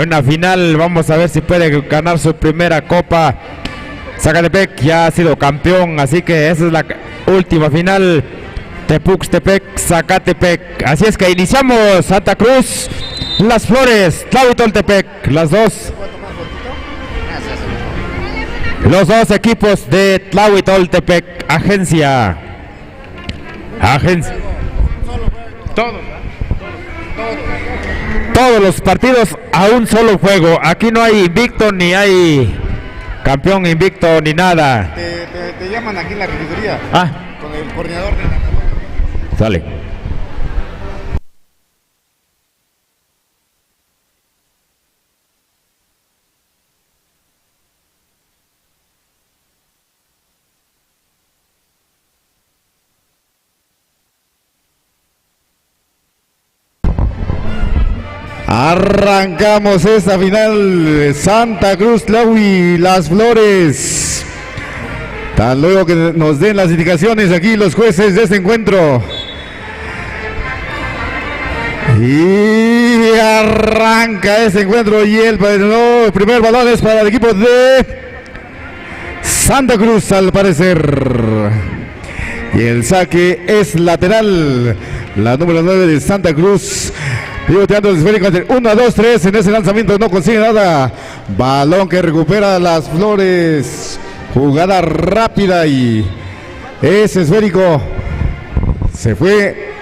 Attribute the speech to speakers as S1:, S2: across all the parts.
S1: Una final, vamos a ver si puede ganar su primera copa. Zacatepec ya ha sido campeón, así que esa es la última final. Tepuxtepec, Zacatepec. Así es que iniciamos. Santa Cruz, Las Flores, Tlahuitoltepec, los dos equipos de Tlahuitoltepec, agencia. Todos los partidos a un solo juego. Aquí no hay invicto, ni hay campeón invicto, ni nada.
S2: Te llaman aquí en la regiduría. Con el coordinador de la...
S1: Sale.
S2: Arrancamos esta final. Santa Cruz, Tlahui, Las Flores. Tan luego que nos den las indicaciones aquí los jueces de este encuentro. Y arranca este encuentro y el primer balón es para el equipo de Santa Cruz, al parecer. Y el saque es lateral. La número 9 de Santa Cruz. Pivoteando el esférico entre 1, 2, 3. En ese lanzamiento no consigue nada. Balón que recupera Las Flores. Jugada rápida y ese esférico se fue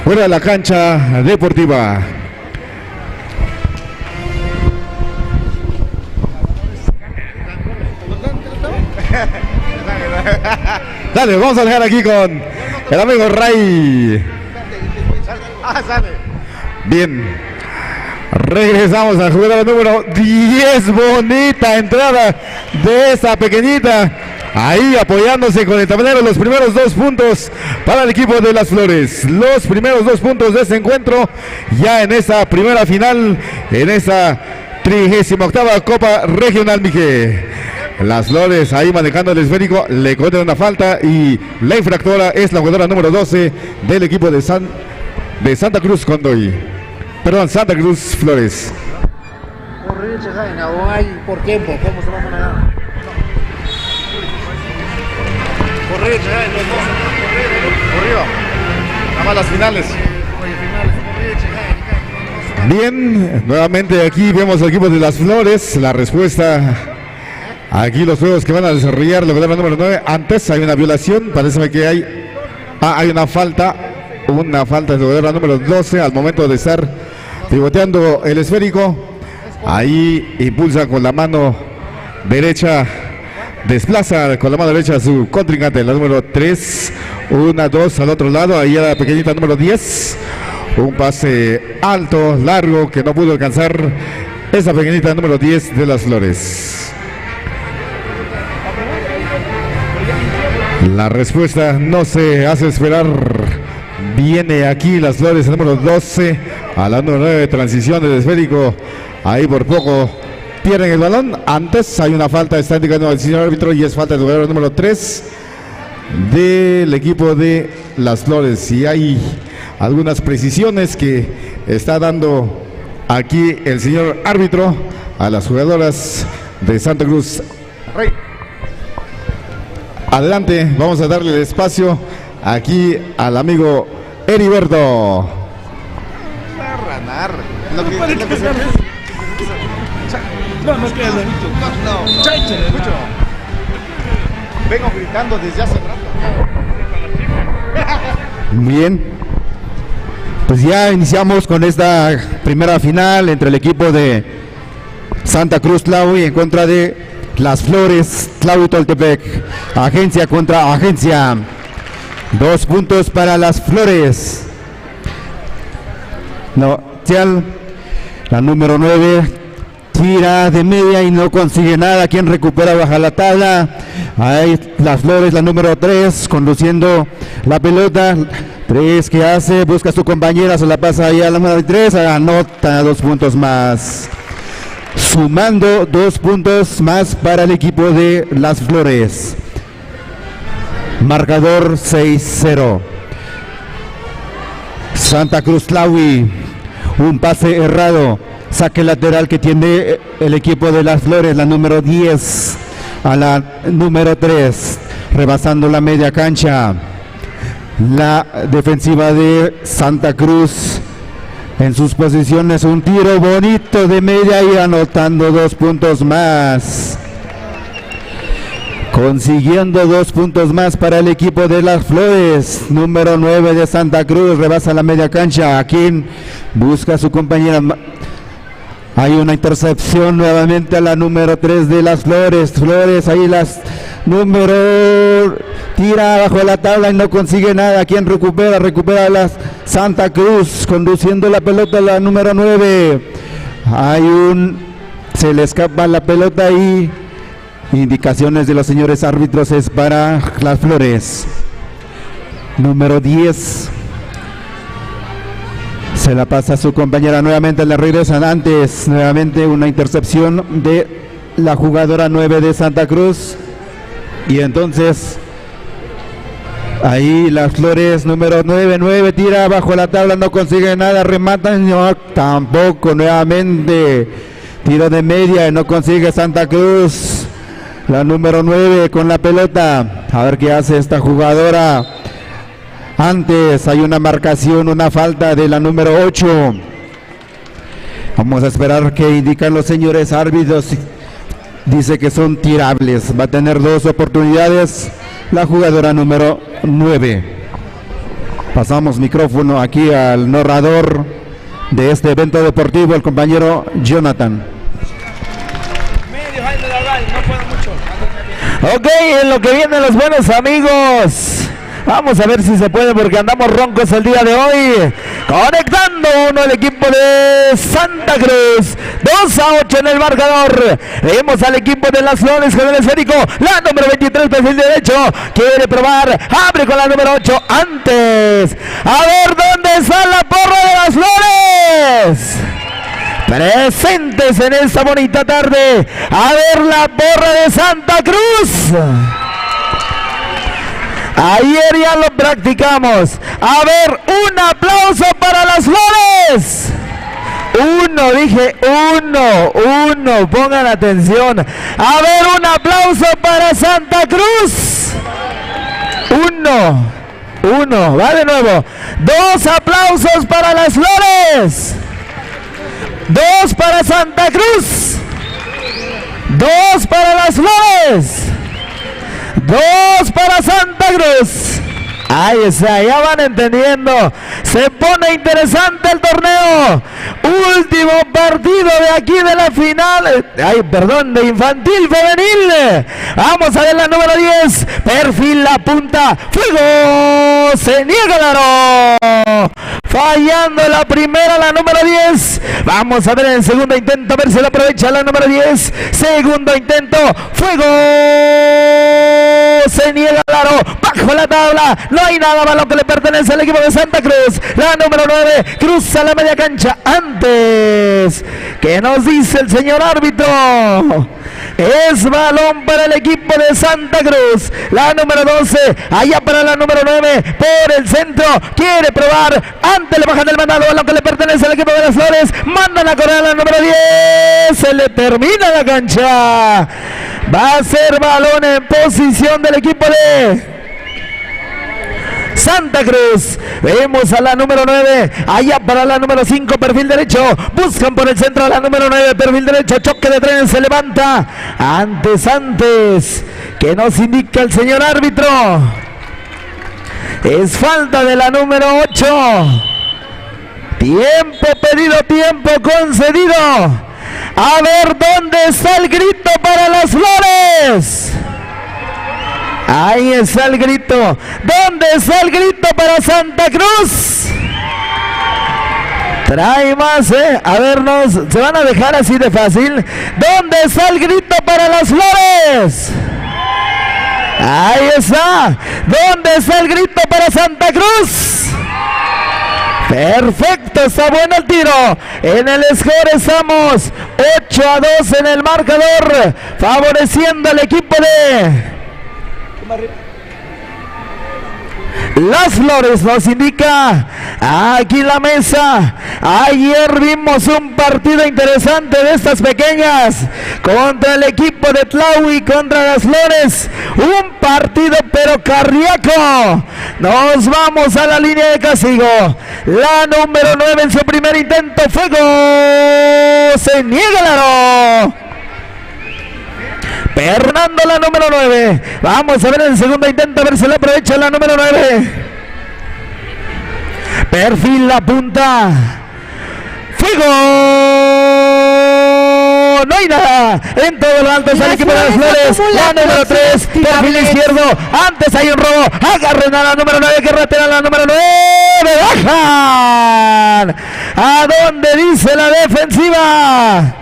S2: fuera de la cancha deportiva. Dale, vamos a dejar aquí con el amigo Ray. Bien, regresamos a jugar número 10. Bonita entrada de esa pequeñita. Ahí apoyándose con el tablero, los primeros 2 puntos para el equipo de Las Flores. Los primeros 2 puntos de este encuentro ya en esa primera final, en esa 38ª Copa Regional Mije. Las Flores ahí manejando el esférico, le cometen una falta y la infractora es la jugadora número 12 del equipo de Santa Cruz Condoy. Perdón, Santa Cruz Flores.
S3: Por tiempo, ¿cómo se va a manejar?
S2: Corrido. Nada más las finales. Bien, nuevamente aquí vemos al equipo de Las Flores. La respuesta, aquí los juegos que van a desarrollar, la número 9. Antes hay una violación, parece que hay una falta. Una falta de la número 12 al momento de estar pivoteando el esférico. Ahí impulsa con la mano derecha, desplaza con la mano derecha a su contrincante, la número 3. 1, 2 al otro lado. Ahí a la pequeñita número 10. Un pase alto, largo, que no pudo alcanzar esa pequeñita número 10 de Las Flores. La respuesta no se hace esperar. Viene aquí Las Flores, el número 12, a la número 9, transición del esférico. Ahí por poco pierden el balón. Antes hay una falta, está indicando el señor árbitro, y es falta del jugador número 3 del equipo de Las Flores. Y hay algunas precisiones que está dando aquí el señor árbitro a las jugadoras de Santa Cruz. Adelante, vamos a darle el espacio aquí al amigo Heriberto. Vengo gritando desde hace rato.
S3: Bien, pues ya iniciamos con esta primera final entre el equipo de Santa Cruz Tlahui en contra de Las Flores Tlahuitoltepec. Agencia contra agencia. 2 puntos para Las Flores. La número 9 tira de media y no consigue nada. Quien recupera baja la tabla. Ahí Las Flores, la número 3, conduciendo la pelota. 3 que hace, busca a su compañera, se la pasa ahí a la número 3, anota 2 puntos más. Sumando 2 puntos más para el equipo de Las Flores. Marcador 6-0. Santa Cruz Tlahui, un pase errado. saque lateral que tiene el equipo de las Flores, la número 10 a la número 3, rebasando la media cancha. La defensiva de Santa Cruz en sus posiciones, un tiro bonito de media y anotando 2 puntos más. Consiguiendo 2 puntos más para el equipo de las Flores. Número 9 de Santa Cruz rebasa la media cancha. Aquí busca a su compañera. Hay una intercepción nuevamente a la número 3 de las Flores. Flores ahí las número tira bajo la tabla y no consigue nada. Quien recupera las Santa Cruz conduciendo la pelota a la número 9. Se le escapa la pelota ahí. Indicaciones de los señores árbitros es para las Flores. Número 10. Se la pasa a su compañera, nuevamente le regresan antes. Nuevamente una intercepción de la jugadora 9 de Santa Cruz. Y entonces ahí las Flores, número 9 tira bajo la tabla, no consigue nada, rematan, no, tampoco, nuevamente tiro de media y no consigue Santa Cruz. La número 9 con la pelota. A ver qué hace esta jugadora. Antes hay una marcación, una falta de la número 8. Vamos a esperar que indican los señores árbitros. Dice que son tirables. Va a tener 2 oportunidades la jugadora número 9. Pasamos micrófono aquí al narrador de este evento deportivo, el compañero Jonathan.
S1: Ok, en lo que vienen los buenos amigos. Vamos a ver si se puede porque andamos roncos el día de hoy. Conectando uno el equipo de Santa Cruz. 2-8 en el marcador. Vemos al equipo de las Flores con el esférico. La número 23, perfil derecho. Quiere probar. Abre con la número 8 antes. A ver dónde está la porra de las Flores. Presentes en esta bonita tarde. A ver la porra de Santa Cruz. Ayer ya lo practicamos. A ver, un aplauso para las Flores. Dije uno. Pongan atención. A ver, un aplauso para Santa Cruz. Uno. Va de nuevo. 2 aplausos para las Flores. 2 para Santa Cruz. 2 para las Flores. 2 para Santa Cruz. Ahí está, ya van entendiendo. Se pone interesante el torneo. Último partido de aquí de la final. De infantil femenil. Vamos a ver la número 10. Perfil la punta. Fuego. Se niega el aro. Fallando la primera, la número 10. Vamos a ver en el segundo intento, a ver si lo aprovecha la número 10. Segundo intento. Fuego. Se niega el aro. Bajo la tabla. No hay nada, balón que le pertenece al equipo de Santa Cruz. La número 9 cruza la media cancha antes. ¿Qué nos dice el señor árbitro? Es balón para el equipo de Santa Cruz. La número 12, allá para la número 9, por el centro. Quiere probar. Antes le bajan el mandado, balón que le pertenece al equipo de las Flores. Mandan a correr a la número 10. Se le termina la cancha. Va a ser balón en posición del equipo de Santa Cruz. Vemos a la número 9, allá para la número 5, perfil derecho. Buscan por el centro a la número 9, perfil derecho. Choque de tren, se levanta. Antes. ¿Qué nos indica el señor árbitro? Es falta de la número 8. Tiempo pedido, tiempo concedido. A ver dónde está el grito para las Flores. Ahí está el grito. ¿Dónde está el grito para Santa Cruz? Trae más, A ver, se van a dejar así de fácil. ¿Dónde está el grito para las Flores? Ahí está. ¿Dónde está el grito para Santa Cruz? Perfecto, está bueno el tiro. En el score estamos 8-2 en el marcador, favoreciendo al equipo de
S4: Las Flores nos indica aquí la mesa. Ayer vimos un partido interesante de estas pequeñas contra el equipo de Tlahui, contra Las Flores. Un partido pero cardíaco. Nos vamos a la línea de castigo. La número 9 en su primer intento. Fuego. Se niega el aro. Fernando, la número 9. Vamos a ver el segundo intento, a ver si le aprovecha la número 9. Perfil la punta. ¡Fuego! No hay nada. En todo lo alto está el equipo de Las Flores. La número 3. Perfil izquierdo. Antes hay un robo. Agarren a la número 9. Que retira a la número 9. Bajan. ¿A dónde dice la defensiva?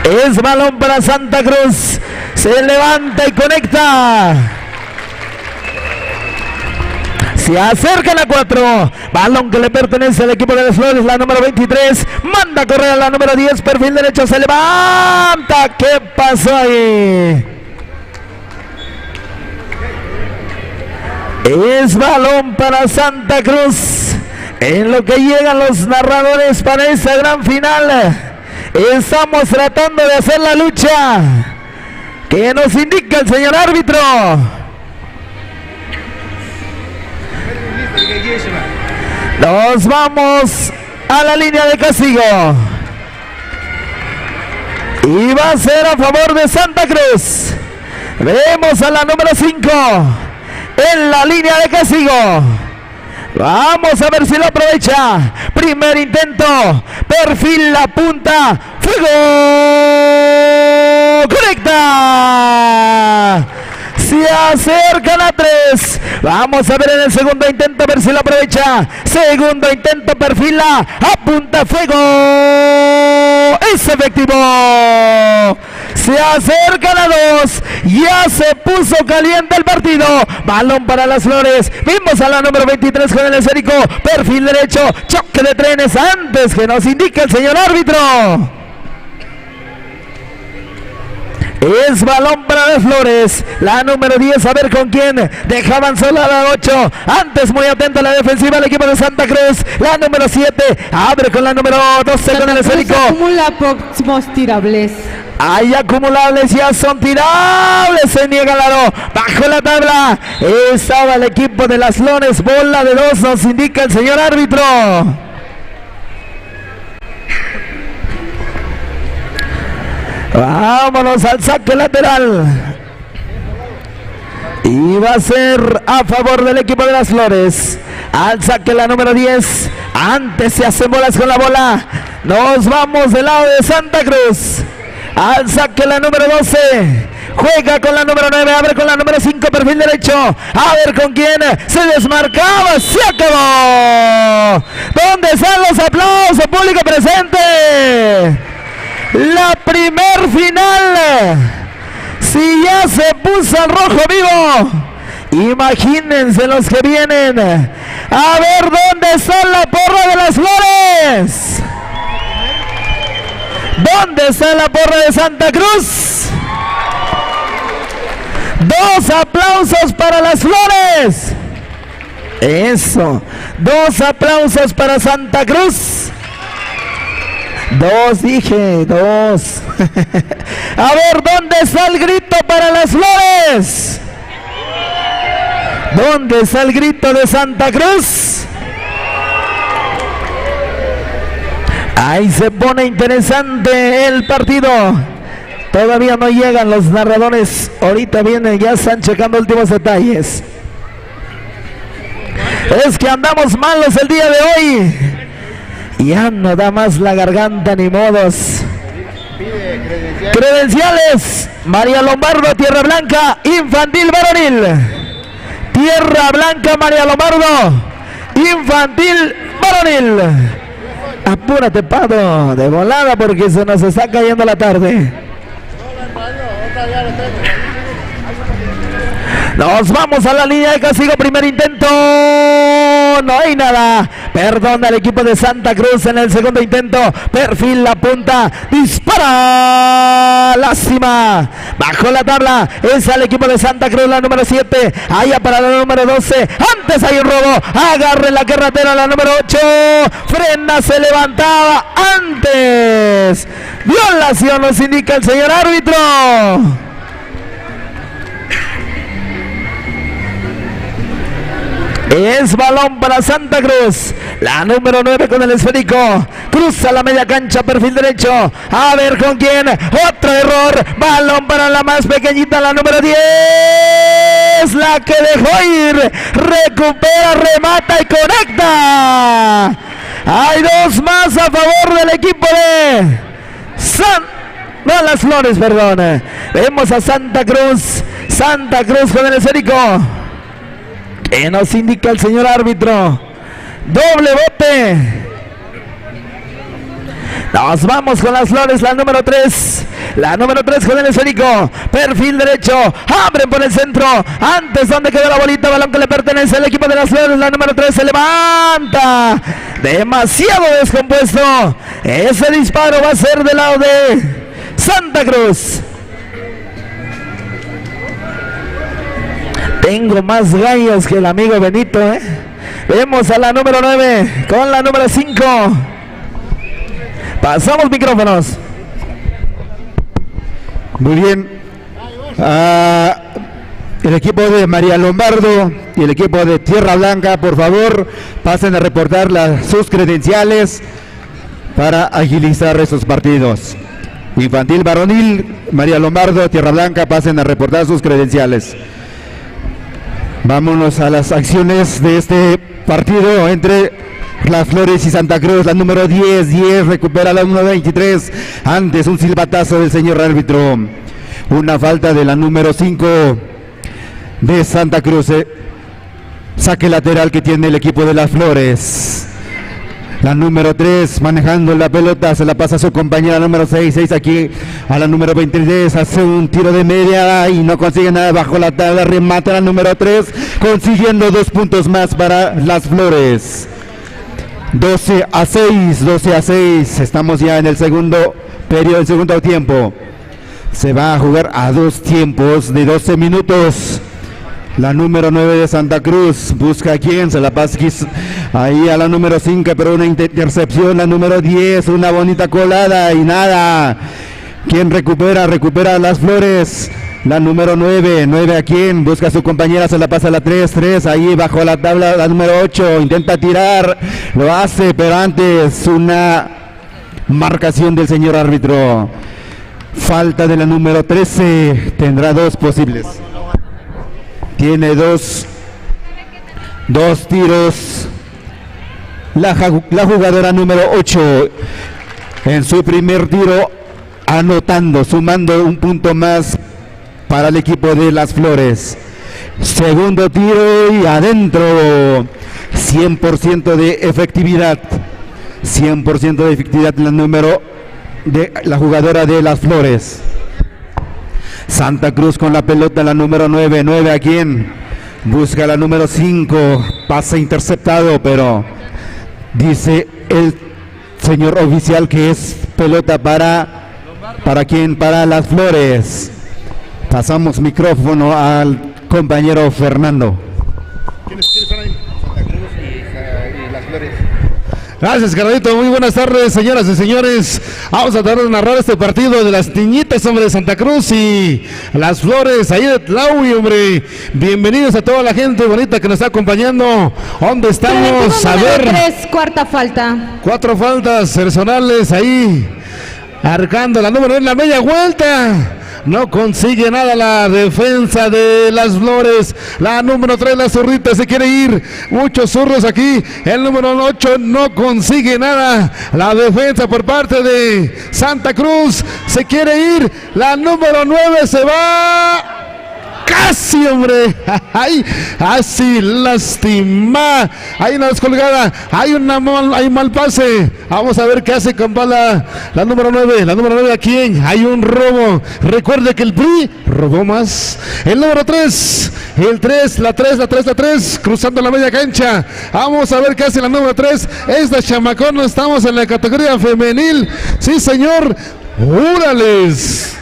S4: Es balón para Santa Cruz. Se levanta y conecta. Se acerca la 4. Balón que le pertenece al equipo de Las Flores. La número 23. Manda a correr a la número 10. Perfil derecho. Se levanta. ¿Qué pasó ahí? Es balón para Santa Cruz. En lo que llegan los narradores para esta gran final. Estamos tratando de hacer la lucha que nos indica el señor árbitro. Nos vamos a la línea de castigo. Y va a ser a favor de Santa Cruz. Vemos a la número 5 en la línea de castigo. Vamos a ver si lo aprovecha. Primer intento. Perfil la punta. ¡Fuego! ¡Conecta! Se acerca la 3. Vamos a ver en el segundo intento, a ver si lo aprovecha. Segundo intento, perfila. Apunta, fuego. Es efectivo. Se acerca la 2. Ya se puso caliente el partido. Balón para Las Flores. Vimos a la número 23 con el esférico. Perfil derecho. Choque de trenes antes que nos indique el señor árbitro. Es balón para Las Flores. La número 10, a ver con quién. Dejaban sola a la 8. Antes muy atento a la defensiva el equipo de Santa Cruz. La número 7. Abre con la número 12 con el esférico.
S5: Acumula próximos tirables.
S4: Hay acumulables, ya son tirables. Se niega el aro. Bajo la tabla. Estaba el equipo de Las Flores. Bola de 2 nos indica el señor árbitro. Vámonos al saque lateral. Y va a ser a favor del equipo de Las Flores. Al saque la número 10. Antes se hacen bolas con la bola. Nos vamos del lado de Santa Cruz. Al saque la número 12. Juega con la número 9. Abre con la número 5. Perfil derecho. A ver con quién. Se desmarcaba. Se acabó. ¿Dónde están los aplausos? Público presente. La primer final. Si ya se puso al rojo vivo, imagínense los que vienen. A ver dónde está la porra de Las Flores. ¿Dónde está la porra de Santa Cruz? 2 aplausos para Las Flores. Eso. 2 aplausos para Santa Cruz. 2, dije, 2. A ver, ¿dónde está el grito para Las Flores? ¿Dónde está el grito de Santa Cruz? Ahí se pone interesante el partido. Todavía no llegan los narradores. Ahorita vienen, ya están checando últimos detalles. Es que andamos malos el día de hoy. Ya no da más la garganta ni modos. Credenciales. María Lombardo, Tierra Blanca, infantil varonil. Tierra Blanca, María Lombardo, infantil varonil. Apúrate, Pado, de volada porque se nos está cayendo la tarde. Nos vamos a la línea de castigo, primer intento. no hay nada. Perdona el equipo de Santa Cruz en el segundo intento. Perfil la punta, dispara. Lástima. Bajo la tabla es al equipo de Santa Cruz, la número 7. Allá para la número 12. Antes hay un robo. Agarre la carretera, la número 8. Frena, se levantaba antes. Violación nos indica el señor árbitro. Es balón para Santa Cruz. La número 9 con el esférico. Cruza la media cancha, perfil derecho. A ver con quién. Otro error. Balón para la más pequeñita, la número 10. La que dejó ir. Recupera, remata y conecta. Hay dos más a favor del equipo de Las Flores, perdón. Vemos a Santa Cruz. Santa Cruz con el esférico. ¿Qué nos indica el señor árbitro? Doble bote. Nos vamos con Las Flores, la número 3. La número 3 con el esférico. Perfil derecho. Abren por el centro. Antes, donde quedó la bolita. Balón que le pertenece al equipo de Las Flores. La número 3 se levanta. Demasiado descompuesto. Ese disparo va a ser del lado de Santa Cruz. Tengo más gallos que el amigo Benito, ¿eh? Vemos a la número 9 con la número 5. Pasamos micrófonos.
S3: Muy bien. El equipo de María Lombardo y el equipo de Tierra Blanca, por favor, pasen a reportar sus credenciales para agilizar esos partidos. Infantil varonil, María Lombardo, Tierra Blanca, pasen a reportar sus credenciales. Vámonos a las acciones de este partido entre Las Flores y Santa Cruz. La número 10 recupera la número 23. Antes un silbatazo del señor árbitro. Una falta de la número 5 de Santa Cruz. Saque lateral que tiene el equipo de Las Flores. La número 3 manejando la pelota, se la pasa a su compañera número 6 aquí a la número 23, hace un tiro de media y no consigue nada bajo la tabla, remata la número 3, consiguiendo 2 puntos más para Las Flores. 12-6, estamos ya en el segundo periodo, el segundo tiempo. Se va a jugar a 2 tiempos de 12 minutos. La número 9 de Santa Cruz busca a quien se la pasa ahí a la número 5, pero una intercepción. La número 10, una bonita colada y nada. ¿Quién recupera a Las Flores? La número 9 a quien busca a su compañera, se la pasa a la 3, ahí bajo la tabla. La número 8 intenta tirar, lo hace, pero antes una marcación del señor árbitro. Falta de la número 13, tendrá 2 posibles. Tiene dos tiros. La jugadora número 8 en su primer tiro, anotando, sumando un punto más para el equipo de Las Flores. Segundo tiro y adentro. 100% de efectividad. 100% de efectividad en el número de la jugadora de Las Flores. Santa Cruz con la pelota, la número 9 a quien busca la número 5, pasa interceptado, pero dice el señor oficial que es pelota para quien, para Las Flores. Pasamos micrófono al compañero Fernando.
S2: ¿Quiénes están ahí? Santa Cruz y Las Flores. Gracias, Carlito. Muy buenas tardes, señoras y señores. Vamos a tratar de narrar este partido de las niñitas, hombre, de Santa Cruz y Las Flores, ahí de Tlaui, hombre. Bienvenidos a toda la gente bonita que nos está acompañando. ¿Dónde estamos? A ver.
S5: 3, cuarta falta.
S2: 4 faltas personales ahí. Arcando la número en la media vuelta. No consigue nada la defensa de Las Flores. La número 3, la zurrita, se quiere ir. Muchos zurros aquí. El número 8 no consigue nada. La defensa por parte de Santa Cruz se quiere ir. La número 9 se va Casi, hombre. Ay, así, lástima. Hay una descolgada. Hay mal pase. Vamos a ver qué hace con bala la número 9. La número 9 aquí. Hay un robo. Recuerde que el PRI robó más. El número 3. El 3, la 3. Cruzando la media cancha. Vamos a ver qué hace la número 3. Esta chamacón. Estamos en la categoría femenil. Sí, señor. ¡Úrales!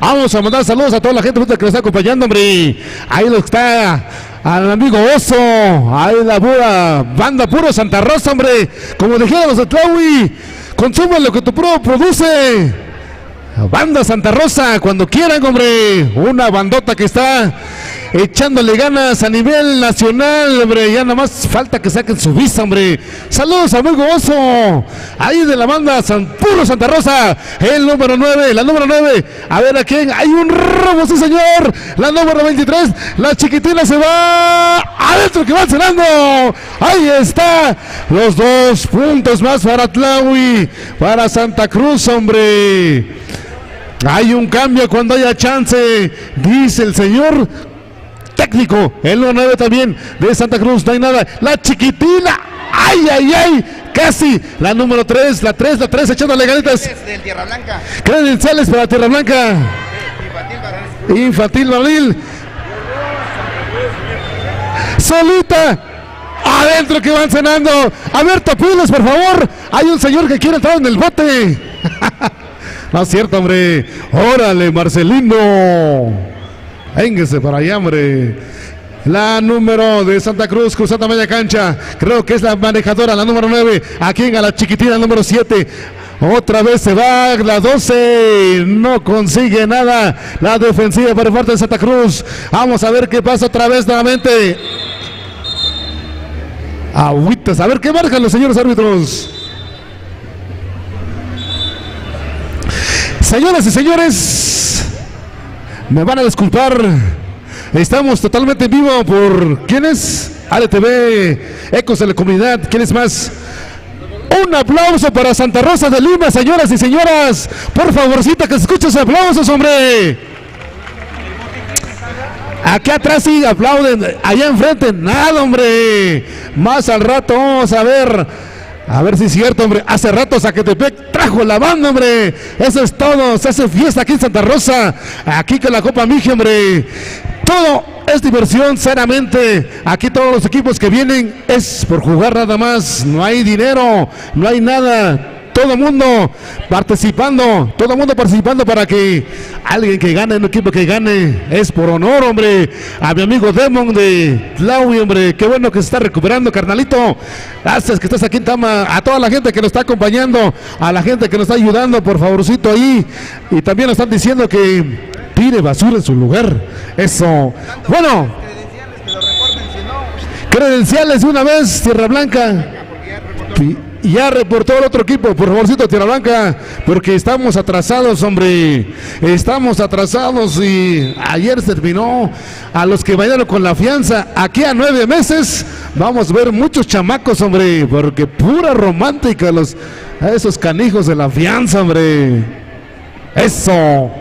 S2: Vamos a mandar saludos a toda la gente que nos está acompañando, hombre. Ahí lo está al amigo Oso. Ahí la pura banda puro Santa Rosa, hombre. Como dijeron los de Tlaui, consume lo que tu pro produce. Banda Santa Rosa, cuando quieran, hombre. Una bandota que está echándole ganas a nivel nacional, hombre. Ya nada más falta que saquen su visa, hombre. Saludos, amigo Oso. Ahí de la banda puro Santa Rosa. El número 9, la número 9. A ver a quién. Hay un robo, sí, señor. La número 23. La chiquitina se va adentro, que va cenando. Ahí está. Los 2 puntos más para Tlaui. Para Santa Cruz, hombre. Hay un cambio cuando haya chance, dice el señor técnico. El 9 también de Santa Cruz, no hay nada. La chiquitina, ay, casi. La número 3, la 3, echándole ganitas.
S6: Del Tierra Blanca.
S2: Credenciales para Tierra Blanca. Infantil Barril. Solita. Adentro, que van cenando. A ver, tapiles, por favor. Hay un señor que quiere entrar en el bote. No es cierto, hombre. Órale, Marcelino. Véngase para allá, hombre. La número de Santa Cruz, cruzando media cancha. Creo que es la manejadora, la número 9. Aquí a la chiquitina, número 7. Otra vez se va la 12. No consigue nada. La defensiva por parte de Santa Cruz. Vamos a ver qué pasa otra vez nuevamente. Agüitas. A ver qué marcan los señores árbitros. Señoras y señores, me van a disculpar. Estamos totalmente en vivo por ¿quiénes? ALTV, Ecos de la Comunidad. ¿Quiénes más? Un aplauso para Santa Rosa de Lima, señoras y señoras. Por favorcita, que se escuchen esos aplausos, hombre. Aquí atrás sí aplauden. Allá enfrente, nada, hombre. Más al rato vamos a ver. A ver si es cierto, hombre. Hace rato Zacatepec trajo la banda, hombre. Eso es todo. Se hace fiesta aquí en Santa Rosa. Aquí con la Copa Mije, hombre. Todo es diversión, seriamente. Aquí todos los equipos que vienen es por jugar nada más. No hay dinero, no hay nada. Todo mundo participando para que alguien que gane, un equipo que gane, es por honor, hombre. A mi amigo Demon de Tlaui, hombre, qué bueno que se está recuperando, carnalito. Gracias que estás aquí en Tama, a toda la gente que nos está acompañando, a la gente que nos está ayudando, por favorcito ahí. Y también nos están diciendo que tire basura en su lugar. Eso. Bueno, credenciales de una vez, Tierra Blanca. Ya reportó el otro equipo, por favorcito, Tierra Blanca, porque estamos atrasados, hombre. Estamos atrasados y ayer se terminó a los que vayan con la fianza. Aquí a 9 meses vamos a ver muchos chamacos, hombre, porque pura romántica a esos canijos de la fianza, hombre. Eso.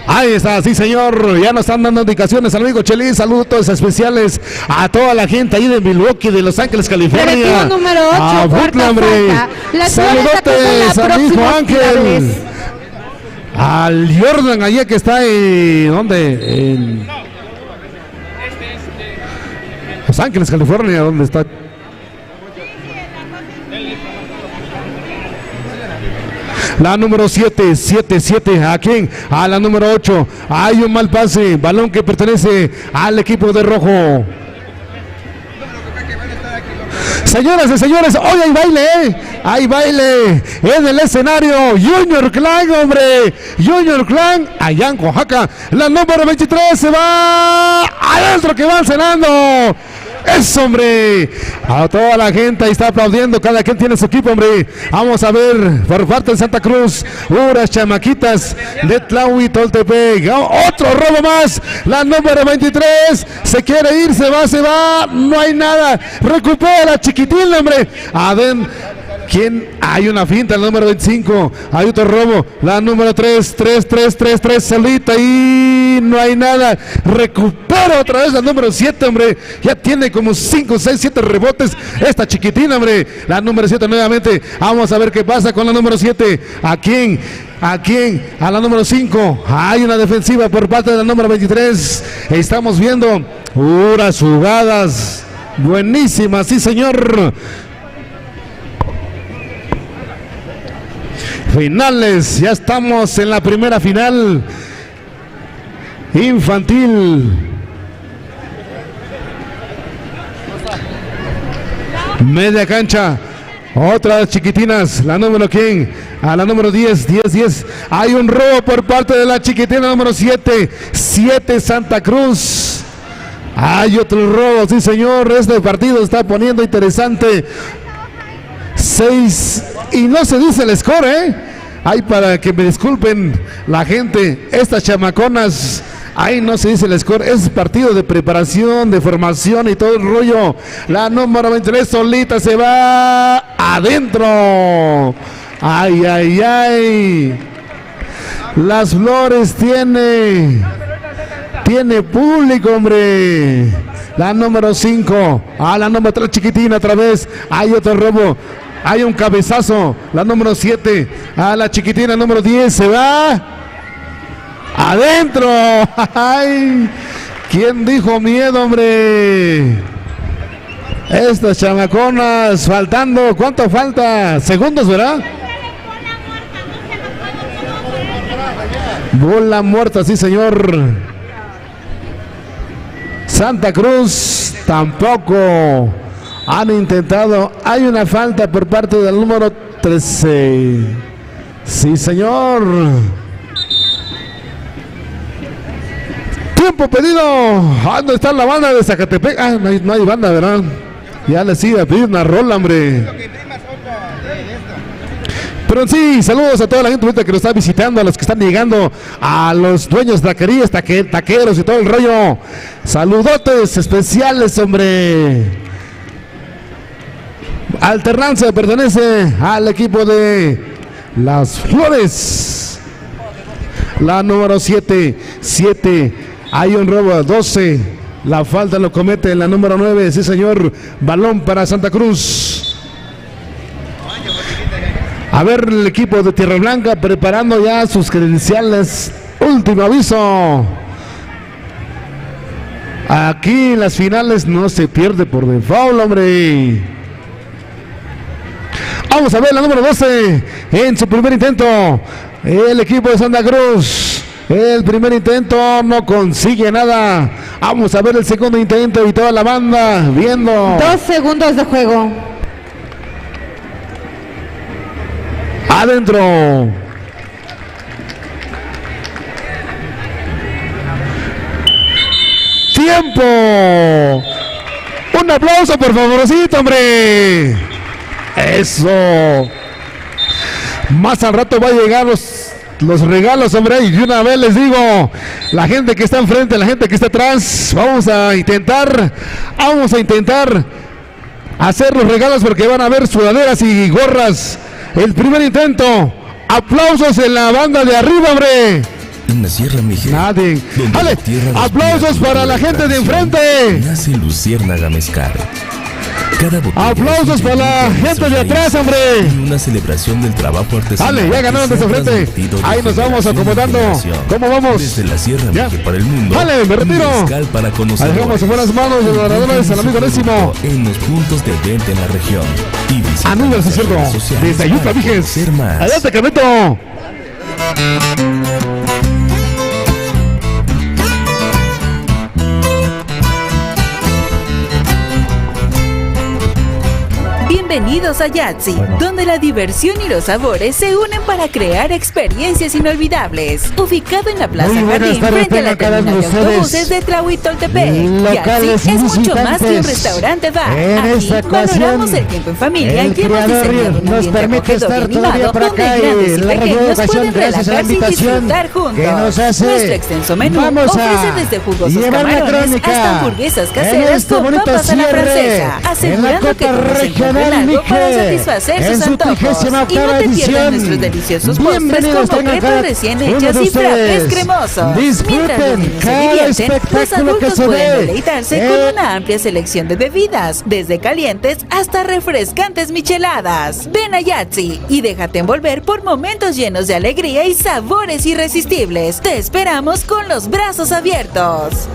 S2: Ahí está, sí, señor. Ya nos están dando indicaciones al amigo Chelis. Saludos especiales a toda la gente ahí de Milwaukee, de Los Ángeles, California.
S5: Número 8,
S2: a Butler, hombre. Saludotes a mi hijo Ángel. Al Jordan, allá que está en ¿dónde? En Los Ángeles, California, ¿dónde está? La número 7, ¿a quién? A la número 8. Hay un mal pase, balón que pertenece al equipo de rojo. Señoras y señores, hoy hay baile, hay baile en el escenario. Junior Clan, hombre. Junior Clan, allá en Oaxaca. La número 23 se va adentro, que van cenando. Eso, hombre. A toda la gente ahí está aplaudiendo. Cada quien tiene su equipo, hombre. Vamos a ver por parte de Santa Cruz. Uras chamaquitas de Tlahui, Toltepec. Otro robo más. La número 23. Se quiere ir, se va. No hay nada. Recupera la chiquitín, hombre. ¿Quién? Hay una finta, el número 25. Hay otro robo. La número 3, solita y no hay nada. Recupera otra vez la número 7, hombre. Ya tiene como 5, 6, 7 rebotes. Esta chiquitina, hombre. La número 7 nuevamente. Vamos a ver qué pasa con la número 7. ¿A quién? A la número 5. Hay una defensiva por parte de la número 23. Estamos viendo unas jugadas buenísimas, sí, señor. Finales, ya estamos en la primera final infantil. Media cancha, otras chiquitinas, la número quién, a la número 10. Hay un robo por parte de la chiquitina número 7 Santa Cruz. Hay otro robo, sí señor, este partido está poniendo interesante. 6 y no se dice el score, Ahí para que me disculpen la gente, estas chamaconas, ahí no se dice el score, es partido de preparación, de formación y todo el rollo. La número 23 solita se va adentro. Ay. Las Flores tiene público, hombre. La número 5, a la número 3 chiquitina otra vez. Hay otro robo. Hay un cabezazo, la número 7, a la chiquitina número 10, se va adentro. Ay, ¿quién dijo miedo, hombre? Estas chamaconas, faltando, ¿cuánto falta? Segundos, ¿verdad? Bola muerta, sí señor. Santa Cruz tampoco. Han intentado, hay una falta por parte del número 13. Sí, señor. Tiempo pedido. ¿Dónde está la banda de Zacatepec? No hay banda, ¿verdad? Ya les iba a pedir una rola, hombre. Pero sí, saludos a toda la gente ahorita que nos está visitando, a los que están llegando, a los dueños de taquerías, taqueros y todo el rollo. Saludotes especiales, hombre. Alternancia pertenece al equipo de Las Flores. La número 7. Hay un robo, 12. La falta lo comete la número 9. Sí, señor. Balón para Santa Cruz. A ver el equipo de Tierra Blanca preparando ya sus credenciales. Último aviso. Aquí en las finales no se pierde por default, hombre. Vamos a ver la número 12 en su primer intento. El equipo de Santa Cruz. El primer intento no consigue nada. Vamos a ver el segundo intento y toda la banda viendo.
S5: 2 segundos de juego.
S2: Adentro. ¡Tiempo! Un aplauso, por favorcito, hombre. Eso. Más al rato va a llegar los regalos, hombre. Y de una vez les digo, la gente que está enfrente, la gente que está atrás, vamos a intentar hacer los regalos porque van a haber sudaderas y gorras. El primer intento. Aplausos en la banda de arriba, hombre.
S6: En la Sierra Miguel.
S2: Nadie. Vale. Aplausos para la gente de enfrente.
S6: Nace Luciérnaga Mezcal.
S2: Aplausos para la gente de atrás, hombre.
S6: Una celebración del trabajo artesanal.
S2: Dale, ya ganaron desde frente. Ahí nos vamos acomodando. ¿Cómo vamos?
S6: Desde la Sierra Miguel para el mundo.
S2: Dale, me retiro.
S6: Para conocer.
S2: Dejamos en buenas manos de los ganadores al amigo Décimo.
S6: En los puntos de venta en la región. Y
S2: Aníbal Cierto. Desde Ayutla, Viges. Adelante, Carlito.
S7: Bienvenidos a Yatzy, donde la diversión y los sabores se unen para crear experiencias inolvidables. Ubicado en la Plaza Jardín, frente a la terminal de autobuses de Tlahuitoltepec, Yatzy es mucho más que un restaurante bar. Aquí valoramos el tiempo en familia y hemos diseñado un ambiente acogedor y animado donde grandes y pequeños pueden relajarse y disfrutar juntos. Nuestro extenso menú ofrece desde jugosos camarones hasta hamburguesas caseras con papas a la francesa, asegurando que todos encuentren algo para satisfacer sus antojos. Y no te pierdas nuestros deliciosos postres como crepas recién hechas y frappés cremosos. Mientras los niños se divierten, los adultos pueden deleitarse con una amplia selección de bebidas, desde calientes hasta refrescantes micheladas. Ven a Yatzy y déjate envolver por momentos llenos de alegría y sabores irresistibles. Te esperamos con los brazos abiertos.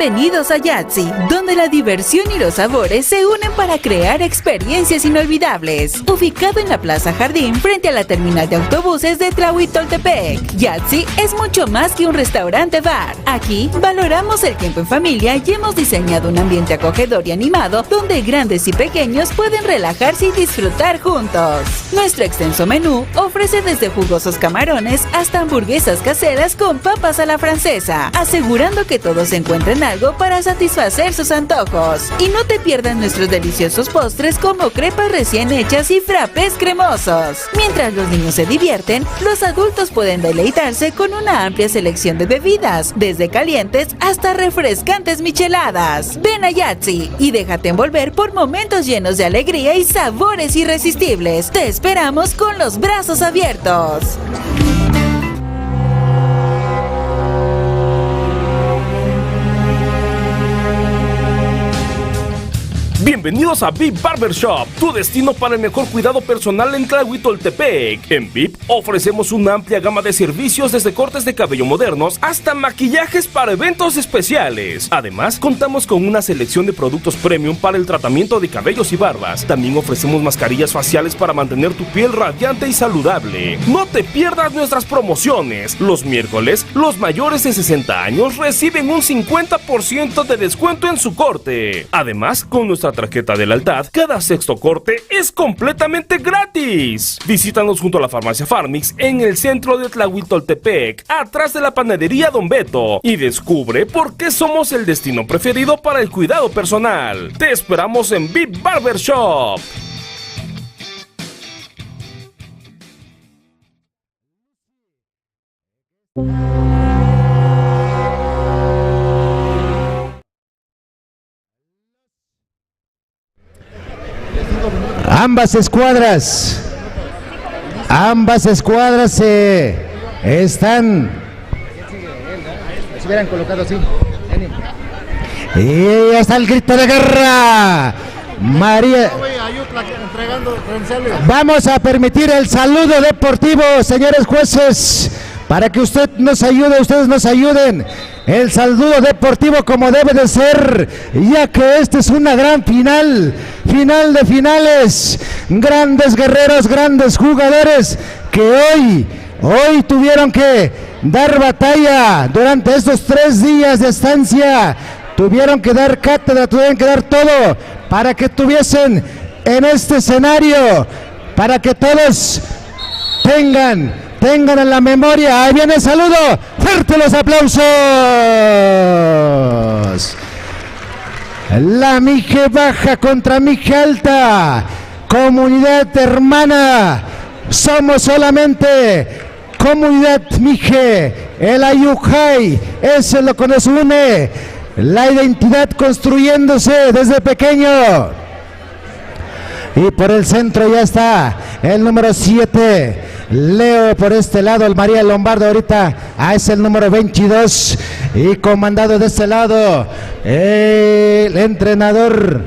S7: Bienvenidos a Yatzy, donde la diversión y los sabores se unen para crear experiencias inolvidables. Ubicado en la Plaza Jardín, frente a la terminal de autobuses de Tlahuitoltepec, Yatzy es mucho más que un restaurante bar. Aquí valoramos el tiempo en familia y hemos diseñado un ambiente acogedor y animado donde grandes y pequeños pueden relajarse y disfrutar juntos. Nuestro extenso menú ofrece desde jugosos camarones hasta hamburguesas caseras con papas a la francesa, asegurando que todos encuentren algo para satisfacer sus antojos. Y no te pierdas nuestros deliciosos postres como crepas recién hechas y frappés cremosos. Mientras los niños se divierten, los adultos pueden deleitarse con una amplia selección de bebidas, desde calientes hasta refrescantes micheladas. Ven a Yatzy y déjate envolver por momentos llenos de alegría y sabores irresistibles. Te esperamos con los brazos abiertos.
S8: Bienvenidos a VIP Barbershop, tu destino para el mejor cuidado personal en Tlahuitoltepec. En VIP ofrecemos una amplia gama de servicios desde cortes de cabello modernos hasta maquillajes para eventos especiales. Además, contamos con una selección de productos premium para el tratamiento de cabellos y barbas. También ofrecemos mascarillas faciales para mantener tu piel radiante y saludable. No te pierdas nuestras promociones. Los miércoles, los mayores de 60 años reciben un 50% de descuento en su corte. Además, con nuestra tarjeta de lealtad, cada sexto corte es completamente gratis. Visítanos junto a la farmacia Farmix en el centro de Tlahuitoltepec, atrás de la panadería Don Beto, y descubre por qué somos el destino preferido para el cuidado personal. Te esperamos en VIP Barbershop.
S3: Ambas escuadras están. Se hubieran colocado así. Y está el grito de guerra. María. Vamos a permitir el saludo deportivo, señores jueces, para que ustedes nos ayuden. El saludo deportivo como debe de ser, ya que esta es una gran final de finales, grandes guerreros, grandes jugadores que hoy tuvieron que dar batalla durante estos 3 días de estancia, tuvieron que dar cátedra, tuvieron que dar todo para que tuviesen en este escenario, para que todos tengan en la memoria. Ahí viene el saludo, fuerte los aplausos. La Mije baja contra Mije alta, comunidad hermana, somos solamente comunidad Mije, el Ayujay, eso es lo que nos une, la identidad construyéndose desde pequeño. Y por el centro ya está el número 7, Leo por este lado, el María Lombardo ahorita, es el número 22 y comandado de este lado el entrenador,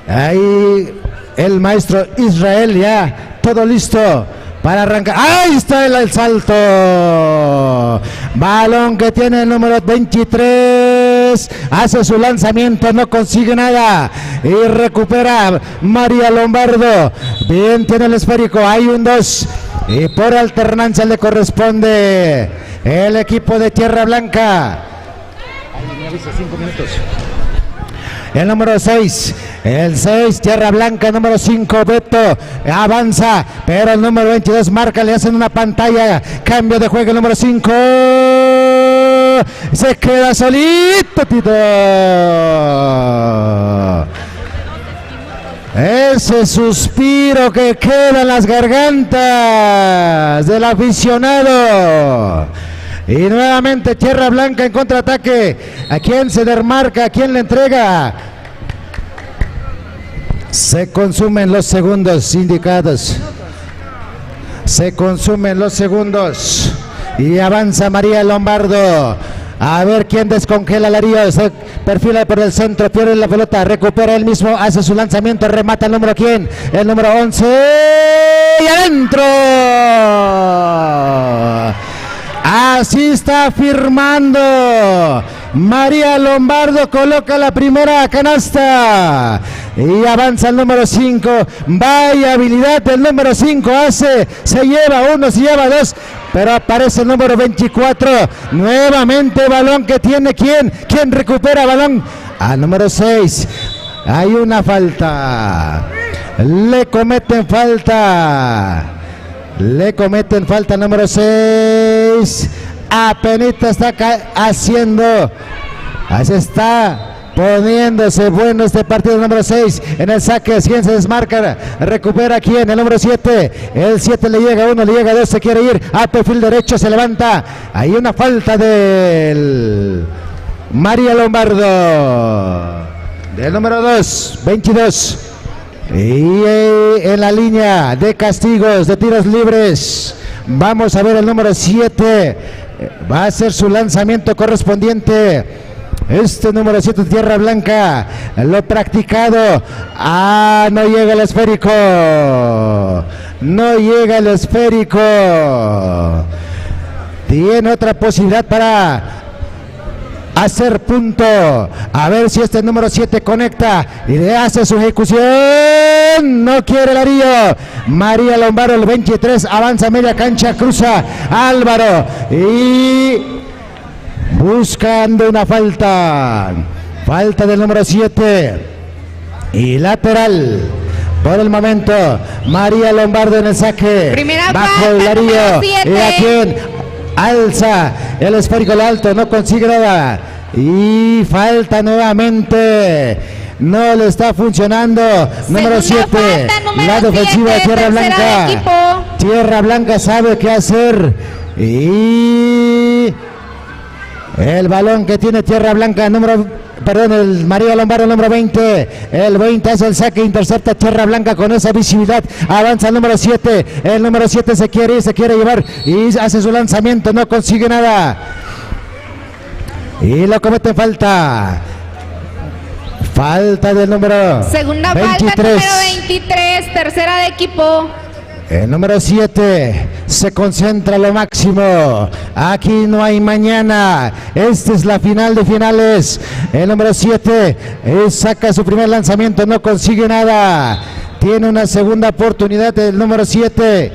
S3: ahí el maestro Israel, ya todo listo para arrancar. ¡Ahí está el salto! Balón que tiene el número 23 23 hace su lanzamiento, no consigue nada y recupera María Lombardo. Bien, tiene el esférico, hay un 2 y por alternancia le corresponde el equipo de Tierra Blanca. El número 6, el 6, Tierra Blanca, número 5, Beto, avanza, pero el número 22 marca, le hacen una pantalla, cambio de juego, el número 5, se queda solito, Tito. Ese suspiro que queda en las gargantas del aficionado. Y nuevamente Tierra Blanca en contraataque. ¿A quién se desmarca? ¿A quién le entrega? Se consumen los segundos indicados. Se consumen los segundos. Y avanza María Lombardo. A ver quién descongela la Río. Se perfila por el centro, pierde la pelota, recupera él mismo, hace su lanzamiento, remata el número quién, el número 11 y adentro. Así está firmando María Lombardo, coloca la primera canasta y avanza el número 5. Vaya habilidad del número 5, hace, se lleva uno, se lleva dos, pero aparece el número 24. Nuevamente balón que tiene quién recupera balón al número 6. Hay una falta, le cometen falta al número 6. Apenita está haciendo, así está poniéndose bueno este partido. Número 6 en el saque, ¿quién se desmarca? Recupera quién, el número 7, el 7 le llega uno, le llega dos, se quiere ir a perfil derecho, se levanta, hay una falta del María Lombardo, del número 2, 22. Y en la línea de castigos, de tiros libres, vamos a ver el número 7, va a hacer su lanzamiento correspondiente. Este número 7, Tierra Blanca, lo practicado. No llega el esférico. No llega el esférico. Tiene otra posibilidad para hacer punto. A ver si este número 7 conecta y le hace su ejecución. No quiere el Arillo. María Lombardo, el 23, avanza media cancha, cruza Álvaro y buscando una falta del número 7 y lateral por el momento. María Lombardo en el saque,
S5: primera
S3: bajo
S5: falta,
S3: el Arillo, y a quien alza el esférico al alto, no consigue nada y falta nuevamente, no le está funcionando. Número 7, la defensiva de Tierra Blanca. Tierra Blanca sabe qué hacer y el balón que tiene Tierra Blanca, el María Lombardo, número 20. El 20 hace el saque, intercepta Tierra Blanca con esa visibilidad. Avanza el número 7. El número 7 se quiere llevar y hace su lanzamiento, no consigue nada. Y lo comete falta. Falta del número
S5: segunda
S3: 23.
S5: Falta, número 23, tercera de equipo.
S3: El número 7 se concentra a lo máximo. Aquí no hay mañana. Esta es la final de finales. El número 7 saca su primer lanzamiento, no consigue nada. Tiene una segunda oportunidad el número 7.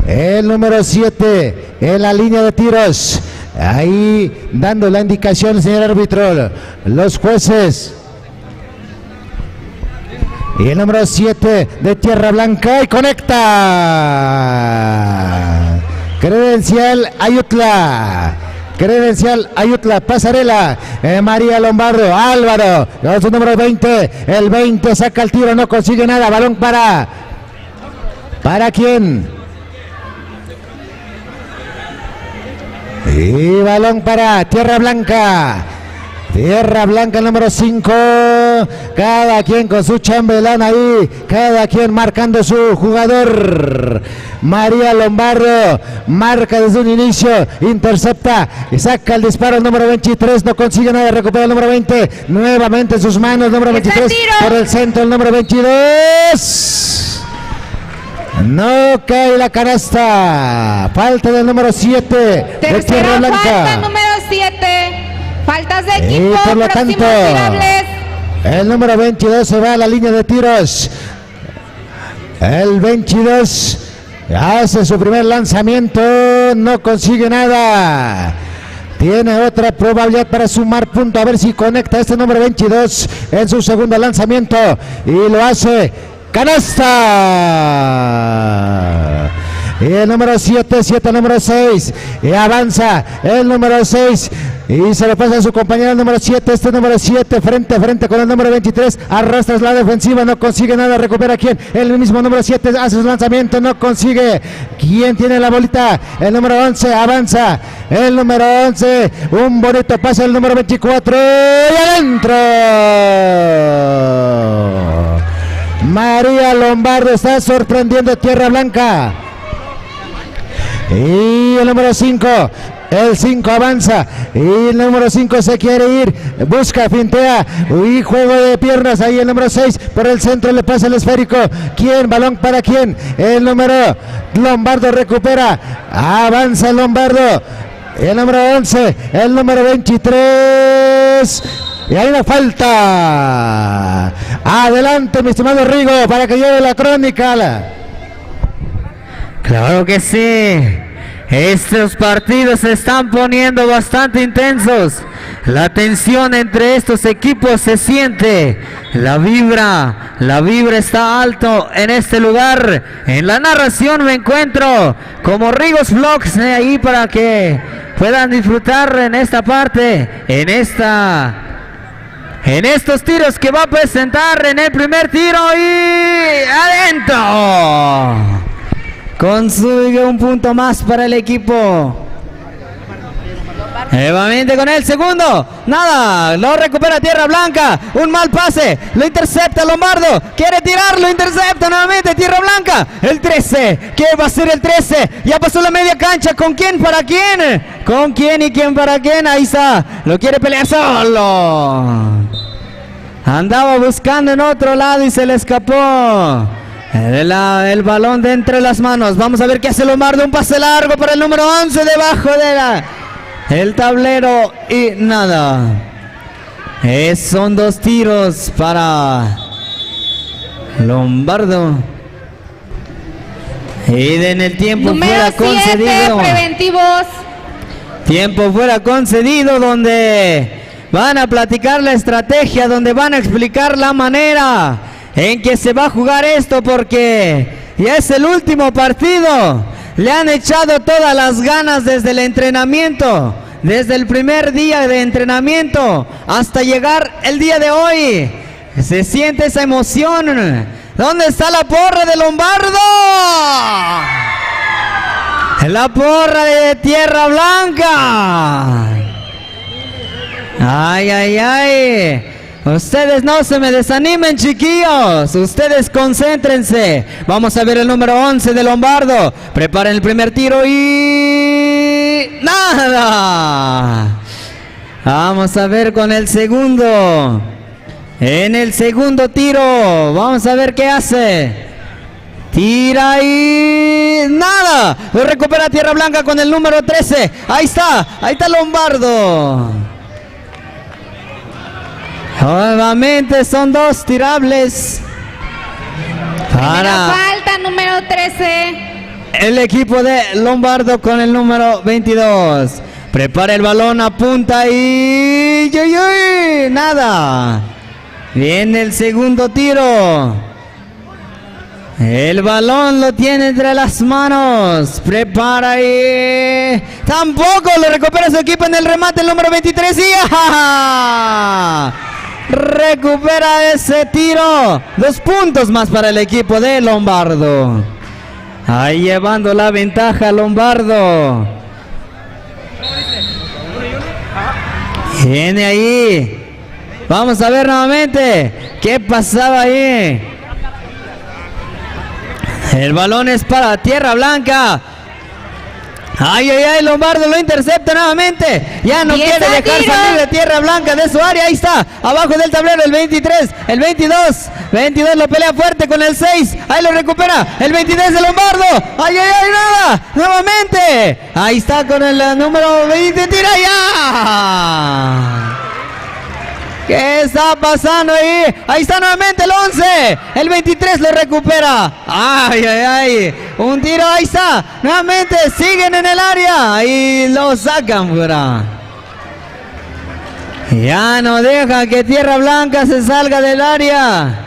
S3: El número 7 en la línea de tiros. Ahí dando la indicación, señor árbitro. Los jueces. Y el número 7 de Tierra Blanca y conecta. Credencial Ayutla, pasarela. María Lombardo, Álvaro, su número 20. El 20 saca el tiro, no consigue nada. Balón ¿para quién? Y balón para Tierra Blanca. Tierra Blanca, el número 5. Cada quien con su chambelán ahí. Cada quien marcando su jugador. María Lombardo marca desde un inicio. Intercepta y saca el disparo el número 23. No consigue nada. Recupera el número 20. Nuevamente en sus manos. Número 23 por el centro. El número 22. No cae la canasta. Falta del número 7 de Tierra Blanca.
S5: Falta número 7. Faltas de
S3: Y
S5: equipo,
S3: por lo
S5: próximos
S3: tanto,
S5: tirables.
S3: el número 22 se va a la línea de tiros. El 22 hace su primer lanzamiento, no consigue nada. Tiene otra probabilidad para sumar punto, a ver si conecta este número 22 en su segundo lanzamiento. Y lo hace. ¡Canasta! Y el número 7, el número 6. Y avanza el número 6. Y se le pasa a su compañero el número 7. Este número 7 frente a frente con el número 23. Arrastra la defensiva, no consigue nada. Recupera quién. El mismo número 7 hace su lanzamiento, no consigue. ¿Quién tiene la bolita? El número 11 avanza. El número 11. Un bonito pase el número 24. Y adentro. María Lombardo está sorprendiendo a Tierra Blanca. Y el número 5, el 5 avanza. Y el número 5 se quiere ir. Busca, fintea. Y juego de piernas. Ahí el número 6 por el centro le pasa el esférico. ¿Quién? Balón para quién. El número Lombardo recupera. Avanza Lombardo. El número 11, el número 23. Y hay una falta. Adelante, mi estimado Rigo, para que lleve la crónica.
S4: Claro que sí. Estos partidos se están poniendo bastante intensos. La tensión entre estos equipos se siente. La vibra está alto en este lugar. En la narración me encuentro como Rigos Vlogs ahí para que puedan disfrutar en esta parte, en estos tiros que va a presentar en el primer tiro y adentro. Consigue un punto más para el equipo. Nuevamente con el segundo. Nada, lo recupera Tierra Blanca. Un mal pase, lo intercepta Lombardo. Quiere tirar, lo intercepta nuevamente Tierra Blanca. El 13, ¿qué va a ser el 13? Ya pasó la media cancha. ¿Con quién? ¿Para quién? ¿Con quién y quién para quién? Ahí está, lo quiere pelear solo. Andaba buscando en otro lado y se le escapó. El balón de entre las manos. Vamos a ver qué hace Lombardo. Un pase largo para el número 11 debajo de el tablero y nada. Son 2 tiros para Lombardo. Y en el tiempo
S5: Número
S4: fuera
S5: 7,
S4: concedido.
S5: preventivos.
S4: Tiempo fuera concedido donde van a platicar la estrategia, donde van a explicar la manera en que se va a jugar esto, porque ya es el último partido. Le han echado todas las ganas desde el entrenamiento, desde el primer día de entrenamiento hasta llegar el día de hoy. Se siente esa emoción. ¿Dónde está la porra de Lombardo? La porra de Tierra Blanca. Ay, ay, ay. Ustedes no se me desanimen, chiquillos. Ustedes concéntrense. Vamos a ver el número 11 de Lombardo. Preparen el primer tiro y... ¡nada! Vamos a ver con el segundo. En el segundo tiro. Vamos a ver qué hace. Tira y... ¡nada! Lo recupera Tierra Blanca con el número 13. Ahí está Lombardo. Nuevamente son 2 tirables
S5: Primera falta, número 13.
S4: el equipo de Lombardo con el número 22. Prepara el balón, apunta y... nada. Viene el segundo tiro. El balón lo tiene entre las manos. Prepara y... tampoco lo recupera su equipo en el remate, el número 23 y... ¡ah! Recupera ese tiro. 2 puntos más para el equipo de Lombardo. Ahí llevando la ventaja Lombardo. Viene ahí. Vamos a ver nuevamente qué pasaba ahí. El balón es para Tierra Blanca. Ay, ay, ay, Lombardo lo intercepta nuevamente. Ya no quiere dejar salir de Tierra Blanca de su área. Ahí está, abajo del tablero el 23, el 22. 22 lo pelea fuerte con el 6. Ahí lo recupera. El 23 de Lombardo. ¡Ay, ay, ay! ¡Nada! ¡Nuevamente! Ahí está con el número 20. ¡Tira ya! ¿Qué está pasando ahí? Ahí está nuevamente el 11. El 23 lo recupera. ¡Ay, ay, ay! Un tiro, ahí está. Nuevamente siguen en el área. Y lo sacan fuera. Ya no deja que Tierra Blanca se salga del área.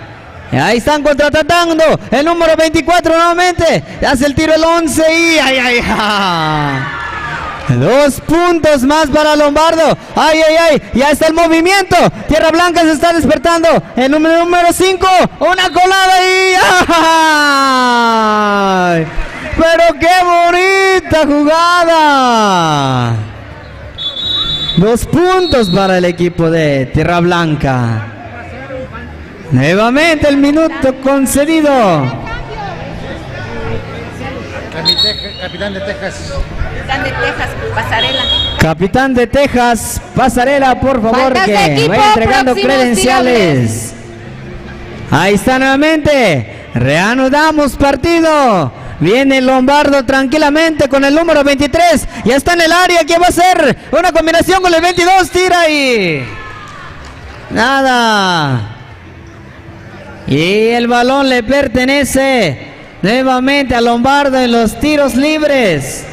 S4: Ahí están contraatacando. El número 24 nuevamente. Hace el tiro el 11 y ¡ay, ay, ay! 2 puntos más para Lombardo. ¡Ay, ay, ay! Ya está el movimiento. Tierra Blanca se está despertando. El número 5. Una colada y ¡ay! ¡Pero qué bonita jugada! 2 puntos para el equipo de Tierra Blanca. Nuevamente el minuto concedido.
S9: Capitán de Texas.
S5: Capitán de Texas, pasarela.
S4: Capitán de Texas, pasarela, por favor,
S5: Faltas de
S4: que
S5: equipo,
S4: vaya entregando
S5: próximos
S4: credenciales. Ahí está nuevamente. Reanudamos partido. Viene Lombardo tranquilamente con el número 23. Ya está en el área. ¿Qué va a hacer? Una combinación con el 22. Tira ahí. Nada. Y el balón le pertenece nuevamente a Lombardo en los tiros libres.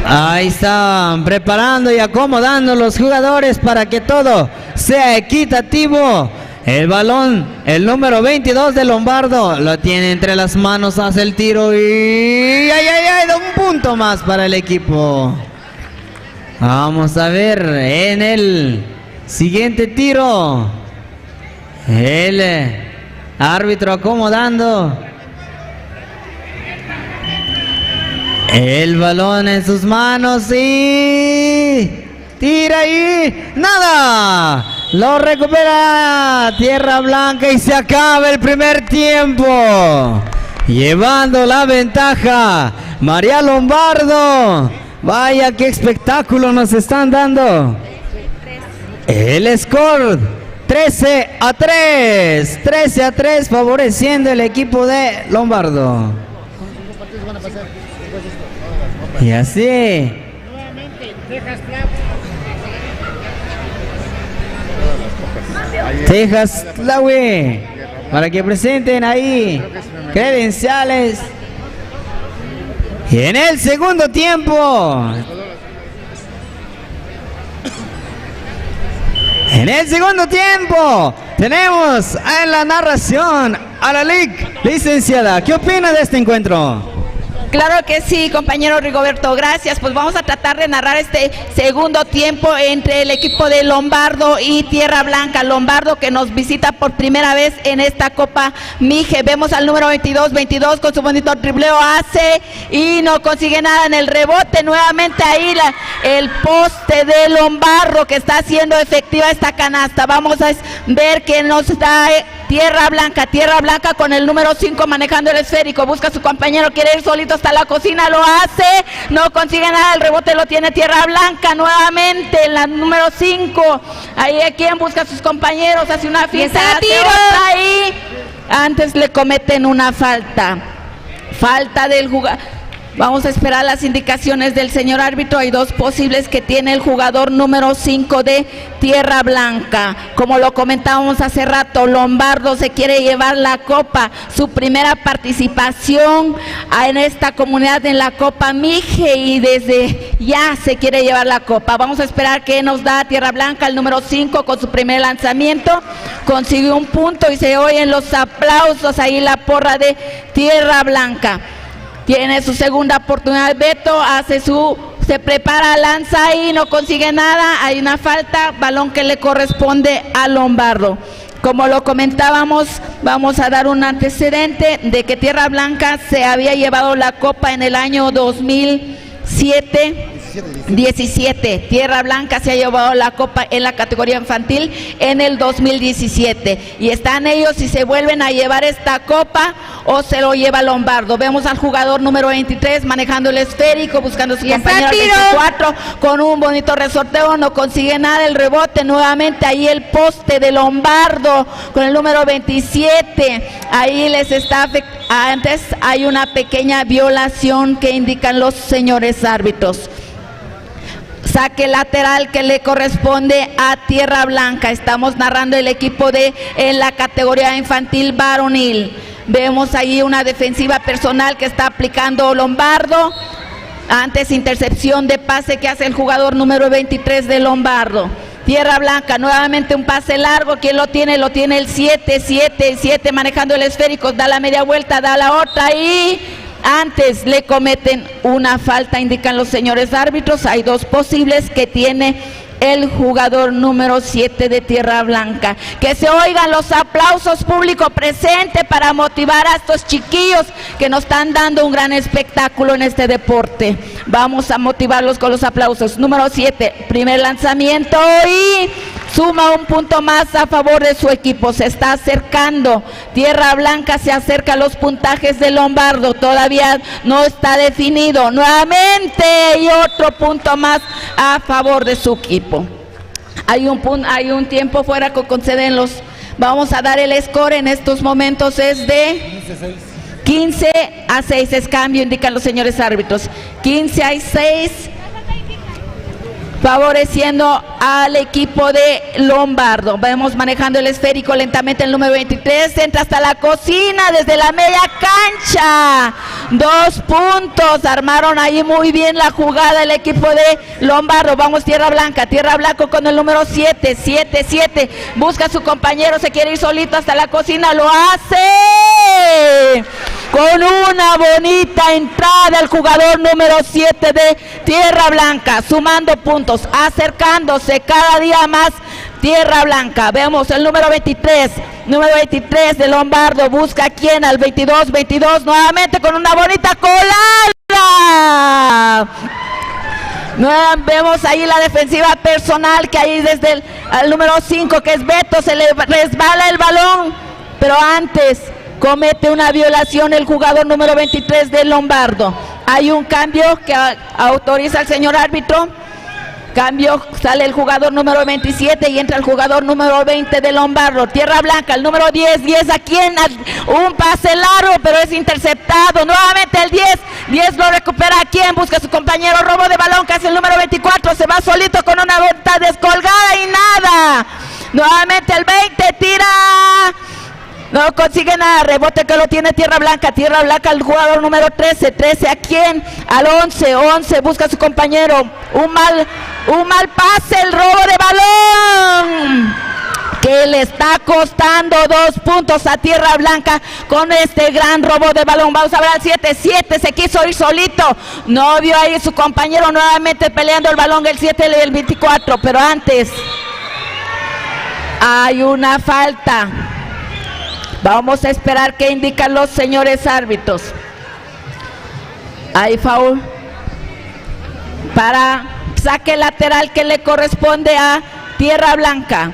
S4: Ahí están preparando y acomodando los jugadores para que todo sea equitativo. El balón, el número 22 de Lombardo, lo tiene entre las manos, hace el tiro y ¡ay, ay, ay! Da un punto más para el equipo. Vamos a ver en el siguiente tiro. El árbitro acomodando. El balón en sus manos y tira ahí. ¡Nada! Lo recupera Tierra Blanca y se acaba el primer tiempo. Llevando la ventaja María Lombardo. Vaya qué espectáculo nos están dando. El score 13-3. 13-3 favoreciendo el equipo de Lombardo. Y así. Texas Tlahui, para que presenten ahí credenciales. Y en el segundo tiempo, tenemos en la narración a la licenciada. ¿Qué opina de este encuentro?
S5: Claro que sí, compañero Rigoberto, gracias. Pues vamos a tratar de narrar este segundo tiempo entre el equipo de Lombardo y Tierra Blanca. Lombardo que nos visita por primera vez en esta Copa Mije. Vemos al número 22 con su bonito tripleo, hace y no consigue nada en el rebote. Nuevamente ahí el poste de Lombardo que está haciendo efectiva esta canasta. Vamos a ver que nos da Tierra Blanca con el número 5 manejando el esférico. Busca a su compañero, quiere ir solito hasta la cocina, lo hace, no consigue nada, el rebote lo tiene Tierra Blanca nuevamente en la número 5. Ahí quien busca a sus compañeros, hace una fiesta, ahí. Antes le cometen una falta del jugador. Vamos a esperar las indicaciones del señor árbitro. Hay 2 posibles que tiene el jugador número 5 de Tierra Blanca. Como lo comentábamos hace rato, Lombardo se quiere llevar la copa, su primera participación en esta comunidad en la Copa Mije y desde ya se quiere llevar la copa. Vamos a esperar que nos da Tierra Blanca, el número 5 con su primer lanzamiento. Consiguió un punto y se oyen los aplausos ahí la porra de Tierra Blanca. Tiene su segunda oportunidad, Beto, se prepara, lanza y no consigue nada, hay una falta, balón que le corresponde a Lombardo. Como lo comentábamos, vamos a dar un antecedente de que Tierra Blanca se había llevado la copa en el año 2007 17. Tierra Blanca se ha llevado la copa en la categoría infantil en el 2017. Y están ellos si se vuelven a llevar esta copa o se lo lleva Lombardo. Vemos al jugador número 23 manejando el esférico, buscando a su compañero 24 con un bonito resorteo. No consigue nada, el rebote. Nuevamente ahí el poste de Lombardo con el número 27. Ahí les está afectando. Antes hay una pequeña violación que indican los señores árbitros. Saque lateral que le corresponde a Tierra Blanca. Estamos narrando el equipo en la categoría infantil varonil. Vemos ahí una defensiva personal que está aplicando Lombardo. Antes intercepción de pase que hace el jugador número 23 de Lombardo. Tierra Blanca, nuevamente un pase largo. ¿Quién lo tiene? Lo tiene el 7 manejando el esférico. Da la media vuelta, da la otra y antes le cometen una falta, indican los señores árbitros. Hay dos posibles que tiene el jugador número 7 de Tierra Blanca. Que se oigan los aplausos, público presente, para motivar a estos chiquillos que nos están dando un gran espectáculo en este deporte. Vamos a motivarlos con los aplausos. Número 7, primer lanzamiento y suma un punto más a favor de su equipo. Se está acercando. Tierra Blanca se acerca a los puntajes de Lombardo. Todavía no está definido. Nuevamente y otro punto más a favor de su equipo. Hay un tiempo fuera que conceden los. Vamos a dar el score en estos momentos. Es de 15-6. Es cambio, indican los señores árbitros. 15-6. Favoreciendo al equipo de Lombardo. Vemos manejando el esférico lentamente el número 23. Entra hasta la cocina desde la media cancha. 2 puntos. Armaron ahí muy bien la jugada el equipo de Lombardo. Vamos Tierra Blanca. Tierra Blanca con el número 7. 7. Busca a su compañero. Se quiere ir solito hasta la cocina. Lo hace. Con una bonita entrada el jugador número 7 de Tierra Blanca. Sumando puntos. Acercándose cada día más Tierra Blanca. Vemos el número 23. Número 23 de Lombardo. Busca a quién, al 22. Nuevamente con una bonita colada. Vemos ahí la defensiva personal que ahí desde el número 5 que es Beto. Se le resbala el balón. Pero antes comete una violación el jugador número 23 de Lombardo. Hay un cambio que autoriza el señor árbitro. Cambio, sale el jugador número 27 y entra el jugador número 20 de Lombardo. Tierra Blanca, el número 10 a quien un pase largo, pero es interceptado. Nuevamente el 10 lo recupera a quien busca a su compañero, robo de balón que hace el número 24, se va solito con una vuelta descolgada y nada. Nuevamente el 20 tira. No consigue nada, rebote que lo tiene Tierra Blanca el jugador número 13 a quién, al 11 busca a su compañero, un mal pase, el robo de balón que le está costando 2 puntos a Tierra Blanca con este gran robo de balón. Vamos a ver al 7 se quiso ir solito, no vio ahí su compañero, nuevamente peleando el balón el 7 y el 24, pero antes hay una falta. Vamos a esperar qué indican los señores árbitros. Hay foul para saque lateral que le corresponde a Tierra Blanca.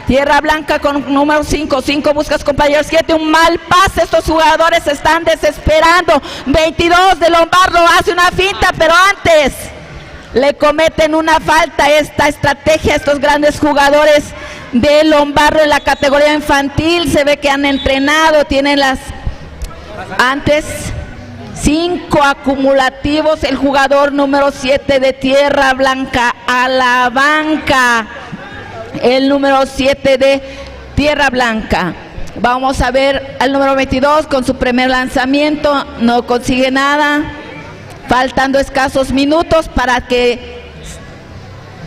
S5: Tierra Blanca con número 5 busca a su compañero 7, un mal pase, estos jugadores se están desesperando. 22 de Lombardo hace una finta, pero antes le cometen una falta. Esta estrategia, estos grandes jugadores de Lombardo en la categoría infantil, se ve que han entrenado, tienen las antes 5 acumulativos. El jugador número 7 de Tierra Blanca a la banca, el número 7 de Tierra Blanca. Vamos a ver al número 22 con su primer lanzamiento, no consigue nada, faltando escasos minutos para que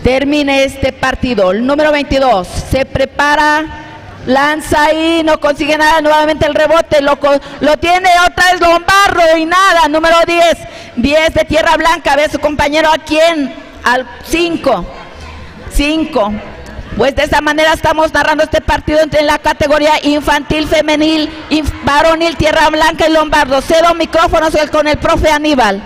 S5: termine este partido. El número 22 se prepara, lanza y no consigue nada. Nuevamente el rebote lo tiene otra vez Lombardo y nada. Número 10 de Tierra Blanca, ve a su compañero a quien, al 5. Pues de esta manera estamos narrando este partido entre la categoría infantil, femenil, varonil, Tierra Blanca y Lombardo. Cedo micrófonos con el profe Aníbal.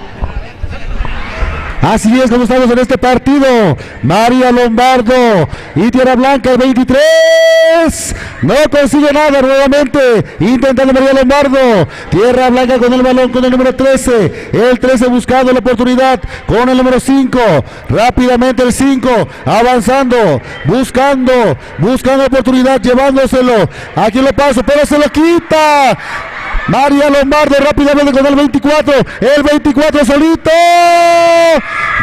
S3: Así es como estamos en este partido. María Lombardo y Tierra Blanca, el 23. No consigue nada nuevamente. Intentando María Lombardo. Tierra Blanca con el balón con el número 13. El 13 buscando la oportunidad con el número 5. Rápidamente el 5. Avanzando. Buscando oportunidad. Llevándoselo. Aquí lo paso, pero se lo quita. María Lombardo rápidamente con el 24. El 24 solito.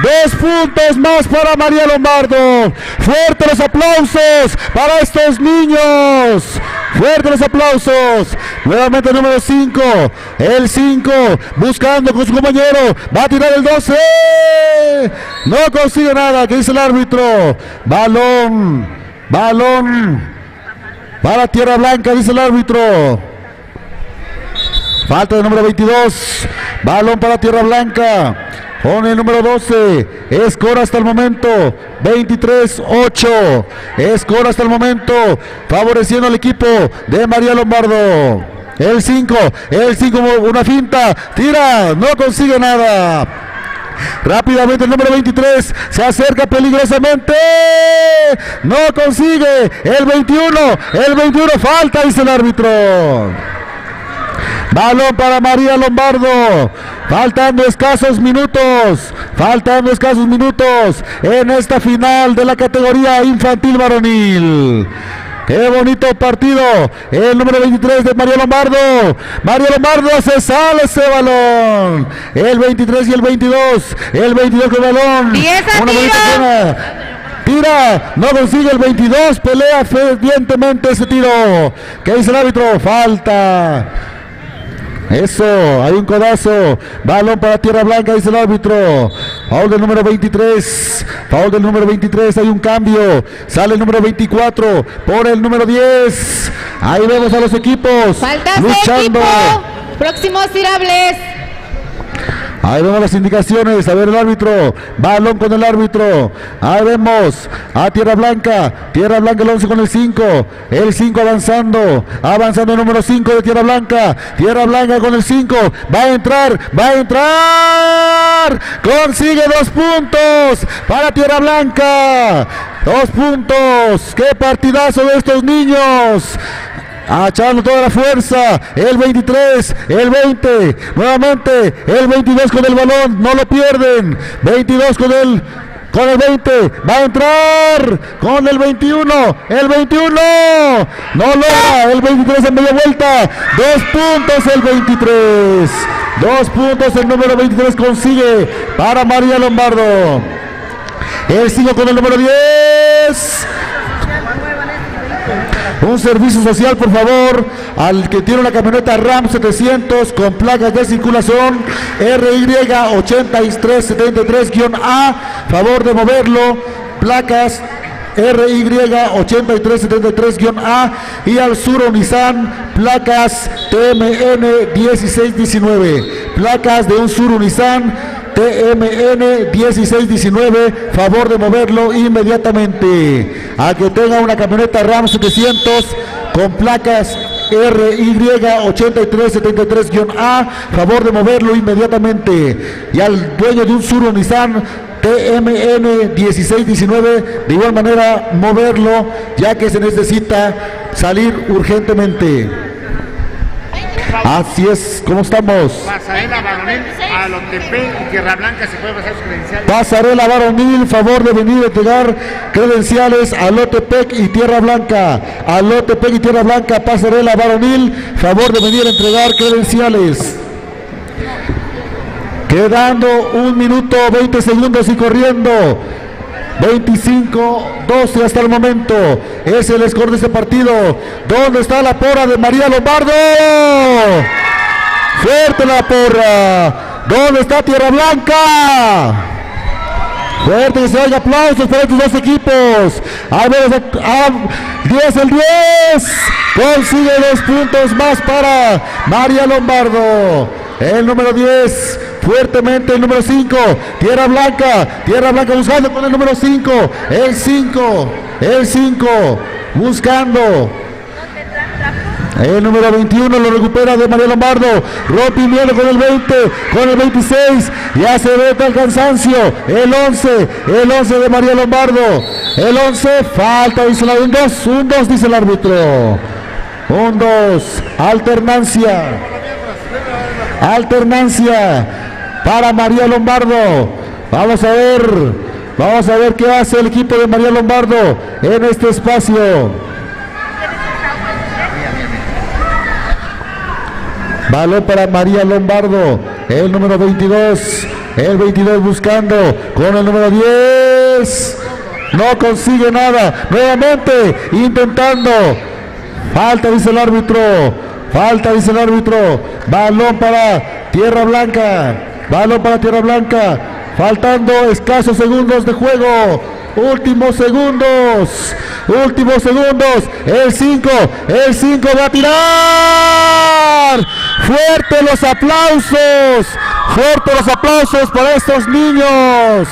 S3: 2 puntos más para María Lombardo. Fuertes los aplausos para estos niños. Fuertes los aplausos. Nuevamente el número 5. El 5 buscando con su compañero. Va a tirar el 12. No consigue nada. ¿Qué dice el árbitro? Balón para Tierra Blanca, dice el árbitro. Falta de número 22. Balón para Tierra Blanca. Con el número 12. Score hasta el momento 23-8. Score hasta el momento favoreciendo al equipo de María Lombardo. El 5 una finta. Tira. No consigue nada. Rápidamente el número 23 se acerca peligrosamente. No consigue. El 21 falta, dice el árbitro. Balón para María Lombardo. Faltando escasos minutos en esta final de la categoría infantil varonil. ¡Qué bonito partido! El número 23 de María Lombardo. María Lombardo se sale ese balón. El 23 y el 22. El 22 con el balón. Una bonita zona. Tira, no consigue el 22. Pelea fervientemente ese tiro. ¿Qué dice el árbitro? Falta. Eso, hay un codazo. Balón para Tierra Blanca, dice el árbitro. Foul del número 23. Hay un cambio. Sale el número 24 por el número 10. Ahí vemos a los equipos luchando.
S10: Próximos tirables.
S3: Ahí vemos las indicaciones, a ver el árbitro, balón con el árbitro, ahí vemos a Tierra Blanca el 11 con el 5 avanzando el número 5 de Tierra Blanca con el 5, va a entrar, consigue 2 puntos para Tierra Blanca, 2 puntos, qué partidazo de estos niños. Echando toda la fuerza, el 23, el 20, nuevamente, el 22 con el balón, no lo pierden, 22 con el 20, va a entrar, con el 21, no logra, el 23 en media vuelta, 2 puntos el 23, 2 puntos el número 23 consigue para María Lombardo, el 5 con el número 10, un servicio social por favor al que tiene una camioneta Ram 700 con placas de circulación RY 8373-A, favor de moverlo, placas RY 8373-A, y al Suro Nissan, placas TMN 1619, placas de un Suro Nissan TMN 1619, favor de moverlo inmediatamente. A que tenga una camioneta Ram 700 con placas RY 8373-A, favor de moverlo inmediatamente. Y al dueño de un Suro Nissan TMN 1619, de igual manera moverlo, ya que se necesita salir urgentemente. Así es, ¿cómo estamos?
S9: Pasarela varonil a Lotepec y Tierra Blanca se puede pasar sus credenciales.
S3: Pasarela varonil, favor de venir a entregar credenciales a Lotepec y Tierra Blanca. A Lotepec y Tierra Blanca, pasarela varonil, favor de venir a entregar credenciales. Quedando 1 minuto 20 segundos y corriendo. 25-12 hasta el momento. Es el score de este partido. ¿Dónde está la porra de María Lombardo? Fuerte la porra. ¿Dónde está Tierra Blanca? Fuerte, que se oiga aplausos para estos dos equipos. Ahí vemos a 10 el 10. Consigue 2 puntos más para María Lombardo. El número 10. Fuertemente el número 5, Tierra Blanca buscando con el número 5, el 5, buscando. El número 21 lo recupera de María Lombardo, rompiendo con el 20, con el 26, Ya se ve el cansancio. El 11 de María Lombardo. El 11, falta, dice el árbitro. Un 2, dice el árbitro. Un 2, alternancia para María Lombardo. Vamos a ver qué hace el equipo de María Lombardo en este espacio. Balón para María Lombardo, el número 22, el 22 buscando con el número 10, no consigue nada, nuevamente intentando, falta dice el árbitro, balón para Tierra Blanca, faltando escasos segundos de juego, últimos segundos, el 5 va a tirar, fuertes los aplausos para estos niños,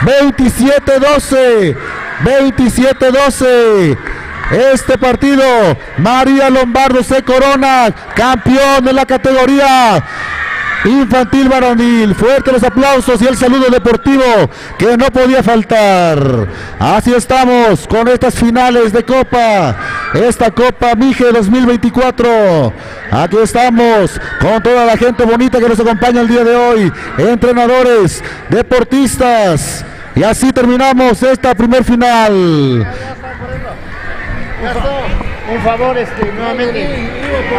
S3: 27-12, este partido, María Lombardo se corona campeón de la categoría infantil varonil. Fuertes los aplausos y el saludo deportivo que no podía faltar. Así estamos con estas finales de Copa, esta Copa Mije 2024. Aquí estamos con toda la gente bonita que nos acompaña el día de hoy, entrenadores, deportistas, y así terminamos esta primer final.
S9: Un favor, nuevamente,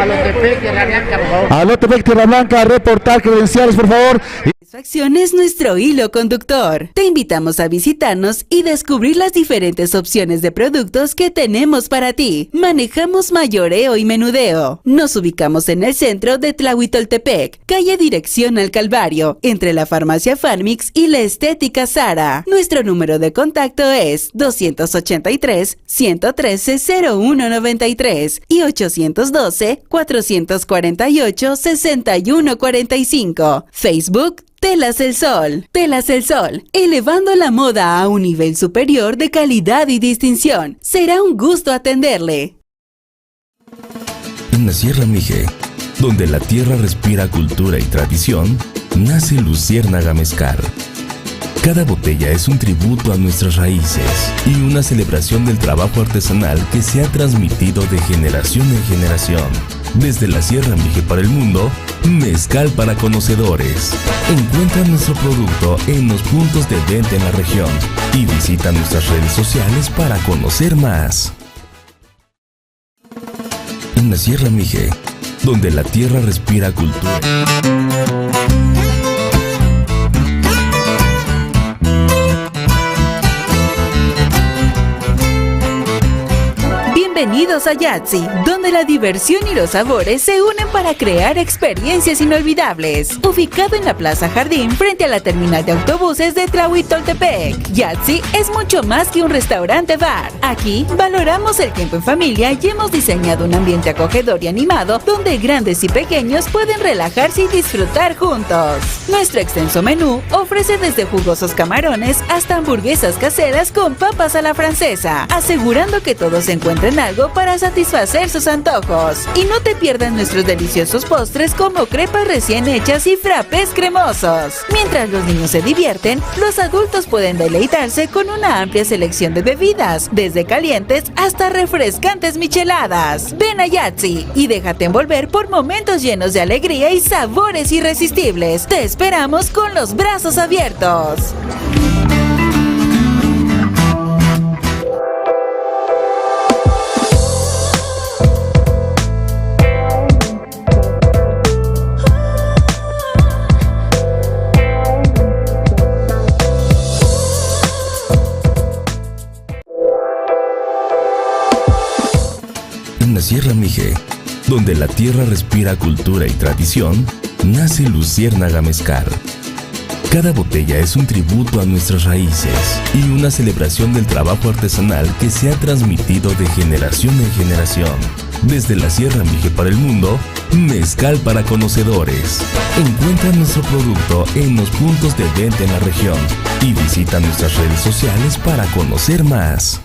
S9: a los de Tepec, Tierra Blanca, por favor.
S3: A los Tepec, Tierra Blanca, reportar credenciales, por favor.
S7: Satisfacción es nuestro hilo conductor. Te invitamos a visitarnos y descubrir las diferentes opciones de productos que tenemos para ti. Manejamos mayoreo y menudeo. Nos ubicamos en el centro de Tlahuitoltepec, calle Dirección al Calvario, entre la farmacia Farmix y la estética Sara. Nuestro número de contacto es 283-113-0193 y 812-448-6145. Facebook Telas El Sol. Telas El Sol, elevando la moda a un nivel superior de calidad y distinción. Será un gusto atenderle.
S6: En la Sierra Mije, donde la tierra respira cultura y tradición, nace Luciérnaga Mezcal. Cada botella es un tributo a nuestras raíces y una celebración del trabajo artesanal que se ha transmitido de generación en generación. Desde la Sierra Mije para el mundo, mezcal para conocedores. Encuentra nuestro producto en los puntos de venta en la región y visita nuestras redes sociales para conocer más. En la Sierra Mije, donde la tierra respira cultura.
S7: Bienvenidos a Yatzy, donde la diversión y los sabores se unen para crear experiencias inolvidables. Ubicado en la Plaza Jardín, frente a la terminal de autobuses de Tlahuitoltepec, Yatzy es mucho más que un restaurante-bar. Aquí valoramos el tiempo en familia y hemos diseñado un ambiente acogedor y animado donde grandes y pequeños pueden relajarse y disfrutar juntos. Nuestro extenso menú ofrece desde jugosos camarones hasta hamburguesas caseras con papas a la francesa, asegurando que todos encuentren algo para satisfacer sus antojos. Y no te pierdas nuestros deliciosos postres como crepas recién hechas y frappés cremosos. Mientras los niños se divierten, los adultos pueden deleitarse con una amplia selección de bebidas, desde calientes hasta refrescantes micheladas. Ven a Yatzy y déjate envolver por momentos llenos de alegría y sabores irresistibles. Te esperamos con los brazos abiertos.
S6: En la Sierra Mije, donde la tierra respira cultura y tradición, nace Luciérnaga Mezcal. Cada botella es un tributo a nuestras raíces y una celebración del trabajo artesanal que se ha transmitido de generación en generación. Desde la Sierra Mije para el mundo, mezcal para conocedores. Encuentra nuestro producto en los puntos de venta en la región y visita nuestras redes sociales para conocer más.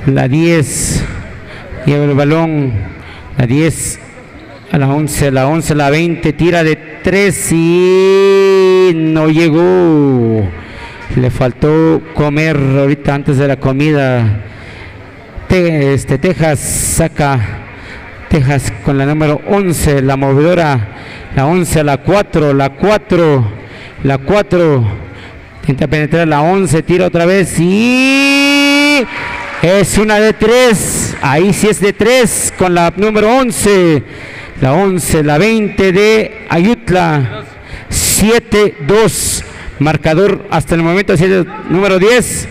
S11: La 10 lleva el balón. La 10 a la 11, la 11, la 20. Tira de 3 y no llegó. Le faltó comer ahorita antes de la comida. Texas saca. Texas con la número 11, la movedora. La 11 a la 4, la 4. La 4. Intenta penetrar la 11, tira otra vez y es una de 3. Ahí sí es de 3 con la número 11. La 11, la 20 de Ayutla. 7-2. Marcador hasta el momento, número 10.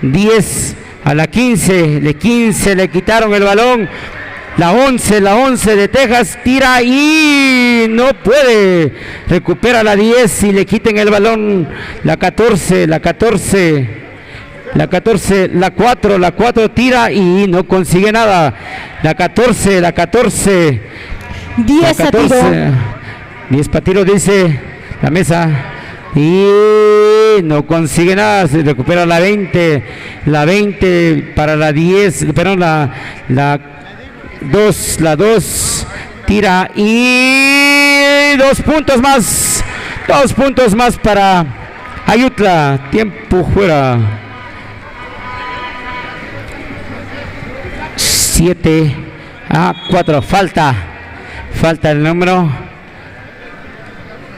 S11: 10 a la 15. De 15 le quitaron el balón. La 11 de Texas tira y no puede. Recupera la 10 y le quiten el balón. La 14, la 4 tira y no consigue nada. La 14.
S10: 10 a tiro.
S11: 10 para tiro, dice la mesa. Y no consigue nada. Se recupera la 20. La 20 para la 10. Perdón, la 2 tira y 2 puntos más. 2 puntos más para Ayutla. Tiempo fuera. 7-4. Falta el número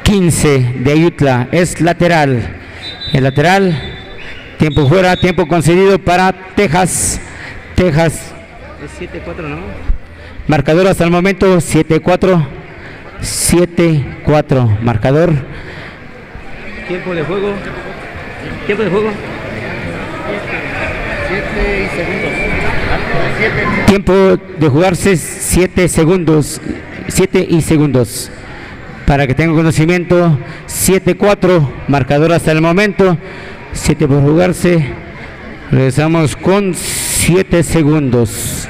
S11: 15 de Ayutla. Es lateral. El lateral. Tiempo fuera. Tiempo concedido para Texas. Es 7-4, ¿no? Marcador hasta el momento 7-4. Marcador. Tiempo de juego.
S9: 7 segundos.
S11: Tiempo de jugarse 7 segundos. 7 segundos. Para que tengan conocimiento, 7-4. Marcador hasta el momento. 7 por jugarse. Regresamos con 7 segundos.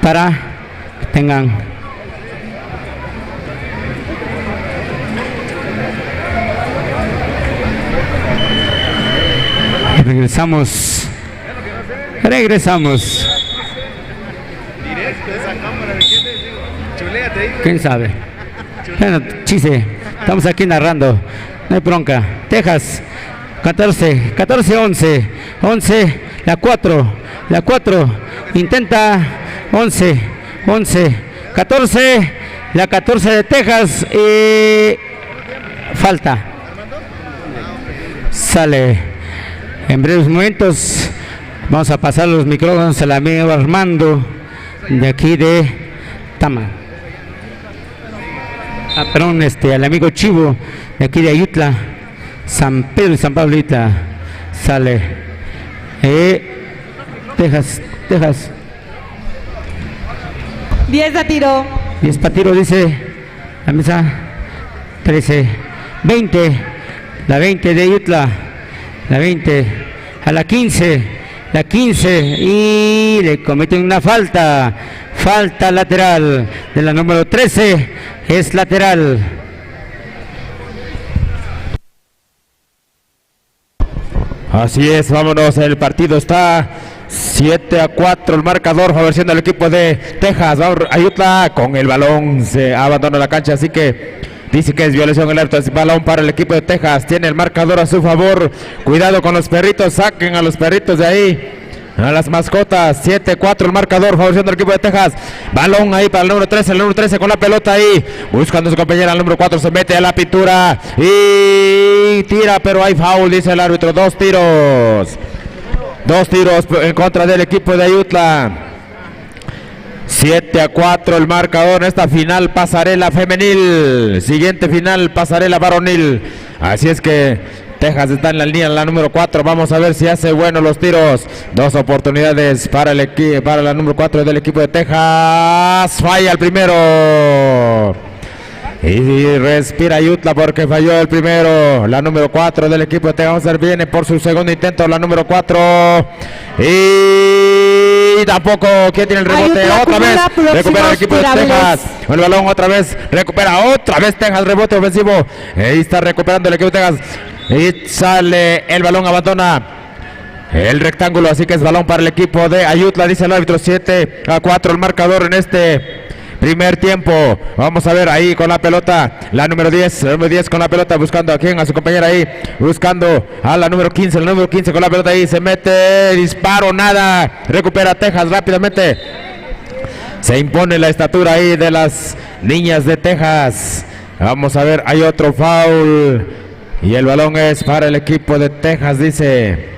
S11: Para que tengan. Regresamos. ¿Quién sabe? Bueno, chiste, estamos aquí narrando. No hay bronca. Texas, 14-11. 11, la 4. Intenta 11, 14. La 14 de Texas. Falta. Sale. En breves momentos vamos a pasar los micrófonos al amigo Armando de aquí de Tama. Perdón, al amigo Chivo de aquí de Ayutla, San Pedro y San Pablo Ayutla. Sale. Texas.
S10: 10 a tiro.
S11: 10 para tiro, dice la mesa. 13, 20. La 20 de Ayutla. La 20 a la 15. La 15 y le cometen una falta. Falta lateral de la número 13. Es lateral.
S1: Así es, vámonos, el partido está 7-4, el marcador favoreciendo al equipo de Texas. Vamos, Ayutla con el balón, se abandona la cancha, así que dice que es violación el árbitro. Es balón para el equipo de Texas, tiene el marcador a su favor. Cuidado con los perritos, saquen a los perritos de ahí, a las mascotas. 7-4 el marcador favoreciendo al equipo de Texas. Balón ahí para el número 13, con la pelota ahí, buscando a su compañera. El número 4 se mete a la pintura y tira, pero hay foul, dice el árbitro. 2 tiros en contra del equipo de Ayutla. 7-4 el marcador en esta final pasarela femenil. Siguiente final pasarela varonil. Así es que Texas está en la línea, la número 4. Vamos a ver si hace bueno los tiros. 2 oportunidades para el equipo, para la número 4 del equipo de Texas. Falla el primero. Y respira Ayutla porque falló el primero. La número 4 del equipo de Texas. Vamos a ver, viene por su segundo intento la número 4. Y tampoco. ¿Quién tiene el rebote?
S10: Ayutla
S1: Otra vez. Recupera el equipo de
S10: tirables.
S1: Texas. El balón otra vez. Recupera otra vez Texas. Rebote ofensivo. Ahí está recuperando el equipo de Texas. Y sale el balón, abandona el rectángulo, así que es balón para el equipo de Ayutla, dice el árbitro. 7-4 el marcador en este primer tiempo. Vamos a ver ahí con la pelota la número 10, el número 10 con la pelota buscando a quién, a su compañera ahí, buscando a la número 15, el número 15 con la pelota ahí, se mete, disparo, nada, recupera Texas rápidamente. Se impone la estatura ahí de las niñas de Texas. Vamos a ver, hay otro foul y el balón es para el equipo de Texas, dice.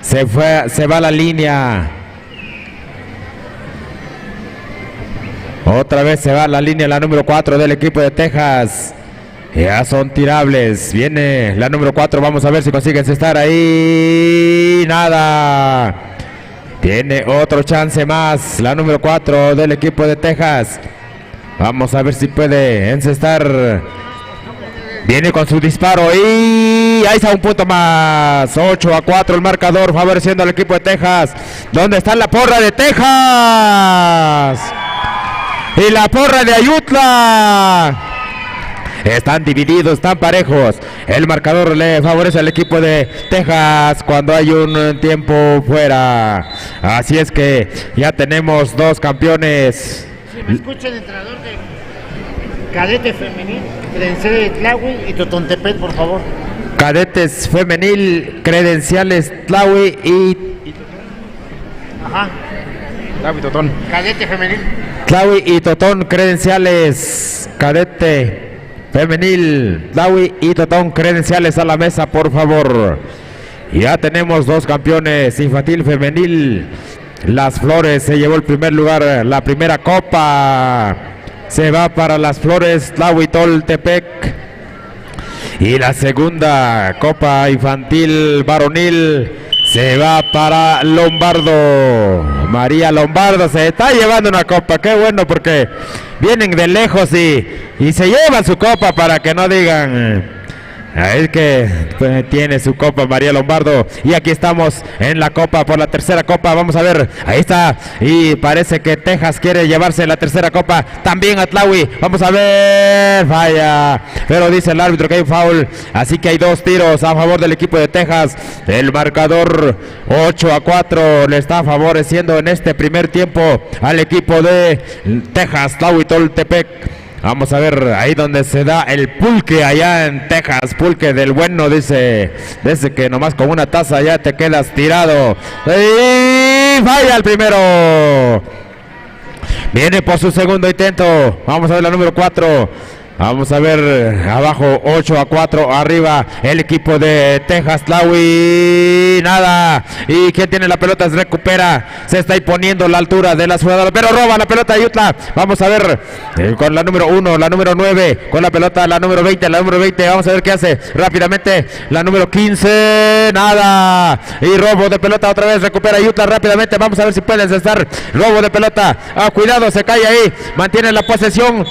S1: Se va a la línea. Otra vez se va a la línea la número 4 del equipo de Texas. Ya son tirables. Viene la número 4. Vamos a ver si consigue estar ahí. Nada. Tiene otro chance más. La número 4 del equipo de Texas. Vamos a ver si puede encestar. Viene con su disparo y ahí está un punto más. 8-4 el marcador favoreciendo al equipo de Texas. ¿Dónde está la porra de Texas? Y la porra de Ayutla. Están divididos, están parejos. El marcador le favorece al equipo de Texas cuando hay un tiempo fuera. Así es que ya tenemos dos campeones.
S9: Si me escucha el entrenador de cadete femenil, credenciales de Tlahui y Totontepec, por favor.
S1: Cadetes femenil, credenciales Tlahui y...
S9: Ajá.
S1: Tlahui, Totón.
S9: Cadete femenil.
S1: Tlahui y Totón, credenciales. Cadete femenil, Tlahui y Totón, credenciales a la mesa, por favor. Ya tenemos dos campeones, infantil, femenil. Las Flores se llevó el primer lugar, la primera copa. Se va para Las Flores, Tlahuitoltepec. Y la segunda copa infantil varonil se va para Lombardo. María Lombardo se está llevando una copa. Qué bueno, porque vienen de lejos y se llevan su copa para que no digan... Es que pues, tiene su copa María Lombardo. Y aquí estamos en la copa, por la tercera copa. Vamos a ver, ahí está. Y parece que Texas quiere llevarse la tercera copa. También a Tlahui. Vamos a ver, falla. Pero dice el árbitro que hay foul. Así que hay dos tiros a favor del equipo de Texas. El marcador 8-4 le está favoreciendo en este primer tiempo al equipo de Texas, Tlahuitoltepec. Vamos a ver ahí donde se da el pulque allá en Texas. Pulque del bueno, dice que nomás con una taza ya te quedas tirado. Y falla el primero. Viene por su segundo intento. Vamos a ver la número 4. Vamos a ver abajo 8-4, arriba el equipo de Texas, Tlahui, nada. Y quien tiene la pelota se recupera, se está imponiendo la altura de las jugadoras, pero roba la pelota Ayutla. Vamos a ver con la número 1, la número 9, con la pelota la número 20, vamos a ver qué hace rápidamente la número 15, nada. Y robo de pelota otra vez, recupera Ayutla rápidamente, vamos a ver si pueden cesar. Robo de pelota, cuidado, se cae ahí, mantiene la posesión.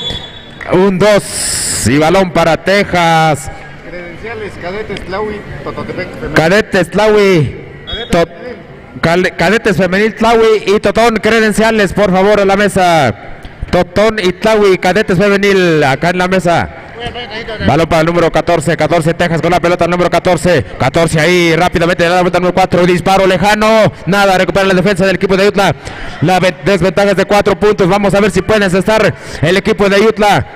S1: 1-2 y balón para Texas.
S2: Credenciales, cadetes Tlahui, Totontepec.
S1: Cadetes Tlahui, cadetes femenil Tlahui y Totón, credenciales por favor a la mesa. Totón y Tlahui, cadetes femenil acá en la mesa. Balón para el número 14 Texas con la pelota, el número 14 ahí rápidamente, la vuelta número 4, disparo lejano, nada, recupera la defensa del equipo de Ayutla, la desventaja es de 4 puntos, vamos a ver si pueden cesar el equipo de Ayutla.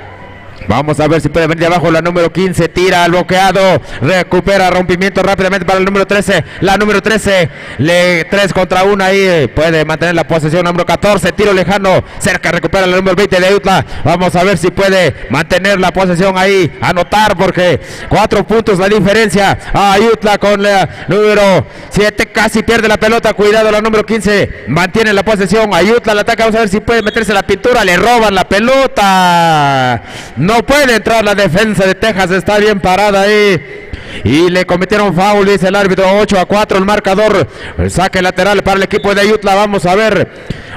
S1: Vamos a ver si puede venir de abajo la número 15, tira al bloqueado, recupera rompimiento rápidamente para el número 13, la número 13, 3 contra 1 ahí, puede mantener la posesión, número 14, tiro lejano, cerca, recupera el número 20 de Ayutla, vamos a ver si puede mantener la posesión ahí, anotar porque 4 puntos la diferencia, Ayutla con la número 7, casi pierde la pelota, cuidado la número 15, mantiene la posesión, Ayutla la ataca, vamos a ver si puede meterse la pintura, le roban la pelota, no puede entrar la defensa de Texas, está bien parada ahí. Y le cometieron foul, dice el árbitro. 8-4 el marcador. El saque lateral para el equipo de Ayutla. Vamos a ver.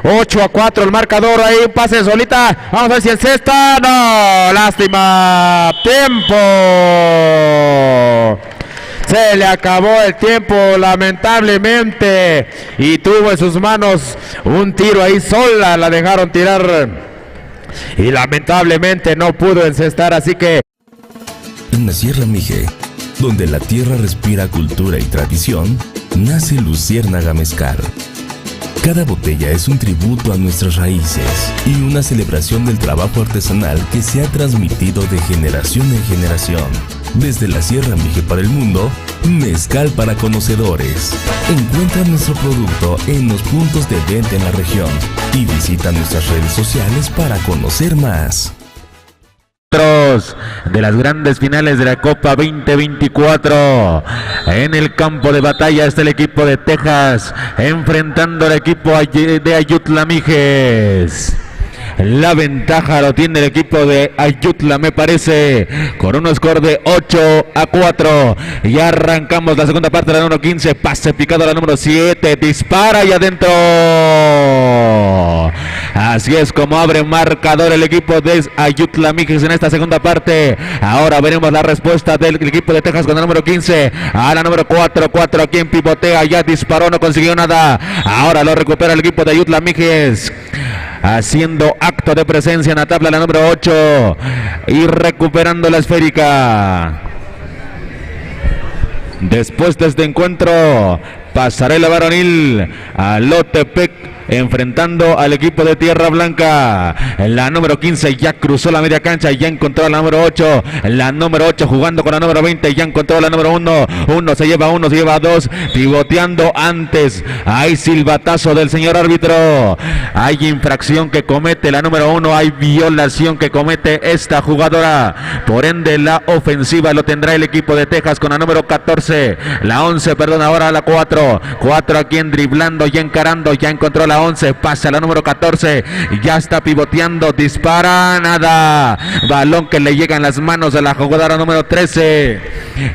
S1: 8-4 el marcador. Ahí un pase solita. Vamos a ver si encesta. No, lástima. Tiempo. Se le acabó el tiempo, lamentablemente. Y tuvo en sus manos un tiro ahí sola. La dejaron tirar. Y lamentablemente no pudo encestar, así que...
S6: En la Sierra Mije, donde la tierra respira cultura y tradición, nace Luciérnaga Mezcal. Cada botella es un tributo a nuestras raíces y una celebración del trabajo artesanal que se ha transmitido de generación en generación. Desde la Sierra Mije para el mundo, mezcal para conocedores. Encuentra nuestro producto en los puntos de venta en la región y visita nuestras redes sociales para conocer más.
S1: De las grandes finales de la Copa 2024. En el campo de batalla está el equipo de Texas enfrentando al equipo de Ayutla Mijes. La ventaja lo tiene el equipo de Ayutla, me parece, con un score de 8-4. Y arrancamos la segunda parte de la número 15. Pase picado a la número 7. Dispara y adentro. Así es como abre marcador el equipo de Ayutla Mijes en esta segunda parte. Ahora veremos la respuesta del equipo de Texas con el número 15 a la número 4. Quien pivotea, ya disparó, no consiguió nada. Ahora lo recupera el equipo de Ayutla Mijes, haciendo acto de presencia en la tabla la número 8 y recuperando la esférica. Después de este encuentro, pasarela varonil a Lotepec enfrentando al equipo de Tierra Blanca. La número 15 ya cruzó la media cancha, ya encontró a la número 8. La número 8 jugando con la número 20, ya encontró a la número 1. Se lleva 2, pivoteando antes. Hay silbatazo del señor árbitro. Hay infracción que comete la número 1, hay violación que comete esta jugadora. Por ende, la ofensiva lo tendrá el equipo de Texas con la número 14. La 11, perdón, ahora la 4. 4 aquí en driblando, ya encarando, ya encontró la 11, pasa a la número 14, ya está pivoteando, dispara, nada. Balón que le llega en las manos de la jugadora número 13.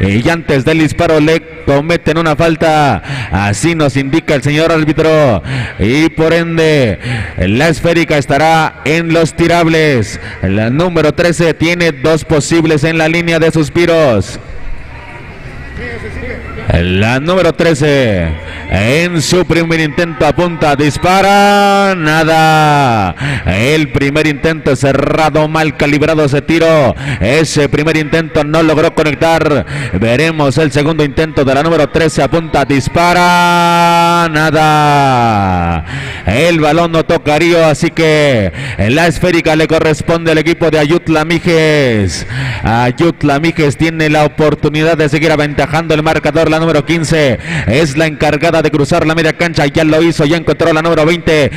S1: Y antes del disparo le cometen una falta. Así nos indica el señor árbitro. Y por ende, la esférica estará en los tirables. La número 13 tiene 2 posibles en la línea de suspiros. La número 13 en su primer intento apunta, dispara, nada. El primer intento cerrado, mal calibrado ese tiro. Ese primer intento no logró conectar. Veremos el segundo intento de la número 13, apunta, dispara, nada. El balón no tocaría, así que la esférica le corresponde al equipo de Ayutla Mijes. Ayutla Mijes tiene la oportunidad de seguir aventajando el marcador. La número 15 es la encargada de cruzar la media cancha, ya lo hizo, ya encontró la número 20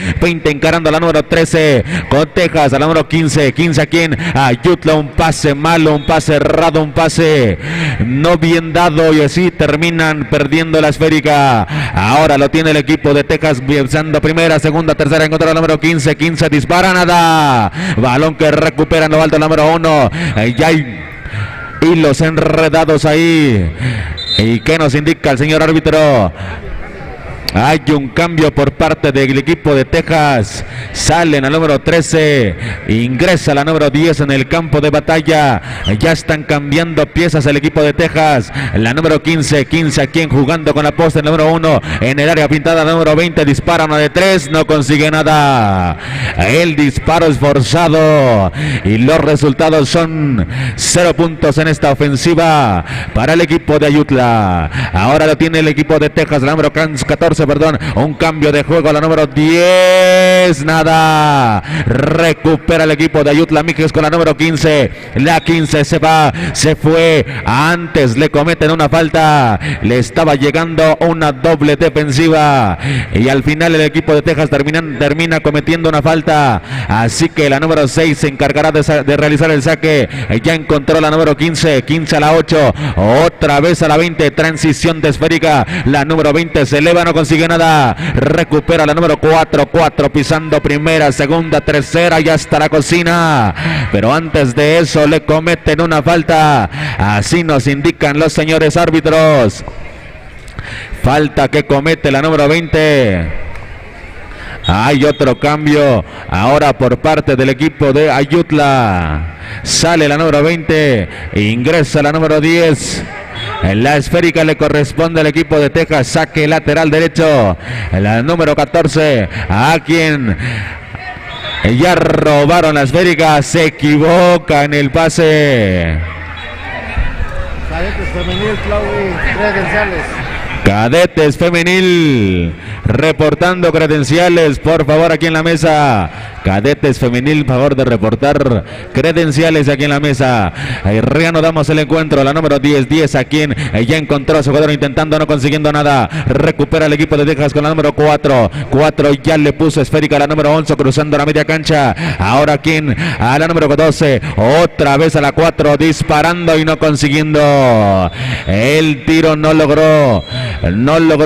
S1: encarando a la número 13 con Texas, a la número 15 a quien Ayutla, un pase malo, un pase errado, un pase no bien dado y así terminan perdiendo la esférica. Ahora lo tiene el equipo de Texas, usando primera, segunda, tercera, encontró la número 15 dispara, nada. Balón que recupera en lo alto la número 1, ya hay hilos enredados ahí. ¿Y qué nos indica el señor árbitro? Hay un cambio por parte del equipo de Texas. Salen al número 13, ingresa la número 10 en el campo de batalla. Ya están cambiando piezas el equipo de Texas. La número 15 a quien jugando con la posta, el número 1 en el área pintada, la número 20 dispara una de 3, no consigue nada. El disparo es forzado y los resultados son 0 puntos en esta ofensiva para el equipo de Ayutla. Ahora lo tiene el equipo de Texas, la número 14, un cambio de juego a la número 10, nada. Recupera el equipo de Ayutla Mijes con la número 15. La 15 se fue. Antes le cometen una falta. Le estaba llegando una doble defensiva. Y al final el equipo de Texas termina cometiendo una falta. Así que la número 6 se encargará de realizar el saque. Ya encontró la número 15 a la 8. Otra vez a la 20. Transición de esférica. La número 20 se eleva, no consigue nada. Recupera la número 4 pisando primera, segunda, tercera, ya hasta la cocina. Pero antes de eso le cometen una falta. Así nos indican los señores árbitros. Falta que comete la número 20. Hay otro cambio ahora por parte del equipo de Ayutla. Sale la número 20, ingresa la número 10. La esférica le corresponde al equipo de Texas, saque lateral derecho. La número 14, a quien ya robaron la esférica, se equivoca en el pase.
S9: Cadetes femenil, Claudio González.
S1: Cadetes femenil, reportando credenciales, por favor, aquí en la mesa. Cadetes femenil, favor de reportar credenciales aquí en la mesa. Ahí reanudamos el encuentro. La número 10 a quien ya encontró a su jugador intentando, no consiguiendo nada. Recupera el equipo de Texas con la número 4. 4 ya le puso esférica a la número 11, cruzando la media cancha. Ahora quien a la número 12, otra vez a la 4, disparando y no consiguiendo. El tiro no logró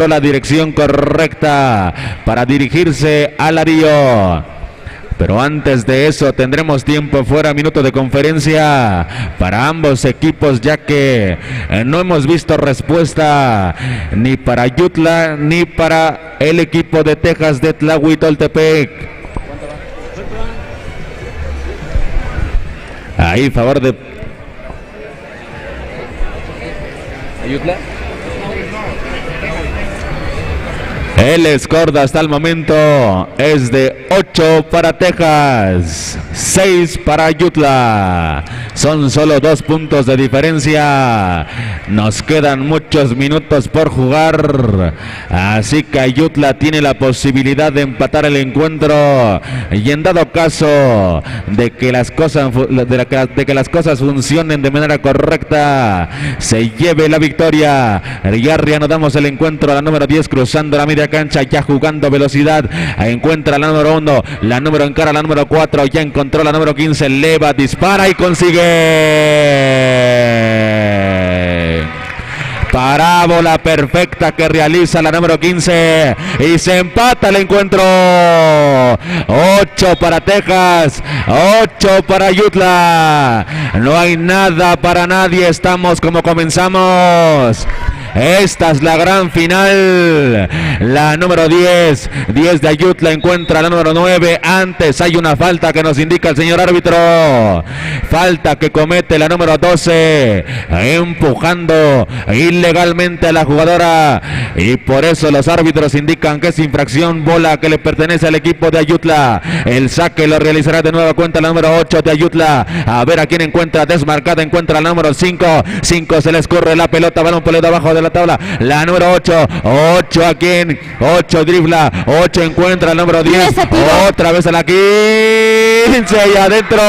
S1: la dirección correcta para dirigirse al arillo. Pero antes de eso tendremos tiempo fuera, minuto de conferencia para ambos equipos, ya que no hemos visto respuesta ni para Ayutla ni para el equipo de Texas de Tlahuitoltepec. Ahí, favor de Ayutla. El score hasta el momento es de 8 para Texas, 6 para Ayutla. Son solo 2 puntos de diferencia. Nos quedan muchos minutos por jugar. Así que Ayutla tiene la posibilidad de empatar el encuentro. Y en dado caso de que las cosas funcionen de manera correcta, se lleve la victoria. Ya reanudamos el encuentro. La número 10 cruzando la media cancha, ya jugando velocidad, encuentra la número 1, la número encara la número 4, ya encontró la número 15, eleva, dispara y consigue. Parábola perfecta que realiza la número 15 y se empata el encuentro. 8 para Texas, 8 para Ayutla. No hay nada para nadie, estamos como comenzamos. Esta es la gran final. La número 10 de Ayutla encuentra la número 9. Antes hay una falta que nos indica el señor árbitro. Falta que comete la número 12, empujando ilegalmente a la jugadora. Y por eso los árbitros indican que es infracción, bola que le pertenece al equipo de Ayutla. El saque lo realizará de nueva cuenta la número 8 de Ayutla. A ver a quién encuentra desmarcada. Encuentra la número 5. 5 se le escurre la pelota. Balón por debajo de la tabla. La número 8. 8 a quien. 8 dribla. 8 encuentra el número 10. Otra vez a la 15 y adentro.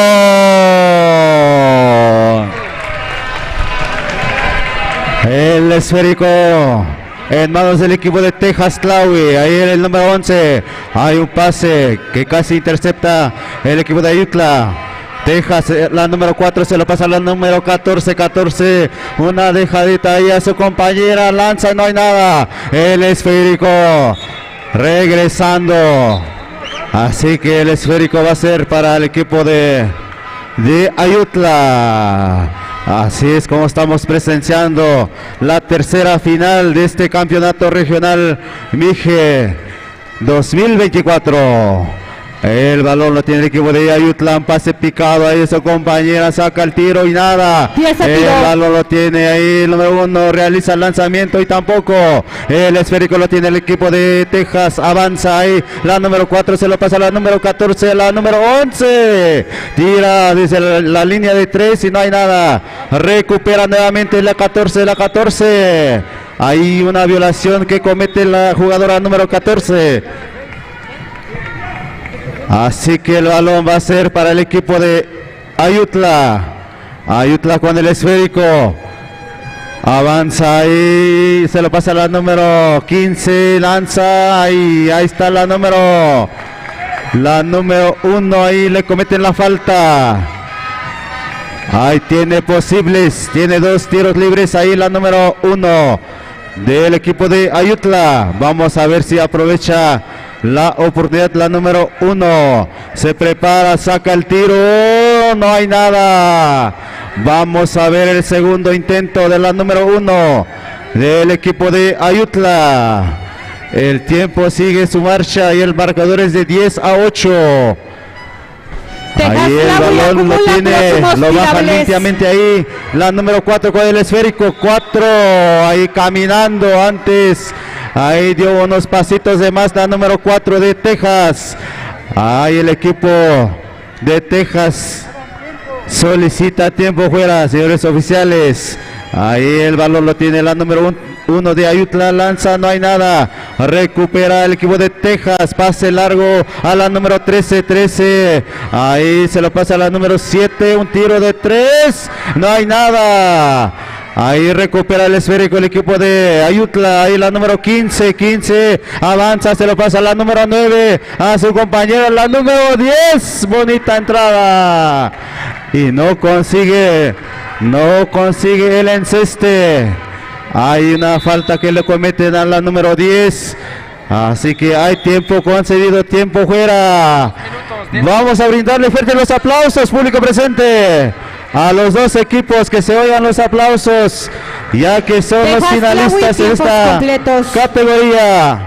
S3: El esférico en manos del equipo de Texas Tlahui. Ahí en el número 11 hay un pase que casi intercepta el equipo de Ayutla. Texas, la número 4 se lo pasa a la número 14, una dejadita ahí a su compañera, lanza, no hay nada. El esférico regresando. Así que el esférico va a ser para el equipo de Ayutla. Así es como estamos presenciando la tercera final de este campeonato regional Mije 2024. El balón lo tiene el equipo de Ayutla, un pase picado ahí, su compañera saca el tiro y nada. El balón lo tiene ahí el número 1, realiza el lanzamiento y tampoco. El esférico lo tiene el equipo de Texas, avanza ahí, la número 4 se lo pasa a la número 14, la número 11. Tira desde la línea de 3 y no hay nada. Recupera nuevamente la 14. Hay una violación que comete la jugadora número 14. Así que el balón va a ser para el equipo de Ayutla. Ayutla con el esférico. Avanza ahí. Se lo pasa a la número 15. Lanza. Ahí está la número 1. Ahí le cometen la falta. Ahí tiene posibles. Tiene 2 tiros libres. Ahí la número 1 del equipo de Ayutla. Vamos a ver si aprovecha la oportunidad. La número 1 se prepara, saca el tiro, no hay nada. Vamos a ver el segundo intento de la número 1 del equipo de Ayutla. El tiempo sigue su marcha y el marcador es de 10-8. Ahí el balón lo tiene, lo baja limpiamente ahí. La número 4 con el esférico, 4 ahí caminando antes. Ahí dio unos pasitos de más la número 4 de Texas. Ahí el equipo de Texas solicita tiempo fuera, señores oficiales. Ahí el balón lo tiene la número 1. uno de Ayutla, lanza, no hay nada, recupera el equipo de Texas, pase largo a la número 13, ahí se lo pasa a la número 7, un tiro de 3, no hay nada. Ahí recupera el esférico el equipo de Ayutla, ahí la número 15, avanza, se lo pasa a la número 9, a su compañero, la número 10, bonita entrada, y no consigue el enceste. Hay una falta que le cometen a la número 10, así que hay tiempo concedido, tiempo fuera. Vamos a brindarle fuerte los aplausos, público presente, a los dos equipos, que se oigan los aplausos, ya que son los finalistas en esta categoría.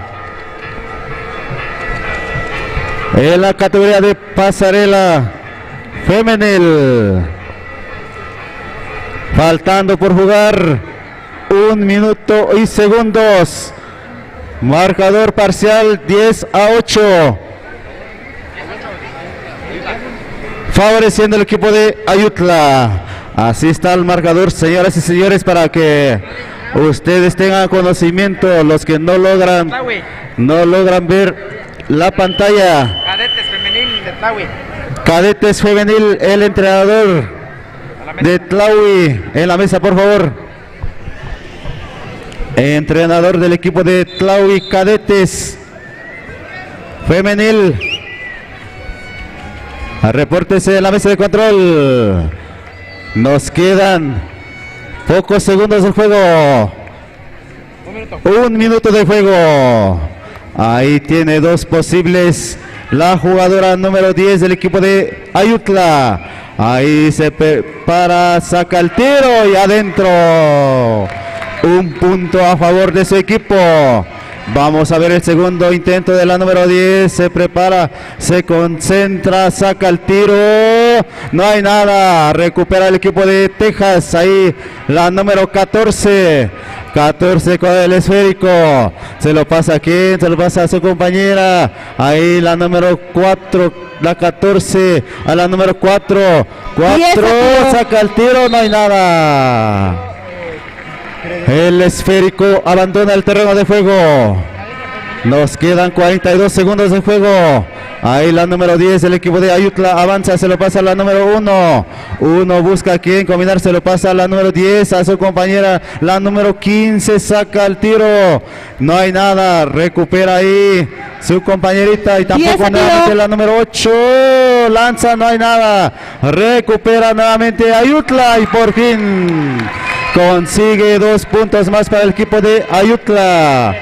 S3: En la categoría de pasarela femenil, faltando por jugar 1 minuto y segundos, marcador parcial 10-8, favoreciendo el equipo de Ayutla. Así está el marcador, señoras y señores, para que ustedes tengan conocimiento, los que no logran ver la pantalla.
S11: Cadetes femenil de Tlahui.
S3: Cadetes femenil, el entrenador de Tlahui en la mesa, por favor. Entrenador del equipo de Tlahui Cadetes femenil, repórtese en la mesa de control. Nos quedan pocos segundos de juego, 1 minuto de juego. Ahí tiene dos posibles la jugadora número 10 del equipo de Ayutla. Ahí se prepara, saca el tiro y adentro. 1 punto a favor de su equipo. Vamos a ver el segundo intento de la número 10. Se prepara, se concentra, saca el tiro. No hay nada. Recupera el equipo de Texas. Ahí la número 14. 14 con el esférico. Se lo pasa a quién, se lo pasa a su compañera. Ahí la número 4, la 14 a la número 4. 4, saca el tiro, no hay nada. El esférico abandona el terreno de juego. Nos quedan 42 segundos de juego. Ahí la número 10, el equipo de Ayutla avanza, se lo pasa a la número 1. 1 busca a quien combinar, se lo pasa a la número 10, a su compañera, la número 15, saca el tiro. No hay nada, recupera ahí su compañerita y tampoco nuevamente la número 8. Lanza, no hay nada. Recupera nuevamente Ayutla y por fin consigue 2 puntos más para el equipo de Ayutla.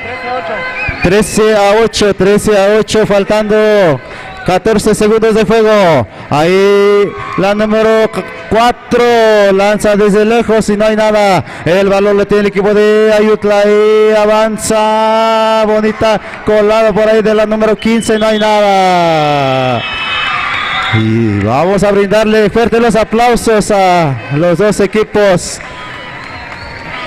S3: 13-8, faltando 14 segundos de juego. Ahí la número 4 lanza desde lejos y no hay nada. El balón lo tiene el equipo de Ayutla y avanza. Bonita colado por ahí de la número 15, no hay nada. Y vamos a brindarle fuertes los aplausos a los dos equipos.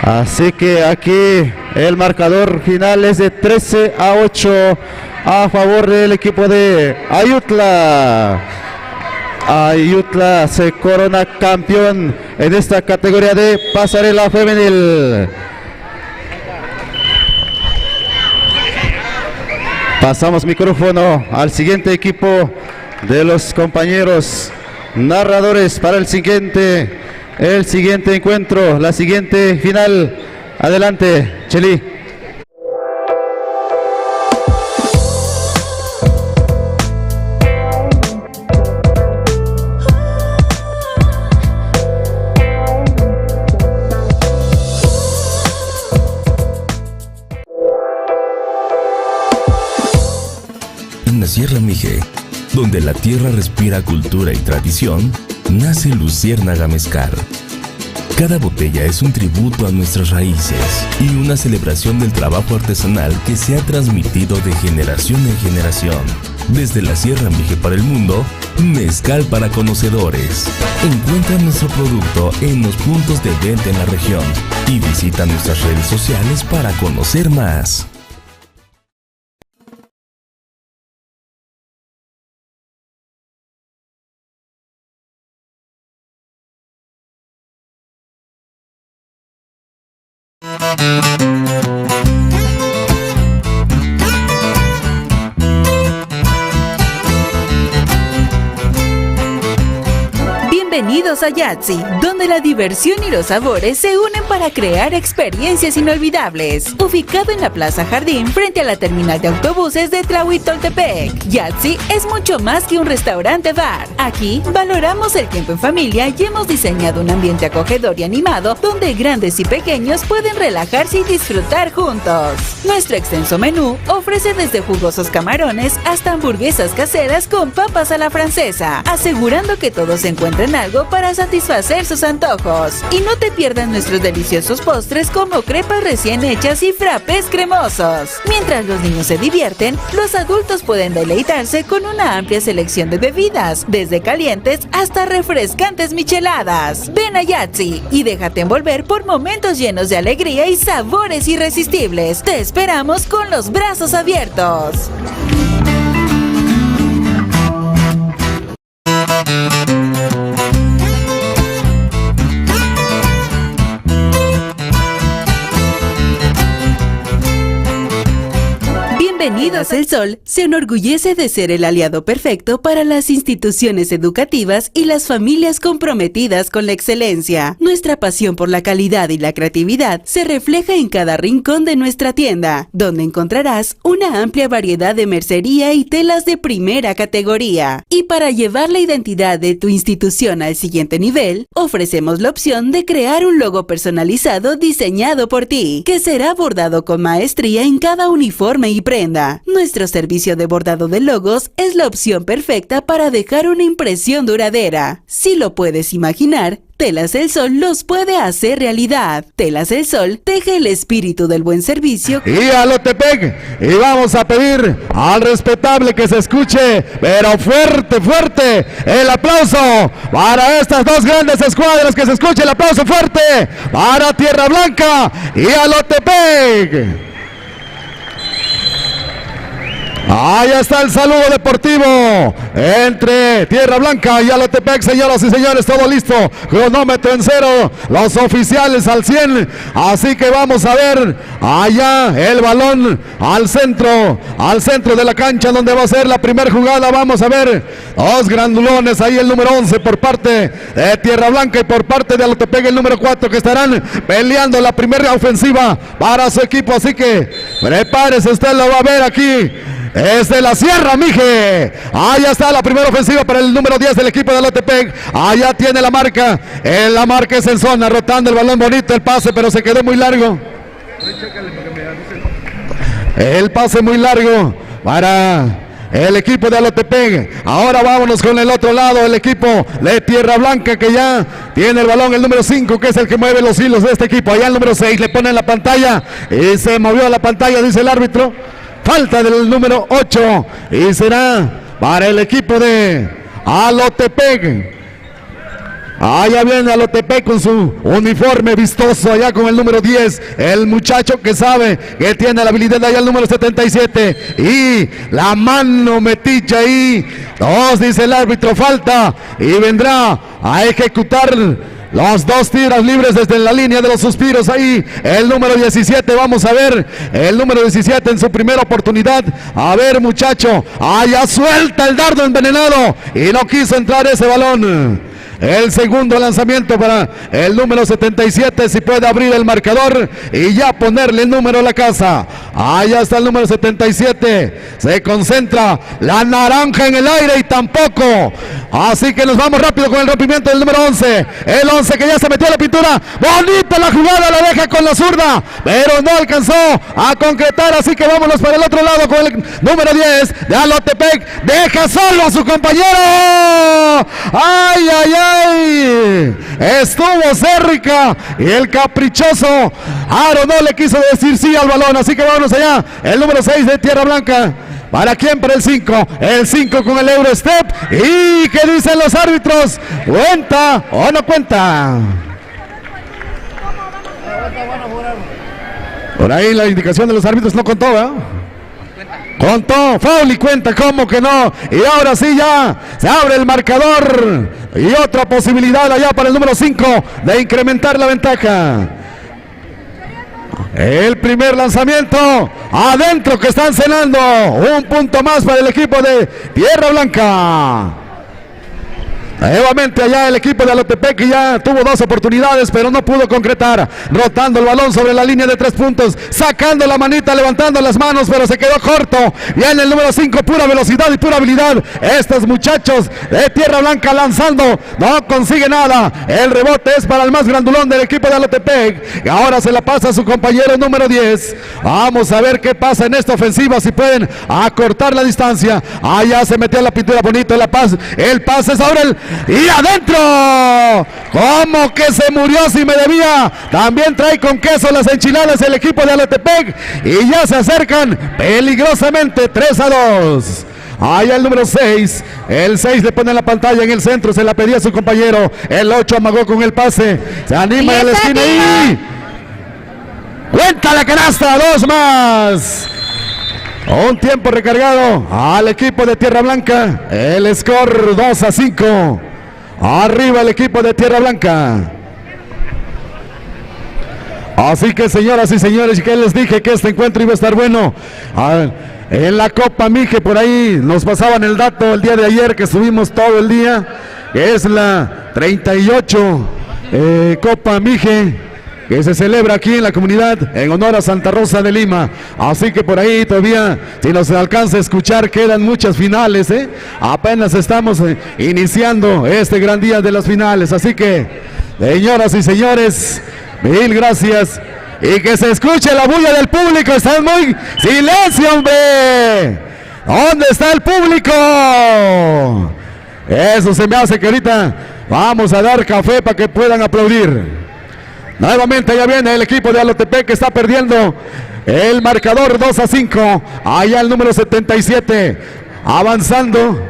S3: Así que aquí el marcador final es de 13-8 a favor del equipo de Ayutla. Ayutla se corona campeón en esta categoría de pasarela femenil. Pasamos micrófono al siguiente equipo de los compañeros narradores para el siguiente encuentro, la siguiente final. Adelante, Cheli.
S6: En la Sierra Mije, donde la tierra respira cultura y tradición, nace Luciérnaga Mezcal. Cada botella es un tributo a nuestras raíces y una celebración del trabajo artesanal que se ha transmitido de generación en generación. Desde la Sierra Mije para el mundo, mezcal para conocedores. Encuentra nuestro producto en los puntos de venta en la región y visita nuestras redes sociales para conocer más.
S7: Bienvenidos a Yatzy, donde la diversión y los sabores se unen para crear experiencias inolvidables. Ubicado en la Plaza Jardín, frente a la terminal de autobuses de Tlahuitoltepec, Yatzy es mucho más que un restaurante-bar. Aquí valoramos el tiempo en familia y hemos diseñado un ambiente acogedor y animado donde grandes y pequeños pueden relajarse y disfrutar juntos. Nuestro extenso menú ofrece desde jugosos camarones hasta hamburguesas caseras con papas a la francesa, asegurando que todos encuentren algo para satisfacer sus antojos. Y no te pierdas nuestros deliciosos postres como crepas recién hechas y frappés cremosos. Mientras los niños se divierten, los adultos pueden deleitarse con una amplia selección de bebidas, desde calientes hasta refrescantes micheladas. Ven a Yatzy y déjate envolver por momentos llenos de alegría y sabores irresistibles. Te esperamos con los brazos abiertos. Bienvenidos El Sol se enorgullece de ser el aliado perfecto para las instituciones educativas y las familias comprometidas con la excelencia. Nuestra pasión por la calidad y la creatividad se refleja en cada rincón de nuestra tienda, donde encontrarás una amplia variedad de mercería y telas de primera categoría. Y para llevar la identidad de tu institución al siguiente nivel, ofrecemos la opción de crear un logo personalizado diseñado por ti, que será bordado con maestría en cada uniforme y prenda. Nuestro servicio de bordado de logos es la opción perfecta para dejar una impresión duradera. Si lo puedes imaginar, Telas El Sol los puede hacer realidad. Telas El Sol teje el espíritu del buen servicio.
S2: Y a Lotepec, y vamos a pedir al respetable que se escuche, pero fuerte, fuerte, el aplauso para estas dos grandes escuadras, que se escuche el aplauso fuerte para Tierra Blanca y a Lotepec. Ahí está el saludo deportivo entre Tierra Blanca y Alotepec, señoras y señores, todo listo, cronómetro en cero, los oficiales al 100, así que vamos a ver allá el balón al centro de la cancha, donde va a ser la primera jugada. Vamos a ver dos grandulones, ahí el número 11 por parte de Tierra Blanca y por parte de Alotepec el número 4, que estarán peleando la primera ofensiva para su equipo, así que prepárese, usted lo va a ver aquí. Es de la Sierra Mije. Allá está la primera ofensiva para el número 10 del equipo de Alotepec. Allá tiene la marca. En la marca es en zona, rotando el balón, bonito el pase, pero se quedó muy largo. El pase muy largo para el equipo de Alotepec. Ahora vámonos con el otro lado, el equipo de Tierra Blanca, que ya tiene el balón, el número 5, que es el que mueve los hilos de este equipo. Allá el número 6 le pone en la pantalla y se movió a la pantalla, dice el árbitro. Falta del número 8 y será para el equipo de Alotepec. Allá viene Alotepec con su uniforme vistoso, allá con el número 10, el muchacho que sabe que tiene la habilidad, allá el número 77 y la mano metiche ahí. 2, dice el árbitro, falta, y vendrá a ejecutar los dos tiros libres desde la línea de los suspiros. Ahí el número 17, vamos a ver el número 17 en su primera oportunidad. A ver, muchacho, allá suelta el dardo envenenado y no quiso entrar ese balón. El segundo lanzamiento para el número 77, si puede abrir el marcador y ya ponerle el número a la casa. Allá está el número 77, se concentra la naranja en el aire y tampoco. Así que nos vamos rápido con el rompimiento del número 11. El 11 que ya se metió a la pintura. Bonita la jugada, la deja con la zurda, pero no alcanzó a concretar. Así que vámonos para el otro lado con el número 10 de Alotepec. Deja solo a su compañero. ¡Ay, ay, ay! Estuvo cerca y el caprichoso Aro no le quiso decir sí al balón, así que vámonos allá. El número 6 de Tierra Blanca. ¿Para quién? Para el 5. El 5 con el Eurostep. ¿Y qué dicen los árbitros? ¿Cuenta o no cuenta? Por ahí la indicación de los árbitros no contó, ¿verdad? Contó, foul y cuenta, ¿cómo que no? Y ahora sí ya se abre el marcador y otra posibilidad allá para el número 5 de incrementar la ventaja. El primer lanzamiento adentro, que están cenando. Un punto más para el equipo de Tierra Blanca. Nuevamente allá el equipo de Alotepec, que ya tuvo 2 oportunidades, pero no pudo concretar. Rotando el balón sobre la línea de 3 puntos, sacando la manita, levantando las manos, pero se quedó corto. Viene el número 5, pura velocidad y pura habilidad. Estos muchachos de Tierra Blanca lanzando, no consigue nada. El rebote es para el más grandulón del equipo de Alotepec. Y ahora se la pasa a su compañero número 10. Vamos a ver qué pasa en esta ofensiva, si pueden acortar la distancia. Allá se metió la pintura bonito, el pase sobre el... y adentro, como que se murió si me debía. También trae con queso las enchiladas el equipo de Alotepec y ya se acercan peligrosamente 3-2. Allá el número 6, el 6 le pone en la pantalla en el centro, se la pedía a su compañero. El 8 amagó con el pase, se anima a la esquina y cuenta la canasta, 2 más. Un tiempo recargado al equipo de Tierra Blanca. El score 2-5. Arriba el equipo de Tierra Blanca. Así que, señoras y señores, que les dije que este encuentro iba a estar bueno. En la Copa Mije, por ahí nos pasaban el dato el día de ayer, que estuvimos todo el día, que es la 38 Copa Mije, que se celebra aquí en la comunidad en honor a Santa Rosa de Lima. Así que por ahí todavía, si nos alcanza a escuchar, quedan muchas finales, apenas estamos iniciando este gran día de las finales. Así que, señoras y señores, mil gracias. Y que se escuche la bulla del público. Están muy... ¡Silencio, hombre! ¿Dónde está el público? Eso se me hace que ahorita vamos a dar café para que puedan aplaudir. Nuevamente ya viene el equipo de Alotepec, que está perdiendo el marcador 2-5. Allá el número 77 avanzando.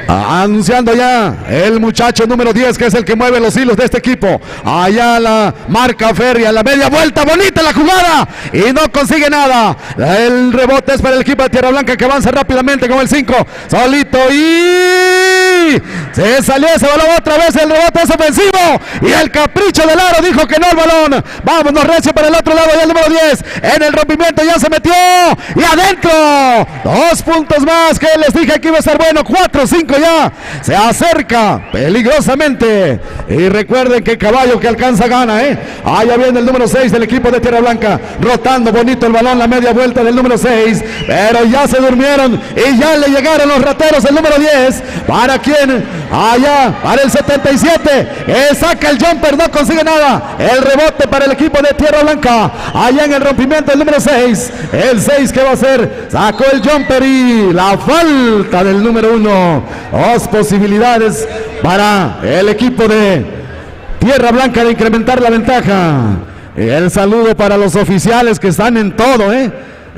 S2: Anunciando ya el muchacho número 10, que es el que mueve los hilos de este equipo. Allá la marca Ferri, a la media vuelta, bonita la jugada y no consigue nada. El rebote es para el equipo de Tierra Blanca, que avanza rápidamente con el 5, solito, y se salió ese balón otra vez. El rebote es ofensivo y el capricho del aro dijo que no el balón. Vámonos recio para el otro lado, ya el número 10 en el rompimiento, ya se metió y adentro. 2 puntos más, que les dije que iba a estar bueno. 4-5 ya, se acerca peligrosamente. Y recuerden que caballo que alcanza gana, Allá viene el número 6 del equipo de Tierra Blanca, rotando bonito el balón, la media vuelta del número 6, pero ya se durmieron y ya le llegaron los rateros. El número 10, ¿para quién? Allá, para el 77, saca el jumper, no consigue nada. El rebote para el equipo de Tierra Blanca, allá en el rompimiento el número 6, el 6 que va a hacer, sacó el jumper y la falta del número 1. 2 posibilidades para el equipo de Tierra Blanca de incrementar la ventaja. El saludo para los oficiales que están en todo,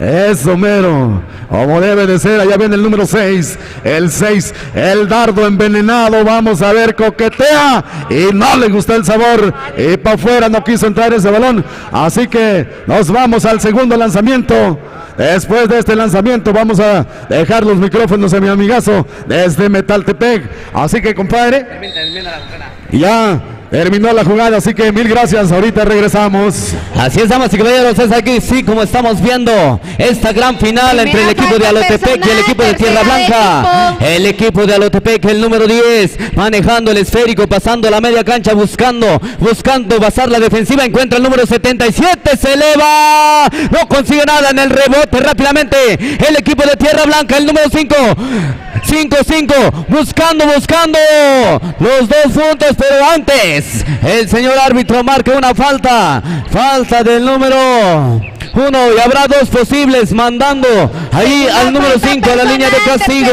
S2: Eso mero, como debe de ser. Allá viene el número 6, el 6, el dardo envenenado. Vamos a ver, coquetea y no le gustó el sabor y para afuera, no quiso entrar ese balón. Así que nos vamos al segundo lanzamiento. Después de este lanzamiento vamos a dejar los micrófonos a mi amigazo desde Metaltepec. Así que, compadre, ya terminó la jugada, así que mil gracias, ahorita regresamos.
S12: Así es, damas y caballeros, es aquí, sí, como estamos viendo esta gran final entre el equipo de Alotepec y el equipo de Tierra Blanca. El equipo de Alotepec, el número 10, manejando el esférico, pasando la media cancha, buscando basar la defensiva, encuentra el número 77, se eleva, no consigue nada en el rebote rápidamente. El equipo de Tierra Blanca, el número 5, 5-5, buscando los 2 puntos, pero antes el señor árbitro marca una falta del número 1 y habrá 2 posibles, mandando ahí al número 5 a la línea de castigo.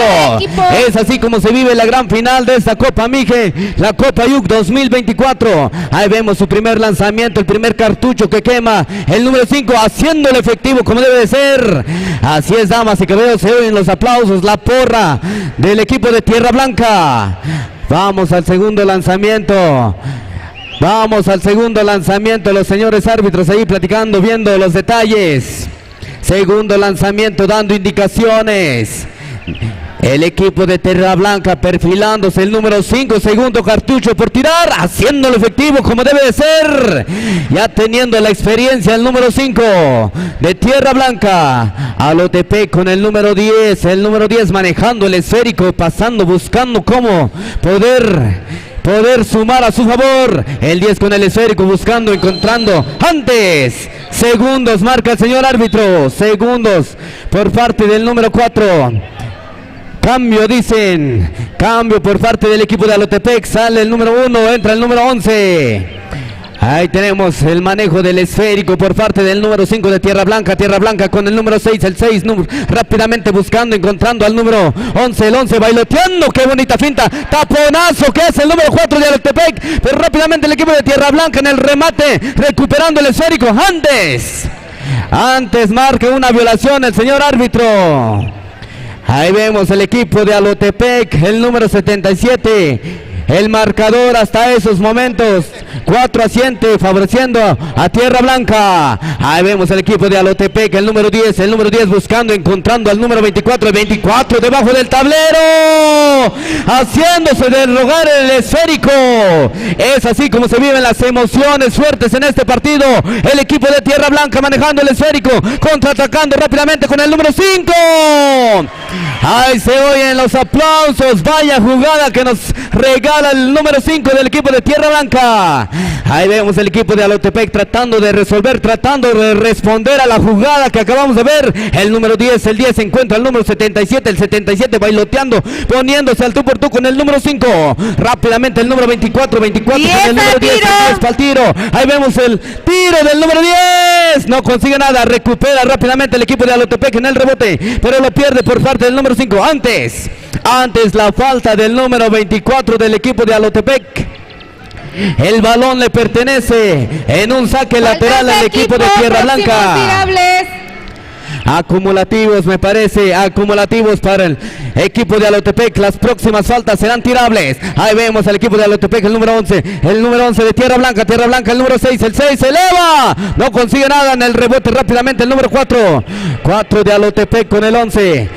S12: Es así como se vive la gran final de esta Copa Mije, la Copa Yuc 2024. Ahí vemos su primer lanzamiento, el primer cartucho que quema el número 5, haciéndolo efectivo como debe de ser. Así es, damas y caballeros, se oyen los aplausos, la porra del equipo de Tierra Blanca. Vamos al segundo lanzamiento. Los señores árbitros ahí platicando, viendo los detalles. Segundo lanzamiento, dando indicaciones. El equipo de Tierra Blanca perfilándose el número 5, segundo cartucho por tirar, haciéndolo efectivo como debe de ser. Ya teniendo la experiencia el número 5 de Tierra Blanca. Alotepec con el número 10, manejando el esférico, pasando, buscando cómo poder sumar a su favor. El 10 con el esférico, buscando, encontrando. Antes, segundos marca el señor árbitro, segundos por parte del número 4. Cambio, dicen. Cambio por parte del equipo de Alotepec. Sale el número 1, entra el número 11. Ahí tenemos el manejo del esférico por parte del número 5 de Tierra Blanca. Tierra Blanca con el número 6, el 6 rápidamente buscando, encontrando al número 11, el 11 bailoteando. Qué bonita finta, taponazo que es el número 4 de Alotepec. Pero rápidamente el equipo de Tierra Blanca en el remate, recuperando el esférico. Antes marca una violación el señor árbitro. Ahí vemos el equipo de Alotepec, el número 77. El marcador hasta esos momentos, 4-7, favoreciendo a Tierra Blanca. Ahí vemos el equipo de Alotepec, el número 10 buscando, encontrando al número 24, el 24 debajo del tablero, haciéndose de rogar el esférico. Es así como se viven las emociones fuertes en este partido. El equipo de Tierra Blanca manejando el esférico, contraatacando rápidamente con el número 5. Ahí se oyen los aplausos, vaya jugada que nos regala el número 5 del equipo de Tierra Blanca. Ahí vemos el equipo de Alotepec tratando de resolver, tratando de responder a la jugada que acabamos de ver. El número 10, el 10 se encuentra el número 77, el 77 bailoteando, poniéndose al tú por tú con el número 5. Rápidamente el número 24 con el número 10, el 10 para el tiro. Ahí vemos el tiro del número 10. No consigue nada, recupera rápidamente el equipo de Alotepec en el rebote, pero lo pierde por parte del número 5. Antes la falta del número 24 del equipo de Alotepec. El balón le pertenece en un saque lateral al equipo de Tierra Blanca. Acumulativos, me parece, acumulativos para el equipo de Alotepec. Las próximas faltas serán tirables. Ahí vemos al equipo de Alotepec, el número 11 de Tierra Blanca, el número 6, el 6 se eleva, no consigue nada en el rebote. Rápidamente el número 4 de Alotepec con el 11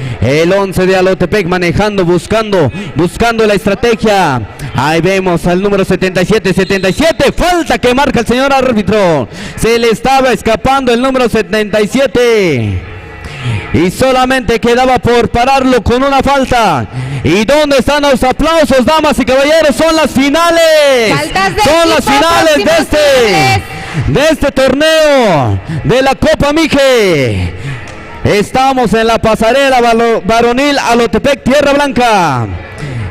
S12: de Alotepec manejando, buscando la estrategia. Ahí vemos al número 77, falta que marca el señor árbitro, se le estaba escapando el número 77 y solamente quedaba por pararlo con una falta. ¿Y dónde están los aplausos, damas y caballeros? Son las finales, son las finales de este torneo de la Copa Mije. Estamos en la pasarela varonil Alotepec Tierra Blanca.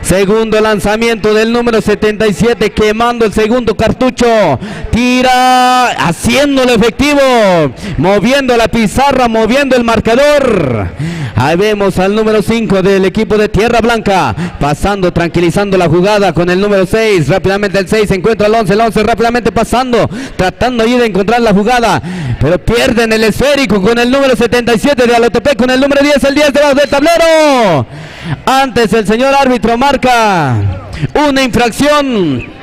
S12: Segundo lanzamiento del número 77, quemando el segundo cartucho. Tira, haciéndolo efectivo, moviendo la pizarra, moviendo el marcador. Ahí vemos al número 5 del equipo de Tierra Blanca, pasando, tranquilizando la jugada con el número 6. Rápidamente el 6 se encuentra el 11 rápidamente pasando, tratando ahí de encontrar la jugada, pero pierden el esférico con el número 77 de Alotepec, con el número 10, el 10 debajo del tablero. Antes el señor árbitro marca una infracción.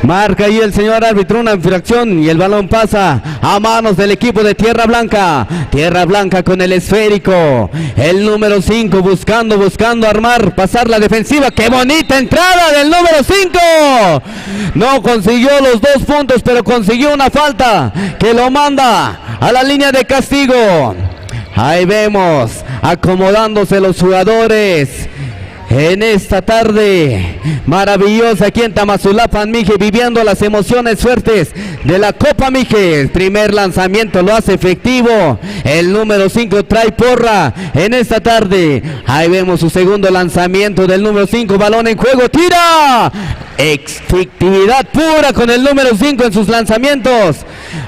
S12: Marca ahí el señor árbitro una infracción y el balón pasa a manos del equipo de Tierra Blanca. Tierra Blanca con el esférico. El número 5 buscando armar, pasar la defensiva. ¡Qué bonita entrada del número 5! No consiguió los 2 puntos, pero consiguió una falta que lo manda a la línea de castigo. Ahí vemos acomodándose los jugadores en esta tarde maravillosa aquí en Tamazulapan, Mije, viviendo las emociones fuertes de la Copa Mije. El primer lanzamiento lo hace efectivo, el número 5 trae porra en esta tarde. Ahí vemos su segundo lanzamiento del número 5, balón en juego, tira, efectividad pura con el número 5 en sus lanzamientos.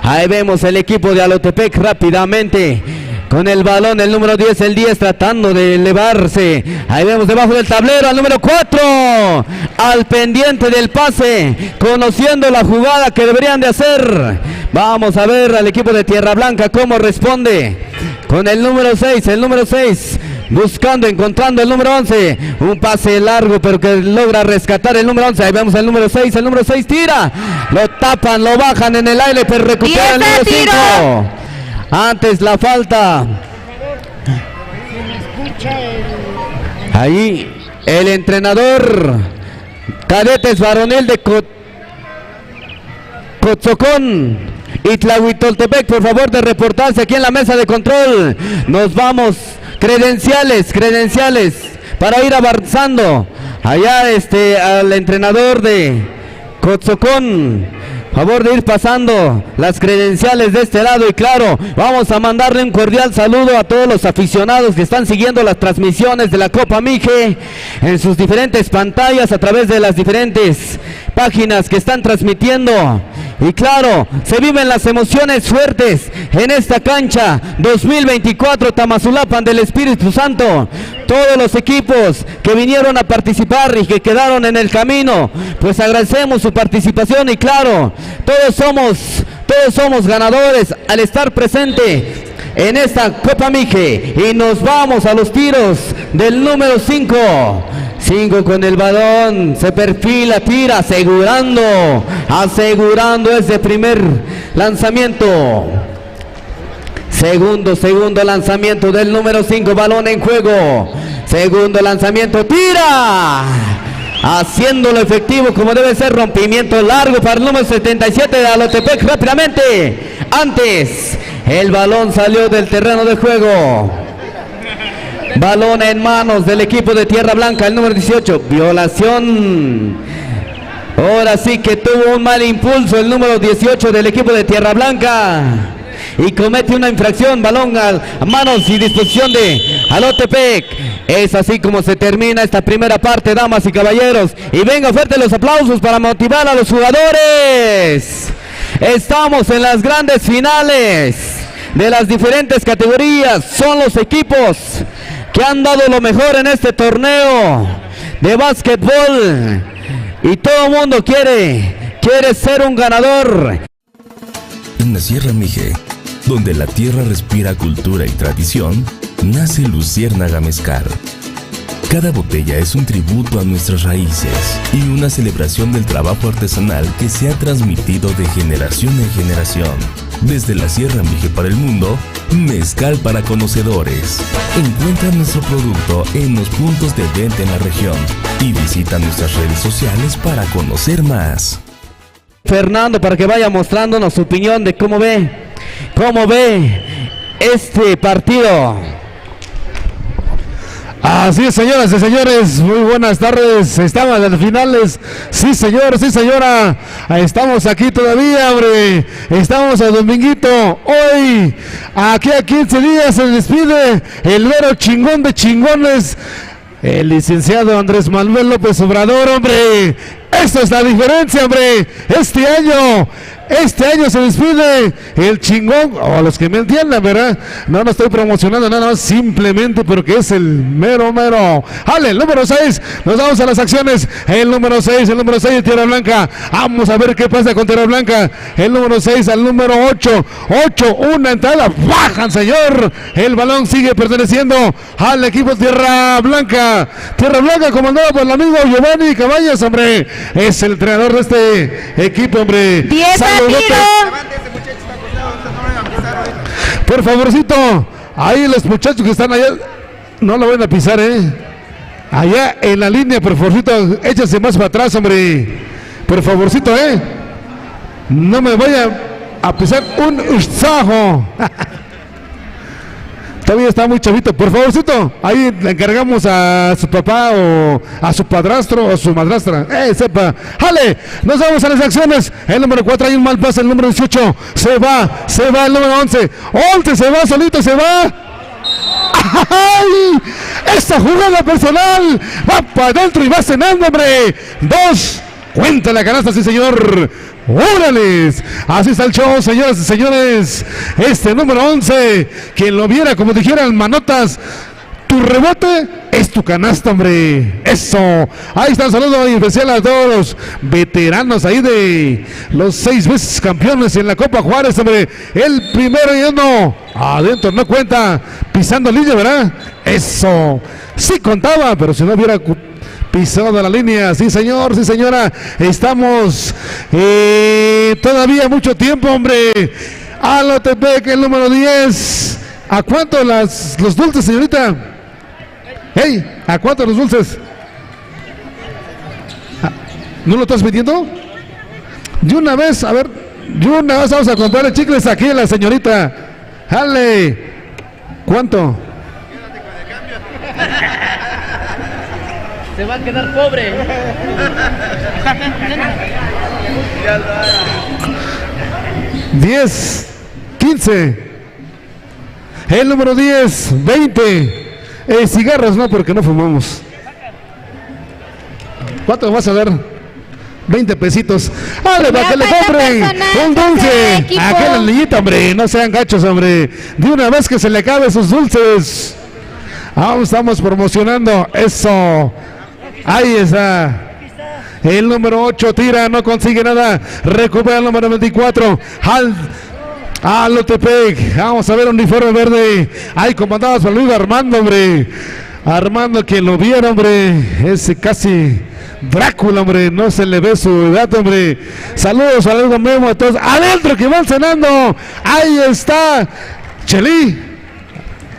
S12: Ahí vemos el equipo de Alotepec rápidamente con el balón, el número 10, el 10 tratando de elevarse. Ahí vemos debajo del tablero al número 4, al pendiente del pase, conociendo la jugada que deberían de hacer. Vamos a ver al equipo de Tierra Blanca cómo responde. Con el número 6, buscando, encontrando el número 11. Un pase largo, pero que logra rescatar el número 11. Ahí vemos el número 6, tira. Lo tapan, lo bajan en el aire, pero recupera el número 5. Antes la falta.
S9: cancha
S12: Ahí el entrenador cadetes varonil de Cotzocón y Tlahuitoltepec, por favor de reportarse aquí en la mesa de control. Nos vamos, credenciales para ir avanzando. Allá al entrenador de Cotzocón, favor de ir pasando las credenciales de este lado. Y claro, vamos a mandarle un cordial saludo a todos los aficionados que están siguiendo las transmisiones de la Copa Mije en sus diferentes pantallas a través de las diferentes páginas que están transmitiendo. Y claro, se viven las emociones fuertes en esta cancha 2024 Tamazulapan del Espíritu Santo. Todos los equipos que vinieron a participar y que quedaron en el camino, pues agradecemos su participación. Y claro, todos somos ganadores al estar presente en esta Copa Mije. Y nos vamos a los tiros del número 5 con el balón, se perfila, tira, asegurando ese primer lanzamiento. Segundo lanzamiento del número 5, balón en juego. Segundo lanzamiento, tira, haciéndolo efectivo como debe ser. Rompimiento largo para el número 77 de Alotepec rápidamente. Antes, el balón salió del terreno de juego. Balón en manos del equipo de Tierra Blanca, el número 18, violación. Ahora sí que tuvo un mal impulso el número 18 del equipo de Tierra Blanca y comete una infracción. Balón a manos y disposición de Alotepec. Es así como se termina esta primera parte, damas y caballeros. Y venga, fuerte los aplausos para motivar a los jugadores. Estamos en las grandes finales de las diferentes categorías. Son los equipos que han dado lo mejor en este torneo de básquetbol. Y todo el mundo quiere ser un ganador.
S6: En la Sierra Mije, donde la tierra respira cultura y tradición, nace Luciérnaga Mezcal. Cada botella es un tributo a nuestras raíces y una celebración del trabajo artesanal que se ha transmitido de generación en generación. Desde la Sierra Mije para el mundo, mezcal para conocedores. Encuentra nuestro producto en los puntos de venta en la región y visita nuestras redes sociales para conocer más.
S12: Fernando, para que vaya mostrándonos su opinión de cómo ve este partido.
S2: Así es, señoras y señores, muy buenas tardes. Estamos en las finales. Sí, señor, sí, señora. Estamos aquí todavía, hombre. Estamos a dominguito. Hoy, aquí a 15 días se despide el mero chingón de chingones, el licenciado Andrés Manuel López Obrador, hombre. Esta es la diferencia, hombre. Este año se despide el chingón, o los que me entiendan, ¿verdad? No estoy promocionando nada más, simplemente porque es el mero. Ale, el número 6, nos vamos a las acciones. El número 6 de Tierra Blanca. Vamos a ver qué pasa con Tierra Blanca. El número 6 al número 8, una entrada, bajan, señor. El balón sigue perteneciendo al equipo Tierra Blanca. Tierra Blanca comandado por el amigo Giovanni Cabañas, hombre. Es el entrenador de este equipo, hombre.
S5: 10 a tiro.
S2: Por favorcito, ahí los muchachos que están allá, no lo van a pisar, allá en la línea, por favorcito, échase más para atrás, hombre. Por favorcito, no me vaya a pisar un usajo. Todavía está muy chavito, por favorcito. Ahí le encargamos a su papá o a su padrastro o a su madrastra. Sepa. ¡Jale! Nos vamos a las acciones. El número 4, hay un mal pase. El número 18 se va el número 11. 11 se va, solito se va. ¡Ay! Esta jugada personal va para adentro y va cenando, hombre. 2. Cuenta la canasta, sí, señor. ¡Órales! Así está el show, señoras y señores. Este número 11, quien lo viera, como dijeran manotas, tu rebote es tu canasta, hombre. Eso. Ahí está el saludo especial a todos los veteranos ahí de los 6 veces campeones en la Copa Juárez, hombre. El primero y uno. Adentro, no cuenta. Pisando línea, ¿verdad? Eso. Sí contaba, pero si no hubiera pisado la línea. Sí, señor, sí, señora. Estamos todavía mucho tiempo, hombre. Alotepec, el número 10. ¿A cuánto los dulces, señorita? ¡Hey! ¿A cuánto los dulces? ¿No lo estás pidiendo? De una vez, a ver, de una vez vamos a comprarle chicles aquí a la señorita. ¡Jale! ¿Cuánto?
S12: Se va a quedar pobre.
S2: $10, $15, el número 10, $20. Cigarros no, porque no fumamos. ¿Cuánto vas a dar? 20 pesitos. ¡Ale, para que le compren un dulce! Aquella niñita, hombre, no sean gachos, hombre. De una vez que se le acabe sus dulces. Aún estamos promocionando eso. Ahí está. El número 8 tira, no consigue nada. Recupera el número 24. Alotepec. Vamos a ver un uniforme verde. Ahí comandados por Luis Armando, hombre. Armando, quien lo viera, hombre. Ese casi Drácula, hombre. No se le ve su edad, hombre. Saludos a Luis Memo, a todos. Adentro que van cenando. Ahí está. Chelí.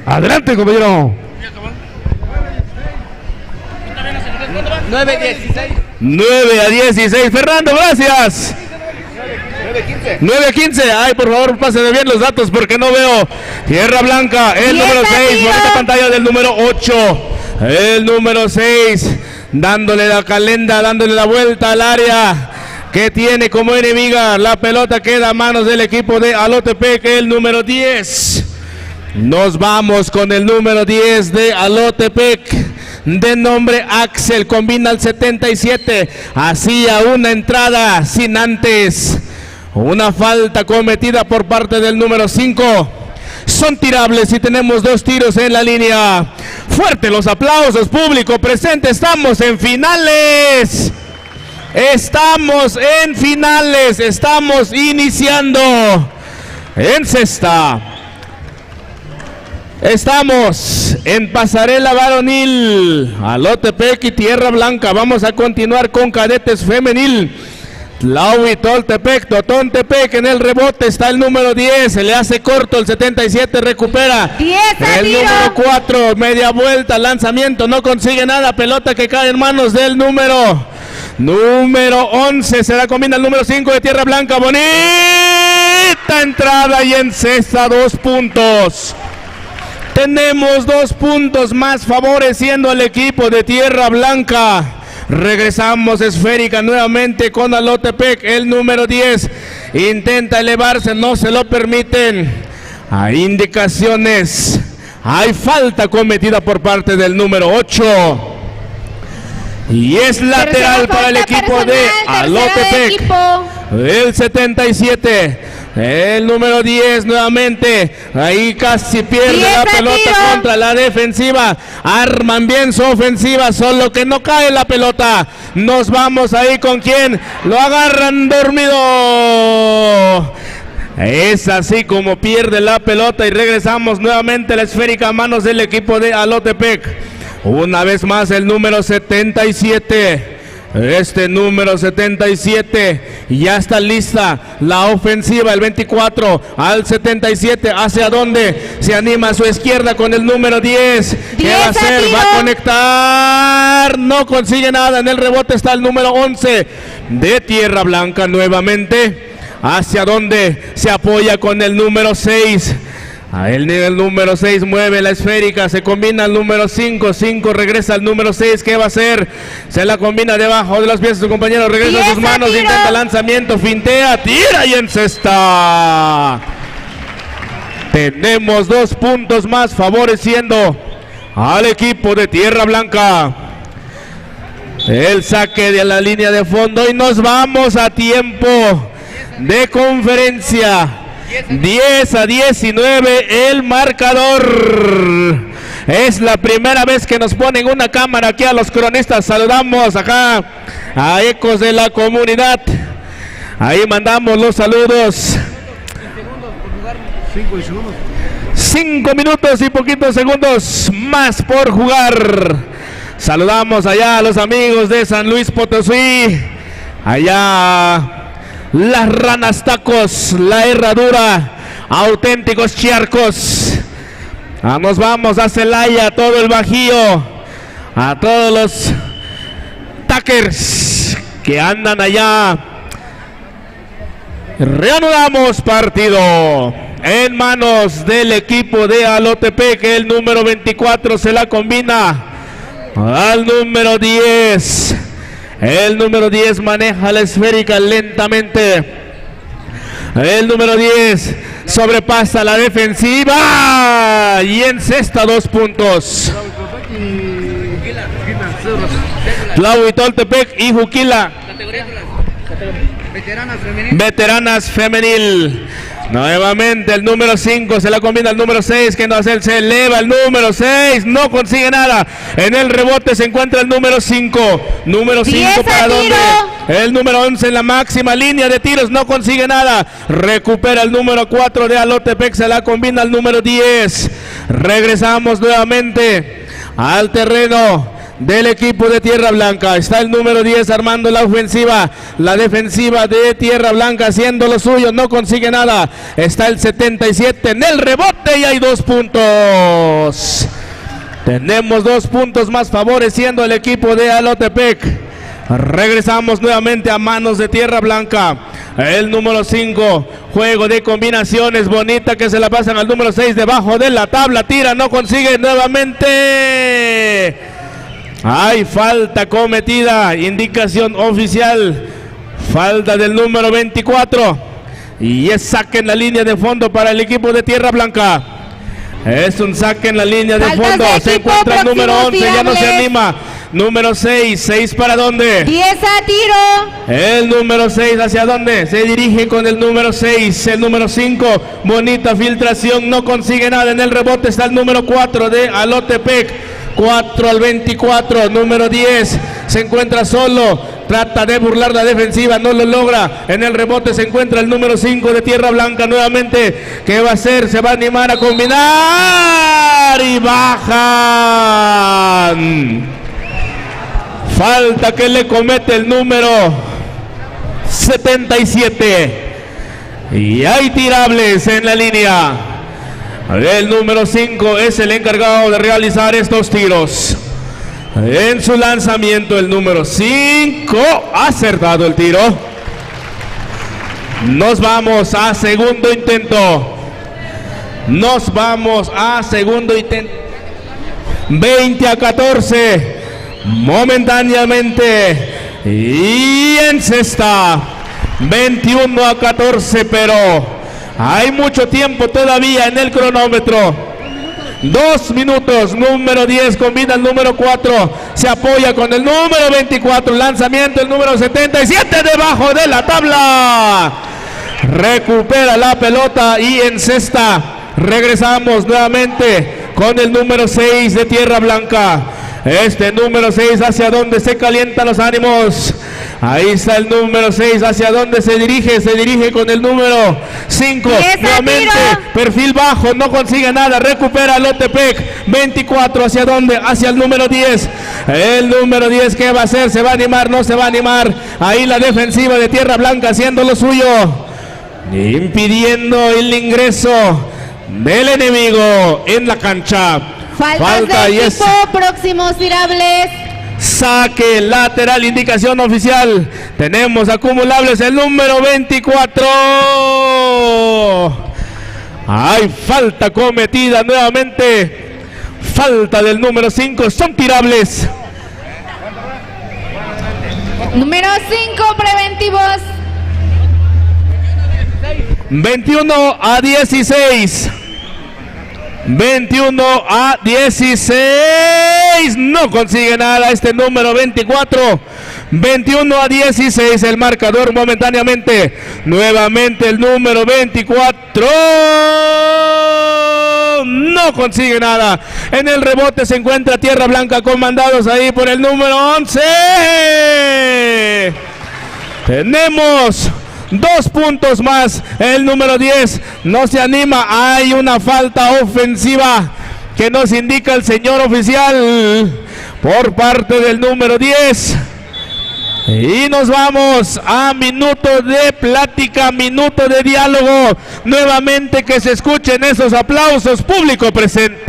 S2: Adelante, compañero.
S12: 9-16. Fernando, gracias. 9-15. Ay, por favor, pásenme bien los datos porque no veo. Tierra Blanca, el número 6. Bonita pantalla del número 8. El número 6. Dándole la calenda, dándole la vuelta al área que tiene como enemiga. La pelota queda a manos del equipo de Alotepec, el número 10. Nos vamos con el número 10 de Alotepec, de nombre Axel, combina el 77, hacía una entrada sin antes una falta cometida por parte del número 5. Son tirables y tenemos 2 tiros en la línea. Fuerte los aplausos, público presente. Estamos en finales. Estamos iniciando en sexta. Estamos en pasarela varonil, Alotepec y Tierra Blanca. Vamos a continuar con cadetes femenil. Tlahuitoltepec, Totontepec, en el rebote está el número 10, se le hace corto, el 77 recupera.
S10: 10
S12: el número 4, media vuelta, lanzamiento, no consigue nada, pelota que cae en manos del número 11, se la combina el número 5 de Tierra Blanca. Bonita entrada y en cesta 2 puntos. Tenemos 2 puntos más favoreciendo al equipo de Tierra Blanca. Regresamos esférica nuevamente con Alotepec, el número 10. Intenta elevarse, no se lo permiten. Hay indicaciones. Hay falta cometida por parte del número 8. Y es lateral para el equipo de Alotepec. El 77. El número 10 nuevamente, ahí casi pierde la pelota contra la defensiva. Arman bien su ofensiva, solo que no cae la pelota. Nos vamos ahí con quien lo agarran dormido. Es así como pierde la pelota y regresamos nuevamente a la esférica a manos del equipo de Alotepec. Una vez más el número 77. Este número 77, ya está lista la ofensiva, el 24 al 77, ¿hacia dónde? Se anima a su izquierda con el número 10, ¿qué va a hacer? Va a conectar, no consigue nada, en el rebote está el número 11 de Tierra Blanca nuevamente, ¿hacia dónde? Se apoya con el número 6. El número 6 mueve la esférica, se combina el número 5, 5 regresa al número 6, ¿qué va a hacer? Se la combina debajo de los pies de su compañero, regresa a sus manos, intenta lanzamiento, fintea, tira y encesta. Tenemos 2 puntos más favoreciendo al equipo de Tierra Blanca. El saque de la línea de fondo y nos vamos a tiempo de conferencia. 10-19 el marcador. Es la primera vez que nos ponen una cámara aquí a los cronistas. Saludamos acá a Ecos de la Comunidad. Ahí mandamos los saludos. 5 minutos y poquitos segundos más por jugar. Saludamos allá a los amigos de San Luis Potosí. Allá Las Ranas Tacos, La Herradura, Auténticos Charcos. Nos vamos a Celaya, todo el Bajío.
S13: a todos los Tackers que andan allá. Reanudamos partido en manos del equipo de Alotepec, que el número 24 se la combina al número 10. El número 10 maneja la esférica lentamente. El número 10 sobrepasa la defensiva y encesta 2 puntos. Tlahuitoltepec y Juquila. Veteranas femenil. Nuevamente el número 5 se la combina al número 6, que no hace, se eleva el número 6, no consigue nada. En el rebote se encuentra el número 5. Número 5 para dónde? El número 11 en la máxima línea de tiros, no consigue nada. Recupera el número 4 de Alotepec, se la combina al número 10. Regresamos nuevamente al terreno del equipo de Tierra Blanca. Está el número 10 armando la ofensiva. La defensiva de Tierra Blanca haciendo lo suyo, no consigue nada. Está el 77 en el rebote y hay 2 puntos. Tenemos 2 puntos más favoreciendo al equipo de Alotepec. Regresamos nuevamente a manos de Tierra Blanca. El número 5, juego de combinaciones bonita que se la pasan al número 6 debajo de la tabla. Tira, no consigue nuevamente. Hay falta cometida, indicación oficial, falta del número 24 y es saque en la línea de fondo para el equipo de Tierra Blanca. Es un saque en la línea de fondo, se encuentra el número 11, ya no se anima. Número 6, 6 para dónde?
S10: 10 a tiro.
S13: El número 6 hacia dónde? Se dirige con el número 6, el número 5, bonita filtración, no consigue nada. En el rebote está el número 4 de Alotepec. 4 al 24, número 10, se encuentra solo, trata de burlar la defensiva, no lo logra. En el rebote se encuentra el número 5 de Tierra Blanca nuevamente. ¿Qué va a hacer? Se va a animar a combinar y bajan. Falta que le comete el número 77 y hay tirables en la línea. El número 5 es el encargado de realizar estos tiros. En su lanzamiento el número 5 ha acertado el tiro. Nos vamos a segundo intento. 20 a 14. Momentáneamente. Y encesta. 21 a 14, pero hay mucho tiempo todavía en el cronómetro. 2 minutos. Número 10 combina el número 4. Se apoya con el número 24. Lanzamiento el número 77 debajo de la tabla. Recupera la pelota y encesta. Regresamos nuevamente con el número 6 de Tierra Blanca. Este número 6 hacia donde se calientan los ánimos. Ahí está el número 6 hacia donde se dirige con el número 5. Nuevamente, perfil bajo, no consigue nada. Recupera Alotepec. 24 hacia donde, hacia el número 10. El número 10, ¿qué va a hacer? ¿Se va a animar? No se va a animar. Ahí la defensiva de Tierra Blanca haciendo lo suyo, impidiendo el ingreso del enemigo en la cancha.
S10: Falta y equipo, próximos tirables.
S13: Saque lateral, indicación oficial. Tenemos acumulables el número 24. Hay falta cometida nuevamente. Falta del número 5. Son tirables.
S10: Número 5, preventivos.
S13: 21 a 16. 21 a 16. No consigue nada este número 24. 21 a 16 el marcador momentáneamente. Nuevamente el número 24. No consigue nada. En el rebote se encuentra Tierra Blanca, comandados ahí por el número 11. Tenemos 2 puntos más. El número 10 no se anima. Hay una falta ofensiva que nos indica el señor oficial por parte del número 10. Y nos vamos a minuto de plática, minuto de diálogo. Nuevamente que se escuchen esos aplausos, público presente.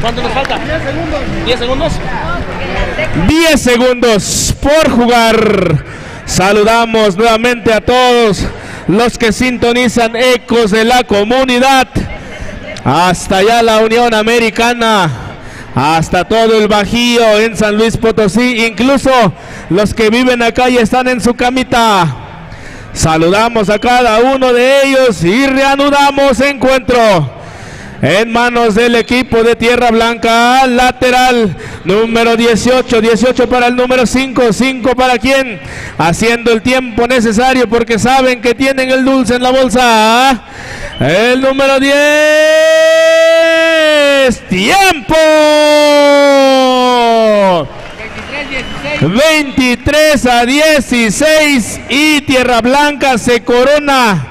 S13: ¿Cuánto nos falta? 10 segundos. 10 segundos por jugar. Saludamos nuevamente a todos los que sintonizan Ecos de la Comunidad. Hasta allá la Unión Americana, hasta todo el Bajío en San Luis Potosí, incluso los que viven acá y están en su camita. Saludamos a cada uno de ellos y reanudamos encuentro en manos del equipo de Tierra Blanca. Lateral número 18, 18 para el número 5, 5 para quien, haciendo el tiempo necesario porque saben que tienen el dulce en la bolsa. El número 10, tiempo 23-16 y Tierra Blanca se corona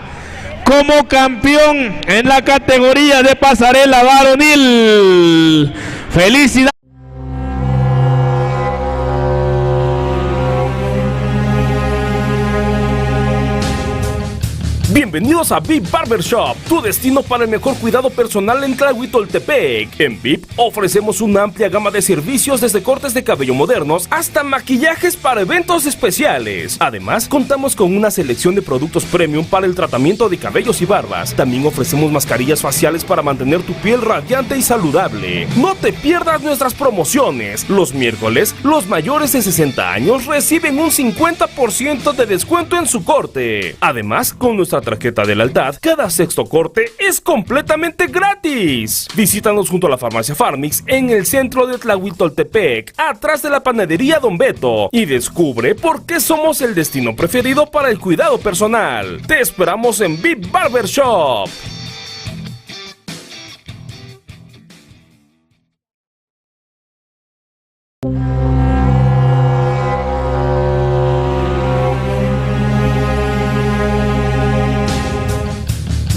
S13: como campeón en la categoría de pasarela varonil. ¡Felicidades!
S8: Bienvenidos a VIP Barbershop, tu destino para el mejor cuidado personal en Tlahuitoltepec. En VIP ofrecemos una amplia gama de servicios desde cortes de cabello modernos hasta maquillajes para eventos especiales. Además, contamos con una selección de productos premium para el tratamiento de cabellos y barbas. También ofrecemos mascarillas faciales para mantener tu piel radiante y saludable. No te pierdas nuestras promociones. Los miércoles, los mayores de 60 años reciben un 50% de descuento en su corte. Además, con nuestra tarjeta de lealtad, cada sexto corte es completamente gratis. Visítanos junto a la farmacia Farmix en el centro de Tlahuitoltepec, atrás de la panadería Don Beto, y descubre por qué somos el destino preferido para el cuidado personal. Te esperamos en VIP Barbershop.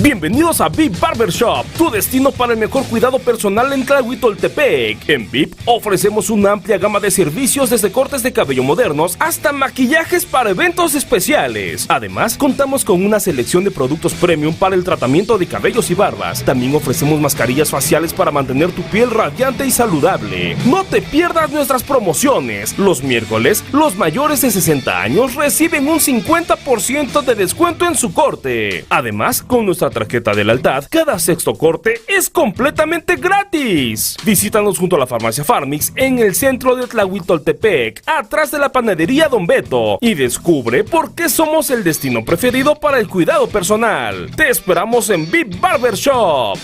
S8: Bienvenidos a VIP Barbershop, tu destino para el mejor cuidado personal en Tlahuitoltepec. En VIP ofrecemos una amplia gama de servicios desde cortes de cabello modernos hasta maquillajes para eventos especiales. Además, contamos con una selección de productos premium para el tratamiento de cabellos y barbas. También ofrecemos mascarillas faciales para mantener tu piel radiante y saludable. No te pierdas nuestras promociones. Los miércoles, los mayores de 60 años reciben un 50% de descuento en su corte. Además, con nuestra tarjeta de lealtad, cada sexto corte es completamente gratis. Visítanos junto a la farmacia Farmix en el centro de Tlahuitoltepec, atrás de la panadería Don Beto, y descubre por qué somos el destino preferido para el cuidado personal. Te esperamos en VIP Barbershop.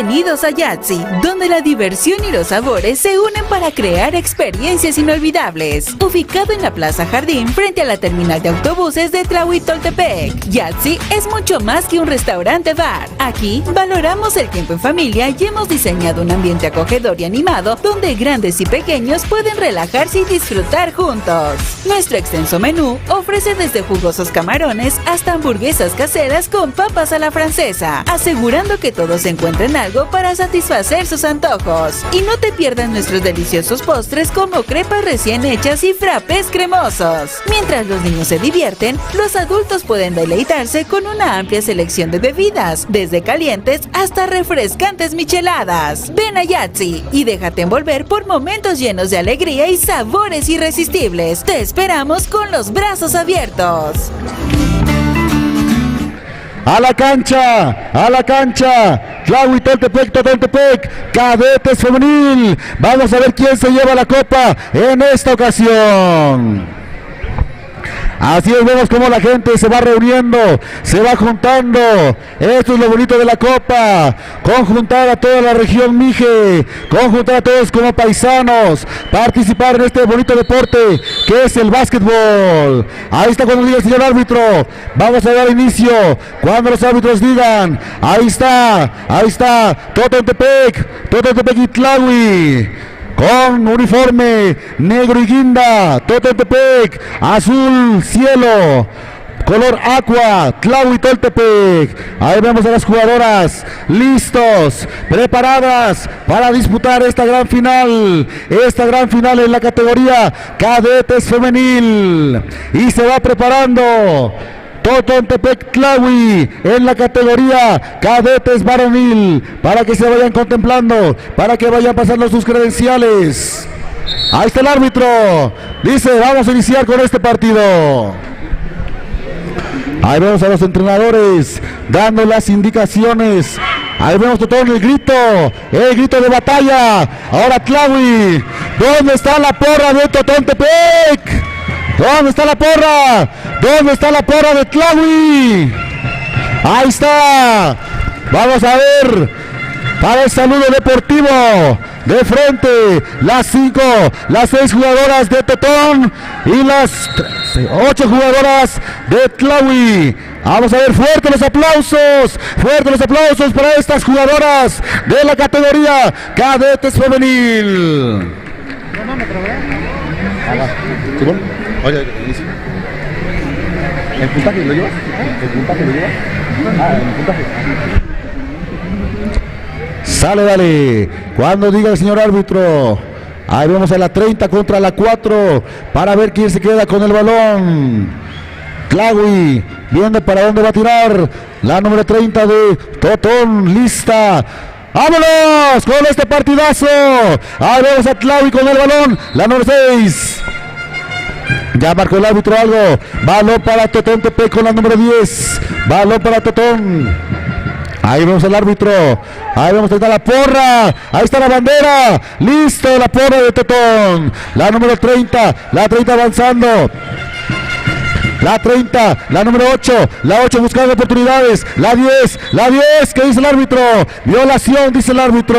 S7: Bienvenidos a Yatzy, donde la diversión y los sabores se unen para crear experiencias inolvidables. Ubicado en la Plaza Jardín, frente a la terminal de autobuses de Tlahuitoltepec, Yatzy es mucho más que un restaurante bar. Aquí valoramos el tiempo en familia y hemos diseñado un ambiente acogedor y animado donde grandes y pequeños pueden relajarse y disfrutar juntos. Nuestro extenso menú ofrece desde jugosos camarones hasta hamburguesas caseras con papas a la francesa, asegurando que todos encuentren algo para satisfacer sus antojos. Y no te pierdas nuestros deliciosos postres como crepas recién hechas y frappés cremosos. Mientras los niños se divierten, los adultos pueden deleitarse con una amplia selección de bebidas, desde calientes hasta refrescantes micheladas. Ven a Yatzy y déjate envolver por momentos llenos de alegría y sabores irresistibles. Te esperamos con los brazos abiertos.
S2: ¡A la cancha! ¡A la cancha! Tlahuitoltepec, Totoltepec, cadetes femenil. Vamos a ver quién se lleva la copa en esta ocasión. Así es, vemos cómo la gente se va reuniendo, se va juntando. Esto es lo bonito de la copa, conjuntar a toda la región Mije, conjuntar a todos como paisanos, participar en este bonito deporte que es el básquetbol. Ahí está cuando diga el señor árbitro, vamos a dar inicio cuando los árbitros digan. Ahí está, Totoltepec y Tlahui, con uniforme negro y guinda, Totoltepec, azul cielo,
S3: color aqua, Tlahuitoltepec. Ahí vemos a las jugadoras listos, preparadas para disputar esta gran final en la categoría cadetes femenil. Y se va preparando Totontepec Tlahui en la categoría cadetes varonil, para que se vayan contemplando, para que vayan pasando sus credenciales. Ahí está el árbitro, dice vamos a iniciar con este partido. Ahí vemos a los entrenadores dando las indicaciones. Ahí vemos todo el grito de batalla. Ahora Tlahui, ¿dónde está la porra de Totontepec? ¿Dónde está la porra? ¿Dónde está la porra de Tlahui? Ahí está. Vamos a ver para el saludo deportivo. De frente, las 6 jugadoras de Totón y las 8 jugadoras de Tlahui. Vamos a ver, fuertes los aplausos para estas jugadoras de la categoría cadetes femenil.
S2: Oye, ¿el puntaje lo llevas? ¿El puntaje lo llevas? El puntaje.
S3: Sale, dale. Cuando diga el señor árbitro. Ahí vemos a la 30 contra la 4 para ver quién se queda con el balón. Tlahui viendo para dónde va a tirar. La número 30 de Totón, lista. ¡Vámonos con este partidazo! Ahí vemos a Tlahui con el balón. La número 6. Ya marcó el árbitro algo. Balón para Totontepec con la número 10. Balón para Totón. Ahí vemos al árbitro. Ahí vemos, ahí está la porra. Ahí está la bandera. Listo, la porra de Totón. La número 30. La 30 avanzando. La 30, la número 8, la 8 buscando oportunidades, la 10, ¿qué dice el árbitro? Violación, dice el árbitro.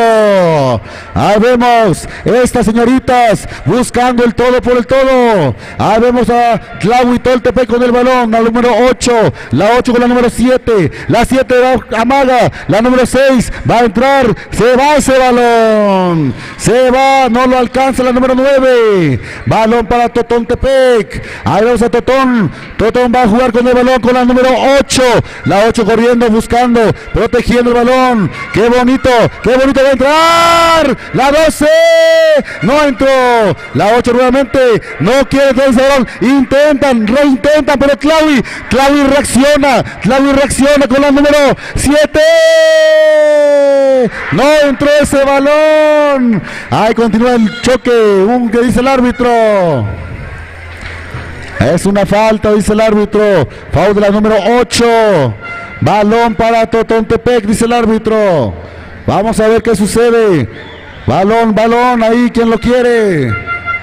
S3: Ahí vemos estas señoritas buscando el todo por el todo. Ahí vemos a Tlahuitoltepec con el balón, la número 8, la 8 con la número 7, la 7 amaga, la número 6 va a entrar, se va ese balón, se va, no lo alcanza la número 9, balón para Totontepec. Ahí vemos a Totón. Totón va a jugar con el balón con la número 8. La 8 corriendo, buscando, protegiendo el balón. ¡Qué bonito va a entrar! La 12 no entró. La 8 nuevamente no quiere entrar ese balón. Reintentan, pero Tlahui reacciona con la número 7. No entró ese balón. Ahí continúa el choque. ¿Qué dice el árbitro? Es una falta, dice el árbitro. Foul de la número 8. Balón para Totontepec, dice el árbitro. Vamos a ver qué sucede. Balón, ahí, ¿quién lo quiere?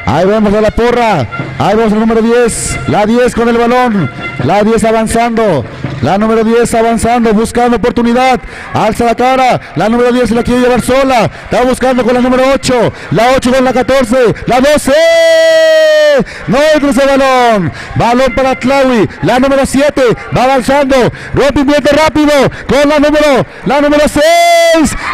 S3: Ahí vemos a la porra. Ahí vemos el número 10. La 10 con el balón. La 10 avanzando. La número 10 avanzando, buscando oportunidad. Alza la cara. La número 10 se la quiere llevar sola. Está buscando con la número 8. La 8 con la 14. La 12. No entra ese balón. Balón para Tlahui. La número 7 va avanzando. Rompimiento rápido con la número 6.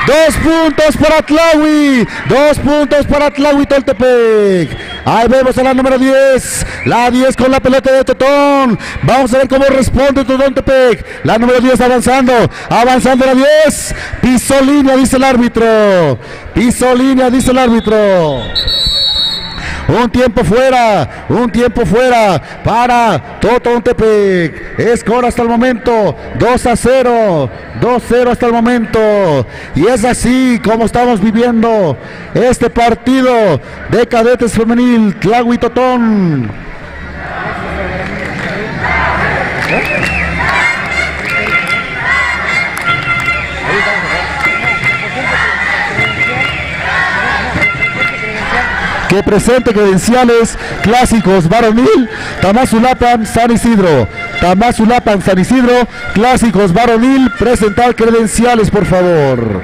S3: 2 puntos para Tlahui. 2 puntos para Tlahuitoltepec. Ahí vemos a la número 10. La 10 con la pelota de Totón. Vamos a ver cómo responde Totontepec. La número 10 avanzando la 10. Pisó línea, dice el árbitro. Un tiempo fuera para Totontepec. Score hasta el momento 2-0 hasta el momento. Y es así como estamos viviendo este partido de cadetes femenil Tlahui Totón. Que presente credenciales clásicos varonil, Tamazulapan, San Isidro, clásicos varonil, presentar credenciales, por favor.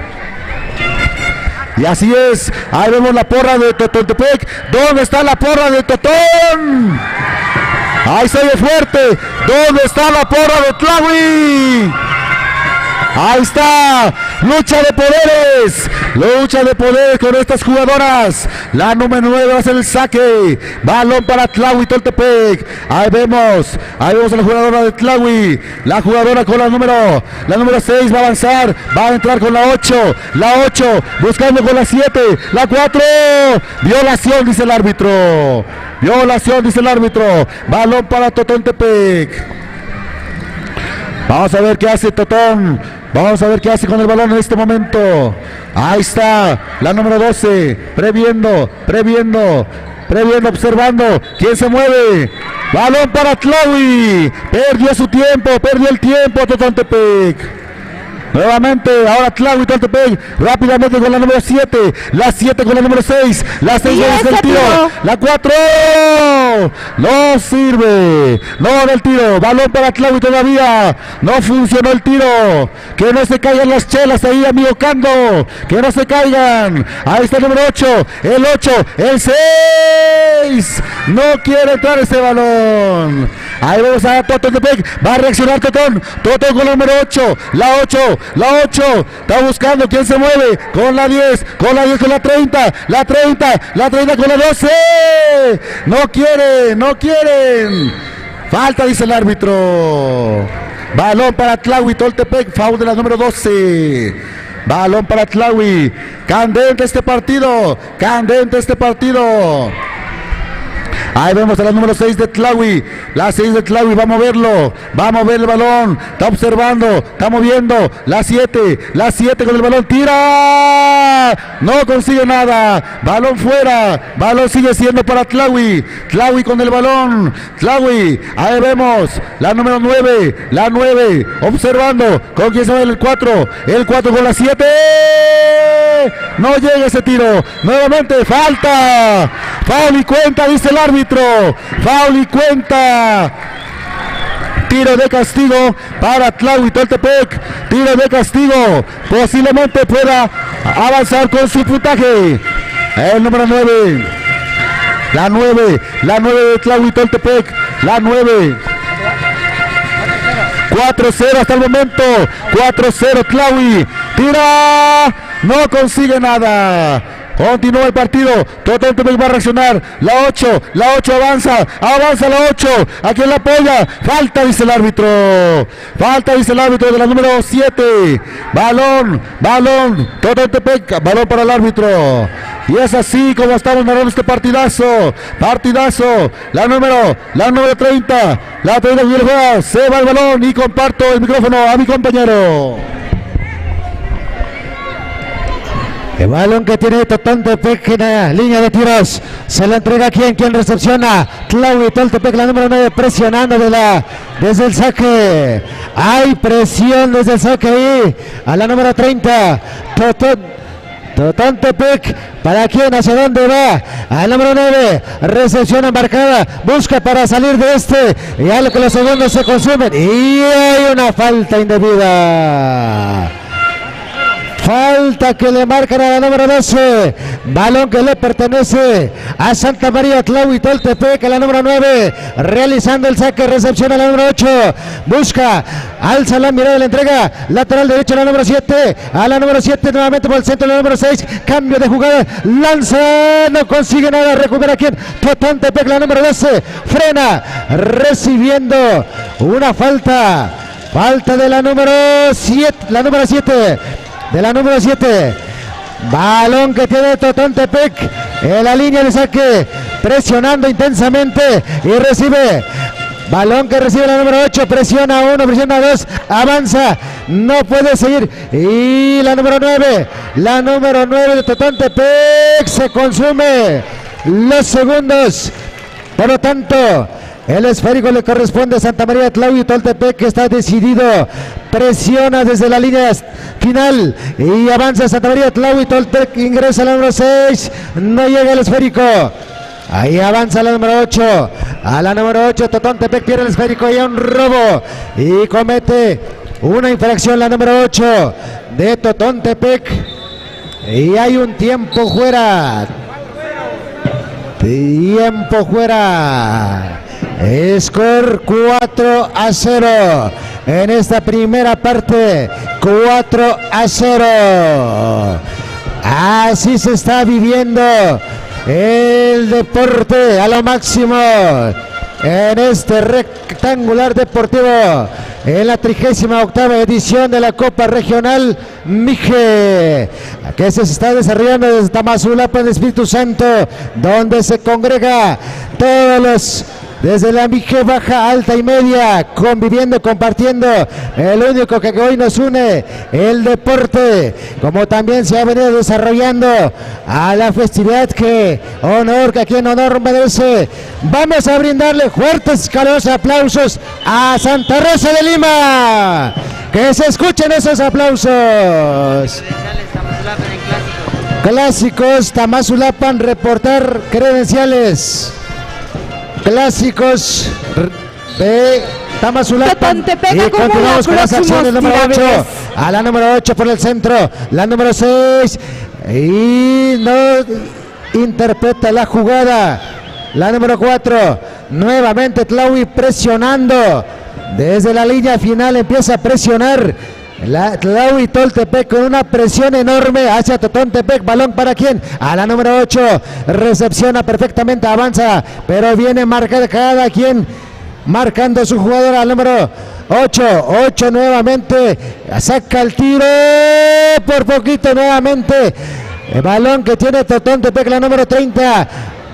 S3: Y así es, ahí vemos la porra de Totontepec. ¿Dónde está la porra de Totón? Ahí se ve fuerte. ¿Dónde está la porra de Tlahui? Ahí está. lucha de poderes con estas jugadoras. La número 9 va a hacer el saque, balón para Tlahui Toltepec. Ahí vemos a la jugadora de Tlahui, la jugadora con la número 6 va a avanzar, va a entrar con la 8, buscando con la 7, la 4, violación dice el árbitro, balón para Totontepec. Vamos a ver qué hace Totón. Vamos a ver qué hace con el balón en este momento. Ahí está la número 12. Previendo, observando. ¿Quién se mueve? Balón para Tlahui. Perdió el tiempo Totontepec. Nuevamente, ahora Tlahui Toltepec, rápidamente con la número 7, la 7 con la número 6, la 6 del tiro, la 4, no sirve, no del tiro, balón para Tlahui todavía, no funcionó el tiro, que no se caigan las chelas ahí, amigo Cando, que no se caigan, ahí está el número 8, el 6, no quiere entrar ese balón, ahí vamos a Totontepec, va a reaccionar Totón con la número 8, la 8, está buscando quién se mueve, con la 10, con la 30, la 30 con la 12, no quieren, falta dice el árbitro, balón para Tlahui Toltepec, foul de la número 12, balón para Tlahui, candente este partido, ahí vemos a la número 6 de Tlahui, la 6 de Tlahui, va a mover el balón, está observando, está moviendo, la 7 con el balón, tira, no consigue nada, balón fuera, balón sigue siendo para Tlahui con el balón, ahí vemos, la número 9, observando, con quién se va el 4 con la 7, no llega ese tiro, nuevamente, falta, foul y cuenta, dice el árbitro, foul y cuenta, tiro de castigo para Tlahui Toltepec, posiblemente pueda avanzar con su puntaje, el número 9, la 9 de Tlahui Toltepec, la 9, 4-0 hasta el momento, 4-0 Tlahui, tira, no consigue nada. Continúa el partido, Totontepec va a reaccionar, la 8 avanza la 8, ¿a quién la apoya? Falta dice el árbitro de la número 7, balón, Totontepec, balón para el árbitro, y es así como estamos narrando este partidazo, la número 30, se va el balón y comparto el micrófono a mi compañero. El balón que tiene Totontepec en la línea de tiros, se la entrega a quien recepciona, Tlahui Toltepec, la número 9, presionando desde el saque, hay presión desde el saque ahí, a la número 30, Totontepec, ¿para quién? ¿Hacia dónde va? Al número 9, recepción embarcada, busca para salir de y algo que los segundos se consumen, y hay una falta indebida. Falta que le marcan a la número 12, balón que le pertenece a Santa María Tlahui Toltepec, a la número 9, realizando el saque, recepción a la número 8, busca, alza la mirada de la entrega, lateral derecho a la número 7, nuevamente por el centro, la número 6, cambio de jugada, lanza, no consigue nada, recupera quien, Totontepec, la número 12, frena, recibiendo una falta de la número 7, balón que tiene Totontepec en la línea de saque, presionando intensamente y recibe, balón que recibe la número 8, presiona 1, presiona 2, avanza, no puede seguir, y la número 9 de Totontepec, se consume los segundos, por lo tanto el esférico le corresponde a Santa María Tlahui Toltepec, que está decidido, presiona desde la línea final y avanza Santa María Tlahui Toltepec, ingresa la número 6, no llega el esférico, ahí avanza la número 8, a la número 8 Totontepec pierde el esférico y un robo y comete una infracción la número 8 de Totontepec y hay un tiempo fuera. Score 4-0.
S14: en esta primera parte, 4-0. Así se está viviendo el deporte a lo máximo en este rectangular deportivo, en la 38ª edición de la Copa Regional Mije, que se está desarrollando desde Tamazulapa de Espíritu Santo, donde se congrega todos los desde la Mije baja, alta y media, conviviendo, compartiendo el único que hoy nos une, el deporte, como también se ha venido desarrollando a la festividad que a quien honor merece. Vamos a brindarle fuertes, calurosos aplausos a Santa Rosa de Lima. Que se escuchen esos aplausos. Clásicos Tamazulapan, reportar credenciales. Clásicos de Tamazulapan. Y continuamos con las acciones. Número 8 a la número 8 por el centro, la número 6 y no interpreta la jugada, la número 4 nuevamente Tlaui presionando desde la línea final, empieza a presionar la Tlaui Toltepec con una presión enorme hacia Totontepec. Balón para quién, a la número 8, recepciona perfectamente, avanza, pero viene marcada cada quien marcando su jugador al número 8 nuevamente, saca el tiro por poquito nuevamente, el balón que tiene Totontepec, la número 30,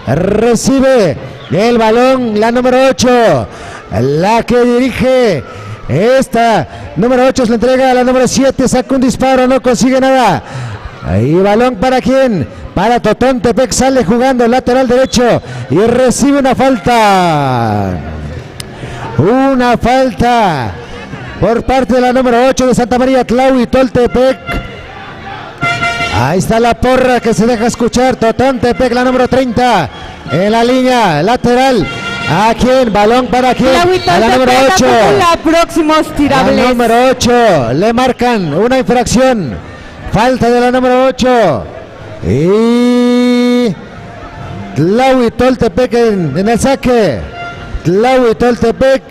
S14: recibe el balón la número 8, la que dirige esta número 8, se le entrega a la número 7, saca un disparo, no consigue nada. Ahí balón para quién, para Totontepec, sale jugando lateral derecho y recibe una falta. Una falta por parte de la número 8 de Santa María Tlaui Toltepec. Ahí está la porra que se deja escuchar. Totontepec, la número 30 en la línea lateral. ¿A quién? Balón para quién, a la número 8.
S10: Próximos tirables.
S14: La número 8 le marcan una infracción. Falta de la número 8. Y Tlaui Toltepec en el saque. Tlaui Toltepec,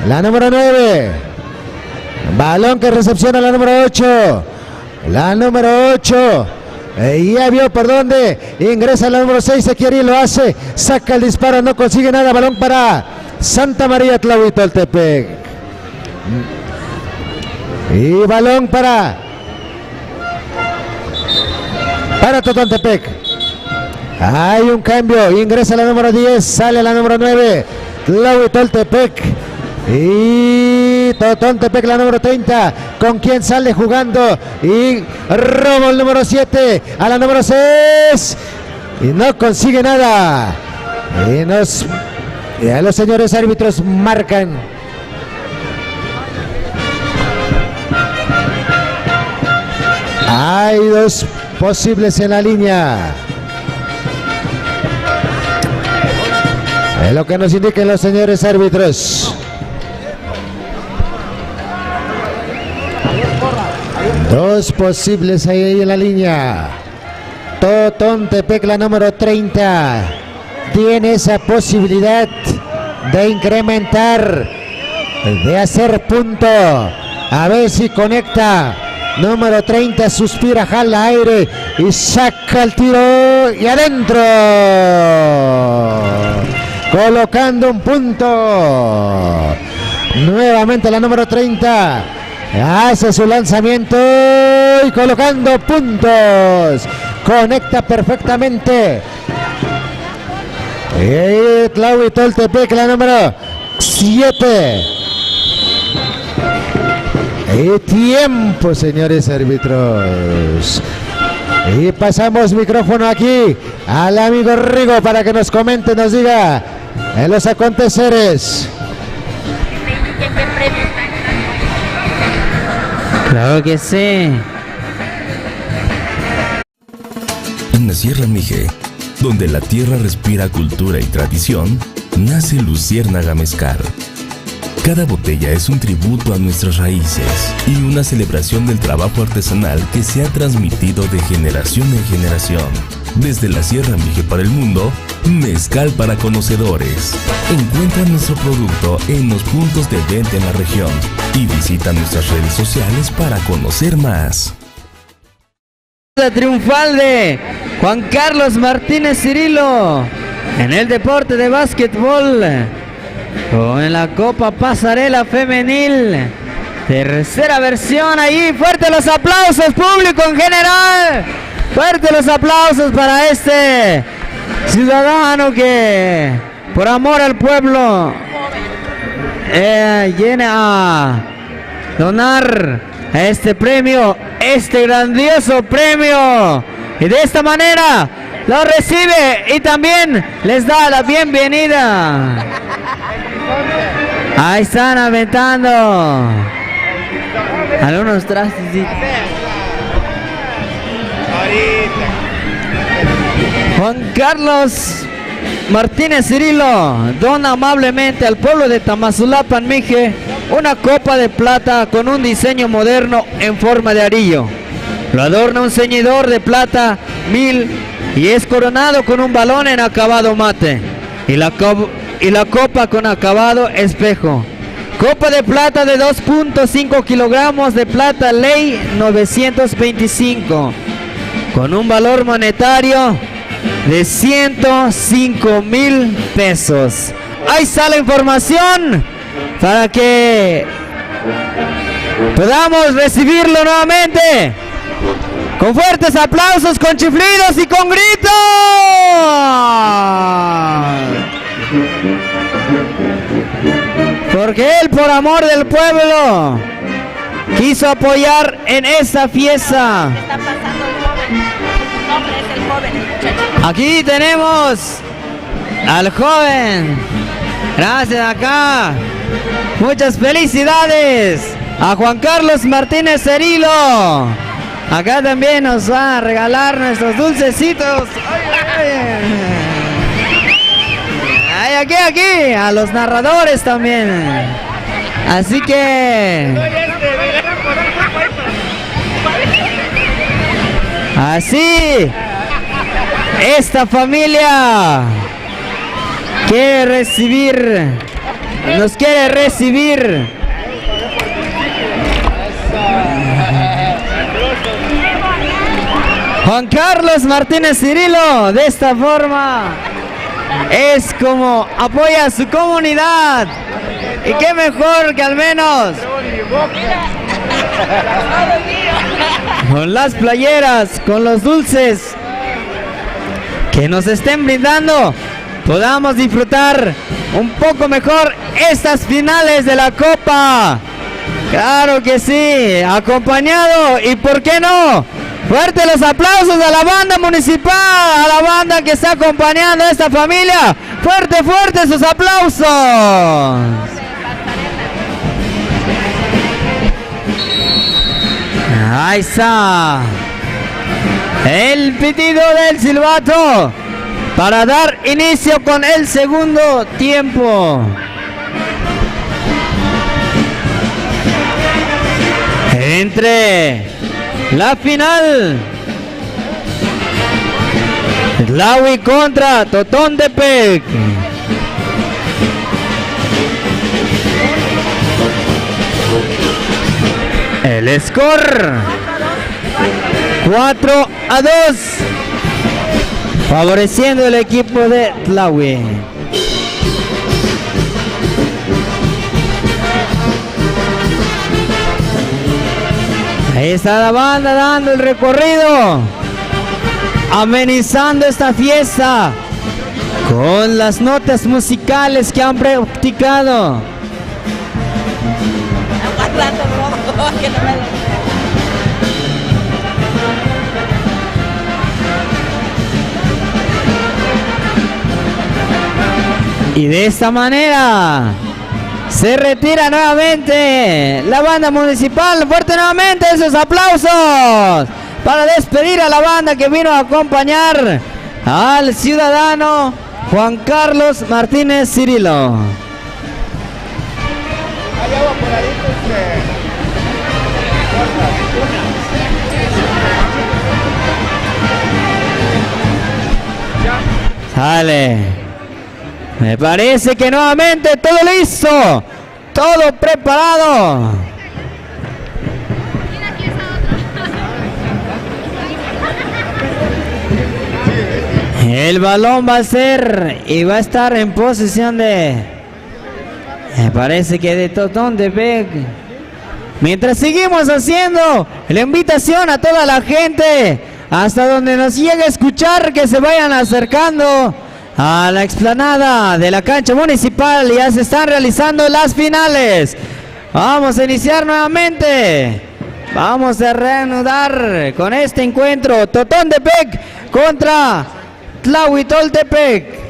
S14: la número 9. Balón que recepciona la número 8. La número 8. Ya vio por dónde ingresa la número 6, se quiere y lo hace, saca el disparo, no consigue nada. Balón para Santa María Tlaui Toltepec. Y balón para Totontepec. Hay un cambio, ingresa la número 10, sale la número 9, Tlaui Toltepec. Y Totontepec, la número 30, con quien sale jugando y roba el número 7 a la número 6 y no consigue nada. Y los señores árbitros marcan. Hay dos posibles en la línea. Es lo que nos indican los señores árbitros. Dos posibles ahí en la línea. Totontepec, la número 30, tiene esa posibilidad de incrementar, de hacer punto. A ver si conecta. Número 30 suspira, jala aire y saca el tiro y adentro. Colocando un punto. Nuevamente la número 30. Hace su lanzamiento y colocando puntos. Conecta perfectamente. Tlaui Toltepec, la número 7. Y tiempo, señores árbitros. Y pasamos micrófono aquí al amigo Rigo para que nos comente, nos diga en los aconteceres.
S11: Claro que sí.
S6: En la Sierra Mije, donde la tierra respira cultura y tradición, nace Luciérnaga Mezcal. Cada botella es un tributo a nuestras raíces y una celebración del trabajo artesanal que se ha transmitido de generación en generación. Desde la Sierra Mije para el mundo, mezcal para conocedores. Encuentra nuestro producto en los puntos de venta en la región y visita nuestras redes sociales para conocer más.
S12: Triunfal de Juan Carlos Martínez Cirilo en el deporte de básquetbol con la Copa Pasarela Femenil. Tercera versión ahí. Fuerte los aplausos, público en general. Fuerte los aplausos para este ciudadano que por amor al pueblo viene a donar este premio, este grandioso premio, y de esta manera lo recibe y también les da la bienvenida. Ahí están aventando algunos trastes. Juan Carlos Martínez Cirilo dona amablemente al pueblo de Tamazulapan, Mije, una copa de plata con un diseño moderno en forma de arillo. Lo adorna un ceñidor de plata 1000 y es coronado con un balón en acabado mate y la copa con acabado espejo. Copa de plata de 2.5 kilogramos de plata ley 925 con un valor monetario de 105,000 pesos. Ahí está la información para que podamos recibirlo nuevamente con fuertes aplausos, con chiflidos y con gritos. Porque él, por amor del pueblo, quiso apoyar en esta fiesta.
S5: Está pasando el joven. Su nombre es el joven, el muchacho.
S12: Aquí tenemos al joven. Gracias acá. Muchas felicidades a Juan Carlos Martínez Cirilo. Acá también nos va a regalar nuestros dulcecitos. Ay, aquí, a los narradores también. Así que... así, esta familia nos quiere recibir. Juan Carlos Martínez Cirilo, de esta forma es como apoya a su comunidad. Y qué mejor que al menos con las playeras, con los dulces que nos estén brindando, podamos disfrutar un poco mejor estas finales de la Copa. Claro que sí, acompañado, y por qué no, fuerte los aplausos a la banda municipal, a la banda que está acompañando a esta familia. Fuerte sus aplausos. Ahí está el pitido del silbato para dar inicio con el segundo tiempo. Entre la final, Tlahui contra Totontepec. El score 4-2, favoreciendo el equipo de Tlahui. Ahí está la banda dando el recorrido, amenizando esta fiesta con las notas musicales que han practicado. Y de esta manera se retira nuevamente la banda municipal. Fuerte nuevamente esos aplausos para despedir a la banda que vino a acompañar al ciudadano Juan Carlos Martínez Cirilo. Sale. Me parece que nuevamente todo listo. Todo preparado. El balón va a ser y va a estar en posesión de... Me parece que de Totón Tepec. Mientras seguimos haciendo la invitación a toda la gente, hasta donde nos llegue a escuchar, que se vayan acercando a la explanada de la cancha municipal. Ya se están realizando las finales. Vamos a iniciar nuevamente. Vamos a reanudar con este encuentro. Totón Tepec contra Tlahuitoltepec.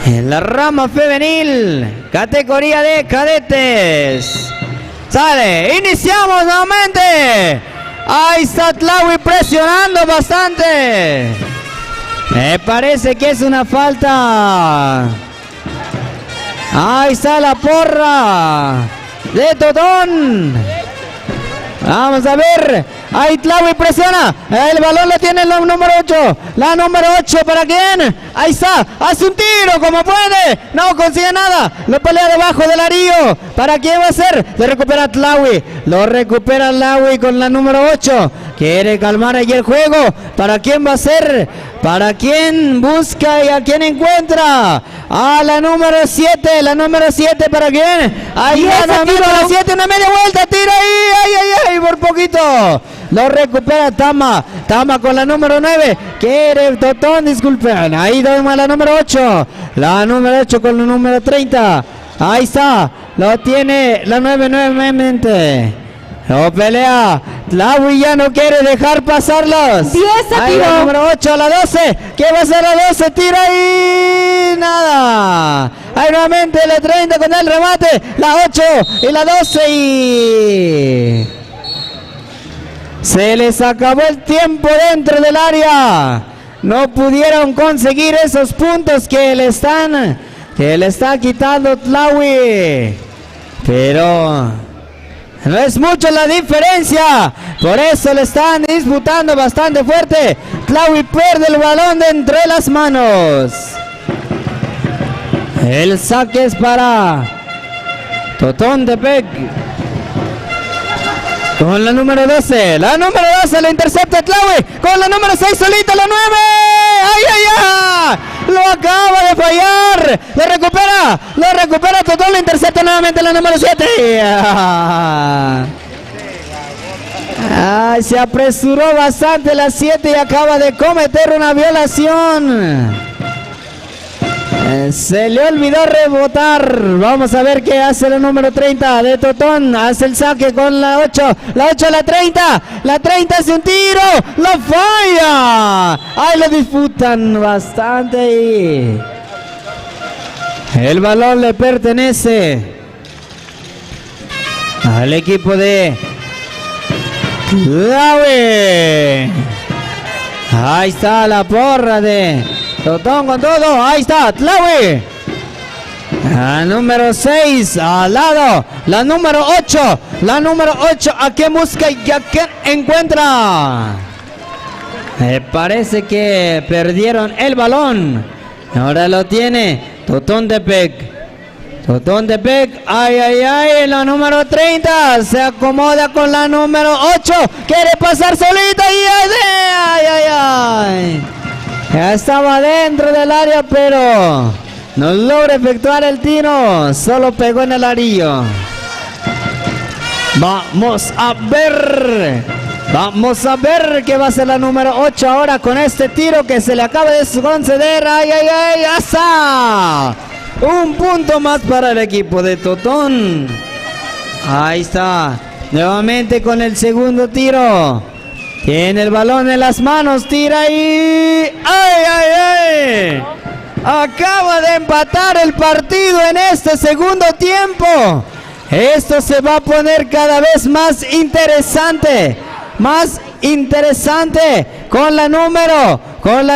S12: En la rama femenil, categoría de cadetes. Sale, iniciamos nuevamente. Ahí está Tlahui presionando bastante. Me parece que es una falta. Ahí está la porra de Totón. Vamos a ver. Ahí Tlahui presiona. El balón lo tiene la número 8. La número 8 para quién. Ahí está. Hace un tiro como puede. No consigue nada. Lo pelea debajo del arillo. ¿Para quién va a ser? Lo recupera Tlahui. Lo recupera Tlahui con la número 8. Quiere calmar ahí el juego. ¿Para quién va a ser? ¿Para quién busca y a quién encuentra? A la número 7. La número 7 para quién. Ahí va la número 7. Una media vuelta. Tira ahí. Ay. Por poquito. Lo recupera Tama. Tama con la número 9. Quiere Totón, disculpen. Ahí toma la número 8. La número 8 con la número 30. Ahí está. Lo tiene la 9 nuevamente. Lo pelea. Tlahui ya no quiere dejar pasarlos.
S10: 10 a
S12: ahí
S10: tiro.
S12: la número 8, la 12. ¿Qué va a hacer la 12? Tira ahí. Nada. Ahí nuevamente la 30 con el remate. La 8 y la 12 y... se les acabó el tiempo dentro del área. No pudieron conseguir esos puntos que le está quitando Tlahui. Pero no es mucho la diferencia. Por eso le están disputando bastante fuerte. Tlahui pierde el balón de entre las manos. El saque es para Totón Tepec. Con la número 12. La número 12 la intercepta Tlahui. Con la número 6 solita la 9. ¡Ay! Lo acaba de fallar. Lo recupera Totón. La intercepta nuevamente la número 7. Ay, se apresuró bastante la 7 y acaba de cometer una violación. Se le olvidó rebotar. Vamos a ver qué hace la número 30 de Totón. Hace el saque con la 8. La 8 a la 30. La 30 hace un tiro. ¡Lo falla! Ahí lo disputan bastante ahí. El balón le pertenece al equipo de Tlahui. Ahí está la porra de Totón con todo. Ahí está Tlahui. La número 6 al lado. La número 8. La número 8. ¿A quién busca y a quién encuentra? Me parece que perdieron el balón. Ahora lo tiene Totón Tepec. Totón Tepec. Ay. La número 30. Se acomoda con la número 8. Quiere pasar solita. Ay. Ya estaba dentro del área, pero no logra efectuar el tiro. Solo pegó en el arillo. Vamos a ver qué va a ser la número 8 ahora con este tiro que se le acaba de conceder. Ay. Ya está. Un punto más para el equipo de Totón. Ahí está. Nuevamente con el segundo tiro. Tiene el balón en las manos, tira y... ¡Ay! Acaba de empatar el partido en este segundo tiempo. Esto se va a poner cada vez más interesante. Con la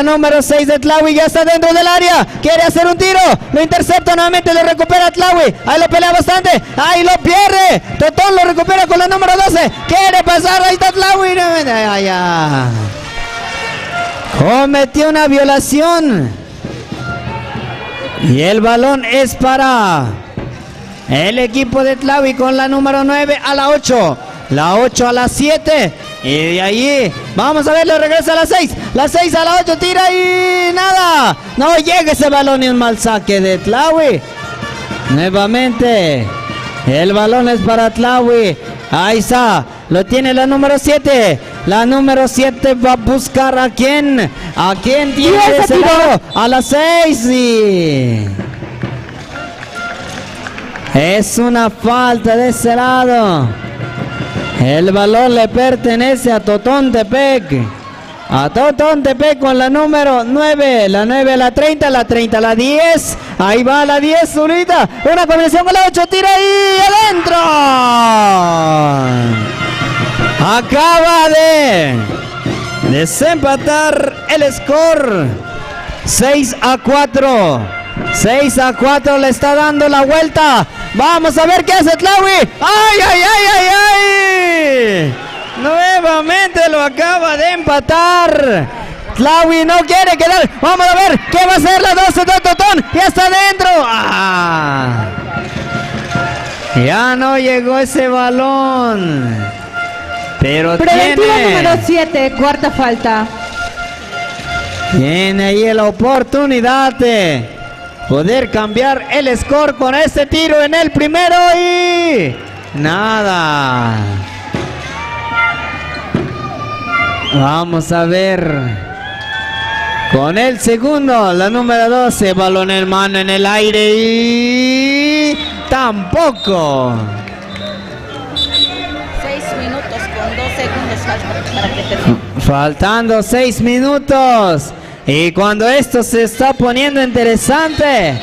S12: número 6 de Tlahui. Ya está dentro del área. Quiere hacer un tiro. Lo intercepta nuevamente. Lo recupera Tlahui. Ahí lo pelea bastante. Ahí lo pierde. Totón lo recupera con la número 12. Quiere pasar. Ahí está Tlahui. cometió una violación. Y el balón es para el equipo de Tlahui con la número 9 a la 8. La 8 a la 7. Y de ahí, vamos a ver, le regresa a la 6. La 6 a la 8, tira y nada. No llega ese balón y un mal saque de Tlahui. Nuevamente, el balón es para Tlahui. Ahí está, lo tiene la número 7. La número 7 va a buscar a quién. ¿A quién tiene ese lado? A la 6 y... es una falta de ese lado. El balón le pertenece a Totontepec. A Totontepec con la número 9. La 9, la 30, la 30, la 10. Ahí va la 10, Zurita. Una combinación con la 8. Tira ahí adentro. Acaba de desempatar el score. 6-4. 6-4 le está dando la vuelta. Vamos a ver qué hace Tlahui. ¡Ay, ay, ay, ay, ay! Nuevamente lo acaba de empatar. Tlahui no quiere quedar. Vamos a ver qué va a hacer la 12 de Totón. Ya está dentro. ¡Ah! Ya no llegó ese balón. Pero
S10: preventiva
S12: tiene...
S10: número 7, cuarta falta.
S12: Tiene ahí la oportunidad de poder cambiar el score con este tiro en el primero y... nada. Vamos a ver. Con el segundo, la número 12, balón en mano en el aire y... tampoco.
S5: 6 minutos con 2 segundos para que termine.
S12: Faltando 6 minutos. Y cuando esto se está poniendo interesante,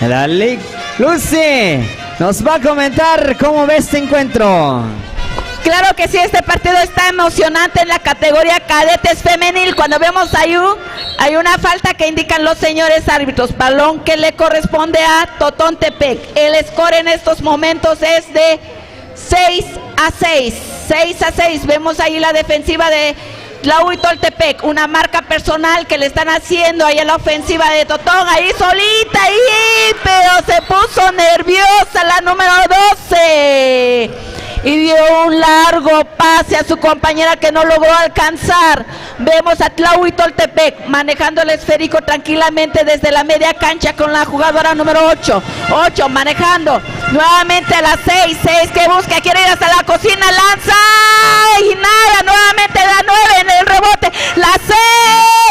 S12: la Lucy nos va a comentar cómo ve este encuentro.
S5: Claro que sí, este partido está emocionante en la categoría cadetes femenil. Cuando vemos hay una falta que indican los señores árbitros, balón que le corresponde a Totontepec. El score en estos momentos es de 6-6. 6-6. Vemos ahí la defensiva de Tlahui Toltepec, una marca personal que le están haciendo ahí a la ofensiva de Totón, ahí solita, ahí, pero se puso nerviosa la número 12 y dio un largo pase a su compañera que no logró alcanzar. Vemos a Tlahui Toltepec manejando el esférico tranquilamente desde la media cancha con la jugadora número 8. 8 manejando nuevamente a la 6. 6 que busca, quiere ir hasta la cocina, lanza y nada, nuevamente la 9 en el rebote. La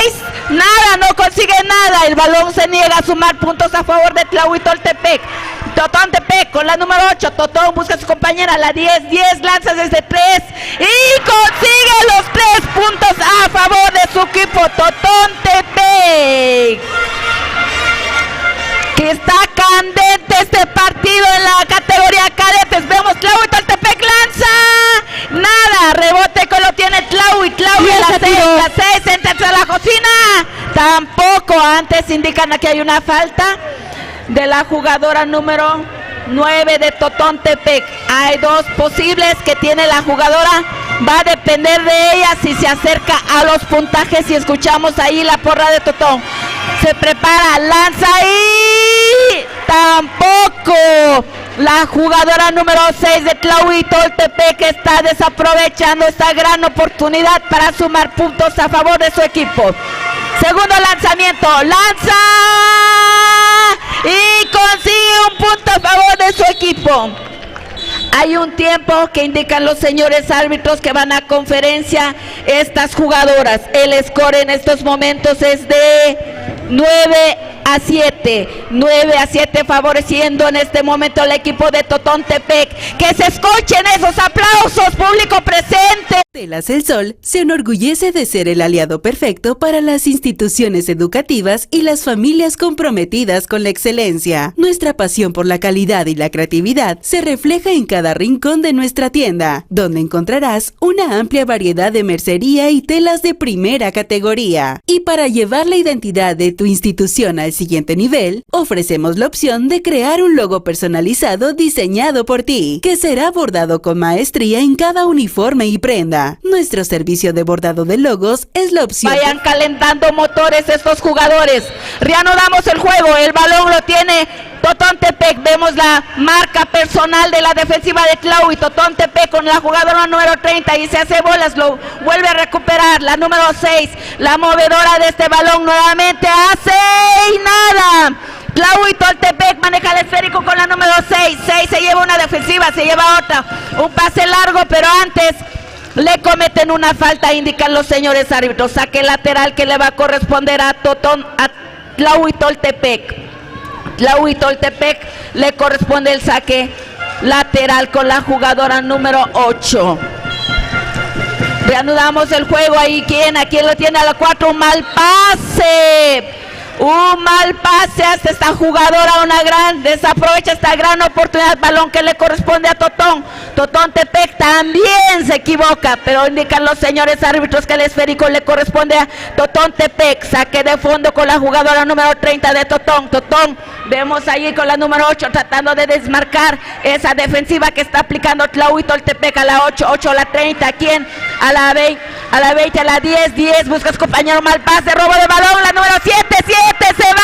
S5: 6, nada, no consigue nada. El balón se niega a sumar puntos a favor de Tlahui Toltepec. Totontepec con la número 8. Totón busca a su compañera, la 10. 10 lanzas desde 3 y consigue los 3 puntos a favor de su equipo Totontepec. Que está candente este partido en la categoría cadetes. Vemos Tlahui Toltepec lanza. Nada, rebote que lo tiene Tlahui. Tlahui a la 6. La 6 entra a la cocina. Tampoco, antes indican que hay una falta de la jugadora número 9 de Totontepec. Hay 2 posibles que tiene la jugadora. Va a depender de ella si se acerca a los puntajes. Y escuchamos ahí la porra de Totón. Se prepara, lanza y tampoco. La jugadora número 6 de Tlahui Toltepec está desaprovechando esta gran oportunidad para sumar puntos a favor de su equipo. Segundo lanzamiento, lanza y consigue un punto a favor de su equipo. Hay un tiempo que indican los señores árbitros que van a conferencia estas jugadoras. El score en estos momentos es de 9-7. 9-7 favoreciendo en este momento al equipo de Totontepec. Que se escuchen esos aplausos, público presente.
S7: Telas El Sol se enorgullece de ser el aliado perfecto para las instituciones educativas y las familias comprometidas con la excelencia. Nuestra pasión por la calidad y la creatividad se refleja en cada rincón de nuestra tienda, donde encontrarás una amplia variedad de mercería y telas de primera categoría. Y para llevar la identidad de tu institución al siguiente nivel, ofrecemos la opción de crear un logo personalizado diseñado por ti, que será bordado con maestría en cada uniforme y prenda. Blanca. Nuestro servicio de bordado de logos es la opción.
S5: Vayan calentando motores estos jugadores. Reanudamos el juego. El balón lo tiene Totontepec. Vemos la marca personal de la defensiva de Tlahui. Totontepec con la jugadora número 30 y se hace bolas. Lo vuelve a recuperar. La número 6. La movedora de este balón nuevamente hace y nada. Tlahui Toltepec maneja el esférico con la número 6. 6 se lleva una defensiva, se lleva otra. Un pase largo, pero antes le cometen una falta, indican los señores árbitros. Saque lateral que le va a corresponder a Tlahui Toltepec. Tlahui Toltepec le corresponde el saque lateral con la jugadora número 8. Reanudamos el juego ahí. ¿Quién? ¿A quién lo tiene? A la 4. Un mal pase. Un mal pase hacia esta jugadora, desaprovecha esta gran oportunidad, balón que le corresponde a Totontepec también se equivoca, pero indican los señores árbitros que el esférico le corresponde a Totontepec. Saque de fondo con la jugadora número 30 de Totón, vemos allí con la número 8 tratando de desmarcar esa defensiva que está aplicando Tlahui Toltepec. A la 8, 8 a la 30, ¿quién? A la 20, a la 20, a la 10, 10, buscas compañero, mal pase, robo de balón, la número 7, 7 se va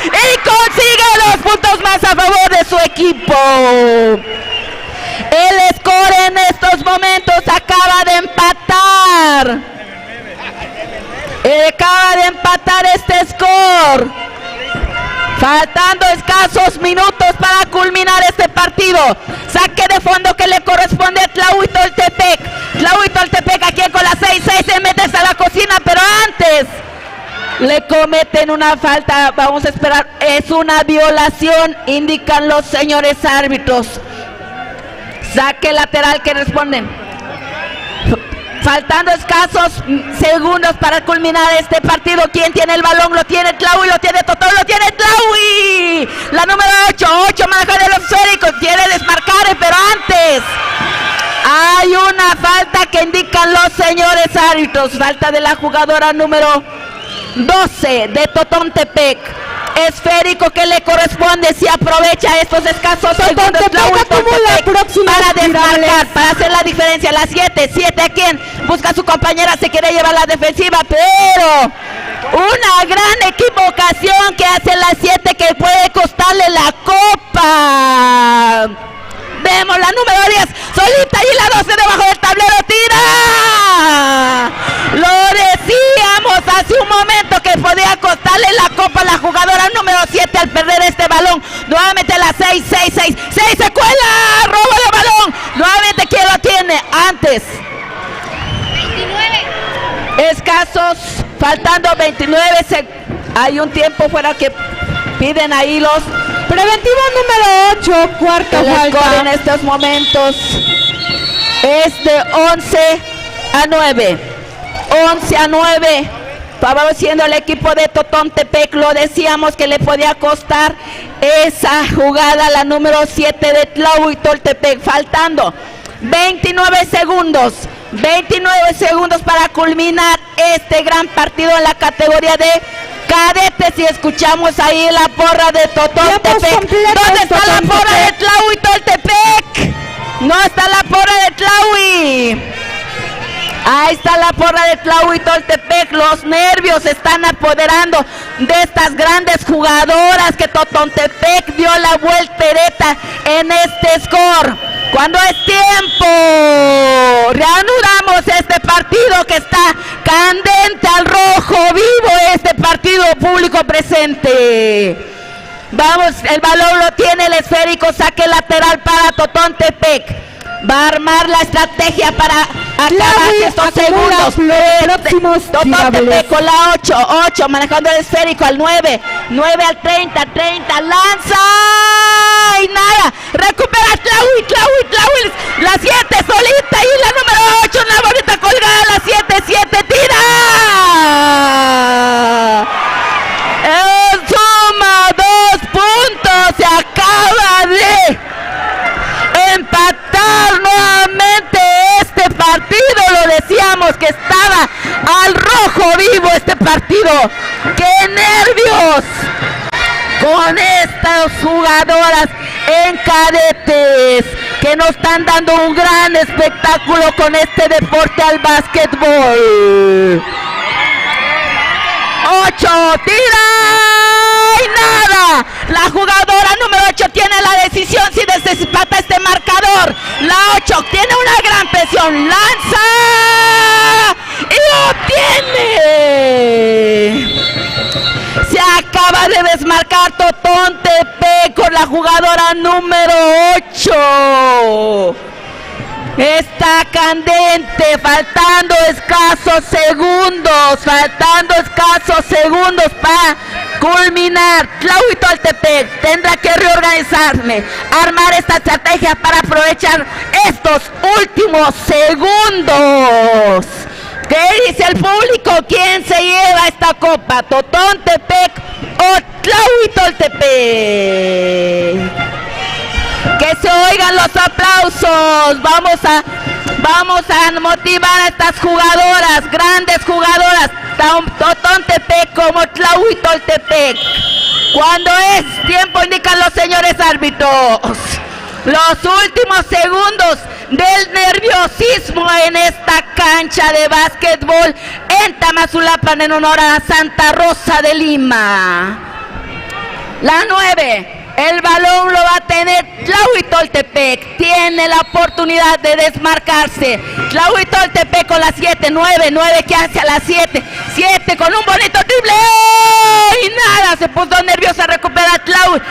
S5: y consigue los puntos más a favor de su equipo. El score en estos momentos acaba de empatar este score, faltando escasos minutos para culminar este partido. Saque de fondo que le corresponde a Tlahui Toltepec. Tlahui Toltepec aquí con la 6, 6 se mete a la cocina, pero antes le cometen una falta. Vamos a esperar, es una violación, indican los señores árbitros. Saque lateral que responden. Faltando escasos segundos para culminar este partido. ¿Quién tiene el balón? Lo tiene Tlahui, lo tiene Totón, lo tiene Tlahui. La número 8, 8 maneja el esférico, quiere desmarcar, pero antes hay una falta que indican los señores árbitros. Falta de la jugadora número 12 de Totontepec. Esférico que le corresponde, si aprovecha estos escasos segundos para desmarcar, para hacer la diferencia. La 7, 7 a quien busca a su compañera, se quiere llevar la defensiva, pero una gran equivocación que hace la 7 que puede costarle la copa. Vemos la número 10 solita y la 12 debajo del tablero, tira. Lo decíamos hace un momento que podía costarle la copa a la jugadora número 7 al perder este balón. Nuevamente la 6, 6, 6, 6 se cuela, robo de balón. Nuevamente ¿quién lo tiene? Antes 29. Escasos, faltando 29, hay un tiempo fuera que piden ahí los
S10: preventivo número 8, cuarta falta.
S5: En estos momentos es de 11 a 9. 11 a 9. Favoreciendo al equipo de Totontepec. Lo decíamos que le podía costar esa jugada la número 7 de Tlahui Toltepec. Faltando 29 segundos. 29 segundos para culminar este gran partido en la categoría de cadetes. Y escuchamos ahí la porra de Totontepec. ¿Dónde está la porra de Tlahui Toltepec? No está la porra de Tlahui. Ahí está la porra de Tlahui Toltepec. Los nervios se están apoderando de estas grandes jugadoras que Totontepec dio la voltereta en este score. Cuando es tiempo, reanudamos este partido que está candente al rojo vivo, este partido público presente. Vamos, el balón lo tiene el esférico, saque lateral para Totontepec. Va a armar la estrategia para acabar estos segundos. Totontepec con la 8, 8 manejando el esférico al 9, 9 al 30, 30, lanza y nada, recupera Tlahui, Tlahui, Tlahui, la 7 solita y la número 8 en la bonita colgada, la 7, 7, tira. Suma 2 puntos, se acaba de empatar nuevamente este partido. Lo decíamos que estaba al rojo vivo este partido. ¡Qué nervios con estas jugadoras en cadetes!
S4: que nos están dando un gran espectáculo con este deporte al básquetbol. 8, tira y nada. La jugadora número 8 tiene la decisión si desempata este marcador. La 8 tiene una gran presión, lanza y obtiene. Se acaba de desmarcar Totón Tepe con la jugadora número 8. Está candente, faltando escasos segundos para culminar. Tlahuitoltepec tendrá que reorganizarme, armar esta estrategia para aprovechar estos últimos segundos. ¿Qué dice el público? ¿Quién se lleva esta copa? ¿Totontepec o Tlahuitoltepec? Que se oigan los aplausos. Vamos a motivar a estas jugadoras, grandes jugadoras, Totontepec como Tlahuitoltepec. Cuando es tiempo indican los señores árbitros. Los últimos segundos del nerviosismo en esta cancha de básquetbol en Tamazulapan en honor a Santa Rosa de Lima. La 9. El balón lo va a tener Tlahuitoltepec. Tiene la oportunidad de desmarcarse. Tlahuitoltepec con la 7, 9 que hace a la 7. 7 con un bonito triple. Y nada, se puso nerviosa. Recupera Tlahui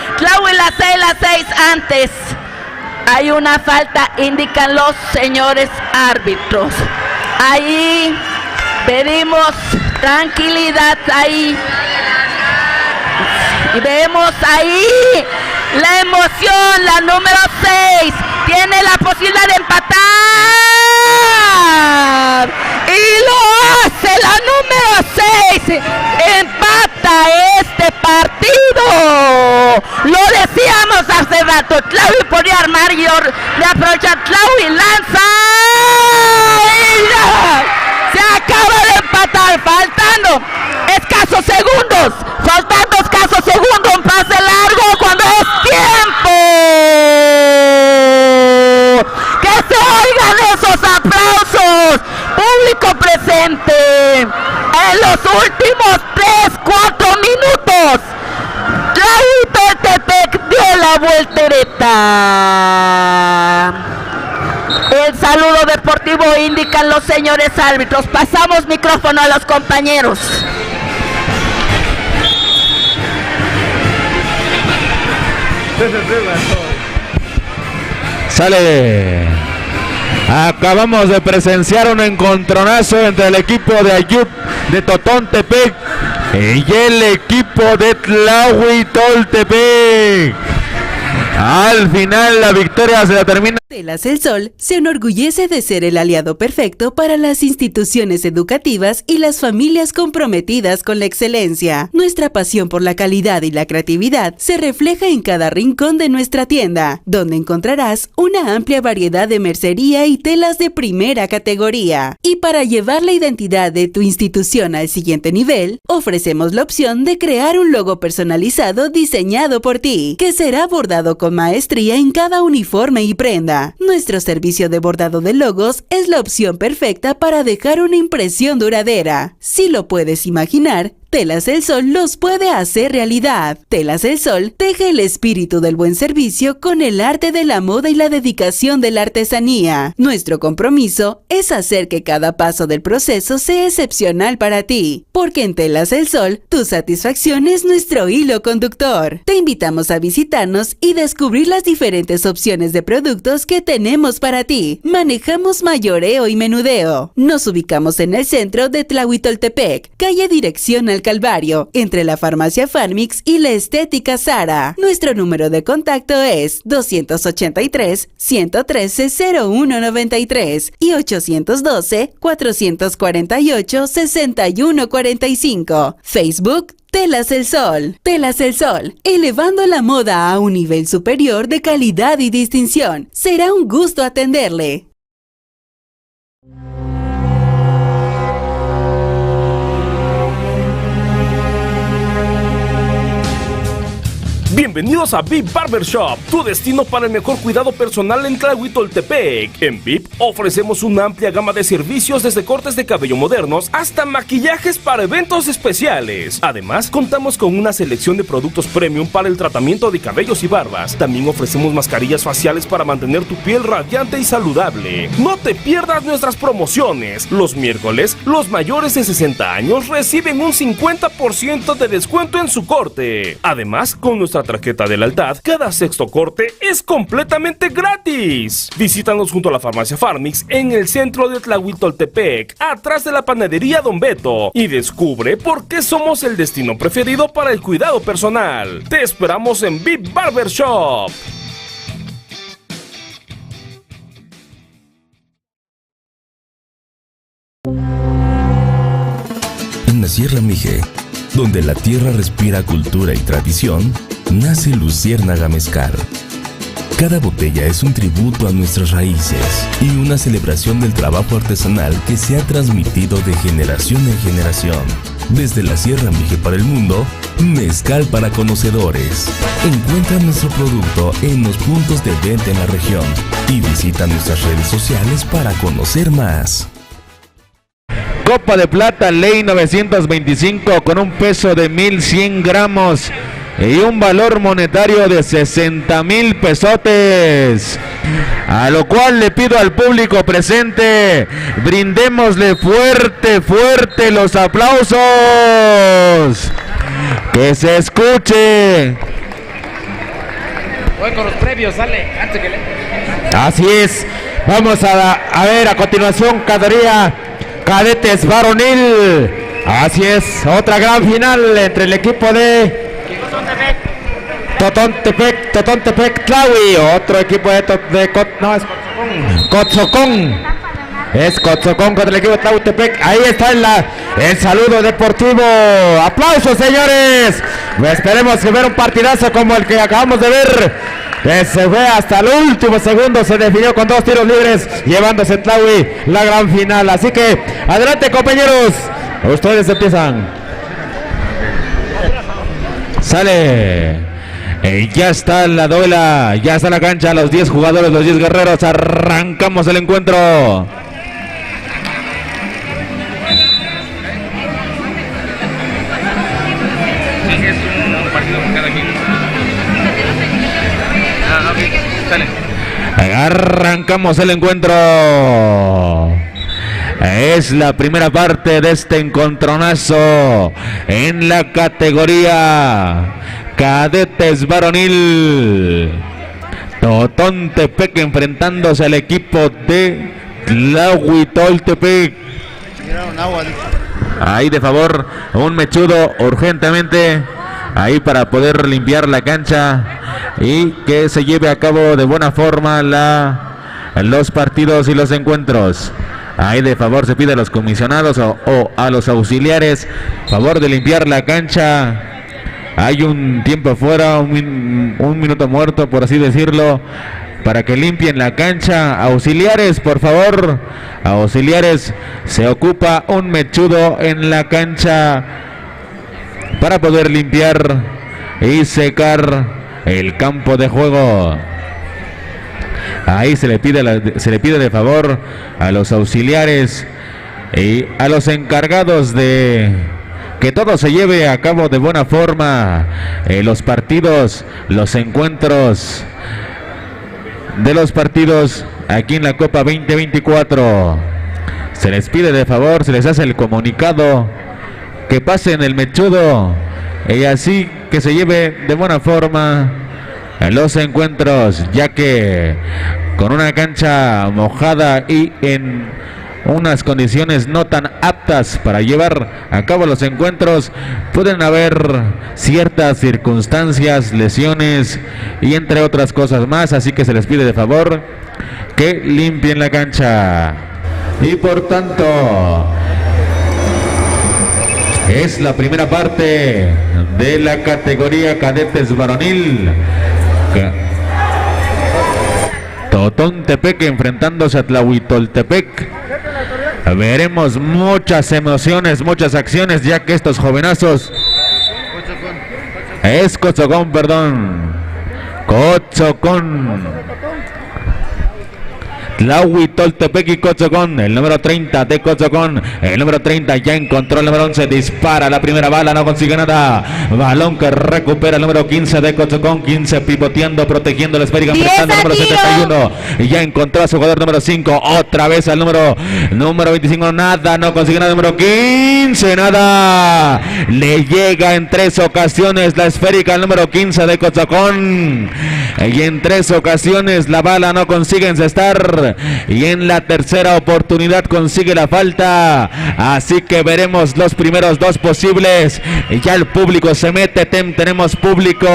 S4: la 6 antes. Hay una falta, indican los señores árbitros. Ahí pedimos tranquilidad ahí. Y vemos ahí la emoción, la número 6 tiene la posibilidad de empatar y lo hace la número 6, empata este partido. Lo decíamos hace rato, Tlahui podía armar y le aprovecha Tlahui, lanza y ya, se acaba de empatar, faltando escasos segundos, un pase largo cuando es tiempo. Que se oigan esos aplausos, público presente. En los últimos 3-4 minutos, Tlahuitoltepec dio la voltereta. El saludo deportivo indican los señores árbitros. Pasamos micrófono a los compañeros.
S1: Sale. Acabamos de presenciar un encontronazo entre el equipo de Ayub de Totontepec y el equipo de Tlahuitoltepec. Al final la victoria se la termina.
S7: Telas El Sol se enorgullece de ser el aliado perfecto para las instituciones educativas y las familias comprometidas con la excelencia. Nuestra pasión por la calidad y la creatividad se refleja en cada rincón de nuestra tienda, donde encontrarás una amplia variedad de mercería y telas de primera categoría. Y para llevar la identidad de tu institución al siguiente nivel, ofrecemos la opción de crear un logo personalizado diseñado por ti, que será bordado con maestría en cada uniforme y prenda. Nuestro servicio de bordado de logos es la opción perfecta para dejar una impresión duradera. Si lo puedes imaginar, Telas El Sol los puede hacer realidad. Telas El Sol teje el espíritu del buen servicio con el arte de la moda y la dedicación de la artesanía. Nuestro compromiso es hacer que cada paso del proceso sea excepcional para ti, porque en Telas El Sol, tu satisfacción es nuestro hilo conductor. Te invitamos a visitarnos y descubrir las diferentes opciones de productos que tenemos para ti. Manejamos mayoreo y menudeo. Nos ubicamos en el centro de Tlahuitoltepec, calle Dirección al Calvario, entre la farmacia Farmix y la estética Sara. Nuestro número de contacto es 283-113-0193 y 812-448-6145. Facebook Telas El Sol. Telas El Sol, elevando la moda a un nivel superior de calidad y distinción. Será un gusto atenderle.
S8: Bienvenidos a VIP Barbershop, tu destino para el mejor cuidado personal en Tlahuitoltepec. En VIP ofrecemos una amplia gama de servicios desde cortes de cabello modernos hasta maquillajes para eventos especiales. Además, contamos con una selección de productos premium para el tratamiento de cabellos y barbas. También ofrecemos mascarillas faciales para mantener tu piel radiante y saludable. No te pierdas nuestras promociones. Los miércoles, los mayores de 60 años reciben un 50% de descuento en su corte. Además, con nuestra tarjeta de lealtad, cada sexto corte es completamente gratis. Visítanos junto a la farmacia Farmix en el centro de Tlahuitoltepec, atrás de la panadería Don Beto, y descubre por qué somos el destino preferido para el cuidado personal. Te esperamos en VIP Barbershop.
S6: En la Sierra Mije, donde la tierra respira cultura y tradición, nace Luciérnaga Mezcal. Cada botella es un tributo a nuestras raíces y una celebración del trabajo artesanal que se ha transmitido de generación en generación. Desde la Sierra Mije para el mundo, mezcal para conocedores. Encuentra nuestro producto en los puntos de venta en la región y visita nuestras redes sociales para conocer más.
S13: Copa de plata, ley 925, con un peso de 1,100 gramos y un valor monetario de 60,000 pesotes. A lo cual le pido al público presente, brindémosle fuerte, fuerte los aplausos. Que se escuche.
S11: Voy con los previos, sale. Antes que le...
S1: Así es. Vamos a ver a continuación categoría cadetes varonil. Así es, otra gran final entre el equipo de Totontepec Tlahui, otro equipo de Cotzocón. Es Cotzocón contra el equipo de Tlahuitepec. Ahí está el saludo deportivo. ¡Aplausos, señores! Esperemos que ver un partidazo como el que acabamos de ver, que se fue hasta el último segundo. Se definió con 2 tiros libres, llevándose Tlahui la gran final. Así que, adelante, compañeros. Ustedes empiezan. Sale. Ya está la duela, ya está la cancha, los 10 jugadores, los 10 guerreros. Arrancamos el encuentro. Arrancamos el encuentro. Es la primera parte de este encontronazo en la categoría cadetes varonil. Totontepec enfrentándose al equipo de Tlahuitoltepec. Ahí de favor un mechudo urgentemente ahí para poder limpiar la cancha y que se lleve a cabo de buena forma los partidos y los encuentros. Ahí de favor se pide a los comisionados o a los auxiliares favor de limpiar la cancha. Hay un tiempo fuera, un minuto muerto, por así decirlo, para que limpien la cancha. Auxiliares, por favor, auxiliares, se ocupa un mechudo en la cancha para poder limpiar y secar el campo de juego. Ahí se le pide de favor a los auxiliares y a los encargados de que todo se lleve a cabo de buena forma, los partidos, los encuentros de los partidos aquí en la Copa 2024. Se les pide de favor, se les hace el comunicado que pasen el mechudo y así que se lleve de buena forma los encuentros, ya que con una cancha mojada y en unas condiciones no tan aptas para llevar a cabo los encuentros, pueden haber ciertas circunstancias, lesiones y entre otras cosas más, así que se les pide de favor que limpien la cancha. Y por tanto, es la primera parte de la categoría cadetes varonil. Totontepec enfrentándose a Tlahuitoltepec. Veremos muchas emociones, muchas acciones, ya que estos jovenazos Es Cotzocón, perdón. Cotzocón. Tlahuitoltepec y Cotzocón, el número 30 de Cotzocón, el número 30 ya encontró el número 11, dispara la primera bala, no consigue nada, balón que recupera el número 15 de Cotzocón, 15 pivoteando, protegiendo la esférica, enfrentando el número 71, y ya encontró a su jugador número 5, otra vez al número 25, nada, no consigue nada, número 15, nada, le llega en 3 ocasiones la esférica al número 15 de Cotzocón, y en 3 ocasiones la bala no consigue encestar, y en la tercera oportunidad consigue la falta, así que veremos los primeros 2 posibles, y ya el público se mete, tenemos público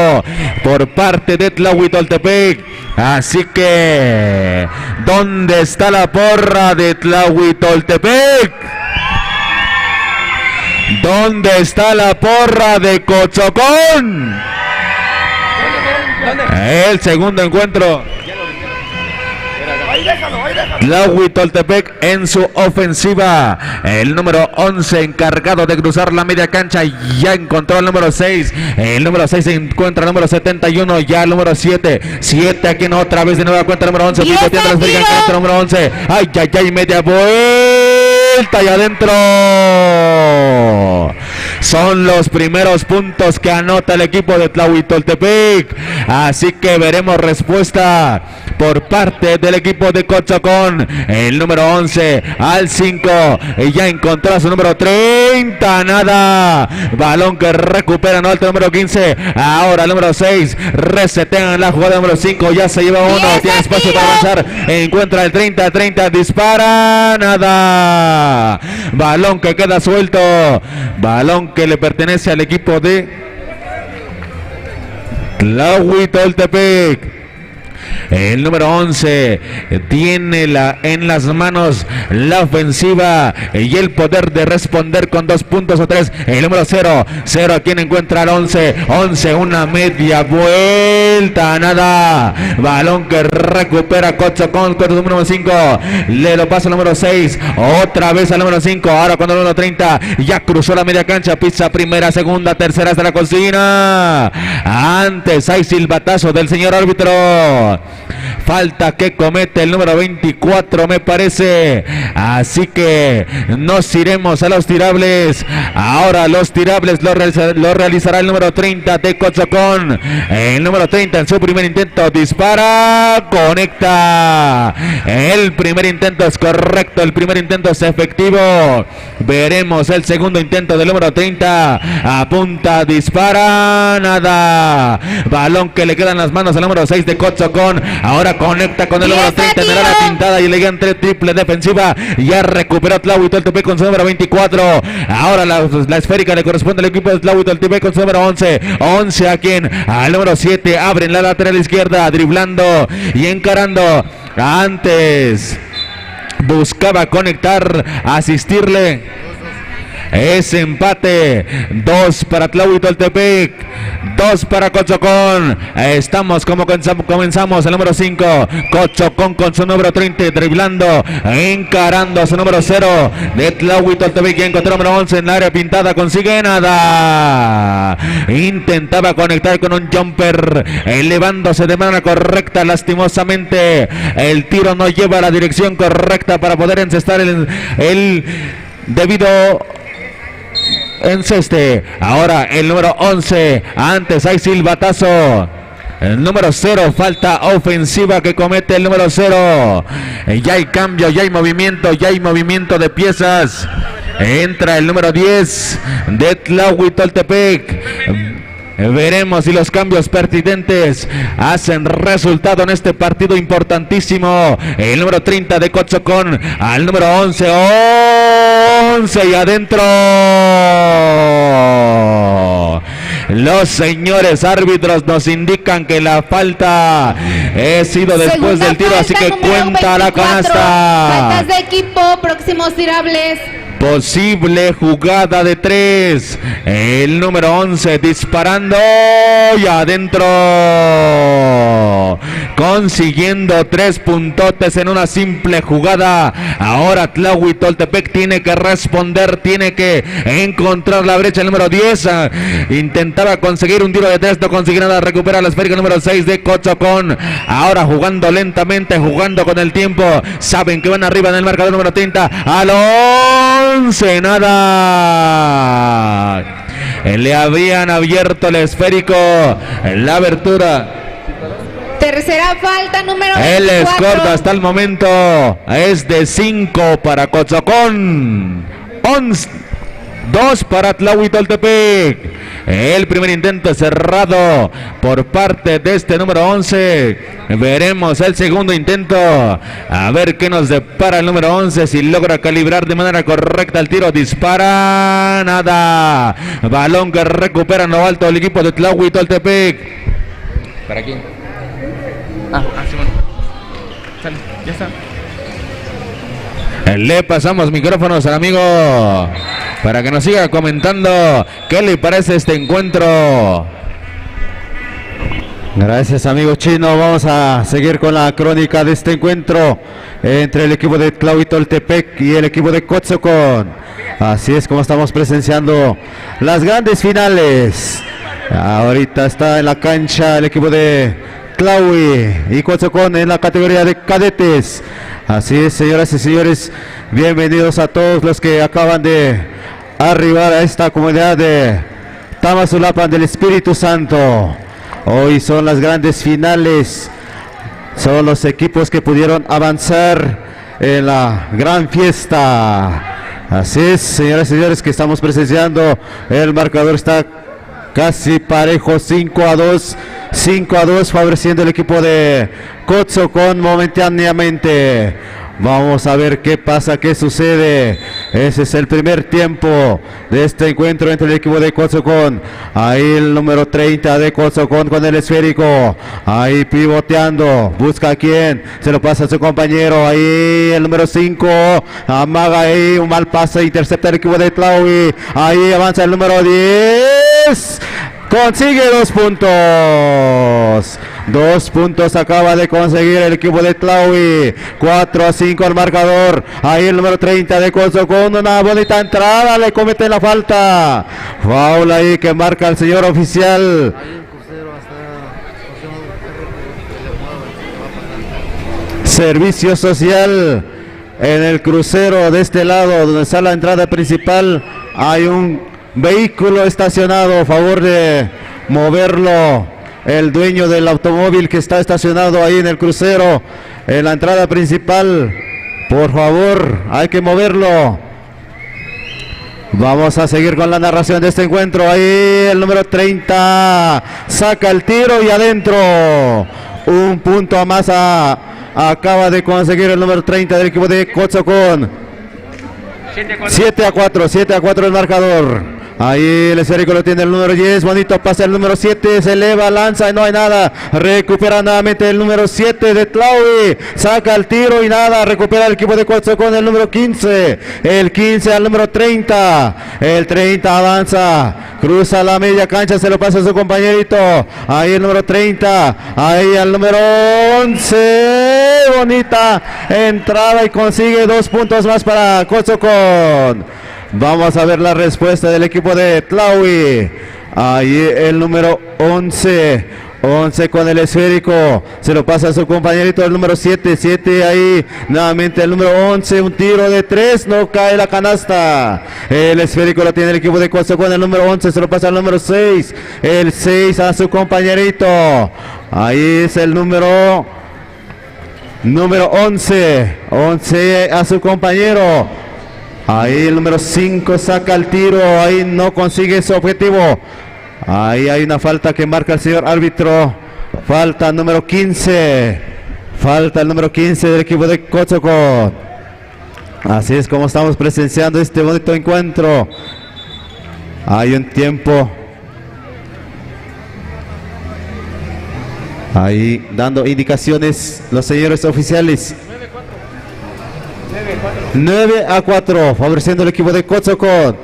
S1: por parte de Tlahuitoltepec, así que ¿dónde está la porra de Tlahuitoltepec? ¿Dónde está la porra de Cotzocón? El segundo encuentro. Tlahuitoltepec en su ofensiva, el número 11 encargado de cruzar la media cancha, ya encontró el número 6, el número 6 se encuentra el número 71, ya el número 7 aquí no, otra vez de nueva cuenta el número 11, pivoteando la esférica, encuentra el número 11, ay, media vuelta y adentro. Son los primeros puntos que anota el equipo de Tlahuitoltepec, así que veremos respuesta por parte del equipo de Cotzocón, el número 11 al 5, y ya encontró a su número 30, nada, balón que recupera, no alto número 15, ahora el número 6, resetean la jugada número 5, ya se lleva uno, tiene espacio para avanzar, encuentra el 30, dispara, nada, balón que queda suelto, balón que le pertenece al equipo de Tlahuitoltepec. El número 11 tiene en las manos la ofensiva y el poder de responder con 2 puntos o 3. El número 0 a quien encuentra al 11, una media vuelta, nada, balón que recupera Cotzocón con el número 5, le lo pasa al número 6, otra vez al número 5, ahora con el número 30, ya cruzó la media cancha, pisa primera, segunda, tercera hasta la cocina, antes hay silbatazo del señor árbitro. Falta que comete el número 24, me parece. Así que nos iremos a los tirables. Ahora los tirables lo realizará el número 30 de Cotzocón. El número 30 en su primer intento dispara, conecta. El primer intento es correcto, el primer intento es efectivo. Veremos el segundo intento del número 30. Apunta, dispara, nada. Balón que le queda en las manos al número 6 de Cotzocón. Ahora conecta con el número 30, me da la pintada y le queda entre triple defensiva. Ya recuperó Tlahuitoltepec con su número 24. Ahora la esférica le corresponde al equipo de Tlahuitoltepec con su número 11. 11 a quien, al número 7, abre en la lateral izquierda, driblando y encarando. Antes buscaba conectar, asistirle. Es empate, 2 para Tlahuitoltepec, 2 para Cotzocón. Estamos como comenzamos, el número 5, Cotzocón con su número 30, driblando, encarando a su número 0 de Tlahuitoltepec, ya encontró el número 11 en la área pintada, consigue nada. Intentaba conectar con un jumper, elevándose de manera correcta, lastimosamente el tiro no lleva a la dirección correcta para poder encestar el debido enceste. Ahora el número 11, antes hay silbatazo. El número 0, falta ofensiva que comete el número 0. Ya hay cambio, ya hay movimiento de piezas. Entra el número 10 de Tlahuitoltepec. Veremos si los cambios pertinentes hacen resultado en este partido importantísimo. El número 30 de Cotzocón al número 11 y adentro. Los señores árbitros nos indican que la falta ha sido después
S10: Segunda
S1: del tiro,
S10: falta,
S1: así que
S10: número
S1: cuenta
S10: 24,
S1: la canasta.
S10: faltas de equipo, próximos tirables.
S13: Posible jugada de 3. El número 11 disparando y adentro. Consiguiendo 3 puntotes en una simple jugada. Ahora Tlahuitoltepec tiene que responder, tiene que encontrar la brecha. El número 10 intentaba conseguir un tiro de 3, no consigue nada. Recupera la esférica número 6 de Cotzocón. Ahora jugando lentamente, jugando con el tiempo. Saben que van arriba en el marcador número 30. Al 11, nada. Le habían abierto el esférico, la abertura.
S10: Tercera falta, número 24.
S13: El score hasta el momento es de 5 para Cotzocón. 2 para Tlahuitoltepec. El primer intento cerrado por parte de este número 11. Veremos el segundo intento. A ver qué nos depara el número 11. Si logra calibrar de manera correcta el tiro. Dispara. Nada. Balón que recupera en lo alto el equipo de Tlahuitoltepec. ¿Para quién? Simón. Sale, ya está. Le pasamos micrófonos al amigo para que nos siga comentando qué le parece este encuentro.
S3: Gracias, amigo Chino. Vamos a seguir con la crónica de este encuentro entre el equipo de Tlahuitoltepec y el equipo de Cotzocón. Así es como estamos presenciando las grandes finales. Ahorita está en la cancha el equipo de Tlahui y Cotzocón en la categoría de cadetes. Así es, señoras y señores, bienvenidos a todos los que acaban de arribar a esta comunidad de Tamazulapan del Espíritu Santo. Hoy son las grandes finales, son los equipos que pudieron avanzar en la gran fiesta. Así es, señoras y señores, que estamos presenciando. El marcador está casi parejo, 5-2, favoreciendo el equipo de Cotzocón momentáneamente. Vamos a ver qué pasa, qué sucede. Ese es el primer tiempo de este encuentro entre el equipo de Cotzocón. Ahí el número 30 de Cotzocón con el esférico. Ahí pivoteando. Busca a quién. Se lo pasa a su compañero. Ahí el número 5. Amaga ahí. Un mal pase. Intercepta el equipo de Tlahui. Ahí avanza el número 10. Consigue 2 puntos. 2 puntos acaba de conseguir el equipo de Tlahui. 4-5 al marcador. Ahí el número 30 de Cotzocón. Una bonita entrada. Le comete la falta. Foul ahí que marca el señor oficial. Servicio social en el crucero de este lado, donde está la entrada principal. Hay un vehículo estacionado. A favor de moverlo el dueño del automóvil que está estacionado ahí en el crucero, en la entrada principal. Por favor, hay que moverlo. Vamos a seguir con la narración de este encuentro. Ahí el número 30 saca el tiro y adentro. Un punto a más acaba de conseguir el número 30 del equipo de Cotzocón. 7-4 el marcador. Ahí el esférico lo tiene el número 10, bonito pase el número 7, se eleva, lanza y no hay nada. Recupera nuevamente el número 7 de Tlahui, saca el tiro y nada. Recupera el equipo de Cotzocón el número 15, el 15 al número 30. El 30 avanza, cruza la media cancha, se lo pasa a su compañerito. Ahí el número 30, ahí al número 11. Bonita entrada y consigue 2 puntos más para Cotzocón. Vamos a ver la respuesta del equipo de Tlahui. Ahí el número 11 con el esférico. Se lo pasa a su compañerito el número 7. 7 ahí. Nuevamente el número 11. Un tiro de 3. No cae la canasta. El esférico lo tiene el equipo de Cotzocón. El número 11 se lo pasa al número 6. El 6 a su compañerito. Ahí es el número 11. 11 a su compañero. Ahí el número 5 saca el tiro, ahí no consigue su objetivo. Ahí hay una falta que marca el señor árbitro. Falta número 15. Falta el número 15 del equipo de Cotzocón. Así es como estamos presenciando este bonito encuentro. Hay un tiempo. Ahí dando indicaciones los señores oficiales. 9-4, favoreciendo el equipo de Cotzocón.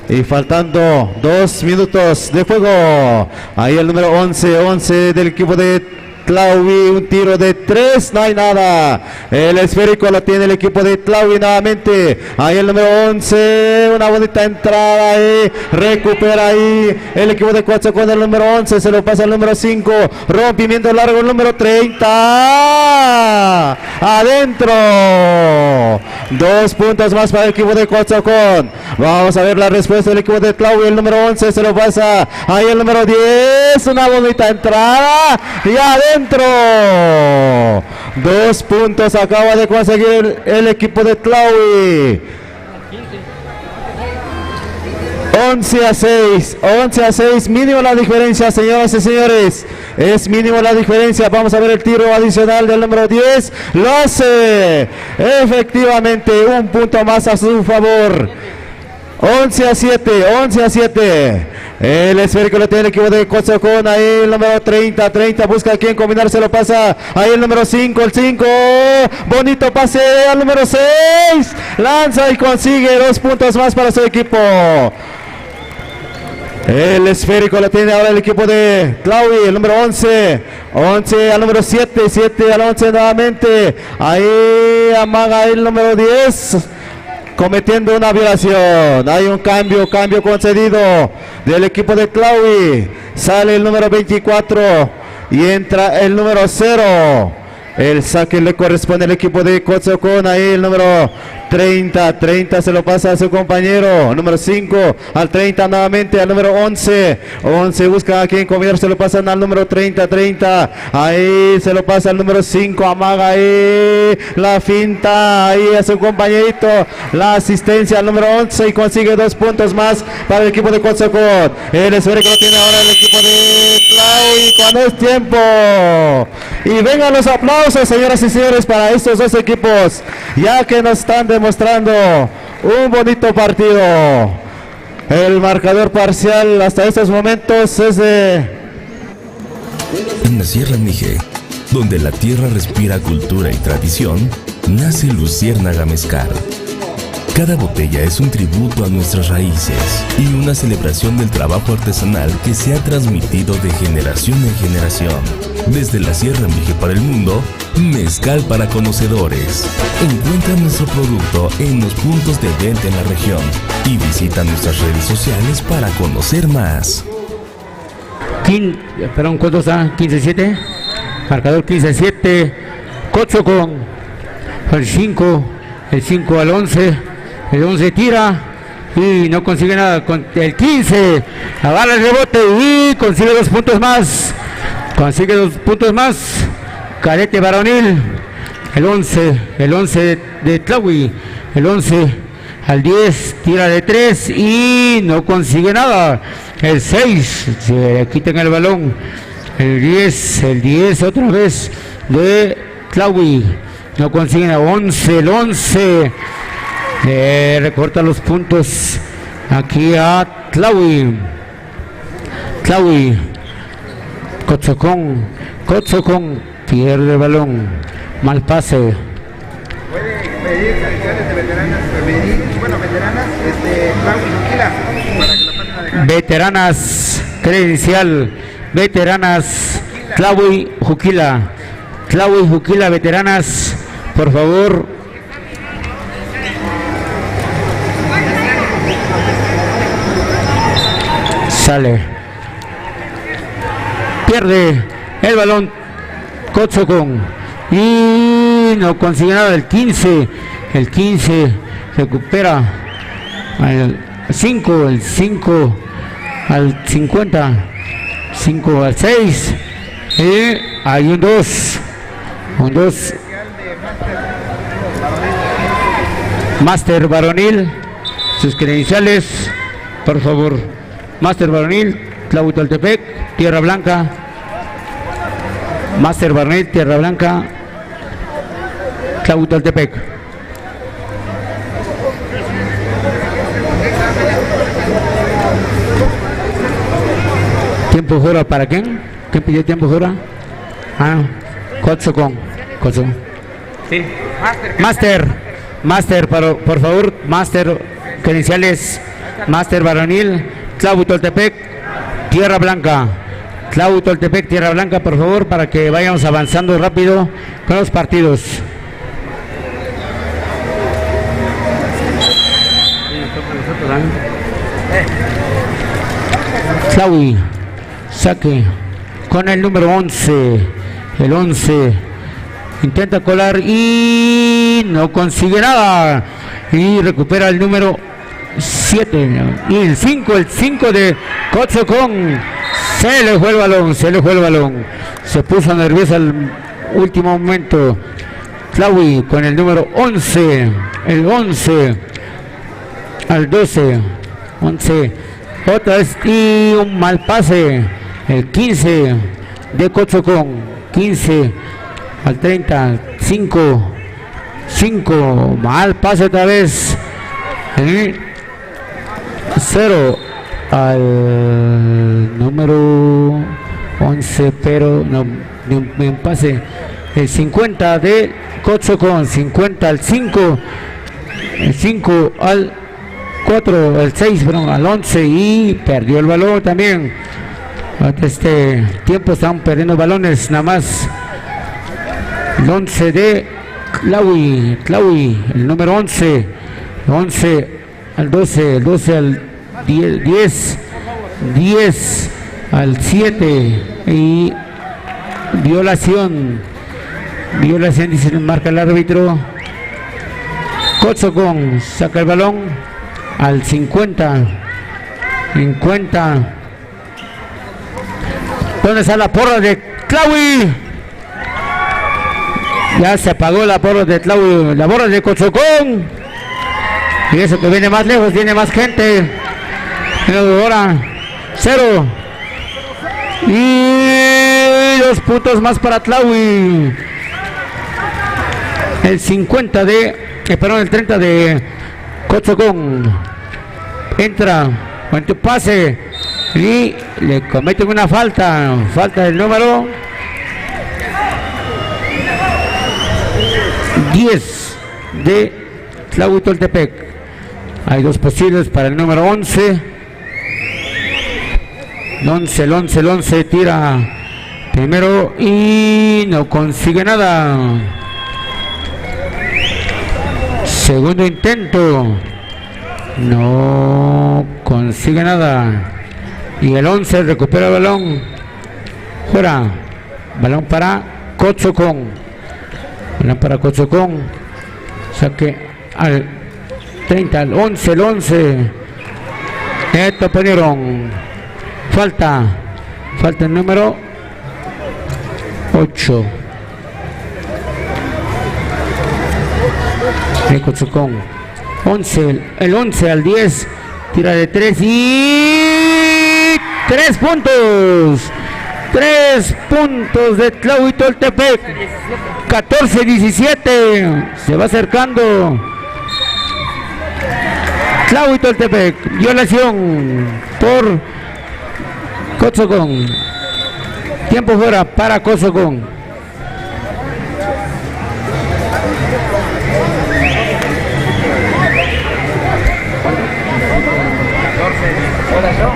S3: Y faltando 2 minutos de juego. Ahí el número 11 del equipo de Tlaui, un tiro de 3, no hay nada. El esférico lo tiene el equipo de Tlaui nuevamente. Ahí el número 11, una bonita entrada ahí. Recupera ahí el equipo de Coatzacoalcos el número 11, se lo pasa al número 5. Rompimiento largo, el número 30. Adentro. 2 puntos más para el equipo de Coatzacoalcos. Vamos a ver la respuesta del equipo de Tlaui. El número 11 se lo pasa ahí el número 10. Una bonita entrada. Y adentro. 2 puntos acaba de conseguir el equipo de Tlaui. 11-6, mínimo la diferencia, señoras y señores. Es mínimo la diferencia. Vamos a ver el tiro adicional del número 10. Lo hace. Efectivamente, un punto más a su favor. 11-7. El esférico lo tiene el equipo de Coatzacoalcos. Ahí el número 30 busca a quien combinar, se lo pasa. Ahí el número 5, el 5. Bonito pase al número 6. Lanza y consigue 2 puntos más para su equipo. El esférico lo tiene ahora el equipo de Tlaui, el número 11 al número 7 al 11 nuevamente. Ahí amaga el número 10. Cometiendo una violación. Hay un cambio concedido del equipo de Tlaui. Sale el número 24 y entra el número 0. El saque le corresponde al equipo de Coatzacoalcos. Ahí el número 30 se lo pasa a su compañero. Número 5 al 30 nuevamente al número 11 busca a quien comer, se lo pasan al número 30. Ahí se lo pasa al número 5, amaga ahí la finta ahí a su compañerito. La asistencia al número 11 y consigue 2 puntos más para el equipo de Coatzacoalcos. El esférico lo tiene ahora el equipo de Tlaui cuando es tiempo. Y vengan los aplausos, señoras y señores, para estos dos equipos, ya que nos están demostrando un bonito partido. El marcador parcial hasta estos momentos es de...
S6: En la Sierra Mije, donde la tierra respira cultura y tradición, nace Luciérnaga Mezcal. Cada botella es un tributo a nuestras raíces y una celebración del trabajo artesanal que se ha transmitido de generación en generación. Desde la Sierra Mije para el mundo, mezcal para conocedores. Encuentra nuestro producto en los puntos de venta en la región y visita nuestras redes sociales para conocer más.
S11: ¿Cuánto está? 15-7. Marcador 15-7. Coatzacoalcos. El 5 al 11. El 11 tira y no consigue nada. Con el 15 agarra el rebote y consigue 2 puntos más. Cadete varonil. El 11 de Tlaui. El 11 al 10 tira de 3 y no consigue nada. El 6 se quitan el balón. El 10 otra vez de Tlaui. No consiguen a 11. El 11 recorta los puntos aquí a Tlaui. Coatzacoalcos pierde el balón. Mal pase.
S15: Puede pedir credenciales de veteranas femenil. Bueno, veteranas, Tlaui Juquila, para que lo pasen a dejar.
S11: Veteranas, credencial. Veteranas, Tlaui Juquila, veteranas, por favor. Sale. Pierde el balón Coatzacoalcos y no consigue nada. El 15 recupera el 5 al 50, 5 al 6 y hay un 2 Máster varonil, sus credenciales, por favor. Máster varonil, Tlahuitoltepec, Tierra Blanca. Máster varonil, Tierra Blanca, Tlahuitoltepec. ¿Tiempo fuera para quién? ¿Quién pidió tiempo fuera? Coatzacoalcos.
S15: Sí.
S11: Máster, por favor, máster, credenciales, máster varonil, Tlahuitoltepec, Tierra Blanca. Tlahuitoltepec, Tierra Blanca, por favor, para que vayamos avanzando rápido con los partidos. Tlahui, saque con el número 11, el 11 intenta colar y no consigue nada, y recupera el número 7 y el 5 de Cotzocón. Se le fue el balón, se puso nervioso al último momento. Tlahui con el número 11, el 11 al 12, 11 otra vez y un mal pase, el 15 de Cotzocón, 15 al 30, 5, mal pase otra vez, 0 al número 11, pero no, ni un pase, el 50 de Cotzocón, 50 al 5, el 5 al 4, el 6, perdón, al 11 y perdió el balón también. Este tiempo están perdiendo balones nada más. El 11 de Tlahui, el número 11 al 12, el 12 al 10 al 7 y violación, dice, marca el árbitro. Cotzocón saca el balón al 50. ¿Dónde está la porra de Tlahui? Ya se apagó la porra de Tlahui, la porra de Cotzocón. Y eso que viene más lejos, viene más gente. Ahora 0. Y 2 puntos más para Tlahui. El 50 el 30 de Cotzocón. Entra con tu pase y le cometen una falta del número 10 de Tlahuitoltepec. Hay 2 posibles para el número 11. El 11 tira primero y no consigue nada. Segundo intento, no consigue nada. Y el 11 recupera el balón. Fuera. Balón para Cotzocón. Saque al 30, al 11, el 11. Esto ponieron. Falta el número 8. De Cotzocón. El 11 al 10, tira de 3 y 3 puntos. 3 puntos de Tlahuitoltepec. 14-17. Se va acercando Tlahuitoltepec. Violación por Cotzocón. Tiempo fuera para Cotzocón.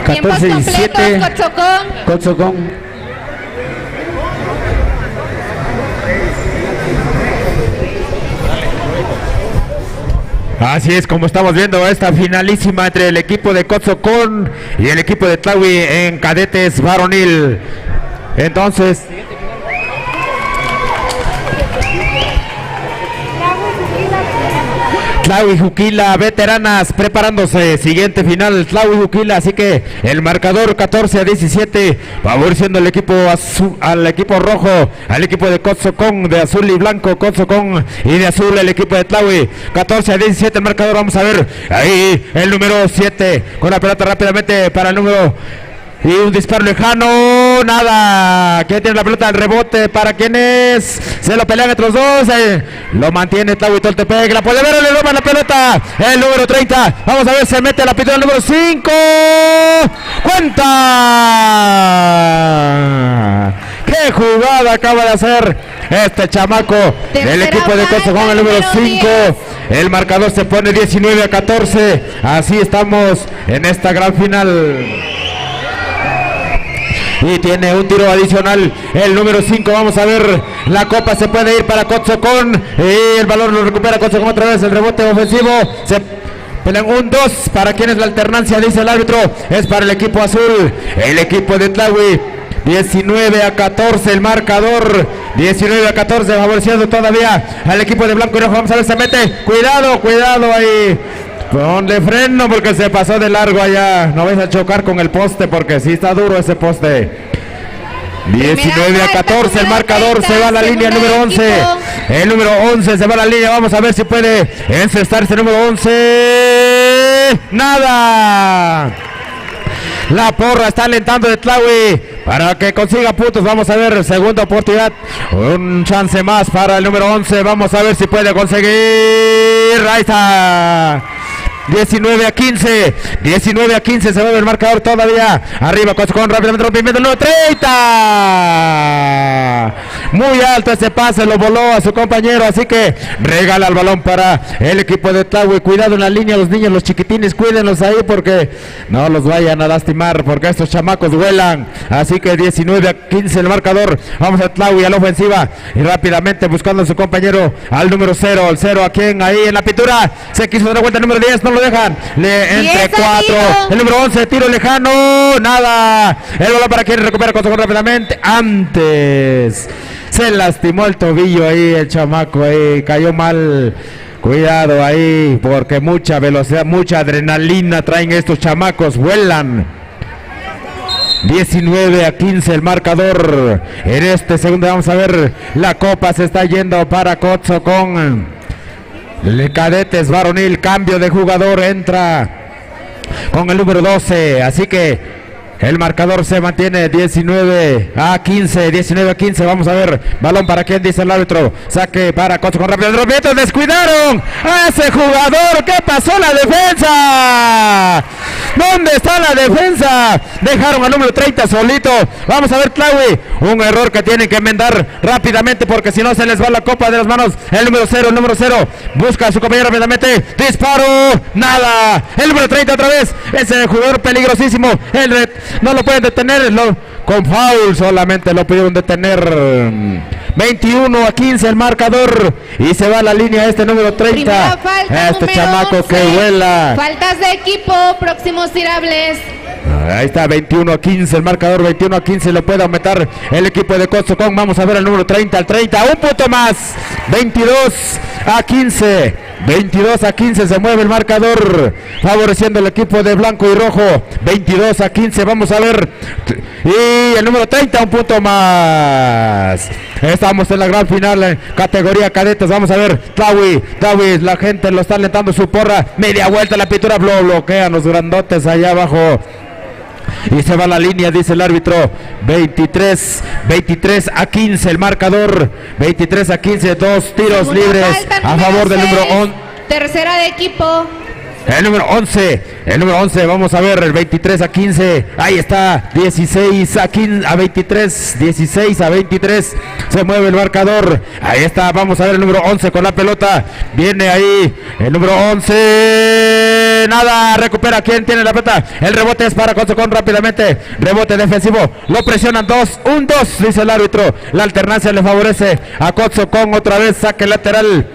S10: Tiempos completos,
S11: Cotzocón.
S1: Así es como estamos viendo esta finalísima entre el equipo de Cotzocón y el equipo de Tlahui en cadetes varonil. Entonces, Tlahui Juquila, veteranas preparándose, siguiente final Tlahui Juquila, así que el marcador 14-17 favoreciendo el equipo azul, al equipo rojo, al equipo de Cotzocón, de azul y blanco Cotzocón, y de azul el equipo de Tlahui. 14-17 el marcador. Vamos a ver ahí el número 7 con la pelota rápidamente para el número y un disparo lejano, nada. ¿Quién tiene la pelota? El rebote para quienes se lo pelean entre los dos. Lo mantiene Tlahuitoltepec, la puede ver, le roban la pelota. El número 30, vamos a ver, se mete la pintura el número 5. ¡Cuenta! ¡Qué jugada acaba de hacer este chamaco del equipo de Cotzocón, el número 5! el marcador se pone 19-14. Así estamos en esta gran final. Y tiene un tiro adicional el número 5. Vamos a ver, la copa se puede ir para Cotzocón. Y el balón lo recupera Cotzocón otra vez. El rebote ofensivo. Se pelean un 2. ¿Para quién es la alternancia? Dice el árbitro. Es para el equipo azul. El equipo de Tlahui. 19-14 el marcador. 19-14 favoreciendo todavía al equipo de blanco y rojo. Vamos a ver, se mete. Cuidado ahí. Ponle freno porque se pasó de largo allá. No vais a chocar con el poste porque sí está duro ese poste. 19-14 el marcador. Se va a la línea el número 11. El número 11 se va a la línea. Vamos a ver si puede encestar ese número 11. Nada. La porra está alentando de Tlahui para que consiga puntos. Vamos a ver, segunda oportunidad. Un chance más para el número 11. Vamos a ver si puede conseguir. Ahí está. 19-15. 19-15 se mueve el marcador todavía. Arriba Cotzocón, rápidamente rompimiento el número 30. Muy alto ese pase, lo voló a su compañero, así que regala el balón para el equipo de Tlahui. Cuidado en la línea, los niños, los chiquitines, cuídenlos ahí porque no los vayan a lastimar, porque estos chamacos vuelan. Así que 19-15 el marcador. Vamos a Tlahui a la ofensiva y rápidamente buscando a su compañero al número 0. El 0 a quien ahí en la pintura. Se quiso dar vuelta el número 10, no lo dejan. Entre 4. El número 11, tiro lejano. Nada. El balón para quien recupera Cotzocón rápidamente. Antes se lastimó el tobillo ahí el chamaco ahí. Cayó mal. Cuidado ahí porque mucha velocidad, mucha adrenalina traen estos chamacos. Vuelan. 19-15 el marcador. En este segundo vamos a ver. La copa se está yendo para Cotzocón. El cadetes varonil, cambio de jugador, entra con el número 12, así que el marcador se mantiene 19-15, 19-15, vamos a ver, balón para quien dice el árbitro, saque para Cotzocón, rápido, el rompimiento, descuidaron a ese jugador, ¿qué pasó la defensa? ¿Dónde está la defensa? Dejaron al número 30 solito. Vamos a ver Tlahui. Un error que tienen que enmendar rápidamente porque si no se les va la copa de las manos. El número 0, busca a su compañero rápidamente. Disparo. Nada. El número 30 otra vez. Ese jugador peligrosísimo. No lo pueden detener. Con foul solamente lo pudieron detener. 21-15 el marcador. Y se va a la línea este número 30.
S10: Falta,
S1: este
S10: número
S1: chamaco
S10: 11.
S1: que vuela.
S10: Faltas de equipo, próximos tirables.
S1: Ahí está, 21-15 el marcador, 21-15 lo puede aumentar el equipo de Cotzocón. Vamos a ver el número 30, al 30, un punto más, 22-15, 22-15 se mueve el marcador, favoreciendo el equipo de blanco y rojo, 22-15, vamos a ver, y el número 30, un punto más. Estamos en la gran final en categoría cadetes, vamos a ver, Tlahui, la gente lo está alentando su porra, media vuelta la pintura, bloquean los grandotes allá abajo. Y se va a la línea, dice el árbitro. 23-15 el marcador. 23-15, 2 tiros libres a favor del número 11.
S10: Tercera de equipo.
S1: El número 11, vamos a ver, el 23-15, ahí está, 16-23, 16-23, se mueve el marcador, ahí está, vamos a ver el número 11 con la pelota, viene ahí, el número 11, nada, recupera, ¿quién tiene la pelota? El rebote es para Cotzocón rápidamente, rebote defensivo, lo presionan 2, dice el árbitro, la alternancia le favorece a Cotzocón, otra vez, saque lateral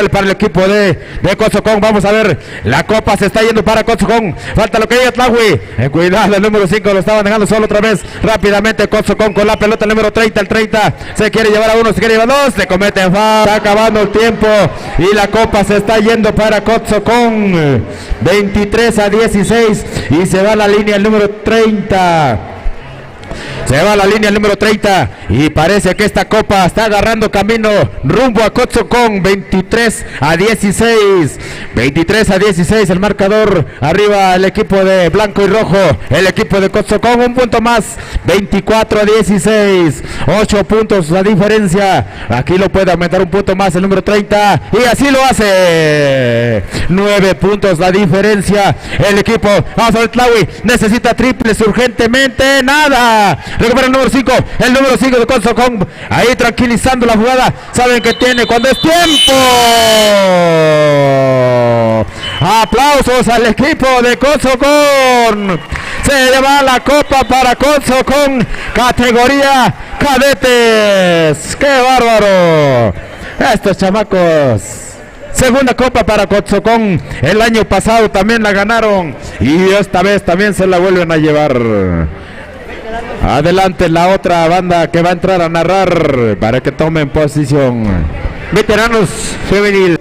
S1: para el equipo de Cotzocón, vamos a ver, la copa se está yendo para Cotzocón. Falta lo que diga Tlahui. Cuidado, el número 5 lo estaban dejando solo otra vez. Rápidamente Cotzocón con la pelota, el número 30. El 30 se quiere llevar a uno, se quiere llevar a dos. Le cometen falta. Está acabando el tiempo. Y la copa se está yendo para Cotzocón. 23-16. Y se va a la línea el número 30. Se va a la línea el número 30 y parece que esta copa está agarrando camino rumbo a Cotzocón. 23-16. 23-16 el marcador. Arriba el equipo de blanco y rojo. El equipo de Cotzocón un punto más. 24-16. 8 puntos la diferencia. Aquí lo puede aumentar un punto más el número 30 y así lo hace. 9 puntos la diferencia. El equipo, vamos a ver, Tlahui necesita triples urgentemente. Nada. recupera el número 5 de Cotzocón, ahí tranquilizando la jugada, saben que tiene cuando es tiempo. Aplausos al equipo de Cotzocón. Se lleva la copa para Cotzocón, categoría cadetes. ¡Qué bárbaro! Estos chamacos. Segunda copa para Cotzocón. El año pasado también la ganaron y esta vez también se la vuelven a llevar. Adelante la otra banda que va a entrar a narrar para que tomen posición. Veteranos femenil.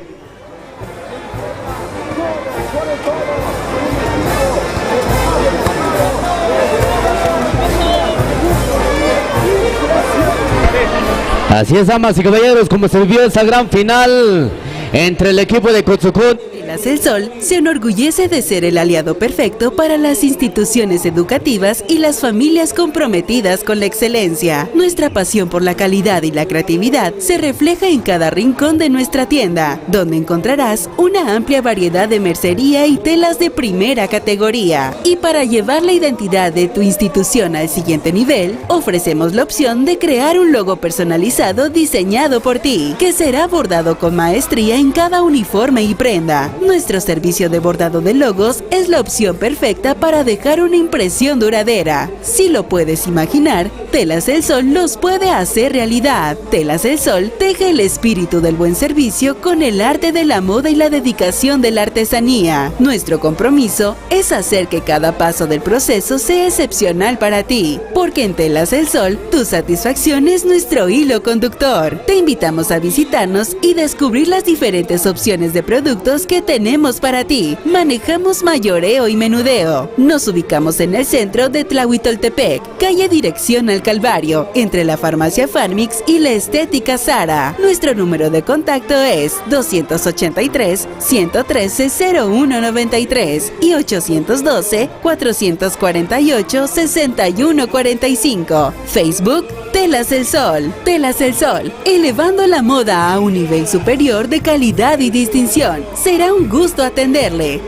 S12: Así es, damas y caballeros, como se vivió esa gran final entre el equipo de Cotzocón.
S7: Telas El Sol se enorgullece de ser el aliado perfecto para las instituciones educativas y las familias comprometidas con la excelencia. Nuestra pasión por la calidad y la creatividad se refleja en cada rincón de nuestra tienda, donde encontrarás una amplia variedad de mercería y telas de primera categoría. Y para llevar la identidad de tu institución al siguiente nivel, ofrecemos la opción de crear un logo personalizado diseñado por ti, que será bordado con maestría en cada uniforme y prenda. Nuestro servicio de bordado de logos es la opción perfecta para dejar una impresión duradera. Si lo puedes imaginar, Telas El Sol los puede hacer realidad. Telas El Sol teje el espíritu del buen servicio con el arte de la moda y la dedicación de la artesanía. Nuestro compromiso es hacer que cada paso del proceso sea excepcional para ti, porque en Telas El Sol, tu satisfacción es nuestro hilo conductor. Te invitamos a visitarnos y descubrir las diferentes opciones de productos que tenemos para ti. Manejamos mayoreo y menudeo. Nos ubicamos en el centro de Tlahuitoltepec, calle Dirección al Calvario, entre la farmacia Farmix y la estética Sara. Nuestro número de contacto es 283-113-0193 y 812-448-6145. Facebook Telas El Sol. Telas El Sol, elevando la moda a un nivel superior de calidad y distinción. Será un gusto atenderle.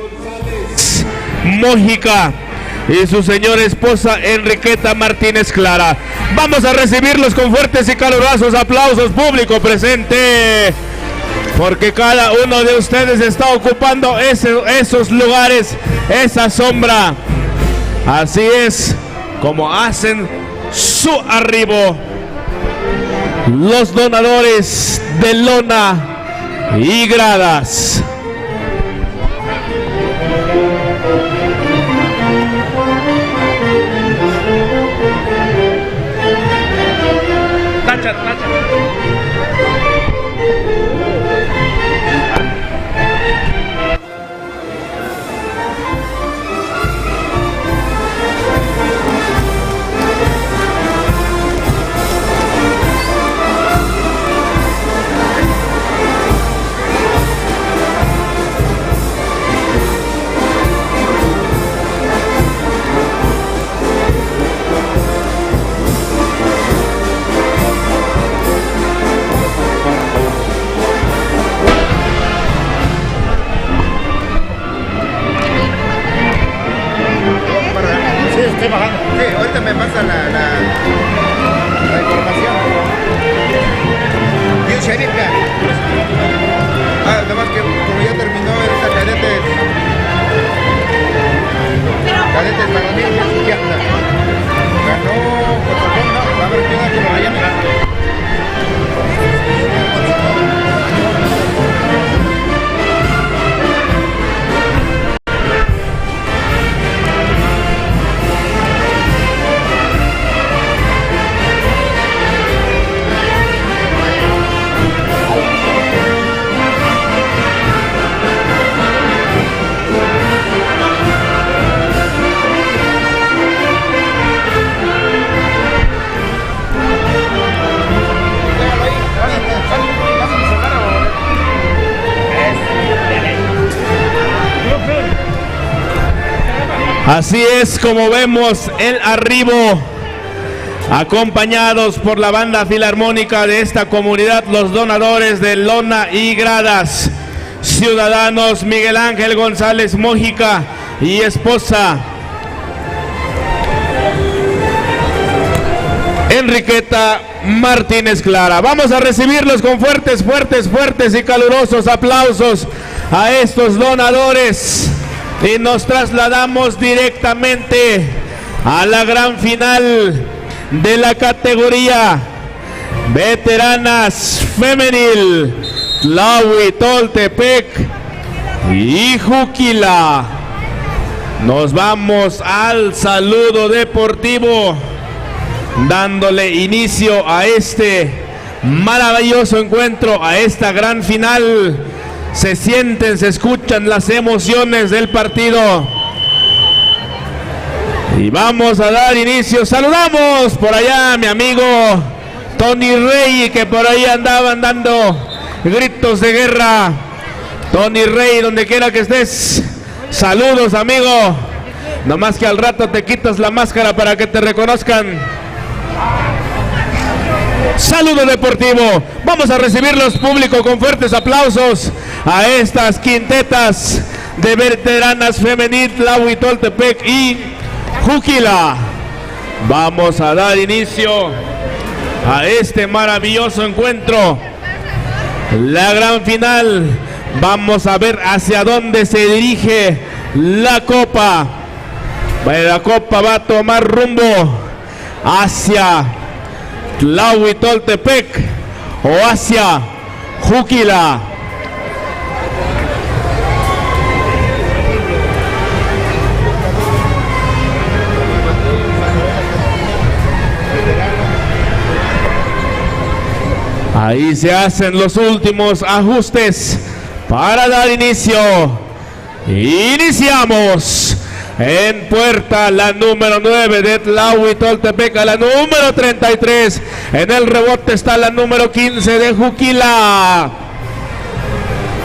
S13: Mójica y su señora esposa Enriqueta Martínez Clara. Vamos a recibirlos con fuertes y calurosos aplausos, público presente, porque cada uno de ustedes está ocupando esos lugares, esa sombra. Así es como hacen su arribo los donadores de lona y gradas. Tacha.
S15: Sí, ahorita me pasa la información. Y un sheriff. Además que como ya terminó esa cadetes varoniles, ya está. Ganó Cotzocón, ¿no? Va a haber que lo vayan. Así es como vemos el arribo, acompañados por la banda filarmónica de esta comunidad, los donadores de lona y gradas, ciudadanos Miguel Ángel González Mójica y esposa. Enriqueta Martínez Clara. Vamos a recibirlos con fuertes y calurosos aplausos a estos donadores y nos trasladamos directamente a la gran final de la categoría veteranas femenil, Tlahuitoltepec y Juquila. Nos vamos al saludo deportivo, dándole inicio a este maravilloso encuentro, a esta gran final. Se sienten, se escuchan las emociones del partido. Y vamos a dar inicio. Saludamos por allá a mi amigo Tony Rey, que por ahí andaban dando gritos de guerra. Tony Rey, donde quiera que estés, saludos, amigo. Nomás que al rato te quitas la máscara para que te reconozcan. Saludo deportivo. Vamos a recibirlos, público, con fuertes aplausos a estas quintetas de veteranas femenil, Tlahuitoltepec y Juquila. Vamos a dar inicio a este maravilloso encuentro, la gran final. Vamos a ver hacia dónde se dirige la copa. La copa va a tomar rumbo hacia Tlahuitoltepec o hacia Juquila. Ahí se hacen los últimos ajustes para dar inicio. Iniciamos. En puerta la número 9 de Tlahuitoltepec, la número 33. En el rebote está la número 15 de Juquila.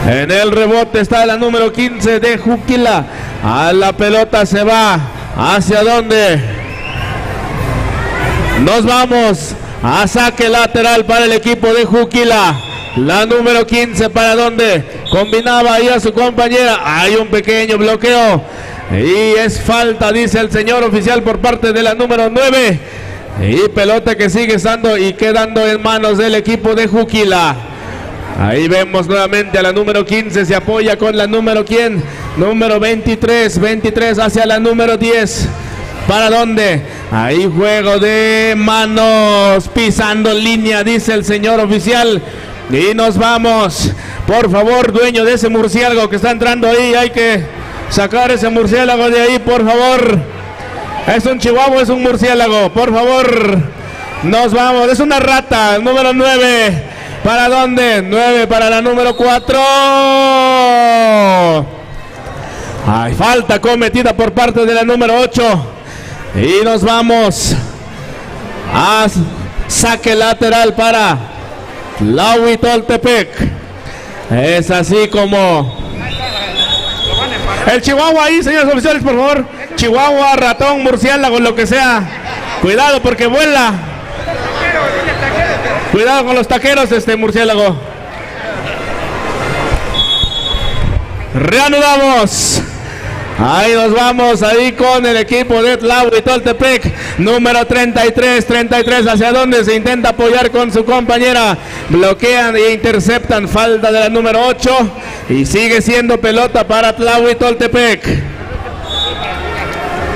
S15: En el rebote está la número 15 de Juquila. A la pelota se va. ¿Hacia dónde? Nos vamos a saque lateral para el equipo de Juquila. La número 15, ¿para dónde? Combinaba ahí a su compañera. Hay un pequeño bloqueo y es falta, dice el señor oficial, por parte de la número 9. Y pelota que sigue estando y quedando en manos del equipo de Juquila. Ahí vemos nuevamente a la número 15, se apoya con la número ¿quién? Número 23 hacia la número 10. ¿Para dónde? Ahí juego de manos, pisando línea, dice el señor oficial. Y nos vamos. Por favor, dueño de ese murciélago que está entrando ahí, hay que sacar ese murciélago de ahí, por favor. ¿Es un chihuahua, es un murciélago? Por favor, nos vamos. Es una rata, el número 9. ¿Para dónde? 9 para la número 4. Hay falta cometida por parte de la número 8. Y nos vamos a saque lateral para Tlahuitoltepec. Es así como el chihuahua ahí, señores oficiales, por favor. Chihuahua, ratón, murciélago, lo que sea. Cuidado porque vuela. Cuidado con los taqueros, murciélago. Reanudamos. Ahí nos vamos, ahí con el equipo de Tlahuitoltepec, número 33, ¿hacia dónde? Se intenta apoyar con su compañera, bloquean e interceptan, falta de la número 8, y sigue siendo pelota para Tlahuitoltepec.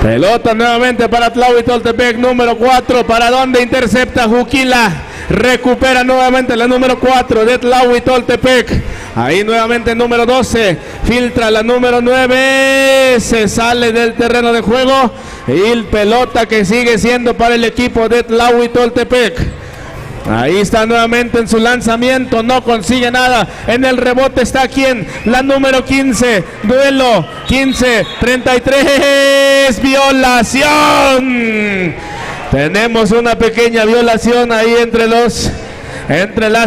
S15: Pelota nuevamente para Tlahuitoltepec, número 4, ¿para dónde? Intercepta Juquila, recupera nuevamente la número 4 de Tlahuitoltepec. Ahí nuevamente número 12, filtra la número 9, se sale del terreno de juego y pelota que sigue siendo para el equipo de Tlahuitoltepec. Ahí está nuevamente en su lanzamiento, no consigue nada. En el rebote está ¿quién? La número 15, duelo 15-33, violación. Tenemos una pequeña violación ahí entre las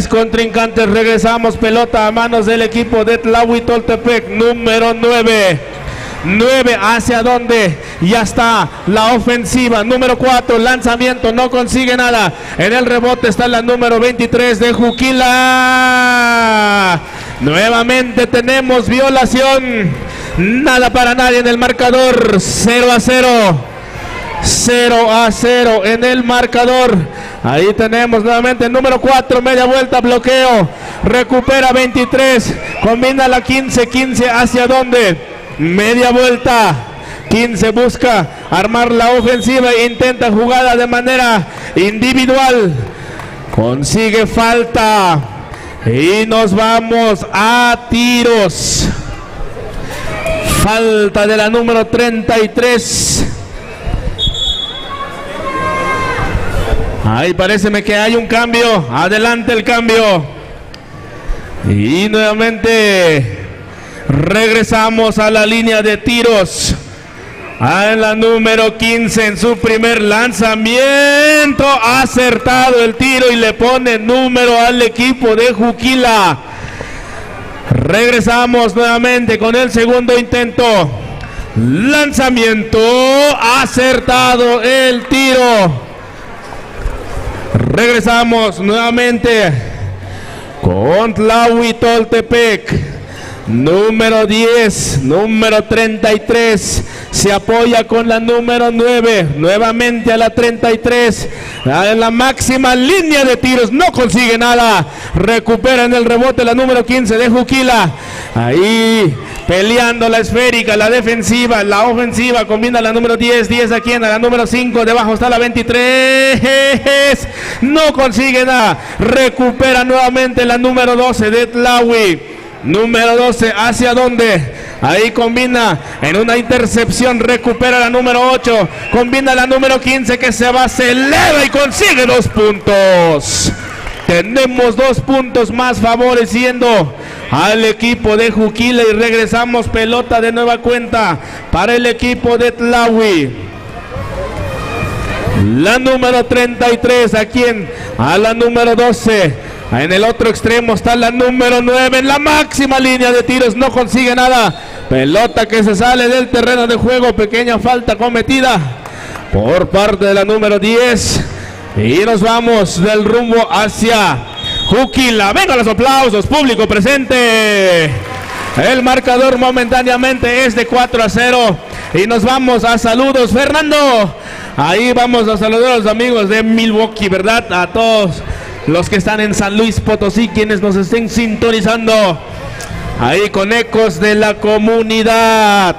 S15: contrincantes. Regresamos, pelota a manos del equipo de Tlahuitoltepec, número 9. 9, ¿hacia dónde? Ya está la ofensiva, número 4, lanzamiento, no consigue nada. En el rebote está la número 23 de Juquila. Nuevamente tenemos violación. Nada para nadie en el marcador, 0-0. 0-0 en el marcador. Ahí tenemos nuevamente el número 4, media vuelta, bloqueo, recupera 23, combina la 15, ¿hacia dónde? Media vuelta, 15 busca armar la ofensiva e intenta jugada de manera individual, consigue falta y nos vamos a tiros. Falta de la número 33. Ahí paréceme que hay un cambio. Adelante el cambio. Y nuevamente regresamos a la línea de tiros. A la número 15 en su primer lanzamiento. Ha acertado el tiro y le pone número al equipo de Juquila. Regresamos nuevamente con el segundo intento. Lanzamiento. Acertado el tiro. Regresamos nuevamente con Tlahuitoltepec. Número 10, número 33. Se apoya con la número 9. Nuevamente a la 33. En la máxima línea de tiros. No consigue nada. Recupera en el rebote la número 15 de Juquila. Ahí peleando la esférica, la defensiva, la ofensiva. Combina la número 10. 10 aquí en la número 5. Debajo está la 23. No consigue nada. Recupera nuevamente la número 12 de Tlahui. Número 12, ¿hacia dónde? Ahí combina en una intercepción, recupera la número 8, combina la número 15 que se va, se eleva y consigue 2 puntos. Tenemos 2 puntos más favoreciendo al equipo de Juquila y regresamos pelota de nueva cuenta para el equipo de Tlahui. La número 33, aquí a la número 12. En el otro extremo está la número 9 en la máxima línea de tiros, no consigue nada. Pelota que se sale del terreno de juego, pequeña falta cometida por parte de la número 10. Y nos vamos del rumbo hacia Juquila. Venga los aplausos, público presente. El marcador momentáneamente es de 4-0 y nos vamos a saludos, Fernando. Ahí vamos a saludar a los amigos de Milwaukee, ¿verdad? A todos los que están en San Luis Potosí, quienes nos estén sintonizando ahí con ecos de la comunidad.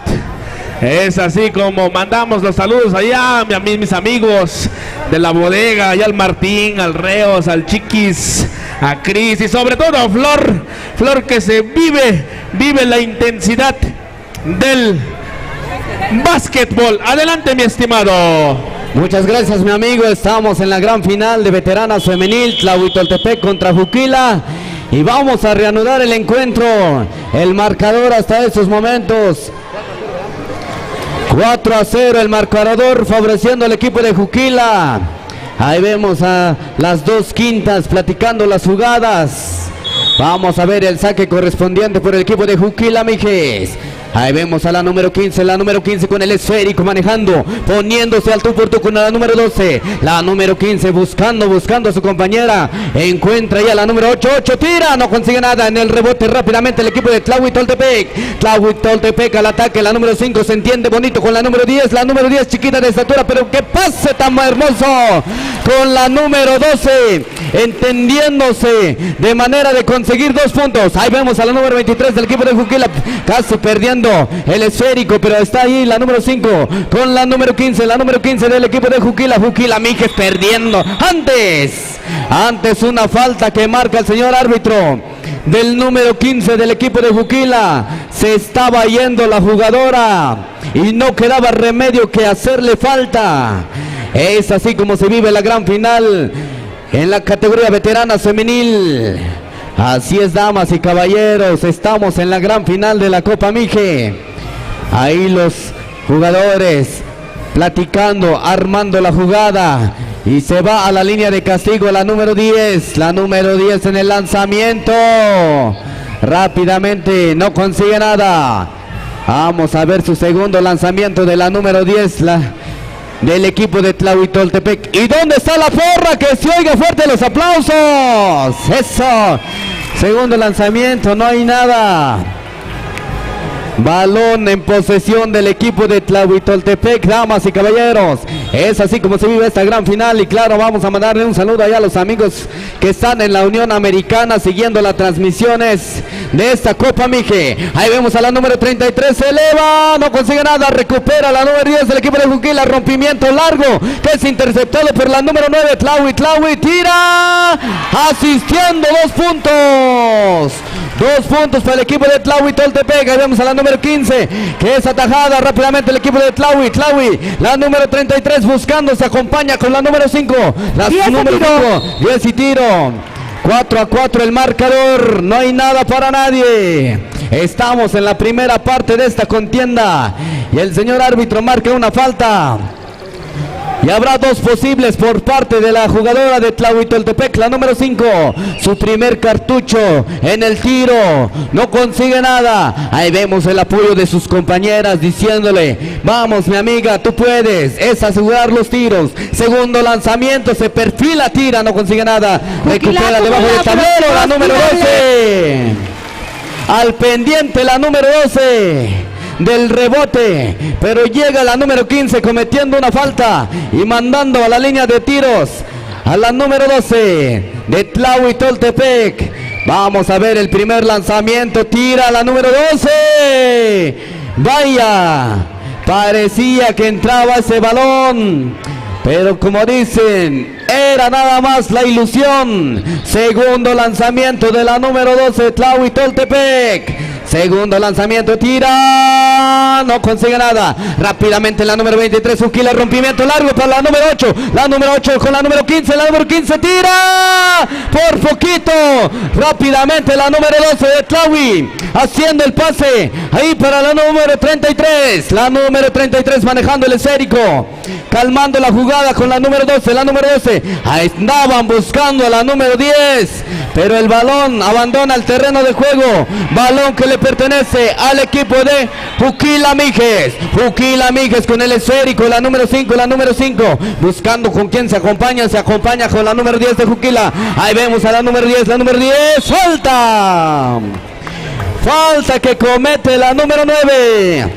S15: Es así como mandamos los saludos allá a mis amigos de la bodega, allá al Martín, al Reos, al Chiquis, a Cris y sobre todo a Flor que se vive la intensidad del básquetbol. Adelante, mi estimado.
S12: Muchas gracias, mi amigo. Estamos en la gran final de veteranas femenil, Tlahuitoltepec contra Juquila, y vamos a reanudar el encuentro. El marcador hasta estos momentos 4-0 el marcador favoreciendo al equipo de Juquila. Ahí vemos a las 2 quintas platicando las jugadas. Vamos a ver el saque correspondiente por el equipo de Juquila, mijes. Ahí vemos a la número 15 con el esférico manejando, poniéndose al tú por tú con la número 12. La número 15 buscando a su compañera. Encuentra ya la número 8, tira, no consigue nada. En el rebote rápidamente el equipo de Tlahuitoltepec. Tlahuitoltepec al ataque, la número 5 se entiende bonito con la número 10. La número 10 chiquita de estatura, pero que pase tan hermoso con la número 12. Entendiéndose de manera de conseguir 2 puntos. Ahí vemos a la número 23 del equipo de Juquila, casi perdiendo el esférico, pero está ahí la número 5 con la número 15, la número 15 del equipo de Juquila, mijes perdiendo. Antes una falta que marca el señor árbitro del número 15 del equipo de Juquila. Se estaba yendo la jugadora y no quedaba remedio que hacerle falta. Es así como se vive la gran final en la categoría veteranas femenil. Así es, damas y caballeros, estamos en la gran final de la Copa Mije. Ahí los jugadores platicando, armando la jugada. Y se va a la línea de castigo la número 10. La número 10 en el lanzamiento. Rápidamente, no consigue nada. Vamos a ver su segundo lanzamiento de la número 10. Del equipo de Tlahuitoltepec. ¿Y dónde está la porra? Que se oiga fuerte los aplausos. Eso. Segundo lanzamiento, no hay nada. Balón en posesión del equipo de Tlahuitoltepec, damas y caballeros. Es así como se vive esta gran final. Y claro, vamos a mandarle un saludo allá a los amigos que están en la Unión Americana siguiendo las transmisiones de esta Copa Mije. Ahí vemos a la número 33, se eleva, no consigue nada, recupera la número 10 del equipo de Juquila, rompimiento largo, que es interceptado por la número 9, Tlahui, tira, asistiendo 2 puntos. 2 puntos para el equipo de Tlahuitoltepec. Ahí vemos a la número 15, que es atajada rápidamente el equipo de Tlahui, la número 33 buscando, se acompaña con la número 5, la número 5, 10 y tiro. 4-4 el marcador, no hay nada para nadie. Estamos en la primera parte de esta contienda y el señor árbitro marca una falta. Y habrá 2 posibles por parte de la jugadora de Tlahuitoltepec, la número 5, su primer cartucho en el tiro, no consigue nada. Ahí vemos el apoyo de sus compañeras diciéndole, vamos mi amiga, tú puedes, es asegurar los tiros. Segundo lanzamiento, se perfila, tira, no consigue nada, recupera debajo del tablero la número 12. Al pendiente la número 12 del rebote, pero llega la número 15 cometiendo una falta y mandando a la línea de tiros a la número 12 de Tlahuitoltepec. Vamos a ver el primer lanzamiento, tira la número 12. Vaya, parecía que entraba ese balón, pero como dicen, era nada más la ilusión. Segundo lanzamiento de la número 12 de Tlahuitoltepec. Segundo lanzamiento, tira, no consigue nada. Rápidamente la número 23, Juquila, rompimiento largo para la número 8. La número 8 con la número 15, la número 15 tira por poquito. Rápidamente la número 12 de Tlahui, haciendo el pase ahí para la número 33. La número 33 manejando el esférico, calmando la jugada con la número 12. La número 12, ahí andaban buscando a la número 10, pero el balón abandona el terreno de juego. Balón que le pertenece al equipo de Juquila Mijes. Juquila Mijes con el esférico, la número 5, buscando con quién se acompaña con la número 10 de Juquila. Ahí vemos a la número 10, falta que comete la número 9.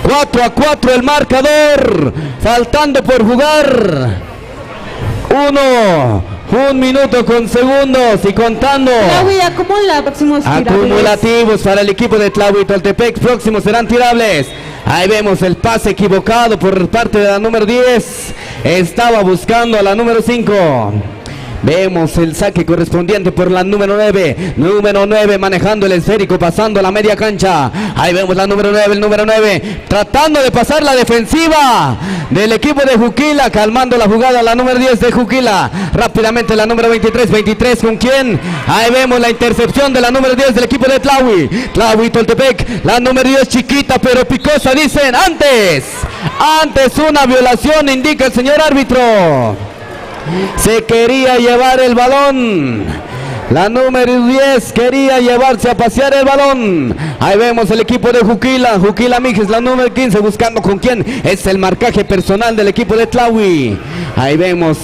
S12: 4-4 el marcador, faltando por jugar 1 minuto con segundos y contando.
S10: Acumula próximos tirables.
S12: Acumulativos para el equipo de Tlahuitoltepec. Próximos serán tirables. Ahí vemos el pase equivocado por parte de la número 10. Estaba buscando a la número 5. Vemos el saque correspondiente por la número 9. Número 9 manejando el esférico, pasando a la media cancha. Ahí vemos la número 9, el número 9 tratando de pasar la defensiva del equipo de Juquila, calmando la jugada la número 10 de Juquila. Rápidamente la número 23 con quién. Ahí vemos la intercepción de la número 10 del equipo de Tlahuitoltepec. La número 10 chiquita pero picosa, dicen antes una violación, indica el señor árbitro. Se quería llevar el balón. La número 10 quería llevarse a pasear el balón. Ahí vemos el equipo de Juquila Mijes, la número 15 buscando con quién. Es el marcaje personal del equipo de Tlahui. Ahí vemos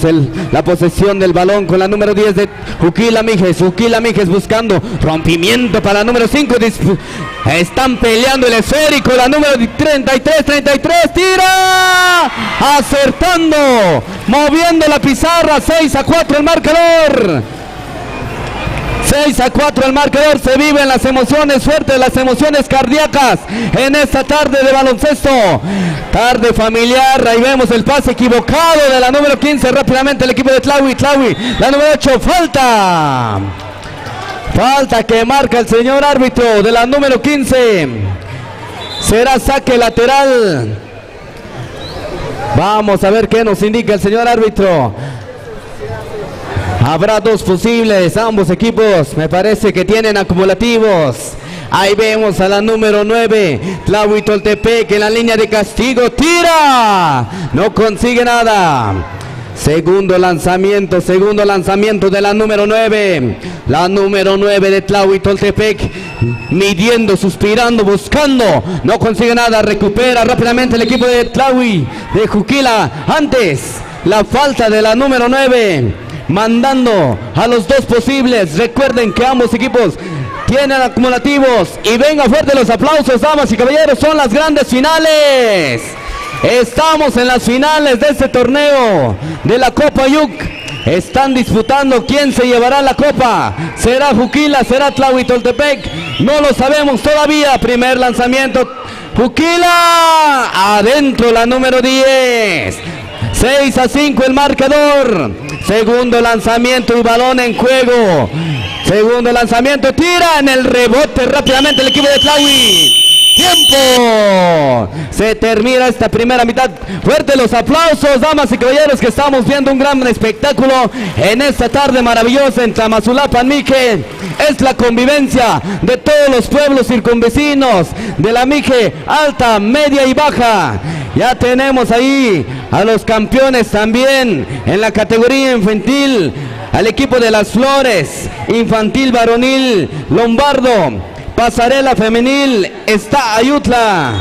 S12: la posesión del balón con la número 10 de Juquila Mijes buscando rompimiento para la número 5. Están peleando el esférico, la número 33, tira, acertando, moviendo la pizarra. 6-4 el marcador. 6-4 el marcador, se viven las emociones fuertes, las emociones cardíacas en esta tarde de baloncesto, tarde familiar. Ahí vemos el pase equivocado de la número 15, rápidamente el equipo de Tlahui, la número 8, falta que marca el señor árbitro de la número 15, será saque lateral. Vamos a ver qué nos indica el señor árbitro. Habrá 2 posibles, ambos equipos me parece que tienen acumulativos. Ahí vemos a la número 9, Tlahuitoltepec en la línea de castigo, tira, no consigue nada. Segundo lanzamiento de la número 9. La número 9 de Tlahuitoltepec, midiendo, suspirando, buscando, no consigue nada, recupera rápidamente el equipo de Tlahui, de Juquila. Antes, la falta de la número 9. Mandando a los 2 posibles. Recuerden que ambos equipos tienen acumulativos. Y venga fuerte los aplausos, damas y caballeros, son las grandes finales. Estamos en las finales de este torneo de la Copa Yuc. Están disputando quién se llevará la copa. ¿Será Juquila? ¿Será Tlahuitoltepec? No lo sabemos todavía. Primer lanzamiento. Juquila. Adentro la número 10. 6-5 el marcador. Segundo lanzamiento y balón en juego. Segundo lanzamiento. Tira en el rebote rápidamente el equipo de Tlahui. ¡Tiempo! Se termina esta primera mitad. Fuerte los aplausos, damas y caballeros, que estamos viendo un gran espectáculo en esta tarde maravillosa en Tamazulapan, Mije. Es la convivencia de todos los pueblos circunvecinos de la Mije alta, media y baja. Ya tenemos ahí a los campeones también en la categoría infantil, al equipo de Las Flores, infantil varonil, Lombardo. Pasarela femenil, está Ayutla.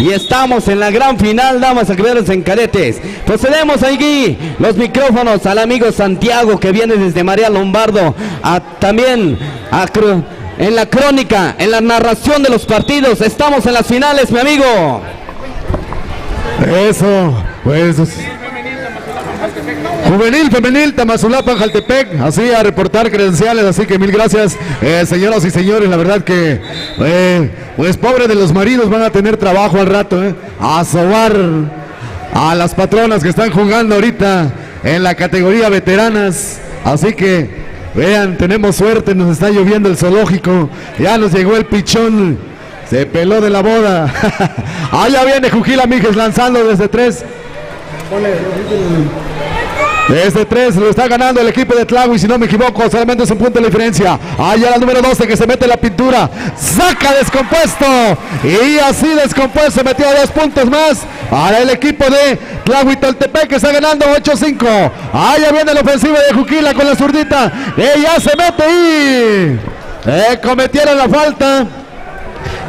S12: Y estamos en la gran final, damas y caballeros, en cadetes. Procedemos aquí los micrófonos al amigo Santiago, que viene desde María Lombardo. También en la crónica, en la narración de los partidos. Estamos en las finales, mi amigo.
S2: Eso, pues... Juvenil, femenil, Tamazulapan, Jaltepec, así a reportar credenciales, así que mil gracias, señoras y señores, la verdad que, pues pobre de los maridos, van a tener trabajo al rato, a sobar a las patronas que están jugando ahorita en la categoría veteranas, así que, vean, tenemos suerte, nos está lloviendo el zoológico, ya nos llegó el pichón, se peló de la boda, allá viene Juquila Mijes lanzando desde 3. Desde 3 lo está ganando el equipo de Tlahui, si no me equivoco, solamente es un punto de diferencia. Allá la número 12 que se mete la pintura, saca descompuesto y así descompuesto metió 2 puntos más para el equipo de Tlahuitoltepec, que está ganando 8-5. Allá viene la ofensiva de Juquila con la zurdita, ella se mete y cometieron la falta.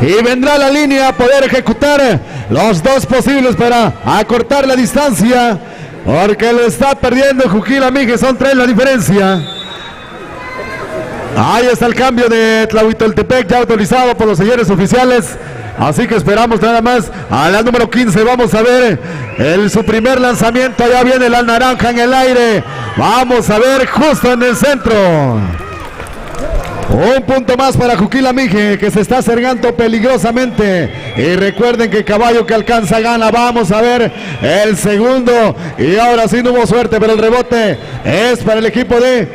S2: Y vendrá la línea a poder ejecutar los 2 posibles para acortar la distancia. Porque lo está perdiendo Juquila Mijes, son 3 la diferencia. Ahí está el cambio de Tlahuitoltepec, ya autorizado por los señores oficiales. Así que esperamos nada más a la número 15. Vamos a ver su primer lanzamiento. Allá viene la naranja en el aire. Vamos a ver justo en el centro. Un punto más para Juquila Mije, que se está acercando peligrosamente. Y recuerden que caballo que alcanza gana. Vamos a ver el segundo. Y ahora sí no hubo suerte, pero el rebote es para el equipo de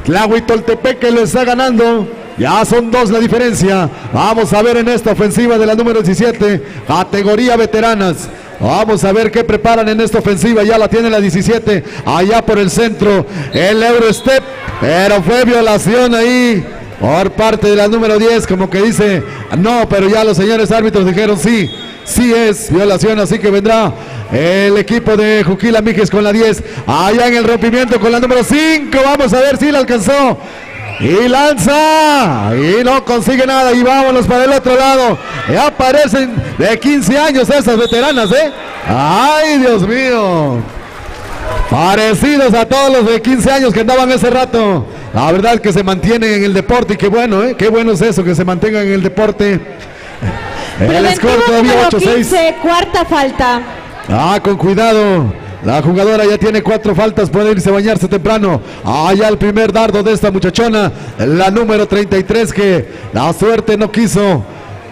S2: Tlahuitoltepec, que lo está ganando. Ya son 2 la diferencia. Vamos a ver en esta ofensiva de la número 17, categoría veteranas. Vamos a ver qué preparan en esta ofensiva. Ya la tiene la 17, allá por el centro, el Eurostep, pero fue violación ahí por parte de la número 10, como que dice no, pero ya los señores árbitros dijeron sí, sí es violación, así que vendrá el equipo de Juquila Mijes con la 10, allá en el rompimiento con la número 5, vamos a ver si la alcanzó, y lanza, y no consigue nada, y vámonos para el otro lado, ya aparecen de 15 años esas veteranas, ay Dios mío, parecidos a todos los de 15 años que andaban ese rato. La verdad que se mantienen en el deporte y qué bueno, qué bueno es eso, que se mantengan en el deporte. El score todavía 8-6.
S10: Cuarta falta.
S2: Con cuidado. La jugadora ya tiene 4 faltas, puede irse a bañarse temprano. Allá el primer dardo de esta muchachona, la número 33, que la suerte no quiso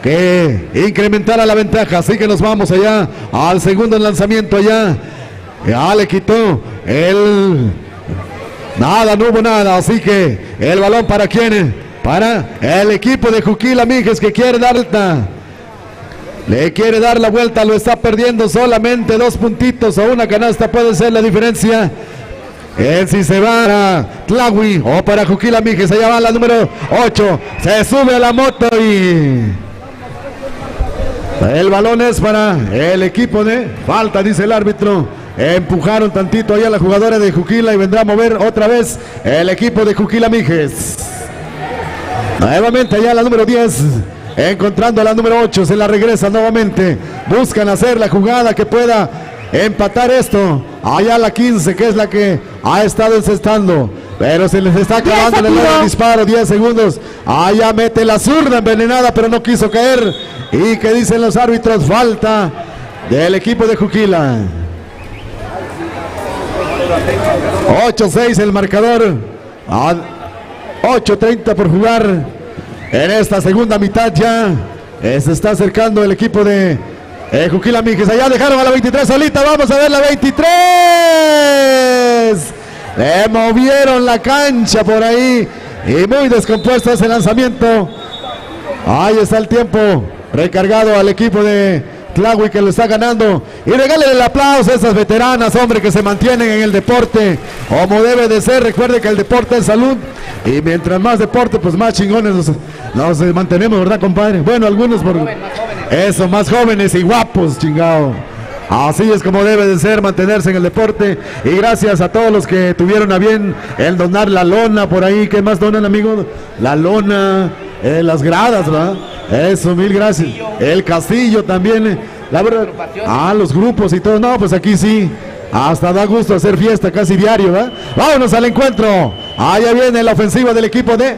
S2: que incrementara la ventaja. Así que nos vamos allá al segundo lanzamiento allá. Ya le quitó el... Nada, no hubo nada, así que el balón para quién, para el equipo de Juquila Mijes, que quiere le quiere dar la vuelta, lo está perdiendo solamente 2 puntitos o una canasta puede ser la diferencia. Si se va para Tlahui o para Juquila Mijes, allá va la número 8, se sube a la moto y el balón es para el equipo de falta, dice el árbitro. Empujaron tantito allá la jugadora de Juquila y vendrá a mover otra vez el equipo de Juquila Mijes. Nuevamente allá la número 10, encontrando a la número 8, se la regresa nuevamente. Buscan hacer la jugada que pueda empatar esto. Allá la 15, que es la que ha estado encestando.
S14: pero se les está acabando el disparo. 10 segundos. Allá mete la zurda envenenada, pero no quiso caer. ¿Y qué dicen los árbitros? Falta del equipo de Juquila. 8-6 el marcador. 8:30 por jugar en esta segunda mitad ya. Se está acercando el equipo de Juquila Mijes. Allá dejaron a la 23 solita. Vamos a ver la 23. Le movieron la cancha por ahí. Y muy descompuesto ese lanzamiento. Ahí está el tiempo recargado al equipo de Tlahui, que lo está ganando. Y regalen el aplauso a esas veteranas, hombre, que se mantienen en el deporte como debe de ser. Recuerde que el deporte es salud, y mientras más deporte, pues más chingones nos mantenemos, ¿verdad, compadre? Bueno, algunos por eso, más jóvenes y guapos, chingado. Así es como debe de ser, mantenerse en el deporte. Y gracias a todos los que tuvieron a bien el donar la lona por ahí. ¿Qué más donan, amigos? La lona, las gradas, ¿verdad? Eso, mil gracias. El castillo también. La verdad. Los grupos y todo. No, pues aquí sí. Hasta da gusto hacer fiesta casi diario, ¿verdad? Vámonos al encuentro. Allá viene la ofensiva del equipo de...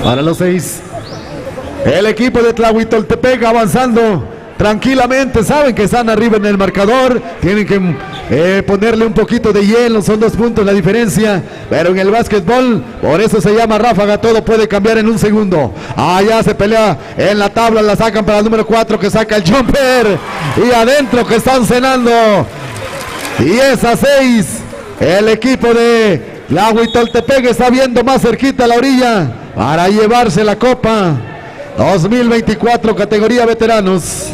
S14: Para los 6. El equipo de Tlahuitoltepec avanzando tranquilamente. Saben que están arriba en el marcador. Tienen que ponerle un poquito de hielo. Son 2 puntos la diferencia. Pero en el básquetbol, por eso se llama ráfaga. Todo puede cambiar en un segundo. Allá se pelea en la tabla. La sacan para el número 4, que saca el jumper. Y adentro que están cenando. Y es a 6. El equipo de Tlahuitoltepec está viendo más cerquita a la orilla para llevarse la copa 2024 categoría veteranos.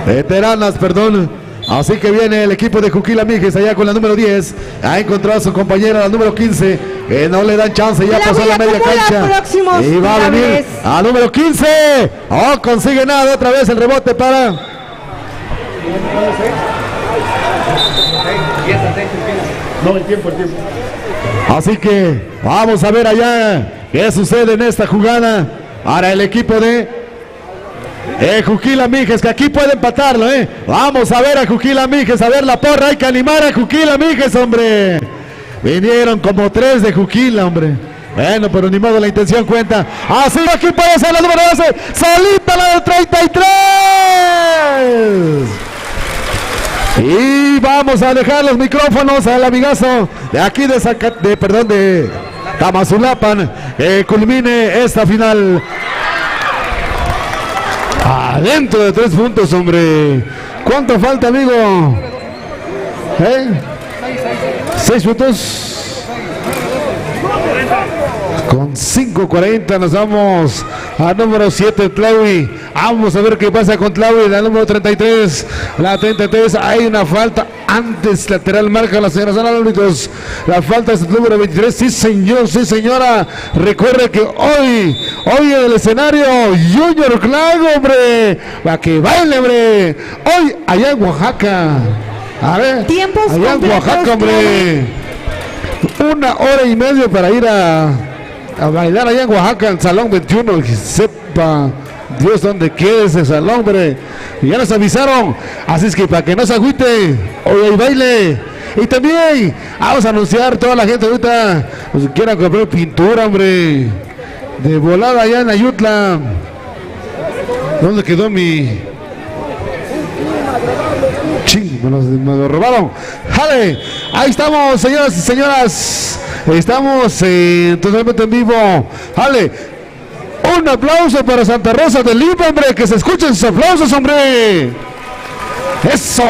S14: Veteranas, perdón. Así que viene el equipo de Juquila Mijes allá con la número 10. Ha encontrado a su compañera, la número 15, que no le dan chance, ya pasó la media cancha. Y va a venir a número 15. Oh, consigue nada, otra vez el rebote para...
S2: No, el tiempo.
S14: Así que vamos a ver allá qué sucede en esta jugada para el equipo de Juquila Mijes, que aquí puede empatarlo, Vamos a ver a Juquila Mijes, a ver la porra. Hay que animar a Juquila Mijes, hombre. Vinieron como 3 de Juquila, hombre. Bueno, pero ni modo, la intención cuenta. Así aquí puede ser la número 12. Solita la del 33. Y vamos a dejar los micrófonos al amigazo de aquí de Tamazulapan, que culmine esta final. Adentro de 3 puntos, hombre. ¿Cuánto falta, amigo? 6 puntos. Con 5:40 nos vamos a número 7, Tlahui. Vamos a ver qué pasa con Tlahui, la número 33. La 33, hay una falta antes, lateral, marca la señora San árbitros. La falta es el número 23. Sí, señor, sí, señora. Recuerde que hoy en el escenario Junior Clag, hombre, para que baile, hombre. Hoy allá en Oaxaca. A ver,
S10: tiempos
S14: allá en Oaxaca, hombre. 1 hora y media para ir a bailar allá en Oaxaca, en Salón 21, que sepa Dios dónde queda ese salón, hombre. Y ya nos avisaron, así es que para que no se agüite, hoy hay baile. Y también vamos a anunciar toda la gente ahorita, pues, si quieran comprar pintura, hombre, de volada allá en Ayutla. ¿Dónde quedó mi...? Ching, me lo robaron. ¡Jale! Ahí estamos, señoras y señoras. Estamos totalmente en vivo. ¡Jale! Un aplauso para Santa Rosa de Lima, hombre. Que se escuchen sus aplausos, hombre. ¡Eso!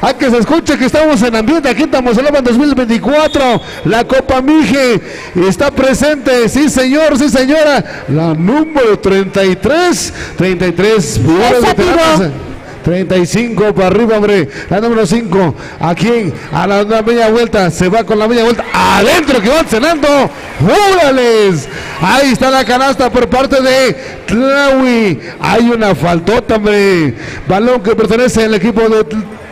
S14: ¡Hay que se escuche que estamos en ambiente! Aquí estamos en el 2024. La Copa Mije está presente. Sí, señor, sí, señora. La número 33. 33. 35 para arriba, hombre. La número 5. Aquí a la media vuelta. Se va con la media vuelta. Adentro que van cenando. ¡Órales! Ahí está la canasta por parte de Tlahui. Hay una faltota, hombre. Balón que pertenece al equipo de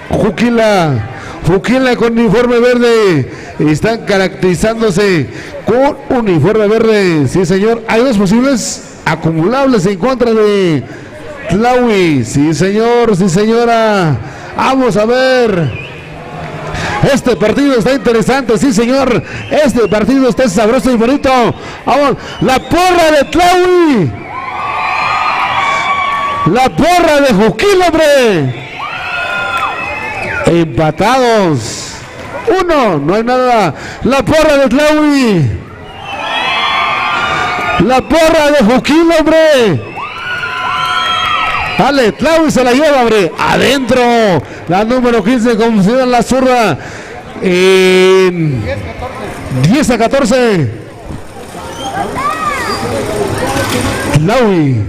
S14: Juquila. Juquila con uniforme verde. Están caracterizándose con uniforme verde. Sí, señor. Hay 2 posibles acumulables en contra de Tlahui. Sí, señor, sí, señora. Vamos a ver. Este partido está interesante, sí señor. Este partido está sabroso y bonito. Vamos, la porra de Tlahui. La porra de Juquila, hombre. Empatados. 1, no hay nada. La porra de Tlahui. La porra de Juquila, hombre. Dale, Tlahui se la lleva, hombre. Adentro. La número 15 con la zurda. 10-14. Tlahui.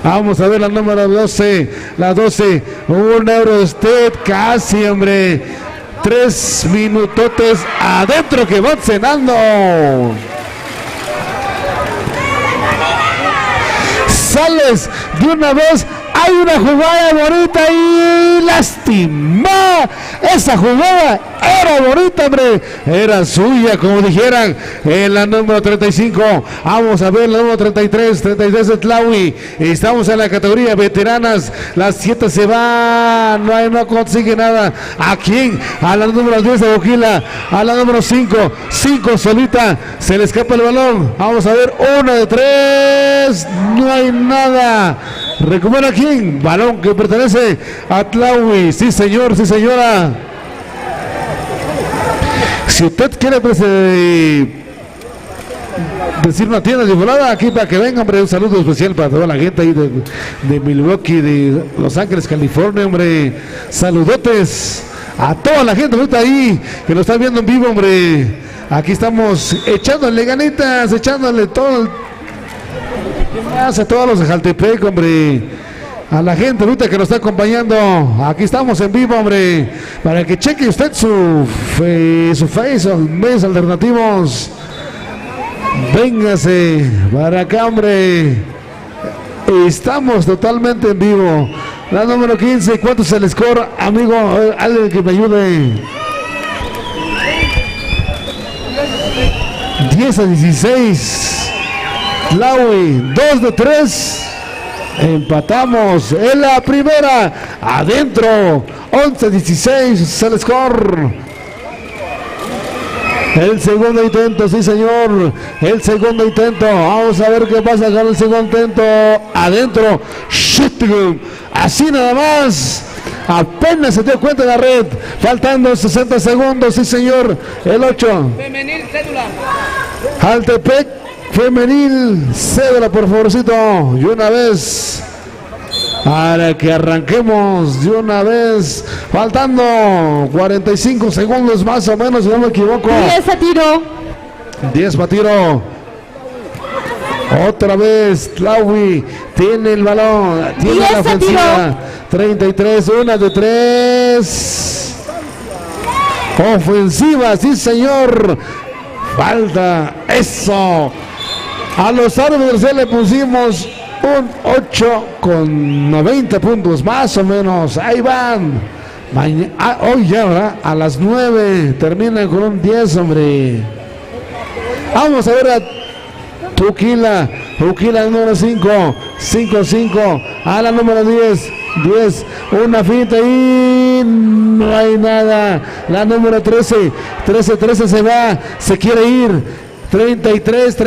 S14: Vamos a ver la número 12. La 12. Un Eurostep casi, hombre. 3 minutotes adentro que van cenando. Sales de una vez. Hay una jugada bonita y lástima. Esa jugada era bonita, hombre. Era suya, como dijeran. En la número 35. Vamos a ver la número 33. 33 de Tlahui. Estamos en la categoría veteranas. Las 7 se va. No consigue nada. ¿A quién? A la número 10 de Juquila. A la número 5. 5 solita. Se le escapa el balón. Vamos a ver. 1 de 3. No hay nada. Recupera quién, balón que pertenece a Tlahui. Sí señor, sí señora. Si usted quiere decir una tienda de volada aquí para que venga, hombre, un saludo especial para toda la gente ahí de Milwaukee, de Los Ángeles, California, hombre. Saludotes a toda la gente ahorita ahí que nos está viendo en vivo, hombre. Aquí estamos echándole ganitas, echándole todo a todos los de Jaltepec, hombre. A la gente ahorita que nos está acompañando. Aquí estamos en vivo, hombre. Para que cheque usted su face, medios alternativos. Véngase para acá, hombre. Estamos totalmente en vivo. La número 15, ¿cuánto es el score, amigo? Alguien que me ayude. 10-16. Tlahui, 2 de 3. Empatamos en la primera. Adentro. 11-16 es el score. El segundo intento, sí señor. El segundo intento. Vamos a ver qué pasa con el segundo intento. Adentro. Shooting. Así nada más. Apenas se dio cuenta de la red. Faltando 60 segundos, sí señor. El 8.
S16: Femenil, cédula.
S14: Jaltepec femenil, cédula por favorcito. Y una vez, para que arranquemos de una vez, faltando 45 segundos más o menos, si no me equivoco.
S10: 10 a tiro.
S14: 10 para tiro. Otra vez Tlahui tiene el balón, tiene la ofensiva. 33, 1 de 3. Ofensiva, sí señor. Falta, eso. A los árbitros ya le pusimos un 8 con 90 puntos, más o menos. Ahí van. Hoy ya, ¿verdad? A las 9 terminan con un 10, hombre. Vamos a ver a Juquila número 5, 5-5. A la número 10, una finta y no hay nada. La número 13 se va, se quiere ir. 33.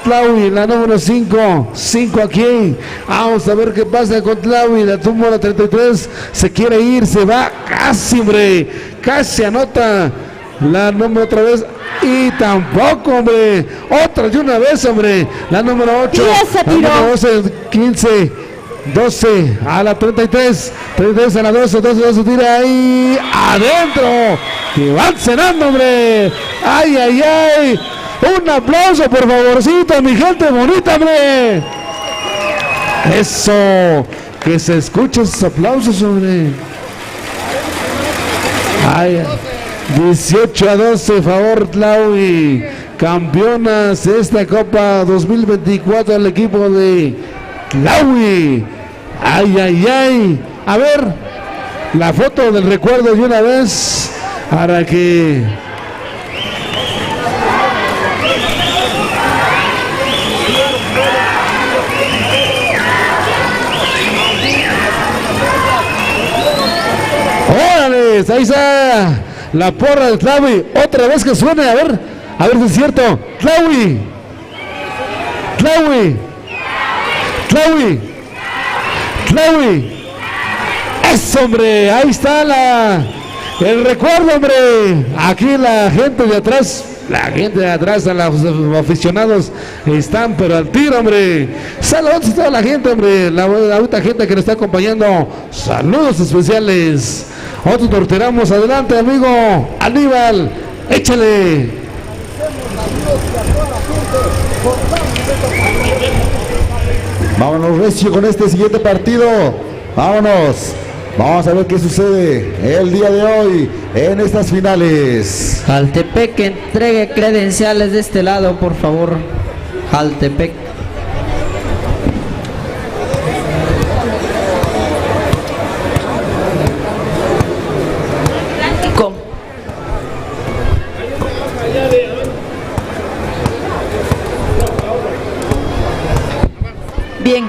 S14: Tlahui, la número 5 aquí. Vamos a ver qué pasa con Tlahui. La número 33 se quiere ir, se va casi, hombre. Casi anota la número otra vez. Y tampoco, hombre. Otra de una vez, hombre. La número 8. La número 12, 15. 12 a la 33 a la 12 tira ahí adentro y van cenando, hombre. Ay. Un aplauso por favorcito, mi gente bonita, hombre. Eso, que se escuchen esos aplausos, hombre. Ay, 18-12 favor Tlahui. Campeonas de esta Copa 2024 al equipo de Tlahui. Ay. A ver, la foto del recuerdo de una vez para que ¡órale!
S16: señores, ahí está la porra de Tlawi. Otra vez que suene, a ver si es cierto. Tlawi. Eso, hombre, ahí está el recuerdo, hombre. Aquí la gente de atrás, a los aficionados están pero al tiro, hombre. Saludos a toda la gente, hombre, la otra gente que nos está acompañando. Saludos especiales. Otros torteramos, adelante, amigo Aníbal, échale.
S14: Vámonos recio con este siguiente partido. Vámonos. Vamos a ver qué sucede el día de hoy en estas finales.
S17: Jaltepec, que entregue credenciales de este lado, por favor. Jaltepec.
S5: Bien,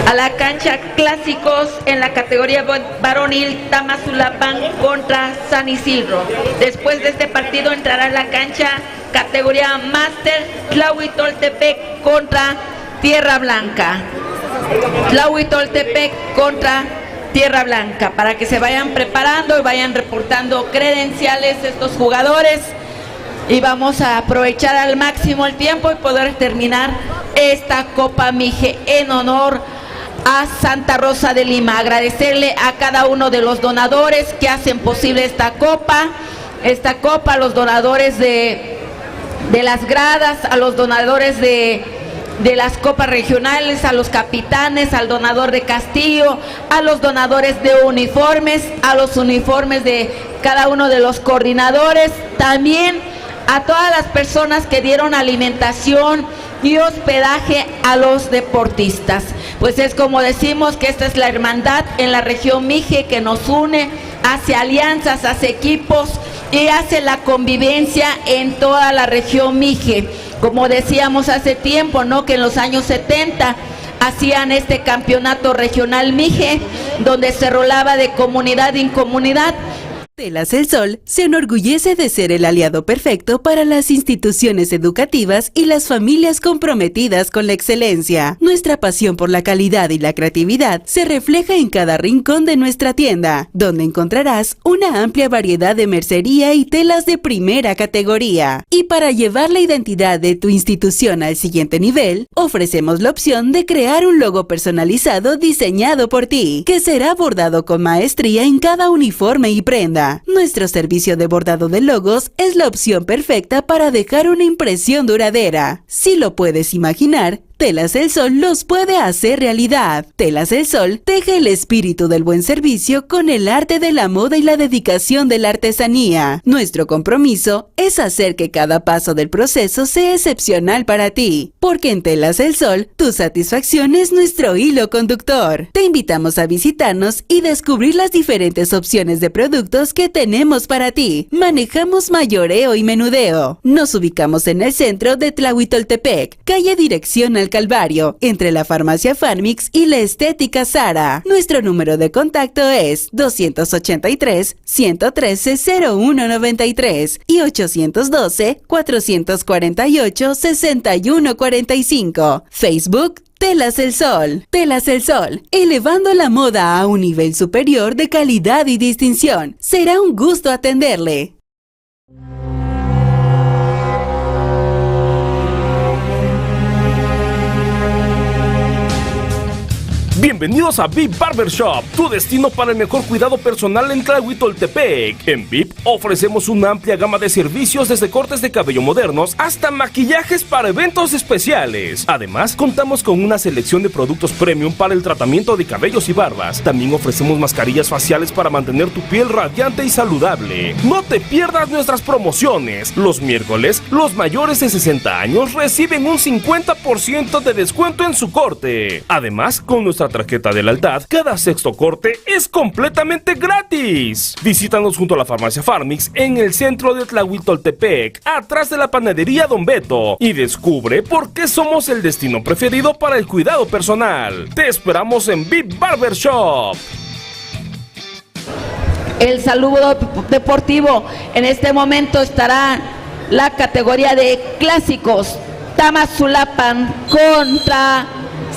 S5: a la cancha clásicos en la categoría varonil, Tamazulapán contra San Isidro. Después de este partido entrará a la cancha categoría máster, Tlahuitoltepec contra Tierra Blanca. Tlahuitoltepec contra Tierra Blanca, para que se vayan preparando y vayan reportando credenciales estos jugadores. Y vamos a aprovechar al máximo el tiempo y poder terminar esta Copa Mije en honor a Santa Rosa de Lima. Agradecerle a cada uno de los donadores que hacen posible esta copa, a los donadores de las gradas, a los donadores de las copas regionales, a los capitanes, al donador de Castillo, a los donadores de uniformes, a los uniformes de cada uno de los coordinadores, también a todas las personas que dieron alimentación y hospedaje a los deportistas. Pues es como decimos que esta es la hermandad en la región Mije que nos une, hace alianzas, hace equipos y hace la convivencia en toda la región Mije. Como decíamos hace tiempo, ¿no?, que en los años 70 hacían este campeonato regional Mije, donde se rolaba de comunidad en comunidad.
S7: Telas El Sol se enorgullece de ser el aliado perfecto para las instituciones educativas y las familias comprometidas con la excelencia. Nuestra pasión por la calidad y la creatividad se refleja en cada rincón de nuestra tienda, donde encontrarás una amplia variedad de mercería y telas de primera categoría. Y para llevar la identidad de tu institución al siguiente nivel, ofrecemos la opción de crear un logo personalizado diseñado por ti, que será bordado con maestría en cada uniforme y prenda. Nuestro servicio de bordado de logos es la opción perfecta para dejar una impresión duradera. Si lo puedes imaginar, Telas El Sol los puede hacer realidad. Telas El Sol teje el espíritu del buen servicio con el arte de la moda y la dedicación de la artesanía. Nuestro compromiso es hacer que cada paso del proceso sea excepcional para ti, porque en Telas El Sol, tu satisfacción es nuestro hilo conductor. Te invitamos a visitarnos y descubrir las diferentes opciones de productos que tenemos para ti. Manejamos mayoreo y menudeo. Nos ubicamos en el centro de Tlahuitoltepec, calle Dirección al Calvario, entre la farmacia Farmix y la estética Sara. Nuestro número de contacto es 283-113-0193 y 812-448-6145. Facebook Telas El Sol. Telas El Sol, elevando la moda a un nivel superior de calidad y distinción. Será un gusto atenderle.
S8: Bienvenidos a VIP Barbershop, tu destino para el mejor cuidado personal en Tlahuitoltepec. En VIP ofrecemos una amplia gama de servicios desde cortes de cabello modernos hasta maquillajes para eventos especiales. Además, contamos con una selección de productos premium para el tratamiento de cabellos y barbas. También ofrecemos mascarillas faciales para mantener tu piel radiante y saludable. No te pierdas nuestras promociones. Los miércoles, los mayores de 60 años reciben un 50% de descuento en su corte. Además, con nuestra tarjeta de lealtad, cada sexto corte es completamente gratis. Visítanos junto a la farmacia Farmix en el centro de Tlahuitoltepec, atrás de la panadería Don Beto, y descubre por qué somos el destino preferido para el cuidado personal. Te esperamos en VIP Barbershop.
S5: el saludo deportivo. En este momento estará la categoría de clásicos. Tamazulapan contra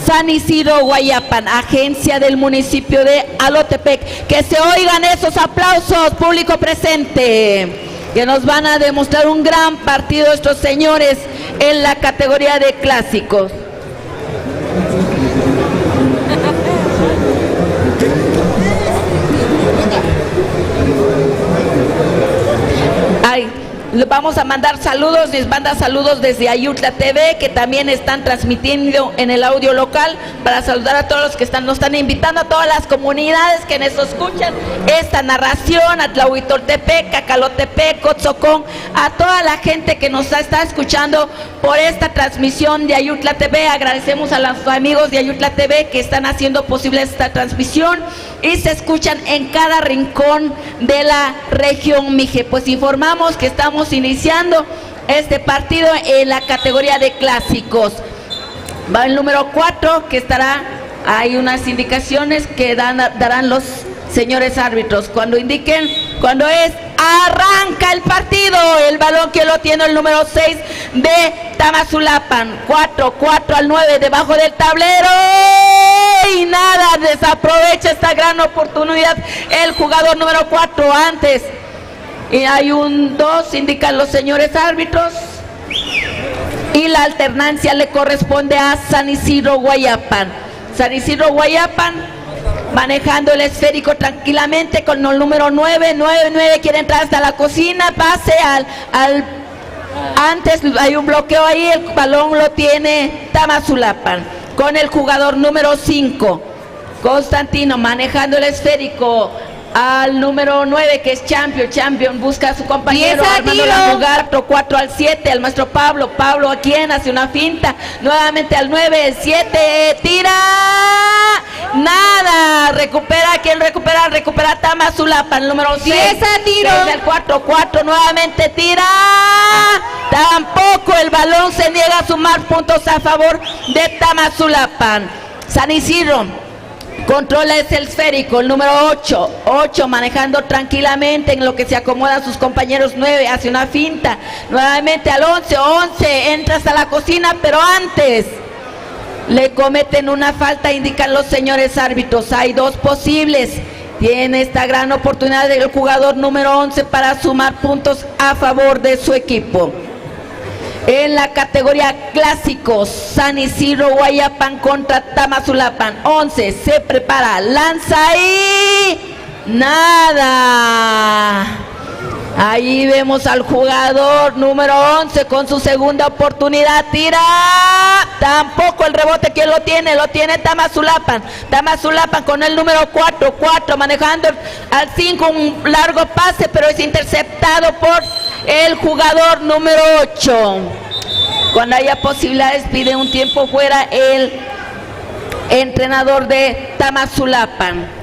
S5: San Isidro Guayapan, agencia del municipio de Alotepec. Que se oigan esos aplausos, público presente, que nos van a demostrar un gran partido estos señores en la categoría de clásicos. Ay, vamos a mandar saludos, les manda saludos desde Ayutla TV, que también están transmitiendo en el audio local, para saludar a todos los que nos están invitando, a todas las comunidades que nos escuchan esta narración, a Tlahuitoltepec, a Calotepec, Cotzocón, a toda la gente que nos está escuchando por esta transmisión de Ayutla TV. Agradecemos a los amigos de Ayutla TV que están haciendo posible esta transmisión y se escuchan en cada rincón de la región Mije. Pues informamos que estamos iniciando este partido en la categoría de clásicos. Va el número 4 que estará, hay unas indicaciones que darán los señores árbitros cuando indiquen, cuando arranca el partido. El balón que lo tiene el número 6 de Tamazulapan, 4 al 9 debajo del tablero y nada, desaprovecha esta gran oportunidad el jugador número 4 antes. Y hay un 2, indican los señores árbitros. Y la alternancia le corresponde a San Isidro Guayapan. San Isidro Guayapan manejando el esférico tranquilamente con el número 9. 9 quiere entrar hasta la cocina. Pase antes hay un bloqueo ahí. El balón lo tiene Tamazulapan con el jugador número 5. Constantino manejando el esférico al número 9 que es Champion busca a su compañero armando la jugada, 4 al 7 al maestro Pablo a quien hace una finta, nuevamente al 9, 7, tira, nada, recupera Tamazulapan, el número 6, desde el 4, nuevamente tira, tampoco, el balón se niega a sumar puntos a favor de Tamazulapan. San Isidro controla ese esférico, el número 8 manejando tranquilamente en lo que se acomodan sus compañeros. 9 hace una finta, nuevamente al 11 entra hasta la cocina, pero antes le cometen una falta, indican los señores árbitros. Hay 2 posibles, tiene esta gran oportunidad del jugador número 11 para sumar puntos a favor de su equipo. En la categoría clásicos, San Isidro Guayapan contra Tamazulapan. 11 se prepara, lanza y nada. Ahí vemos al jugador número 11 con su segunda oportunidad, tira, tampoco, el rebote que lo tiene Tamazulapan con el número 4 manejando al 5, un largo pase, pero es interceptado por el jugador número 8. Cuando haya posibilidades pide un tiempo fuera el entrenador de Tamazulapan.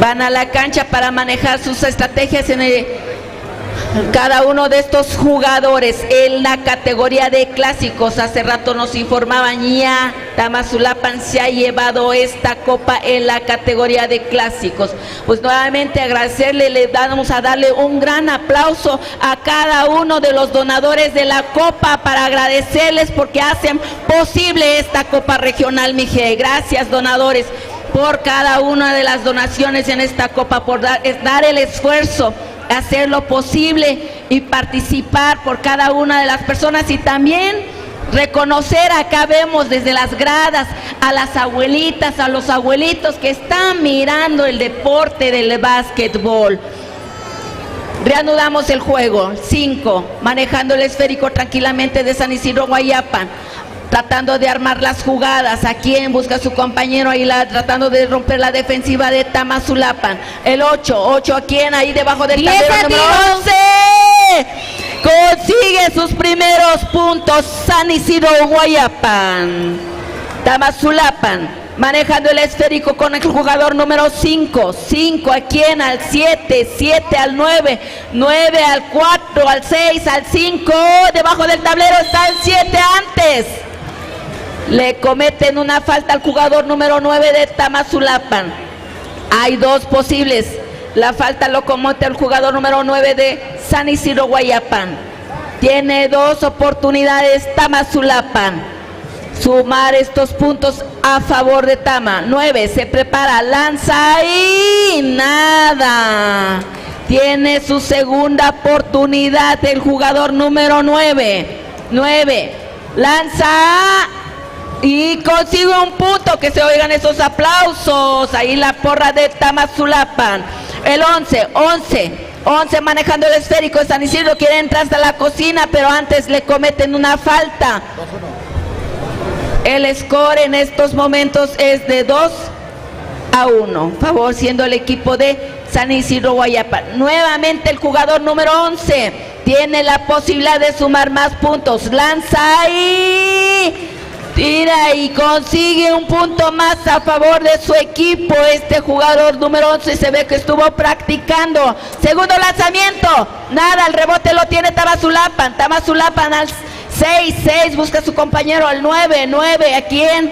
S5: Van a la cancha para manejar sus estrategias en cada uno de estos jugadores en la categoría de clásicos. Hace rato nos informaban, ya Tamazulapan se ha llevado esta copa en la categoría de clásicos. Pues nuevamente agradecerle, le vamos a darle un gran aplauso a cada uno de los donadores de la copa para agradecerles porque hacen posible esta copa regional Mije. Gracias, donadores, por cada una de las donaciones en esta copa, por dar el esfuerzo, hacer lo posible y participar por cada una de las personas. Y también reconocer, acá vemos desde las gradas a las abuelitas, a los abuelitos que están mirando el deporte del básquetbol. Reanudamos el juego. 5, manejando el esférico tranquilamente de San Isidro Guayapan, tratando de armar las jugadas. A quien busca a su compañero ahí, tratando de romper la defensiva de Tamazulapan. El 8 a quien ahí debajo del tablero, número 11. Consigue sus primeros puntos San Isidro Guayapan. Tamazulapan manejando el esférico con el jugador número 5. 5 a quien, al 7 al 9 al 4, al 6, al 5. Debajo del tablero está el 7 antes. Le cometen una falta al jugador número 9 de Tamazulapan. Hay dos posibles. La falta lo comete el jugador número 9 de San Isidro Guayapán. Tiene dos oportunidades Tamazulapan. Sumar estos puntos a favor de Tama. 9, se prepara, lanza y nada. Tiene su segunda oportunidad el jugador número 9. 9, lanza y consigue un punto. Que se oigan esos aplausos. Ahí la porra de Tamazulapan. El 11 manejando el esférico de San Isidro. Quiere entrar hasta la cocina, pero antes le cometen una falta. El score en estos momentos es de 2-1, favoreciendo el equipo de San Isidro Guayapán. Nuevamente el jugador número 11 tiene la posibilidad de sumar más puntos. Lanza y tira y consigue un punto más a favor de su equipo. Este jugador número 11 se ve que estuvo practicando. Segundo lanzamiento, nada, el rebote lo tiene Tamazulapan. Tamazulapan al 6, busca a su compañero al 9, ¿a quién?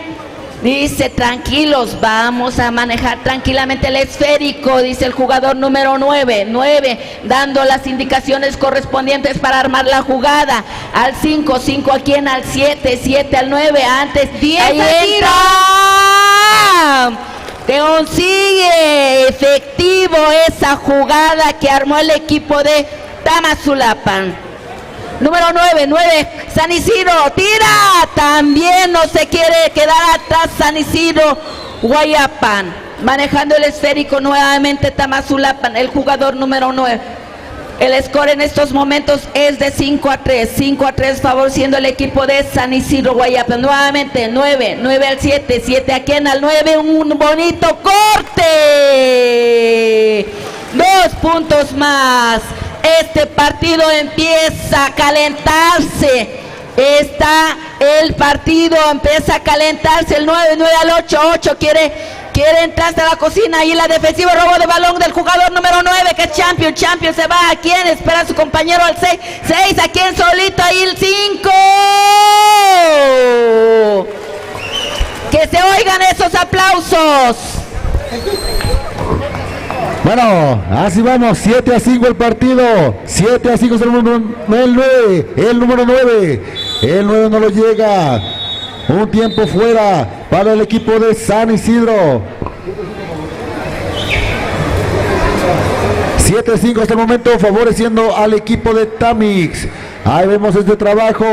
S5: Dice, tranquilos, vamos a manejar tranquilamente el esférico, dice el jugador número 9, dando las indicaciones correspondientes para armar la jugada. Al 5, ¿a quién? Al 7 al 9, antes 10. Ahí entra. Consigue efectivo esa jugada que armó el equipo de Tamazulapan. Número 9, San Isidro, tira, también no se quiere quedar atrás San Isidro Guayapán, manejando el esférico nuevamente Tamazulapan, el jugador número 9. El score en estos momentos es de 5-3, favoreciendo el equipo de San Isidro Guayapán. Nuevamente 9 al 7 a quien al 9, un bonito corte, 2 puntos más. Este partido empieza a calentarse. El partido empieza a calentarse. El 9 al 8 quiere entrar hasta la cocina. Y la defensiva, robo de balón del jugador número 9, que es Champion se va. ¿A quién? Espera a su compañero al 6, ¿a quién? Solito ahí el 5. Que se oigan esos aplausos.
S14: Bueno, así vamos, 7-5 el partido, 7-5 es el número 9, el número 9 no lo llega, un tiempo fuera para el equipo de San Isidro. 7-5 hasta el momento, favoreciendo al equipo de Tamix. Ahí vemos este trabajo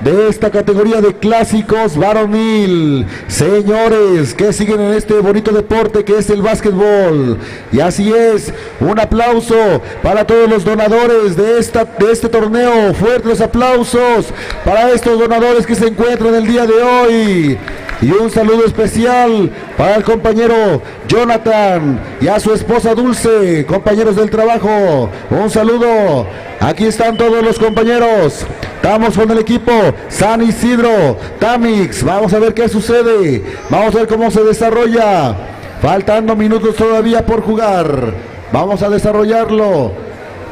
S14: de esta categoría de clásicos varonil. Señores, que siguen en este bonito deporte que es el básquetbol. Y así es, un aplauso para todos los donadores de este torneo. Fuertes los aplausos para estos donadores que se encuentran el día de hoy. Y un saludo especial para el compañero Jonathan y a su esposa Dulce, compañeros del trabajo. Un saludo. Aquí están todos los compañeros. Estamos con el equipo San Isidro Tamix. Vamos a ver qué sucede. Vamos a ver cómo se desarrolla. Faltando minutos todavía por jugar. Vamos a desarrollarlo.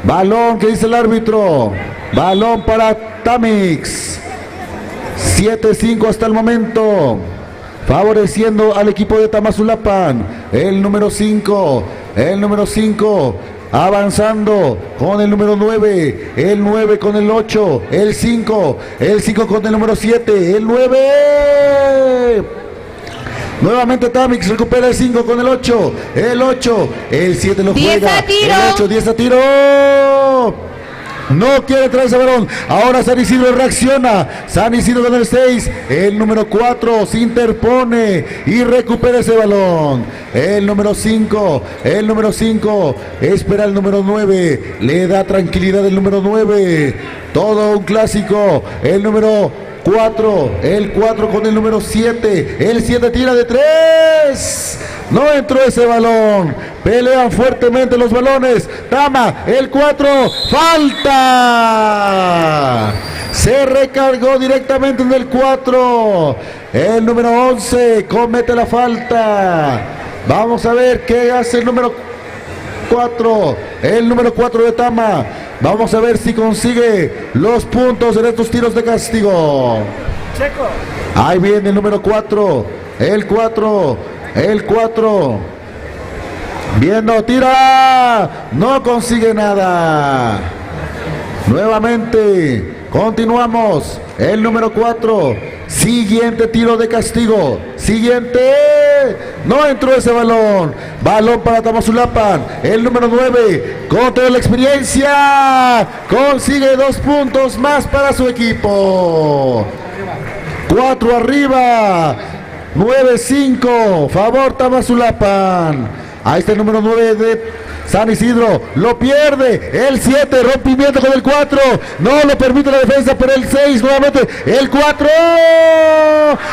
S14: Balón, que dice el árbitro. Balón para Tamix. 7-5 hasta el momento, favoreciendo al equipo de Tamazulapan. El número 5 avanzando con el número 9, el 9 con el 8, el 5 con el número 7, el 9. Nuevamente Tamix recupera el 5 con el 8, el 7 lo juega, el 8, 10 a tiro. No quiere traer ese balón. Ahora San Isidro reacciona. San Isidro con el 6. El número 4 se interpone y recupera ese balón. El número 5 espera el número 9. Le da tranquilidad el número 9. Todo un clásico. El número 4 con el número 7. El 7 tira de 3. No entró ese balón. Pelean fuertemente los balones. Tama, el 4. ¡Falta! Se recargó directamente en el 4. El número 11 comete la falta. Vamos a ver qué hace el número 4. El número 4 de Tama. Vamos a ver si consigue los puntos en estos tiros de castigo. Ahí viene el número 4. El 4. Viendo, tira. No consigue nada. Nuevamente, continuamos. El número 4. Siguiente tiro de castigo. Siguiente. No entró ese balón. Balón para Tamazulapan. El número 9. Con toda la experiencia. Consigue 2 puntos más para su equipo. 4 arriba. 9-5. Favor Tamazulapan. Ahí está el número 9 de San Isidro. Lo pierde. El 7. Rompimiento con el 4. No lo permite la defensa, pero el 6 nuevamente. El 4.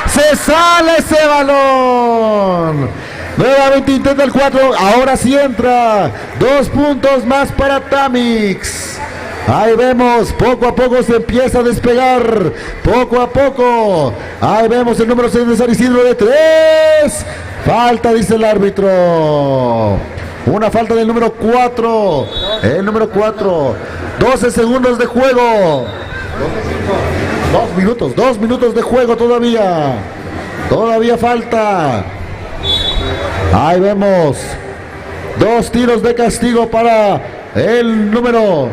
S14: Se sale ese balón. Nuevamente intenta el 4. Ahora sí entra. 2 puntos más para Tamix. Ahí vemos, poco a poco se empieza a despegar, poco a poco. Ahí vemos el número 6 de San Isidro de 3. Falta, dice el árbitro. Una falta del número 4. El número 4. 12 segundos de juego. 2 minutos de juego todavía. Todavía falta. Ahí vemos 2 tiros de castigo para el número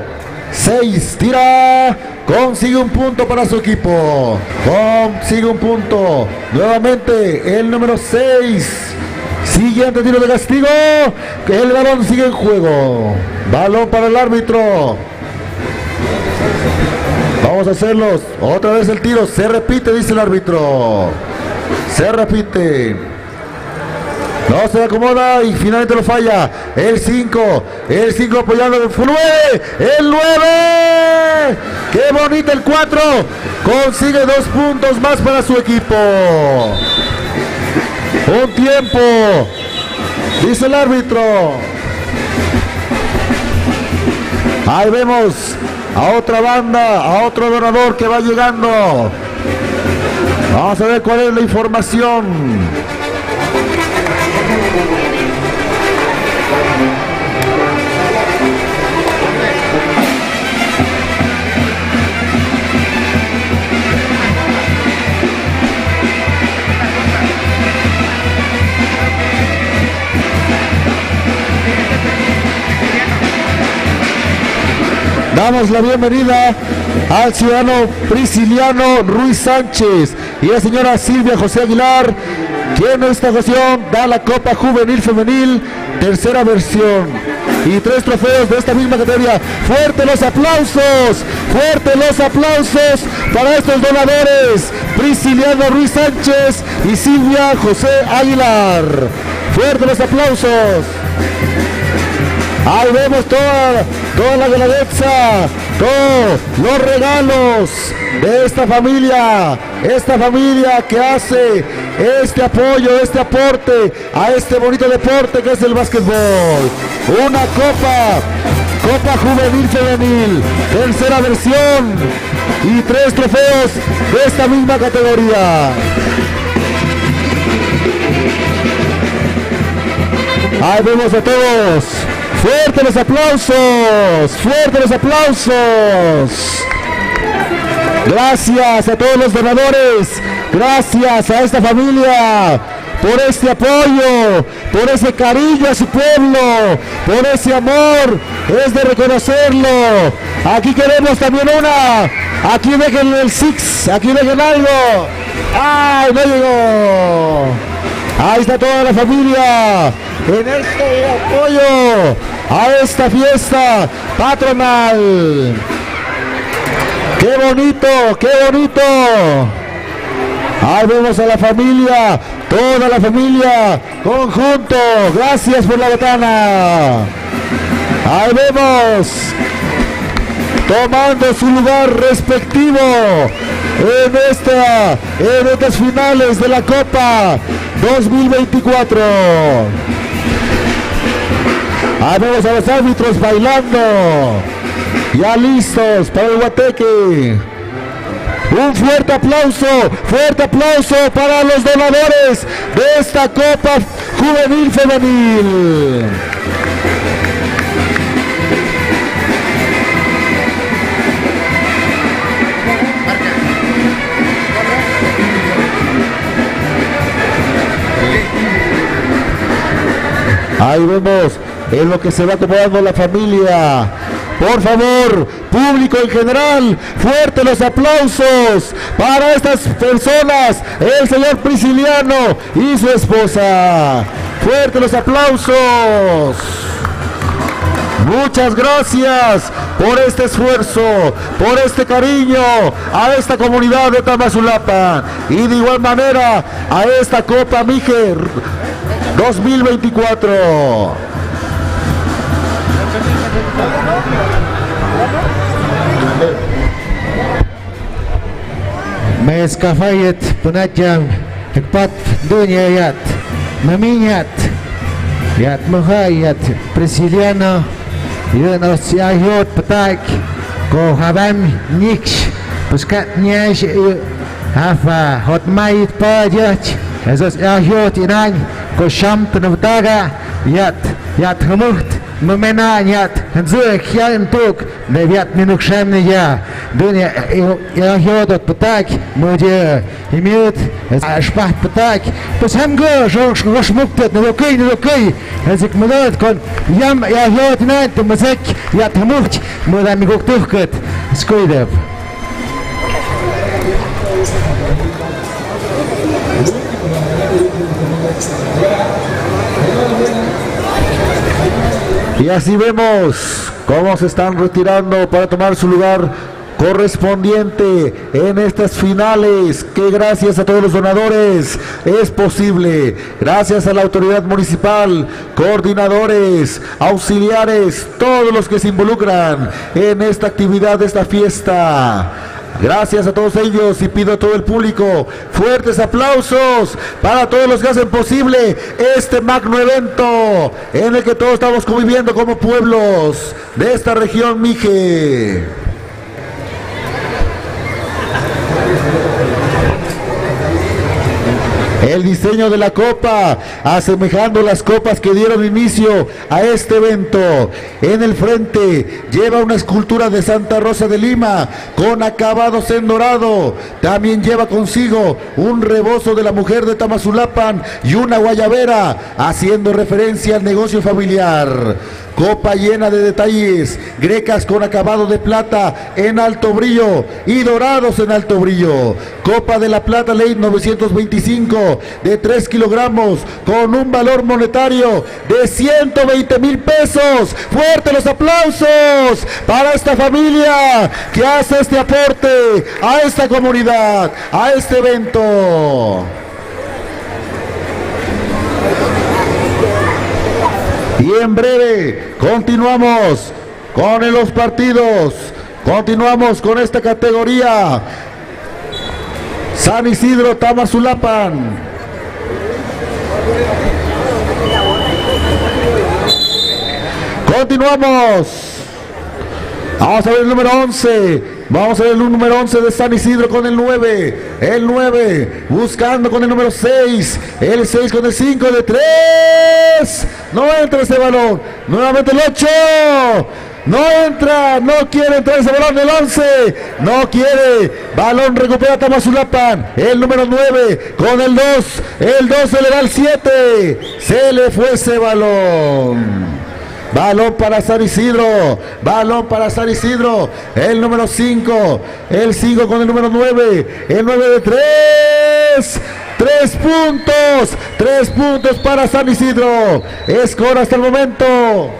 S14: 6, tira, consigue un punto para su equipo, consigue un punto, nuevamente el número 6, siguiente tiro de castigo, el balón sigue en juego, balón para el árbitro, vamos a hacerlos, otra vez el tiro, se repite, dice el árbitro, se repite. No se acomoda y finalmente lo falla. El 5 apoyando el 9. El 9. Qué bonito el 4. Consigue 2 puntos más para su equipo. Un tiempo. Dice el árbitro. Ahí vemos a otra banda, a otro donador que va llegando. Vamos a ver cuál es la información. Damos la bienvenida al ciudadano Prisciliano Ruiz Sánchez y la señora Silvia José Aguilar, quien en esta ocasión da la Copa Juvenil Femenil, tercera versión, y 3 trofeos de esta misma categoría. Fuertes los aplausos para estos donadores, Prisciliano Ruiz Sánchez y Silvia José Aguilar. Fuertes los aplausos. Ahí vemos toda la gladeza, todos los regalos de esta familia que hace este apoyo, este aporte a este bonito deporte que es el básquetbol. Una Copa Juvenil Femenil, tercera versión y 3 trofeos de esta misma categoría. Ahí vemos a todos. ¡Fuertes los aplausos! Gracias a todos los donadores, gracias a esta familia por este apoyo, por ese cariño a su pueblo, por ese amor, es de reconocerlo. Aquí queremos también aquí dejen el six, aquí dejen algo. ¡Ay, no llegó! Ahí está toda la familia en este apoyo a esta fiesta patronal. ¡Qué bonito! Ahí vemos a la familia, toda la familia, conjunto. Gracias por la botana. Ahí vemos, tomando su lugar respectivo en estas finales de la Copa 2024. Ahí vemos a los árbitros bailando, ya listos para el guateque. Un fuerte aplauso para los donadores de esta Copa Juvenil Femenil. Ahí vemos en lo que se va acomodando la familia. Por favor, público en general, fuertes los aplausos para estas personas, el señor Prisciliano y su esposa. Fuertes los aplausos. Muchas gracias por este esfuerzo, por este cariño a esta comunidad de Tamazulapan y de igual manera a esta Copa Mije 2024. Meskafayet punajam ekpat dunia yat maminyat yat mahayat Prisciliano yun osyayot patak ko habam niks puskat nyash hafa hotmayit pa yat esos ayot inang ko sham tunavtaga yat hamuht Момена нет, зуек я интук, девят минут шемный я, дуня я йодот патак, моди имеют шпат патак, пусть хам го, жош муктет, не лукай, язык молод кон, ям я йод над, мазек я тамухт, мода мигук тухкет, скойдев. Y así vemos cómo se están retirando para tomar su lugar correspondiente en estas finales, que gracias a todos los donadores es posible, gracias a la autoridad municipal, coordinadores, auxiliares, todos los que se involucran en esta actividad, de esta fiesta. Gracias a todos ellos y pido a todo el público fuertes aplausos para todos los que hacen posible este magno evento en el que todos estamos conviviendo como pueblos de esta región Mije. El diseño de la copa, asemejando las copas que dieron inicio a este evento. En el frente lleva una escultura de Santa Rosa de Lima con acabados en dorado. También lleva consigo un rebozo de la mujer de Tamazulapan y una guayabera, haciendo referencia al negocio familiar. Copa llena de detalles, grecas con acabado de plata en alto brillo y dorados en alto brillo. Copa de la Plata Ley 925 de 3 kilogramos con un valor monetario de 120,000 pesos. Fuertes los aplausos para esta familia que hace este aporte a esta comunidad, a este evento. Y en breve continuamos con los partidos, continuamos con esta categoría. San Isidro Tamazulapan. Continuamos. Vamos a ver el número 11. Vamos a ver el número 11 de San Isidro con el 9. El 9 buscando con el número 6. El 6 con el 5 de 3. No entra ese balón. Nuevamente el 8. No entra, no quiere entrar ese balón, el 11, no quiere, balón recupera Tamazulapan, el número 9 con el 2 se le da al 7, se le fue ese balón. Balón para San Isidro, el número 5, el 5 con el número 9, el 9 de 3. 3 puntos para San Isidro, score hasta el momento.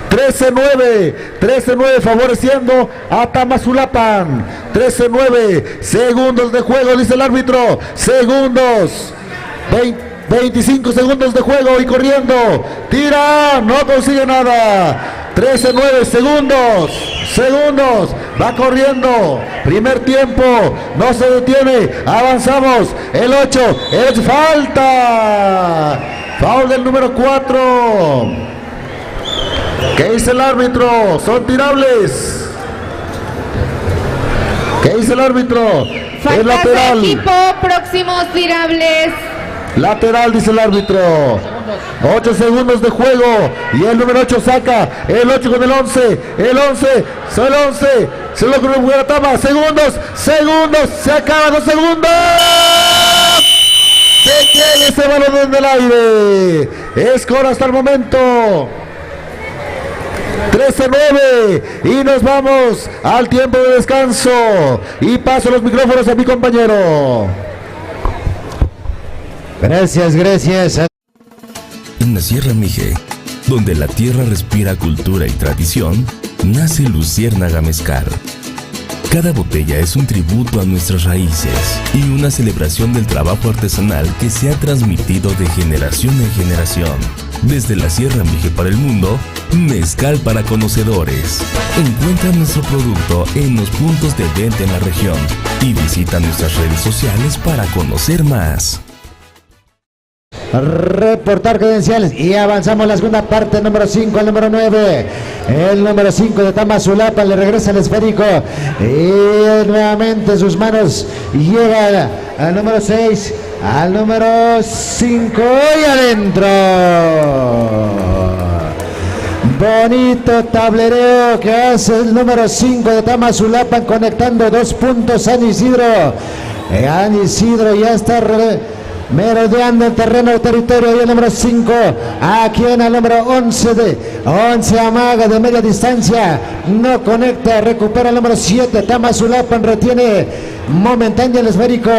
S14: 13-9 favoreciendo a Tamazulapan. 13-9 segundos de juego, dice el árbitro. 25 segundos de juego y corriendo. Tira, no consigue nada. 13-9 segundos, va corriendo. Primer tiempo, no se detiene. Avanzamos. El 8, falta. Foul del número 4. ¿Qué dice el árbitro? Son tirables. ¿Qué dice el árbitro?
S10: Faltas
S14: el lateral.
S10: De equipo, próximos tirables.
S14: Lateral, dice el árbitro. 8 segundos de juego. Y el número 8 saca. El 8 con el 11. El 11. Se lo con Tama. Segundos. Se acaba 2 segundos. Se queda este balón en el aire. Score hasta el momento 13-9 y nos vamos al tiempo de descanso y paso los micrófonos a mi compañero. Gracias.
S6: En la Sierra Mije, donde la tierra respira cultura y tradición, nace Luciérnaga Mezcal. Cada botella es un tributo a nuestras raíces y una celebración del trabajo artesanal que se ha transmitido de generación en generación. Desde la Sierra Mije para el mundo, mezcal para conocedores. Encuentra nuestro producto en los puntos de venta en la región y visita nuestras redes sociales para conocer más.
S14: Reportar credenciales y avanzamos la segunda parte, número 5 al número 9. El número 5 de Tamazulapa le regresa el esférico y nuevamente en sus manos llega al número 6, al número 5 y adentro. Bonito tablereo que hace el número 5 de Tamazulapa conectando 2 puntos. San Isidro ya está merodeando el terreno de territorio y el número 5 aquí en el número 11 amaga de media distancia, no conecta, recupera el número 7 Tamazulapa, retiene momentáneo el esférico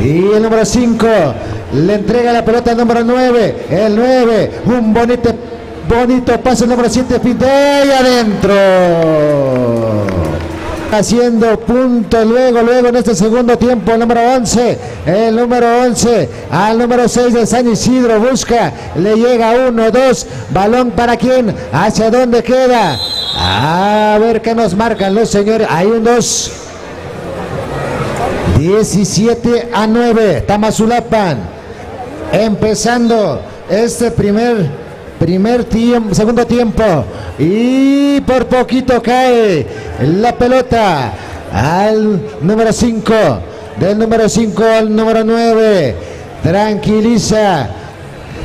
S14: y el número 5 le entrega la pelota al número 9, el 9, un bonito pase el número 7 Fidel adentro. Haciendo punto luego en este segundo tiempo el número 11 al número 6 de San Isidro, busca, le llega 1-2, balón para quién, hacia dónde queda, a ver qué nos marcan los señores, hay un 2, 17-9, Tamazulapa empezando este segundo tiempo y por poquito cae la pelota al número 5, del número 5 al número 9, tranquiliza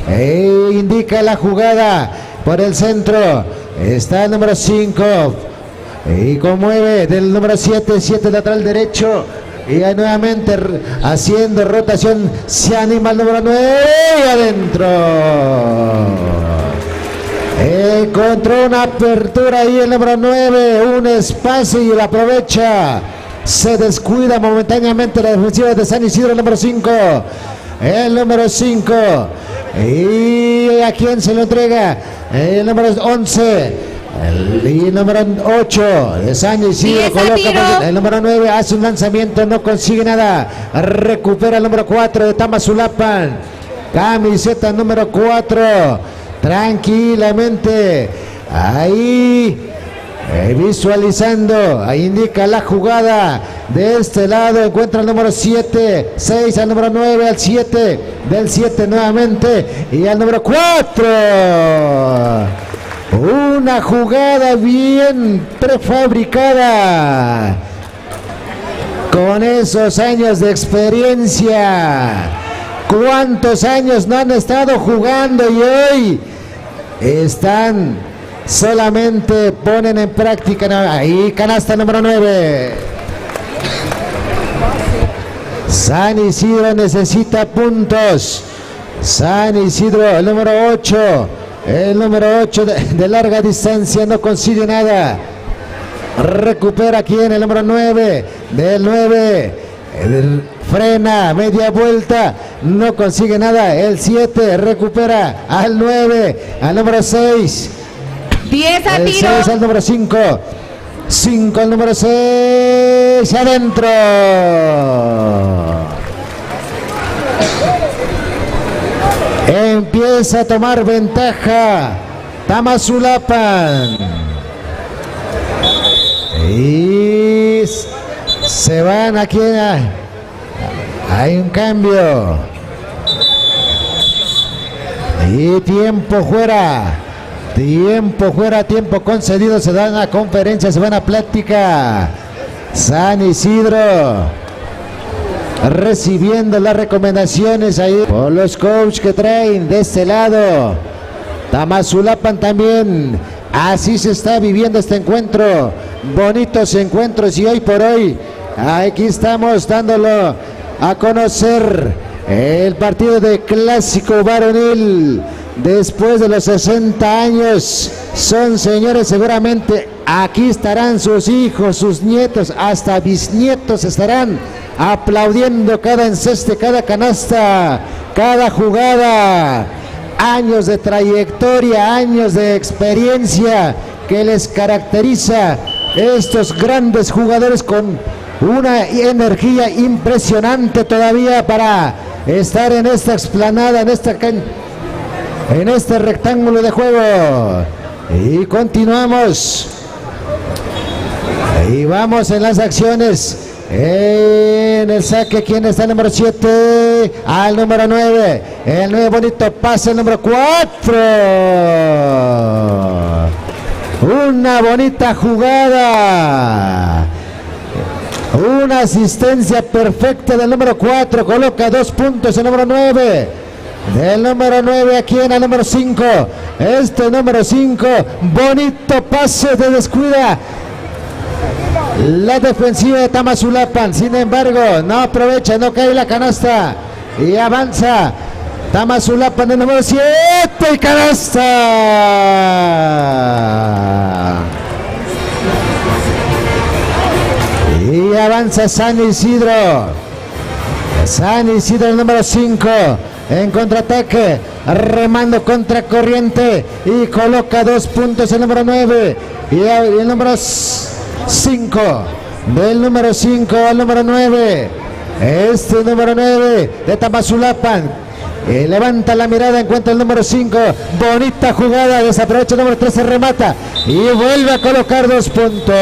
S14: e indica la jugada por el centro, está el número 5 y conmueve del número 7 lateral derecho. Y ahí nuevamente haciendo rotación se anima el número 9 y adentro. Encontró una apertura ahí el número 9, un espacio y lo aprovecha. Se descuida momentáneamente la defensiva de San Isidro, el número 5. El número 5. ¿Y a quién se lo entrega? El número 11. El número 8 de San Isidro coloca el número 9, hace un lanzamiento, no consigue nada, recupera el número 4 de Tamazulapa, camiseta número 4, tranquilamente, ahí visualizando, ahí indica la jugada, de este lado encuentra el número 7, 6 al número 9, al 7, del 7 nuevamente, y al número 4. Una jugada bien prefabricada, con esos años de experiencia. ¿Cuántos años no han estado jugando y hoy están solamente ponen en práctica? Ahí canasta número 9. San Isidro necesita puntos. San Isidro, el número 8. El número 8 de larga distancia no consigue nada. Recupera aquí en el número 9. Del 9. Frena, media vuelta. No consigue nada. El 7 recupera al 9. Al número 6.
S10: 10 a
S14: el
S10: tiro.
S14: 6 al número 5. 5 al número 6. Adentro. Empieza a tomar ventaja Tamazulapa. Y se van aquí. Hay un cambio. Y tiempo fuera. Tiempo concedido. Se dan a conferencia, se van a plática. San Isidro recibiendo las recomendaciones ahí por los coaches que traen de este lado. Tamazulapa también. Así se está viviendo este encuentro. Bonitos encuentros y hoy por hoy aquí estamos dándolo a conocer el partido de clásico varonil. Después de los 60 años, son señores, seguramente aquí estarán sus hijos, sus nietos, hasta bisnietos estarán aplaudiendo cada enceste, cada canasta, cada jugada. Años de trayectoria, años de experiencia que les caracteriza estos grandes jugadores con una energía impresionante todavía para estar en esta explanada, en este rectángulo de juego. Y continuamos. Y vamos en las acciones. En el saque, ¿quién está? El número 7 al número 9. El 9 bonito pase, el número 4. Una bonita jugada. Una asistencia perfecta del número 4. Coloca 2 puntos el número 9. Del número 9 aquí en el número 5. Este número 5. Bonito pase de descuida la defensiva de Tamazulapan. Sin embargo, no aprovecha, no cae la canasta. Y avanza Tamazulapan del número 7. Y canasta. Y avanza San Isidro. San Isidro el número 5. En contraataque, remando contra corriente y coloca 2 puntos el número 9 y el número 5, del número 5 al número 9, este número 9 de Tamazulapan, levanta la mirada, encuentra el número 5, bonita jugada, desaprovecha el número 13, remata y vuelve a colocar 2 puntos.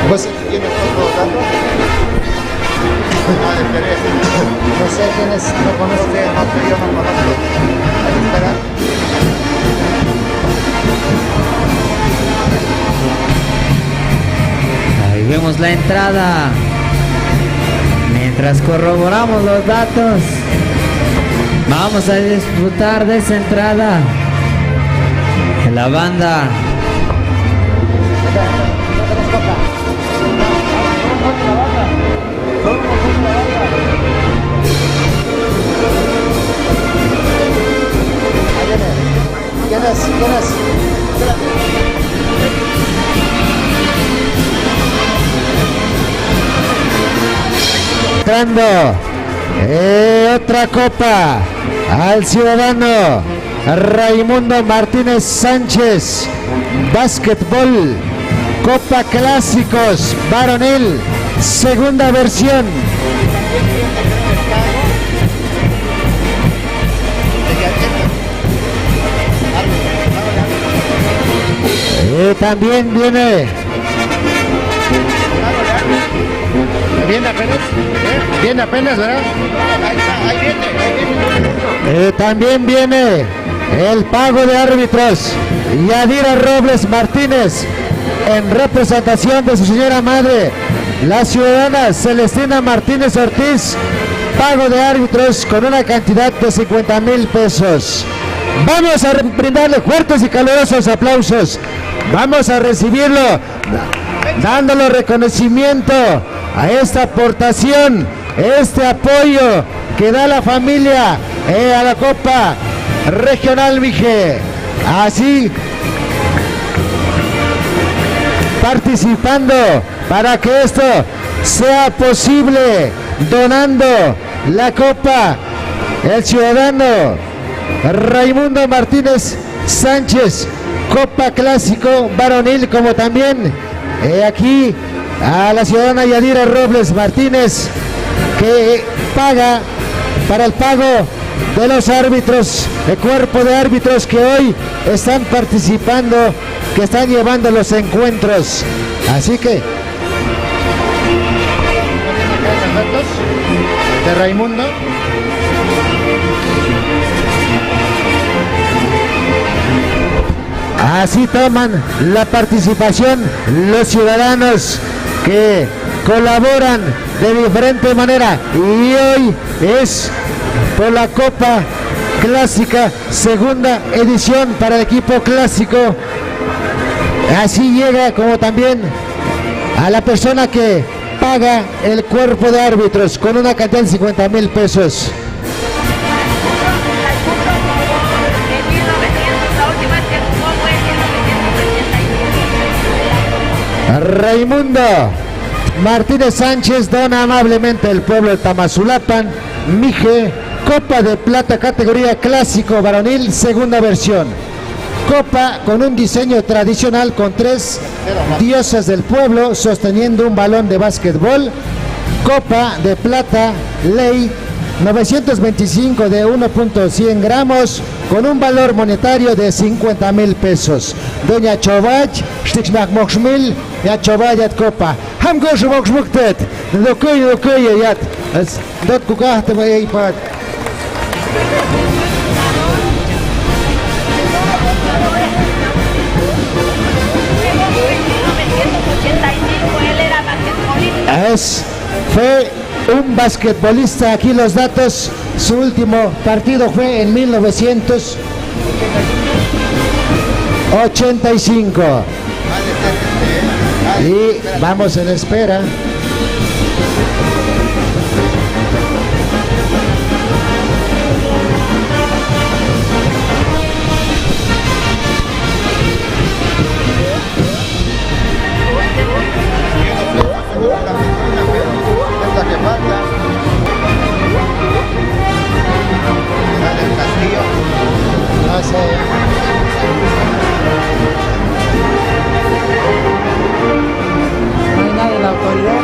S9: Pues tiene otro dato. No sé quién es, no conozco, yo no conozco.
S17: Ahí vemos la entrada. Mientras corroboramos los datos, vamos a disfrutar de esa entrada. La banda
S14: ¿Quién es? Entrando otra copa al ciudadano Raimundo Martínez Sánchez, básquetbol, Copa Clásicos varonil, segunda versión. También viene.
S9: ¿Viene apenas? ¿Viene apenas, verdad? Ahí viene.
S14: También viene el pago de árbitros. Yadira Robles Martínez, en representación de su señora madre, la ciudadana Celestina Martínez Ortiz, pago de árbitros con una cantidad de 50,000 pesos. Vamos a brindarle fuertes y calurosos aplausos. Vamos a recibirlo, dándole reconocimiento a esta aportación, este apoyo que da la familia a la Copa Regional Mije. Así, participando para que esto sea posible, donando la Copa, el ciudadano Raimundo Martínez Sánchez, Copa Clásico varonil, como también aquí a la ciudadana Yadira Robles Martínez, que paga para el pago de los árbitros, el cuerpo de árbitros que hoy están participando, que están llevando los encuentros. Así que
S9: de Raimundo.
S14: Así toman la participación los ciudadanos que colaboran de diferente manera, y hoy es por la Copa clásica, segunda edición para el equipo clásico. Así llega como también a la persona que paga el cuerpo de árbitros con una cantidad de 50,000 pesos. Raimundo Martínez Sánchez dona amablemente el pueblo de Tamazulapan, Mije, Copa de Plata categoría clásico varonil, segunda versión. Copa con un diseño tradicional con 3 diosas del pueblo sosteniendo un balón de básquetbol. Copa de Plata Ley 925 de 1.100 gramos con un valor monetario de 50,000 pesos. Doña Chovach, Stichmak Moxmil, ya Chovayat Copa. Hamgosh Moxmuktet, Dokoy Yat, Dot Kukahte Baypat. Fue un basquetbolista, aquí los datos, su último partido fue en 1985. Y vamos en espera.
S17: No hay nadie en la autoridad.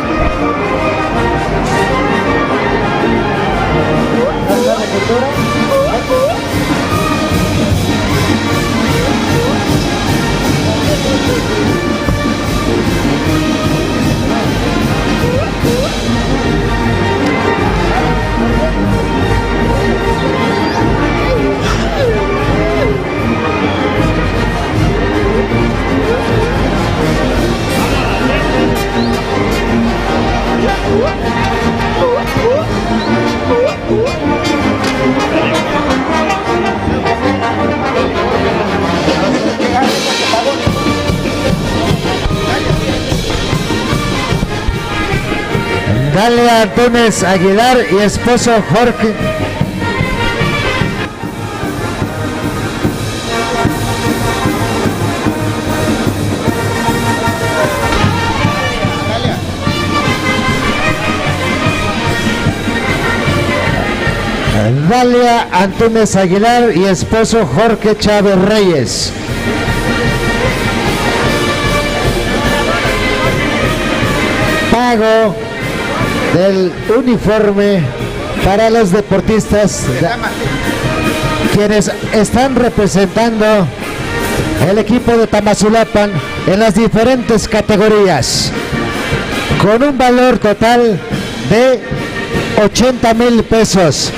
S14: Dale a Antunes Aguilar y esposo Jorge. Dalia Antunes Aguilar y esposo Jorge Chávez Reyes. Pago del uniforme para los deportistas quienes están representando el equipo de Tamazulapan en las diferentes categorías con un valor total de 80,000 pesos.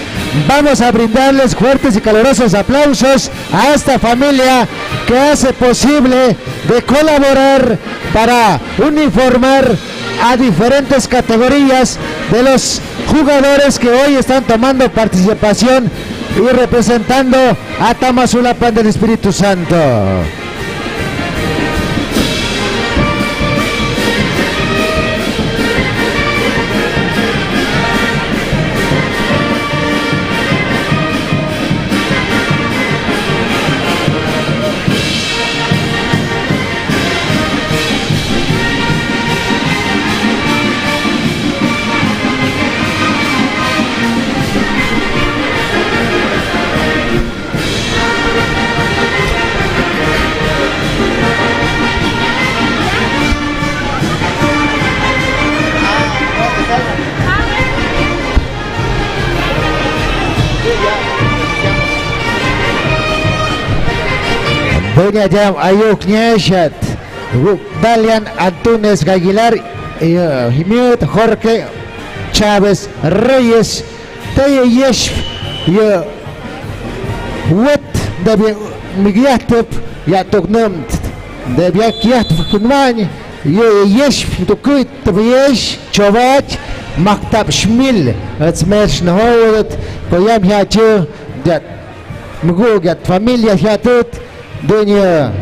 S14: Vamos a brindarles fuertes y calurosos aplausos a esta familia que hace posible de colaborar para uniformar a diferentes categorías de los jugadores que hoy están tomando participación y representando a Tamazulapan del Espíritu Santo. Doña Yam Ayuk Nyeshat, Dalian Antunes Aguilar, Jimiot Jorge Chávez Reyes, Taya Yesh, Wet, Debbie Migiatep, Yatognom, Debbie Kiat Kunman, Yesh, Tukuit, Yesh, Chovach, Maktab Shmil, it's Mesh Nahodet, Poyam Yachu, that Mugugat familia Yatut, Dunya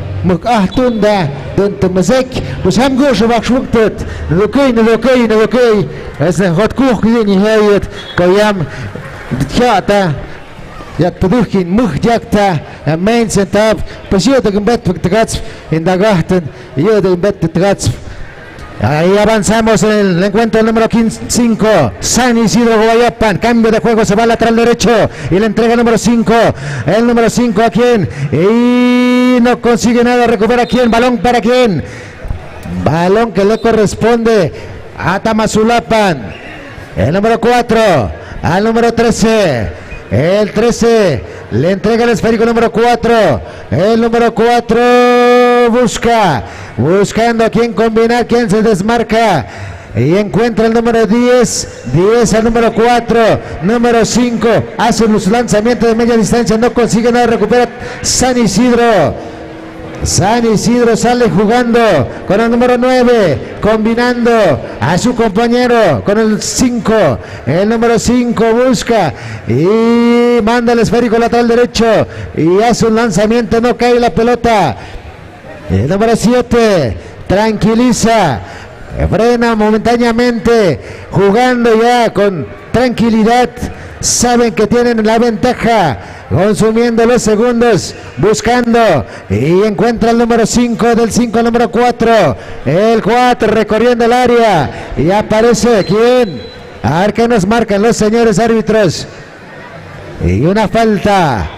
S14: Tunda, Duntumasek, Busamgo Shavakshmuktut, Nukai, as a hot cook in Hayat, Kayam, Tiata, Yatudukin, Muhjakta, and main set up, Pasiota can bet with the guts in the garden, you the bet the guts. Ahí avanzamos en el encuentro número 5. San Isidro Guayapan. Cambio de juego. Se va al lateral derecho. Y la entrega número 5. El número 5 a quién. Y no consigue nada. Recupera a quién. Balón para quién. Balón que le corresponde a Tamazulapan. El número 4. Al número 13. El 13 le entrega el esférico número 4. El número 4 buscando a quién combinar, quién se desmarca. Y encuentra el número 10. 10 al número 4. Número 5 hace un lanzamiento de media distancia. No consigue nada. Recupera San Isidro. San Isidro sale jugando con el número 9, combinando a su compañero con el 5. El número 5 busca y manda el esférico lateral derecho y hace un lanzamiento, no cae la pelota. El número 7 tranquiliza, frena momentáneamente, jugando ya con tranquilidad. Saben que tienen la ventaja, consumiendo los segundos, buscando y encuentra el número 5, del 5 al número 4, el 4 recorriendo el área y aparece ¿quién? A ver qué nos marcan los señores árbitros. Y una falta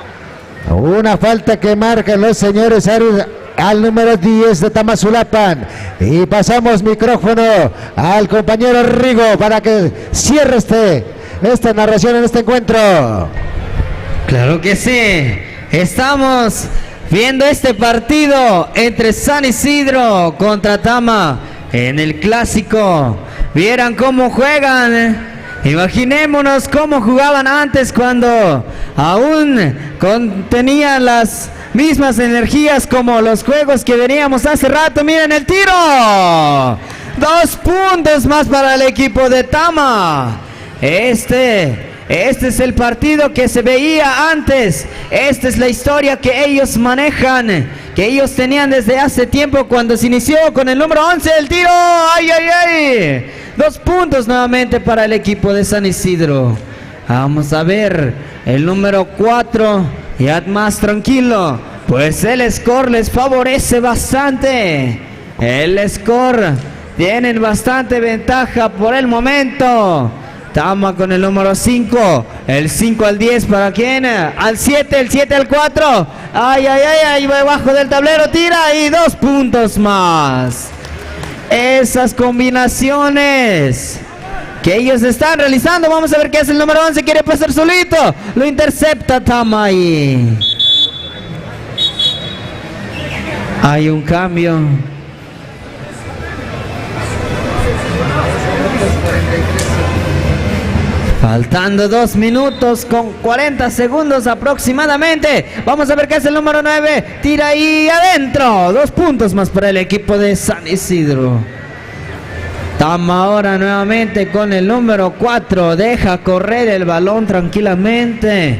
S14: que marcan los señores árbitros al número 10 de Tamazulapan. Y pasamos micrófono al compañero Rigo para que cierre esta narración en este encuentro.
S12: Claro que sí, estamos viendo este partido entre San Isidro contra Tama en el clásico. Vieran cómo juegan, imaginémonos cómo jugaban antes cuando aún tenían las mismas energías como los juegos que veníamos hace rato. Miren el tiro, 2 puntos más para el equipo de Tama. Este es el partido que se veía antes. Esta es la historia que ellos manejan, que ellos tenían desde hace tiempo cuando se inició con el número 11. El tiro, ¡ay! 2 puntos nuevamente para el equipo de San Isidro. Vamos a ver el número 4, ya más tranquilo, pues el score les favorece bastante. El score, tienen bastante ventaja por el momento. Tama con el número 5, el 5 al 10 para quién, al 7, el 7 al 4, ay, debajo del tablero tira y 2 puntos más. Esas combinaciones que ellos están realizando, vamos a ver qué hace el número 11, quiere pasar solito, lo intercepta Tama ahí. Hay un cambio. Faltando 2 minutos con 40 segundos aproximadamente. Vamos a ver qué es el número 9. Tira ahí adentro. 2 puntos más para el equipo de San Isidro. Tama ahora nuevamente con el número 4. Deja correr el balón tranquilamente.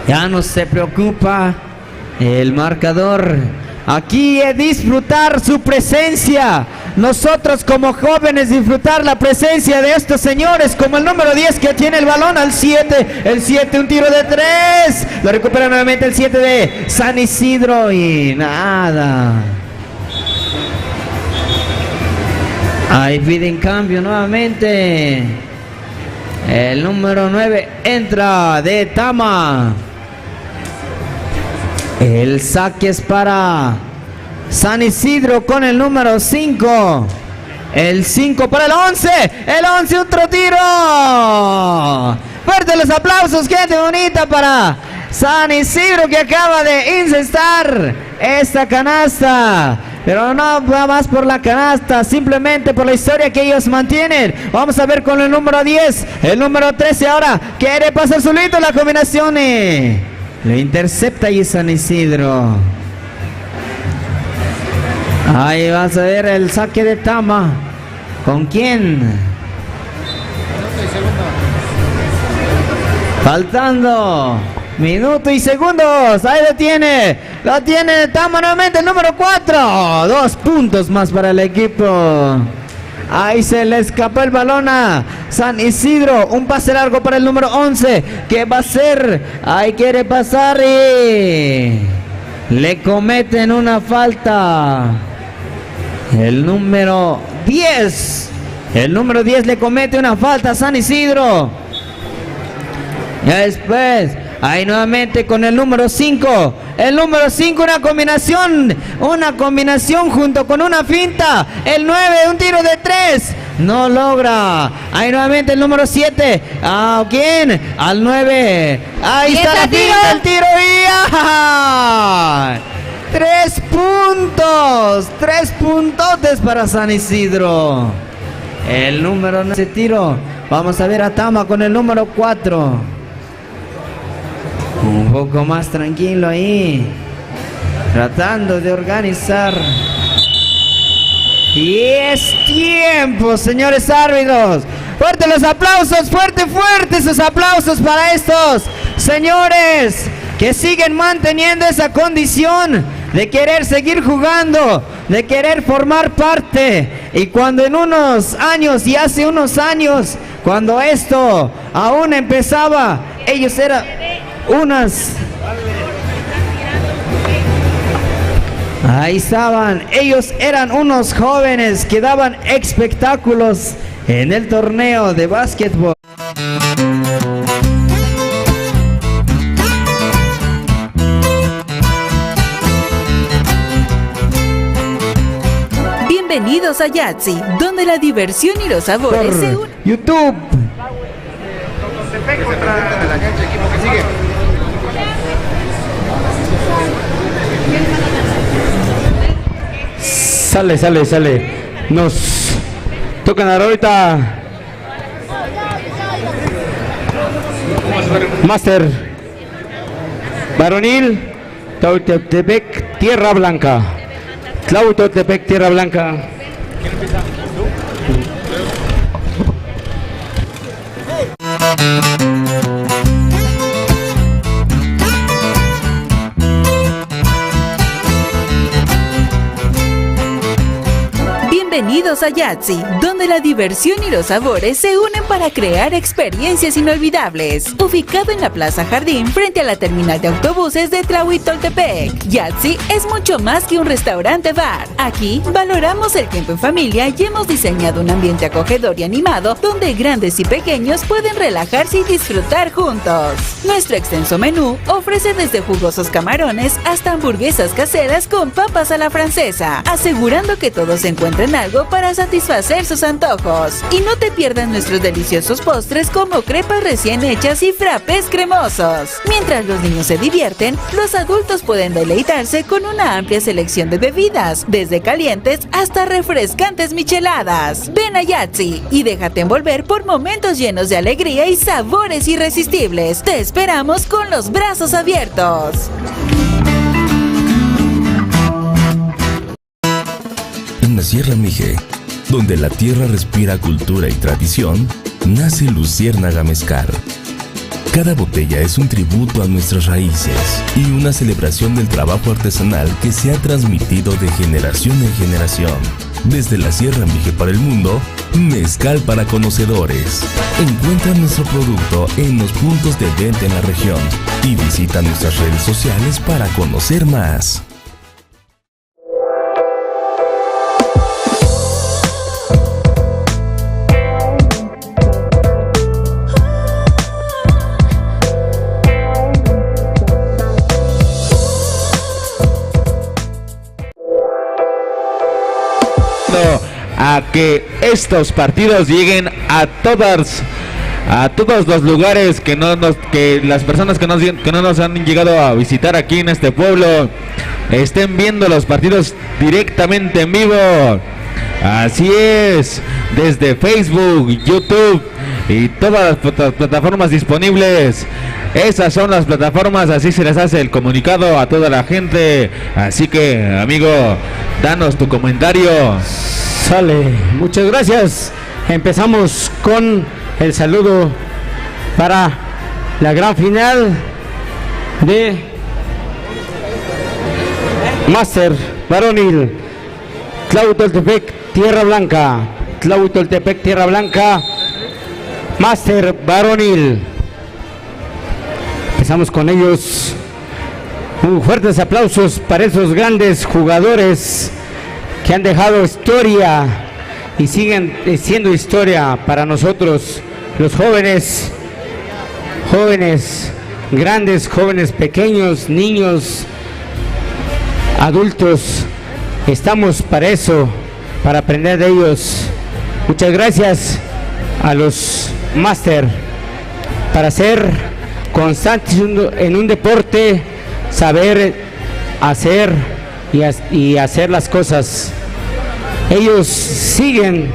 S12: Ya no se preocupa el marcador. Aquí es disfrutar su presencia. Nosotros como jóvenes disfrutar la presencia de estos señores, como el número 10 que tiene el balón al 7. El 7, un tiro de 3. Lo recupera nuevamente el 7 de San Isidro y nada. Ahí piden cambio nuevamente. El número 9 entra de Tama. El saque es para San Isidro con el número 5. El 5 para el 11. El 11, otro tiro. Fuerte los aplausos, gente bonita, para San Isidro, que acaba de incestar esta canasta. Pero no va más por la canasta, simplemente por la historia que ellos mantienen. Vamos a ver con el número 10. El número 13 ahora quiere pasar solito la combinación. Lo intercepta y San Isidro. Ahí vas a ver el saque de Tama. ¿Con quién? Faltando
S17: Minuto y segundos. Ahí lo tiene. Lo tiene Tama nuevamente el número 4. 2 puntos más para el equipo. Ahí se le escapó el balón a San Isidro. Un pase largo para el número 11. ¿Qué va a hacer? Ahí quiere pasar y le cometen una falta. El número 10. El número 10 le comete una falta a San Isidro. Y después, ahí nuevamente con el número 5. El número 5, una combinación junto con una finta. El 9, un tiro de 3. No logra. Ahí nuevamente el número 7. ¿A quién? Al 9. Ahí está la finta, el tiro y ¡ah! 3 puntos. 3 puntotes para San Isidro. El número 9 tiro. Vamos a ver a Tama con el número 4. Un poco más tranquilo ahí, tratando de organizar. Y es tiempo, señores árbitros. Fuerte los aplausos, fuerte esos aplausos para estos señores que siguen manteniendo esa condición de querer seguir jugando, de querer formar parte. Y cuando en unos años, y hace unos años, cuando esto aún empezaba, ellos eran ahí estaban, ellos eran unos jóvenes que daban espectáculos en el torneo de básquetbol.
S7: Bienvenidos a Yahtzee, donde la diversión y los sabores se unen.
S4: YouTube.
S11: Sale. Nos tocan ahorita Master Varonil Tlautepec Tierra Blanca. Tlautepec Tierra Blanca.
S7: Bienvenidos a Yahtzee, donde la diversión y los sabores se unen para crear experiencias inolvidables. Ubicado en la Plaza Jardín, frente a la terminal de autobuses de Tlahuitoltepec, Yahtzee es mucho más que un restaurante-bar. Aquí valoramos el tiempo en familia y hemos diseñado un ambiente acogedor y animado donde grandes y pequeños pueden relajarse y disfrutar juntos. Nuestro extenso menú ofrece desde jugosos camarones hasta hamburguesas caseras con papas a la francesa, asegurando que todos encuentren algo para satisfacer sus antojos. Y no te pierdas nuestros deliciosos postres como crepas recién hechas y frappés cremosos. Mientras los niños se divierten, los adultos pueden deleitarse con una amplia selección de bebidas, desde calientes hasta refrescantes micheladas. Ven a Yahtzee y déjate envolver por momentos llenos de alegría y sabores irresistibles. Te esperamos con los brazos abiertos.
S6: En la Sierra Mije, donde la tierra respira cultura y tradición, nace Luciérnaga Mezcal. Cada botella es un tributo a nuestras raíces y una celebración del trabajo artesanal que se ha transmitido de generación en generación. Desde la Sierra Mije para el mundo, mezcal para conocedores. Encuentra nuestro producto en los puntos de venta en la región y visita nuestras redes sociales para conocer más.
S15: A que estos partidos lleguen a todos los lugares que las personas que no nos han llegado a visitar aquí en este pueblo estén viendo los partidos directamente en vivo. Así es, desde Facebook, YouTube y todas las plataformas disponibles. Esas son las plataformas, así se les hace el comunicado a toda la gente. Así que, amigo, danos tu comentario.
S11: Sale, muchas gracias. Empezamos con el saludo para la gran final de Máster varonil, Tlahuitoltepec, Tierra Blanca. Tlahuitoltepec, Tierra Blanca, Máster varonil. Empezamos con ellos. Fuertes aplausos para esos grandes jugadores que han dejado historia y siguen siendo historia para nosotros, los jóvenes, grandes, jóvenes, pequeños, niños, adultos. Estamos para eso, para aprender de ellos. Muchas gracias a los máster para ser constantes en un deporte, saber hacer y hacer las cosas. Ellos siguen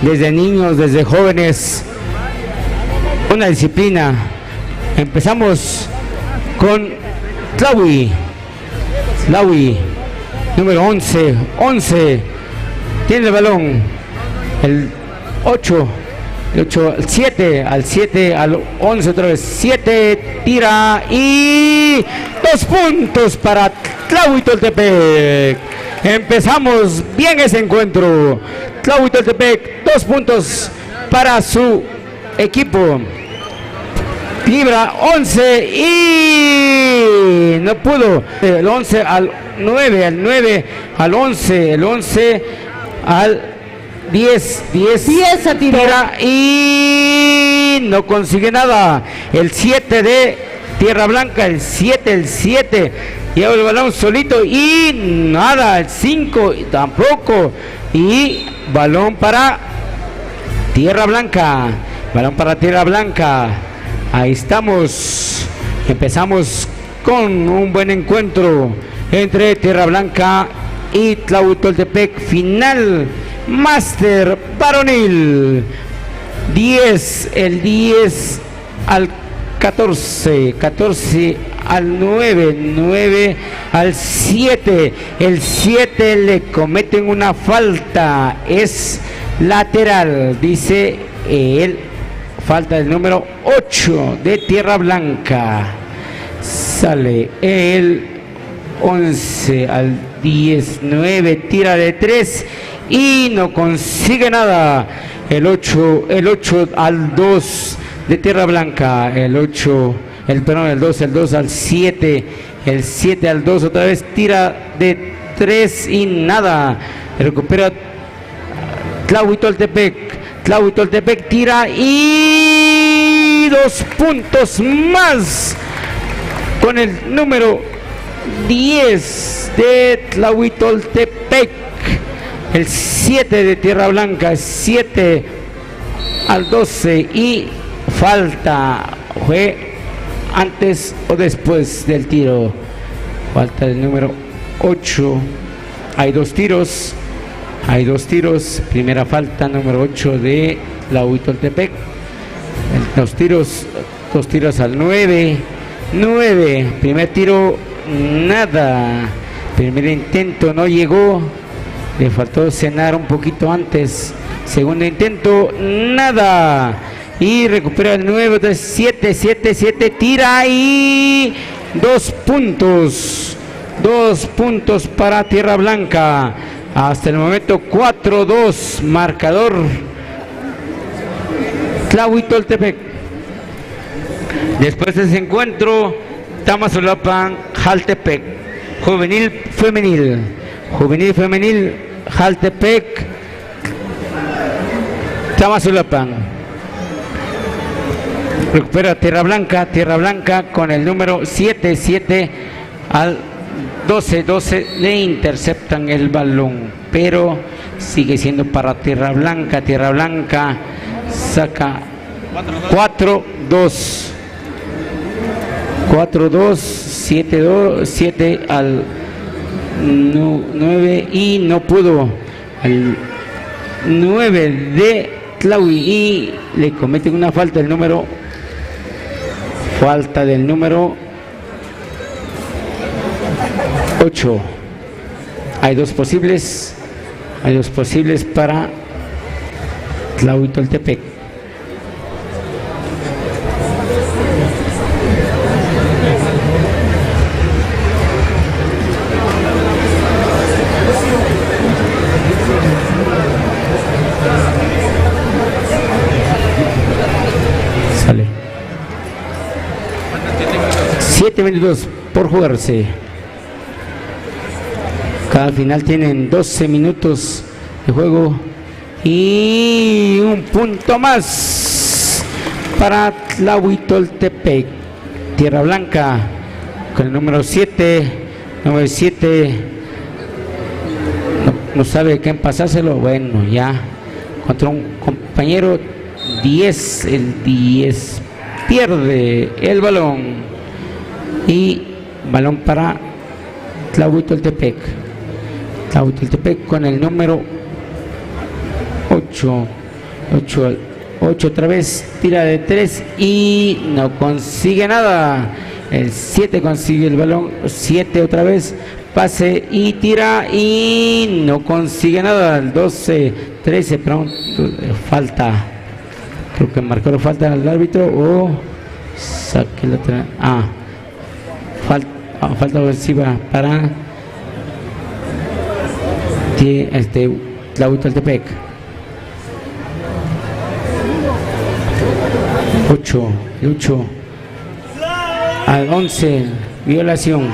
S11: desde niños, desde jóvenes, una disciplina. Empezamos con Tlahui, número 11, tiene el balón, el 8, al 7, al 11 otra vez, 7, tira y 2 puntos para Tlahuitoltepec. Empezamos bien ese encuentro. Tlahuitoltepec, 2 puntos para su equipo. Libra 11 y no pudo. El 11 al 9, al 9 al 11, el 11 al 10 tira y no consigue nada. El 7 de Tierra Blanca, el 7 lleva el balón solito y nada. El 5 tampoco. Y balón para Tierra Blanca. Ahí estamos. Empezamos con un buen encuentro entre Tierra Blanca y Tlahuitoltepec. Final Máster varonil. 10 al 14 al 9 al 7. El 7 le cometen una falta, es lateral, dice él. Falta el número 8 de Tierra Blanca. Sale el 11 al 19, tira de 3 y no consigue nada. El 8 al 2 de Tierra Blanca. El 2 al 7. El 7 al 2 otra vez, tira de 3 y nada. Recupera Tlahuitoltepec, tira y 2 puntos más con el número 10 de Tlahuitoltepec. El 7 de Tierra Blanca, 7 al 12 y falta. Fue antes o después del tiro. Falta el número 8. Hay dos tiros. Primera falta, número 8 de Tlahuitoltepec. Dos tiros al 9. Primer tiro, nada. Primer intento no llegó. Le faltó cenar un poquito antes. Segundo intento, nada. Y recupera el 9, 7, tira y 2 puntos. 2 puntos para Tierra Blanca. Hasta el momento 4-2, marcador Tlahuitoltepec. Después de ese encuentro, Tamazulapan, Jaltepec, juvenil femenil, Jaltepec, Tamazulapan. Recupera Tierra Blanca con el número 7 al 12 le interceptan el balón, pero sigue siendo para Tierra Blanca. Tierra Blanca saca 4-2, 7 al 9 y no pudo. El 9 de Tlahui y le cometen una falta del número 8. Hay dos posibles para Tlahuitoltepec. 7 minutos por jugarse. Cada final tienen 12 minutos de juego y un punto más para Tlahuitoltepec. Tierra Blanca con el número 7, número 7. No sabe quién pasárselo. Bueno, ya contra un compañero 10. El 10 pierde el balón y balón para Tlahuitoltepec. Tlahuitoltepec con el número 8 otra vez, tira de 3 y no consigue nada. El 7 consigue el balón, 7 otra vez, pase y tira y no consigue nada. El 12, 13, pronto, falta. Creo que marcó falta al árbitro o saque lateral. Falta ofensiva para Tlahuitoltepec. 8 al 11, violación.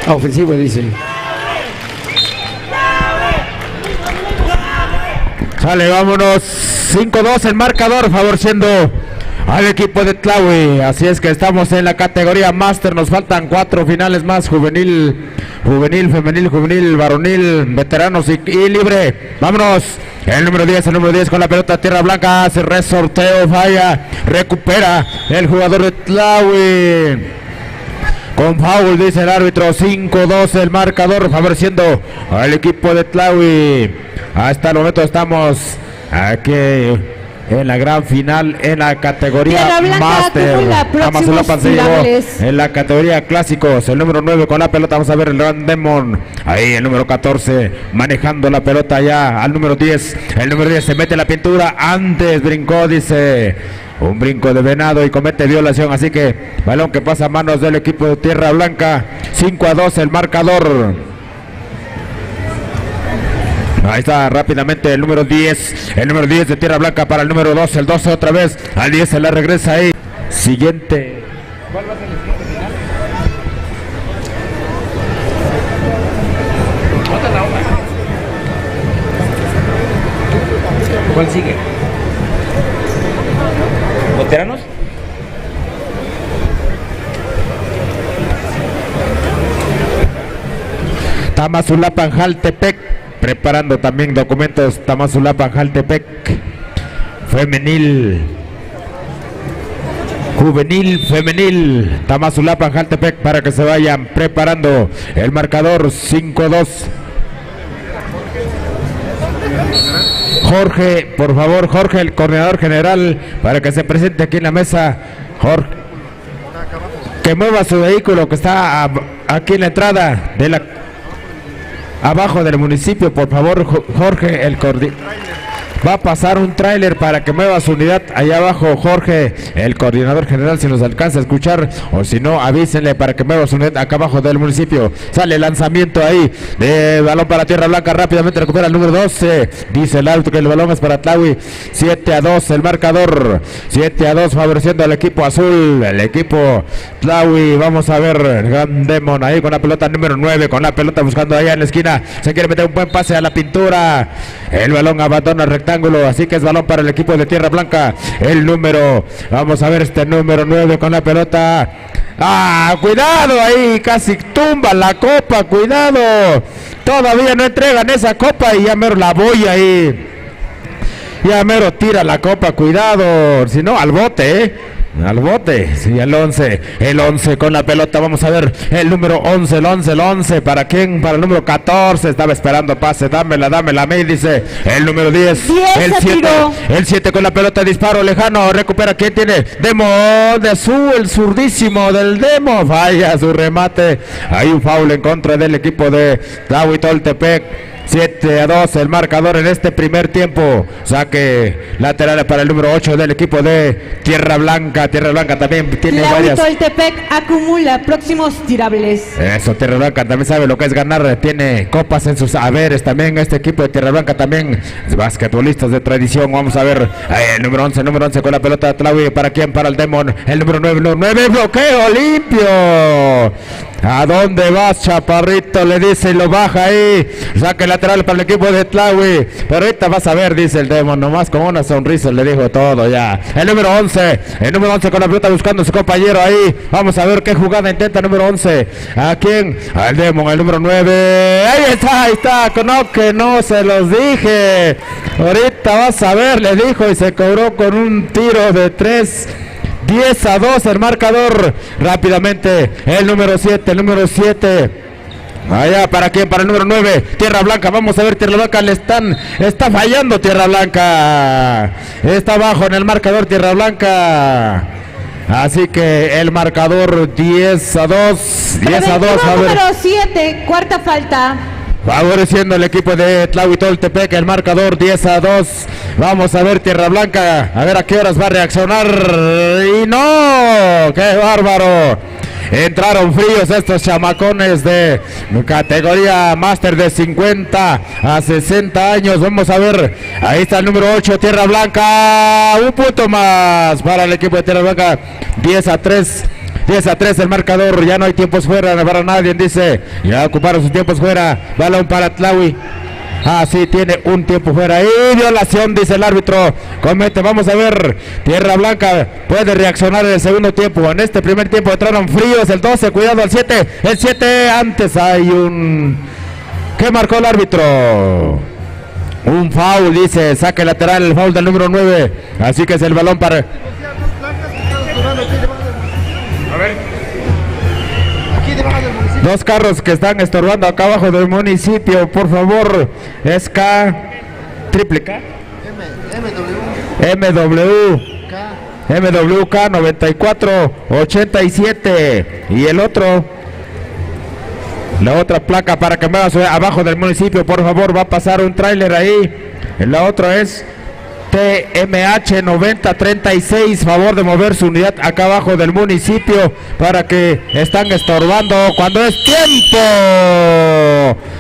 S11: Ofensivo dice.
S1: Sale, vámonos. 5-2 el marcador, favoreciendo al equipo de Tlahui. Así es que estamos en la categoría máster. Nos faltan 4 finales más: juvenil, femenil, juvenil, varonil, veteranos y libre. Vámonos. El número 10 con la pelota. Tierra Blanca hace resorteo, falla, recupera el jugador de Tlahui. Con foul, dice el árbitro. 5-2 el marcador, favoreciendo al equipo de Tlahui. Hasta el momento estamos aquí en la gran final en la categoría Master. Tamazulapan se llevó en la categoría clásicos. El número 9 con la pelota. Vamos a ver el Gran Demon. Ahí el número 14 manejando la pelota ya al número 10. El número 10 se mete en la pintura. Antes brincó, dice. Un brinco de venado y comete violación. Así que balón que pasa a manos del equipo de Tierra Blanca. 5-2 el marcador. Ahí está rápidamente el número 10. El número 10 de Tierra Blanca para el número 12. El 12 otra vez. Al 10 se la regresa ahí. Siguiente. ¿Cuál va a ser el siguiente final?
S11: ¿Cuál sigue? ¿Veteranos?
S1: Tamazulapan Jaltepec, preparando también documentos. Tamazulapan Jaltepec, femenil, juvenil, femenil. Tamazulapan Jaltepec, para que se vayan preparando. El marcador 5-2. Jorge, por favor, Jorge, el coordinador general, para que se presente aquí en la mesa. Jorge, que mueva su vehículo que está aquí en la entrada de la abajo del municipio, por favor. Jorge, el coordinador. Va a pasar un tráiler para que mueva su unidad allá abajo. Jorge, el coordinador general, si nos alcanza a escuchar, o si no, avísenle para que mueva su unidad acá abajo del municipio. Sale el lanzamiento ahí de balón para Tierra Blanca. Rápidamente recupera el número 12. Dice el árbitro que el balón es para Tlahui. 7-2 el marcador. 7-2 favoreciendo al equipo azul. El equipo Tlahui. Vamos a ver Gran Demon ahí con la pelota número 9. Con la pelota buscando allá en la esquina. Se quiere meter un buen pase a la pintura. El balón abandona el rectángulo. Así que es balón para el equipo de Tierra Blanca. El número, vamos a ver este número 9 con la pelota. Cuidado ahí, casi tumba la copa, cuidado. Todavía no entregan esa copa y ya mero la voy ahí. Ya mero tira la copa, cuidado. Si no, al bote, al bote. Sí, el 11 con la pelota. Vamos a ver el número 11, el 11. ¿Para quién? Para el número 14. Estaba esperando pase. Dámela a mí, dice el número 10. El 7 con la pelota. Disparo lejano. Recupera. ¿Quién tiene? Demo de azul. El zurdísimo del Demo. Falla su remate. Hay un foul en contra del equipo de Tlahuitoltepec. 7-2 el marcador en este primer tiempo. Saque lateral para el número 8 del equipo de Tierra Blanca. Tierra Blanca también tiene varias.
S10: Toltepec acumula próximos tirables.
S1: Eso, Tierra Blanca también sabe lo que es ganar. Tiene copas en sus haberes también. Este equipo de Tierra Blanca también basquetbolistas de tradición. Vamos a ver el número 11 con la pelota de Tlahui. ¿Para quién? Para el Demon. El número 9, bloqueo limpio. ¿A dónde vas, chaparrito? Le dice y lo baja ahí. Saque lateral para el equipo de Tlahui. Pero ahorita vas a ver, dice el Demon. Nomás con una sonrisa le dijo todo ya. El número 11 con la pelota buscando a su compañero ahí. Vamos a ver qué jugada intenta el número 11. ¿A quién? Al Demon, el número 9. Ahí está. No, que no se los dije. Ahorita vas a ver, le dijo y se cobró con un tiro de 3. 10-2 el marcador. Rápidamente el número 7. Allá, ¿para quién? Para el número 9, Tierra Blanca. Vamos a ver, Tierra Blanca está fallando Tierra Blanca. Está abajo en el marcador Tierra Blanca. Así que el marcador 10-2. 10-2.
S10: Número 7, cuarta falta.
S1: Favoreciendo el equipo de Tlahui Toltepec, el marcador 10-2. Vamos a ver Tierra Blanca, a ver a qué horas va a reaccionar. Y no, qué bárbaro. Entraron fríos estos chamacones de categoría máster de 50 a 60 años. Vamos a ver, ahí está el número 8, Tierra Blanca. Un punto más para el equipo de Tierra Blanca. 10-3 el marcador, ya no hay tiempos fuera para nadie, dice. Ya ocuparon sus tiempos fuera. Balón para Tlahui. Sí, tiene un tiempo fuera. Y violación, dice el árbitro. Comete, vamos a ver. Tierra Blanca puede reaccionar en el segundo tiempo. En este primer tiempo entraron fríos. El 12, cuidado al 7. El 7 antes hay un... ¿Qué marcó el árbitro? Un foul, dice. Saque lateral, el foul del número 9. Así que es el balón para... A ver. Dos carros que están estorbando acá abajo del municipio, por favor. Es triple K. MWK 9487. Y el otro, la otra placa para que veas abajo del municipio, por favor, va a pasar un tráiler ahí. La otra es TMH 9036, favor de mover su unidad acá abajo del municipio para que están estorbando cuando es tiempo.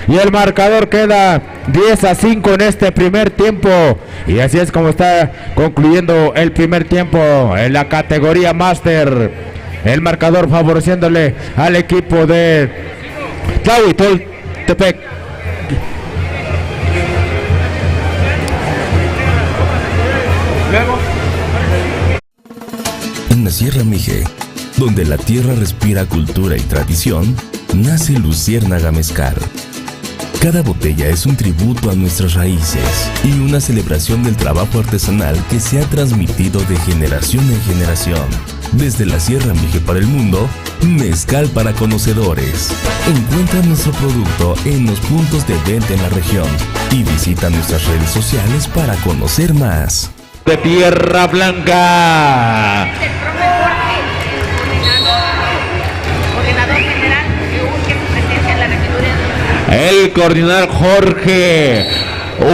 S1: Y el marcador queda 10-5 en este primer tiempo. Y así es como está concluyendo el primer tiempo en la categoría máster. El marcador favoreciéndole al equipo de Tlahui Toltepec.
S6: En la Sierra Mije, donde la tierra respira cultura y tradición, nace Luciérnaga Mezcal. Cada botella es un tributo a nuestras raíces y una celebración del trabajo artesanal que se ha transmitido de generación en generación. Desde la Sierra Mije para el mundo, mezcal para conocedores. Encuentra nuestro producto en los puntos de venta en la región y visita nuestras redes sociales para conocer más.
S15: De Tierra Blanca. El coordinador Jorge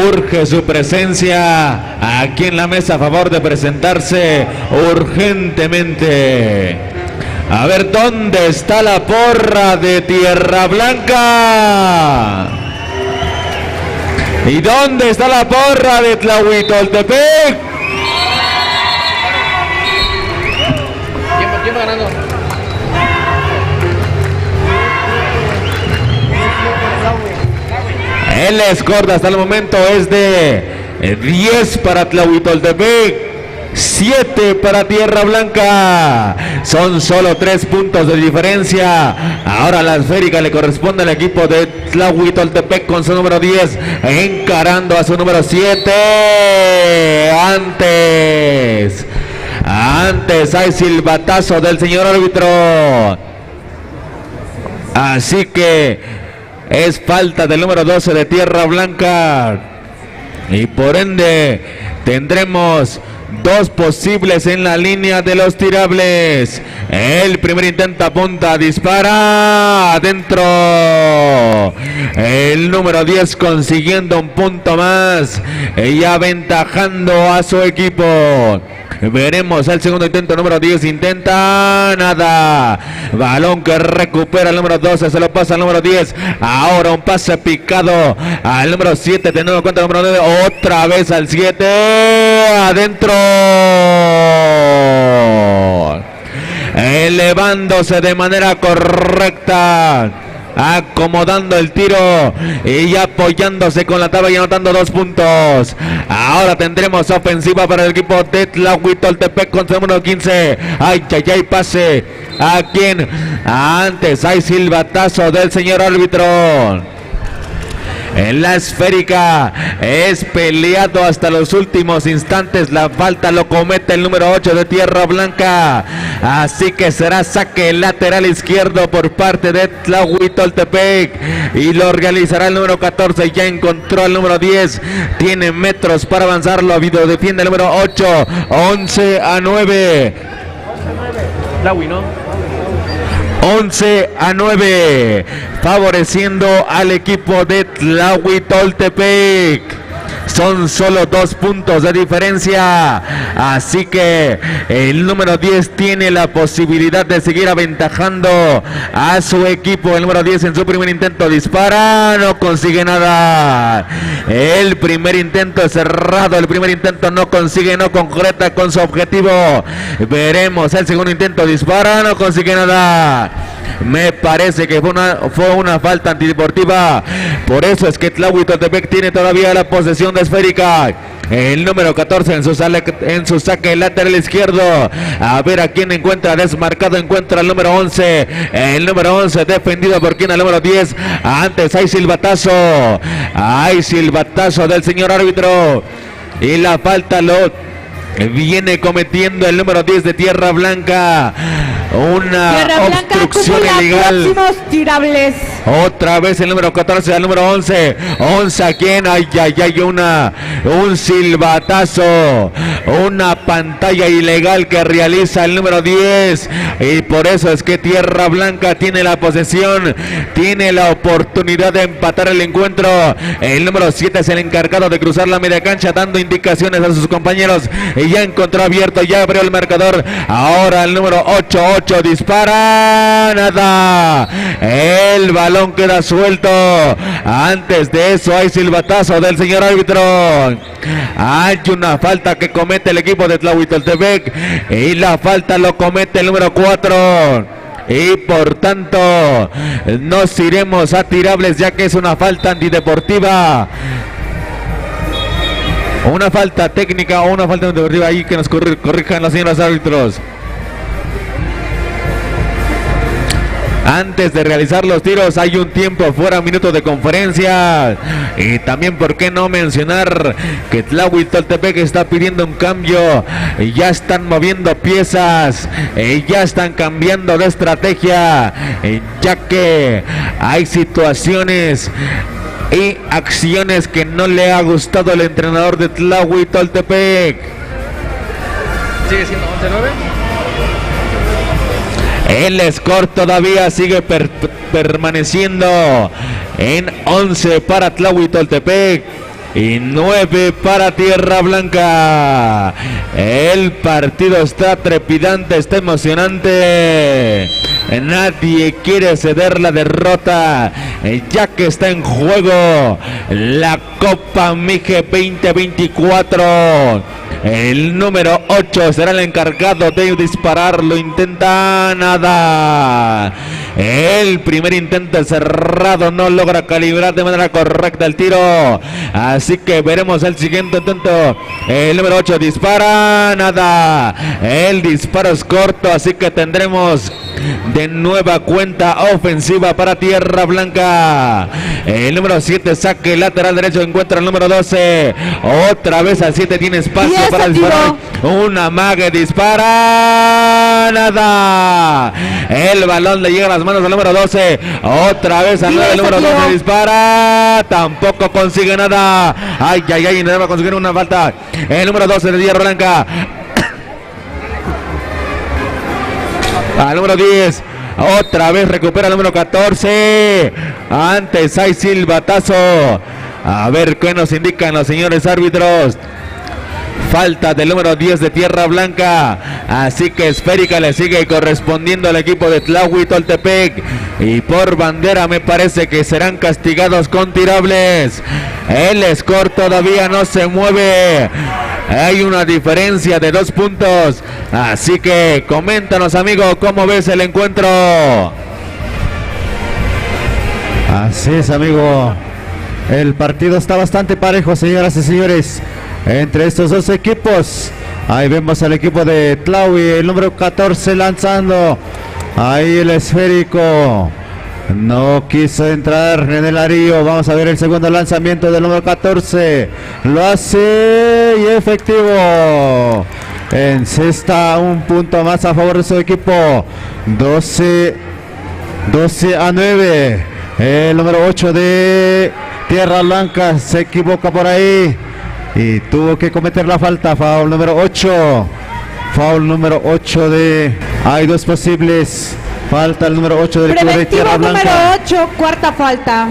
S15: urge su presencia aquí en la mesa a favor de presentarse urgentemente. A ver, ¿dónde está la porra de Tierra Blanca? ¿Y dónde está la porra de Tlahui Toltepec?
S9: ¿Quién va ganando?
S15: El score hasta el momento es de 10 para Tlahui Toltepec, 7 para Tierra Blanca. Son solo 3 puntos de diferencia. Ahora la esférica le corresponde al equipo de Tlahui Toltepec con su número 10, encarando a su número 7. Antes hay silbatazo del señor árbitro. Así que es falta del número 12 de Tierra Blanca. Y por ende tendremos dos posibles en la línea de los tirables. El primer intento apunta, dispara, adentro. El número 10 consiguiendo un punto más y aventajando a su equipo. Veremos el segundo intento, número 10 intenta, nada. Balón que recupera el número 12, se lo pasa al número 10. Ahora un pase picado al número 7, teniendo en cuenta el número 9, otra vez al 7, adentro. Elevándose de manera correcta, acomodando el tiro y apoyándose con la tabla y anotando 2 puntos. Ahora tendremos ofensiva para el equipo de Tlahuitoltepec con su número 15. Ay, pase. ¿A quién? Antes hay silbatazo del señor árbitro. En la esférica es peleado hasta los últimos instantes. La falta lo comete el número 8 de Tierra Blanca. Así que será saque lateral izquierdo por parte de Tlahuitoltepec. Y lo realizará el número 14. Ya encontró al número 10. Tiene metros para avanzarlo. Lo defiende el número 8. 11-9.
S8: Tlahui, ¿no?
S15: 11-9, favoreciendo al equipo de Tlahuitoltepec. Son solo 2 puntos de diferencia, así que el número 10 tiene la posibilidad de seguir aventajando a su equipo. El número 10 en su primer intento dispara, no consigue nada. El primer intento es cerrado, el primer intento no consigue, no concreta con su objetivo. Veremos el segundo intento, dispara, no consigue nada. Me parece que fue una falta antideportiva. Por eso es que Tlahuitoltepec tiene todavía la posesión de esférica. El número 14 en su saque lateral izquierdo. A ver a quién encuentra desmarcado. Encuentra al número 11. El número 11 defendido por quien, el número 10. Antes hay silbatazo. Hay silbatazo del señor árbitro. Y la falta lo viene cometiendo el número 10 de Tierra Blanca. Una obstrucción ilegal.
S10: Próximos tirables.
S15: Otra vez el número 14 al número 11. 11 a quien hay un silbatazo. Una pantalla ilegal que realiza el número 10. Y por eso es que Tierra Blanca tiene la posesión. Tiene la oportunidad de empatar el encuentro. El número 7 es el encargado de cruzar la media cancha, dando indicaciones a sus compañeros. Y ya encontró abierto, ya abrió el marcador. Ahora el número 8 dispara, nada. El balón queda suelto. Antes de eso hay silbatazo del señor árbitro. Hay una falta que comete el equipo de Tlahuitoltepec y la falta lo comete el número 4. Y por tanto nos iremos a tirables, ya que es una falta antideportiva. Una falta técnica o una falta antideportiva, ahí que nos corrijan los señores árbitros. Antes de realizar los tiros hay un tiempo fuera, minuto de conferencia. Y también, ¿por qué no mencionar que Tlahuitoltepec está pidiendo un cambio? Ya están moviendo piezas, ya están cambiando de estrategia, ya que hay situaciones y acciones que no le ha gustado al entrenador de Tlahuitoltepec.
S8: ¿Sigue siendo 11-9?
S15: El score todavía sigue permaneciendo en 11 para Tlahuitoltepec y 9 para Tierra Blanca. El partido está trepidante, está emocionante. Nadie quiere ceder la derrota, ya que está en juego la Copa Mije 2024. El número 8 será el encargado de disparar, lo intenta, nada. El primer intento cerrado, no logra calibrar de manera correcta el tiro. Así que veremos el siguiente intento. El número 8 dispara, nada. El disparo es corto, así que tendremos de nueva cuenta ofensiva para Tierra Blanca. El número 7 saque lateral derecho, encuentra el número 12. Otra vez al 7 tiene espacio para disparar. Una mague dispara, nada. El balón le llega a las las manos del número 12. Otra vez al número 12 dispara. Tampoco consigue nada. Ay, no va a conseguir una falta. El número 12 de Tierra Blanca. Al número 10. Otra vez recupera el número 14. Antes hay silbatazo. A ver qué nos indican los señores árbitros. Falta del número 10 de Tierra Blanca. Así que esférica le sigue correspondiendo al equipo de Tlahuitoltepec. Y por bandera me parece que serán castigados con tirables. El score todavía no se mueve. Hay una diferencia de 2 puntos. Así que coméntanos, amigo, cómo ves el encuentro.
S3: Así es, amigo. El partido está bastante parejo, señoras y señores, entre estos dos equipos. Ahí vemos al equipo de Tlahui, el número 14 lanzando. Ahí el esférico. No quiso entrar en el arillo. Vamos a ver el segundo lanzamiento del número 14. Lo hace y efectivo. Encesta un punto más a favor de su equipo. 12-9. El número 8 de Tierra Blanca se equivoca por ahí y tuvo que cometer la falta. Foul número 8. Foul número 8 de... Hay 2 posibles. Falta el número 8 del equipo de Tierra Blanca.
S10: Número 8, cuarta falta.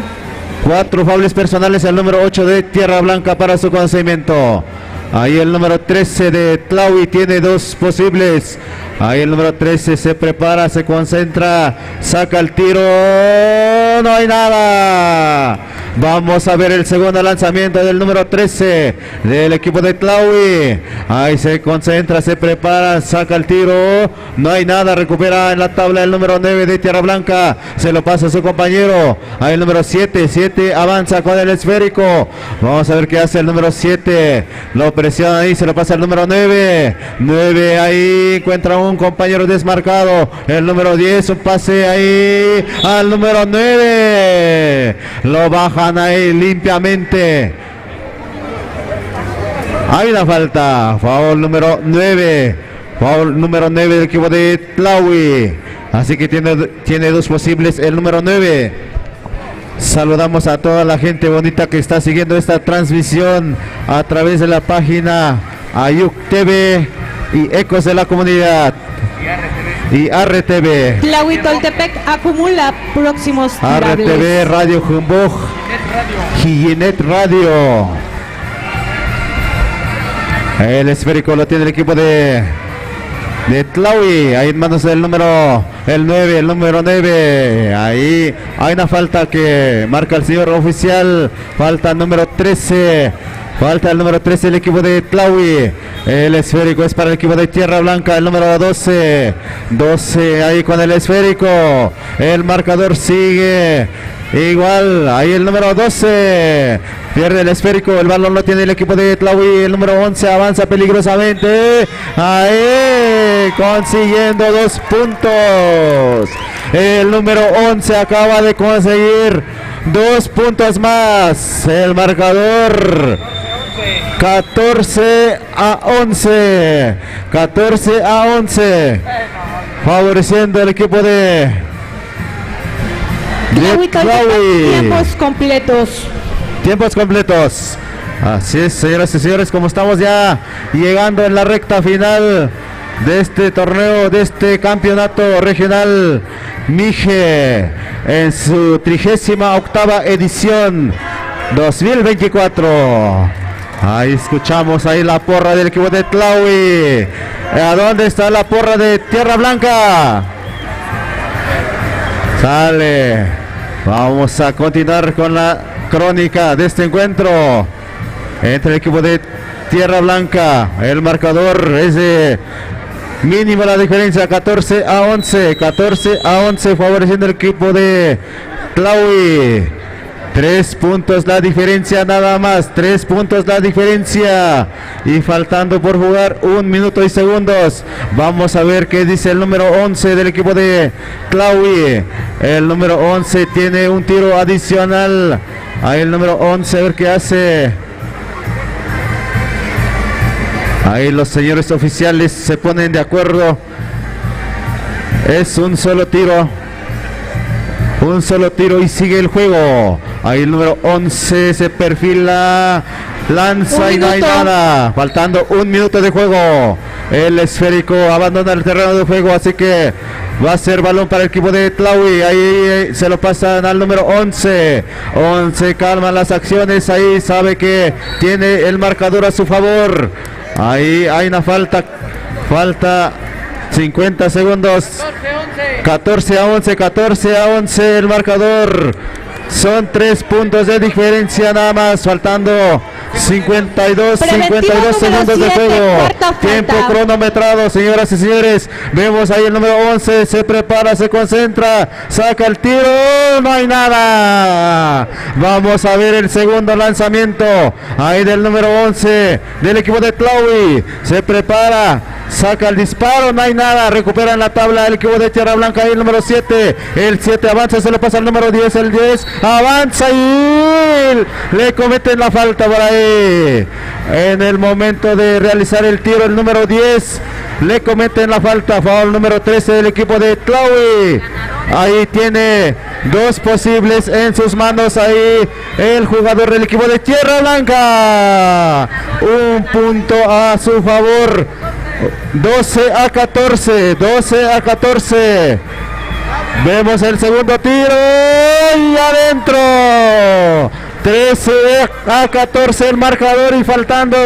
S3: 4 faules personales al número 8 de Tierra Blanca para su conocimiento. Ahí el número 13 de Tlahui tiene 2 posibles. Ahí el número 13 se prepara, se concentra, saca el tiro. No hay nada. Vamos a ver el segundo lanzamiento del número 13 del equipo de Tlahui. Ahí se concentra, se prepara, saca el tiro. No hay nada, recupera en la tabla el número 9 de Tierra Blanca. Se lo pasa a su compañero. Ahí el número 7 avanza con el esférico. Vamos a ver qué hace el número 7. Lo presiona ahí, se lo pasa al número 9. 9 ahí encuentra un compañero desmarcado. El número 10, un pase ahí al número 9. Lo bajan ahí limpiamente. Hay una falta. Foul número 9. Foul número 9 del equipo de Tlahui. Así que tiene 2 posibles el número 9. Saludamos a toda la gente bonita que está siguiendo esta transmisión a través de la página Ayuc TV y Ecos de la Comunidad y RTV.
S10: Tlahuitoltepec acumula próximos tirables.
S3: RTV, Radio Jumboj, Giginet Radio. El esférico lo tiene el equipo de Tlahui, ahí en manos del número el número 9. Ahí hay una falta que marca el señor oficial. Falta el número 13. Falta el número 13 el equipo de Tlahui. El esférico es para el equipo de Tierra Blanca. El número 12. 12 ahí con el esférico. El marcador sigue igual. Ahí el número 12. Pierde el esférico. El balón lo tiene el equipo de Tlahui. El número 11 avanza peligrosamente. Ahí consiguiendo 2 puntos. El número 11 acaba de conseguir 2 puntos más. El marcador 14-11. 14-11. Favoreciendo el equipo de Tlahui.
S10: Tiempos completos.
S3: Tiempos completos. Así es, señoras y señores, como estamos ya llegando en la recta final de este torneo, de este campeonato regional Mije, en su 38ª edición 2024. Ahí escuchamos ahí la porra del equipo de Tlahui. ¿A dónde está la porra de Tierra Blanca? Sale. Vamos a continuar con la crónica de este encuentro entre el equipo de Tierra Blanca. El marcador es de mínima la diferencia, 14-11. 14-11 favoreciendo el equipo de Tlahui. 3 puntos la diferencia nada más, 3 puntos la diferencia y faltando por jugar 1 minuto y segundos. Vamos a ver qué dice el número 11 del equipo de Tlahui. El número 11 tiene un tiro adicional. Ahí el número 11, a ver qué hace. Ahí los señores oficiales se ponen de acuerdo. Es un solo tiro. Un solo tiro y sigue el juego. Ahí el número 11 se perfila, lanza y no hay nada. Faltando 1 minuto de juego. El esférico abandona el terreno de juego, así que va a ser balón para el equipo de Tlahui. Ahí se lo pasan al número 11. 11 calma las acciones. Ahí sabe que tiene el marcador a su favor. Ahí hay una falta. Falta 50 segundos. 14-11, 14-11 el marcador. Son 3 puntos de diferencia nada más, faltando 52 segundos de juego. Tiempo cronometrado, señoras y señores. Vemos ahí el número 11, se prepara, se concentra, saca el tiro, no hay nada. Vamos a ver el segundo lanzamiento, ahí del número 11 del equipo de Tlahui. Se prepara, saca el disparo, no hay nada. Recuperan la tabla el equipo de Tierra Blanca, ahí el número 7. El 7 avanza, se lo pasa al número 10, el 10 avanza y le cometen la falta por ahí. En el momento de realizar el tiro, el número 10 le cometen la falta. Foul número 13 del equipo de Tlahui. Ahí tiene 2 posibles en sus manos. Ahí el jugador del equipo de Tierra Blanca. 1 punto a su favor. 12-14. 12-14. Vemos el segundo tiro y adentro. 13-14 el marcador y faltando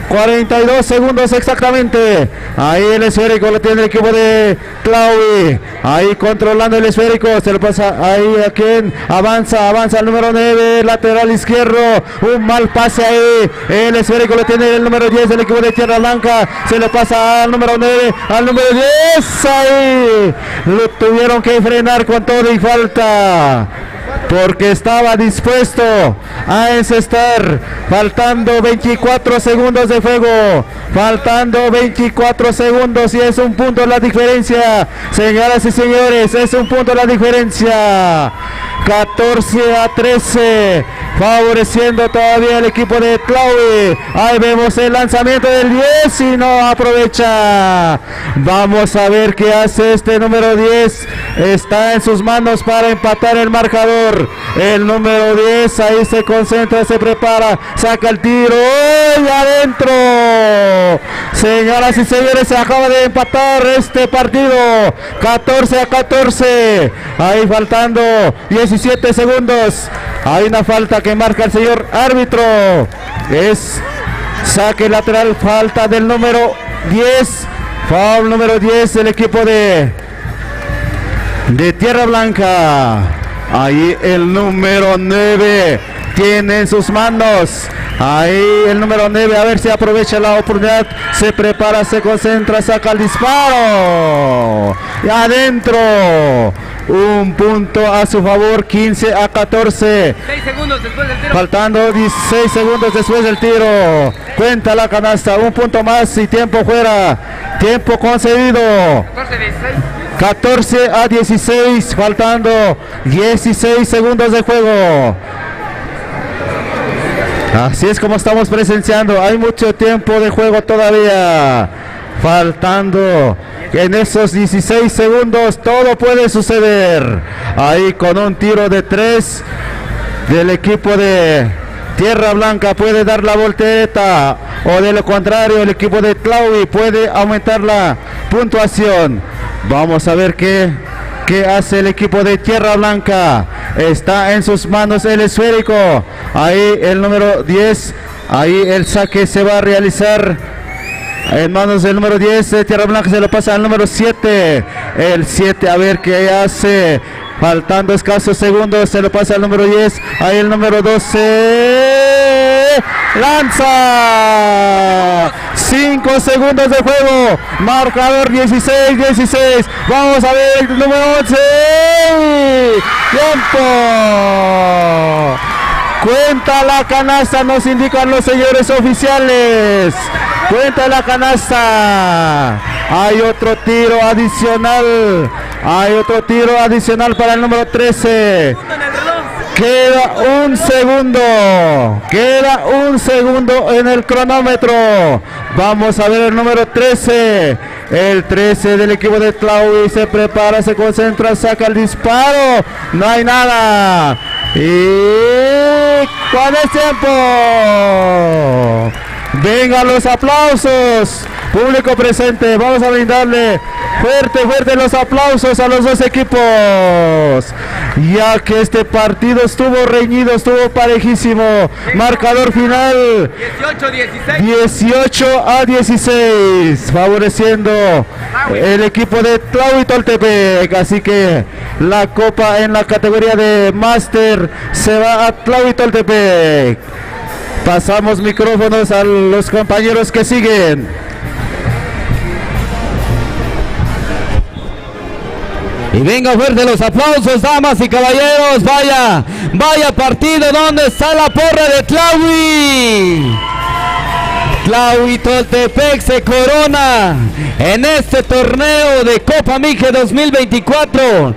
S3: 42 segundos exactamente. Ahí el esférico lo tiene el equipo de Tlahui. Ahí controlando el esférico. Se lo pasa ahí a quien avanza el número 9, lateral izquierdo. Un mal pase ahí. El esférico lo tiene el número 10 del equipo de Tierra Blanca. Se lo pasa al número 9, al número 10. Ahí lo tuvieron que frenar con todo y falta, porque estaba dispuesto a encestar. Faltando 24 segundos de juego. Faltando 24 segundos y es 1 punto la diferencia. Señoras y señores, es 1 punto la diferencia. 14-13. Favoreciendo todavía el equipo de Tlahui. Ahí vemos el lanzamiento del 10 y no aprovecha. Vamos a ver qué hace este número 10. Está en sus manos para empatar el marcador. El número 10 ahí se concentra, se prepara, saca el tiro y adentro. Señoras y señores, se acaba de empatar este partido. 14-14. Ahí faltando 17 segundos. Hay una falta que marca el señor árbitro. Es saque lateral, falta del número 10. Foul número 10 del equipo de Tierra Blanca. Ahí el número 9 tiene en sus manos. Ahí el número 9, a ver si aprovecha la oportunidad. Se prepara, se concentra, saca el disparo. Y adentro. 1 punto a su favor, 15-14.
S18: 6 segundos después del tiro.
S3: Faltando 16 segundos después del tiro. Cuenta la canasta, 1 punto más y tiempo fuera. Tiempo concedido. 14-16, faltando 16 segundos de juego. Así es como estamos presenciando. Hay mucho tiempo de juego todavía. Faltando en esos 16 segundos todo puede suceder. Ahí con un tiro de 3 del equipo de Tierra Blanca puede dar la voltereta, o de lo contrario el equipo de Tlahui puede aumentar la puntuación. Vamos a ver qué hace el equipo de Tierra Blanca. Está en sus manos el esférico. Ahí el número 10. Ahí el saque se va a realizar en manos del número 10 de Tierra Blanca. Se lo pasa al número 7. El 7 a ver qué hace. Faltando escasos segundos, se lo pasa al número 10. Ahí el número 12. ¡Lanza! 5 segundos de juego. Marcador 16-16. Vamos a ver el número 11. ¡Tiempo! Cuenta la canasta, nos indican los señores oficiales. Cuenta la canasta. Hay otro tiro adicional. Hay otro tiro adicional para el número 13. Queda un segundo en el cronómetro. Vamos a ver el número 13. El 13 del equipo de Tlaui se prepara, se concentra, saca el disparo. No hay nada. Y con el tiempo. Vengan los aplausos. Público presente, vamos a brindarle fuerte los aplausos a los dos equipos, ya que este partido estuvo reñido, estuvo parejísimo. Marcador final 18-16, favoreciendo el equipo de Tlaui Toltepec. Así que la copa en la categoría de Máster se va a Tlaui Toltepec. Pasamos micrófonos a los compañeros que siguen.
S12: Y venga fuerte los aplausos, damas y caballeros. Vaya partido donde está la porra de Tlaui. Tlaui Toltepec se corona en este torneo de Copa Mije 2024.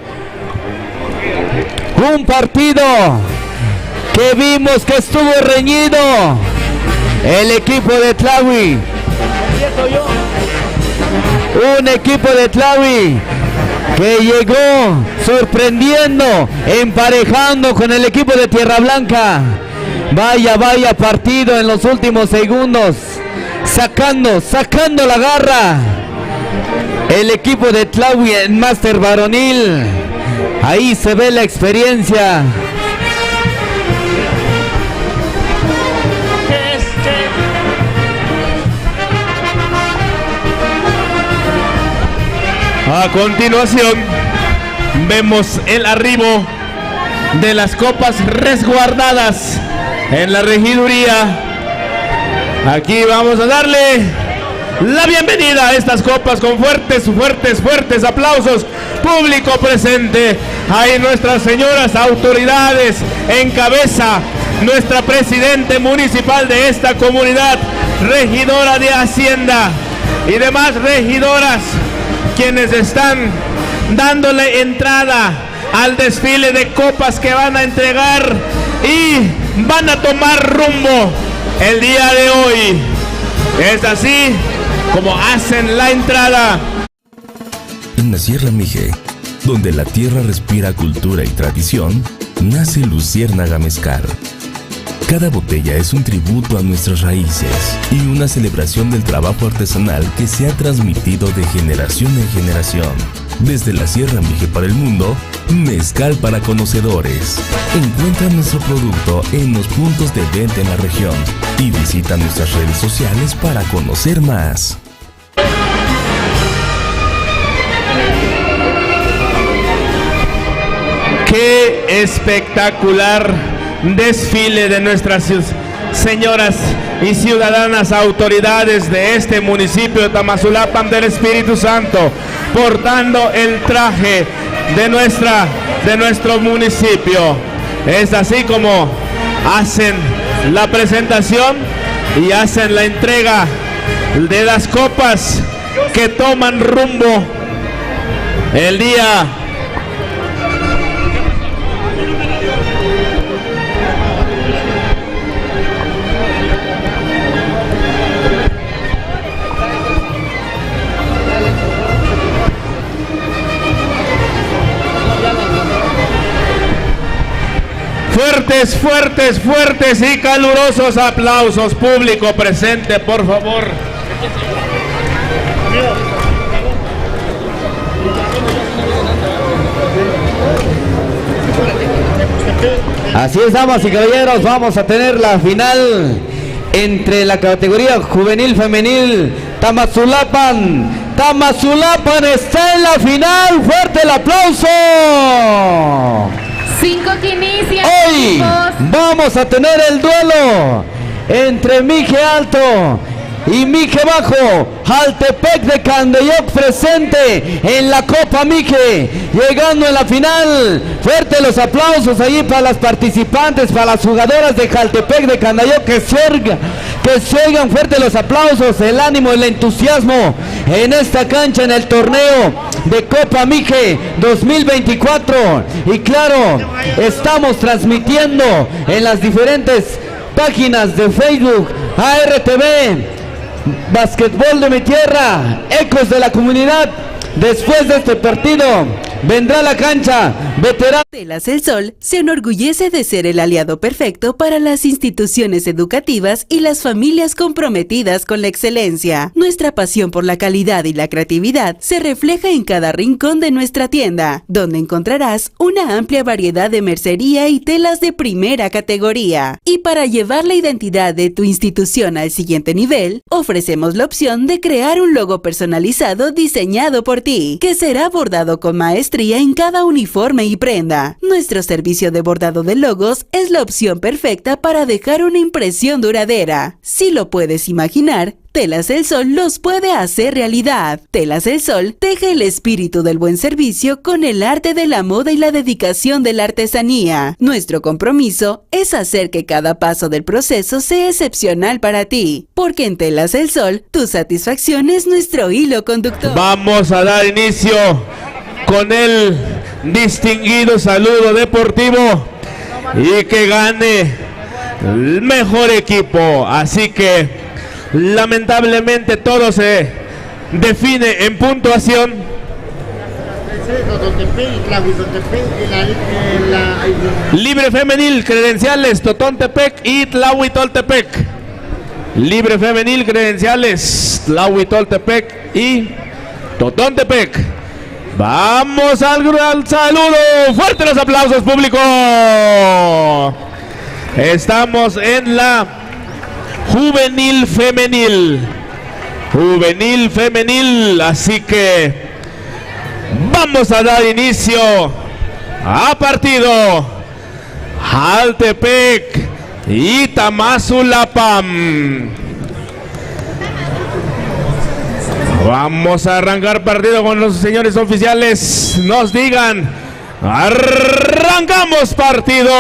S12: Un partido que vimos que estuvo reñido. El equipo de Tlaui. Un equipo de Tlaui que llegó sorprendiendo, emparejando con el equipo de Tierra Blanca. Vaya partido en los últimos segundos, sacando la garra. El equipo de Tlaui en Máster Varonil. Ahí se ve la experiencia.
S13: A continuación vemos el arribo de las copas resguardadas en la regiduría. Aquí vamos a darle la bienvenida a estas copas con fuertes aplausos. Público presente, ahí nuestras señoras autoridades, en cabeza nuestra presidente municipal de esta comunidad, regidora de Hacienda y demás regidoras, quienes están dándole entrada al desfile de copas que van a entregar y van a tomar rumbo el día de hoy. Es así como hacen la entrada.
S6: En la Sierra Mije, donde la tierra respira cultura y tradición, nace Luciérnaga Mezcal. Cada botella es un tributo a nuestras raíces y una celebración del trabajo artesanal que se ha transmitido de generación en generación. Desde la Sierra Mije para el mundo, mezcal para conocedores. Encuentra nuestro producto en los puntos de venta en la región y visita nuestras redes sociales para conocer más.
S13: ¡Qué espectacular desfile de nuestras señoras y ciudadanas autoridades de este municipio de Tamazulapan del Espíritu Santo, portando el traje de nuestro municipio! Es así como hacen la presentación y hacen la entrega de las copas que toman rumbo el día fuertes y calurosos aplausos. Público presente, por favor.
S12: Así es, damas y caballeros, vamos a tener la final entre la categoría juvenil femenil. Tamazulapan está en la final. ¡Fuerte el aplauso!
S10: 5 que inician.
S12: Hoy vamos a tener el duelo entre Mije Alto y Mije bajo. Jaltepec de Candayoc presente en la Copa Mije, llegando en la final. Fuerte los aplausos ahí para las participantes, para las jugadoras de Jaltepec de Candayoc, que se oigan fuerte los aplausos, el ánimo, el entusiasmo en esta cancha, en el torneo de Copa Mije 2024. Y claro, estamos transmitiendo en las diferentes páginas de Facebook, ARTV, Básquetbol de mi tierra, Ecos de la Comunidad. Después de este partido vendrá a la cancha veterano.
S7: Telas El Sol se enorgullece de ser el aliado perfecto para las instituciones educativas y las familias comprometidas con la excelencia. Nuestra pasión por la calidad y la creatividad se refleja en cada rincón de nuestra tienda, donde encontrarás una amplia variedad de mercería y telas de primera categoría. Y para llevar la identidad de tu institución al siguiente nivel, ofrecemos la opción de crear un logo personalizado diseñado por ti, que será bordado con maestría en cada uniforme y prenda. Nuestro servicio de bordado de logos es la opción perfecta para dejar una impresión duradera. Si lo puedes imaginar, Telas El Sol los puede hacer realidad. Telas El Sol teje el espíritu del buen servicio con el arte de la moda y la dedicación de la artesanía. Nuestro compromiso es hacer que cada paso del proceso sea excepcional para ti, porque en Telas El Sol, tu satisfacción es nuestro hilo conductor.
S15: Vamos a dar inicio con el distinguido saludo deportivo y que gane el mejor equipo. Así que lamentablemente todo se define en puntuación. Libre femenil, credenciales Totontepec y Tlahuitoltepec. Libre femenil, credenciales Tlahuitoltepec y Totontepec. Vamos al saludo. Fuerte los aplausos, público. Estamos en la juvenil femenil. Juvenil femenil. Así que vamos a dar inicio a partido. Jaltepec y Tamazulapam. Vamos a arrancar partido con los señores oficiales. Nos digan, arrancamos partido.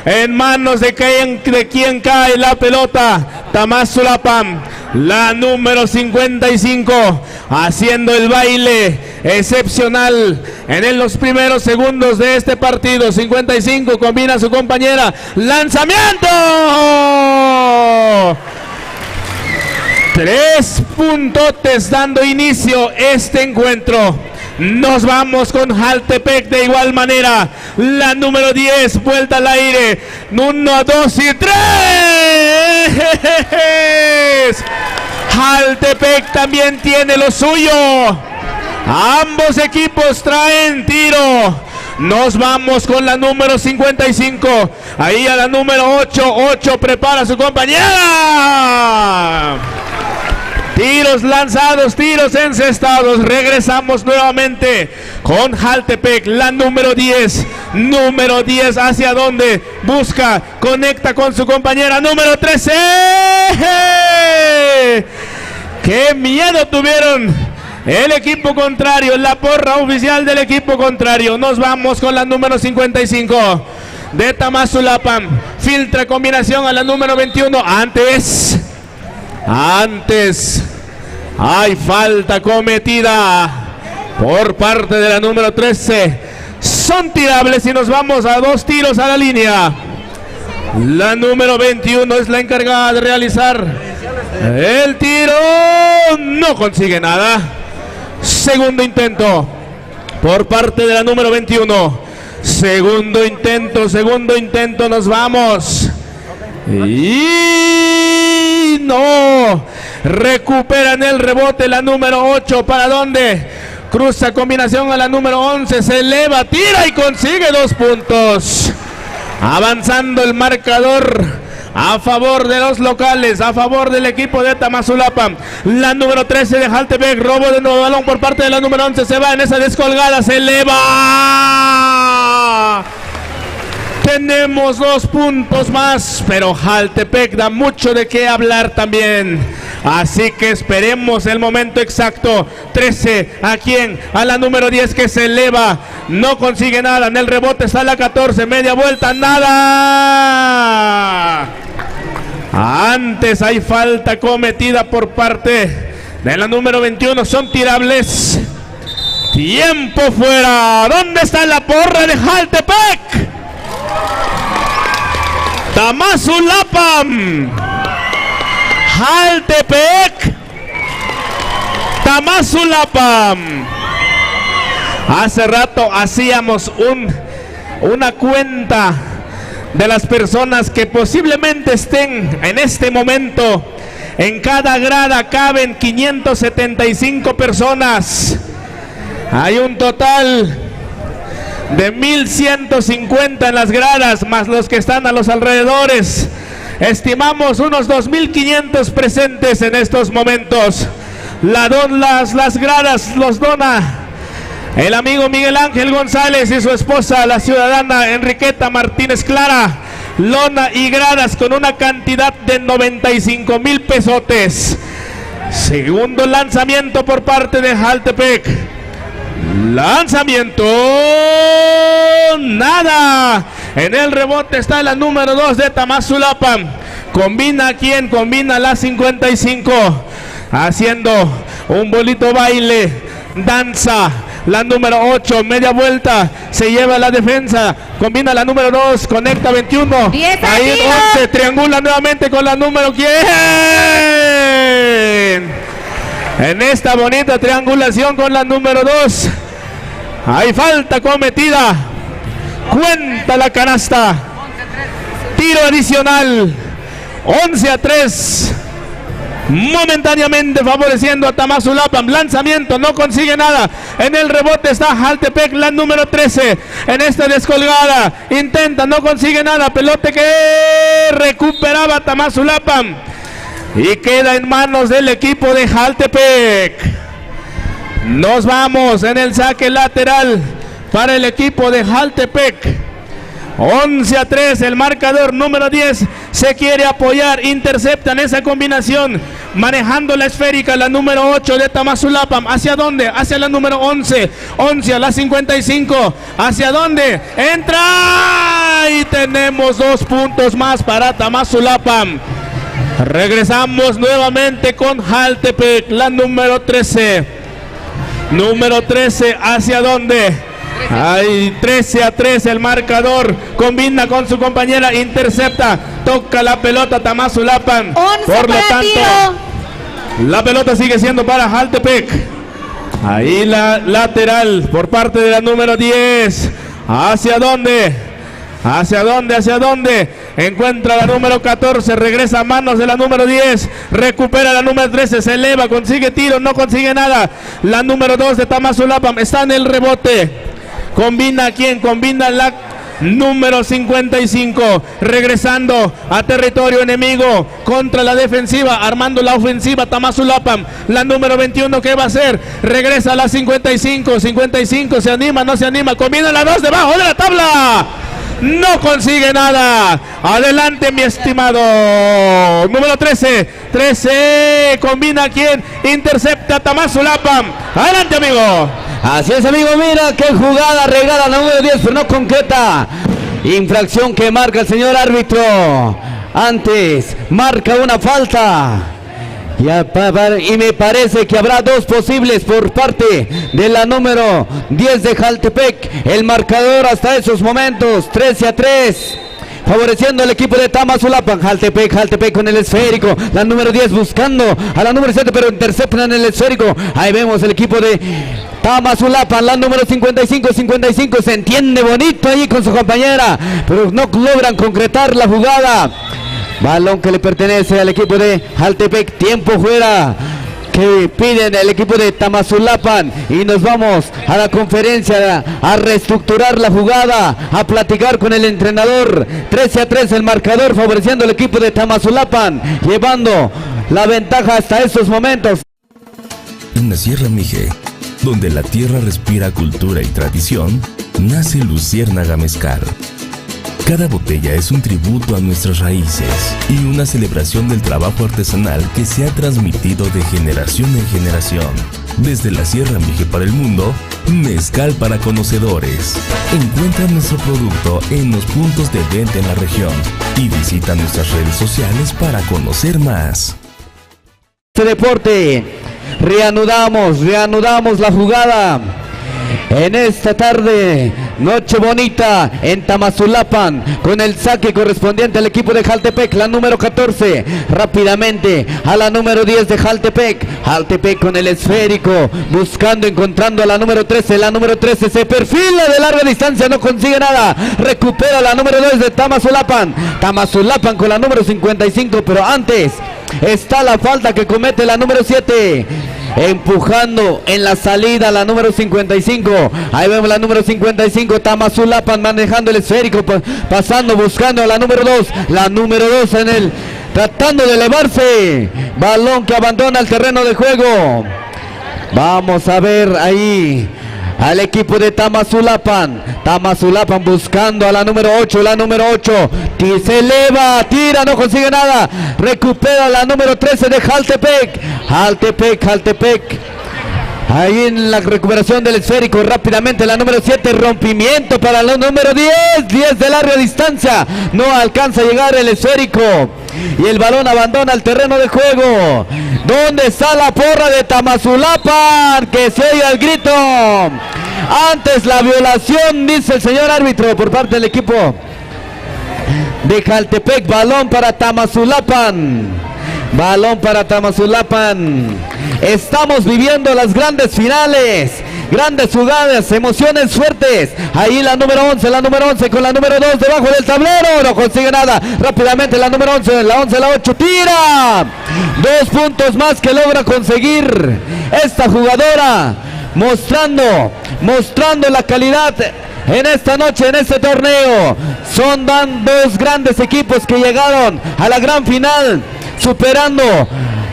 S15: En manos de quien cae la pelota. Tamazulapam, la número 55, haciendo el baile excepcional en los primeros segundos de este partido. 55, combina a su compañera. ¡Lanzamiento! 3 puntotes dando inicio este encuentro. Nos vamos con Jaltepec de igual manera. La número 10, vuelta al aire. 1, 2 y 3. Jaltepec también tiene lo suyo. Ambos equipos traen tiro. Nos vamos con la número 55. Ahí a la número 8. 8 prepara a su compañera. Tiros lanzados, tiros encestados. Regresamos nuevamente con Jaltepec, la número 10. Número 10, ¿hacia dónde? Busca, conecta con su compañera. Número 13. ¡Qué miedo tuvieron el equipo contrario! La porra oficial del equipo contrario. Nos vamos con la número 55 de Tamazulapam. Filtra combinación a la número 21. Antes hay falta cometida por parte de la número 13. Son tirables y nos vamos a 2 tiros a la línea. La número 21 es la encargada de realizar el tiro. No consigue nada. Segundo intento por parte de la número 21. Segundo intento, nos vamos. Y no, recuperan el rebote la número 8. ¿Para dónde? Cruza combinación a la número 11, se eleva, tira y consigue 2 puntos. Avanzando el marcador a favor de los locales, a favor del equipo de Tamazulapam. La número 13 de Jaltepec, robo de nuevo balón por parte de la número 11, se va en esa descolgada, se eleva. Tenemos 2 puntos más, pero Jaltepec da mucho de qué hablar también. Así que esperemos el momento exacto. 13, ¿a quién? A la número 10 que se eleva. No consigue nada. En el rebote está la 14. Media vuelta, nada. Antes hay falta cometida por parte de la número 21. Son tirables. Tiempo fuera. ¿Dónde está la porra de Jaltepec? Tamazulapam, Jaltepec, Tamazulapam. Hace rato hacíamos una cuenta de las personas que posiblemente estén en este momento. En cada grada caben 575 personas. Hay un total de 1150 en las gradas, más los que están a los alrededores. Estimamos unos 2500 presentes en estos momentos. Las gradas los dona el amigo Miguel Ángel González y su esposa, la ciudadana Enriqueta Martínez Clara. Lona y gradas con una cantidad de 95,000 pesotes. Segundo lanzamiento por parte de Jaltepec. Lanzamiento, nada. En el rebote está la número 2 de Tamazulapam. Combina quién, combina la 55, haciendo un bonito baile, danza. La número 8, media vuelta, se lleva la defensa, combina la número 2, conecta 21. Ahí 11, triangula nuevamente con la número 10. En esta bonita triangulación con la número 2. Hay falta cometida. Cuenta la canasta. Tiro adicional. 11-3. Momentáneamente favoreciendo a Tamazulapam. Lanzamiento, no consigue nada. En el rebote está Jaltepec, la número 13. En esta descolgada. Intenta, no consigue nada. Pelote que recuperaba Tamazulapam. Y queda en manos del equipo de Jaltepec. Nos vamos en el saque lateral para el equipo de Jaltepec. 11-3, el marcador. Número 10 se quiere apoyar, interceptan esa combinación, manejando la esférica, la número 8 de Tamazulapam. ¿Hacia dónde? Hacia la número 11, 11 a la 55. ¿Hacia dónde? Entra y tenemos 2 puntos más para Tamazulapam. Regresamos nuevamente con Jaltepec, la número 13. Número 13, ¿hacia dónde? Hay 13-3 el marcador. Combina con su compañera, intercepta, toca la pelota Tamazulapam. Por lo tanto, la pelota sigue siendo para Jaltepec. Ahí la lateral por parte de la número 10. ¿Hacia dónde? ¿Hacia dónde? ¿Hacia dónde? Encuentra la número 14, regresa a manos de la número 10, recupera la número 13, se eleva, consigue tiro, no consigue nada. La número 2 de Tamazulapam está en el rebote. Combina quién, combina la número 55, regresando a territorio enemigo contra la defensiva, armando la ofensiva Tamazulapam. La número 21, ¿qué va a hacer? Regresa a la 55, 55, se anima, no se anima, combina la 2 debajo de la tabla. No consigue nada. Adelante, mi estimado. Número 13. 13. Combina quién. Intercepta Tamazulapam. Adelante, amigo.
S12: Así es, amigo. Mira qué jugada arreglada la número 10, pero no concreta. Infracción que marca el señor árbitro. Antes marca una falta. Y me parece que habrá 2 posibles por parte de la número 10 de Jaltepec. El marcador hasta esos momentos, 13-3. Favoreciendo al equipo de Tamazulapam. Jaltepec con el esférico. La número 10 buscando a la número 7, pero interceptan en el esférico. Ahí vemos el equipo de Tamazulapam. La número 55 se entiende bonito ahí con su compañera, pero no logran concretar la jugada. Balón que le pertenece al equipo de Jaltepec. Tiempo fuera que piden el equipo de Tamazulapam. Y nos vamos a la conferencia a reestructurar la jugada, a platicar con el entrenador. 13-3 el marcador, favoreciendo al equipo de Tamazulapam, llevando la ventaja hasta estos momentos.
S6: En la Sierra Mije, donde la tierra respira cultura y tradición, nace Luciérnaga Mezcal. Cada botella es un tributo a nuestras raíces y una celebración del trabajo artesanal que se ha transmitido de generación en generación. Desde la Sierra Mije para el mundo, mezcal para conocedores. Encuentra nuestro producto en los puntos de venta en la región y visita nuestras redes sociales para conocer más.
S12: Deporte, reanudamos la jugada. En esta tarde, noche bonita en Tamazulapan, con el saque correspondiente al equipo de Jaltepec, la número 14, rápidamente a la número 10 de Jaltepec, Jaltepec con el esférico, buscando, encontrando a la número 13, se perfila de larga distancia, no consigue nada, recupera la número 2 de Tamazulapan con la número 55, pero antes está la falta que comete la número 7, empujando en la salida la número 55. Ahí vemos la número 55, Tamazulapan manejando el esférico, pasando, buscando a la número 2. La número 2 en el, tratando de elevarse. Balón que abandona el terreno de juego. Vamos a ver ahí al equipo de Tamazulapan buscando a la número 8, se eleva, tira, no consigue nada, recupera la número 13 de Jaltepec, ahí en la recuperación del esférico, rápidamente la número 7, rompimiento para la número 10 de larga distancia, no alcanza a llegar el esférico y el balón abandona el terreno de juego. ¿Dónde está la porra de Tamazulapan? Que se oiga el grito. Antes la violación, dice el señor árbitro, por parte del equipo de Jaltepec. Balón para Tamazulapan. Estamos viviendo las grandes finales, grandes jugadas, emociones fuertes. Ahí la número 11 con la número 2 debajo del tablero, no consigue nada. Rápidamente la número 11, la 8, tira. 2 puntos más que logra conseguir esta jugadora, mostrando la calidad en esta noche, en este torneo. Son dos grandes equipos que llegaron a la gran final, superando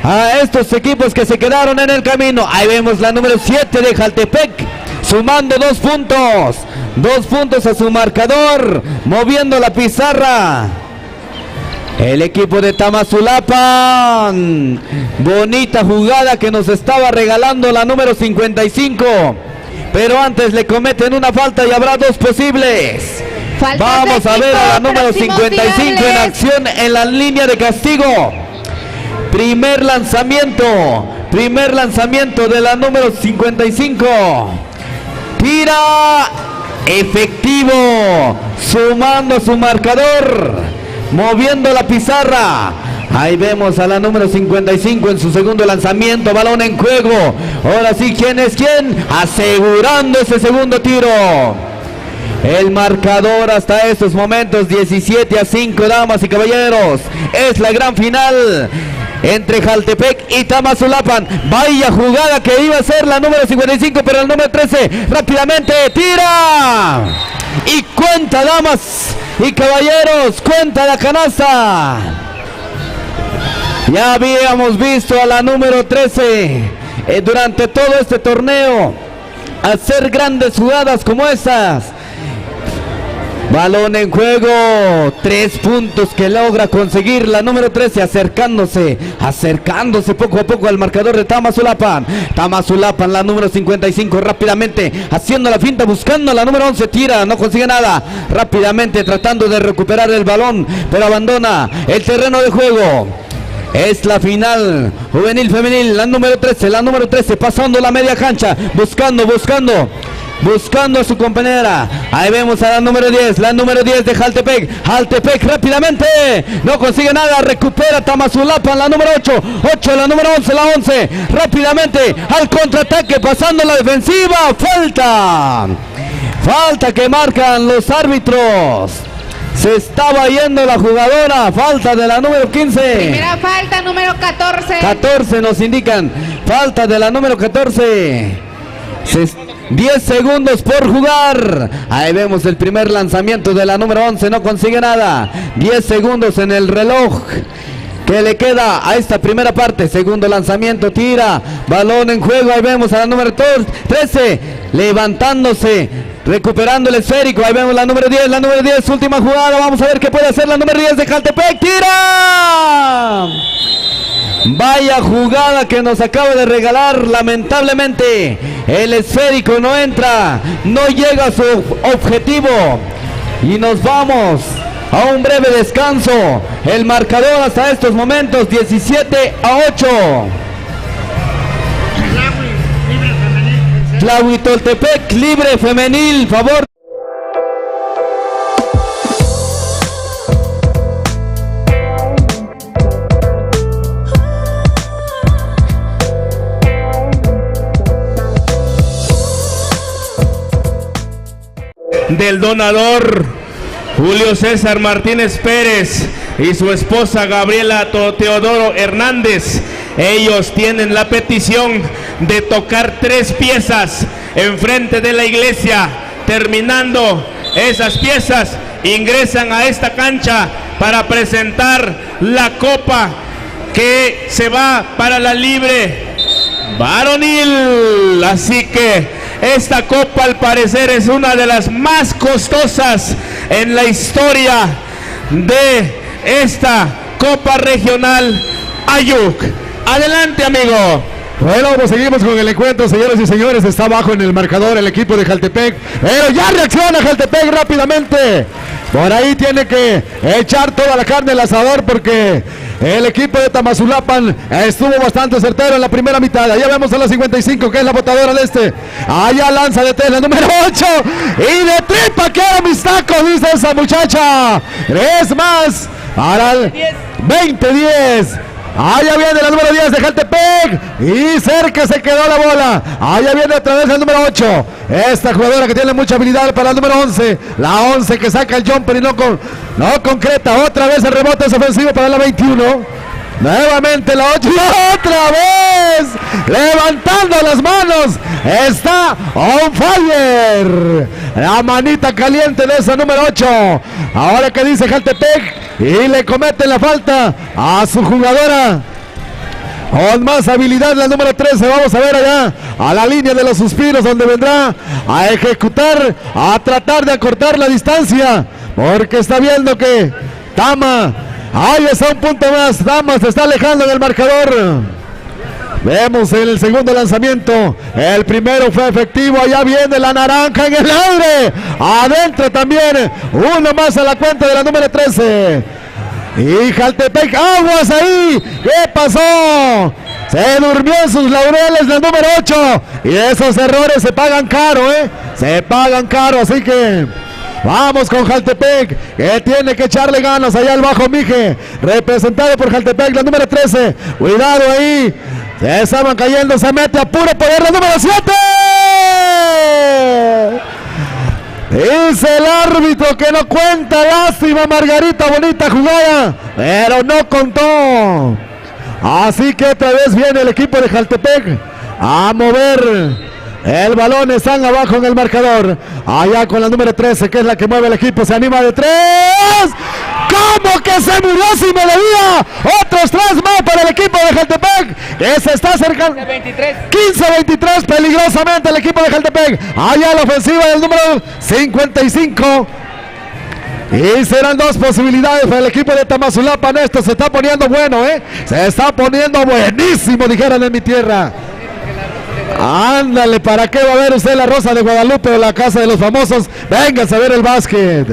S12: a estos equipos que se quedaron en el camino. Ahí vemos la número 7 de Jaltepec, sumando 2 puntos. 2 puntos a su marcador, moviendo la pizarra. El equipo de Tamazulapan, bonita jugada que nos estaba regalando la número 55. Pero antes le cometen una falta y habrá 2 posibles. Vamos a ver a la número 55 en acción en la línea de castigo. Primer lanzamiento de la número 55. Tira, efectivo, sumando su marcador, moviendo la pizarra. Ahí vemos a la número 55 en su segundo lanzamiento, balón en juego. Ahora sí, ¿quién es quién? Asegurando ese segundo tiro. El marcador hasta estos momentos 17-5, damas y caballeros. Es la gran final entre Jaltepec y Tamazulapan. Vaya jugada que iba a ser la número 55, pero el número 13 rápidamente tira. Y cuenta, damas y caballeros, cuenta la canasta. Ya habíamos visto a la número 13 durante todo este torneo hacer grandes jugadas como estas. Balón en juego, 3 puntos que logra conseguir la número 13, acercándose poco a poco al marcador de Tamazulapan, la número 55, rápidamente haciendo la finta, buscando a la número 11, tira, no consigue nada, rápidamente tratando de recuperar el balón, pero abandona el terreno de juego. Es la final juvenil femenil, la número 13, pasando la media cancha, buscando a su compañera. Ahí vemos a la número 10 de Jaltepec rápidamente, no consigue nada, recupera Tamazulapan, la número 8, la número 11, rápidamente al contraataque, pasando la defensiva, falta que marcan los árbitros. Se estaba yendo la jugadora, falta de la número 15.
S10: Primera falta, número 14.
S12: 14 nos indican, falta de la número 14. 10 segundos por jugar. Ahí vemos el primer lanzamiento de la número 11, no consigue nada. 10 segundos en el reloj. que le queda a esta primera parte. Segundo lanzamiento, tira, balón en juego, ahí vemos a la número 13, levantándose, recuperando el esférico, ahí vemos la número 10, última jugada, vamos a ver qué puede hacer la número 10 de Jaltepec, tira. Vaya jugada que nos acaba de regalar, lamentablemente el esférico no entra, no llega a su objetivo y nos vamos a un breve descanso. El marcador hasta estos momentos 17-8. Tlahuitoltepec libre femenil, favor.
S13: Del donador Julio César Martínez Pérez y su esposa Gabriela Teodoro Hernández. Ellos tienen la petición de tocar 3 piezas enfrente de la iglesia. Terminando esas piezas, ingresan a esta cancha para presentar la copa que se va para la libre varonil. Así que esta copa al parecer es una de las más costosas en la historia de esta Copa Regional Ayuc. Adelante, amigo.
S2: Bueno, pues seguimos con el encuentro, señores y señores. Está abajo en el marcador el equipo de Jaltepec, pero ya reacciona Jaltepec rápidamente. Por ahí tiene que echar toda la carne al asador porque el equipo de Tamazulapan estuvo bastante certero en la primera mitad. Allá vemos a la 55, que es la botadora del este. Allá lanza de tela número 8 y de tripa queda mis tacos, dice esa muchacha. 3 más para el 20-10. Allá viene la número 10 de Jaltepec y cerca se quedó la bola. Allá viene otra vez el número 8. Esta jugadora que tiene mucha habilidad para el número 11. La 11 que saca el jumper y no concreta. Otra vez el rebote es ofensivo para la 21. Nuevamente la 8 y otra vez levantando las manos. Está on fire. La manita caliente de esa número 8. Ahora que dice Jaltepec y le comete la falta a su jugadora con más habilidad, la número 13. Vamos a ver allá a la línea de los suspiros, donde vendrá a ejecutar, a tratar de acortar la distancia, porque está viendo que Tama, ahí está un punto más. Tama se está alejando del marcador. Vemos el segundo lanzamiento. El primero fue efectivo. Allá viene la naranja en el aire. Adentro también. Uno más a la cuenta de la número 13. Y Jaltepec, aguas ahí. ¿Qué pasó? Se durmió en sus laureles la número 8. Y esos errores se pagan caro, se pagan caro. Así que vamos con Jaltepec, que tiene que echarle ganas allá al bajo Mije. Representado por Jaltepec, la número 13. Cuidado ahí. Se estaban cayendo, se mete a puro poder la número 7. Dice el árbitro que no cuenta. Lástima, Margarita, bonita jugada, pero no contó. Así que otra vez viene el equipo de Jaltepec a mover el balón. Están abajo en el marcador. Allá con la número 13, que es la que mueve el equipo. Se anima de 3. ¿Cómo que se murió si me debía? Otros 3 más para el equipo de Jaltepec, que se está acercando. 15-23 peligrosamente el equipo de Jaltepec. Allá la ofensiva del número 55. Y serán 2 posibilidades para el equipo de Tamazulapan. Esto se está poniendo bueno, se está poniendo buenísimo, dijeron en mi tierra. Ándale, ¿para qué va a ver usted la Rosa de Guadalupe o la Casa de los Famosos? Véngase a ver el básquet.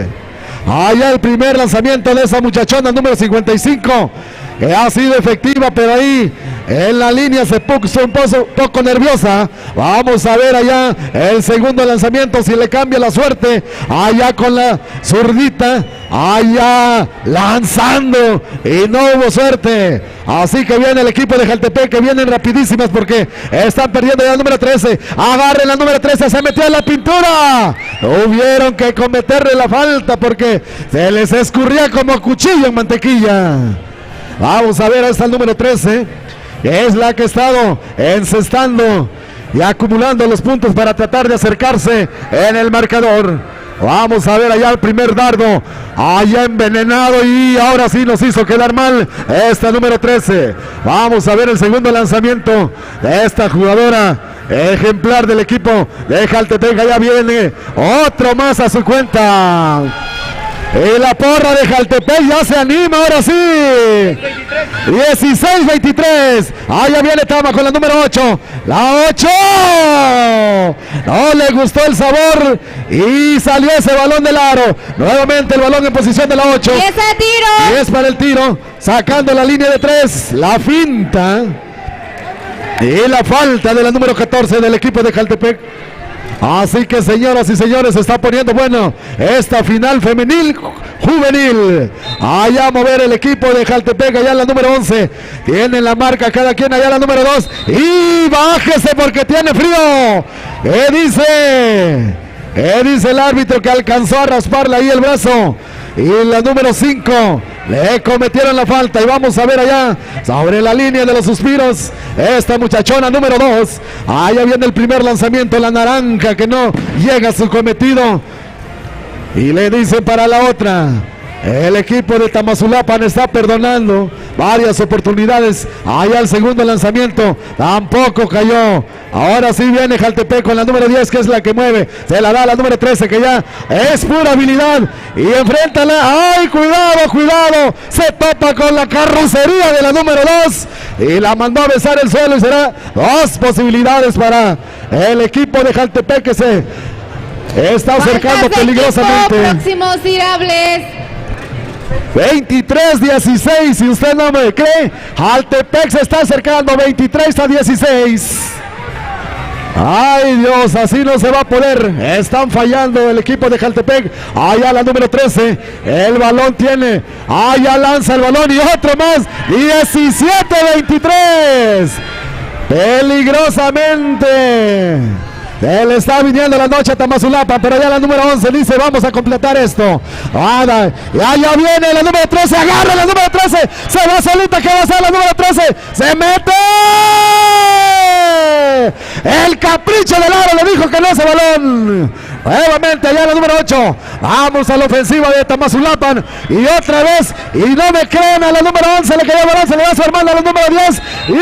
S2: Allá el primer lanzamiento de esa muchachona número 55, que ha sido efectiva, pero ahí en la línea se puso un poco nerviosa. Vamos a ver allá el segundo lanzamiento, si le cambia la suerte. Allá con la zurdita, allá lanzando y no hubo suerte. Así que viene el equipo de Jaltepec, que vienen rapidísimas porque están perdiendo ya el número 13. Agarren la número 13, se metió en la pintura. Tuvieron que cometerle la falta porque se les escurría como cuchillo en mantequilla. Vamos a ver a esta número 13, que es la que ha estado encestando y acumulando los puntos para tratar de acercarse en el marcador.
S14: Vamos a ver allá el primer dardo. Allá envenenado y ahora sí nos hizo quedar mal esta número 13. Vamos a ver el segundo lanzamiento de esta jugadora ejemplar del equipo de Jaltepec. Allá viene otro más a su cuenta. Y la porra de Jaltepec ya se anima, ahora sí. 16-23. Allá viene Tama con la número 8. La 8. No le gustó el sabor. Y salió ese balón del aro. Nuevamente el balón en posición de la 8.
S10: Y ese tiro.
S14: Y es para el tiro. Sacando la línea de 3. La finta. Y la falta de la número 14 del equipo de Jaltepec. Así que señoras y señores, se está poniendo bueno esta final femenil juvenil. Allá a mover el equipo de Jaltepec, allá la número 11. Tienen la marca cada quien, allá la número 2. Y bájese porque tiene frío. ¿Qué dice? ¿Qué dice el árbitro que alcanzó a rasparle ahí el brazo? Y la número 5 le cometieron la falta. Y vamos a ver allá sobre la línea de los suspiros esta muchachona número 2. Allá viene el primer lanzamiento, la naranja que no llega a su cometido. Y le dicen para la otra. El equipo de Tamazulapan está perdonando varias oportunidades. Allá el segundo lanzamiento tampoco cayó. Ahora sí viene Jaltepec con la número 10, que es la que mueve. Se la da a la número 13, que ya es pura habilidad. Y enfréntala. ¡Ay, cuidado, cuidado! Se topa con la carrocería de la número 2. Y la mandó a besar el suelo. Y será 2 posibilidades para el equipo de Jaltepec, que se está acercando peligrosamente.
S10: Próximos tirables.
S14: 23-16, si usted no me cree, Jaltepec se está acercando 23-16. Ay Dios, así no se va a poder. Están fallando el equipo de Jaltepec. Allá la número 13, el balón tiene, allá lanza el balón y otro más. 17-23. Peligrosamente. Se le está viniendo la noche a Tamazulapan, pero ya la número 11 dice, vamos a completar esto. Y allá viene la número 13, agarra la número 13, se va solita, que va a ser la número 13, se mete. El capricho del aro le dijo que no ese balón. Nuevamente allá la número 8, vamos a la ofensiva de Tamazulapan, y otra vez, y no me creen, a la número 11 le cayó el balón, se le va a su hermano a la número 10, y...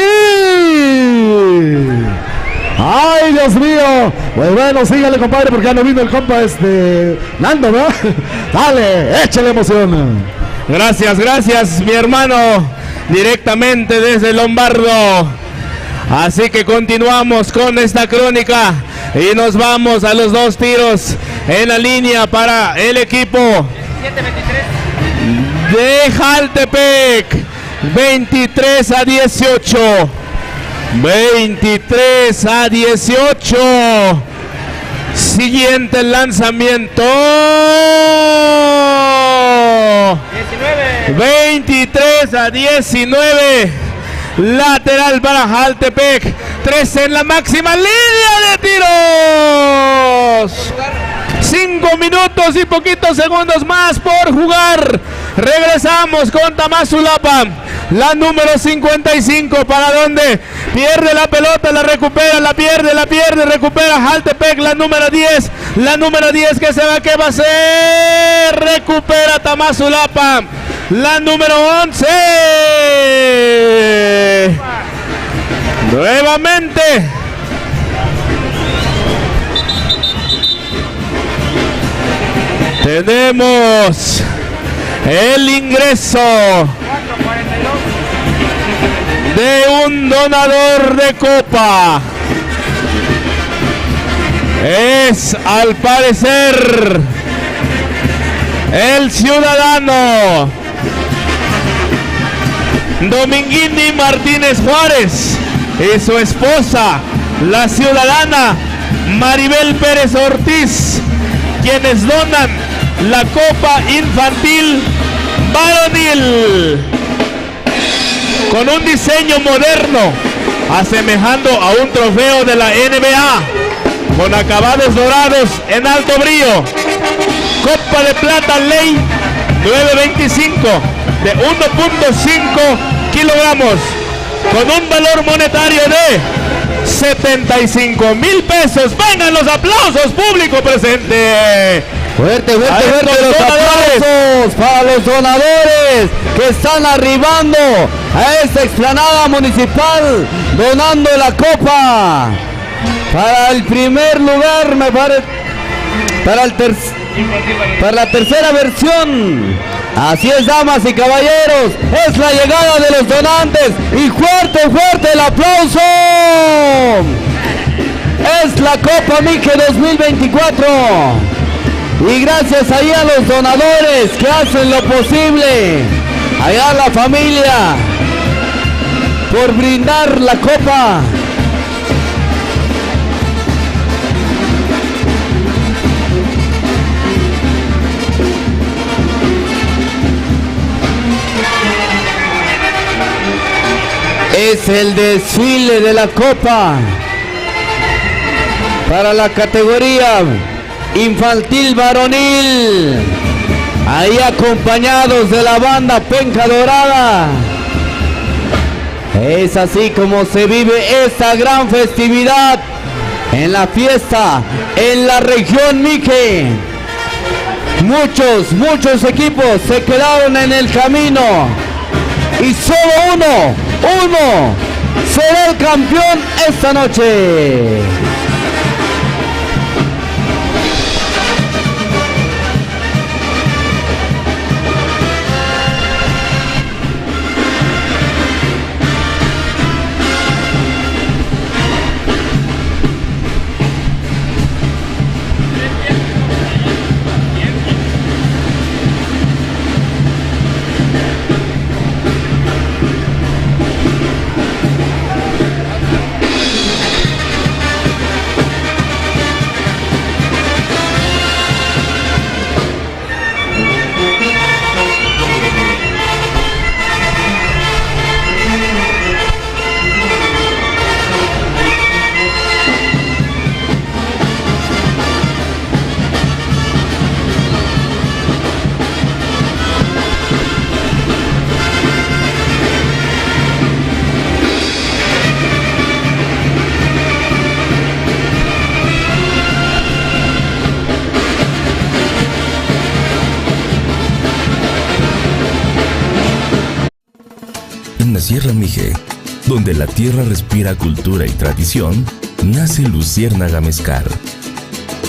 S14: ¡ay, Dios mío! Pues bueno, sígale, compadre, porque ya no vino el compa Nando, ¿no? Dale, échale emoción.
S13: Gracias, gracias, mi hermano, directamente desde Lombardo. Así que continuamos con esta crónica y nos vamos a los 2 tiros en la línea para el equipo de Jaltepec. 23-18. 23-18. Siguiente lanzamiento. 23-19. Lateral para Jaltepec. 13 en la máxima línea de tiros. 5 minutos y poquitos segundos más por jugar. Regresamos con Tamazulapan. La número 55, ¿para dónde? Pierde la pelota, la recupera, la pierde, recupera Jaltepec. La número 10, que se va, ¿qué va a hacer? Recupera Tamazulapan. La número 11. Nuevamente. Tenemos el ingreso de un donador de copa. Es, al parecer, el ciudadano Dominguini Martínez Juárez y su esposa, la ciudadana Maribel Pérez Ortiz, quienes donan la Copa Infantil Varonil con un diseño moderno, asemejando a un trofeo de la NBA, con acabados dorados en alto brillo. Copa de plata ley 925 de 1.5 kilogramos, con un valor monetario de 75,000 pesos. Vengan los aplausos, público presente.
S12: Fuerte los aplausos para los donadores que están arribando a esta explanada municipal, donando la copa. Para el primer lugar, me parece, para la tercera versión. Así es, damas y caballeros, es la llegada de los donantes y fuerte el aplauso. Es la Copa Mije 2024 y gracias ahí a los donadores que hacen lo posible, allá a la familia, por brindar la copa. Es el desfile de la copa para la categoría infantil varonil, ahí acompañados de la banda Penca Dorada. Es así como se vive esta gran festividad en la fiesta en la región Mije. Muchos equipos se quedaron en el camino y solo uno será el campeón esta noche.
S6: En la Sierra Mije, donde la tierra respira cultura y tradición, nace Luciérnaga Mezcal.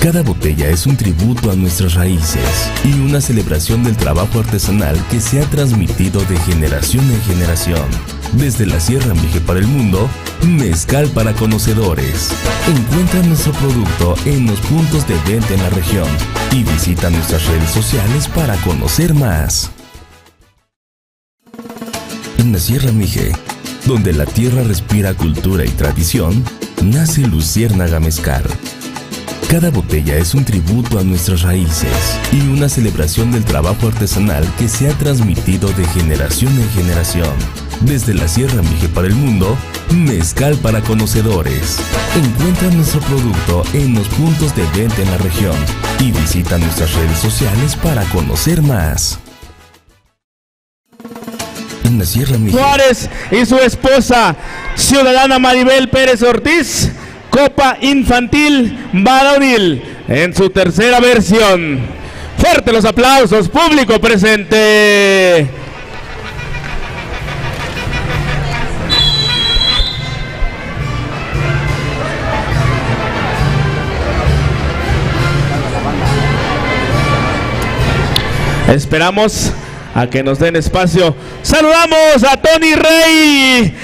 S6: Cada botella es un tributo a nuestras raíces y una celebración del trabajo artesanal que se ha transmitido de generación en generación. Desde la Sierra Mije para el mundo, mezcal para conocedores. Encuentra nuestro producto en los puntos de venta en la región y visita nuestras redes sociales para conocer más. En la Sierra Mije, donde la tierra respira cultura y tradición, nace Luciérnaga Mezcal. Cada botella es un tributo a nuestras raíces y una celebración del trabajo artesanal que se ha transmitido de generación en generación. Desde la Sierra Mije para el mundo, mezcal para conocedores. Encuentra nuestro producto en los puntos de venta en la región y visita nuestras redes sociales para conocer más. En la Sierra Mije,
S13: Juárez y su esposa, ciudadana Maribel Pérez Ortiz, Copa Infantil Varonil, en su tercera versión. Fuerte los aplausos, público presente. Esperamos a que nos den espacio. Saludamos a Tony Rey.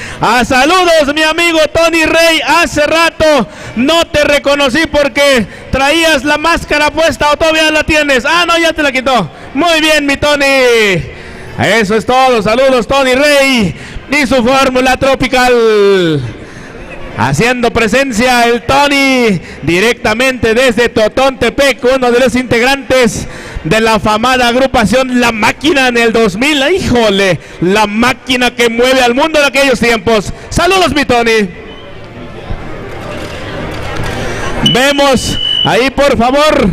S13: Saludos, mi amigo Tony Rey. Hace rato no te reconocí porque traías la máscara puesta, o todavía la tienes. No, ya te la quitó. Muy bien, mi Tony. Eso es todo. Saludos, Tony Rey y su fórmula tropical. Haciendo presencia el Tony directamente desde Totontepec, uno de los integrantes de la afamada agrupación La Máquina en el 2000. ¡Híjole! La máquina que mueve al mundo en aquellos tiempos. ¡Saludos, mi Tony! Vemos ahí, por favor,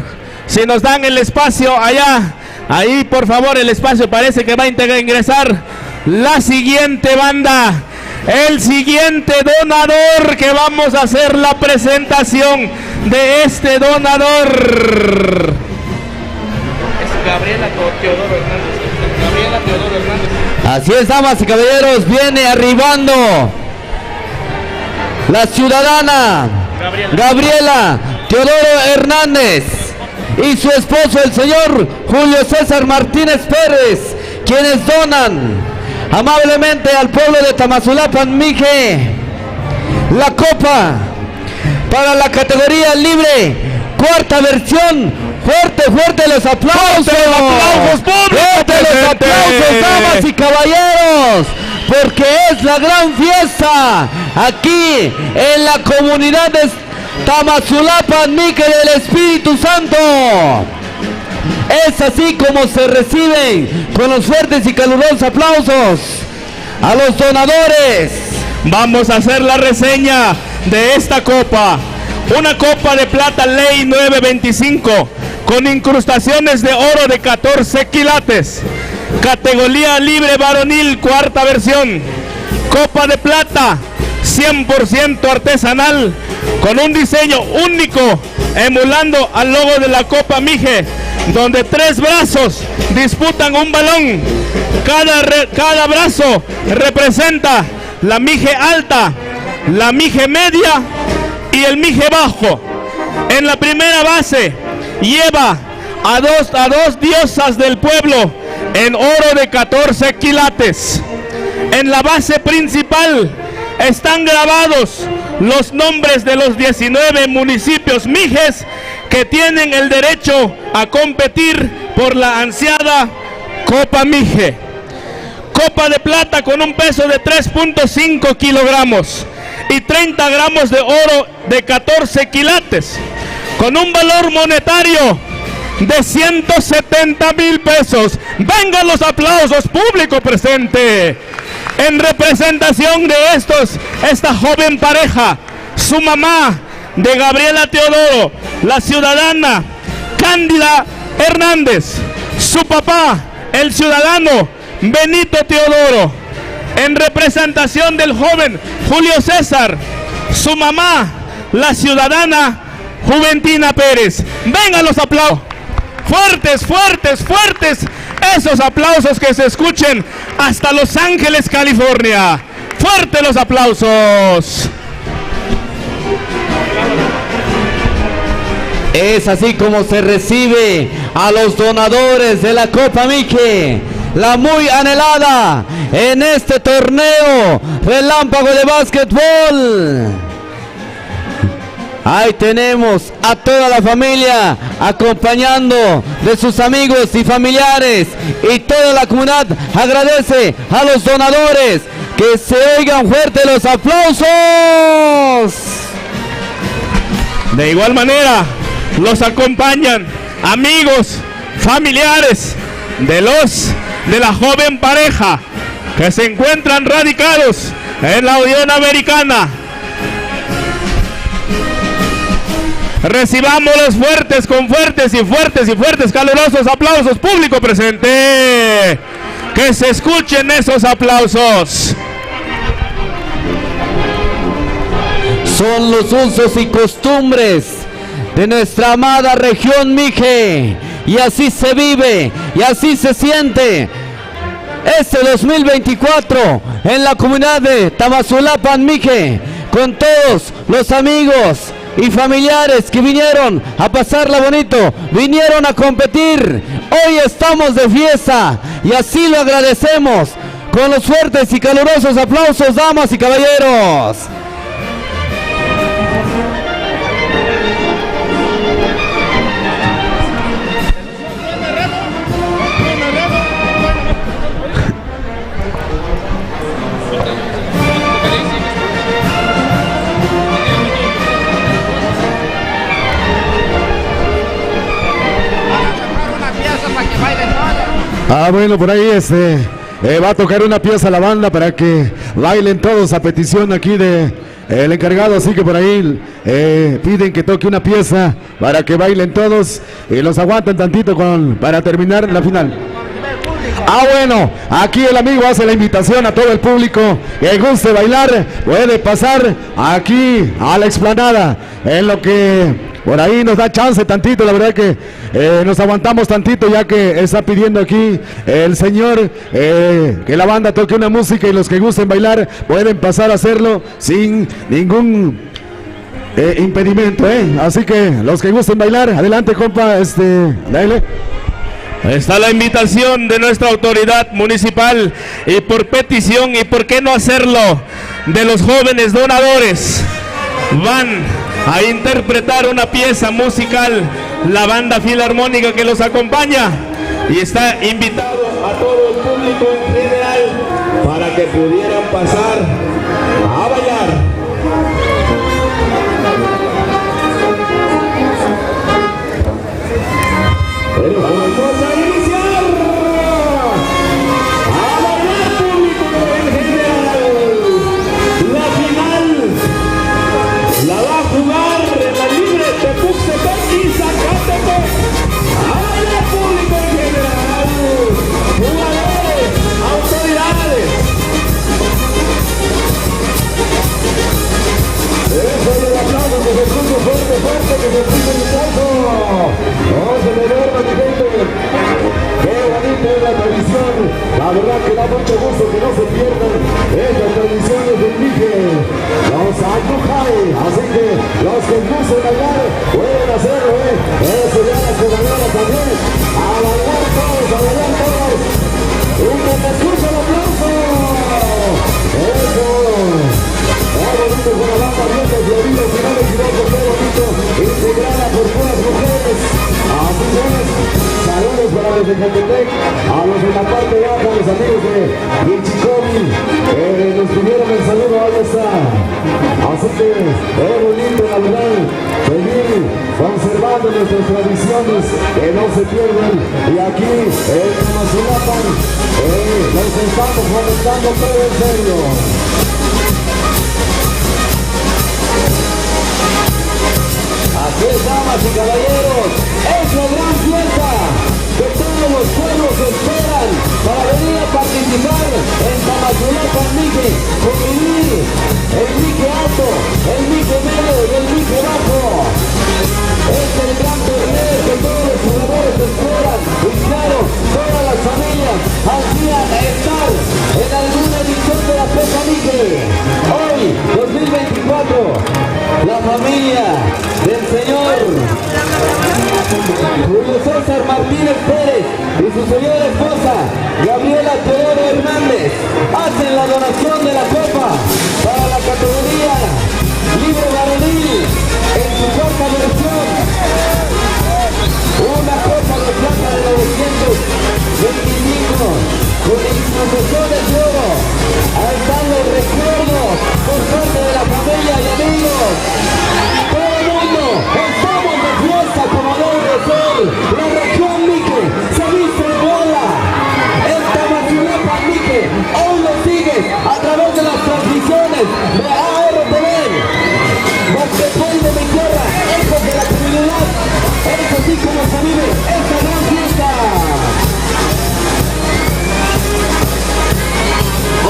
S13: si nos dan el espacio allá. Ahí, por favor, el espacio parece que va a ingresar la siguiente banda. El siguiente donador, que vamos a hacer la presentación de este donador. Gabriela Teodoro Hernández.
S12: Así es, damas y caballeros, viene arribando la ciudadana Gabriela Teodoro Hernández y su esposo, el señor Julio César Martínez Pérez, quienes donan amablemente al pueblo de Tamazulapan, Mije, la copa para la categoría libre, cuarta versión. Fuerte los aplausos. Fuerte los aplausos, damas y caballeros, porque es la gran fiesta aquí en la comunidad de Tamazulapan, Mije, del Espíritu Santo. Es así como se reciben con los fuertes y calurosos aplausos a los donadores.
S13: Vamos a hacer la reseña de esta copa. Una copa de plata ley 925 con incrustaciones de oro de 14 quilates. Categoría libre varonil, cuarta versión. Copa de plata 100% artesanal con un diseño único emulando al logo de la Copa Mije, donde 3 brazos disputan un balón. Cada brazo representa la Mije alta, la Mije media y el Mije bajo. En la primera base lleva a dos diosas del pueblo en oro de 14 quilates. En la base principal están grabados los nombres de los 19 municipios mijes que tienen el derecho a competir por la ansiada Copa Mije. Copa de plata con un peso de 3.5 kilogramos y 30 gramos de oro de 14 quilates, con un valor monetario de 170,000 pesos. Vengan los aplausos, público presente. En representación de esta joven pareja, su mamá de Gabriela Teodoro, la ciudadana Cándida Hernández, su papá, el ciudadano Benito Teodoro. En representación del joven Julio César, su mamá, la ciudadana Juventina Pérez. Vengan los aplausos. Fuertes. Esos aplausos que se escuchen hasta Los Ángeles, California. Fuertes los aplausos.
S12: Es así como se recibe a los donadores de la Copa Mije, la muy anhelada en este torneo relámpago de básquetbol. Ahí tenemos a toda la familia acompañando de sus amigos y familiares, y toda la comunidad agradece a los donadores. Que se oigan fuertes los aplausos.
S13: De igual manera los acompañan amigos, familiares de la joven pareja que se encuentran radicados en la Unión Americana. Recibámoslos fuertes, con fuertes, calurosos aplausos, público presente. Que se escuchen esos aplausos.
S12: Son los usos y costumbres de nuestra amada región Mije, y así se vive y así se siente este 2024 en la comunidad de Tamazulapan, Mije, con todos los amigos y familiares que vinieron a pasarla bonito, vinieron a competir. Hoy estamos de fiesta y así lo agradecemos con los fuertes y calurosos aplausos, damas y caballeros.
S2: Bueno, por ahí va a tocar una pieza la banda para que bailen todos a petición aquí de el encargado, así que por ahí piden que toque una pieza para que bailen todos y los aguanten tantito para terminar la final. Bueno, aquí el amigo hace la invitación a todo el público que guste bailar, puede pasar aquí a la explanada, en lo que
S16: por ahí nos da chance tantito, la verdad que nos aguantamos tantito ya que está pidiendo aquí el señor que la banda toque una música y los que gusten bailar pueden pasar a hacerlo sin ningún impedimento, así que los que gusten bailar, adelante compa, dale.
S13: Está la invitación de nuestra autoridad municipal y por petición y por qué no hacerlo de los jóvenes donadores van a interpretar una pieza musical la banda filarmónica que los acompaña y está invitado a todo el público en general para que pudieran pasar a bailar. Pero vamos a iniciar a bailar público en general. La final la va a jugar en la libre Tepux Tepec y Zacatepec. A bailar público en general. Jugadores, autoridades. Eso es el aplauso que se puso fuerte, que se puso en el caso. Vamos a ver, mi gente. Qué bonita es la tradición. La verdad que da mucho gusto que no se pierdan estas tradiciones del Mije. Los Ayujay. Así que los que gusten bailar pueden hacerlo, Eso ya las jugadoras también. A bailar todos, a bailar todos. Y que te escuche el aplauso. Eso. Qué bonito con la banda abierta y oídos, si no me equivoco, qué bonito, integrada por puras mujeres. Así es, saludos para los de Zacatepec, a los de la parte baja, los amigos de Yichicomi, nos pidieron el saludo, ahí está. Así que, es bonito, la verdad, seguir conservando nuestras tradiciones, que no se pierdan. Y aquí, en Tamazulapan, nos estamos fomentando todo en serio. Así es, damas y caballeros, es la gran fiesta que todos los pueblos esperan para venir a participar en Tamazulapan Mije, convivir el Mije alto, el Mije medio y el Mije bajo. Es el gran torneo que todos los jugadores esperan y claro, todas las familias ansían estar en alguna edición de la Fecha Mije. Hoy, 2024, la familia del señor Julio César Martínez Pérez y su señora esposa Gabriela Teodoro Hernández hacen la donación de la copa para la categoría libre varonil en su cuarta versión. Una copa de plata de 925 con instituciones de oro. Ahí están los recuerdos por parte de la familia y amigos. Todo el mundo, estamos de fiesta como debe de ser. La región Mije se viste de bola. En Tamazulapan Mije, hoy lo sigues a través de las transmisiones de ARTV. Basquetbol de mi tierra, ecos de la comunidad. Es así como se vive esta gran fiesta.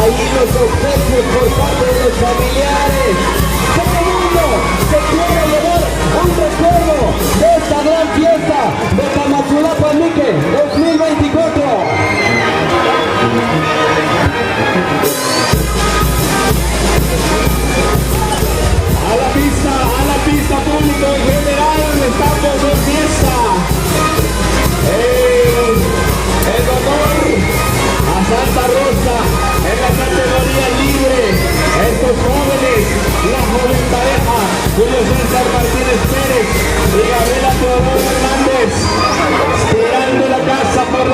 S13: Ahí los obsequios por parte de los familiares. Todo el mundo se quiere llevar un recuerdo de esta gran fiesta de Tamazulapan Mije 2024. A la pista público en general, estamos de fiesta. En honor a Santa Rosa, en la categoría libre, estos jóvenes, la joven pareja, Julio César Martínez Pérez y Gabriela Teodoro Hernández, tirando la casa por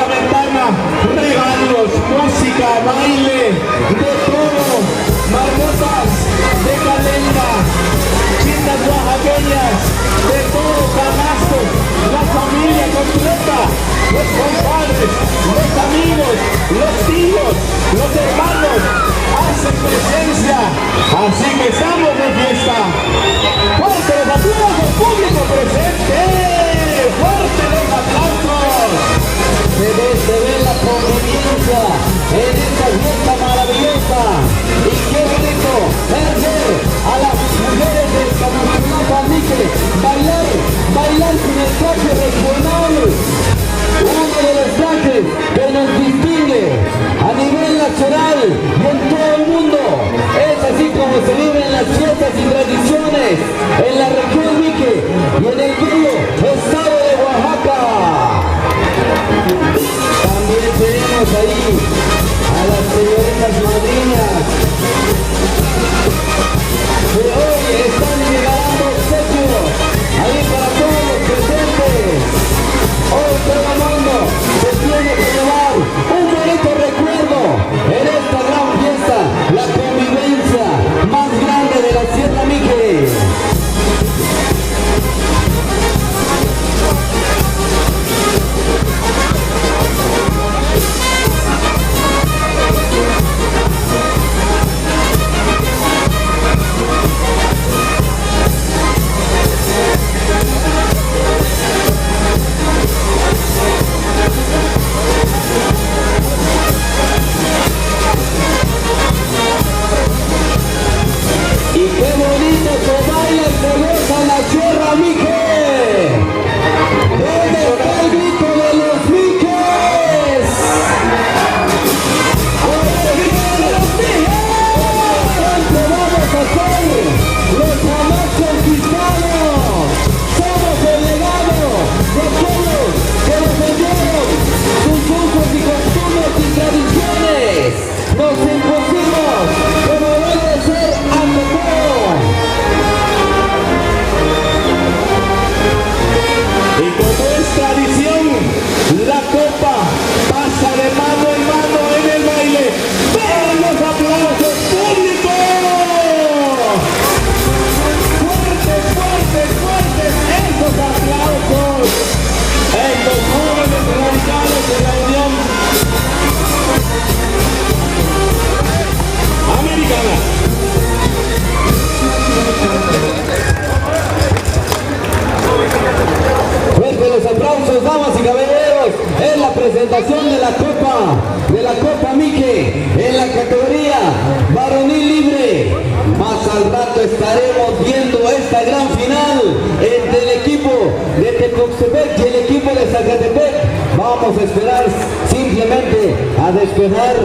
S12: estaremos viendo esta gran final entre el equipo de Tepuxtepec y el equipo de Zacatepec. Vamos a esperar simplemente a despejar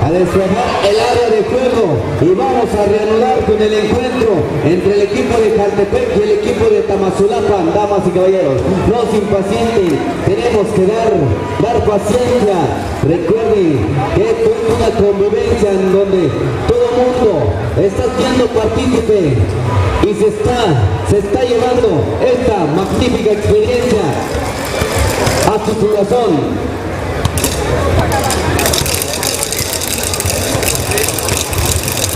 S12: el área de juego y vamos a reanudar con el encuentro entre el equipo de Jaltepec y el equipo de Tamazulapan. Damas y caballeros, no se impacienten, tenemos que dar paciencia. Recuerden que esto es una convivencia en donde todo el mundo está siendo partícipe y se está llevando esta magnífica experiencia a su corazón.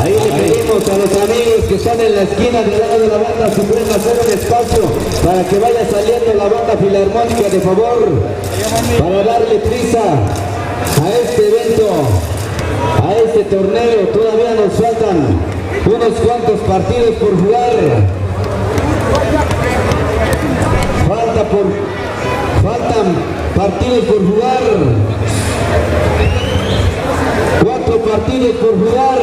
S12: Ahí le pedimos a los amigos que están en la esquina del lado de la banda si pueden hacer un espacio para que vaya saliendo la banda filarmónica, de favor, para darle prisa a este evento, a este torneo. Todavía nos faltan unos cuantos partidos por jugar. Faltan partidos por jugar. 4 partidos por jugar.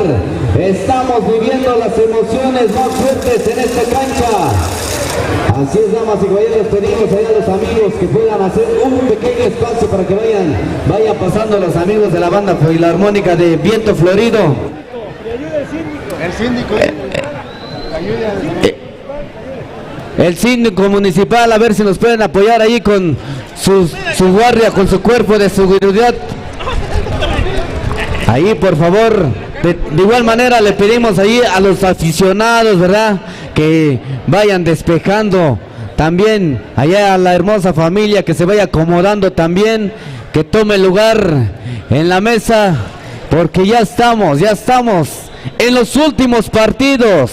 S12: Estamos viviendo las emociones más fuertes en esta cancha. Así es, damas y caballeros, pedimos allá a los amigos que puedan hacer un pequeño espacio para que vayan pasando los amigos de la banda filarmónica de Viento Florido.
S9: El síndico.
S12: El síndico municipal, a ver si nos pueden apoyar ahí con su guardia, con su cuerpo de seguridad. Ahí, por favor. De igual manera le pedimos ahí a los aficionados, ¿verdad?, que vayan despejando también allá a la hermosa familia, que se vaya acomodando también, que tome lugar en la mesa, porque ya estamos en los últimos partidos.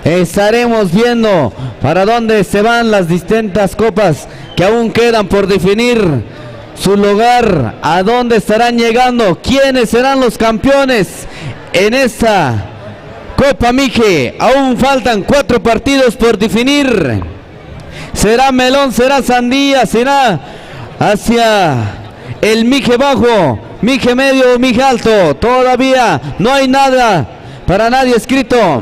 S12: Estaremos viendo para dónde se van las distintas copas que aún quedan por definir su lugar, a dónde estarán llegando, quiénes serán los campeones en esta Copa Mije. Aún faltan 4 partidos por definir. Será melón, será sandía, será hacia el Mije bajo, Mije medio, Mije alto. Todavía no hay nada para nadie escrito.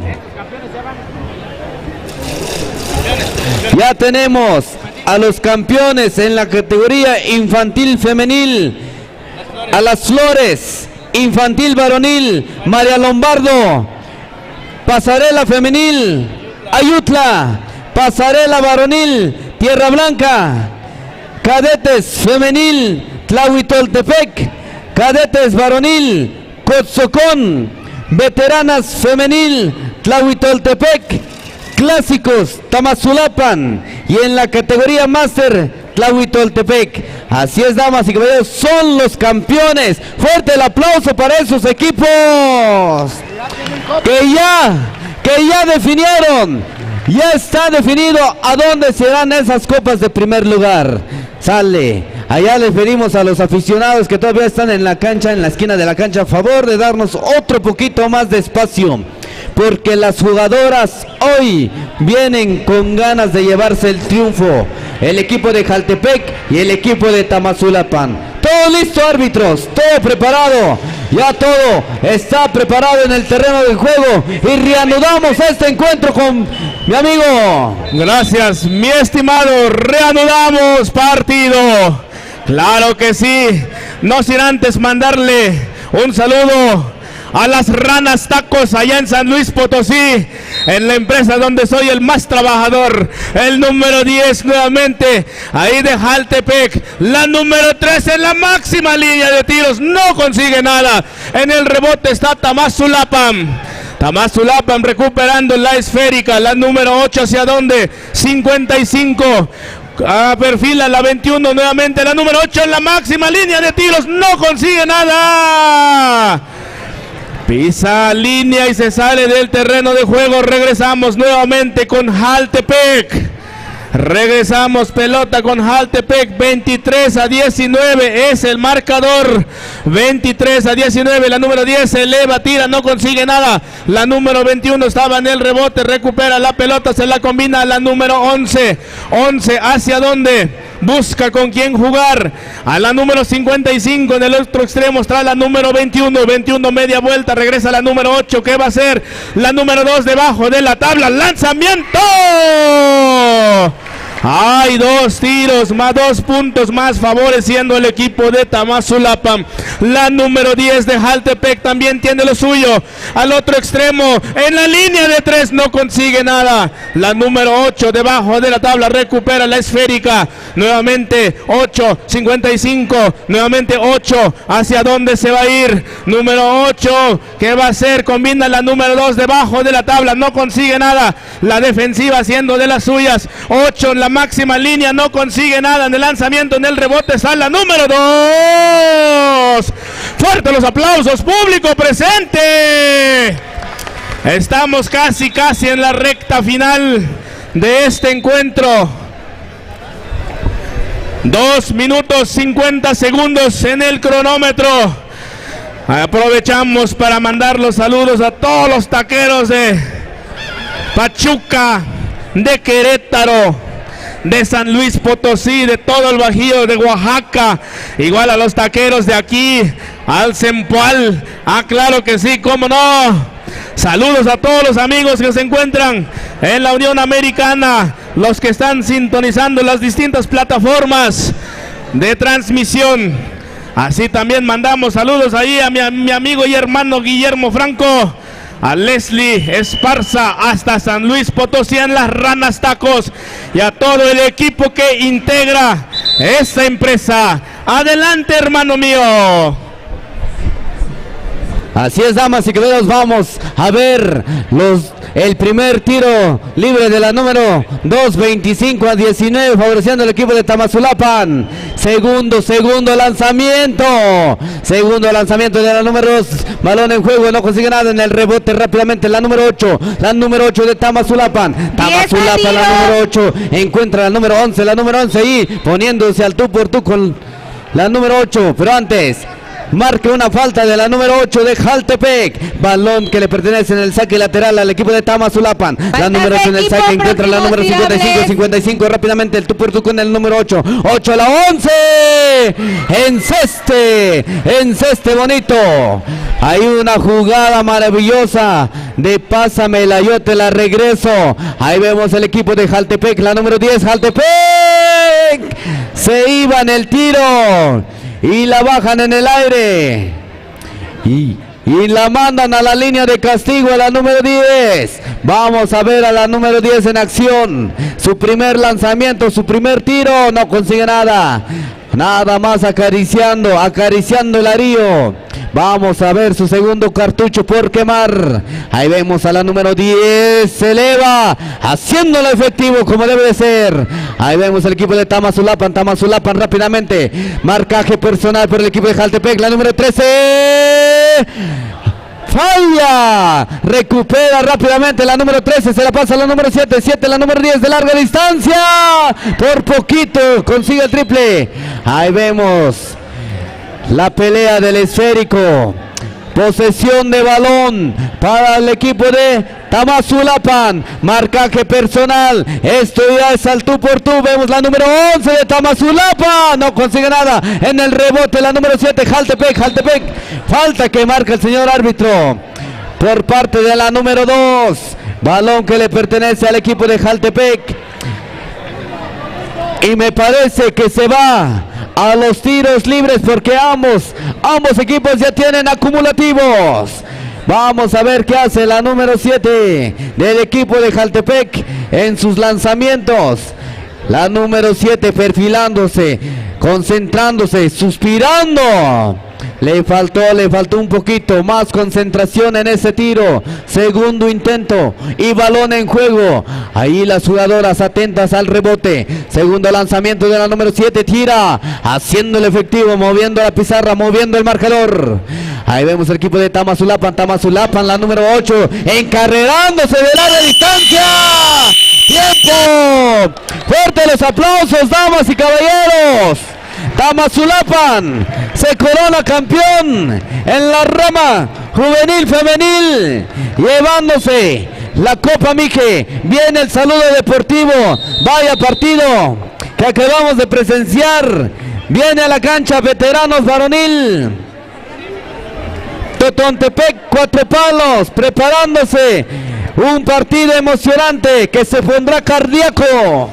S12: Ya tenemos a los campeones en la categoría infantil femenil, a las Flores, infantil varonil, María Lombardo, pasarela femenil, Ayutla, pasarela varonil, Tierra Blanca, cadetes femenil, Tlahuitoltepec, cadetes varonil, Cotzocón, veteranas femenil, Tlahuitoltepec, clásicos, Tamazulapan, y en la categoría máster, Tlahuitoltepec. Así es, damas y caballeros, son los campeones. Fuerte el aplauso para esos equipos que ya definieron. Ya está definido a dónde serán esas copas de primer lugar. Sale. Allá les pedimos a los aficionados que todavía están en la cancha, en la esquina de la cancha, a favor de darnos otro poquito más de espacio, porque las jugadoras hoy vienen con ganas de llevarse el triunfo. El equipo de Jaltepec y el equipo de Tamazulapan. Todo listo, árbitros, todo preparado. Ya todo está preparado en el terreno del juego y reanudamos este encuentro con mi amigo.
S13: Gracias, mi estimado. Reanudamos partido. Claro que sí. No sin antes mandarle un saludo a las Ranas Tacos allá en San Luis Potosí, en la empresa donde soy el más trabajador. El número 10 nuevamente ahí de Jaltepec, la número 3 en la máxima línea de tiros, no consigue nada. En el rebote está Tamazulapan recuperando la esférica, la número 8 hacia dónde, 55. Perfila la 21 nuevamente, la número 8 en la máxima línea de tiros, no consigue nada. Pisa línea y se sale del terreno de juego. Regresamos nuevamente con Jaltepec. Regresamos, pelota con Jaltepec. 23-19 es el marcador. 23-19. La número 10 se eleva, tira, no consigue nada. La número 21 estaba en el rebote, recupera la pelota, se la combina la número 11. 11 hacia dónde? busca con quién jugar. A la número 55 en el otro extremo está la número 21. 21 media vuelta, regresa la número 8. ¿Qué va a hacer? La número 2 debajo de la tabla. ¡Lanzamiento! Hay 2 tiros, más 2 puntos más favoreciendo el equipo de Tamazulapan. La número 10 de Jaltepec también tiene lo suyo. Al otro extremo, en la línea de 3 no consigue nada. La número 8 debajo de la tabla recupera la esférica. Nuevamente 8, 55, nuevamente 8. ¿Hacia dónde se va a ir? Número 8, ¿qué va a hacer? Combina la número 2 debajo de la tabla, no consigue nada. La defensiva haciendo de las suyas. 8 en la máxima línea, no consigue nada. En el lanzamiento, en el rebote está la número 2. Fuerte los aplausos, público presente. Estamos casi en la recta final de este encuentro. 2 minutos 50 segundos en el cronómetro. Aprovechamos para mandar los saludos a todos los taqueros de Pachuca, de Querétaro, de San Luis Potosí, de todo el Bajío, de Oaxaca, igual a los taqueros de aquí, al Zempoal. Claro que sí, cómo no. Saludos a todos los amigos que se encuentran en la Unión Americana, los que están sintonizando las distintas plataformas de transmisión. Así también mandamos saludos ahí a mi amigo y hermano Guillermo Franco, a Leslie Esparza hasta San Luis Potosí en Las Ranas Tacos, y a todo el equipo que integra esta empresa. Adelante, hermano mío.
S12: Así es, damas y caballeros, vamos a ver el primer tiro libre de la número 2, 25 a 19, favoreciendo al equipo de Tamazulapan. Segundo lanzamiento. Segundo lanzamiento de la número 2. Balón en juego, no consigue nada. En el rebote rápidamente la número 8. La número 8 de Tamazulapan. Tamazulapan, la número 8. Encuentra la número 11. La número 11 y poniéndose al tú por tú con la número 8. Pero antes, marca una falta de la número 8 de Jaltepec. Balón que le pertenece en el saque lateral al equipo de Tamazulapan. La número 8 en el saque, encuentra la número 55 rápidamente el tú por tú con el número 8. 8 a la 11. Enceste bonito. Hay una jugada maravillosa de pásamela, yo te la regreso. Ahí vemos el equipo de Jaltepec, la número 10, Jaltepec. Se iba en el tiro y la bajan en el aire y la mandan a la línea de castigo a la número 10. Vamos a ver a la número 10 en acción. Su primer lanzamiento, su primer tiro, no consigue nada. Nada más acariciando el arío. Vamos a ver su segundo cartucho por quemar. Ahí vemos a la número 10. Se eleva, haciéndolo efectivo como debe de ser. Ahí vemos el equipo de Tamazulapan. Tamazulapan rápidamente. Marcaje personal por el equipo de Jaltepec. La número 13. Falla, recupera rápidamente la número 13, se la pasa a la número 7, la número 10 de larga distancia, por poquito consigue el triple. Ahí vemos la pelea del esférico, posesión de balón para el equipo de Tamazulapan, marcaje personal, esto ya es al tú por tú. Vemos la número 11 de Tamazulapan, no consigue nada. En el rebote la número 7, Jaltepec, falta que marca el señor árbitro por parte de la número 2, balón que le pertenece al equipo de Jaltepec, y me parece que se va a los tiros libres porque ambos equipos ya tienen acumulativos. Vamos a ver qué hace la número 7 del equipo de Jaltepec en sus lanzamientos. La número 7 perfilándose, concentrándose, suspirando. Le faltó un poquito más concentración en ese tiro. Segundo intento y balón en juego. Ahí las jugadoras atentas al rebote. Segundo lanzamiento de la número 7. Tira, haciendo el efectivo, moviendo la pizarra, moviendo el marcador. Ahí vemos el equipo de Tamazulapan. Tamazulapan, la número 8, encarrerándose de larga distancia. ¡Tiempo! ¡Fuerte los aplausos, damas y caballeros! Tamazulapan se corona campeón en la rama juvenil femenil, llevándose la Copa Mije. Viene el saludo deportivo. Vaya partido que acabamos de presenciar. Viene a la cancha Veteranos Varonil. Totontepec, Cuatro Palos, preparándose. Un partido emocionante que se pondrá cardíaco.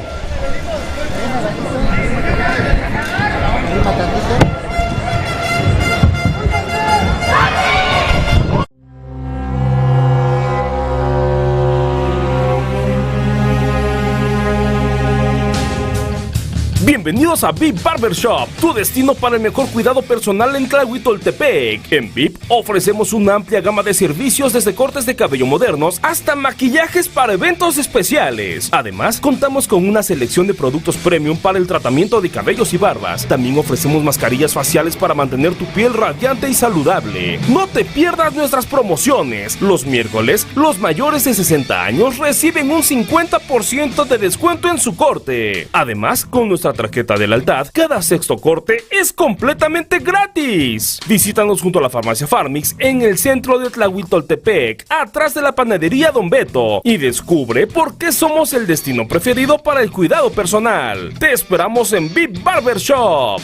S8: Bienvenidos a VIP Barbershop, tu destino para el mejor cuidado personal en Tlahuitoltepec. En VIP ofrecemos una amplia gama de servicios desde cortes de cabello modernos hasta maquillajes para eventos especiales. Además, contamos con una selección de productos premium para el tratamiento de cabellos y barbas. También ofrecemos mascarillas faciales para mantener tu piel radiante y saludable. No te pierdas nuestras promociones. Los miércoles, los mayores de 60 años reciben un 50% de descuento en su corte. Además, con nuestra tarjeta de lealtad, cada sexto corte es completamente gratis. Visítanos junto a la farmacia Farmix en el centro de Tlahuitoltepec, atrás de la panadería Don Beto, y descubre por qué somos el destino preferido para el cuidado personal. Te esperamos en VIP Barbershop.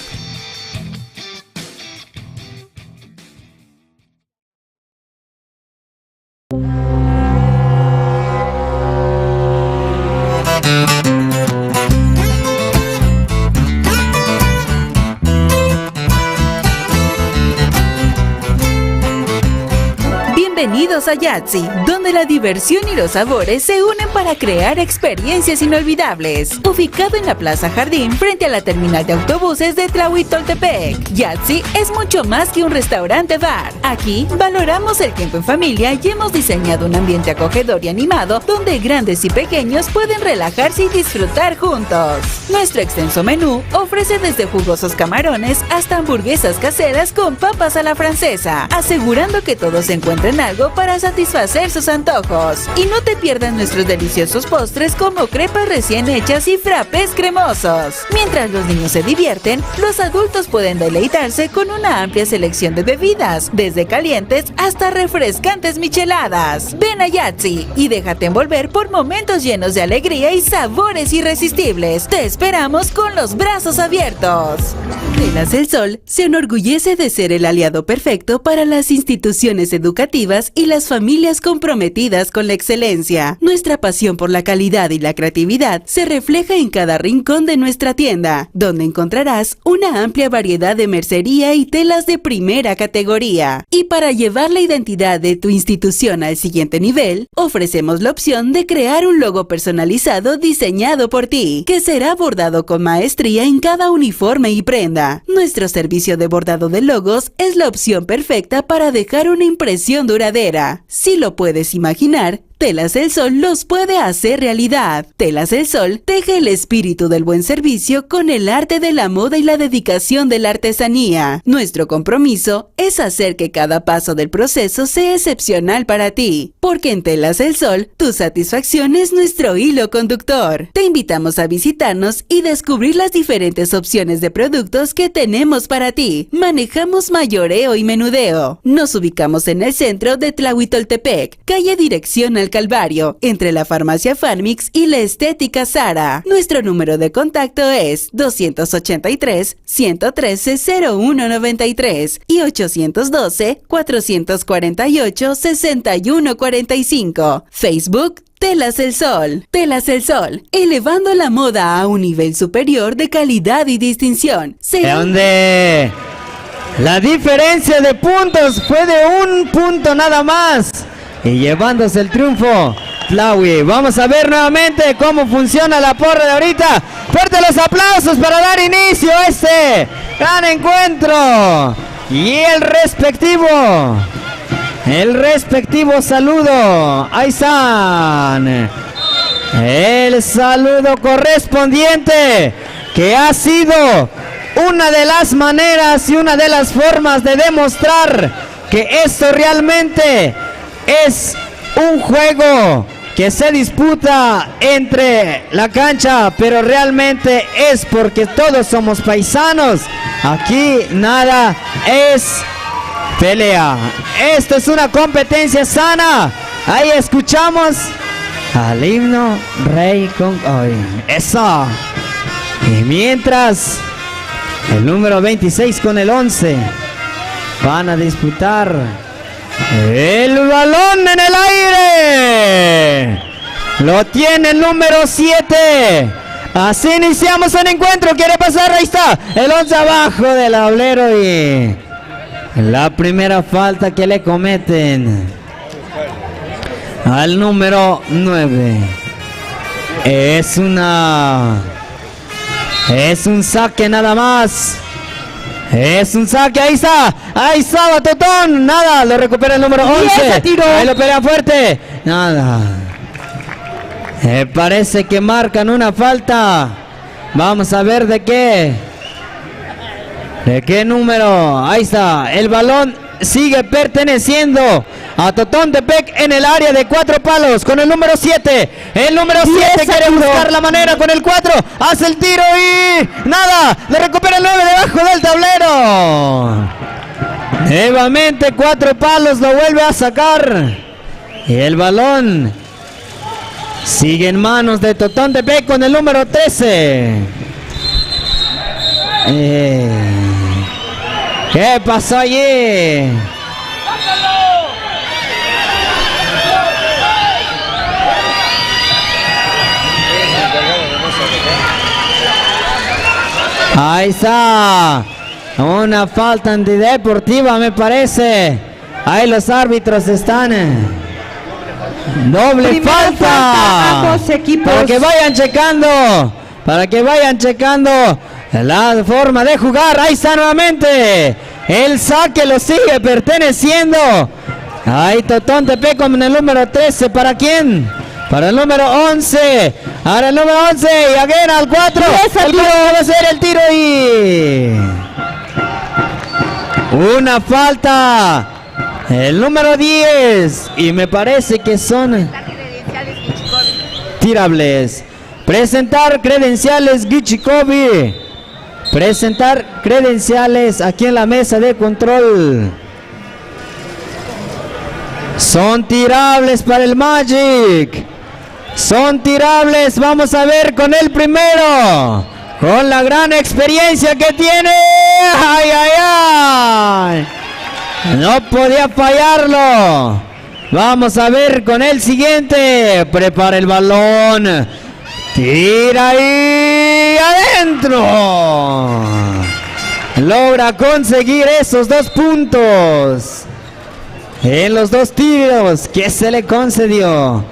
S7: Bienvenidos a Yatzy, donde la diversión y los sabores se unen para crear experiencias inolvidables. Ubicado en la Plaza Jardín, frente a la terminal de autobuses de Tlahuitoltepec, Yatzy es mucho más que un restaurante-bar. Aquí valoramos el tiempo en familia y hemos diseñado un ambiente acogedor y animado donde grandes y pequeños pueden relajarse y disfrutar juntos. Nuestro extenso menú ofrece desde jugosos camarones hasta hamburguesas caseras con papas a la francesa, asegurando que todos encuentren algo para satisfacer sus antojos. Y no te pierdas nuestros deliciosos postres como crepas recién hechas y frappés cremosos. Mientras los niños se divierten, los adultos pueden deleitarse con una amplia selección de bebidas, desde calientes hasta refrescantes micheladas. Ven a Yatzy y déjate envolver por momentos llenos de alegría y sabores irresistibles. Te esperamos con los brazos abiertos. Telas del Sol se enorgullece de ser el aliado perfecto para las instituciones educativas y las familias comprometidas con la excelencia. Nuestra pasión por la calidad y la creatividad se refleja en cada rincón de nuestra tienda, donde encontrarás una amplia variedad de mercería y telas de primera categoría. Y para llevar la identidad de tu institución al siguiente nivel, ofrecemos la opción de crear un logo personalizado diseñado por ti, que será bordado con maestría en cada uniforme y prenda. Nuestro servicio de bordado de logos es la opción perfecta para dejar una impresión duradera. Si lo puedes imaginar, Telas del Sol los puede hacer realidad. Telas del Sol teje el espíritu del buen servicio con el arte de la moda y la dedicación de la artesanía. Nuestro compromiso es hacer que cada paso del proceso sea excepcional para ti, porque en Telas del Sol tu satisfacción es nuestro hilo conductor. Te invitamos a visitarnos y descubrir las diferentes opciones de productos que tenemos para ti. Manejamos mayoreo y menudeo. Nos ubicamos en el centro de Tlahuitoltepec, calle Dirección al Calvario, entre la farmacia Farmix y la estética Sara. Nuestro número de contacto es 283-113-0193 y 812-448-6145. Facebook Telas del Sol. Telas del Sol, elevando la moda a un nivel superior de calidad y distinción.
S17: ¿Dónde? La diferencia de puntos fue de un punto nada más. Y llevándose el triunfo, Tlahui. Vamos a ver nuevamente cómo funciona la porra de ahorita. Fuerte los aplausos para dar inicio a este gran encuentro. Y el respectivo saludo. Ahí están. El saludo correspondiente, que ha sido una de las maneras y una de las formas de demostrar que esto realmente es un juego que se disputa entre la cancha, pero realmente es porque todos somos paisanos. Aquí nada es pelea. Esto es una competencia sana. Ahí escuchamos al himno Rey con hoy. Eso. Y mientras el número 26 con el 11 van a disputar el balón en el aire. Lo tiene el número 7. Así iniciamos el encuentro. Quiere pasar, ahí está. El 11 abajo del tablero y la primera falta que le cometen al número 9. Es un saque nada más. Es un saque, ahí está Totón, nada, lo recupera el número 11. Ahí lo pelea fuerte. Nada. Parece que marcan una falta. Vamos a ver de qué. ¿De qué número? Ahí está. El balón sigue perteneciendo a Totontepec en el área de 4 palos con el número 7. El número 7 quiere buscar la manera con el 4. Hace el tiro y nada. Le recupera el 9 debajo del tablero. Nuevamente 4 palos, lo vuelve a sacar. Y el balón sigue en manos de Totontepec con el número 13. ¿Qué pasó allí? Ahí está. Una falta antideportiva, me parece. Ahí los árbitros están. Doble falta.
S10: Ambos equipos.
S17: Para que vayan checando. Para que vayan checando la forma de jugar. Ahí está nuevamente. El saque lo sigue perteneciendo. Ahí Totontepec con el número 13. ¿Para quién? Para el número 11. Ahora el número 11. Y again al 4. El va a ser el tiro y una falta. El número 10. Y me parece que son tirables. Presentar credenciales Gichikovi. Presentar credenciales aquí en la mesa de control. Son tirables para el Magic. Son tirables. Vamos a ver con el primero. Con la gran experiencia que tiene. ¡Ay, ay, ay! No podía fallarlo. Vamos a ver con el siguiente. Prepara el balón. Tira ahí adentro. Logra conseguir esos 2 puntos en los 2 tiros que se le concedió.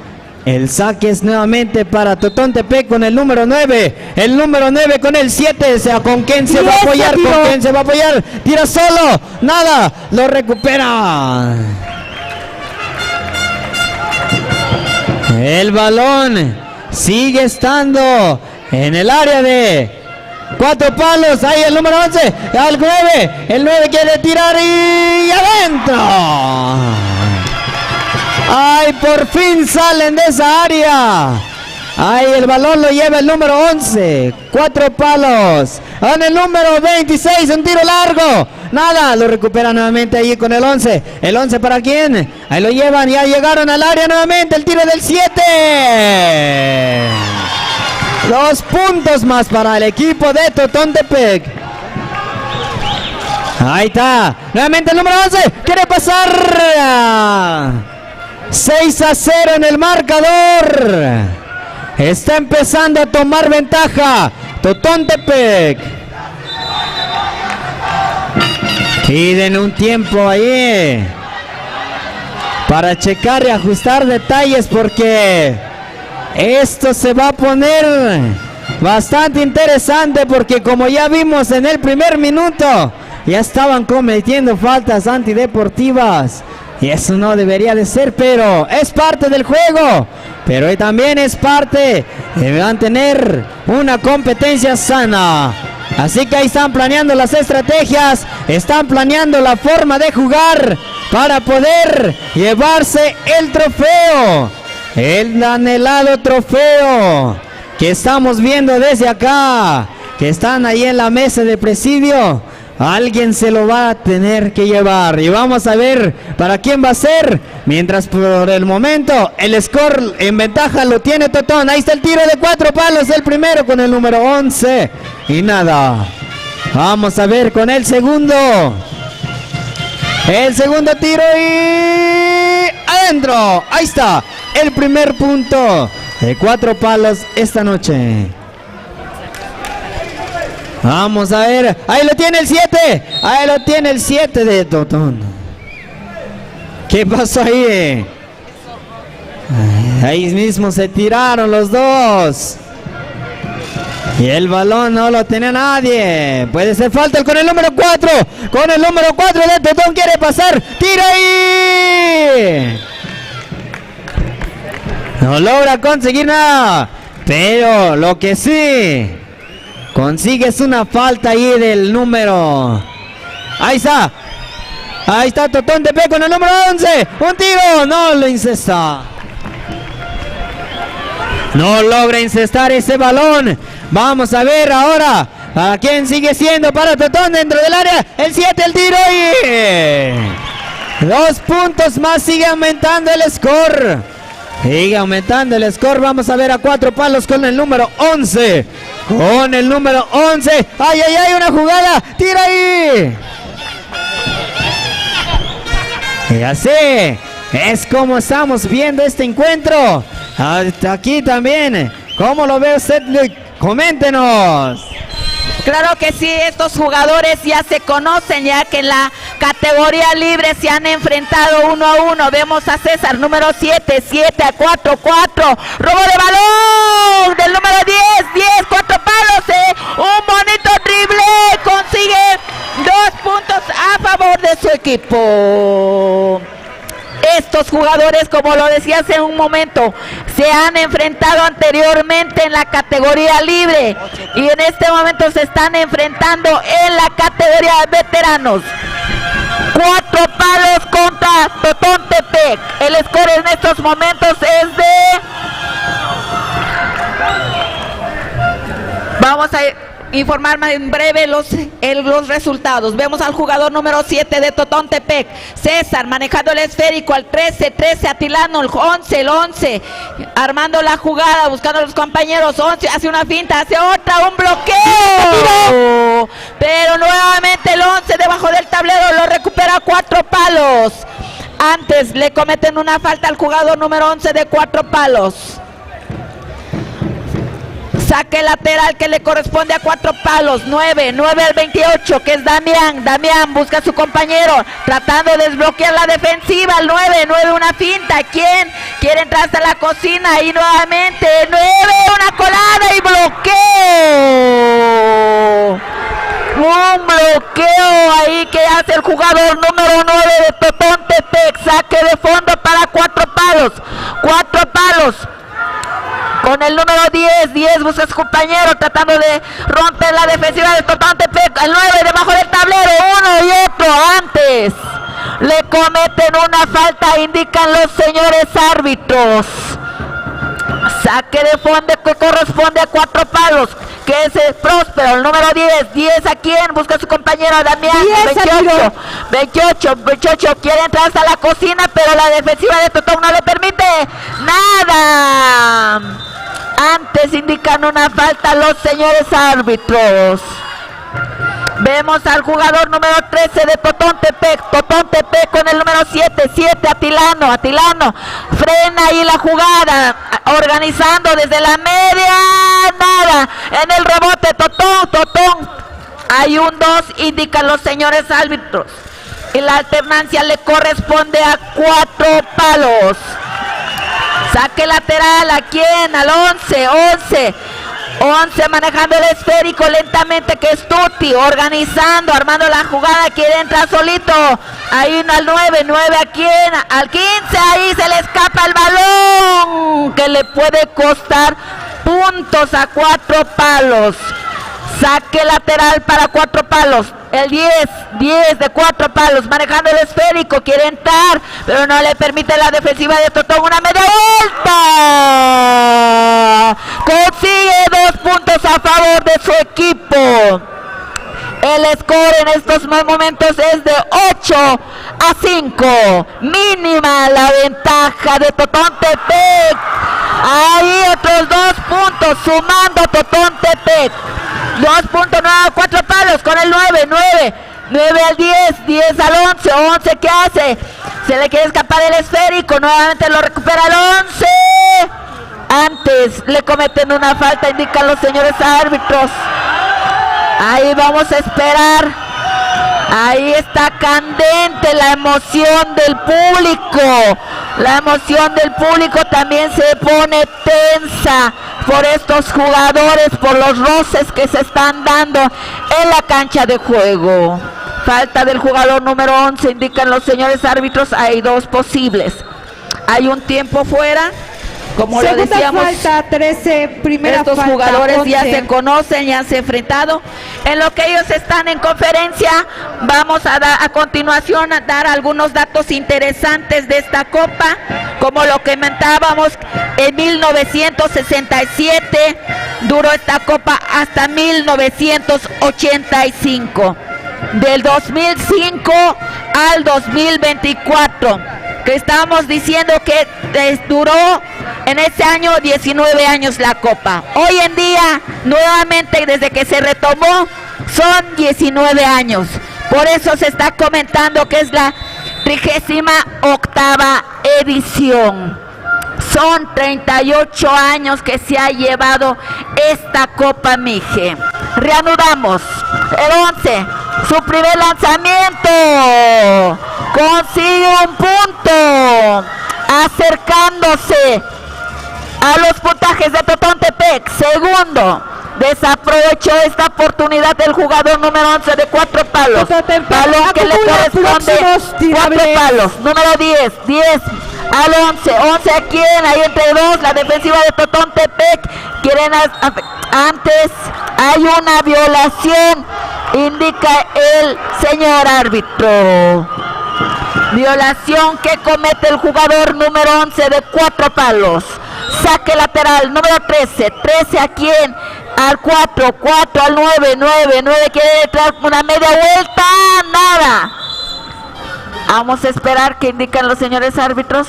S17: El saque es nuevamente para Totontepec con el número 9. El número 9 con el 7. ¿Con quién se va a apoyar? ¿Con quién se va a apoyar? Tira solo. Nada. Lo recupera. El balón sigue estando en el área de 4 palos. Ahí el número 11. Al 9. El 9 quiere tirar y adentro. Ay, por fin salen de esa área. Ahí el balón lo lleva el número 11. 4 palos. En el número 26, un tiro largo. Nada, lo recupera nuevamente ahí con el 11. ¿El 11 para quién? Ahí lo llevan, ya llegaron al área nuevamente. El tiro del 7. 2 puntos más para el equipo de Totontepec. Ahí está. Nuevamente el número 11. Quiere pasar. 6-0 en el marcador. Está empezando a tomar ventaja Totontepec. Piden un tiempo ahí para checar y ajustar detalles porque esto se va a poner bastante interesante, porque como ya vimos en el primer minuto ya estaban cometiendo faltas antideportivas. Y eso no debería de ser, pero es parte del juego. Pero también es parte de mantener una competencia sana. Así que ahí están planeando las estrategias, están planeando la forma de jugar para poder llevarse el trofeo. El anhelado trofeo que estamos viendo desde acá, que están ahí en la mesa de presidio. Alguien se lo va a tener que llevar. Y vamos a ver para quién va a ser. Mientras por el momento el score en ventaja lo tiene Totón. Ahí está el tiro de 4 palos. El primero con el número 11. Y nada. Vamos a ver con el segundo. El segundo tiro y adentro. Ahí está el primer punto de 4 palos esta noche. Vamos a ver. Ahí lo tiene el 7. Ahí lo tiene el 7 de Totón. ¿Qué pasó ahí? Ahí mismo se tiraron los dos. Y el balón no lo tiene nadie. Puede ser falta con el número 4. Con el número 4 de Totón quiere pasar. ¡Tira ahí! No logra conseguir nada. Pero lo que sí consigue es una falta ahí del número. Ahí está. Ahí está Totón Tepe con el número 11. Un tiro. No lo incesta. No logra incestar ese balón. Vamos a ver ahora a quién sigue siendo para Totón dentro del área. El 7, el tiro y 2 puntos más. Sigue aumentando el score. Sigue aumentando el score. Vamos a ver a 4 palos con el número 11. Con el número 11. ¡Ay, ay, ay! Una jugada. ¡Tira ahí! Y así es como estamos viendo este encuentro. Aquí también. ¿Cómo lo ve usted? Coméntenos.
S5: Claro que sí, estos jugadores ya se conocen, ya que en la categoría libre se han enfrentado 1 a 1. Vemos a César, número 7, 7 a 4, 4. Robo de balón del número 10, 4 palos. Un bonito drible. Consigue 2 puntos a favor de su equipo. Estos jugadores, como lo decía hace un momento, se han enfrentado anteriormente en la categoría libre y en este momento se están enfrentando en la categoría de veteranos. 4 palos contra Totón Tepec. El score en estos momentos es de... Vamos a informar más en breve los resultados. Vemos al jugador número 7 de Totón Tepec, César, manejando el esférico al 13, 13 Atilano, el 11, armando la jugada, buscando a los compañeros. 11 hace una finta, hace otra, un bloqueo, pero nuevamente el 11 debajo del tablero lo recupera a 4 palos. Antes le cometen una falta al jugador número 11 de 4 palos. Saque lateral que le corresponde a 4 palos. 9 al 28, que es Damián. Damián busca a su compañero, tratando de desbloquear la defensiva. El 9, una finta. ¿Quién quiere entrar hasta la cocina? Y nuevamente 9, una colada y bloqueo. Un bloqueo ahí que hace el jugador número 9 de Totón Tepec. Saque de fondo para 4 palos. 4 palos. Con el número 10 busca a su compañero, tratando de romper la defensiva de Totón Tepec. El 9 debajo del tablero, uno y otro. Antes le cometen una falta, indican los señores árbitros. Saque de fondo que corresponde a 4 palos, que es el Próspero, el número 10 a quien busca a su compañero Damián. 28 quiere entrar hasta la cocina, pero la defensiva de Totón no le permite nada. Antes indican una falta los señores árbitros. Vemos al jugador número 13 de Totón Tepec con el número 7 Atilano. Frena ahí la jugada, organizando desde la media, nada. En el rebote Totón. Hay un 2, indican los señores árbitros. Y la alternancia le corresponde a 4 palos. Saque lateral, ¿a quién? Al 11 manejando el esférico lentamente, que es Tuti, organizando, armando la jugada, quiere entrar solito. Ahí al 9 a quién? Al 15, ahí se le escapa el balón, que le puede costar puntos a 4 palos. Saque lateral para 4 palos. El 10 de 4 palos, manejando el esférico, quiere entrar, pero no le permite la defensiva de Totón. Una media vuelta. Consigue 2 puntos a favor de su equipo. El score en estos momentos es de 8-5. Mínima la ventaja de Totontepec. Ahí otros 2 puntos sumando Totontepec. 2.9, 4 palos con el 9 al 10, 10 al 11, 11 ¿qué hace? Se le quiere escapar el esférico, nuevamente lo recupera el 11. Antes le cometen una falta, indican los señores árbitros. Ahí vamos a esperar. Ahí está candente la emoción del público. La emoción del público también se pone tensa por estos jugadores, por los roces que se están dando en la cancha de juego. Falta del jugador número 11, indican los señores árbitros. Hay 2 posibles. Hay un tiempo fuera. Como
S10: segunda
S5: lo decíamos,
S10: falta, 13, primera
S5: estos
S10: falta,
S5: jugadores
S10: 11.
S5: ya se conocen, ya se han enfrentado. En lo que ellos están en conferencia, vamos a continuación a dar algunos datos interesantes de esta copa. Como lo comentábamos, en 1967 duró esta copa hasta 1985. Del 2005 al 2024. Que estábamos diciendo que duró en ese año 19 años la copa. Hoy en día, nuevamente desde que se retomó, son 19 años. Por eso se está comentando que es la 38ª edición. Son 38 años que se ha llevado esta Copa Mije. Reanudamos. El 11, su primer lanzamiento. Consigue un punto. Acercándose a los puntajes de Totontepec. Segundo. Desaprovechó esta oportunidad el jugador número 11 de 4 palos. Balón que le corresponde 4 palos. Número 10, 10 al 11. 11 a quién, ahí entre 2, la defensiva de Totontepec. Quieren antes, hay una violación, indica el señor árbitro. Violación que comete el jugador número 11 de 4 palos. Saque lateral, número 13. 13 a quién, al 4, 4 al 9, 9 quiere entrar una media vuelta, nada. Vamos a esperar que indican los señores árbitros.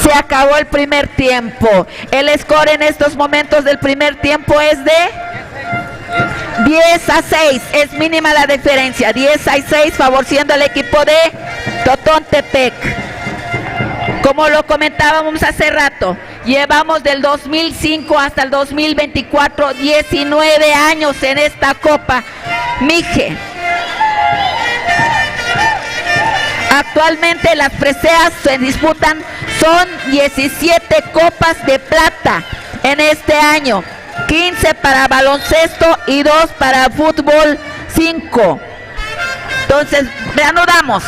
S5: Se acabó el primer tiempo. El score en estos momentos del primer tiempo es de 10-6. Es mínima la diferencia. 10-6 favoreciendo al equipo de Totontepec. Como lo comentábamos hace rato, llevamos del 2005 hasta el 2024 19 años en esta Copa Mije. Actualmente las preseas se disputan, son 17 copas de plata en este año, 15 para baloncesto y 2 para fútbol 5. Entonces reanudamos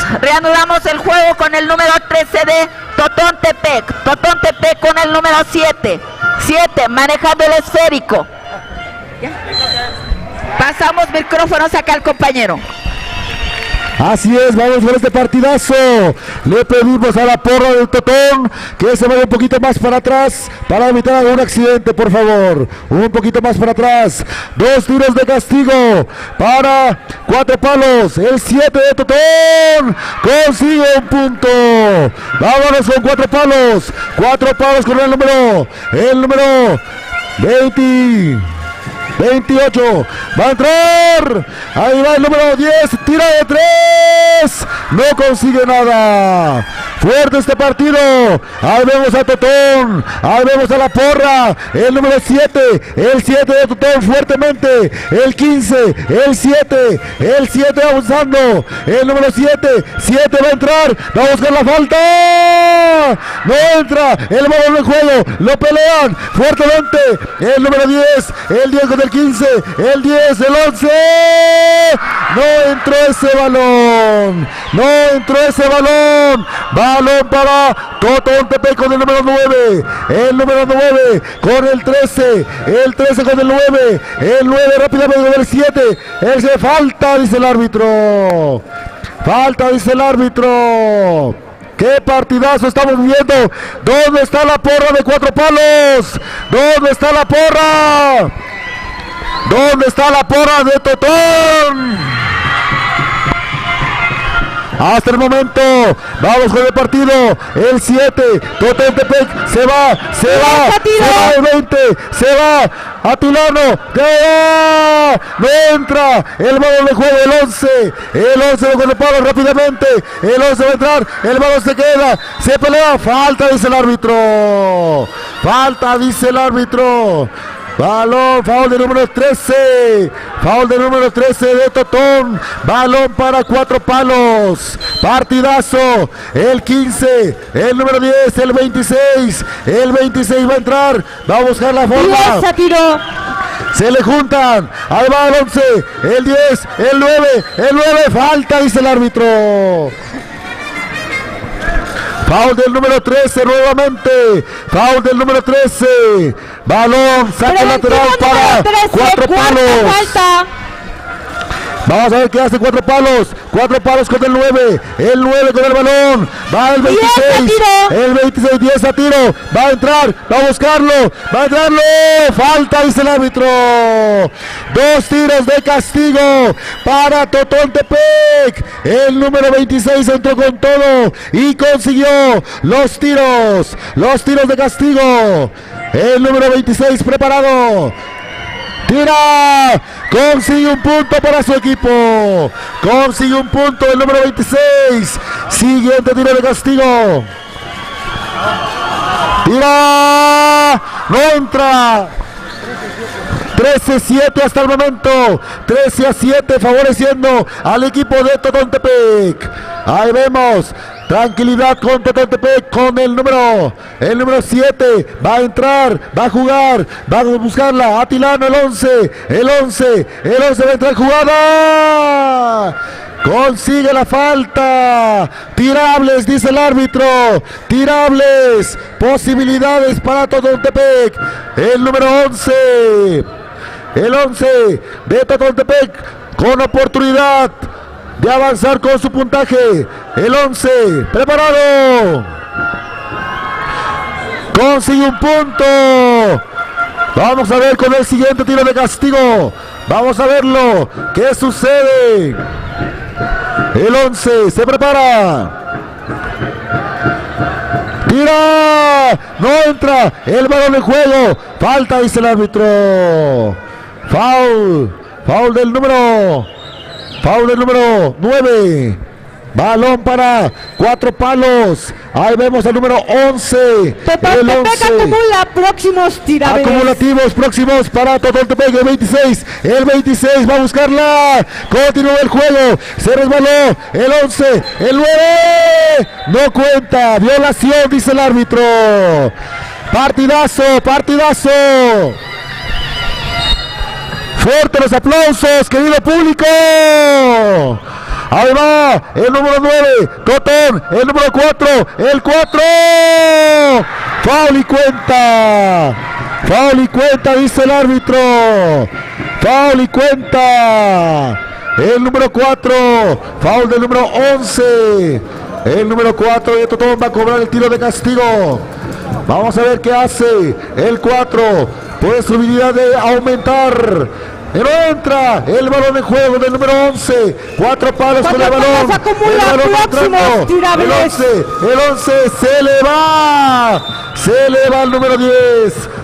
S5: el juego con el número 13 de Totontepec. Totontepec con el número 7 manejando el esférico. Pasamos micrófonos acá al compañero.
S14: Así es, vamos por este partidazo. Le pedimos a la porra del Totón que se vaya un poquito más para atrás para evitar algún accidente, por favor. Un poquito más para atrás. 2 tiros de castigo para 4 palos. El 7 de Totón consigue un punto. Vámonos con 4 palos. 4 palos con el número 28, va a entrar, ahí va el número 10, tira de 3, no consigue nada. Fuerte este partido, ahí vemos a Totón, ahí vemos a la porra, el número 7, el 7 de Totón fuertemente, el 15, el 7 avanzando, el número 7 va a entrar, va a buscar la falta, no entra, el balón en juego, lo pelean fuertemente, el número 10, el 10 con el 15, el 10, el 11, no entró ese balón, balón para Totontepec con el número 9, con el 13 con el 9, rápidamente con el 7, falta, dice el árbitro, ¡qué partidazo estamos viendo! ¿Dónde está la porra de 4 palos? ¿Dónde está la porra? ¿Dónde está la porra de Totón? Hasta el momento, vamos con el partido, el 7, Totón Tepec, se va el 20, se va, Atilano, no entra, el balón de juego, el 11 con el palo rápidamente, el 11 va a entrar, el balón se queda, se pelea, falta dice el árbitro, balón, foul del número 13 de Totón, balón para 4 palos, partidazo, el 15, el número 10, el 26 va a entrar, va a buscar la forma, se le juntan, ahí va el 11, el 10, el 9, falta dice el árbitro. Foul del número 13 nuevamente. Foul del número 13. Balón, saque lateral para 4 palos. Falta. Vamos a ver qué hace 4 palos. 4 palos con el 9. El 9 con el balón. Va el 26. El 26, 10 a tiro. Va a entrar. Va a buscarlo. Falta, dice el árbitro. 2 tiros de castigo para Totón Tepec. El número 26 entró con todo y consiguió los tiros de castigo. El número 26 preparado. Tira, consigue un punto para su equipo. Consigue un punto el número 26. Siguiente tiro de castigo. Tira, no entra. 13-7 hasta el momento. 13-7 favoreciendo al equipo de Totón Tepec. Ahí vemos. Tranquilidad con Totón Tepec con el número 7. Va a entrar, va a jugar, va a buscarla. Atilano, el 11 va a entrar jugada. Consigue la falta. Tirables, dice el árbitro. Tirables. Posibilidades para Totón Tepec. El número 11. El 11 de Totón Tepec con oportunidad de avanzar con su puntaje. El 11, preparado. Consigue un punto. Vamos a ver con el siguiente tiro de castigo. Vamos a verlo. ¿Qué sucede? El 11 se prepara. Tira. No entra. El balón en juego. Falta, dice el árbitro. Foul. Foul del número 9. Balón para 4 palos. Ahí vemos al número 11.
S10: Totón Tepec acumula próximos tirables.
S14: Acumulativos próximos para Totón Tepec. El 26 va a buscarla. Continúa el juego. Se resbaló. El 11. El 9. No cuenta. Violación, dice el árbitro. Partidazo. Fuertes los aplausos, querido público. Ahí va el número 9, Totón, el número 4, el 4. Foul y cuenta, dice el árbitro. Foul y cuenta. El número 4, foul del número 11. El número 4 de Totón va a cobrar el tiro de castigo. Vamos a ver qué hace el 4. Posibilidad de aumentar. No entra el balón en juego del número 11. 4 palos con el balón. El balón entrando. El 11 se le va. Se le va el número 10.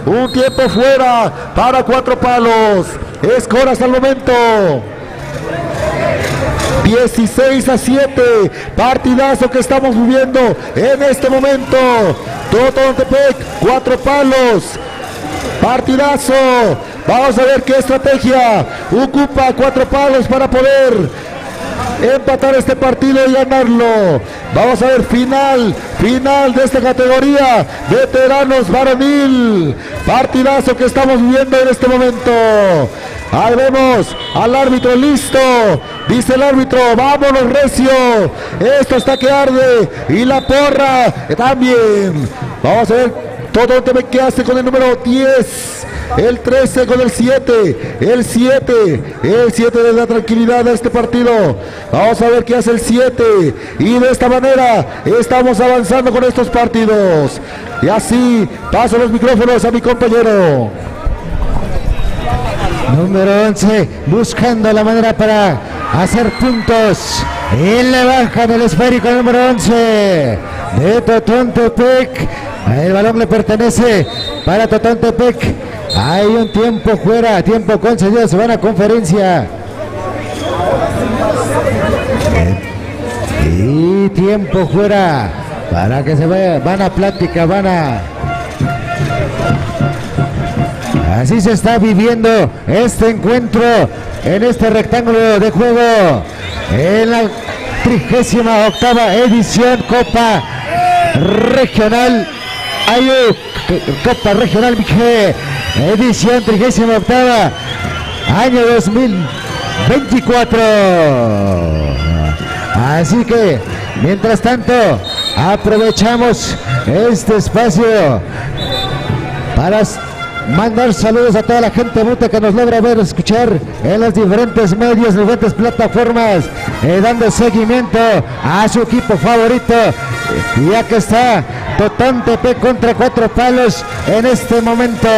S14: Un tiempo fuera para 4 palos. Score hasta el momento. 16-7. Partidazo que estamos viviendo en este momento. Totón Tepec, 4 palos. Partidazo. Vamos a ver qué estrategia ocupa 4 palos para poder empatar este partido y ganarlo. Vamos a ver final de esta categoría, veteranos varonil. Partidazo que estamos viviendo en este momento. Ahí vemos al árbitro listo. Dice el árbitro, vámonos recio. Esto está que arde. Y la porra también. Vamos a ver todo que hace con el número 10. El 13 con el 7. El 7 le da tranquilidad a este partido. Vamos a ver qué hace el 7. Y de esta manera estamos avanzando con estos partidos. Y así paso los micrófonos a mi compañero. Número 11, buscando la manera para hacer puntos. Y le bajan el esférico número 11 de Totontepec. El balón le pertenece para Totontepec. Hay un tiempo fuera, tiempo concedido, se van a conferencia. Y tiempo fuera para que se vaya, van a plática, Así se está viviendo este encuentro en este rectángulo de juego en la 38ª edición Copa Regional Ayuc, Copa Regional Mije, edición 38ª, año 2024. Así que, mientras tanto, aprovechamos este espacio para mandar saludos a toda la gente muta que nos logra ver, escuchar en los diferentes medios, diferentes plataformas, dando seguimiento a su equipo favorito. Ya que está Totontepec contra Cuatro Palos en este momento.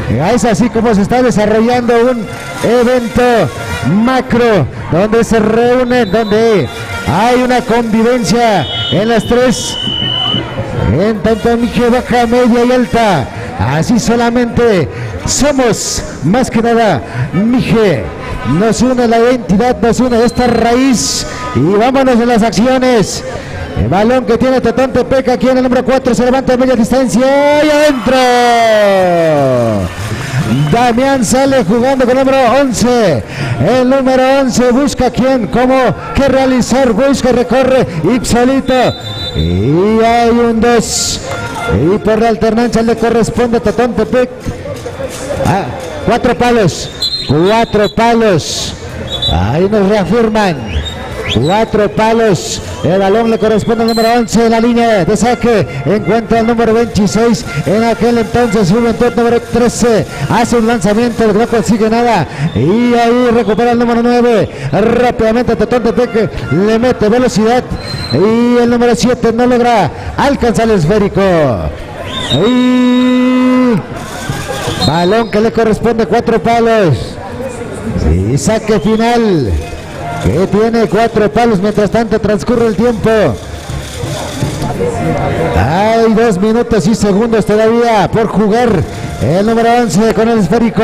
S14: Es así como se está desarrollando un evento macro donde se reúnen, donde hay una convivencia en las tres, en tanto Mije, baja, media y alta. Así solamente somos, más que nada, Mije. Nos une la identidad, nos une esta raíz. Y vámonos en las acciones. El balón que tiene Totontepec aquí en el número 4, se levanta a media distancia y adentro. Damián sale jugando con el número 11. El número 11 busca quién, cómo, qué realizar, busca, recorre y solito. Y hay un 2. Y por la alternancia le corresponde a Totontepec. Cuatro palos. Ahí nos reafirman. Cuatro palos. El balón le corresponde al número 11 en la línea de saque. Encuentra el número 26. En aquel entonces Juventud número 13. Hace un lanzamiento, no consigue nada. Y ahí recupera el número 9. Rápidamente Totontepec le mete velocidad. Y el número 7 no logra alcanzar el esférico. Y balón que le corresponde a Cuatro Palos. Y saque final que tiene Cuatro Palos. Mientras tanto transcurre el tiempo. Hay 2 minutos y segundos todavía por jugar. El número 11 con el esférico,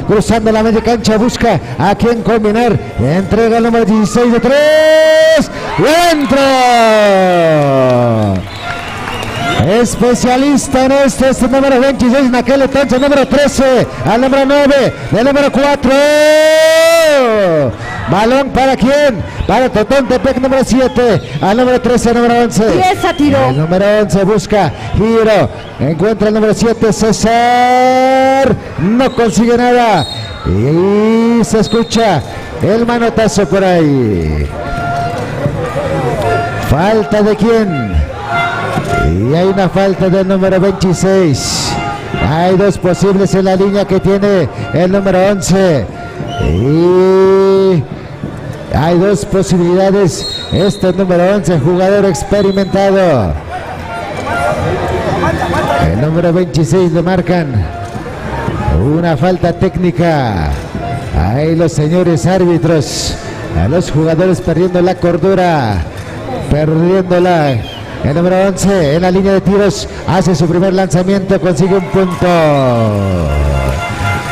S14: cruzando la media cancha, busca a quien combinar. Entrega el número 16 de 3. ¡Dentro! Especialista en este es el número 26, en aquel entonces número 13, al número 9, del número 4. Balón para quién, para Totontepec número 7, al número 13, número 11.
S10: Y esa tiró.
S14: El número 11 busca giro, encuentra el número 7, César, no consigue nada. Y se escucha el manotazo por ahí. Falta de quién. Y hay una falta del número 26. Hay 2 posibles en la línea que tiene el número 11. Y hay 2 posibilidades. Este número 11, jugador experimentado. El número 26 le marcan una falta técnica. Ahí los señores árbitros, a los jugadores perdiendo la cordura, perdiéndola. El número 11 en la línea de tiros hace su primer lanzamiento, consigue un punto.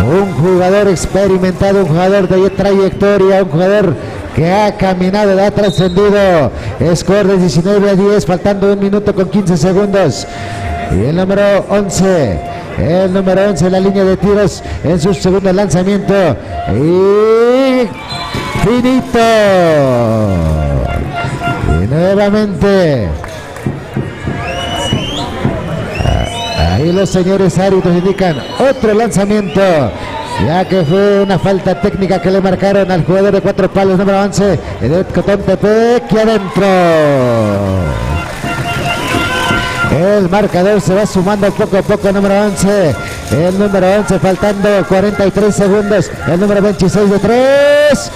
S14: Un jugador experimentado, un jugador de trayectoria, un jugador que ha caminado, ha trascendido. Score de 19-10, faltando 1 minuto con 15 segundos. Y el número 11 en la línea de tiros en su segundo lanzamiento. Y finito. Y nuevamente. Ahí los señores árbitros indican otro lanzamiento, ya que fue una falta técnica que le marcaron al jugador de Cuatro Palos, número 11, de Totontepec, y adentro. El marcador se va sumando poco a poco, número 11. El número 11 faltando 43 segundos. El número 26 de 3.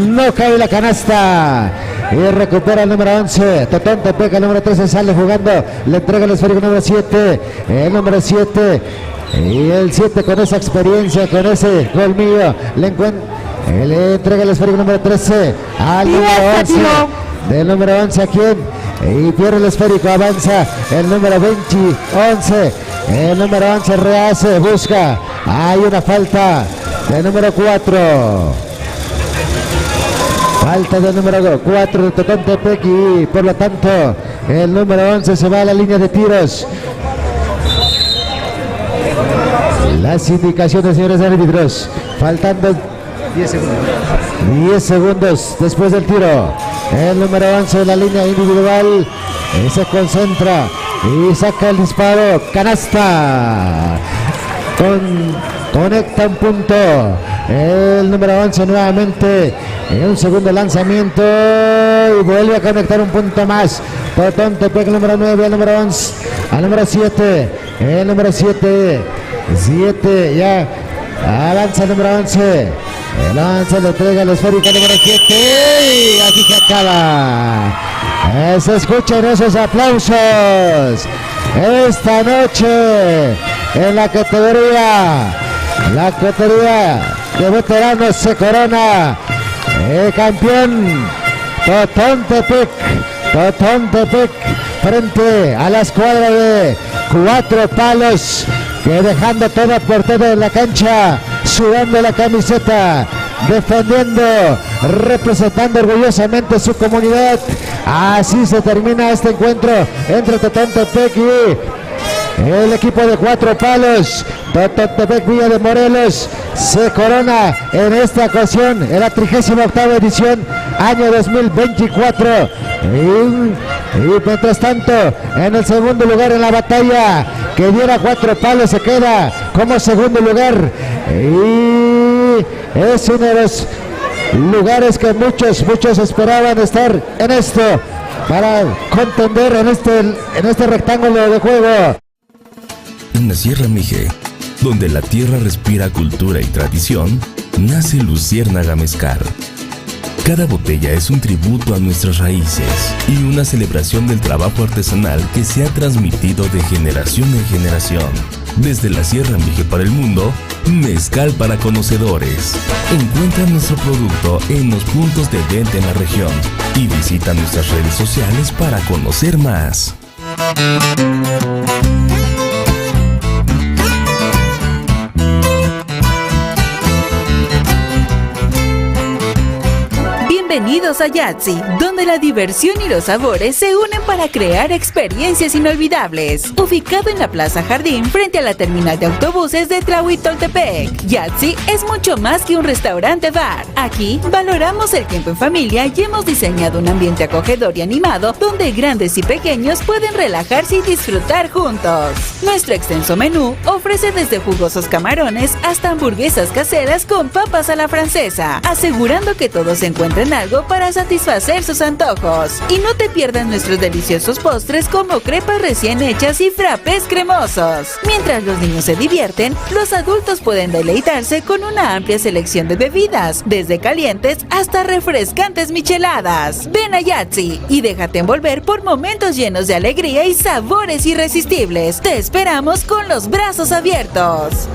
S14: No cae la canasta. Y recupera el número 11. Totontepec, el número 13 sale jugando. Le entrega el esférico número 7. El número 7 Y el 7 con esa experiencia, con ese colmillo, le entrega el esférico número 13 al número 11. Del número 11 a quién, y pierde el esférico, avanza el número 11. El número 11 rehace, busca, hay una falta del número 4. Falta del número 4 de Totontepec y por lo tanto el número 11 se va a la línea de tiros. Las indicaciones, señores árbitros, faltando 10 segundos después del tiro. El número 11 de la línea individual se concentra y saca el disparo. Canasta. Conecta un punto. El número 11 nuevamente en un segundo lanzamiento y vuelve a conectar un punto más. Totontepec, el número 9, el número 11, al número 7. El número 7 ya avanza el número 11. El 11 le entrega el esférico número 7 y aquí se acaba. Se escuchan esos aplausos esta noche en la categoría de veteranos. Se corona el campeón Totontepec frente a la escuadra de Cuatro Palos, que dejando todo por todo en la cancha, sudando la camiseta, defendiendo, representando orgullosamente su comunidad. Así se termina este encuentro entre Totontepec y el equipo de Cuatro Palos. Totontepec Villa de Morelos se corona en esta ocasión en la 38ª edición, año 2024. Y mientras tanto, en el segundo lugar en la batalla que diera Cuatro Palos, se queda como segundo lugar. Y es uno de los lugares que muchos esperaban estar en esto, para contender en este rectángulo de juego.
S6: En la Sierra Mije, donde la tierra respira cultura y tradición, nace Luciérnaga Mezcal. Cada botella es un tributo a nuestras raíces y una celebración del trabajo artesanal que se ha transmitido de generación en generación. Desde la Sierra Mije para el mundo, mezcal para conocedores. Encuentra nuestro producto en los puntos de venta en la región y visita nuestras redes sociales para conocer más.
S7: Bienvenidos a Yatzy, donde la diversión y los sabores se unen para crear experiencias inolvidables. Ubicado en la Plaza Jardín, frente a la terminal de autobuses de Tlahuitoltepec, Yatzy es mucho más que un restaurante-bar. Aquí valoramos el tiempo en familia y hemos diseñado un ambiente acogedor y animado donde grandes y pequeños pueden relajarse y disfrutar juntos. Nuestro extenso menú ofrece desde jugosos camarones hasta hamburguesas caseras con papas a la francesa, asegurando que todos encuentren algo para satisfacer sus antojos. Y no te pierdas nuestros deliciosos postres como crepas recién hechas y frappés cremosos. Mientras los niños se divierten, los adultos pueden deleitarse con una amplia selección de bebidas, desde calientes hasta refrescantes micheladas. Ven a Yatzy y déjate envolver por momentos llenos de alegría y sabores irresistibles. Te esperamos con los brazos abiertos.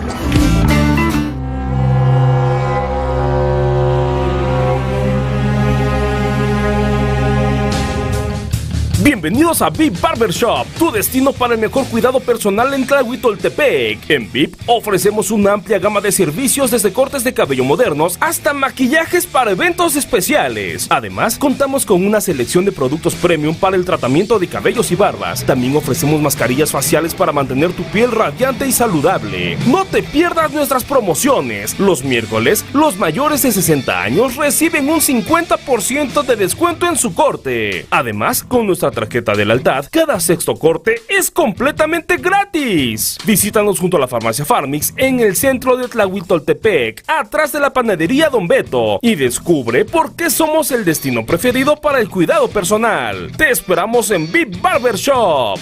S8: Bienvenidos a VIP Barbershop, tu destino para el mejor cuidado personal en Tlahuitoltepec. En VIP ofrecemos una amplia gama de servicios desde cortes de cabello modernos hasta maquillajes para eventos especiales. Además, contamos con una selección de productos premium para el tratamiento de cabellos y barbas. También ofrecemos mascarillas faciales para mantener tu piel radiante y saludable. No te pierdas nuestras promociones. Los miércoles, los mayores de 60 años reciben un 50% de descuento en su corte. Además, con nuestra tarjeta de lealtad, cada sexto corte es completamente gratis. Visítanos junto a la farmacia Farmix en el centro de Tlahuitoltepec, atrás de la panadería Don Beto, y descubre por qué somos el destino preferido para el cuidado personal. Te esperamos en VIP Barbershop.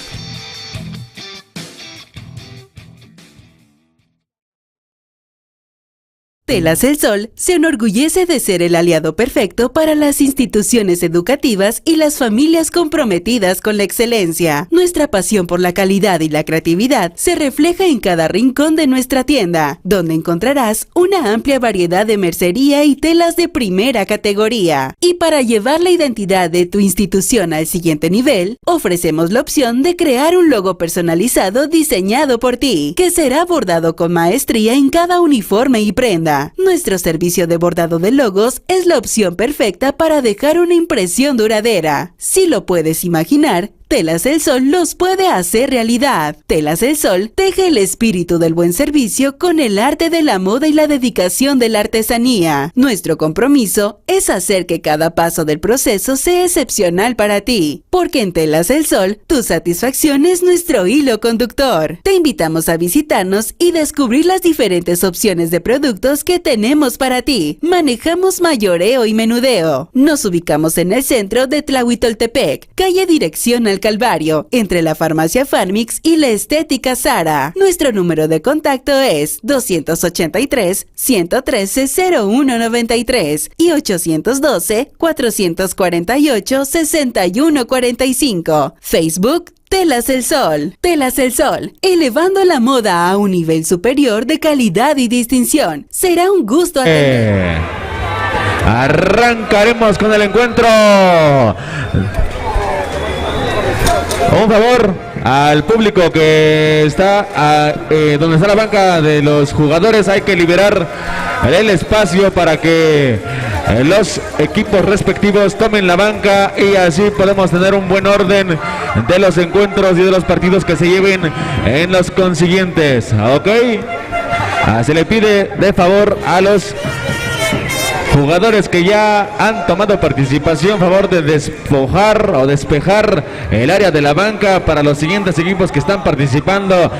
S7: Telas El Sol se enorgullece de ser el aliado perfecto para las instituciones educativas y las familias comprometidas con la excelencia. Nuestra pasión por la calidad y la creatividad se refleja en cada rincón de nuestra tienda, donde encontrarás una amplia variedad de mercería y telas de primera categoría. Y para llevar la identidad de tu institución al siguiente nivel, ofrecemos la opción de crear un logo personalizado diseñado por ti, que será bordado con maestría en cada uniforme y prenda. Nuestro servicio de bordado de logos es la opción perfecta para dejar una impresión duradera. Si lo puedes imaginar, Telas El Sol los puede hacer realidad. Telas El Sol teje el espíritu del buen servicio con el arte de la moda y la dedicación de la artesanía. Nuestro compromiso es hacer que cada paso del proceso sea excepcional para ti, porque en Telas El Sol, tu satisfacción es nuestro hilo conductor. Te invitamos a visitarnos y descubrir las diferentes opciones de productos que tenemos para ti. Manejamos mayoreo y menudeo. Nos ubicamos en el centro de Tlahuitoltepec, calle Dirección al Calvario, entre la farmacia Farmix y la estética Sara. Nuestro número de contacto es 283-113-0193 y 812-448-6145. Facebook Telas El Sol. Telas El Sol, elevando la moda a un nivel superior de calidad y distinción. Será un gusto atender.
S15: Arrancaremos con el encuentro. Un favor al público que está donde está la banca de los jugadores. Hay que liberar el espacio para que los equipos respectivos tomen la banca y así podemos tener un buen orden de los encuentros y de los partidos que se lleven en los consiguientes. ¿Ok? Se le pide de favor a los jugadores que ya han tomado participación, favor de despojar o despejar el área de la banca para los siguientes equipos que están participando.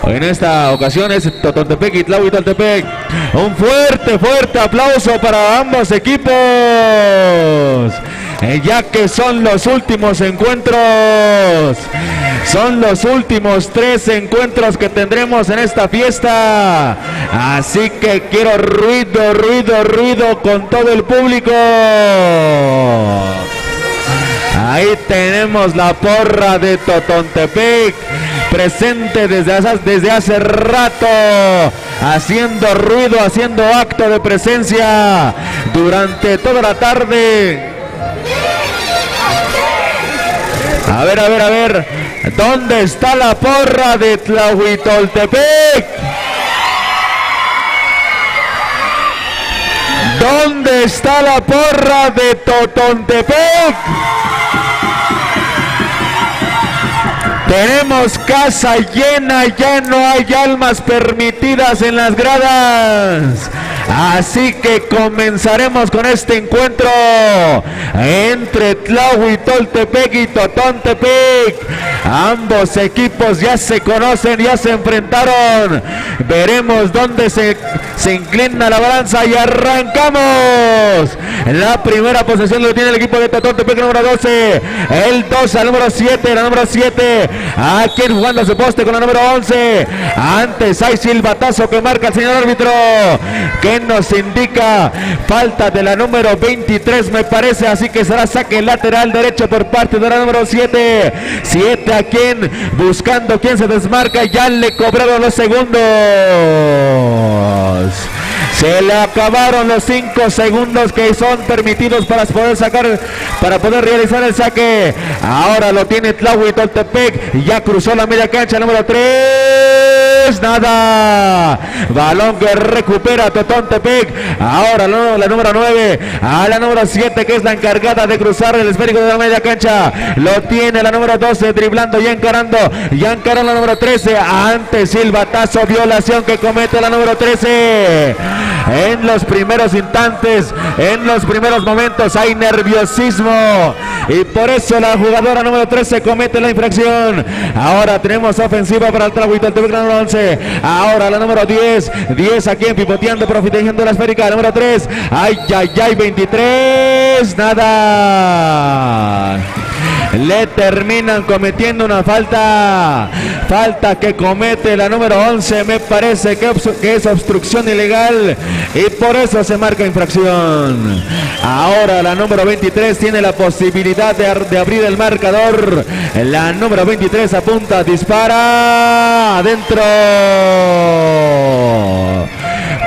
S15: En esta ocasión es Totontepec y Tlahuitoltepec. Un fuerte aplauso para ambos equipos, ya que son los últimos encuentros. Son los últimos 3 encuentros que tendremos en esta fiesta. Así que quiero ruido con todo el público. Ahí tenemos la porra de Totontepec, presente desde hace rato, haciendo ruido, haciendo acto de presencia durante toda la tarde. A ver, ¿dónde está la porra de Tlahuitoltepec? ¿Dónde está la porra de Totontepec? Tenemos casa llena, ya no hay almas permitidas en las gradas. Así que comenzaremos con este encuentro entre Tlahuitoltepec y Totontepec. Ambos equipos ya se conocen, ya se enfrentaron. Veremos dónde se inclina la balanza y arrancamos. La primera posesión lo tiene el equipo de Totontepec, número 12. El 2 al número 7, la número 7. Aquí jugando a su poste con la número 11. Antes hay silbatazo que marca el señor árbitro, que nos indica falta de la número 23, me parece, así que será saque lateral derecho por parte de la número 7. 7 a quien buscando quien se desmarca, ya le cobraron los segundos. Se le acabaron los 5 segundos que son permitidos para poder sacar, para poder realizar el saque. Ahora lo tiene Tlahuitoltepec, ya cruzó la media cancha, número 3, nada. Balón que recupera Totontepec. Ahora la número 9 a la número 7, que es la encargada de cruzar el esférico de la media cancha. Lo tiene la número 12, driblando y encarando la número 13. Antes silbatazo, violación que comete la número 13. En los primeros instantes, en los primeros momentos hay nerviosismo y por eso la jugadora número 13 comete la infracción. Ahora tenemos ofensiva para el Tlahuitoltepec, la número 11. Ahora la número 10 aquí pivoteando, protegiendo la esférica, la número 3. Ay, 23, nada. le terminan cometiendo una falta. Falta que comete la número 11, me parece que es obstrucción ilegal y por eso se marca infracción. Ahora la número 23 tiene la posibilidad de abrir el marcador. La número 23 apunta, dispara, adentro.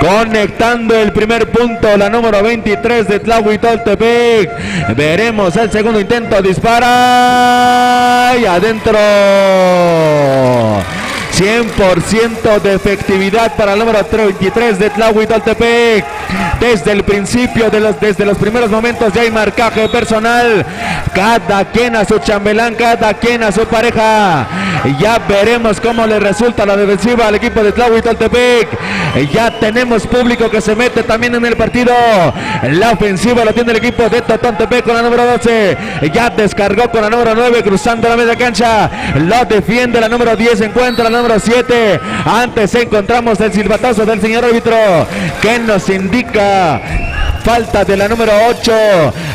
S15: Conectando el primer punto, la número 23 de Tlahuitoltepec. Veremos el segundo intento, dispara y adentro. 100% de efectividad para el número 23 de Tlahuitoltepec. Desde el principio, desde los primeros momentos ya hay marcaje personal. Cada quien a su chambelán, cada quien a su pareja. Ya veremos cómo le resulta la defensiva al equipo de Tlahuitoltepec. Ya tenemos público que se mete también en el partido. La ofensiva la tiene el equipo de Totontepec con la número 12. Ya descargó con la número 9 cruzando la media cancha. Lo defiende la número 10, encuentra la número 7. Antes encontramos el silbatazo del señor árbitro que nos indica falta de la número 8,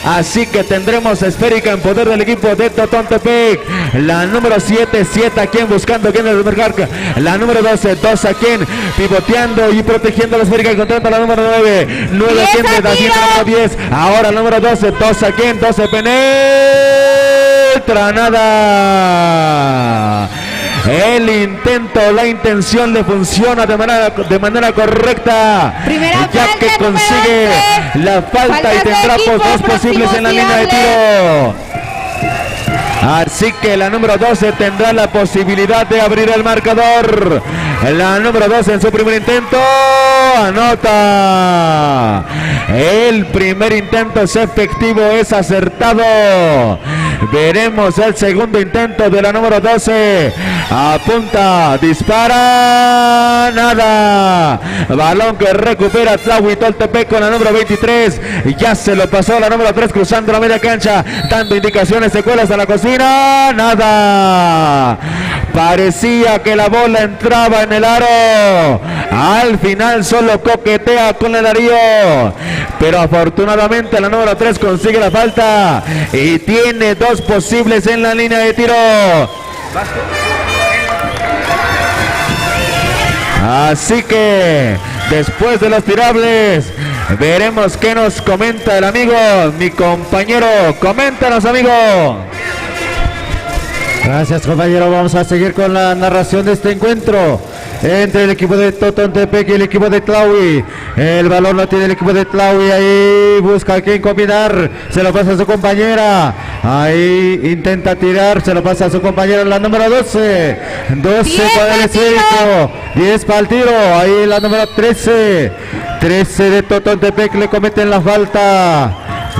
S15: así que tendremos esférica en poder del equipo de Totontepec. La número 7 a quien buscando quien el marcar. La número 12 a quien pivoteando y protegiendo la esférica, encontrando la número 9 a quien le da 10 a la número 10. Ahora la número 12 a quien 12 penetra, nada. El intento, la intención le funciona de manera correcta. Ya que consigue la falta y tendrá dos posibles en la línea de tiro. Así que la número 12 tendrá la posibilidad de abrir el marcador. La número 12 en su primer intento anota. El primer intento es efectivo, es acertado. Veremos el segundo intento de la número 12. Apunta, dispara, nada. Balón que recupera Tlahuitoltepec con la número 23. Ya se lo pasó la número 3 cruzando la media cancha, dando indicaciones, secuelas a la cocina, nada. Parecía que la bola entraba en el aro. Al final solo coquetea con el arío. Pero afortunadamente la número 3 consigue la falta y tiene dos posibles en la línea de tiro. Así que después de los tirables veremos qué nos comenta el amigo, mi compañero. Coméntanos, amigo.
S14: Gracias, compañero. Vamos a seguir con la narración de este encuentro entre el equipo de Totontepec y el equipo de Tlahui. El balón lo tiene el equipo de Tlahui. Ahí busca a quien combinar. Se lo pasa a su compañera. Ahí intenta tirar. Se lo pasa a su compañera, la número 12. 12 para el esférico. 10 para el tiro. Ahí la número 13. 13 de Totontepec le cometen la falta.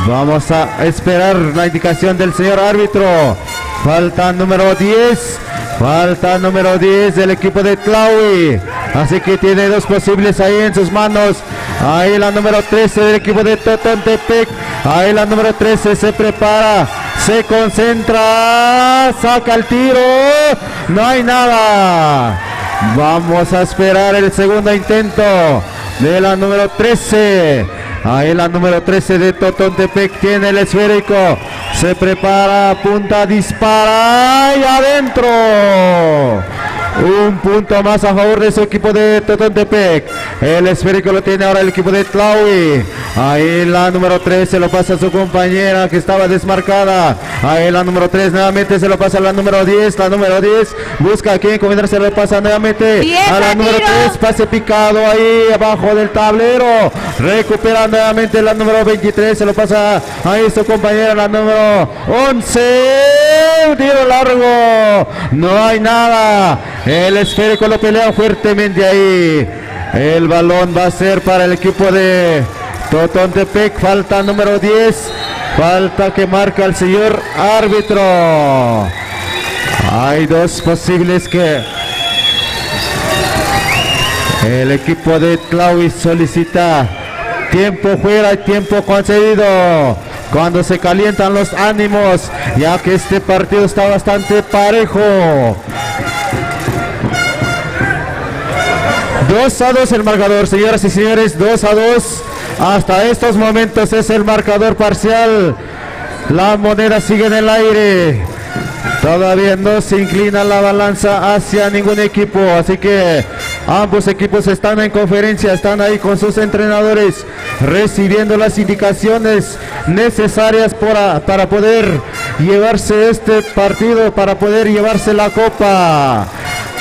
S14: Vamos a esperar la indicación del señor árbitro. Falta número 10. Falta número 10 del equipo de Tlahui. Así que tiene dos posibles ahí en sus manos. Ahí la número 13 del equipo de Totontepec. Ahí la número 13 se prepara. Se concentra. Saca el tiro. No hay nada. Vamos a esperar el segundo intento de la número 13. Ahí la número 13 de Totontepec tiene el esférico. Se prepara, apunta, dispara y adentro. Un punto más a favor de su equipo de Totontepec. El esférico lo tiene ahora el equipo de Tlahui. Ahí la número 3 se lo pasa a su compañera que estaba desmarcada. Ahí la número 3 nuevamente se lo pasa a la número 10. La número 10 busca a quien combinar, se lo pasa nuevamente a la número 3. Pase picado ahí abajo del tablero. Recupera nuevamente la número 23. Se lo pasa ahí su compañera, la número 11. Un tiro largo. No hay nada. El esférico lo pelea fuertemente ahí. El balón va a ser para el equipo de Totontepec. Falta número 10. Falta que marca el señor árbitro. Hay dos posibles que el equipo de Tlahui solicita. Tiempo fuera y tiempo concedido. Cuando se calientan los ánimos, ya que este partido está bastante parejo. 2-2 el marcador, señoras y señores, 2-2. Hasta estos momentos es el marcador parcial. La moneda sigue en el aire.
S3: Todavía no se inclina la balanza hacia ningún equipo, así que ambos equipos están en conferencia, están ahí con sus entrenadores recibiendo las indicaciones necesarias para poder llevarse este partido, para poder llevarse la copa.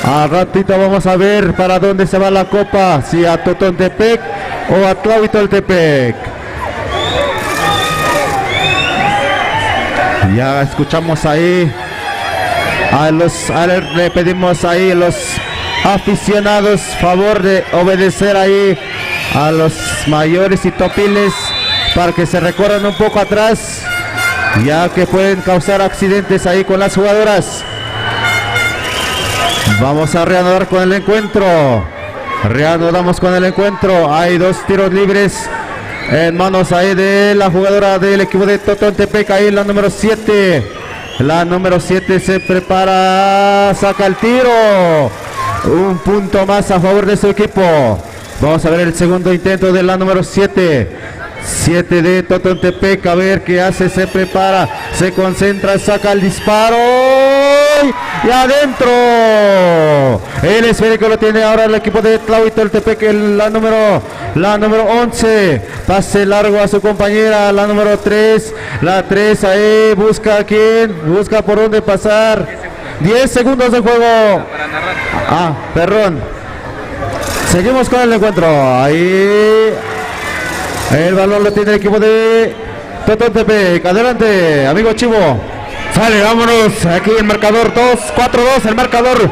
S3: Al ratito vamos a ver para dónde se va la copa, si a Totontepec o a Tlahuitoltepec. Ya escuchamos ahí le pedimos ahí a los aficionados favor de obedecer ahí a los mayores y topiles para que se recorran un poco atrás, ya que pueden causar accidentes ahí con las jugadoras. Vamos a reanudar con el encuentro. Reanudamos con el encuentro. Hay 2 tiros libres en manos ahí de la jugadora del equipo de Totontepec, ahí la número 7. La número 7 se prepara, saca el tiro. Un punto más a favor de su equipo. Vamos a ver el segundo intento de la número 7. 7 de Totontepec, a ver qué hace, se prepara, se concentra, saca el disparo y adentro. El esférico lo tiene ahora el equipo de Tlahuitoltepec, la número 11. Pase largo a su compañera, la número 3. La 3 ahí busca a quién, busca por dónde pasar. 10 segundos de juego. Perdón. Seguimos con el encuentro. Ahí el balón lo tiene el equipo de Totontepec. Adelante, amigo Chivo.
S1: Sale, vámonos. Aquí el marcador 4-2. El marcador.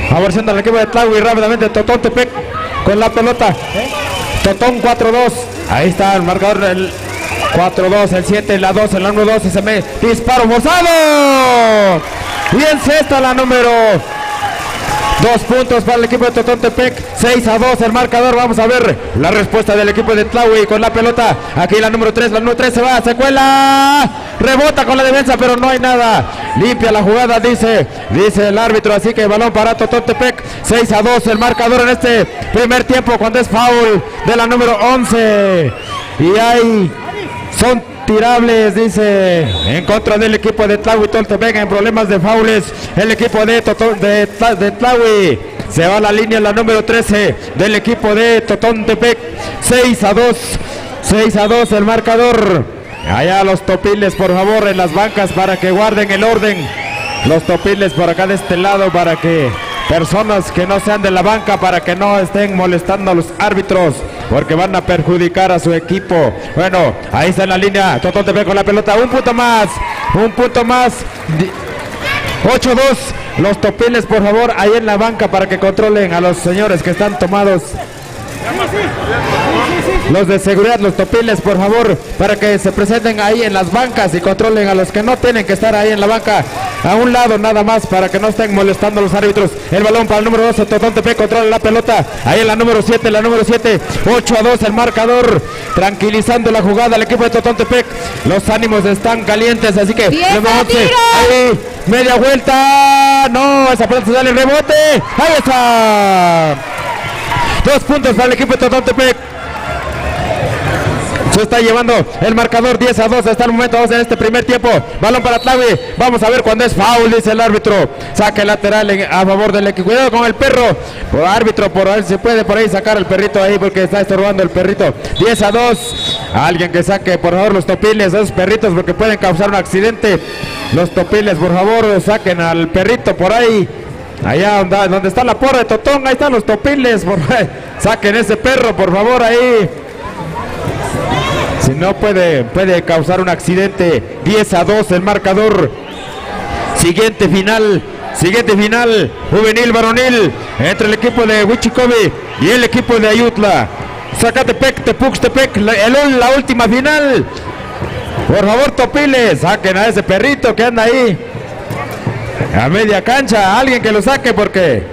S1: Favoreciendo al equipo de Tlahui. Rápidamente Totontepec con la pelota. Totón 4-2. Ahí está el marcador. El 4-2, el 7, la 2, el 1-2. Se me disparo forzado. Y en cesta la número 2 puntos para el equipo de Totontepec, 6-2 el marcador. Vamos a ver la respuesta del equipo de Tlahui con la pelota. Aquí la número 3 se va, se cuela, rebota con la defensa, pero no hay nada. Limpia la jugada, dice el árbitro. Así que balón para Totontepec, 6-2 el marcador en este primer tiempo, cuando es foul de la número 11. Y ahí son tirables, dice, en contra del equipo de Tlahuitoltepec, en problemas de faules. El equipo de Tlahui se va a la línea, la número 13 del equipo de Totontepec. 6-2 el marcador. Allá los topiles, por favor, en las bancas para que guarden el orden. Los topiles por acá de este lado, para que personas que no sean de la banca, para que no estén molestando a los árbitros, porque van a perjudicar a su equipo. Bueno, ahí está en la línea Totontepec con la pelota, un punto más. 8-2, los topiles, por favor, ahí en la banca para que controlen a los señores que están tomados. Los de seguridad, los topiles, por favor, para que se presenten ahí en las bancas y controlen a los que no tienen que estar ahí en la banca, a un lado nada más, para que no estén molestando a los árbitros. El balón para el número 12, Totontepec controla la pelota, ahí en la número 7, 8-2 el marcador, tranquilizando la jugada al equipo de Totontepec. Los ánimos están calientes, así que ahí, media vuelta, no, esa pelota sale, rebote, ahí está. 2 puntos para el equipo de Totontepec. Se está llevando el marcador 10-2 hasta el momento. Vamos en este primer tiempo. Balón para Tlahui. Vamos a ver cuando es foul, dice el árbitro. Saque lateral a favor del equipo. Cuidado con el perro. Por árbitro, por ver si puede por ahí sacar el perrito ahí, porque está estorbando el perrito. 10-2. Alguien que saque, por favor, los topiles, esos perritos, porque pueden causar un accidente. Los topiles, por favor, saquen al perrito por ahí. Allá donde está la porra de Totón, ahí están los topiles. Saquen ese perro, por favor, ahí. Si no puede causar un accidente. 10-2 el marcador. Siguiente final, juvenil varonil, entre el equipo de Huichicobi y el equipo de Ayutla. Zacatepec, Tepuxtepec, la última final. Por favor, topiles, saquen a ese perrito que anda ahí a media cancha, alguien que lo saque, porque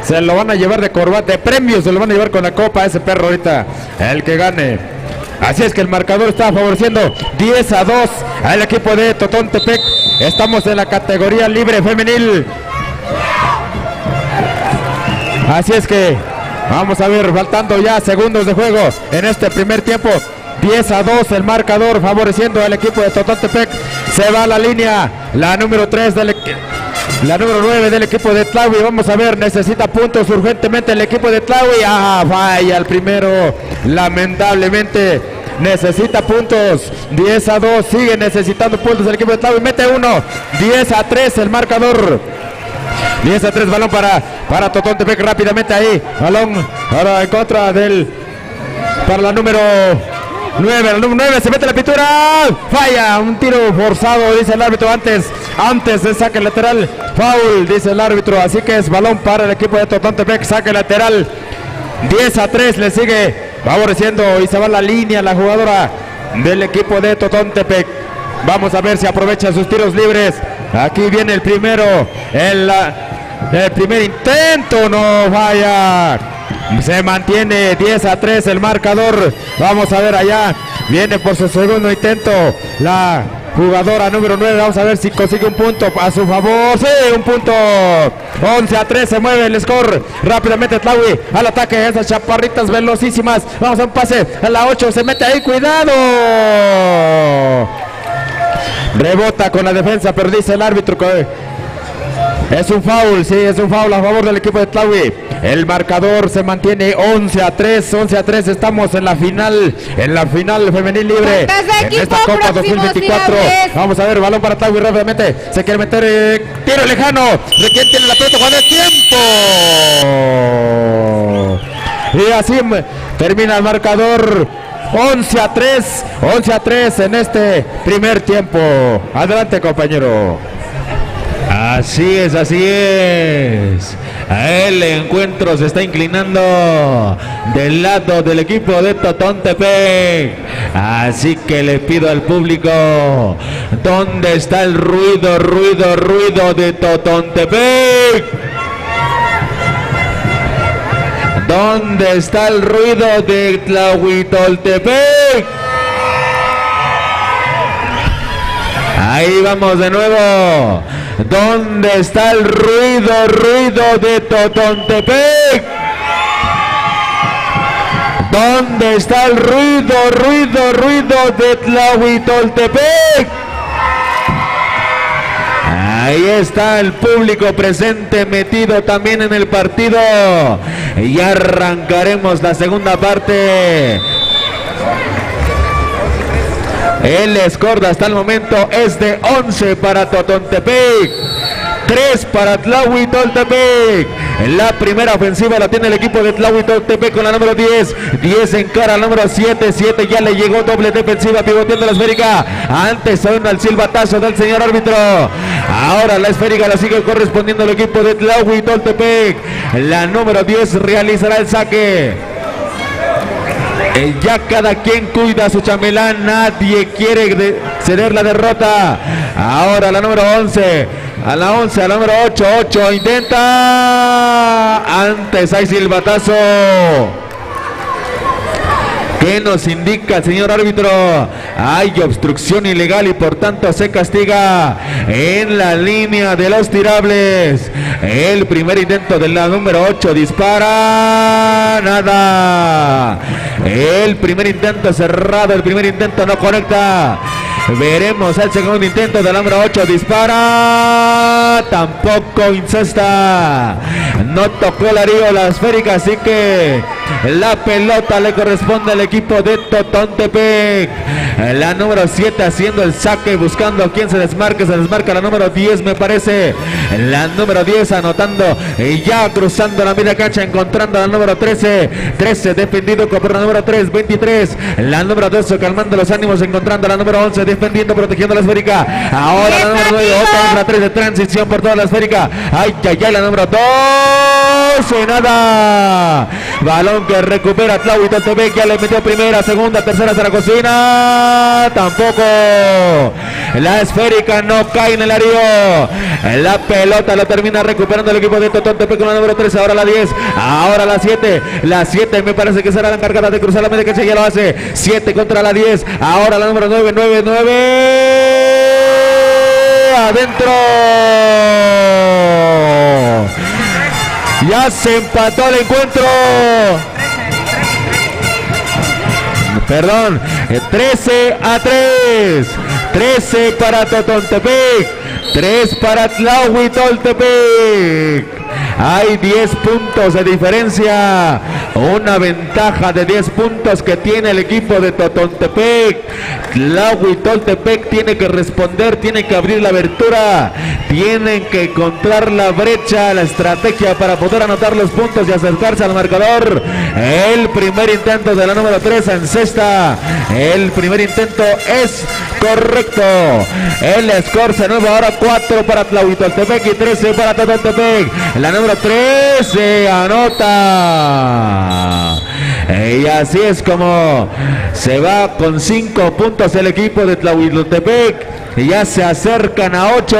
S1: se lo van a llevar de corbata, de premio, se lo van a llevar con la copa a ese perro ahorita, el que gane. Así es que el marcador está favoreciendo 10-2 al equipo de Totontepec. Estamos en la categoría libre femenil. Así es que vamos a ver, faltando ya segundos de juego en este primer tiempo. 10-2 el marcador favoreciendo al equipo de Totontepec. Se va a la línea la número 3 la número 9 del equipo de Tlahui. Vamos a ver, necesita puntos urgentemente el equipo de Tlahui. Falla el primero, lamentablemente. Necesita puntos, 10-2, sigue necesitando puntos el equipo de Tlahui. Mete uno, 10-3 el marcador. 10-3, balón para Totontepec rápidamente ahí. Balón ahora en contra para la número 9. La número 9 se mete la pintura. Falla, un tiro forzado, dice el árbitro antes de saque lateral. Foul, dice el árbitro. Así que es balón para el equipo de Totontepec. Saque lateral. 10-3 le sigue favoreciendo y se va a la línea la jugadora del equipo de Totontepec. Vamos a ver si aprovecha sus tiros libres. Aquí viene el primero. El primer intento, no falla. Se mantiene 10-3 el marcador. Vamos a ver allá. Viene por su segundo intento la jugadora número 9. Vamos a ver si consigue un punto a su favor. Sí, un punto. 11-3 se mueve el score. Rápidamente Tlahui al ataque. Esas chaparritas velocísimas. Vamos a un pase a la 8. Se mete ahí. Cuidado. Rebota con la defensa, pero dice el árbitro que es un foul, sí, es un foul a favor del equipo de Tlahui. El marcador se mantiene 11-3, estamos en la final femenil libre en esta Copa 2024. Vamos a ver, balón para Tlahui rápidamente, se quiere meter tiro lejano, ¿de quién tiene la pelota? ¿Cuál es tiempo? Y así termina el marcador. 11-3 en este primer tiempo. Adelante, compañero.
S15: Así es. El encuentro se está inclinando del lado del equipo de Totontepec. Así que le pido al público, ¿dónde está el ruido de Totontepec? ¿Dónde está el ruido de Tlahuitoltepec? Ahí vamos de nuevo. ¿Dónde está el ruido de Totontepec? ¿Dónde está el ruido de Tlahuitoltepec? Ahí está el público presente, metido también en el partido. Y arrancaremos la segunda parte. El score hasta el momento es de 11 para Totontepec, 3 para Tlahuitoltepec. La primera ofensiva la tiene el equipo de Tlahuitoltepec con la número 10. 10 en cara al número 7. 7 ya le llegó doble defensiva pivoteando la esférica. Antes suena el silbatazo del señor árbitro. Ahora la esférica la sigue correspondiendo al equipo de Tlahuitoltepec. La número 10 realizará el saque. Ya cada quien cuida su chambelán, nadie quiere ceder la derrota. Ahora la número 11, a la 11, a la número 8, 8 intenta. Antes hay silbatazo. ¿Qué nos indica el señor árbitro? Hay obstrucción ilegal y por tanto se castiga en la línea de los tirables. El primer intento de la número 8 dispara. Nada. El primer intento cerrado, el primer intento no conecta. Veremos el segundo intento de la número 8. Dispara. Tampoco incesta. No tocó el arío la esférica, así que la pelota le corresponde al equipo de Totontepec. La número 7 haciendo el saque, buscando a quien se desmarque. Se desmarca la número 10, me parece. La número 10 anotando y ya cruzando la media cancha, encontrando a la número 13. 13 defendido por la número 3, 23. La número 12 calmando los ánimos, encontrando a la número 11, defendiendo, protegiendo la esférica. Ahora la número 9, otra 3 de transición por toda la esférica. Ay, la número 2. Y nada. Balón que recupera Tlahuitoltepec, ya le metió primera, segunda, tercera hasta la cocina. Tampoco. La esférica no cae en el arío. La pelota lo termina recuperando el equipo de Totontepec con la número 13. Ahora la 10. Ahora la 7. La 7 me parece que será la encargada de cruzar la media cancha. Ya lo hace. 7 contra la 10. Ahora la número 9. 9. Adentro. Ya se empató el encuentro. Perdón, 13-3. 13 para Totontepec, 3 para Tlahuitoltepec. Hay 10 puntos de diferencia, una ventaja de 10 puntos que tiene el equipo de Totontepec. Tlahuitoltepec tiene que responder, tiene que abrir la abertura, tienen que encontrar la brecha, la estrategia para poder anotar los puntos y acercarse al marcador. El primer intento de la número 3 en cesta, el primer intento es correcto. El score se nueva ahora 4 para Tlahuitoltepec y 13 para Totontepec. La número 13 anota. Y así es como se va con 5 puntos el equipo de Tlahuitoltepec. Y ya se acercan a 8.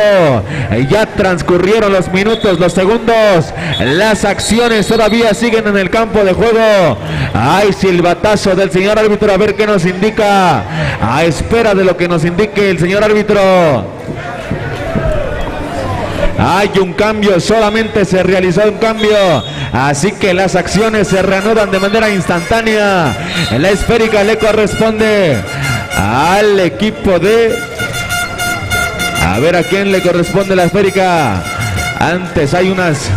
S15: Ya transcurrieron los minutos, los segundos. Las acciones todavía siguen en el campo de juego. Hay silbatazo del señor árbitro, a ver qué nos indica. A espera de lo que nos indique el señor árbitro. Hay un cambio, solamente se realizó un cambio, así que las acciones se reanudan de manera instantánea. La esférica le corresponde al equipo de... A ver a quién le corresponde la esférica. Antes hay unos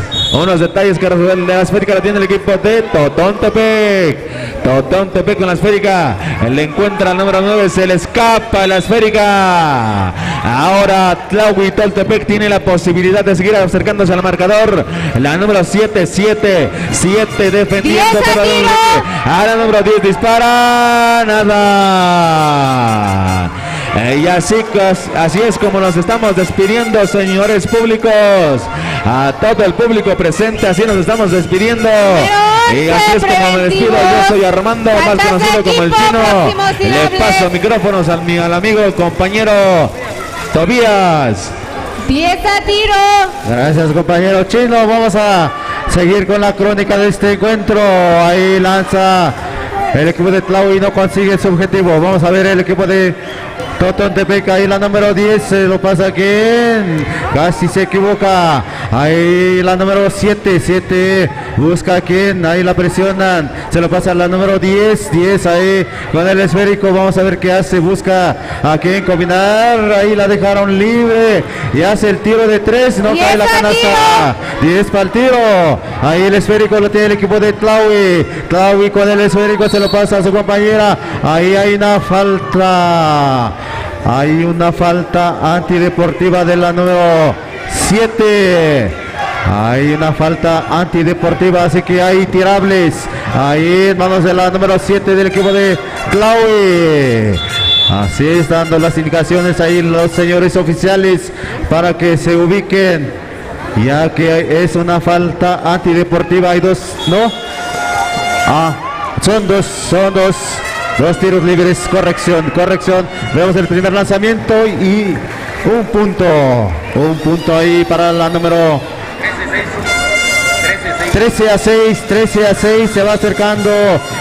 S15: detalles que resolver. La esférica la tiene el equipo de Totontepec. Totontepec con la esférica. Le encuentra al número 9. Se le escapa la esférica. Ahora Tlahuitoltepec tiene la posibilidad de seguir acercándose al marcador. La número 7 defendiendo. A la número 10 dispara. Nada. Y así es como nos estamos despidiendo, señores públicos. A todo el público presente, así nos estamos despidiendo. Y así es como me despido. Yo soy Armando, más conocido como el Chino. Le paso micrófonos al amigo, compañero Tobías.
S10: 10 a tiro.
S14: Gracias, compañero Chino. Vamos a seguir con la crónica de este encuentro. Ahí lanza el equipo de Tlahui y no consigue su objetivo. Vamos a ver el equipo de Totontepec, ahí la número 10, se lo pasa aquí, casi se equivoca. Ahí la número 7 busca a quien, ahí la presionan, se lo pasa a la número 10 ahí con el esférico. Vamos a ver qué hace, busca a quien combinar, ahí la dejaron libre y hace el tiro de 3, no cae la canasta. 10 para el tiro, ahí el esférico lo tiene el equipo de Tlahui con el esférico se lo pasa a su compañera. Ahí hay una falta. Hay una falta antideportiva de la número 7. Hay una falta antideportiva, así que hay tirables. Ahí en manos de la número 7 del equipo de Tlahui. Así es, dando las indicaciones ahí los señores oficiales para que se ubiquen, ya que es una falta antideportiva. Hay dos, ¿no? Son dos. Dos tiros libres, corrección. Vemos el primer lanzamiento y un punto ahí para la número 13 a 6, se va acercando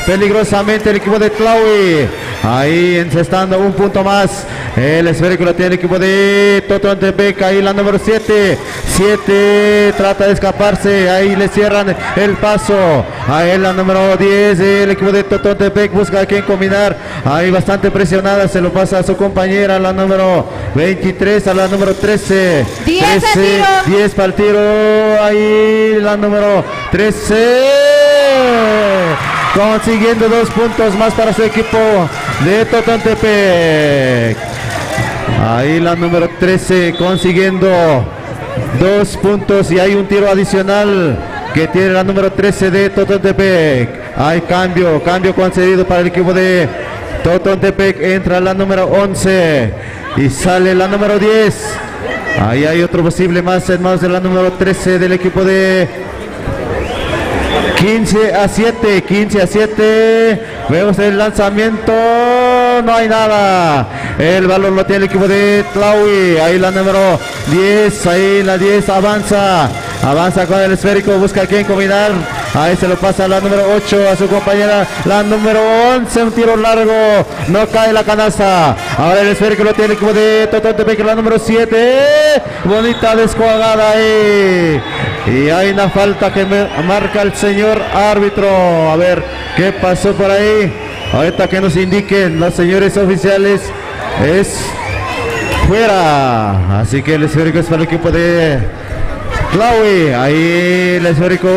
S14: peligrosamente el equipo de Tlahui. Ahí encestando un punto más. El esférico lo tiene el equipo de Totontepec. Ahí la número 7 trata de escaparse. Ahí le cierran el paso. Ahí la número 10 el equipo de Totontepec busca a quien combinar. Ahí bastante presionada. Se lo pasa a su compañera, la número 23 a la número 13. 10 para el tiro. Ahí la número 13. Consiguiendo 2 puntos más para su equipo de Totontepec. Ahí la número 13 consiguiendo 2 puntos y hay un tiro adicional que tiene la número 13 de Totontepec. Hay cambio concedido para el equipo de Totontepec. Entra la número 11 y sale la número 10. Ahí hay otro posible más en manos de la número 13 del equipo de 15 a 7. Vemos el lanzamiento. No hay nada. El balón lo tiene el equipo de Tlahui. Ahí la número 10. Ahí la 10 avanza con el esférico. Busca a quien combinar. Ahí se lo pasa a la número 8 a su compañera. La número 11. Un tiro largo. No cae la canasta. Ahora el esférico lo tiene el equipo de Totontepec. La número 7. Bonita descuadrada ahí. Y hay una falta que marca el señor árbitro. A ver qué pasó por ahí.
S3: Ahorita que nos indiquen los señores oficiales, es fuera. Así que el esférico es para el equipo de Tlahui. Ahí el esférico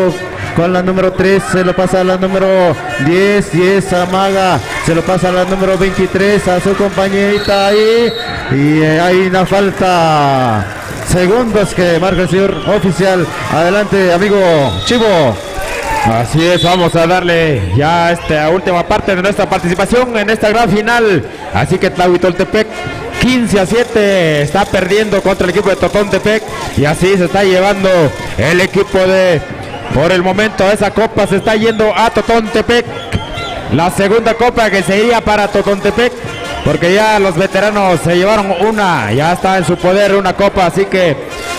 S3: con la número 3 se lo pasa a la número 10 amaga, se lo pasa a la número 23 a su compañerita ahí, y hay una falta, segundos que marca el señor oficial. Adelante, amigo Chivo.
S1: Así es, vamos a darle ya esta última parte de nuestra participación en esta gran final. Así que Tlahuitoltepec 15-7 está perdiendo contra el equipo de Totontepec, y así se está llevando el equipo de, por el momento esa copa se está yendo a Totontepec, la segunda copa que se iría para Totontepec, porque ya los veteranos se llevaron una, ya está en su poder una copa, así que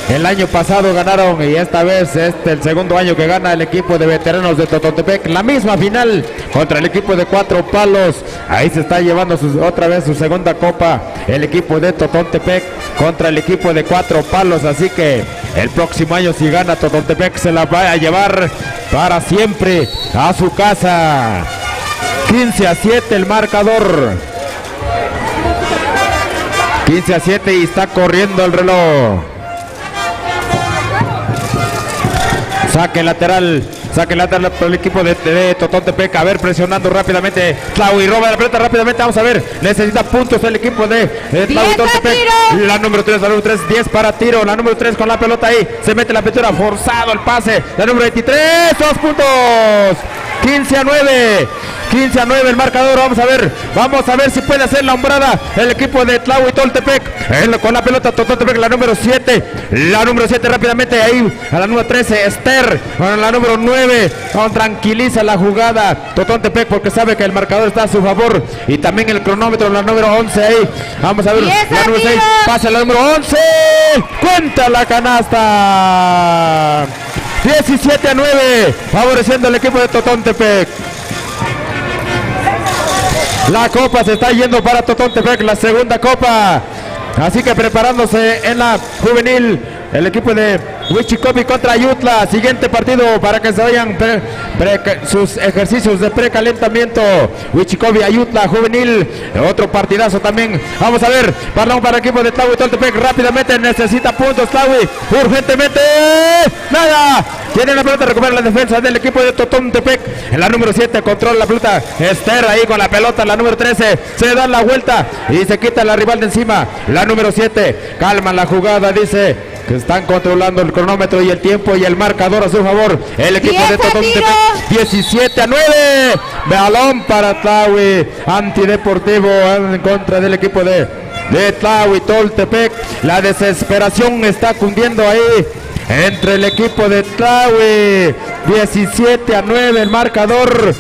S1: el año pasado ganaron y esta vez el segundo año que gana el equipo de veteranos de Totontepec, la misma final contra el equipo de Cuatro Palos. Ahí se está llevando otra vez su segunda copa el equipo de Totontepec contra el equipo de Cuatro Palos, así que el próximo año si gana Totontepec se la va a llevar para siempre a su casa. 15-7 el marcador, 15-7 y está corriendo el reloj. Saque lateral por el equipo de Totontepec. A ver, presionando rápidamente Tlahui, roba la pelota rápidamente, vamos a ver, necesita puntos el equipo de Tlahuitoltepec. La número 3, 10 para tiro, la número 3 con la pelota ahí, se mete la pintura, forzado el pase, la número 23, 2 puntos, 15-9 el marcador. Vamos a ver si puede hacer la hombrada el equipo de Tlahuitoltepec con la pelota Totontepec, la número 7 rápidamente ahí a la número 13 Esther, con la número 9 tranquiliza la jugada Totontepec porque sabe que el marcador está a su favor, y también el cronómetro, la número 11 ahí, vamos a ver, la número 6 pasa la número 11, cuenta la canasta, 17-9 favoreciendo al equipo de Totontepec. La copa se está yendo para Totontepec, la segunda copa. Así que preparándose en la juvenil el equipo de Huichicopi contra Ayutla. Siguiente partido para que se vayan sus ejercicios de precalentamiento. Huichicopi, Ayutla, juvenil. Otro partidazo también. Vamos a ver. Balón para el equipo de Tlahuitoltepec. Rápidamente necesita puntos Tlahui. Urgentemente. Nada. Tiene la pelota, recupera la defensa del equipo de Totontepec. En la número 7 controla la pelota Esther ahí con la pelota. La número 13 se da la vuelta y se quita la rival de encima. La número 7 calma la jugada, dice que están controlando el cronómetro y el tiempo y el marcador a su favor. El equipo de Totontepec 17-9. Balón para Tlahui. Antideportivo en contra del equipo de Tlahuitoltepec. La desesperación está cundiendo ahí entre el equipo de Tlahui. 17-9 el marcador.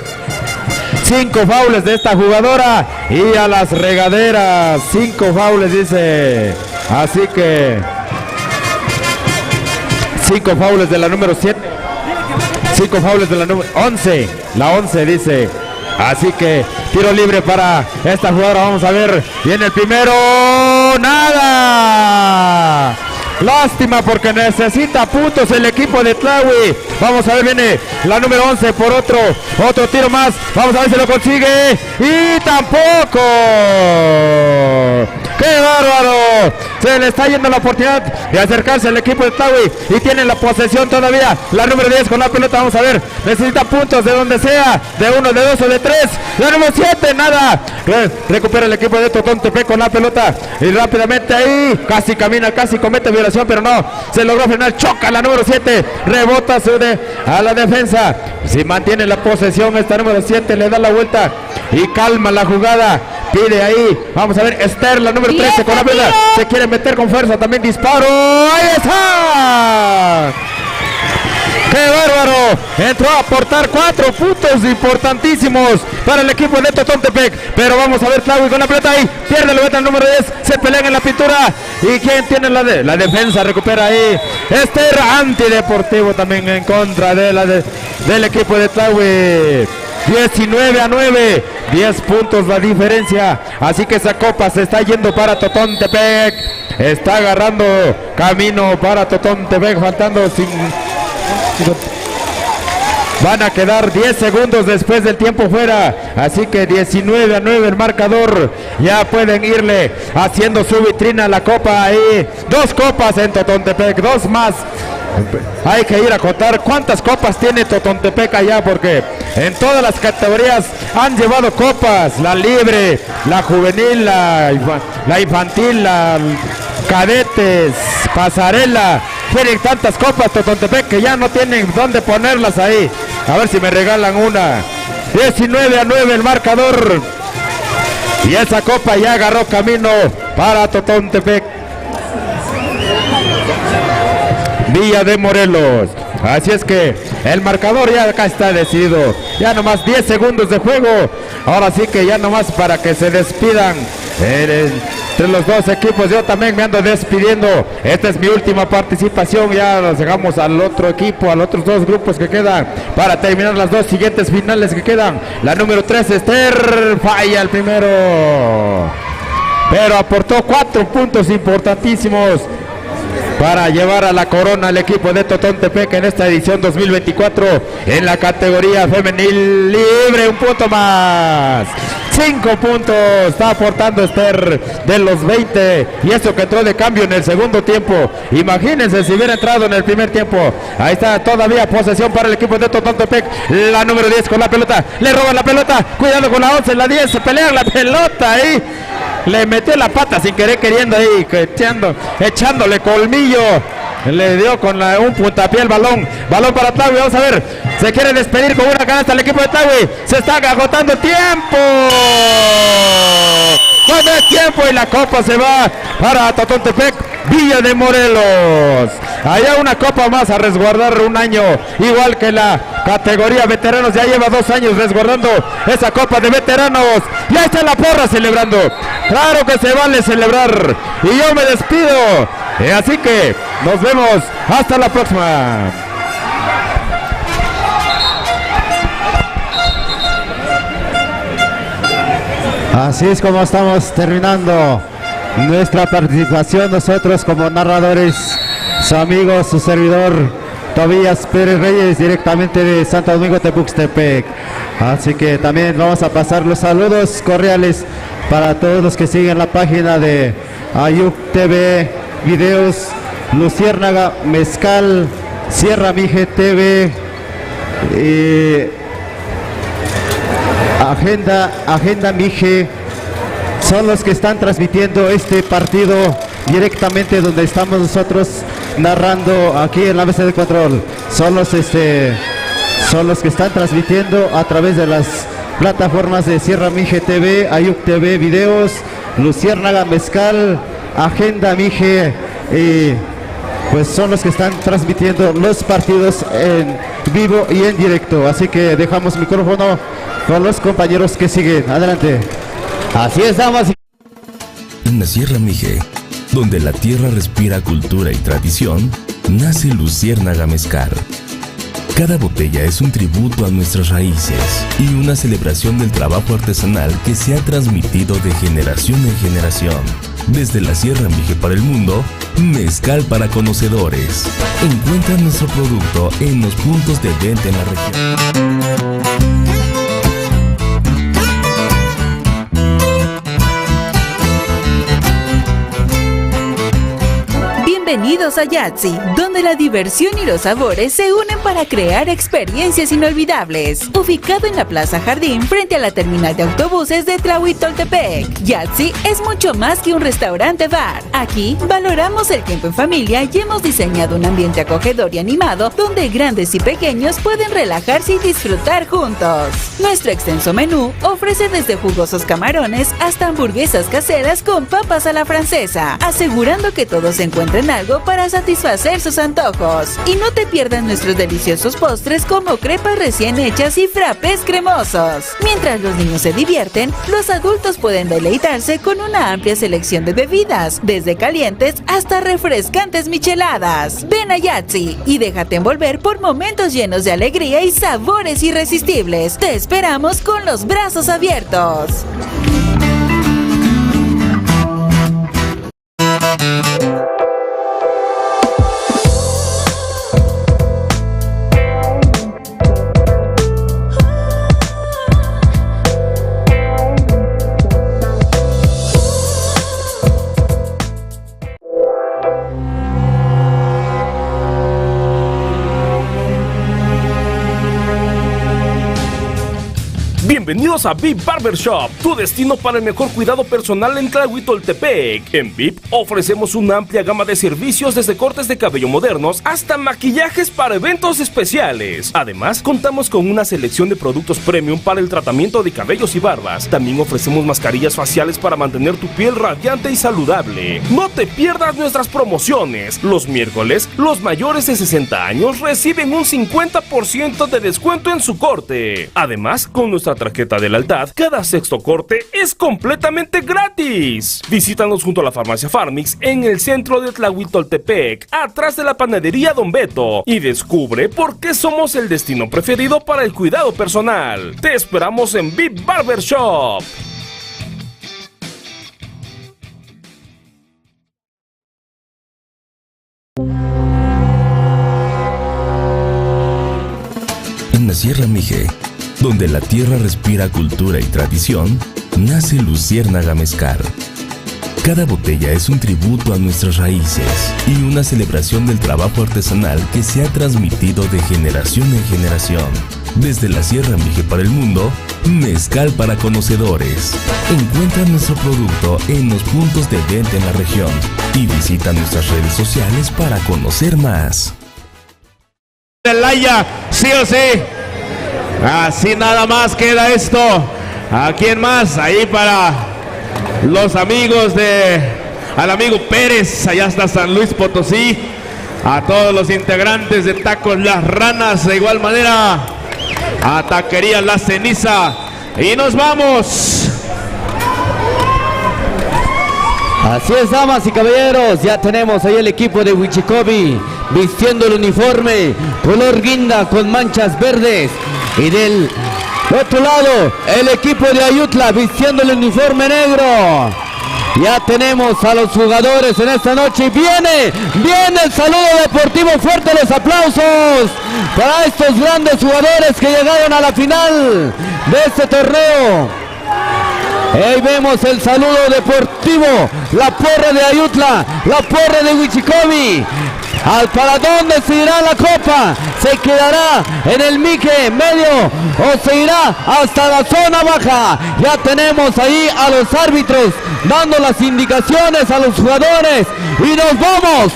S1: 5 faules de esta jugadora y a las regaderas. 5 faules dice. Así que 5 faules de la número 7. 5 faules de la número 11. La 11 dice. Así que tiro libre para esta jugadora. Vamos a ver. Viene el primero. Nada. Lástima porque necesita puntos el equipo de Tlahui. Vamos a ver, viene la número 11 por otro tiro más. Vamos a ver si lo consigue. Y tampoco. ¡Qué bárbaro! Se le está yendo la oportunidad de acercarse al equipo de Tlahui y tiene la posesión todavía. La número 10 con la pelota, vamos a ver. Necesita puntos de donde sea, de 1, de 2 o de 3. La número 7, nada. Recupera el equipo de Totontepec con la pelota y rápidamente ahí, casi camina, casi comete violación, pero no, se logró frenar. Choca la número 7, rebota a la defensa. Si mantiene la posesión, esta número 7 le da la vuelta y calma la jugada. Pide ahí, vamos a ver, Esther, la número 13 con la pelota, se quiere meter con fuerza, también disparo, ahí está. ¡Qué bárbaro! Entró a aportar 4 puntos importantísimos para el equipo de Totontepec. Pero vamos a ver Tlahui con la pelota ahí. Pierde la pelota el número 10. Se pelean en la pintura. ¿Y quién tiene la defensa? Recupera ahí Esther. Antideportivo también en contra de del equipo de Tlahui. 19-9, 10 puntos la diferencia. Así que esa copa se está yendo para Totontepec. Está agarrando camino para Totontepec, faltando van a quedar 10 segundos después del tiempo fuera, así que 19-9 el marcador. Ya pueden irle haciendo su vitrina a la copa ahí. 2 copas en Totontepec, 2 más. Hay que ir a contar cuántas copas tiene Totontepec allá, porque en todas las categorías han llevado copas: la libre, la juvenil, la infantil, la cadetes, pasarela. Tienen tantas copas Totontepec que ya no tienen dónde ponerlas ahí. A ver si me regalan una. 19-9 el marcador, y esa copa ya agarró camino para Totontepec, Villa de Morelos. Así es que el marcador ya acá está decidido. Ya nomás 10 segundos de juego. Ahora sí que ya nomás para que se despidan entre los dos equipos. Yo también me ando despidiendo. Esta es mi última participación. Ya nos dejamos al otro equipo, a los otros 2 grupos que quedan, para terminar las 2 siguientes finales que quedan. La número 3, Esther, falla el primero, pero aportó 4 puntos importantísimos para llevar a la corona al equipo de Totontepec en esta edición 2024 en la categoría femenil libre. 1 punto más, 5 puntos está aportando Esther de los 20, y eso que entró de cambio en el segundo tiempo. Imagínense si hubiera entrado en el primer tiempo. Ahí está todavía posesión para el equipo de Totontepec. La número 10 con la pelota, le roban la pelota, cuidado con la 11, la 10, se pelean la pelota ahí. Le metió la pata sin querer queriendo ahí, echándole colmillo. Le dio con un puntapié el balón. Balón para Tlahui, vamos a ver. Se quiere despedir con una canasta el equipo de Tlahui. Se está agotando tiempo. Bueno, es tiempo y la copa se va para Totontepec, Villa de Morelos. Allá una copa más a resguardar un año, igual que la categoría veteranos. Ya lleva 2 años resguardando esa copa de veteranos. Y ahí está la porra celebrando. Claro que se vale celebrar. Y yo me despido. Así que nos vemos hasta la próxima.
S14: Así es como estamos terminando nuestra participación nosotros como narradores, su amigo, su servidor Tobías Pérez Reyes, directamente de Santo Domingo Tepuxtepec. Así que también vamos a pasar los saludos cordiales para todos los que siguen la página de Ayuc TV Videos, Luciérnaga Mezcal, Sierra Mije TV, Agenda Mije. Son los que están transmitiendo este partido directamente donde estamos nosotros narrando aquí en la mesa de control. Son los que están transmitiendo a través de las plataformas de Sierra Mije TV, Ayuc TV Videos, Luciérnaga Mezcal, Agenda Mije, y pues son los que están transmitiendo los partidos en vivo y en directo. Así que dejamos micrófono con los compañeros que siguen. Adelante.
S12: Así es, damas.
S6: En la Sierra Mije, donde la tierra respira cultura y tradición, nace Luciérnaga Mezcal. Cada botella es un tributo a nuestras raíces y una celebración del trabajo artesanal que se ha transmitido de generación en generación. Desde la Sierra Mije para el mundo, mezcal para conocedores. Encuentra nuestro producto en los puntos de venta en la región.
S7: Bienvenidos a Yatsi, donde la diversión y los sabores se unen para crear experiencias inolvidables. Ubicado en la Plaza Jardín, frente a la terminal de autobuses de Tlahuitoltepec, Yatsi es mucho más que un restaurante bar. Aquí valoramos el tiempo en familia y hemos diseñado un ambiente acogedor y animado donde grandes y pequeños pueden relajarse y disfrutar juntos. Nuestro extenso menú ofrece desde jugosos camarones hasta hamburguesas caseras con papas a la francesa, asegurando que todos encuentren algo para satisfacer sus antojos. Y no te pierdas nuestros deliciosos postres como crepas recién hechas y frappés cremosos. Mientras los niños se divierten, los adultos pueden deleitarse con una amplia selección de bebidas, desde calientes hasta refrescantes micheladas. Ven a Yatsi y déjate envolver por momentos llenos de alegría y sabores irresistibles. Te esperamos con los brazos abiertos.
S8: Bienvenidos a VIP Barbershop, tu destino para el mejor cuidado personal en Tlahuitoltepec. En VIP ofrecemos una amplia gama de servicios desde cortes de cabello modernos hasta maquillajes para eventos especiales. Además, contamos con una selección de productos premium para el tratamiento de cabellos y barbas. También ofrecemos mascarillas faciales para mantener tu piel radiante y saludable. No te pierdas nuestras promociones. Los miércoles, los mayores de 60 años reciben un 50% de descuento en su corte. Además, con nuestra tarjeta de lealtad, cada sexto corte es completamente gratis. Visítanos junto a la farmacia Farmix en el centro de Tlahuitoltepec, atrás de la panadería Don Beto, y descubre por qué somos el destino preferido para el cuidado personal. Te esperamos en VIP Barbershop.
S6: En la Sierra Mije, donde la tierra respira cultura y tradición, nace Luciérnaga Mezcal. Cada botella es un tributo a nuestras raíces y una celebración del trabajo artesanal que se ha transmitido de generación en generación. Desde la Sierra Mije para el mundo, mezcal para conocedores. Encuentra nuestro producto en los puntos de venta en la región y visita nuestras redes sociales para conocer más.
S13: Celaya, sí o sí. Así nada más queda esto. ¿A quién más? Ahí para los amigos al amigo Pérez, allá hasta San Luis Potosí. A todos los integrantes de Tacos Las Ranas, de igual manera a Taquería La Ceniza. Y nos vamos.
S12: Así es, damas y caballeros, ya tenemos ahí el equipo de Huichicobi vistiendo el uniforme color guinda con manchas verdes, y del otro lado el equipo de Ayutla vistiendo el uniforme negro. Ya tenemos a los jugadores en esta noche y viene el saludo deportivo. Fuerte los aplausos para estos grandes jugadores que llegaron a la final de este torneo. Ahí vemos el saludo deportivo, la porra de Ayutla, la porra de Huichicobi. ¿Para dónde se irá la copa? ¿Se quedará en el Mije medio o se irá hasta la zona baja? Ya tenemos ahí a los árbitros dando las indicaciones a los jugadores y nos vamos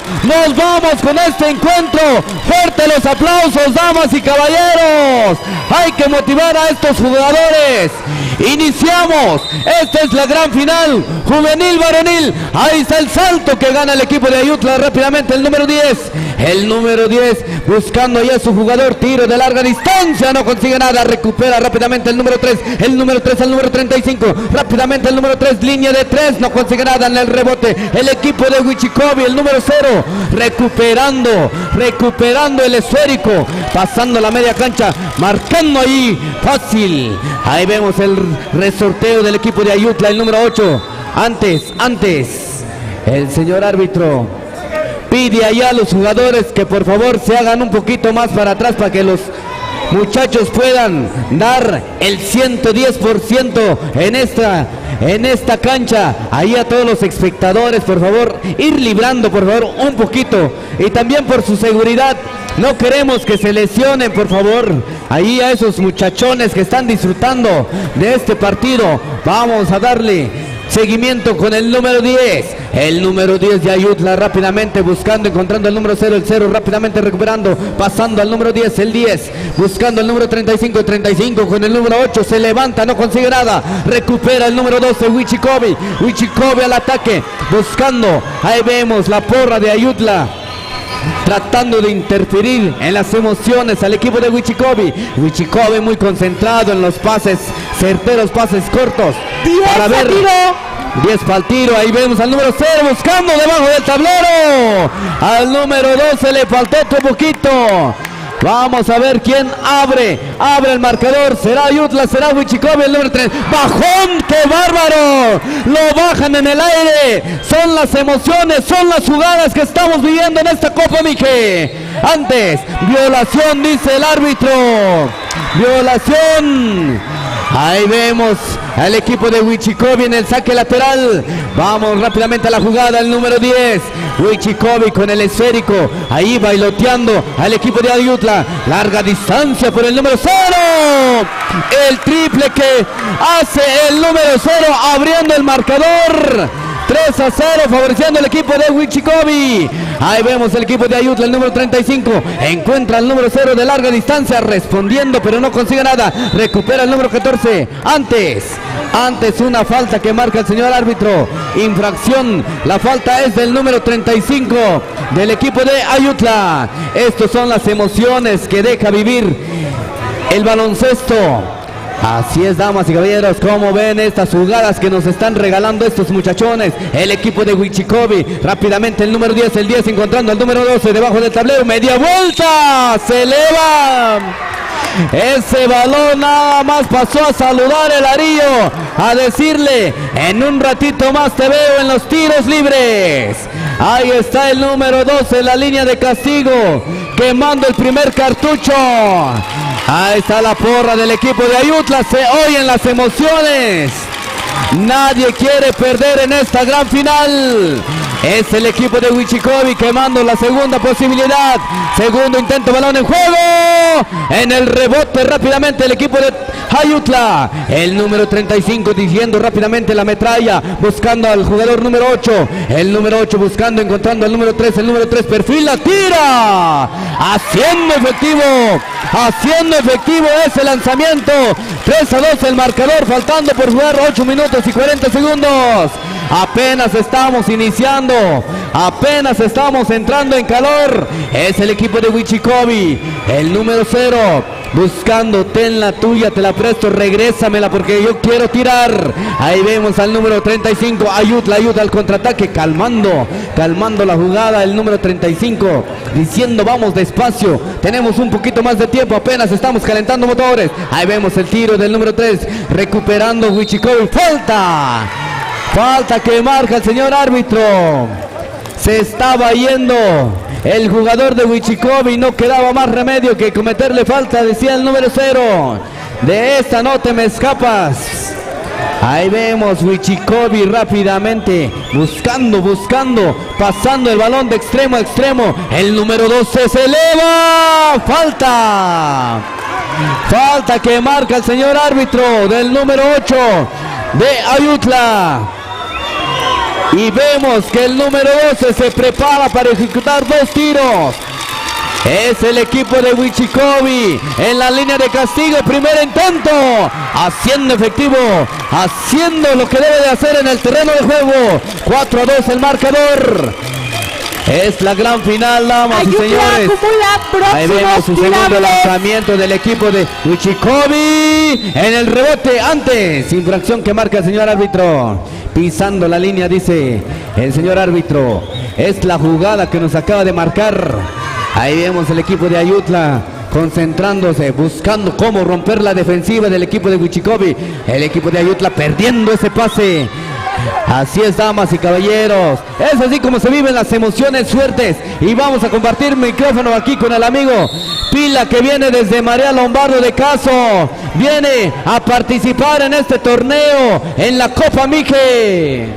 S12: con este encuentro. Fuerte los aplausos, damas y caballeros. Hay que motivar a estos jugadores. Iniciamos, esta es la gran final, juvenil varonil. Ahí está el salto que gana el equipo de Ayutla rápidamente, el número 10 buscando ya su jugador, tiro de larga distancia, no consigue nada, recupera rápidamente el número 3 al número 35, rápidamente el número 3, línea de 3, no consigue nada en el rebote, el equipo de Huichicobi, el número 0, recuperando el esférico, pasando la media cancha, marcando ahí, fácil, ahí vemos el resorteo del equipo de Ayutla, el número 8, antes, el señor árbitro pide allá a los jugadores que por favor se hagan un poquito más para atrás para que los muchachos puedan dar el 110% en esta cancha. Ahí a todos los espectadores, por favor, ir librando por favor un poquito, y también por su seguridad, no queremos que se lesionen, por favor, ahí a esos muchachones que están disfrutando de este partido. Vamos a darle seguimiento con el número 10. El número 10 de Ayutla rápidamente buscando, encontrando el número 0, el 0 rápidamente recuperando, pasando al número 10, el 10, buscando el número 35, el 35 con el número 8, se levanta, no consigue nada, recupera el número 12, Huichicobi al ataque, buscando, ahí vemos la porra de Ayutla, tratando de interferir en las emociones al equipo de Huichicobi muy concentrado en los pases, certeros pases cortos, 10 para el tiro, ahí vemos al número 0 buscando debajo del tablero, al número 12 le faltó otro poquito. Vamos a ver quién abre el marcador, será Ayutla, será Huichicobi, el número 3, bajón, qué bárbaro, lo bajan en el aire, son las emociones, son las jugadas que estamos viviendo en esta Copa Mije. Antes, violación dice el árbitro, violación, Ahí vemos al equipo de Huichicobi en el saque lateral. Vamos rápidamente a la jugada, el número 10. Huichicobi con el esférico. Ahí bailoteando al equipo de Ayutla. Larga distancia por el número 0. El triple que hace el número 0, abriendo el marcador. 3-0, favoreciendo al equipo de Huichicobi. Ahí vemos el equipo de Ayutla, el número 35. Encuentra el número 0 de larga distancia, respondiendo, pero no consigue nada. Recupera el número 14. Antes una falta que marca el señor árbitro. Infracción. La falta es del número 35 del equipo de Ayutla. Estas son las emociones que deja vivir el baloncesto. Así es, damas y caballeros, como ven estas jugadas que nos están regalando estos muchachones. El equipo de Huichicobi, rápidamente el número 10, el 10 encontrando al número 12 debajo del tablero, media vuelta, se eleva. Ese balón nada más pasó a saludar el Arillo, a decirle, en un ratito más te veo en los tiros libres. Ahí está el número 12 en la línea de castigo, quemando el primer cartucho. Ahí está la porra del equipo de Ayutla, se oyen las emociones. Nadie quiere perder en esta gran final. Es el equipo de Huichicobi quemando la segunda posibilidad. Segundo intento, balón en juego. En el rebote rápidamente el equipo de Ayutla. El número 35 dirigiendo rápidamente la metralla, buscando al jugador número 8. El número 8 buscando, encontrando al número 3. El número 3 perfila, tira. Haciendo efectivo ese lanzamiento. 3-2 el marcador, faltando por jugar 8 minutos y 40 segundos. Apenas estamos iniciando, apenas estamos entrando en calor. Es el equipo de Huichicobi, el número 0, buscando, ten la tuya, te la presto, regrésamela porque yo quiero tirar. Ahí vemos al número 35, Ayutla al contraataque, calmando la jugada, el número 35, diciendo vamos despacio, tenemos un poquito más de tiempo, apenas estamos calentando motores. Ahí vemos el tiro del número 3, recuperando Huichicobi, falta que marca el señor árbitro. Se estaba yendo el jugador de Huichicobi, no quedaba más remedio que cometerle falta, decía el número 0. De esta no te me escapas. Ahí vemos Huichicobi rápidamente, buscando, pasando el balón de extremo a extremo. El número 12 se eleva. Falta que marca el señor árbitro del número 8 de Ayutla. Y vemos que el número 12 se prepara para ejecutar 2 tiros. Es el equipo de Huichicobi en la línea de castigo, primer intento, haciendo efectivo, haciendo lo que debe de hacer en el terreno de juego. 4-2 el marcador. Es la gran final, damas y señores. Ahí vemos su segundo lanzamiento del equipo de Huichicobi. En el rebote, antes, infracción que marca el señor árbitro. Pisando la línea, dice el señor árbitro. Es la jugada que nos acaba de marcar. Ahí vemos el equipo de Ayutla concentrándose, buscando cómo romper la defensiva del equipo de Huichicobi. El equipo de Ayutla perdiendo ese pase. Así es, damas y caballeros, es así como se viven las emociones fuertes. Y vamos a compartir micrófono aquí con el amigo Pila, que viene desde María Lombardo de Caso. Viene a participar en este torneo en la Copa Mije.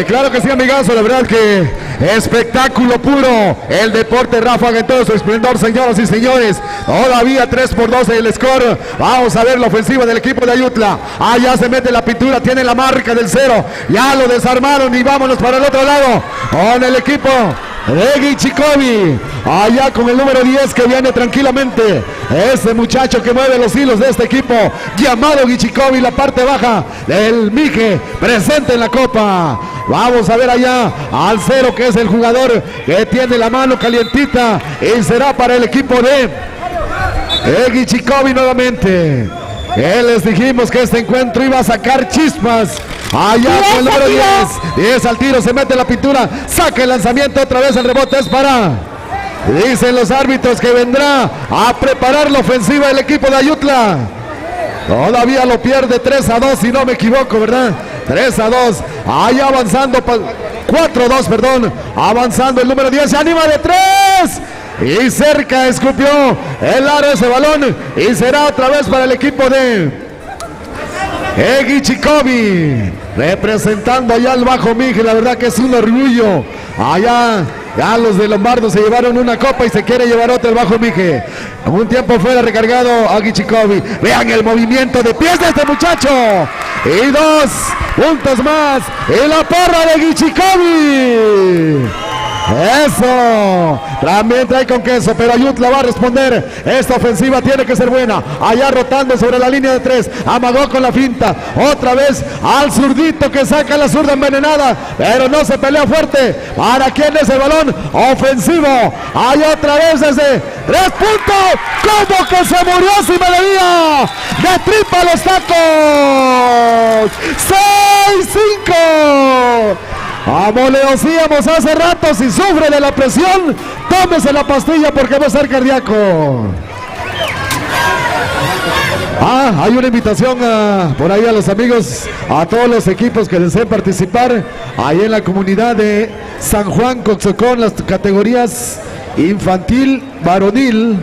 S2: Claro que sí, amigazo, la verdad que espectáculo puro, el deporte ráfaga en todo su esplendor, señoras y señores. Todavía 3-2 el score. Vamos a ver la ofensiva del equipo de Ayutla. Allá se mete la pintura, tiene la marca del 0, ya lo desarmaron y vámonos para el otro lado con el equipo de Huichicobi, allá con el número 10 que viene tranquilamente, ese muchacho que mueve los hilos de este equipo llamado Huichicobi, la parte baja del Mije, presente en la Copa. Vamos a ver allá al 0, que es el jugador que tiene la mano calientita, y será para el equipo de Huichicobi nuevamente. Les dijimos que este encuentro iba a sacar chispas. Allá con el número 10 al tiro, se mete la pintura, saca el lanzamiento, otra vez el rebote es para. Dicen los árbitros que vendrá a preparar la ofensiva del equipo de Ayutla. Todavía lo pierde 3-2, si no me equivoco, ¿verdad? 3-2, ahí avanzando, 4-2, perdón, avanzando el número 10, se anima de 3. Y cerca escupió el aro ese balón, y será otra vez para el equipo de
S14: Eguichikovi, representando allá al Bajo Mije. La verdad que es un orgullo. Allá ya los de Lombardo se llevaron una copa y se quiere llevar otra el Bajo Mije. Un tiempo fuera recargado Eguichikovi. Vean el movimiento de pies de este muchacho. Y 2 puntos más. Y la porra de Eguichikovi. Eso, también trae con queso, pero Ayutla va a responder. Esta ofensiva tiene que ser buena. Allá rotando sobre la línea de 3, amagó con la finta, otra vez al zurdito que saca la zurda envenenada, pero no se pelea fuerte. ¿Para quién es el balón? Ofensivo, hay otra vez desde 3 puntos, como que se murió Simeonía, de tripa los tacos, 6-5. Como le decíamos hace rato, si sufre de la presión, tómese la pastilla porque va a ser cardíaco. Hay una invitación por ahí a los amigos, a todos los equipos que deseen participar ahí en la comunidad de San Juan Coxocón, las categorías infantil, varonil.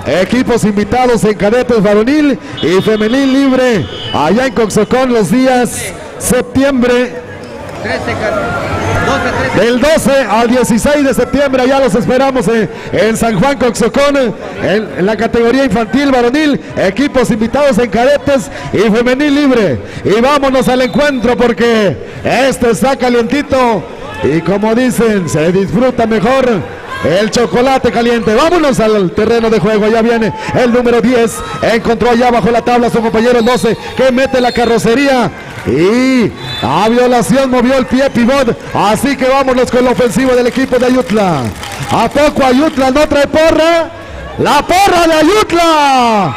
S14: Equipos invitados en cadetes varonil y femenil libre allá en Coxocón los días septiembre del 12 al 16 de septiembre. Allá los esperamos en San Juan Coxocón en la categoría infantil varonil, equipos invitados en cadetes y femenil libre. Y vámonos al encuentro porque este está calientito y como dicen, se disfruta mejor el chocolate caliente. Vámonos al terreno de juego. Allá viene el número 10. Encontró allá bajo la tabla a su compañero el 12 que mete la carrocería. Y a violación movió el pie pivot. Así que vámonos con la ofensiva del equipo de Ayutla. ¿A poco Ayutla no trae porra? ¡La porra de Ayutla!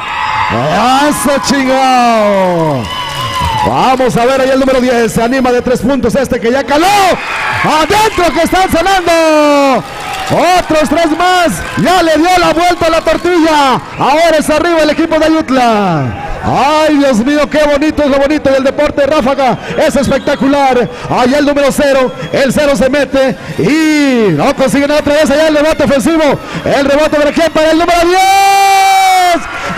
S14: ¡Eso chingado! Vamos a ver ahí el número 10. Se anima de 3 puntos este que ya caló. Adentro que están sonando. Otros 3 más. Ya le dio la vuelta a la tortilla. Ahora es arriba el equipo de Ayutla. Ay, Dios mío, qué bonito es lo bonito del deporte ráfaga. Es espectacular. Allá el número 0. El 0 se mete y no consiguen otra vez allá el rebote ofensivo. El rebote de quién para el número 10.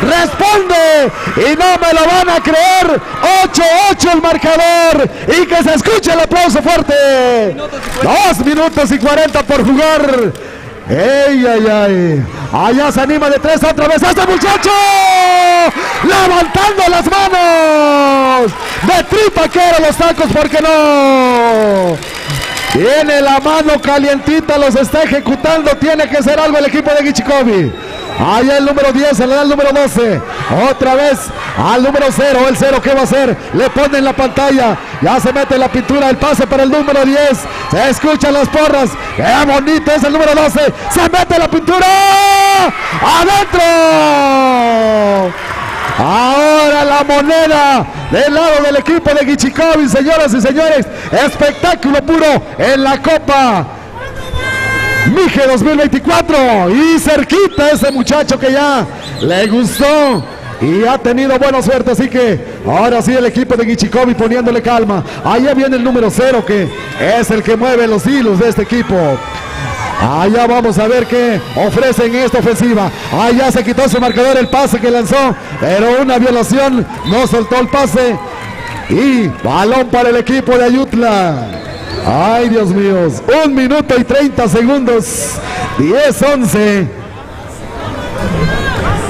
S14: Responde y no me lo van a creer. 8-8 el marcador y que se escuche el aplauso fuerte. 2 minutos y 40 por jugar. ¡Ey, ay, ay! Allá se anima de 3 otra vez este muchacho. Levantando las manos. De tripa quiero los tacos, ¿por qué no? Tiene la mano calientita, los está ejecutando. Tiene que ser algo el equipo de Eguichikovi. Allá el número 10, se le da el número 12. Otra vez al número 0. El 0, ¿qué va a hacer? Le pone en la pantalla. Ya se mete en la pintura el pase para el número 10. Se escuchan las porras. ¡Qué bonito es el número 12! ¡Se mete en la pintura! ¡Adentro! Ahora la moneda del lado del equipo de Eguichikovi, señoras y señores. Espectáculo puro en la Copa Mije 2024 y cerquita ese muchacho que ya le gustó y ha tenido buena suerte, así que ahora sí el equipo de Eguichikovi poniéndole calma. Allá viene el número 0 que es el que mueve los hilos de este equipo. Allá vamos a ver qué ofrecen en esta ofensiva. Allá se quitó su marcador el pase que lanzó, pero una violación, no soltó el pase y balón para el equipo de Ayutla. Ay, Dios mío, 1 minuto y 30 segundos. 10-11.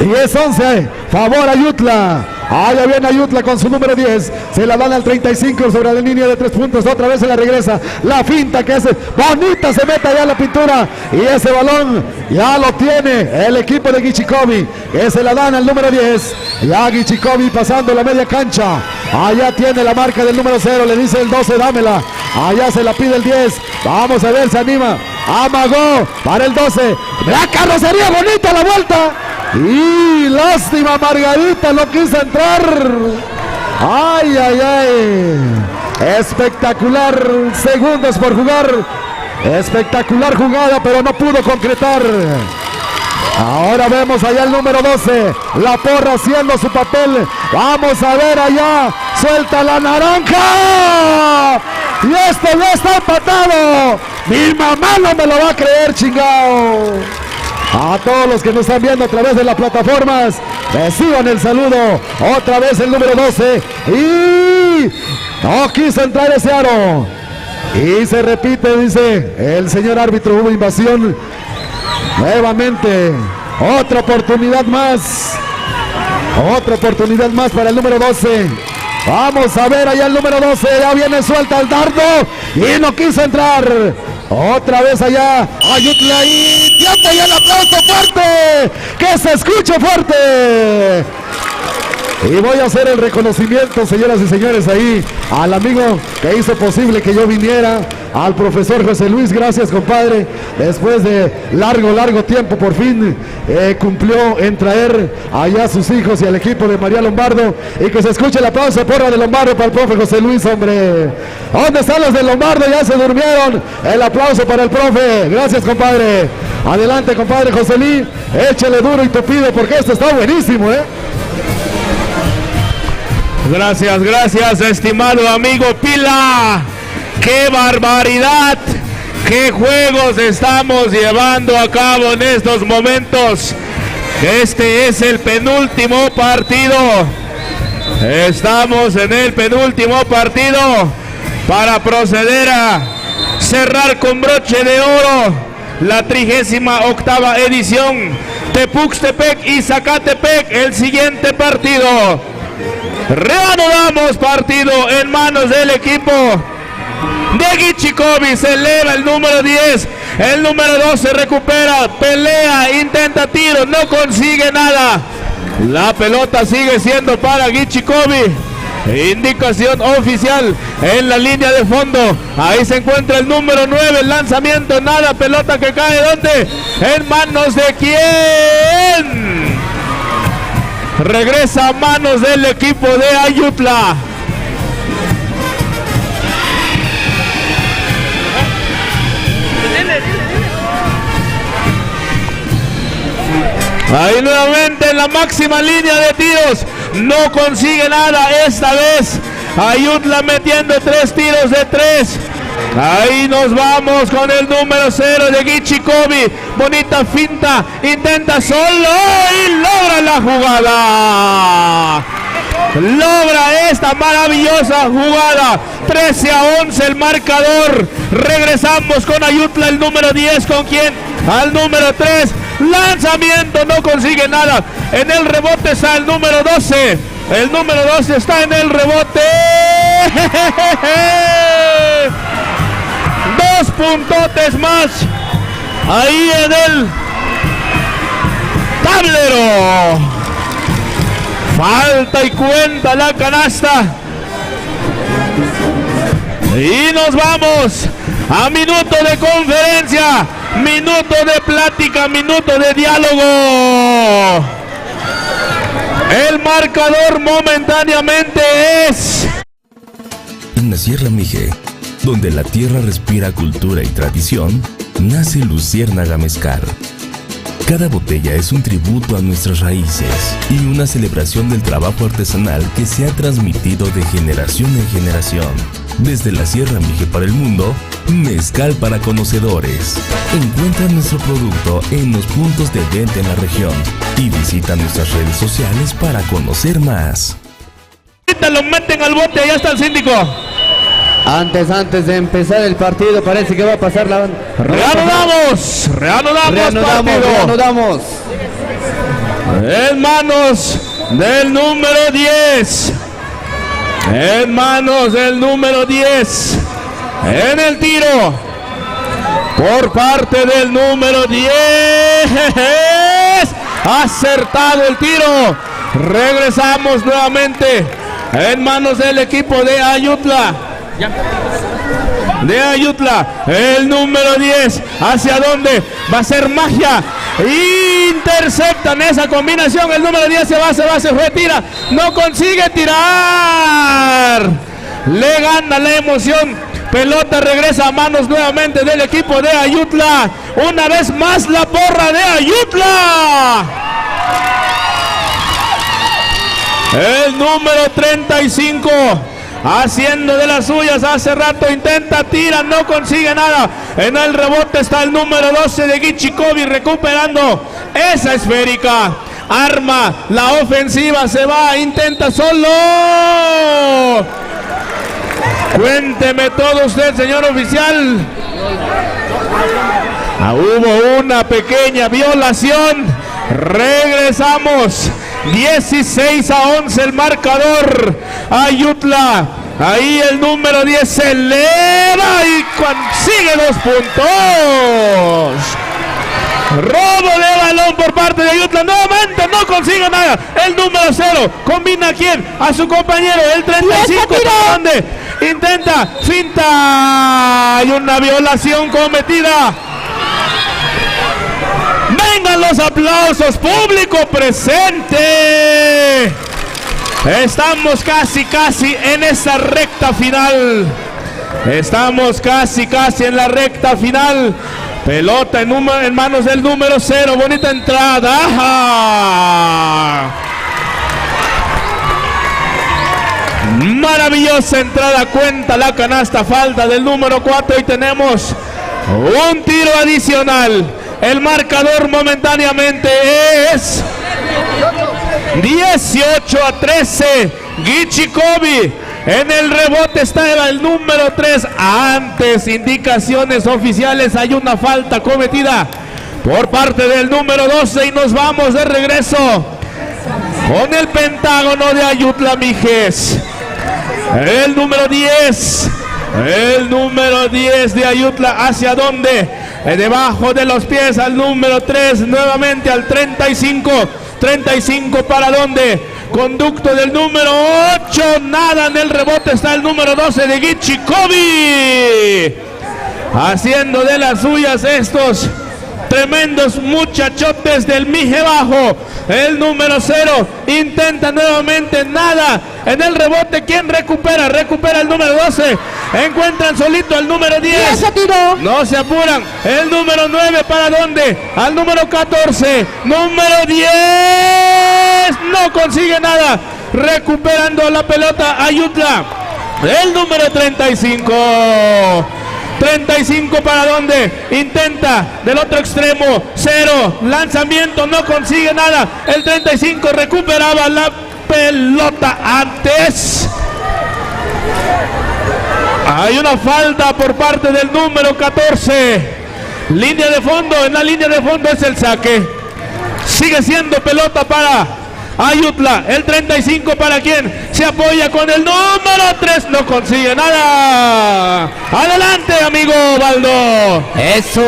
S14: 10-11. Favor Ayutla. Allá viene Ayutla con su número 10. Se la dan al 35 sobre la línea de 3 puntos. Otra vez se la regresa. La finta que es bonita. Se mete allá en la pintura. Y ese balón ya lo tiene el equipo de Eguichikovi. Que se la dan al número 10. Ya Eguichikovi pasando la media cancha. Allá tiene la marca del número 0. Le dice el 12, dámela. Allá se la pide el 10. Vamos a ver, se anima. Amagó para el 12. La carrocería bonita, la vuelta. Y lástima, Margarita no quiso entrar. Ay, ay, ay. Espectacular. Segundos por jugar. Espectacular jugada, pero no pudo concretar. Ahora vemos allá el número 12. La porra haciendo su papel. Vamos a ver allá. Suelta la naranja. Y esto ya está empatado. Mi mamá no me lo va a creer, chingao.
S16: A todos los que nos están viendo a través de las plataformas, reciban el saludo. Otra vez el número 12. Y no quiso entrar ese aro. Y se repite, dice el señor árbitro, hubo invasión. Nuevamente, otra oportunidad más. Otra oportunidad más para el número 12. Vamos a ver allá el número 12. Ya viene suelta el dardo. Y no quiso entrar. Otra vez allá. Ayutla y tiempo y el aplauso fuerte. Que se escuche fuerte. Y voy a hacer el reconocimiento, señoras y señores, ahí al amigo que hizo posible que yo viniera, al profesor José Luis. Gracias, compadre. Después de largo tiempo, por fin cumplió en traer allá a sus hijos y al equipo de María Lombardo. Y que se escuche el aplauso, porra de Lombardo para el profe José Luis, hombre. ¿Dónde están los de Lombardo? Ya se durmieron. El aplauso para el profe. Gracias, compadre. Adelante, compadre José Luis. Échale duro y tupido porque esto está buenísimo,
S13: Gracias, estimado amigo Pila. ¡Qué barbaridad! ¡Qué juegos estamos llevando a cabo en estos momentos! Este es el penúltimo partido. Estamos en el penúltimo partido para proceder a cerrar con broche de oro la 38ª edición Tepuxtepec y Zacatepec. El siguiente partido. Reanudamos partido en manos del equipo de Guichicobi. Se eleva el número 10. El número 12 recupera, pelea, intenta tiro, no consigue nada. La pelota sigue siendo para Guichicobi. Indicación oficial en la línea de fondo. Ahí se encuentra el número 9. El lanzamiento, nada. Pelota que cae, ¿dónde? ¿En manos de quién? Regresa a manos del equipo de Ayutla. Ahí nuevamente en la máxima línea de tiros. No consigue nada esta vez. Ayutla metiendo 3 tiros de 3. Ahí nos vamos con el número 0 de Guichicobi. Bonita finta. Intenta solo y logra la jugada. Logra esta maravillosa jugada. 13-11 el marcador. Regresamos con Ayutla, el número 10. ¿Con quién? Al número 3. Lanzamiento, no consigue nada. En el rebote está el número 12. El número 12 está en el rebote. 2 puntotes más. Ahí en el tablero. Falta y cuenta la canasta. Y nos vamos a minuto de conferencia, minuto de plática, minuto de diálogo. El marcador momentáneamente es...
S6: En la Sierra Mije, donde la tierra respira cultura y tradición, nace Luciérnaga Mezcal. Cada botella es un tributo a nuestras raíces y una celebración del trabajo artesanal que se ha transmitido de generación en generación. Desde la Sierra Mije para el mundo, mezcal para conocedores. Encuentra nuestro producto en los puntos de venta en la región y visita nuestras redes sociales para conocer más.
S13: Ahorita lo meten al bote, allá está el síndico.
S12: Antes de empezar el partido, parece que va a pasar la...
S13: Reanudamos partido. En manos del número 10. En manos del número 10. En el tiro. Por parte del número 10. Acertado el tiro. Regresamos nuevamente. En manos del equipo de Ayutla. De Ayutla, el número 10, ¿hacia dónde? Va a ser magia. Interceptan esa combinación. El número 10 se retira. No consigue tirar. Le gana la emoción. Pelota regresa a manos nuevamente del equipo de Ayutla. Una vez más la porra de Ayutla. El número 35.
S15: haciendo de las suyas. Hace rato intenta, tira, no consigue nada. En el rebote está el número 12 de Gichikobi recuperando esa esférica. Arma la ofensiva, se va, intenta solo. Cuénteme todo usted, señor oficial. Hubo una pequeña violación. Regresamos. 16-11 el marcador. Ayutla. Ahí el número 10 se eleva y consigue 2 puntos. Robo de balón por parte de Ayutla. Nuevamente no consigue nada. El número 0 combina a quién? A su compañero. El 35. ¿Para dónde? Intenta. Finta. Hay una violación cometida. Vengan los aplausos. Público presente. Estamos casi en esa recta final. Estamos casi en la recta final. Pelota en manos del número 0. Bonita entrada. ¡Ajá! Maravillosa entrada. Cuenta la canasta. Falta del número 4. Y tenemos un tiro adicional. El marcador momentáneamente es 18-13. Gichikobi. En el rebote está el número 3. Antes, indicaciones oficiales. Hay una falta cometida por parte del número 12. Y nos vamos de regreso con el pentágono de Ayutla Mijes. El número 10. El número 10 de Ayutla. ¿Hacia dónde? Debajo de los pies al número 3. Nuevamente al 35. 35 para dónde? Conducto del número 8. Nada, en el rebote está el número 12 de Gichikobi. Haciendo de las suyas estos tremendos muchachotes del Mije Bajo. El número 0 intenta nuevamente, nada. En el rebote, ¿quién recupera? Recupera el número 12. Encuentran solito el número 10.
S10: Se tiró.
S15: No se apuran. El número 9, ¿para dónde? Al número 14. Número 10. No consigue nada. Recuperando la pelota Ayutla. El número 35. 35 para dónde? Intenta del otro extremo. 0. Lanzamiento, no consigue nada. El 35 recuperaba la pelota antes. Hay una falta por parte del número 14. Línea de fondo, en la línea de fondo es el saque. Sigue siendo pelota para Ayutla. El 35 para quién? Se apoya con el número 3. No consigue nada. Adelante, amigo Baldo.
S12: Eso,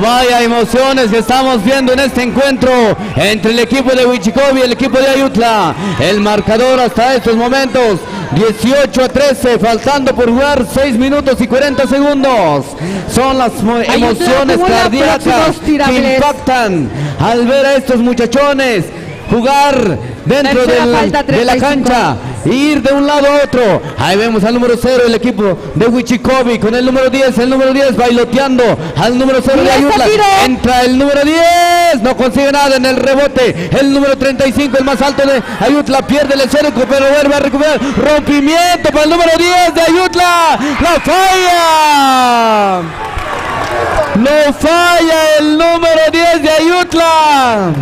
S12: vaya emociones que estamos viendo en este encuentro entre el equipo de Gichikobi y el equipo de Ayutla. El marcador hasta estos momentos 18-13, faltando por jugar 6 minutos y 40 segundos. Son las emociones cardíacas que impactan al ver a estos muchachones jugar dentro de la cancha, ir de un lado a otro. Ahí vemos al número 0, el equipo de Gichikobi con el número 10, bailoteando al número 0 de Ayutla. Entra el número 10, no consigue nada en el rebote. El número 35, el más alto de Ayutla, pierde el 0, pero vuelve a recuperar. Rompimiento para el número 10 de Ayutla. La falla. Lo falla el número 10 de Ayutla.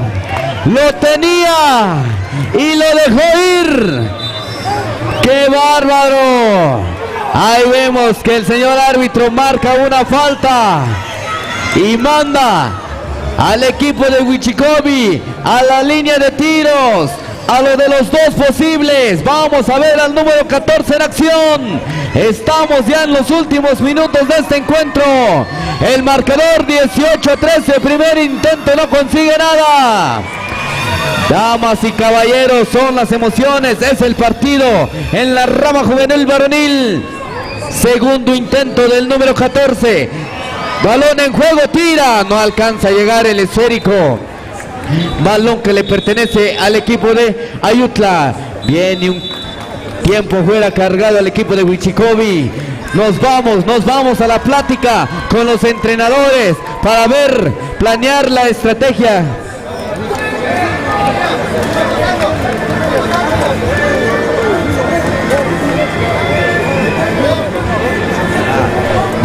S12: Lo tenía y lo dejó ir. ¡Qué bárbaro! Ahí vemos que el señor árbitro marca una falta y manda al equipo de Gichikobi a la línea de tiros, a lo de los 2 posibles. Vamos a ver al número 14 en acción. Estamos ya en los últimos minutos de este encuentro. El marcador 18-13, primer intento, no consigue nada. Damas y caballeros, son las emociones, es el partido en la rama juvenil varonil. Segundo intento del número 14. Balón en juego, tira, no alcanza a llegar el esférico. Balón que le pertenece al equipo de Ayutla. Viene un tiempo fuera cargado al equipo de Gichikobi. Nos vamos a la plática con los entrenadores para planear la estrategia.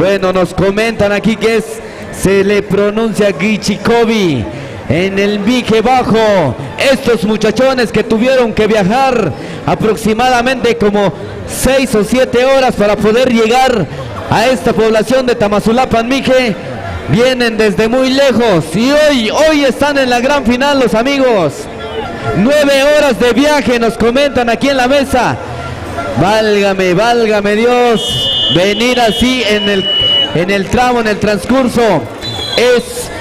S12: Bueno, nos comentan aquí que se le pronuncia Gichikovi en el Mije Bajo. Estos muchachones que tuvieron que viajar aproximadamente como 6 o 7 horas para poder llegar a esta población de Tamazulapan Mije, vienen desde muy lejos y hoy están en la gran final los amigos. 9 horas de viaje nos comentan aquí en la mesa. Válgame Dios, venir así en el tramo, en el transcurso, es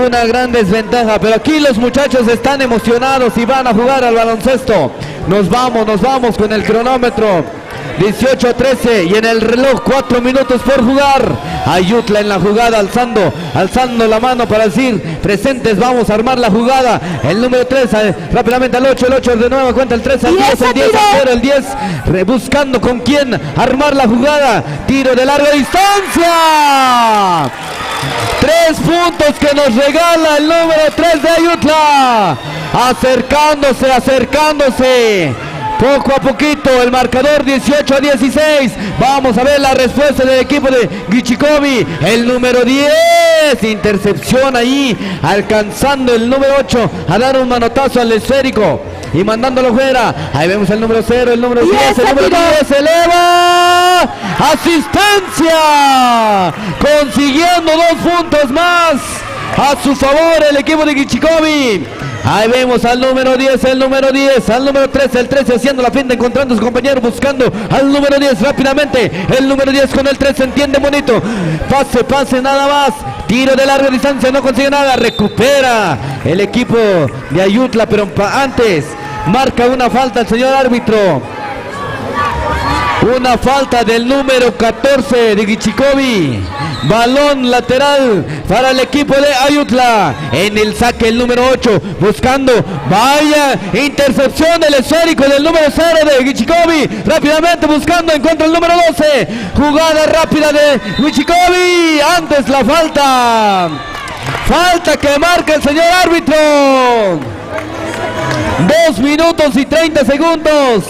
S12: una gran desventaja, pero aquí los muchachos están emocionados y van a jugar al baloncesto. Nos vamos con el cronómetro. 18-13 y en el reloj 4 minutos por jugar. Ayutla en la jugada, alzando la mano para decir presentes, vamos a armar la jugada. El número 3 rápidamente al 8, el 8 de nuevo cuenta el 3 al 10, el 10 al 0, el 10 buscando con quién armar la jugada. Tiro de larga distancia. 3 puntos que nos regala el número 3 de Ayutla. Acercándose. Poco a poquito el marcador 18-16. Vamos a ver la respuesta del equipo de Gichikovi. El número 10. Intercepción ahí. Alcanzando el número 8 a dar un manotazo al esférico y mandándolo fuera. Ahí vemos el número 0, el número 10. El número 10 se eleva. Asistencia. Consiguiendo 2 puntos más a su favor el equipo de Gichikovi. Ahí vemos al número 10, al número 13, el 13 haciendo la finta, encontrando a su compañero, buscando al número 10 rápidamente. El número 10 con el 13, entiende bonito. Pase nada más. Tiro de larga distancia, no consigue nada. Recupera el equipo de Ayutla, pero antes marca una falta el señor árbitro. Una falta del número 14 de Gichikovi. Balón lateral para el equipo de Ayutla. En el saque el número 8. Buscando. Vaya intercepción del esférico del número 0 de Gichikovi. Rápidamente buscando. Encuentra el número 12. Jugada rápida de Gichikovi. Antes la falta. Falta que marca el señor árbitro. 2 minutos y 30 segundos.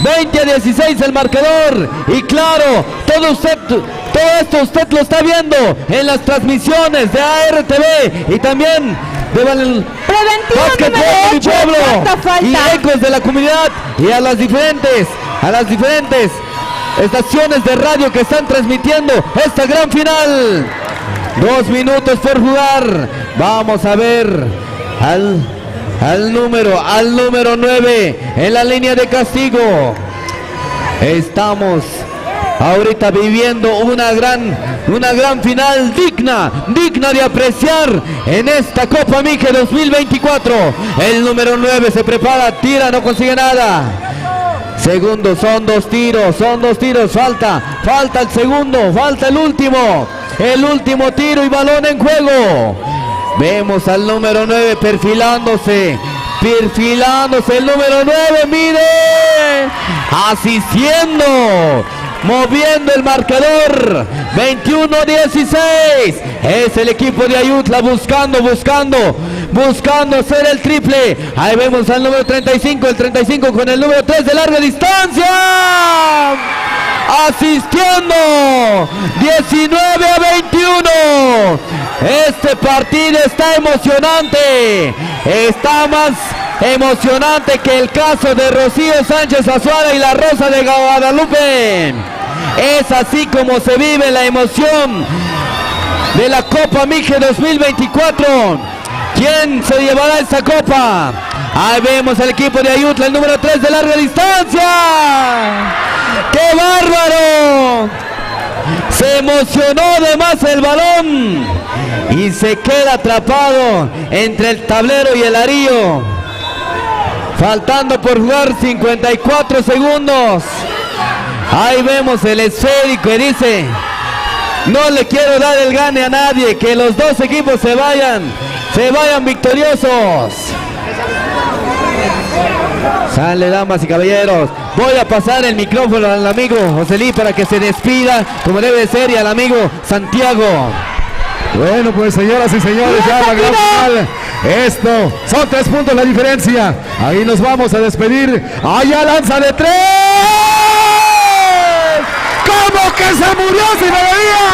S12: 20-16 el marcador. Y claro, todo esto usted lo está viendo en las transmisiones de ARTV y también de Básquetbol de mi pueblo y ecos de la comunidad y a las diferentes estaciones de radio que están transmitiendo esta gran final. 2 minutos por jugar. Vamos a ver al número 9 en la línea de castigo. Estamos ahorita viviendo una gran final digna de apreciar en esta Copa Mije 2024. El número 9 se prepara, tira, no consigue nada. Segundo, son dos tiros, falta el segundo, falta el último tiro y balón en juego. Vemos al número 9 perfilándose, el número 9, mire, asistiendo, moviendo el marcador, 21-16, es el equipo de Ayutla buscando hacer el triple. Ahí vemos al número 35, el 35 con el número 3 de larga distancia, asistiendo, 19-21. Este partido está emocionante, está más emocionante que el caso de Rocío Sánchez Azuara y la Rosa de Guadalupe. Es así como se vive la emoción de la Copa Mije 2024. ¿Quién se llevará esta copa? Ahí vemos al equipo de Ayutla, el número 3 de larga distancia. ¡Qué bárbaro! Se emocionó de más el balón y se queda atrapado entre el tablero y el arillo. Faltando por jugar 54 segundos. Ahí vemos el esférico y dice: no le quiero dar el gane a nadie, que los dos equipos se vayan victoriosos. Sale, damas y caballeros. Voy a pasar el micrófono al amigo Joselí para que se despida como debe de ser, y al amigo Santiago.
S2: Bueno, pues señoras y señores, ya la gran final. Esto son 3 puntos la diferencia. Ahí nos vamos a despedir. Allá lanza de 3.
S14: ¿Cómo que se murió si me veía?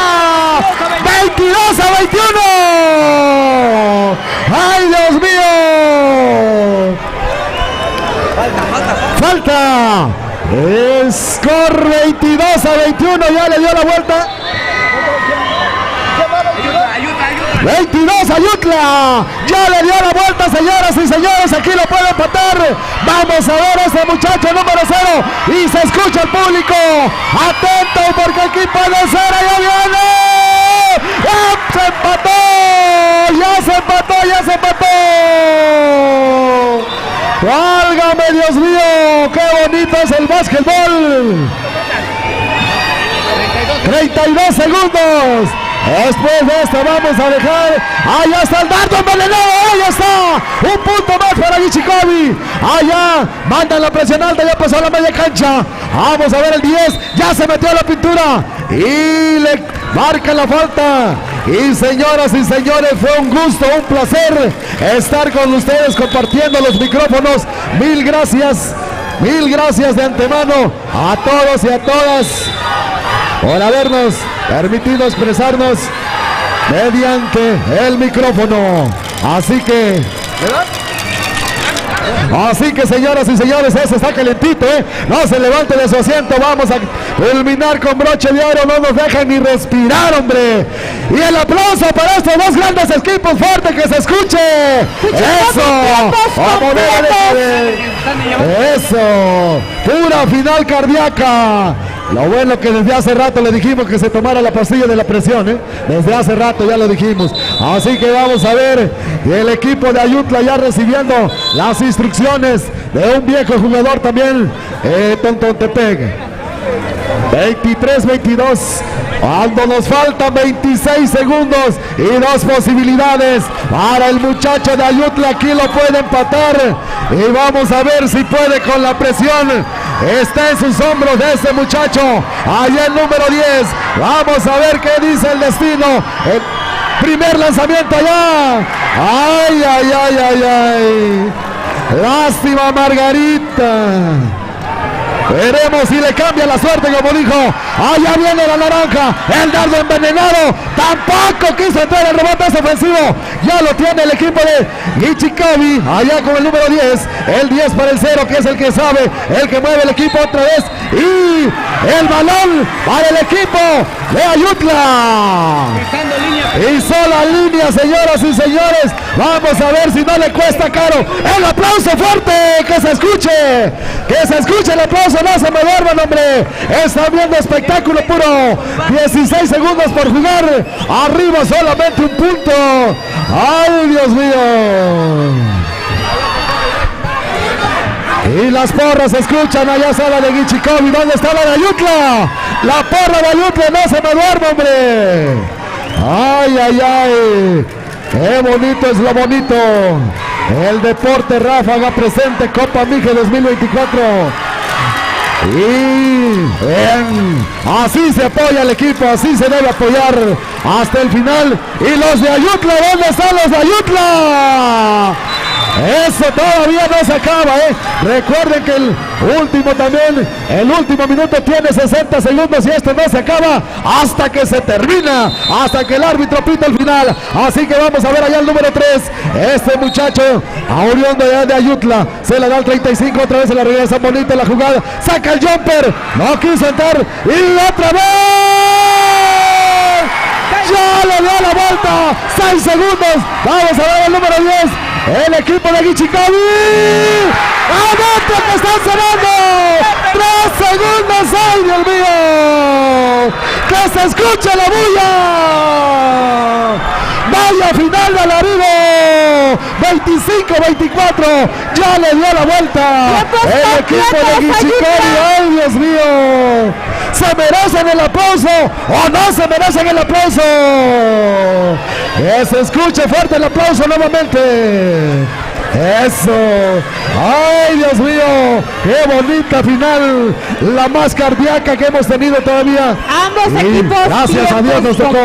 S14: 22-21. ¡Ay, Dios mío! Falta. Score 22-21. Ya le dio la vuelta. 22 Ayutla, ya le dio la vuelta, señoras y señores, aquí lo puede empatar. Vamos a ver a ese muchacho número 0 y se escucha el público. Atento porque aquí puede ser, allá viene. Se empató, ya se empató, ya se empató. Válgame Dios mío, qué bonito es el básquetbol. 32 segundos. Después de esto vamos a dejar. Allá está el dardo envenenado. Ahí está. Un punto más para Gichikovi. Allá mandan la presión alta. Ya pasó la media cancha. Vamos a ver el 10. Ya se metió a la pintura. Y le marca la falta. Y señoras y señores, fue un gusto, un placer estar con ustedes compartiendo los micrófonos. Mil gracias de antemano a todos y a todas por habernos permitido expresarnos mediante el micrófono. Así que señoras y señores, ese está calentito, no se levante de su asiento, vamos a culminar con broche de oro, no nos dejan ni respirar, hombre. Y el aplauso para estos dos grandes equipos, fuerte que se escuche. Eso, pura final cardíaca. Lo bueno que desde hace rato le dijimos que se tomara la pastilla de la presión, desde hace rato ya lo dijimos. Así que vamos a ver el equipo de Ayutla ya recibiendo las instrucciones de un viejo jugador también, Tontontepec. 23-22, cuando nos faltan 26 segundos y 2 posibilidades para el muchacho de Ayutla, aquí lo puede empatar y vamos a ver si puede con la presión. Está en sus hombros de este muchacho, allá el número 10, vamos a ver qué dice el destino. El primer lanzamiento allá, ay, ay, ay, ay, ay, lástima Margarita. Veremos si le cambia la suerte, como dijo. Allá viene la naranja. El dardo envenenado. Tampoco quiso entrar el rebote ofensivo. Ya lo tiene el equipo de Gichikovi. Allá con el número 10. El 10 para el 0, que es el que sabe. El que mueve el equipo otra vez. Y el balón para el equipo de Ayutla. Y sola línea, señoras y señores. Vamos a ver si no le cuesta caro. El aplauso fuerte. Que se escuche. Que se escuche el aplauso. No se me duerman, hombre. Están viendo espectáculo puro. 16 segundos por jugar. Arriba solamente un punto. Ay, Dios mío. Y las porras se escuchan. Allá está la de Gichikovi. ¿Dónde está la de Ayutla? La porra de Ayutla. No se me duerma, hombre. Ay, ay, ay. Qué bonito es lo bonito. El deporte ráfaga presente Copa Mije 2024. Y así se apoya el equipo, así se debe apoyar hasta el final. Y los de Ayutla, ¿dónde están los de Ayutla? Eso todavía no se acaba, Recuerden que el último minuto tiene 60 segundos y esto no se acaba hasta que se termina, hasta que el árbitro pita el final. Así que vamos a ver allá el número 3. Este muchacho, oriundo de Ayutla, se la da al 35, otra vez se la regresa bonita la jugada. Saca el jumper, no quiso entrar y otra vez. Ya le dio la vuelta, 6 segundos. Vamos a ver el número 10. El equipo de Gichikovi. ¡Adentro que están cerrando! 3 segundos. ¡Ay, Dios mío! ¡Que se escuche la bulla! ¡Vaya final de alarido! 25-24. Ya le dio la vuelta. El equipo de Gichikovi. ¡Ay, Dios mío! ¿Se merecen el aplauso o no se merecen el aplauso? Que se escuche fuerte el aplauso nuevamente. Eso. Ay, Dios mío, qué bonita final, la más cardíaca que hemos tenido todavía.
S10: Ambos equipos.
S14: Gracias a Dios nos tocó.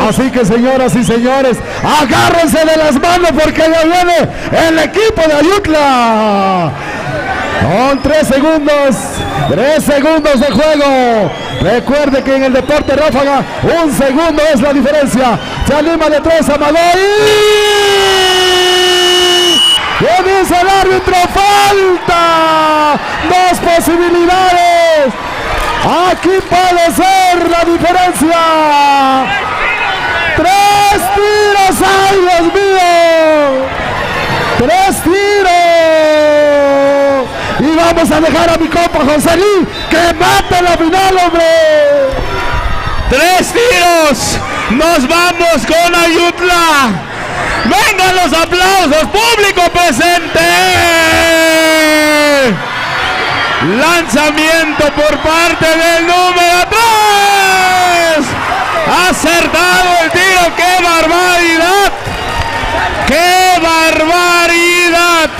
S14: Así que, señoras y señores, agárrense de las manos porque ya viene el equipo de Ayutla. Con 3 segundos. 3 segundos de juego. Recuerde que en el deporte ráfaga 1 segundo es la diferencia. Se anima de 3 a Magoy. ¿Qué dice el árbitro? ¡Falta! 2 posibilidades. Aquí puede ser la diferencia. 3 tiros. ¡Ay, Dios mío! 3 tiros. Y vamos a dejar a mi compa José Lee que mate la final, hombre.
S13: 3 tiros. Nos vamos con Ayutla. Vengan los aplausos, público presente. Lanzamiento por parte del número 3. Acertado el tiro. ¡Qué barbaridad! ¡Qué barbaridad!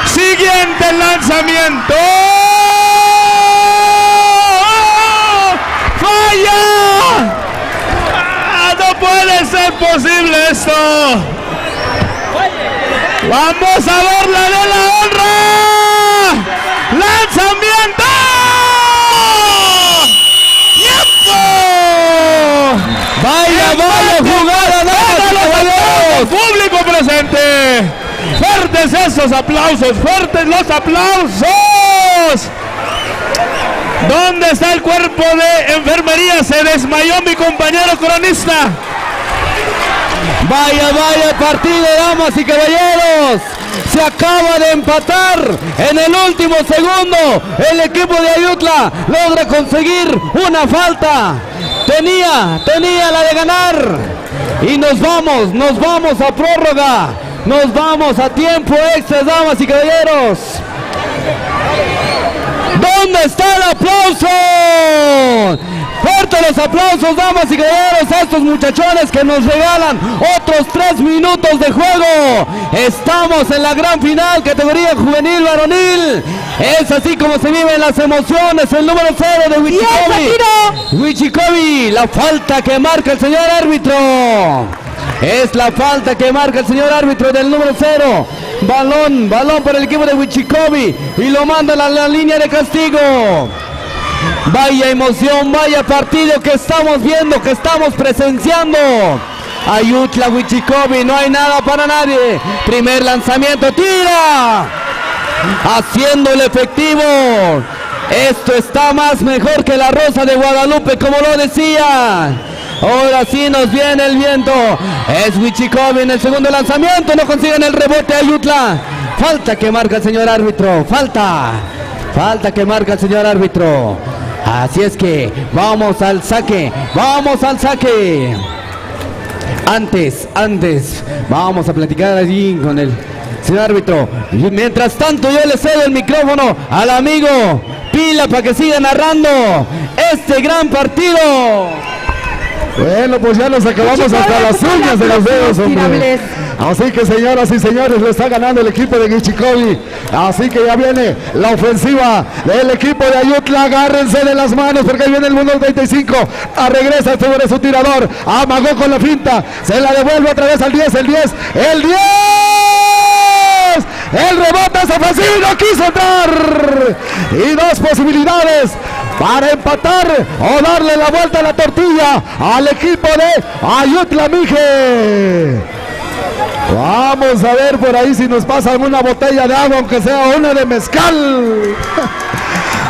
S13: Siguiente lanzamiento. ¡Falla! ¡No puede ser posible esto! ¡Vamos a ver la de la honra! ¡Lanzamiento! ¡Tiempo!
S12: ¡Vaya jugada!
S13: ¡Público presente! ¡Fuertes esos aplausos! ¡Fuertes los aplausos! ¿Dónde está el cuerpo de enfermería? Se desmayó mi compañero cronista.
S12: Vaya partido, damas y caballeros. Se acaba de empatar en el último segundo. El equipo de Ayutla logra conseguir una falta. Tenía la de ganar. Y nos vamos a prórroga. Nos vamos a tiempo extra, damas y caballeros. ¿Dónde está el aplauso? Fuerte los aplausos, damas y caballeros, a estos muchachones que nos regalan otros 3 minutos de juego. Estamos en la gran final, categoría juvenil varonil. Es así como se viven las emociones. El número 0 de Huichicovi. La falta que marca el señor árbitro. Es la falta que marca el señor árbitro del número 0. Balón para el equipo de Huichicovi y lo manda a la línea de castigo. Vaya emoción, vaya partido que estamos viendo, que estamos presenciando. Ayutla, Huichicovi, no hay nada para nadie. Primer lanzamiento, tira. Haciéndolo efectivo. Esto está más mejor que la Rosa de Guadalupe, como lo decía. Ahora sí nos viene el viento. Es Huichicovi en el segundo lanzamiento. No consiguen el rebote Ayutla. Falta que marca el señor árbitro. Falta que marca el señor árbitro. Así es que vamos al saque. Antes, vamos a platicar allí con el señor árbitro. Y mientras tanto yo le cedo el micrófono al amigo Pila para que siga narrando este gran partido.
S14: Bueno, pues ya nos acabamos hasta las uñas de los dedos, hombre. Así que, señoras y señores, lo está ganando el equipo de Huichicovi. Así que ya viene la ofensiva del equipo de Ayutla. Agárrense de las manos porque ahí viene el número 35. Regresa sobre su tirador. Amagó con la finta. Se la devuelve otra vez al 10. El 10. El rebote es ofensivo y no quiso entrar. Y 2 posibilidades para empatar o darle la vuelta a la tortilla al equipo de Ayutla Mije. Vamos a ver por ahí si nos pasan una botella de agua, aunque sea una de mezcal.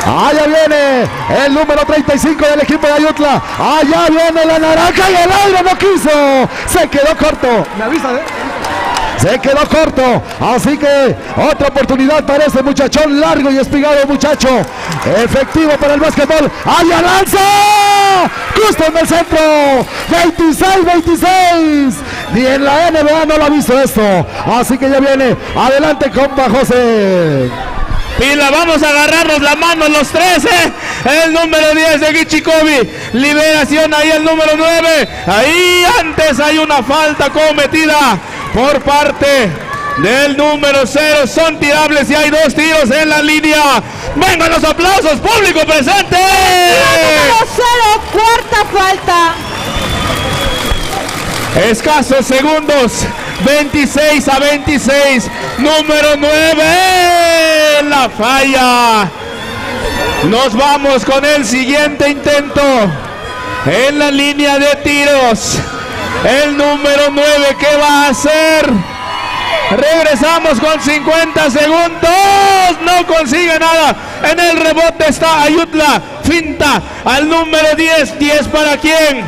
S14: Allá viene el número 35 del equipo de Ayutla. Allá viene la naranja y el aire no quiso. Se quedó corto. Me avisa, Se quedó corto, así que otra oportunidad para ese muchachón largo y espigado muchacho. Efectivo para el básquetbol. ¡Allá lanza! Justo en el centro. 26-26. Ni en la NBA no lo ha visto esto. Así que ya viene. Adelante, compa José.
S13: Pila, vamos a agarrarnos la mano los 13. El número 10 de Huichicovi. Liberación ahí el número 9. Ahí antes hay una falta cometida por parte del número 0. Son tirables y hay 2 tiros en la línea. Vengan los aplausos, público presente.
S10: Número 0, cuarta falta.
S13: Escasos segundos. 26-26. Número 9.
S15: la falla. Nos vamos con el siguiente intento. En la línea de tiros, el número 9, ¿qué va a hacer? Regresamos con 50 segundos. No consigue nada. En el rebote está Ayutla. Finta al número 10. ¿10 para quién?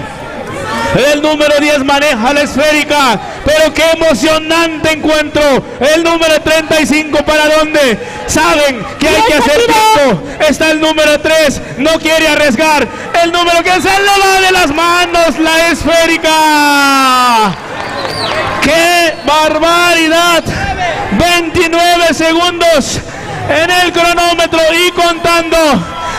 S15: El número 10 maneja la esférica. Pero qué emocionante encuentro. El número 35, ¿para dónde? Saben que hay que hacer tiempo. Está el número 3. No quiere arriesgar. El número que se le va de las manos la esférica. ¡Qué barbaridad! 29 segundos en el cronómetro y contando.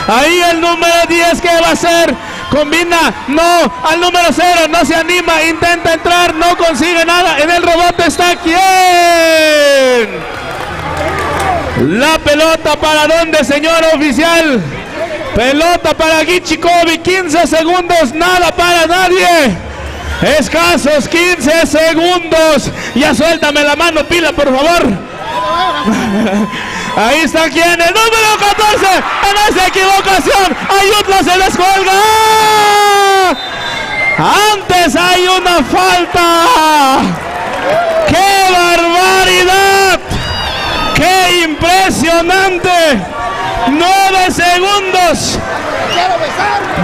S15: Ahí el número 10, ¿qué va a hacer? Combina, no, al número 0, no se anima, intenta entrar, no consigue nada. En el rebote está ¿quién? La pelota, ¿para dónde, señor oficial? Pelota para Gichikovi, 15 segundos, nada para nadie. Escasos 15 segundos. Ya suéltame la mano, pila, por favor. Ahí está quien, el número 14. En esa equivocación, Ayutla se descuelga. Antes hay una falta. ¡Qué barbaridad! ¡Qué impresionante! 9 segundos.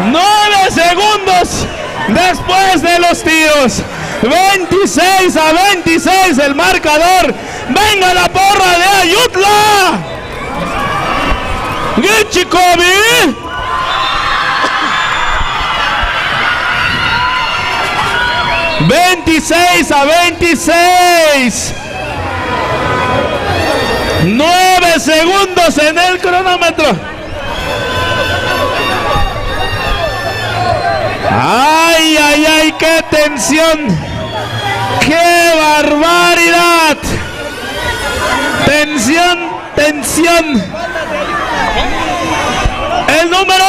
S15: 9 segundos. Después de los tiros, 26-26 el marcador. Venga la porra de Ayutla. Gichikovi. ¡26-26! 9 segundos en el cronómetro. ¡Ay, ay, ay! ¡Qué tensión! ¡Qué barbaridad! Tensión, tensión. El número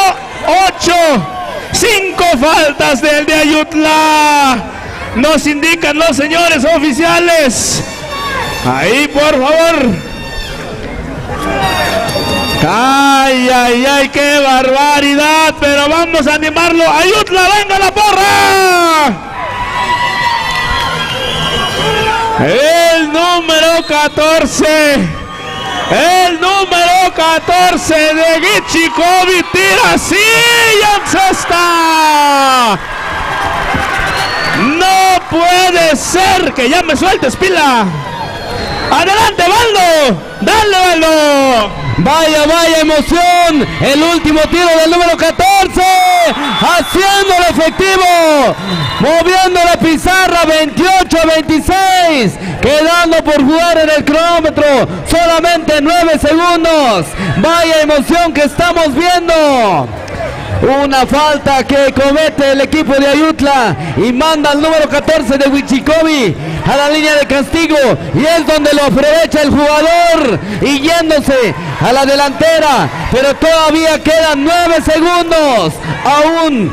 S15: 8. 5 faltas del de Ayutla. Nos indican los señores oficiales. Ahí, por favor. ¡Ay, ay, ay! ¡Qué barbaridad! Pero vamos a animarlo. ¡Ayutla, venga la porra! El número 14. El número 14 de Gichikovi tira así y encesta. No puede ser que ya me sueltes, pila. ¡Adelante, Baldo! ¡Dale, Baldo!
S12: Vaya, vaya emoción. El último tiro del número 14. Haciéndolo efectivo. Moviendo la pizarra 28-26. Quedando por jugar en el cronómetro. Solamente 9 segundos. Vaya emoción que estamos viendo. Una falta que comete el equipo de Ayutla y manda al número 14 de Gichikovi a la línea de castigo, y es donde lo aprovecha el jugador y yéndose a la delantera, pero todavía quedan 9 segundos. Aún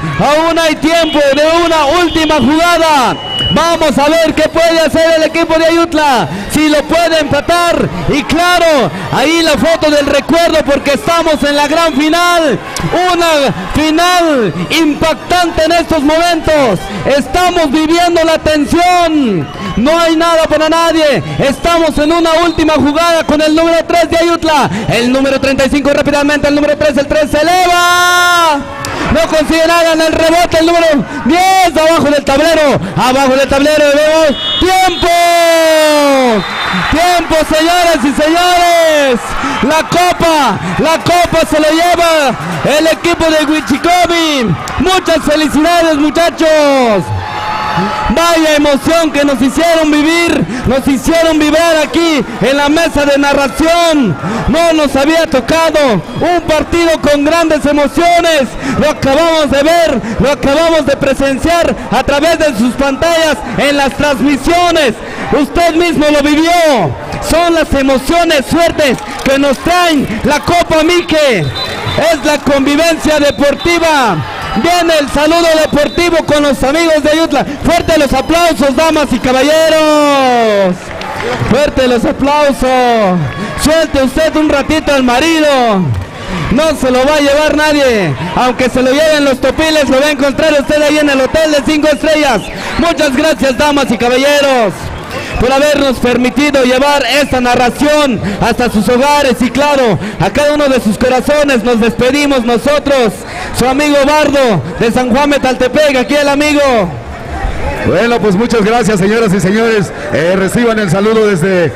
S12: hay tiempo de una última jugada. Vamos a ver qué puede hacer el equipo de Ayutla, si lo puede empatar. Y claro, ahí la foto del recuerdo, porque estamos en la gran final. Una final impactante en estos momentos. Estamos viviendo la tensión. No hay nada para nadie. Estamos en una última jugada con el número 3 de Ayutla. El número 35 rápidamente, el número 3, el 3 se eleva. No consigue nada en el rebote, el número 10 abajo del tablero. Abajo del tablero vemos tiempo. Tiempo, señores y señores. La copa se la lleva el equipo de Gichikovi. Muchas felicidades, muchachos. Vaya emoción que nos hicieron vivir aquí en la mesa de narración. No nos había tocado un partido con grandes emociones. Lo acabamos de ver, lo acabamos de presenciar a través de sus pantallas en las transmisiones. Usted mismo lo vivió. Son las emociones fuertes que nos traen la Copa Mike. Es la convivencia deportiva. Viene el saludo deportivo con los amigos de Ayutla. Fuerte los aplausos, damas y caballeros. Fuerte los aplausos. Suelte usted un ratito al marido. No se lo va a llevar nadie. Aunque se lo lleven los topiles, lo va a encontrar usted ahí en el hotel de 5 estrellas. Muchas gracias, damas y caballeros, por habernos permitido llevar esta narración hasta sus hogares y claro, a cada uno de sus corazones. Nos despedimos nosotros, su amigo Bardo de San Juan Metaltepec, aquí el amigo.
S2: Bueno, pues muchas gracias, señoras y señores. Reciban el saludo desde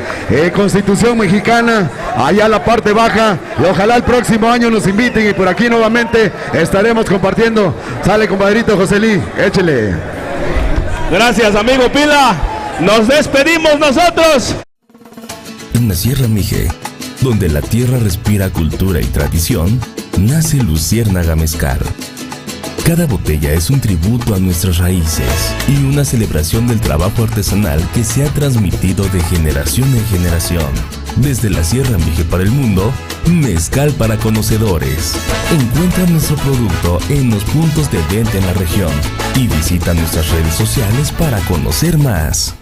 S2: Constitución Mexicana, allá en la parte baja, y ojalá el próximo año nos inviten y por aquí nuevamente estaremos compartiendo. Sale, compadrito Joselí, échele.
S13: Gracias, amigo Pila. Nos despedimos nosotros.
S6: En la Sierra Mije, donde la tierra respira cultura y tradición, nace Luciérnaga Mezcal. Cada botella es un tributo a nuestras raíces y una celebración del trabajo artesanal que se ha transmitido de generación en generación. Desde la Sierra Mije para el mundo, mezcal para conocedores. Encuentra nuestro producto en los puntos de venta en la región y visita nuestras redes sociales para conocer más.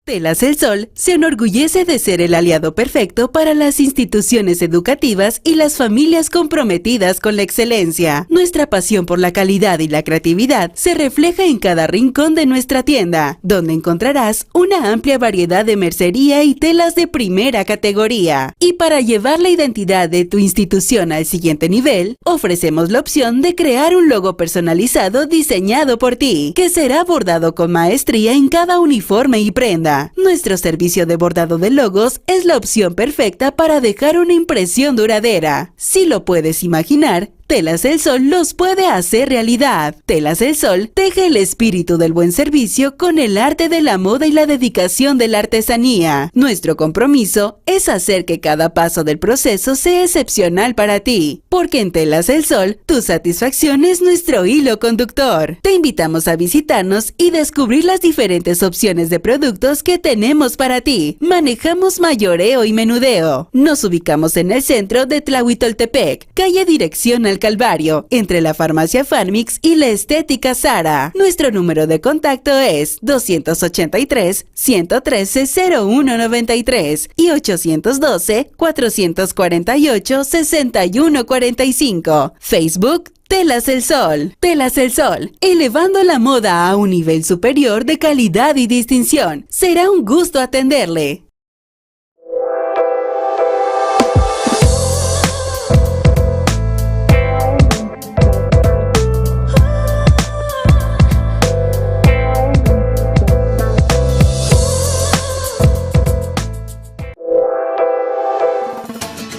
S7: Telas El Sol se enorgullece de ser el aliado perfecto para las instituciones educativas y las familias comprometidas con la excelencia. Nuestra pasión por la calidad y la creatividad se refleja en cada rincón de nuestra tienda, donde encontrarás una amplia variedad de mercería y telas de primera categoría. Y para llevar la identidad de tu institución al siguiente nivel, ofrecemos la opción de crear un logo personalizado diseñado por ti, que será bordado con maestría en cada uniforme y prenda. Nuestro servicio de bordado de logos es la opción perfecta para dejar una impresión duradera. Si lo puedes imaginar, Telas El Sol los puede hacer realidad. Telas El Sol teje el espíritu del buen servicio con el arte de la moda y la dedicación de la artesanía. Nuestro compromiso es hacer que cada paso del proceso sea excepcional para ti, porque en Telas El Sol, tu satisfacción es nuestro hilo conductor. Te invitamos a visitarnos y descubrir las diferentes opciones de productos que tenemos para ti. Manejamos mayoreo y menudeo. Nos ubicamos en el centro de Tlahuitoltepec, calle Dirección al Calvario, entre la farmacia Farmix y la estética Sara. Nuestro número de contacto es 283-113-0193 y 812-448-6145. Facebook Telas El Sol. Telas El Sol, elevando la moda a un nivel superior de calidad y distinción. Será un gusto atenderle.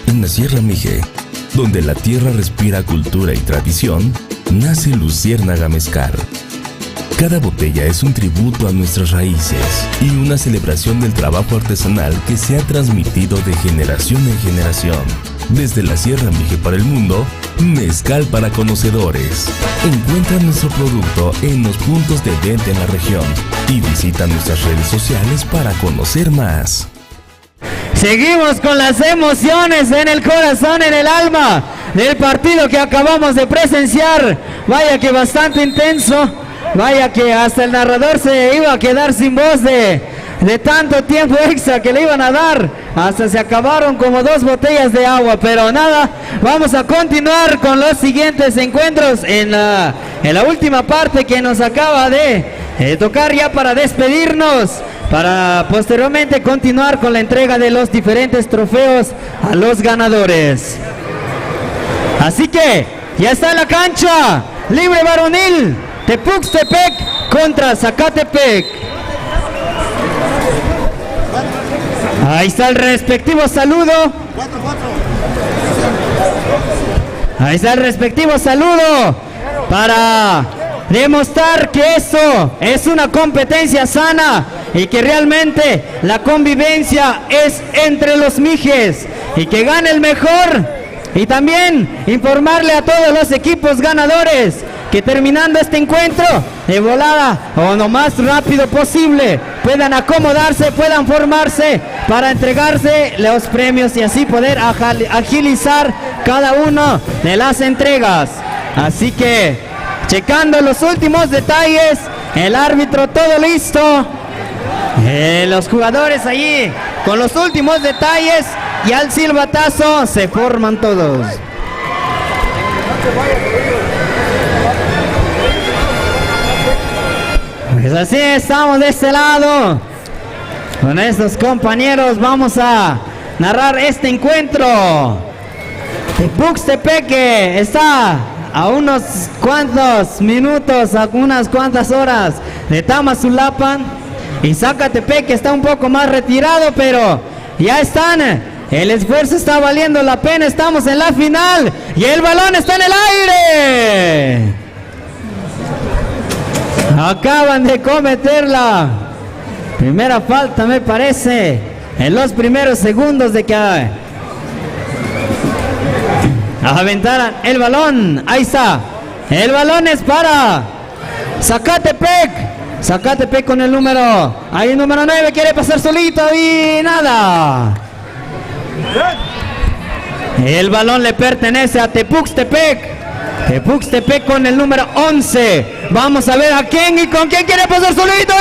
S6: En la Sierra Mije, donde la tierra respira cultura y tradición, nace Luciérnaga Mezcal. Cada botella es un tributo a nuestras raíces y una celebración del trabajo artesanal que se ha transmitido de generación en generación. Desde la Sierra Mije para el mundo, mezcal para conocedores. Encuentra nuestro producto en los puntos de venta en la región y visita nuestras redes sociales para conocer más.
S17: Seguimos con las emociones en el corazón, en el alma del partido que acabamos de presenciar. Vaya que bastante intenso, vaya que hasta el narrador se iba a quedar sin voz de tanto tiempo extra que le iban a dar. Hasta se acabaron como 2 botellas de agua, pero nada, vamos a continuar con los siguientes encuentros en la última parte que nos acaba de tocar ya para despedirnos, para posteriormente continuar con la entrega de los diferentes trofeos a los ganadores. Así que ya está en la cancha libre varonil Tepuxtepec contra Zacatepec. Ahí está el respectivo saludo. Ahí está el respectivo saludo para demostrar que esto es una competencia sana y que realmente la convivencia es entre los mijes y que gane el mejor. Y también informarle a todos los equipos ganadores que terminando este encuentro de volada o lo más rápido posible puedan acomodarse, puedan formarse para entregarse los premios y así poder agilizar cada una de las entregas. Así que checando los últimos detalles, el árbitro todo listo Los jugadores allí con los últimos detalles y al silbatazo se forman todos. Pues así estamos de este lado. Con estos compañeros vamos a narrar este encuentro. Tepuxtepeque está a unos cuantos minutos, a unas cuantas horas de Tamazulapan. Y Zacatepec está un poco más retirado, pero ya están. El esfuerzo está valiendo la pena. Estamos en la final y el balón está en el aire. Acaban de cometer la primera falta, me parece, en los primeros segundos de que aventaran el balón. Ahí está. El balón es para Zacatepec. Zacatepec con el número. Ahí el número 9 quiere pasar solito y nada. El balón le pertenece a Tepuxtepec. Tepuxtepec con el número 11. Vamos a ver a quién y con quién quiere pasar solito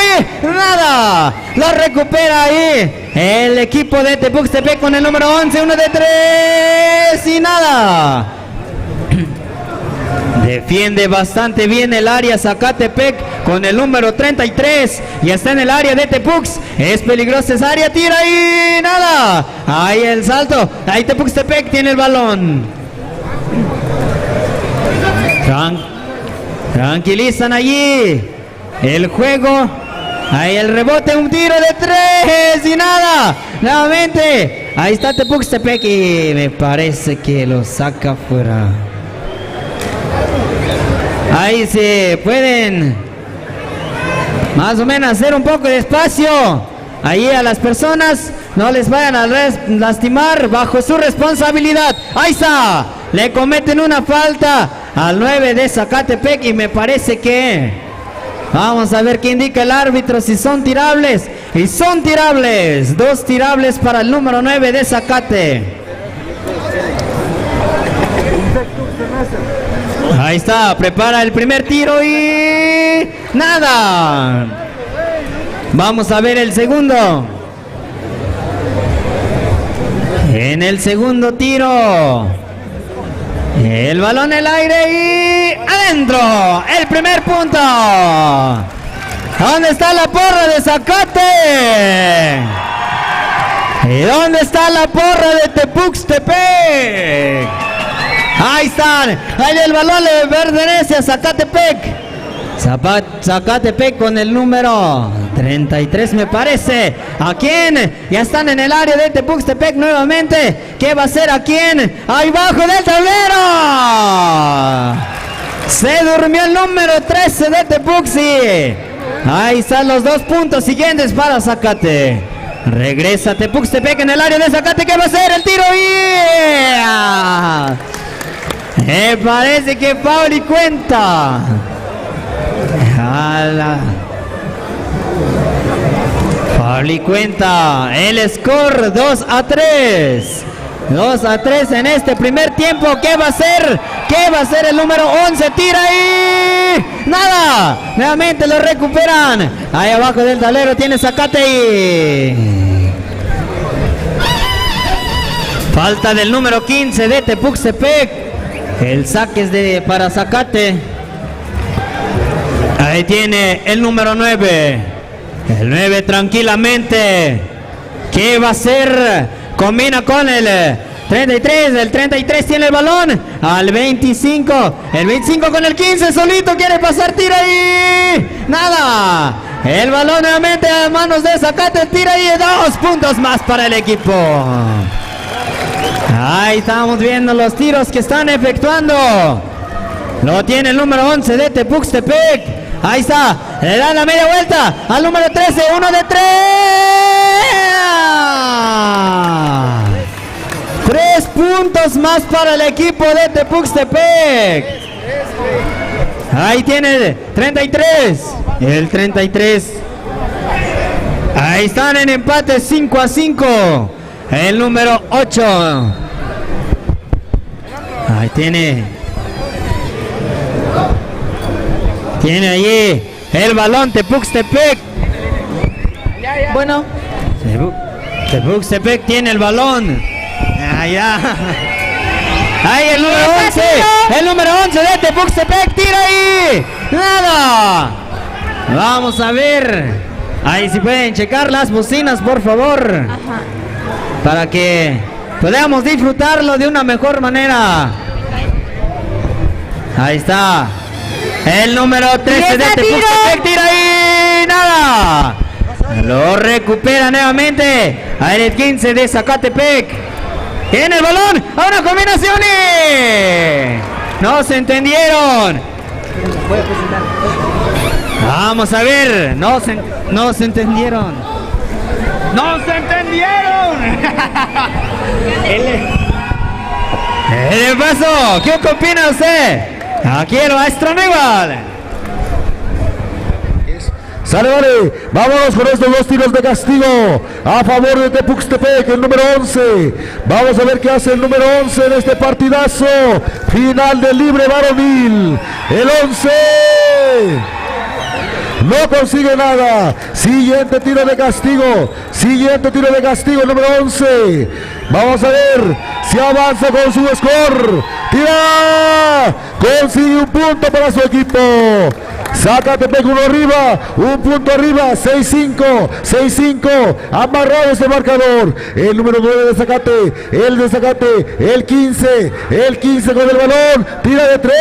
S17: y nada. Lo recupera ahí el equipo de Tepuxtepec con el número 11. 1 de 3 y nada. Defiende bastante bien el área Zacatepec con el número 33 y está en el área de Tepux. Es peligrosa esa área, tira y nada. Ahí el salto. Ahí Tepuxtepec tiene el balón. Tranquilizan allí el juego. Ahí el rebote, un tiro de 3 y nada. Nuevamente. Ahí está Tepuxtepec y me parece que lo saca fuera. Ahí se pueden más o menos hacer un poco de espacio. Ahí a las personas no les vayan a lastimar bajo su responsabilidad. Ahí está. Le cometen una falta al 9 de Zacatepec y me parece que vamos a ver qué indica el árbitro si son tirables. Y son tirables. 2 tirables para el número 9 de Zacate. Ahí está, prepara el primer tiro y nada. Vamos a ver el segundo. En el segundo tiro, el balón en el aire y adentro. El primer punto. ¿Dónde está la porra de Zacate? ¿Y dónde está la porra de Tepuxtepec? Ahí están. Ahí el balón le pertenece a Zacatepec. Zacatepec con el número 33 me parece. ¿A quién? Ya están en el área de Tepuxtepec nuevamente. ¿Qué va a hacer a quién? Ahí bajo del tablero. Se durmió el número 13 de Tepuxi. Ahí están los 2 puntos siguientes para Zacate. Regresa Tepuxtepec en el área de Zacate. ¿Qué va a hacer? El tiro y... me parece que foul y cuenta. Foul y cuenta. El score 2-3. 2-3 en este primer tiempo. ¿Qué va a hacer? ¿Qué va a hacer el número 11? Tira y nada. Nuevamente lo recuperan. Ahí abajo del tablero tiene Zacate y falta del número 15 de Tepuxtepec. El saque es para Zacate. Ahí tiene el número 9. El 9 tranquilamente. ¿Qué va a hacer? Combina con el 33. El 33 tiene el balón. Al 25. El 25 con el 15. Solito quiere pasar. Tira y nada. El balón nuevamente a manos de Zacate. Tira y 2 puntos más para el equipo. Ahí estamos viendo los tiros que están efectuando. Lo tiene el número 11 de Tepuxtepec. Ahí está. Le dan la media vuelta al número 13. 1 de 3. 3 puntos más para el equipo de Tepuxtepec. Ahí tiene el 33. El 33. Ahí están en empate 5-5. El número 8. Ahí tiene allí el balón Tepuxtepec.
S5: Bueno.
S17: Tepuxtepec tiene el balón. Ya. Ahí el número 11. El número 11 de Tepuxtepec. Tira ahí. Nada. Vamos a ver. Ahí si pueden checar las bocinas, por favor.
S5: Ajá.
S17: Para que podamos disfrutarlo de una mejor manera. Ahí está. El número 13 de Tepuxtepec. Tira ahí. Nada. Lo recupera nuevamente. Ahí el 15 de Zacatepec. Tiene el balón. A una combinación y... no se entendieron. Vamos a ver. No se entendieron. ¡No se entendieron! ¿Qué pasó? ¿Qué opina usted? Aquí el maestro Aníbal.
S14: Sale, vale, vámonos con estos dos tiros de castigo a favor de Tepuxtepec, el número 11. Vamos a ver qué hace el número 11 en este partidazo final del libre varonil. El 11 no consigue nada. Siguiente tiro de castigo. Siguiente tiro de castigo, el número 11. Vamos a ver si avanza con su score. Tira. Consigue un punto para su equipo. Zacatepec uno arriba, un punto arriba, 6-5, 6-5, amarrado ese marcador. El número 9 de Zacate, el de Zacate, el 15 con el balón, tira de 3,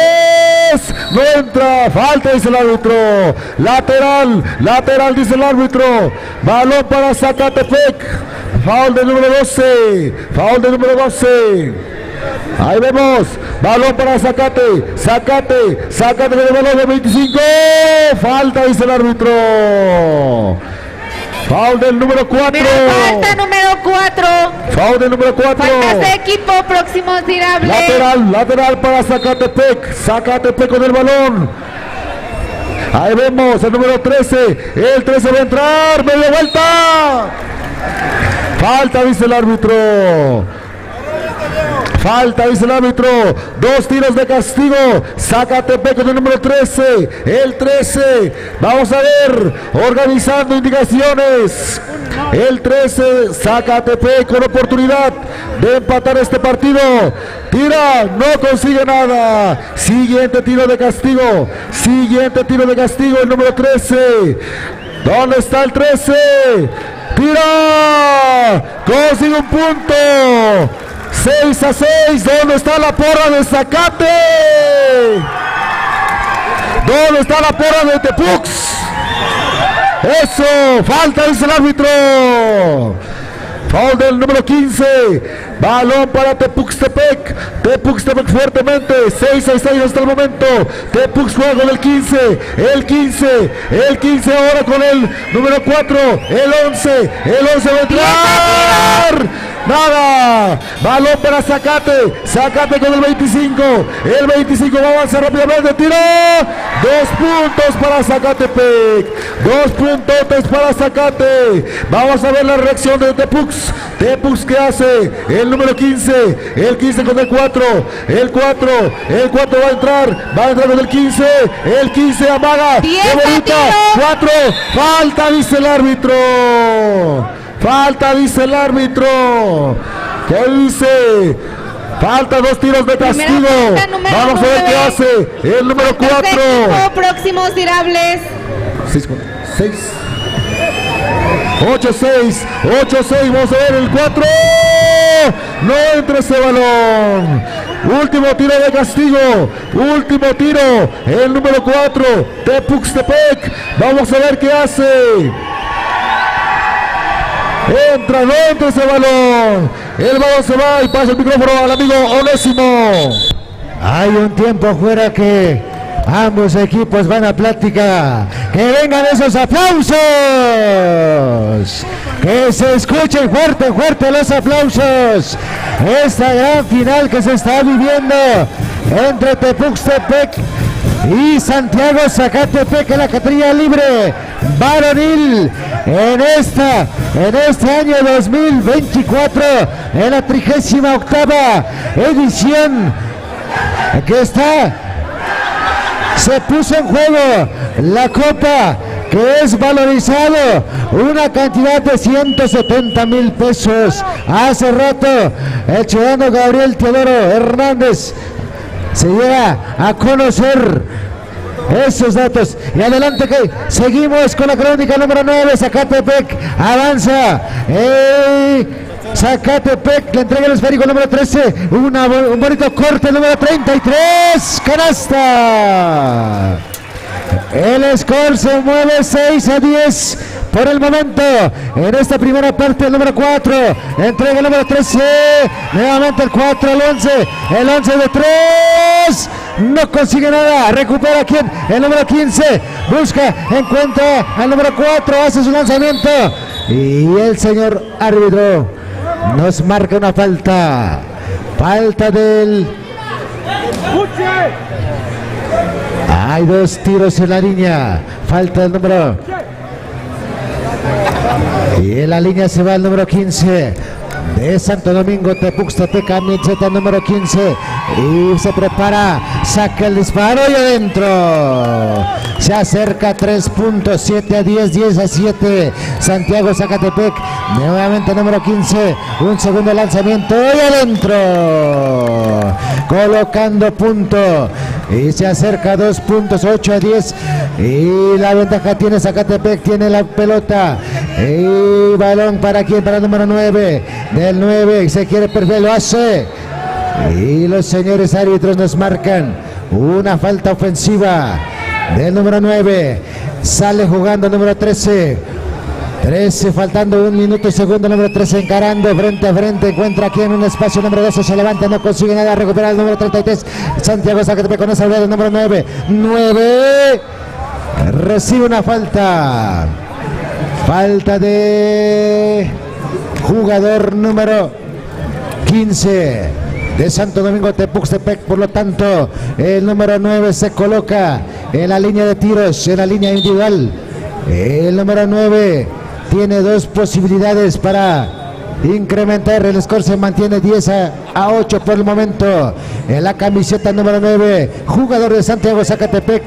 S14: no entra, falta dice el árbitro, lateral dice el árbitro, balón para Zacatepec, foul del número 12, foul del número 12. Ahí vemos, balón para Zacate con el balón de 25, falta dice el árbitro, foul del número 4,
S10: falta número 4,
S14: foul del número 4,
S10: faltas de equipo, próximos tirables,
S14: lateral para Zacatepec con el balón. Ahí vemos el número 13, el 13 va a entrar, media vuelta, falta dice el árbitro. Falta, dice el árbitro, dos tiros de castigo, Zacatepec con el número 13, el 13, vamos a ver, organizando indicaciones, el 13, Zacatepec con oportunidad de empatar este partido, tira, no consigue nada, siguiente tiro de castigo, el número 13, ¿dónde está el 13? Tira, consigue un punto. 6-6, ¿dónde está la porra de Zacate? ¿Dónde está la porra de Tepux? Eso, falta dice el árbitro. Foul del número 15, balón para Tepuxtepec fuertemente, 6-6 hasta el momento, Tepux juega con el 15 ahora con el número 4, el 11 va a entrar, nada, balón para Zacate con el 25 va a avanzar rápidamente, tiró, 2 puntos para Zacatepec, 2 puntotes para Zacate, vamos a ver la reacción de Tepux, ¿qué hace? El número 15, el 15 con el 4 va a entrar con el 15 amaga, ¡qué bonita! 4, falta dice el árbitro, ¿qué dice? Falta 2 tiros de castigo, vamos a ver qué hace el número 4.
S10: Próximos tirables.
S14: 8-6, vamos a ver el 4, no entra ese balón, último tiro de castigo, el número 4, Tepuxtepec, vamos a ver qué hace, no entra ese balón, el balón se va y pasa el micrófono al amigo Onésimo.
S18: Hay un tiempo fuera que ambos equipos van a plática. Que vengan esos aplausos. Que se escuchen fuerte los aplausos. Esta gran final que se está viviendo entre Tepuxtepec y Santiago Zacatepec en la categoría libre varonil en este año 2024, en la 38ª edición que se puso en juego la copa
S14: que es valorizado una cantidad de 170,000 pesos. Hace rato el ciudadano Gabriel Teodoro Hernández se llega a conocer esos datos. Y adelante que seguimos con la crónica número 9. Zacatepec avanza. Zacatepec le entrega el esférico número 13. Un bonito corte número 33. Canasta. El score se mueve 6-10 por el momento. En esta primera parte el número 4 entrega el número 13. Nuevamente el 4, el 11. El 11 de 3. No consigue nada. Recupera quién. El número 15. Busca, encuentra al número 4. Hace su lanzamiento. Y el señor árbitro nos marca una falta. Falta del... Hay 2 tiros en la línea. Falta el número. Y en la línea se va el número 15 de Santo Domingo, Tepuxtepec, camiseta número 15. Y se prepara, saca el disparo y adentro. Se acerca 3 puntos, 7-10, 10-7. Santiago Zacatepec, nuevamente número 15. Un segundo lanzamiento y adentro. Colocando punto. Y se acerca 2 puntos, 8-10. Y la ventaja tiene Zacatepec, tiene la pelota. Y balón para quién, para el número 9. Del 9 se quiere perder, lo hace. Y los señores árbitros nos marcan una falta ofensiva del número 9. Sale jugando el número 13. 13 faltando 1 minuto y segundo, número 13 encarando frente a frente, encuentra aquí en un espacio, número 12 se levanta, no consigue nada, recupera el número 33, Santiago Zacatepec con esa del número 9, recibe una falta de jugador número 15 de Santo Domingo Tepuxtepec, por lo tanto el número 9 se coloca en la línea de tiros, en la línea individual. El número 9 tiene 2 posibilidades para incrementar, el score se mantiene 10-8 por el momento. En la camiseta número 9, jugador de Santiago Zacatepec,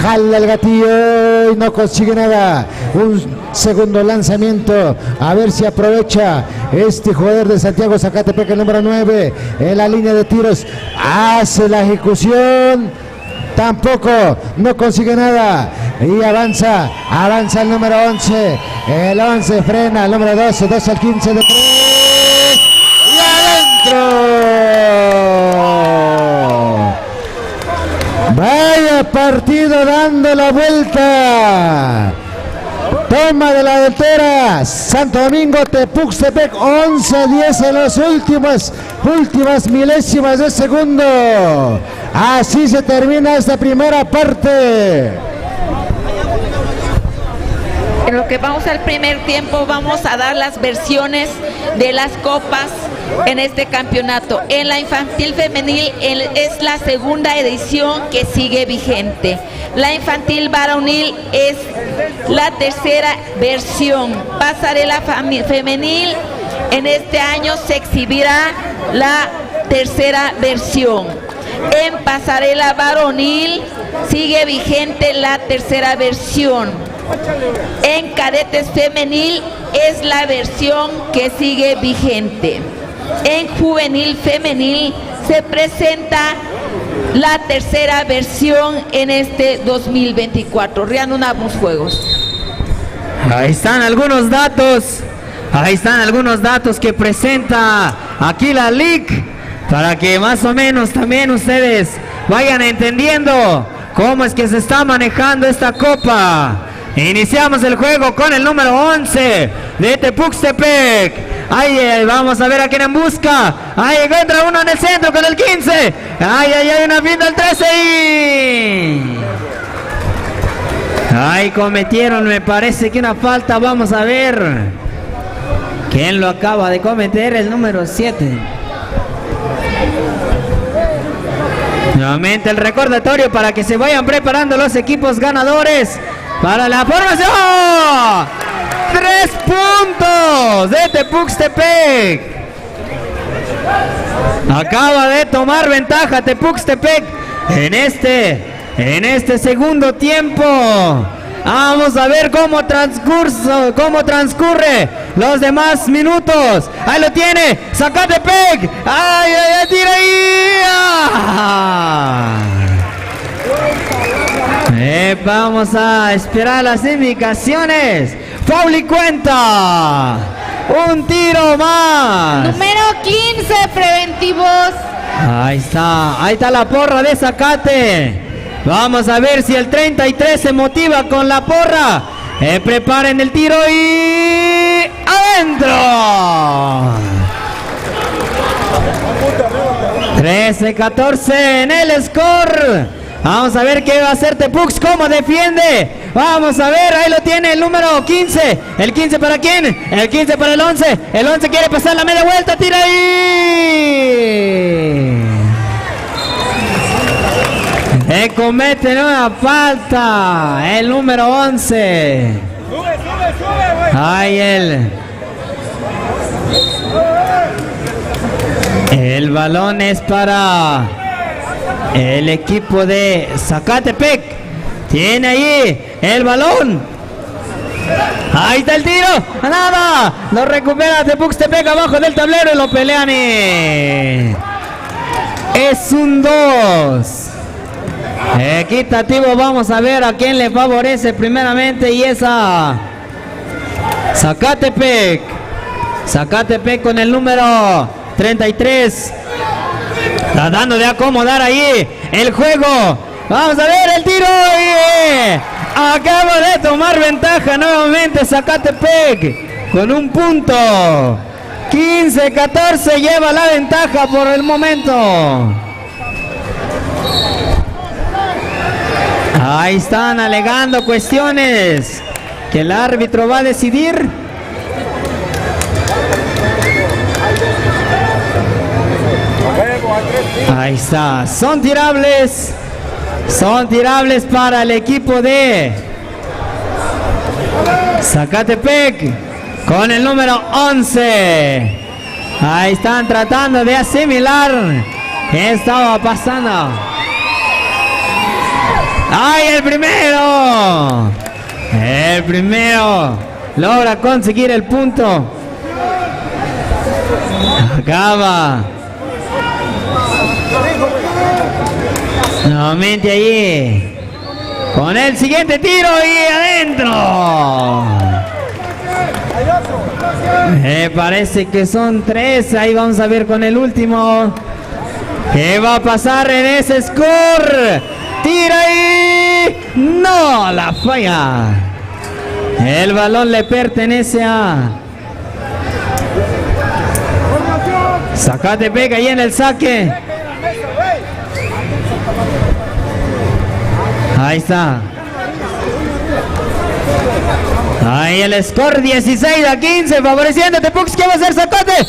S14: jala el gatillo y no consigue nada. Un segundo lanzamiento, a ver si aprovecha este jugador de Santiago Zacatepec, el número 9, en la línea de tiros, hace la ejecución. Tampoco, no consigue nada. Y avanza el número 11. El 11 frena, el número 12, 12 al 15 de 3. Y adentro. Vaya partido dando la vuelta. Toma de la delantera Santo Domingo Tepuxtepec, 11-10 en las últimas milésimas de segundo. Así se termina esta primera parte.
S5: En lo que vamos al primer tiempo, vamos a dar las versiones de las copas en este campeonato. En la infantil femenil es la segunda edición que sigue vigente. La infantil varonil es la tercera versión. Pasarela femenil, en este año se exhibirá la tercera versión. En pasarela varonil sigue vigente la tercera versión. En cadetes femenil es la versión que sigue vigente. En juvenil femenil se presenta la tercera versión en este 2024. Reanudamos juegos.
S17: Ahí están algunos datos. Ahí están algunos datos que presenta aquí la LIC, para que más o menos también ustedes vayan entendiendo cómo es que se está manejando esta copa. Iniciamos el juego con el número 11 de Tepuxtepec. Ahí vamos a ver a quién en busca. Ahí encuentra uno en el centro con el 15. Ahí una pinta el 13 y... ahí cometieron, me parece que una falta. Vamos a ver quién lo acaba de cometer, el número 7. Nuevamente el recordatorio para que se vayan preparando los equipos ganadores para la formación. 3 puntos de Tepuxtepec. Acaba de tomar ventaja Tepuxtepec en este segundo tiempo. Vamos a ver cómo transcurre los demás minutos. Ahí lo tiene, Zacatepec. ¡Ay, tira ahí! Vamos a esperar las indicaciones. Foul y cuenta. Un tiro más.
S10: Número 15, preventivos.
S17: Ahí está la porra de Zacate. Vamos a ver si el 33 se motiva con la porra. Preparen el tiro y adentro. 13-14 en el score. Vamos a ver qué va a hacer Tepux, cómo defiende. Vamos a ver, ahí lo tiene el número 15. ¿El 15 para quién? El 15 para el 11. El 11 quiere pasar la media vuelta, tira ahí. Comete una falta el número 11. Ahí el balón es para el equipo de Zacatepec. Tiene ahí el balón. Ahí está el tiro. Nada. Lo recupera Tepec abajo del tablero y lo pelean. Es un 2. Equitativo. Vamos a ver a quién le favorece primeramente. Y es a Zacatepec. Zacatepec con el número 33. Tratando de acomodar ahí el juego. Vamos a ver el tiro. Acaba de tomar ventaja nuevamente Zacatepec con un punto. 15-14 lleva la ventaja por el momento. Ahí están alegando cuestiones que el árbitro va a decidir. Ahí está, son tirables para el equipo de Zacatepec con el número 11. Ahí están tratando de asimilar qué estaba pasando. ¡Ay, el primero! El primero logra conseguir el punto. Acaba. Nuevamente allí. Con el siguiente tiro y adentro. Me parece que son 3. Ahí vamos a ver con el último. ¿Qué va a pasar en ese score? Tira y no la falla. El balón le pertenece a Zacatepec ahí en el saque. Ahí está. Ahí el score 16-15 favoreciendo a Tepux. ¿Qué va a hacer Zacate?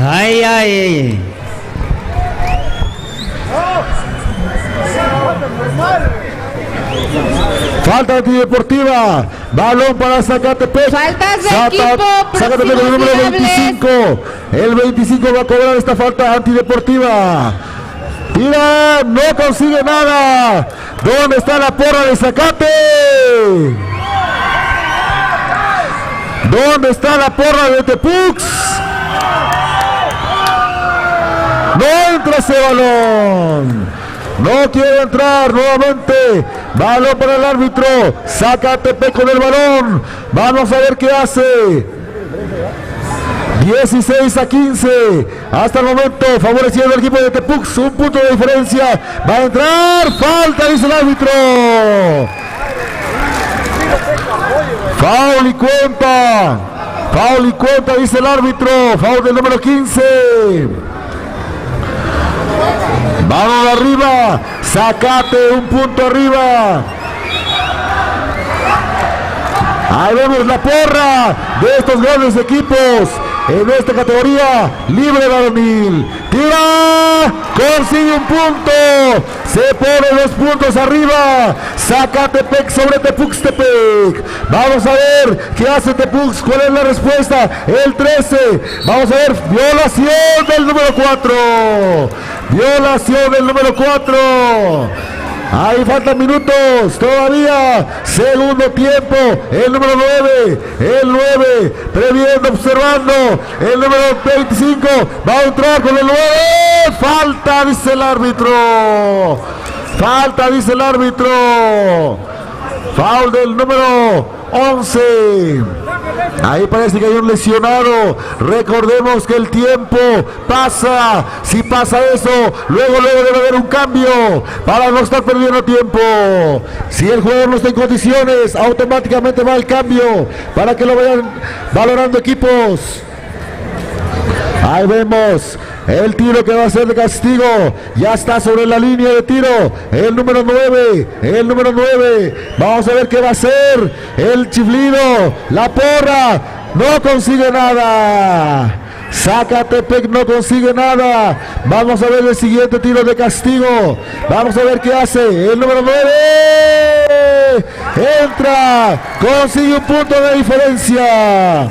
S17: ¡Ay, ay!
S2: Falta antideportiva. Balón para Zacatepec.
S10: Faltas de equipo.
S2: Zacatepec el número 25. El 25 va a cobrar esta falta antideportiva. Tira, no consigue nada. ¿Dónde está la porra de Zacate? ¿Dónde está la porra de Tepux? No entra ese balón. No quiere entrar nuevamente. Balón para el árbitro. Zacatepec con el balón. Vamos a ver qué hace. 16-15 hasta el momento, favoreciendo al equipo de Tepux, un punto de diferencia. Va a entrar, falta, dice el árbitro. Foul y cuenta. Foul y cuenta, dice el árbitro. Foul del número 15. Vamos arriba. Zacate, un punto arriba. Ahí vemos la porra de estos grandes equipos en esta categoría libre varonil. Tira, consigue un punto, se pone 2 puntos arriba. Zacatepec sobre Tepuxtepec. Vamos a ver qué hace Tepux, cuál es la respuesta. El 13, vamos a ver, violación del número 4. Violación del número 4.
S14: Ahí faltan minutos todavía. Segundo tiempo. El número 9. El 9. Previendo, observando. El número 25. Va a entrar con el 9. Falta, dice el árbitro. Falta, dice el árbitro. Foul del número 11. Ahí parece que hay un lesionado. Recordemos que el tiempo pasa. Si pasa eso, luego debe haber un cambio para no estar perdiendo tiempo. Si el jugador no está en condiciones, automáticamente va el cambio para que lo vayan valorando equipos. Ahí vemos el tiro que va a ser de castigo. Ya está sobre la línea de tiro. El número 9. El número 9. Vamos a ver qué va a hacer. El chiflido. La porra. No consigue nada. Zacatepec no consigue nada. Vamos a ver el siguiente tiro de castigo. Vamos a ver qué hace. El número 9. Entra. Consigue un punto de diferencia.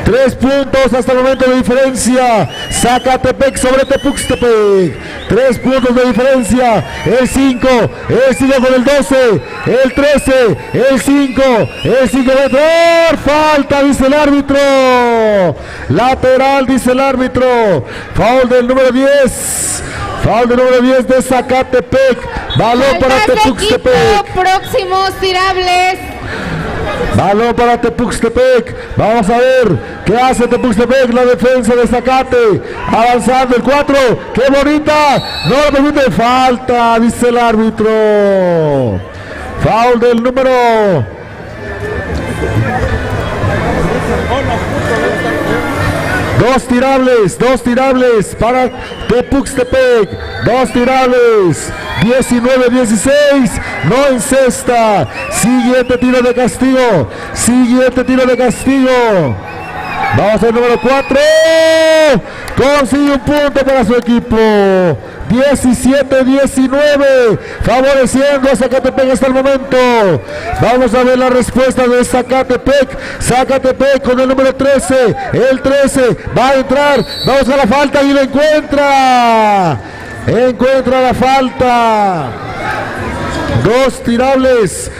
S14: 3 puntos hasta el momento de diferencia. Zacatepec sobre Tepuxtepec. 3 puntos de diferencia. El 5. El 5 con el 12. El 13. El 5. El 5 va a entrar. Falta, dice el árbitro. Lateral, dice el árbitro. Foul del número 10. Foul del número 10 de Zacatepec. Balón para Tepuxtepec.
S10: Próximos tirables.
S14: Balón para Tepuxtepec. Vamos a ver qué hace Tepuxtepec. La defensa de Zacate. Avanzando el 4. ¡Qué bonita! No lo permite. Falta, dice el árbitro. Foul del número 2 tirables para Tepuxtepec. 2 tirables. 19-16. No encesta. Siguiente tiro de castigo. Siguiente tiro de castigo. Vamos al número 4. Consigue un punto para su equipo. 17-19. Favoreciendo a Zacatepec hasta el momento. Vamos a ver la respuesta de Zacatepec. Zacatepec con el número 13. El 13 va a entrar. Vamos a la falta y lo encuentra. Encuentra la falta. 2 tirables.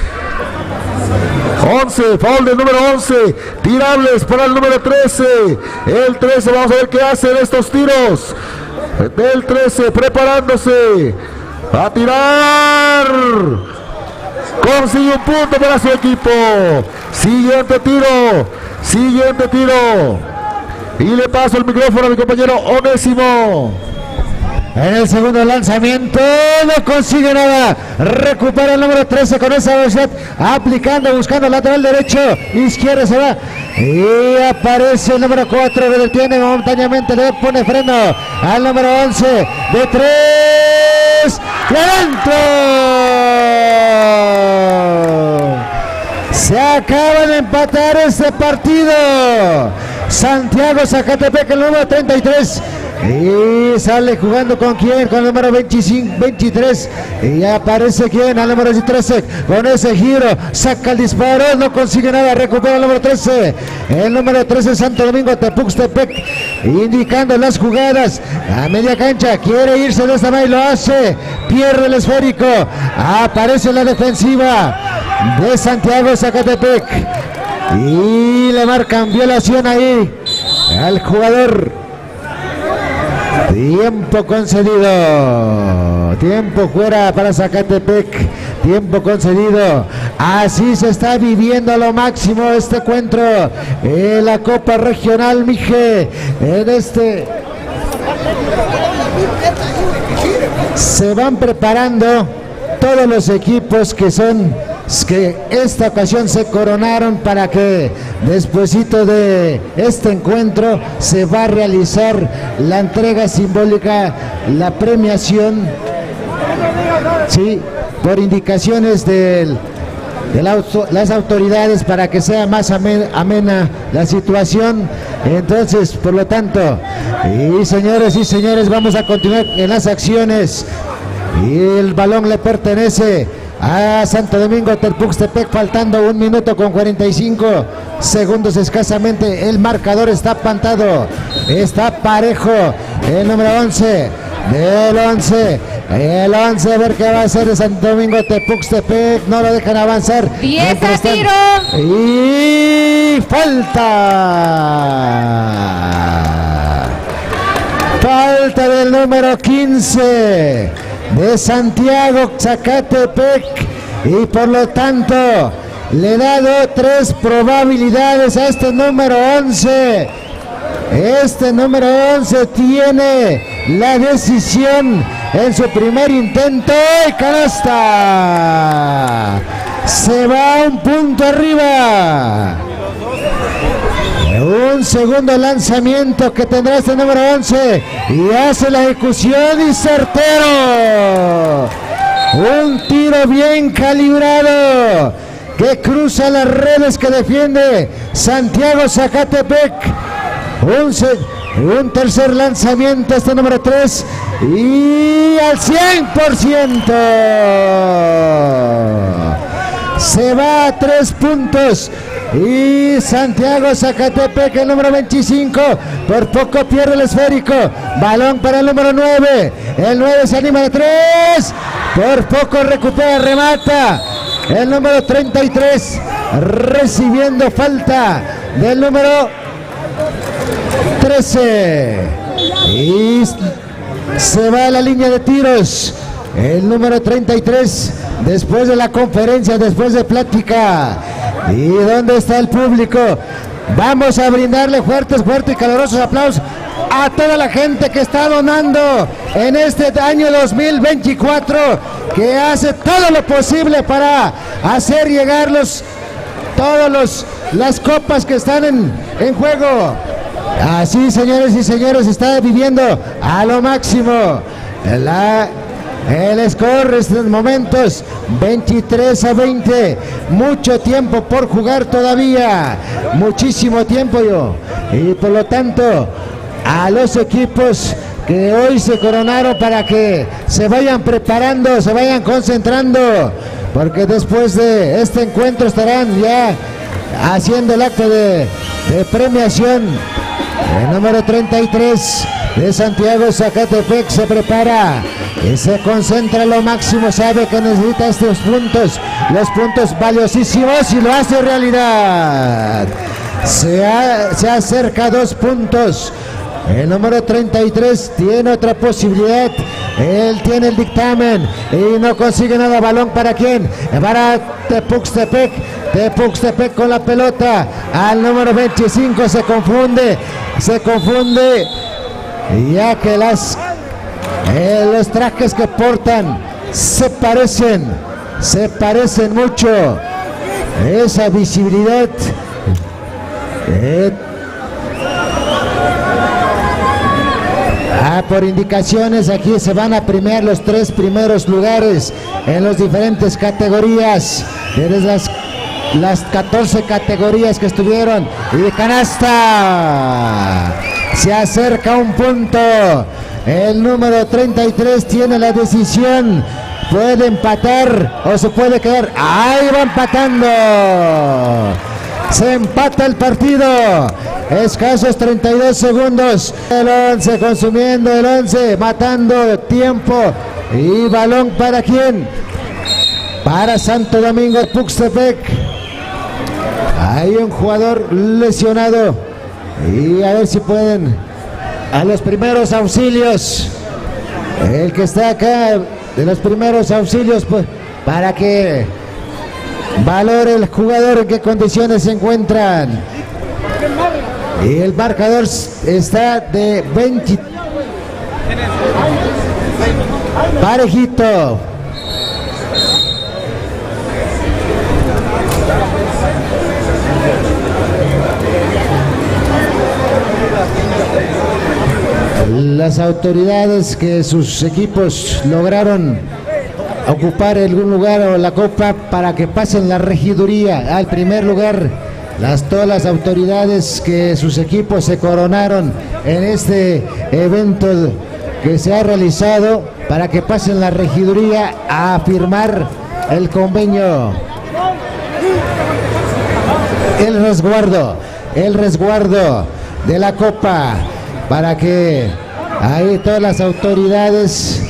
S14: 11, foul del número 11. Tirables para el número 13. El 13, vamos a ver qué hacen estos tiros. Del 13, preparándose. Va a tirar. Consigue un punto para su equipo. Siguiente tiro. Siguiente tiro. Y le paso el micrófono a mi compañero Onésimo.
S18: En el segundo lanzamiento no consigue nada. Recupera el número 13 con esa velocidad. Aplicando, buscando lateral derecho. Izquierda se va. Y aparece el número 4. Le detiene momentáneamente. Le pone freno al número 11. De 3. ¡Y adentro! Se acaba de empatar este partido. Santiago Zacatepec, el número 33. Y sale jugando con quién, con el número 25, 23. Y aparece quién, al número 13. Con ese giro, saca el disparo, no consigue nada, recupera el número 13. El número 13, Santo Domingo, Tepuxtepec, indicando las jugadas. A media cancha, quiere irse de esta manera y lo hace. Pierde el esférico. Aparece la defensiva de Santiago Zacatepec. Y le marcan violación ahí al jugador. Tiempo concedido. Tiempo fuera para Zacatepec. Tiempo concedido. Así se está viviendo a lo máximo este encuentro en la Copa Regional Mije. En este se van preparando todos los equipos que esta ocasión se coronaron para que despuesito de este encuentro se va a realizar la entrega simbólica, la premiación, sí, por indicaciones de las autoridades para que sea más amena la situación. Entonces, por lo tanto, y señores, vamos a continuar en las acciones. Y el balón le pertenece a Santo Domingo, Tepuxtepec, faltando 1 minuto con 45 segundos escasamente. El marcador está pantado, está parejo. El número 11 del 11 El 11, a ver qué va a hacer de Santo Domingo Tepuxtepec. No lo dejan avanzar.
S10: 10 a tiro.
S18: Y falta. Falta del número 15 de Santiago Zacatepec. Y por lo tanto le he dado 3 probabilidades a este número 11. Este número 11 tiene la decisión en su primer intento y canasta. Se va un punto arriba. Un segundo lanzamiento que tendrá este número 11 y hace la ejecución y certero. Un tiro bien calibrado que cruza las redes que defiende Santiago Zacatepec. Un tercer lanzamiento, este número 3 y al 100%. Se va a 3 puntos y Santiago Zacatepec, el número 25, por poco pierde el esférico. Balón para el número 9. El 9 se anima de 3. Por poco recupera, remata. El número 33 recibiendo falta del número 13 y se va a la línea de tiros el número 33 después de la conferencia, después de plática. ¿Y dónde está el público? Vamos a brindarle fuertes y calurosos aplausos a toda la gente que está donando en este año 2024, que hace todo lo posible para hacer llegar las copas que están en juego. Así, señores y señores, está viviendo a lo máximo el score en estos momentos, 23-20. Mucho tiempo por jugar todavía, muchísimo tiempo y por lo tanto a los equipos que hoy se coronaron para que se vayan preparando, se vayan concentrando, porque después de este encuentro estarán ya haciendo el acto de premiación. El número 33 de Santiago Zacatepec se prepara y se concentra a lo máximo, sabe que necesita estos puntos, los puntos valiosísimos, y lo hace realidad. Se acerca a 2 puntos. El número 33 tiene otra posibilidad. Él tiene el dictamen y no consigue nada. Balón para quién? Para Tepuxtepec. Tepuxtepec con la pelota. Al número 25 se confunde. Ya que los trajes que portan se parecen mucho. Esa visibilidad. Por indicaciones aquí se van a premiar los 3 primeros lugares en las diferentes categorías, desde las 14 categorías que estuvieron. Y canasta, se acerca un punto. El número 33 tiene la decisión, puede empatar o se puede quedar. Ahí va empatando. Se empata el partido. Escasos 32 segundos. El 11 consumiendo, el 11 matando tiempo. Y balón para quién? Para Santo Domingo Tepuxtepec. Hay un jugador lesionado. Y a ver si pueden. A los primeros auxilios. El que está acá de los primeros auxilios, pues, para que valore el jugador en qué condiciones se encuentran. Y el marcador está de 20. Parejito. Las autoridades que sus equipos lograron ocupar algún lugar o la copa para que pasen la regiduría al primer lugar. Todas las autoridades que sus equipos se coronaron en este evento que se ha realizado para que pasen la regiduría a firmar el convenio. El resguardo de la copa para que ahí todas las autoridades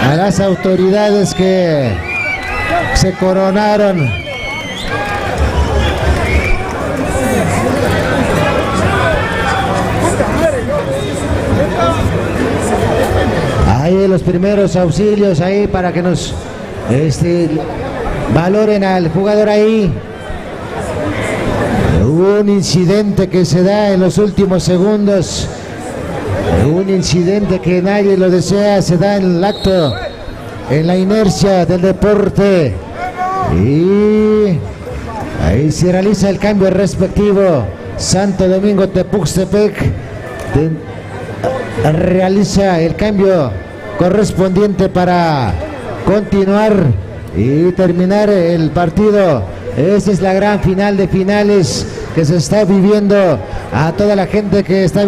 S18: a las autoridades que se coronaron. Ahí los primeros auxilios ahí para que nos valoren al jugador ahí. Hubo un incidente que se da en los últimos segundos. Un incidente que nadie lo desea, se da en el acto, en la inercia del deporte. Y ahí se realiza el cambio respectivo. Santo Domingo Tepuxtepec realiza el cambio correspondiente para continuar y terminar el partido. Esa es la gran final de finales que se está viviendo. A toda la gente que está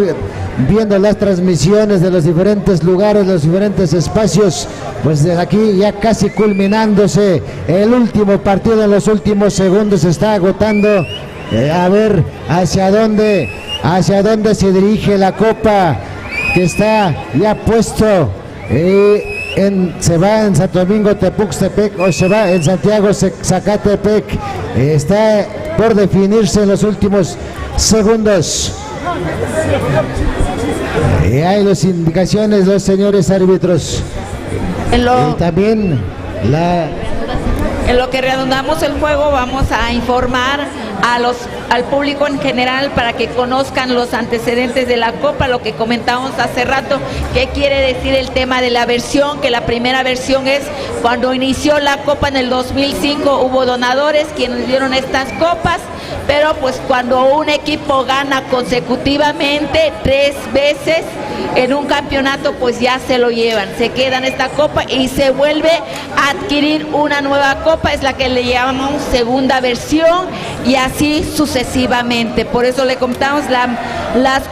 S18: viendo las transmisiones de los diferentes lugares, los diferentes espacios, pues desde aquí ya casi culminándose el último partido. En los últimos segundos se está agotando. A ver hacia dónde se dirige la copa, que está ya puesto. Se va en Santo Domingo Tepuxtepec o se va en Santiago Zacatepec. Está por definirse en los últimos segundos. Hay las indicaciones, los señores árbitros. También
S5: en lo que reanudamos el juego, vamos a informar al público en general para que conozcan los antecedentes de la Copa, lo que comentamos hace rato, qué quiere decir el tema de la versión, que la primera versión es cuando inició la Copa en el 2005, hubo donadores quienes dieron estas copas, pero pues cuando un equipo gana consecutivamente 3 veces en un campeonato, pues ya se lo llevan, se queda en esta copa y se vuelve a adquirir una nueva copa, es la que le llamamos segunda versión, y así sucesivamente. Por eso le contamos las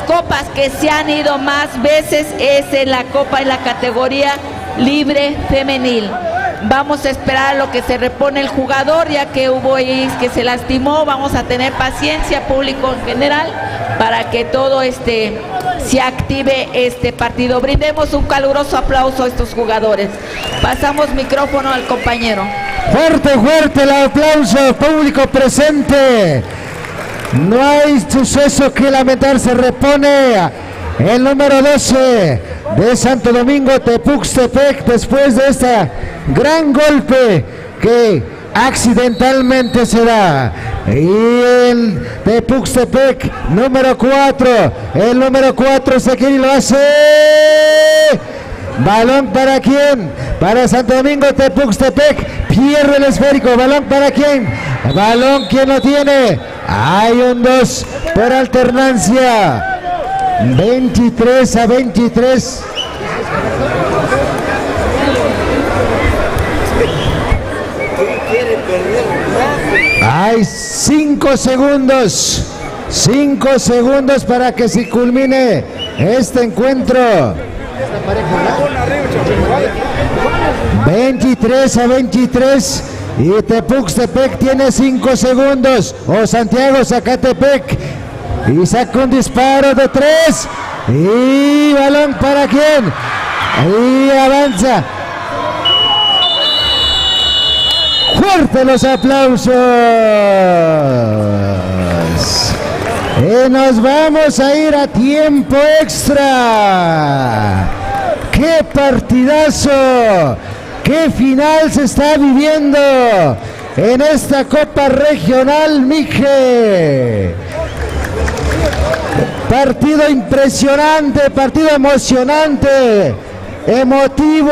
S5: copas que se han ido más veces es en la copa en la categoría libre femenil. Vamos a esperar a lo que se repone el jugador, ya que hubo ahí que se lastimó. Vamos a tener paciencia, público en general, para que todo se active este partido. Brindemos un caluroso aplauso a estos jugadores. Pasamos micrófono al compañero.
S18: Fuerte el aplauso, público presente. No hay suceso que lamentar, se repone el número 12 de Santo Domingo Tepuxtepec después de este gran golpe que accidentalmente se da. Y el Tepuxtepec número 4, el número 4 se quiere y lo hace. Balón para quién, para Santo Domingo Tepuxtepec, pierde el esférico. Balón para quién, balón quien lo tiene. Hay un 2 por alternancia. 23-23. Hay 5 segundos. 5 segundos para que se culmine este encuentro. 23-23. Y Tepuxtepec tiene 5 segundos. O Santiago Zacatepec. Y saca un disparo de 3. Y balón para quién. Y avanza. Fuerte los aplausos. Y nos vamos a ir a tiempo extra. ¡Qué partidazo! ¡Qué final se está viviendo en esta Copa Regional Mije! Partido impresionante, partido emocionante, emotivo.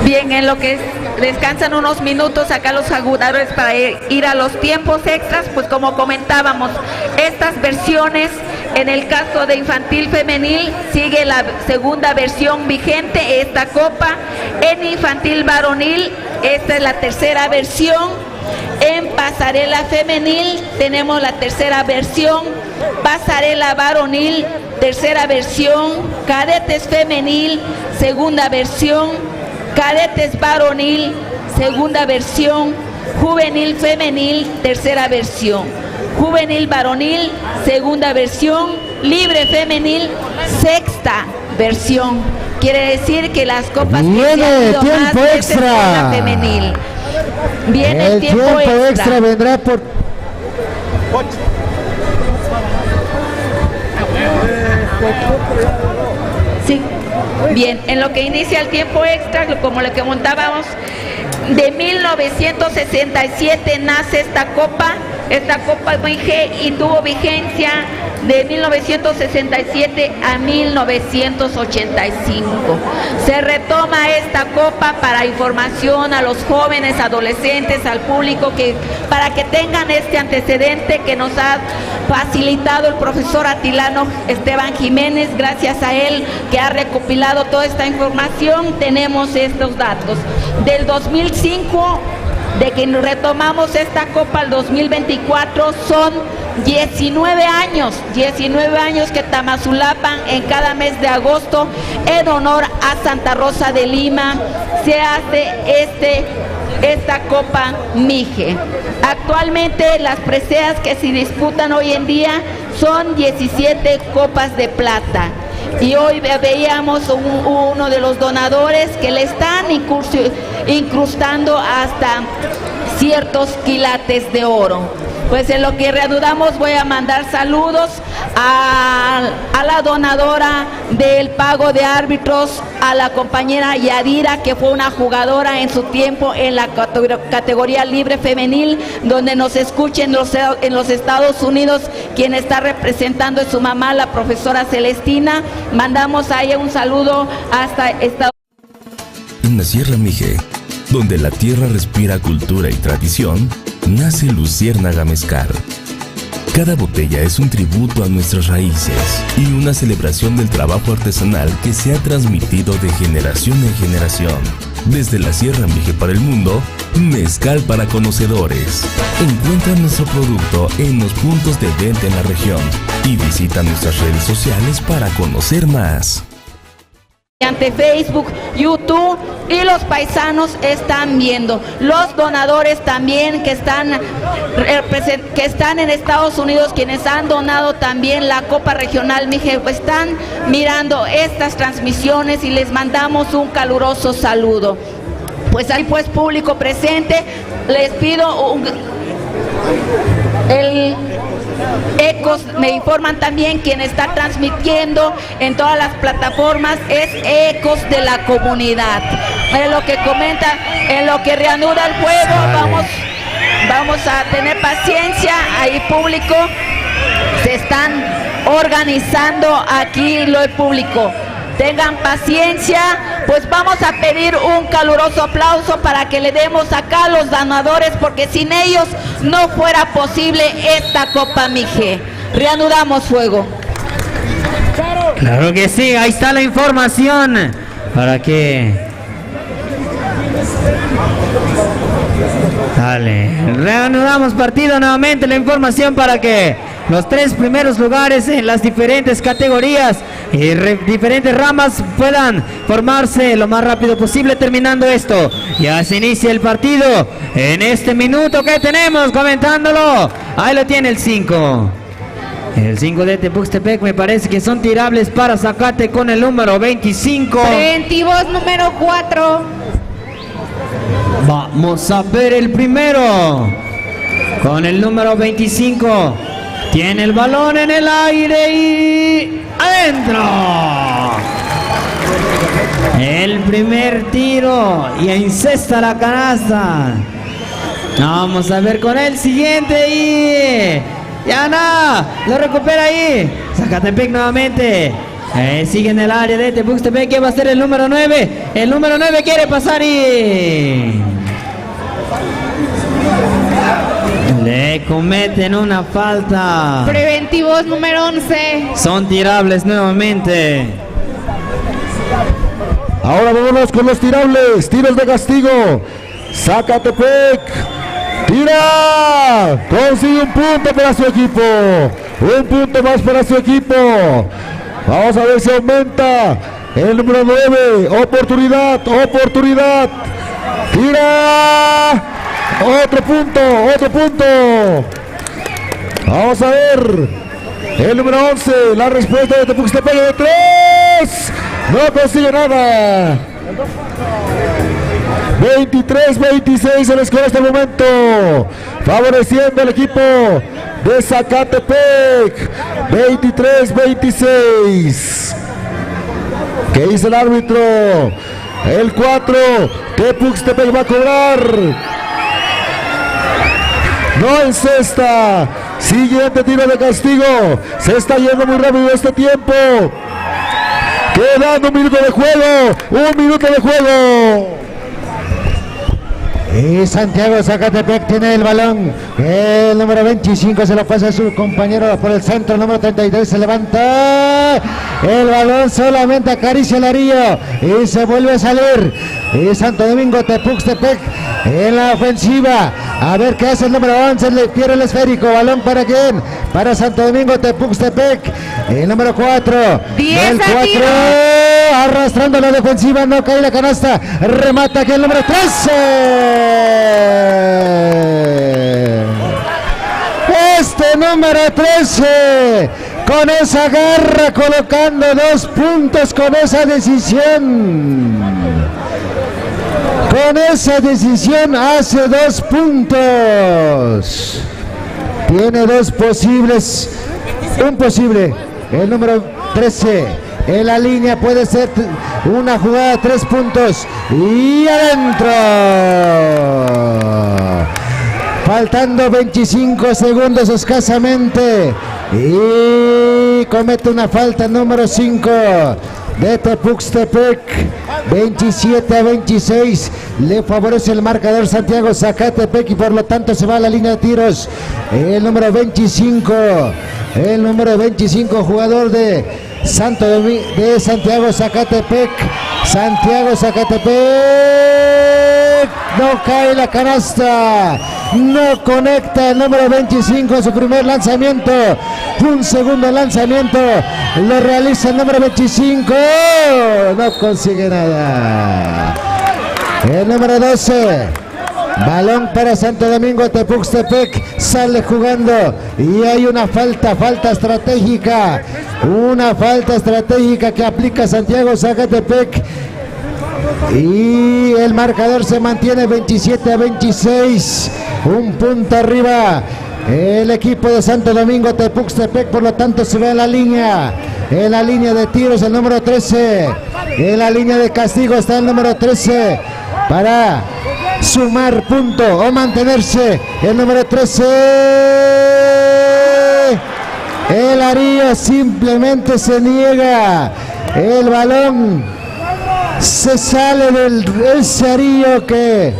S5: Bien, en lo que descansan unos minutos acá los jugadores para ir a los tiempos extras, pues como comentábamos, estas versiones, en el caso de infantil femenil, sigue la segunda versión vigente, esta copa. En infantil varonil, esta es la tercera versión. En pasarela femenil tenemos la tercera versión, pasarela varonil, tercera versión, cadetes femenil, segunda versión, cadetes varonil, segunda versión, juvenil femenil, tercera versión, juvenil varonil, segunda versión, libre femenil, sexta versión. Quiere decir que las copas
S18: Viene
S5: que se han ido
S18: tiempo
S5: más veces
S18: extra.
S5: con la femenil. Viene
S18: El tiempo extra vendrá por...
S5: Sí. Bien, en lo que inicia el tiempo extra, como lo que montábamos, de 1967 nace esta copa MIGE y tuvo vigencia de 1967 a 1985. Se retoma esta copa para información a los jóvenes, adolescentes, al público, para que tengan este antecedente que nos ha facilitado el profesor Atilano Esteban Jiménez. Gracias a él que ha recopilado toda esta información, tenemos estos datos. Del 2005, de que retomamos esta copa al 2024, son 19 años que Tamazulapan en cada mes de agosto, en honor a Santa Rosa de Lima, se hace esta Copa MIGE. Actualmente las preseas que se disputan hoy en día son 17 copas de plata. Y hoy veíamos uno de los donadores que le están incrustando hasta ciertos quilates de oro. Pues en lo que reanudamos voy a mandar saludos a la donadora del pago de árbitros, a la compañera Yadira, que fue una jugadora en su tiempo en la categoría libre femenil, donde nos escuchen en los Estados Unidos, quien está representando es su mamá, la profesora Celestina. Mandamos a ella un saludo hasta Estados Unidos.
S6: En la Sierra Mije, donde la tierra respira cultura y tradición, nace Luciérnaga Mezcal. Cada botella es un tributo a nuestras raíces y una celebración del trabajo artesanal que se ha transmitido de generación en generación. Desde la Sierra Mije para el mundo, mezcal para conocedores. Encuentra nuestro producto en los puntos de venta en la región y visita nuestras redes sociales para conocer más.
S5: Ante Facebook, YouTube, y los paisanos están viendo, los donadores también que están en Estados Unidos, quienes han donado también la Copa Regional MIGE, están mirando estas transmisiones y les mandamos un caluroso saludo. Pues ahí pues público presente, les pido Ecos, me informan también, quien está transmitiendo en todas las plataformas es Ecos de la Comunidad. Es lo que comenta, en lo que reanuda el juego, vamos a tener paciencia, ahí público, se están organizando aquí el público. Tengan paciencia, pues vamos a pedir un caluroso aplauso para que le demos acá a los donadores, porque sin ellos no fuera posible esta Copa MIGE. Reanudamos fuego.
S17: Claro que sí, ahí está la información para que... Dale, reanudamos partido nuevamente, la información para que los 3 primeros lugares en las diferentes categorías y diferentes ramas puedan formarse lo más rápido posible. Terminando esto, ya se inicia el partido en este minuto que tenemos comentándolo. Ahí lo tiene el 5. El 5 de Tepuxtepec, me parece que son tirables para Zacate con el número 25.
S10: Preventivos número 4.
S17: Vamos a ver el primero. Con el número 25. Tiene el balón en el aire y adentro. El primer tiro y encesta la canasta. Vamos a ver con el siguiente y ya nada, lo recupera ahí. Zacatepec nuevamente. Sigue en el área de Tepuxtepec, que va a ser el número 9. El número 9 quiere pasar y le cometen una falta.
S10: Preventivos número 11.
S17: Son tirables nuevamente.
S14: Ahora vámonos con los tirables, tiros de castigo. Zacatepec tira, consigue un punto para su equipo, un punto más para su equipo. Vamos a ver si aumenta el número 9, oportunidad, tira, otro punto. Vamos a ver el número 11, la respuesta de Tepuxtepec de 3. no consigue nada. 23-26 el score hasta el momento, favoreciendo al equipo de Zacatepec. 23-26. ¿Qué dice el árbitro? El 4, Tepuxtepec va a cobrar. No encesta. Siguiente tiro de castigo. Se está yendo muy rápido este tiempo. Quedando un minuto de juego. Un minuto de juego. Y Santiago Zacatepec tiene el balón. El número 25 se lo pasa a su compañero por el centro. El número 33 se levanta. El balón solamente acaricia el arillo y se vuelve a salir. Y Santo Domingo Tepuxtepec en la ofensiva. A ver qué hace el número 11. Le pierde el esférico. Balón para quién? Para Santo Domingo Tepuxtepec. El número 4.
S10: 10
S14: el 4. Arrastrando la defensiva. No cae la canasta. Remata aquí el número 13. Este número 13. Con esa garra colocando 2 puntos con esa decisión. Con esa decisión hace 2 puntos. Tiene 2 posibles. Un posible. El número 13. En la línea puede ser una jugada de 3 puntos. Y adentro. Faltando 25 segundos escasamente. Y comete una falta número 5 de Tepuxtepec. 27-26. Le favorece el marcador Santiago Zacatepec y por lo tanto se va a la línea de tiros. El número 25. El número 25, jugador de Santiago Zacatepec. Santiago Zacatepec. No cae la canasta. No conecta el número 25 su primer lanzamiento. Un segundo lanzamiento lo realiza el número 25. No consigue nada. El número 12. Balón para Santo Domingo Tepuxtepec. Sale jugando y hay una falta estratégica. Una falta estratégica que aplica Santiago Zacatepec. Y el marcador se mantiene 27-26. Un punto arriba el equipo de Santo Domingo Tepuxtepec, por lo tanto se ve en la línea de tiros el número 13. En la línea de castigo está el número 13 para sumar punto o mantenerse. El número 13. El arillo simplemente se niega. El balón se sale del ese arillo que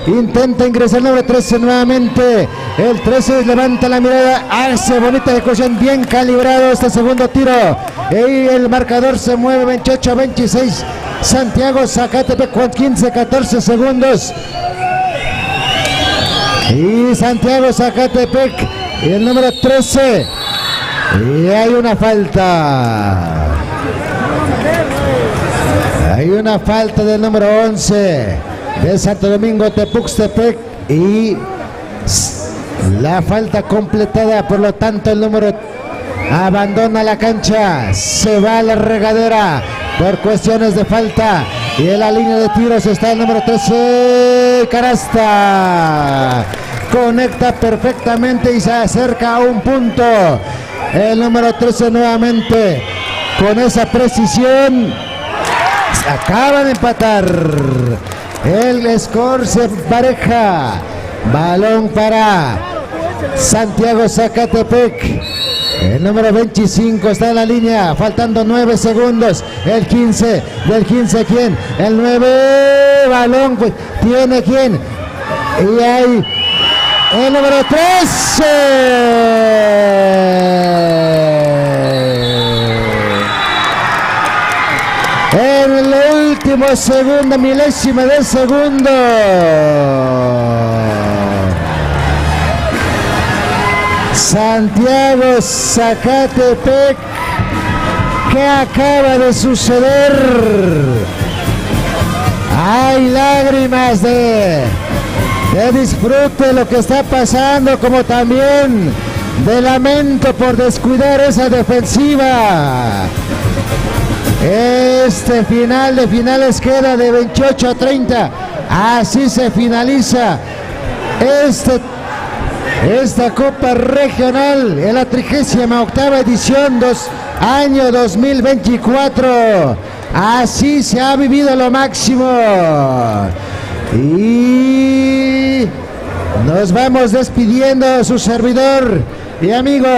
S14: intenta ingresar el número 13 nuevamente. El 13 levanta la mirada, hace bonita ejecución, bien calibrado este segundo tiro. Y el marcador se mueve 28-26. Santiago Zacatepec con 15-14 segundos. Y Santiago Zacatepec, el número 13. Y hay una falta. Hay una falta del número 11 de Santo Domingo Tepuxtepec y la falta completada, por lo tanto el número abandona la cancha, se va a la regadera por cuestiones de falta. Y en la línea de tiros está el número 13, canasta. Conecta perfectamente y se acerca a un punto. El número 13 nuevamente con esa precisión. Acaba de empatar. El score se pareja. Balón para Santiago Zacatepec. El número 25 está en la línea, faltando 9 segundos. El 15, del 15 ¿quién? El 9, balón, pues, ¿tiene quién? Y hay el número 13. En el último segundo, milésima de segundo. Santiago Zacatepec, ¿qué acaba de suceder? Hay lágrimas de disfrute de lo que está pasando, como también de lamento por descuidar esa defensiva.
S18: Este final de finales queda de 28 a 30. Así se finaliza esta Copa Regional en la 38ª edición año 2024. Así se ha vivido lo máximo. Y nos vamos despidiendo, su servidor y amigo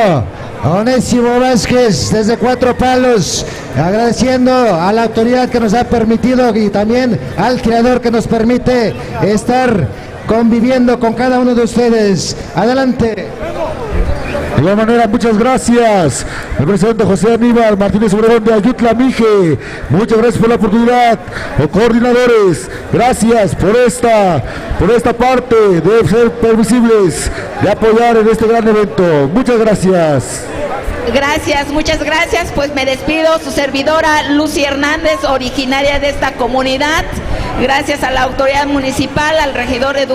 S18: Onésimo Vázquez desde Cuatro Palos, agradeciendo a la autoridad que nos ha permitido y también al creador que nos permite estar conviviendo con cada uno de ustedes. Adelante.
S16: De igual manera, muchas gracias al presidente José Aníbal Martínez Obregón de Ayutla Mije. Muchas gracias por la oportunidad. Coordinadores, gracias por esta parte de ser permisibles, de apoyar en este gran evento. Muchas gracias.
S5: Gracias, muchas gracias. Pues me despido, su servidora Lucy Hernández, originaria de esta comunidad. Gracias a la autoridad municipal, al regidor de Educación.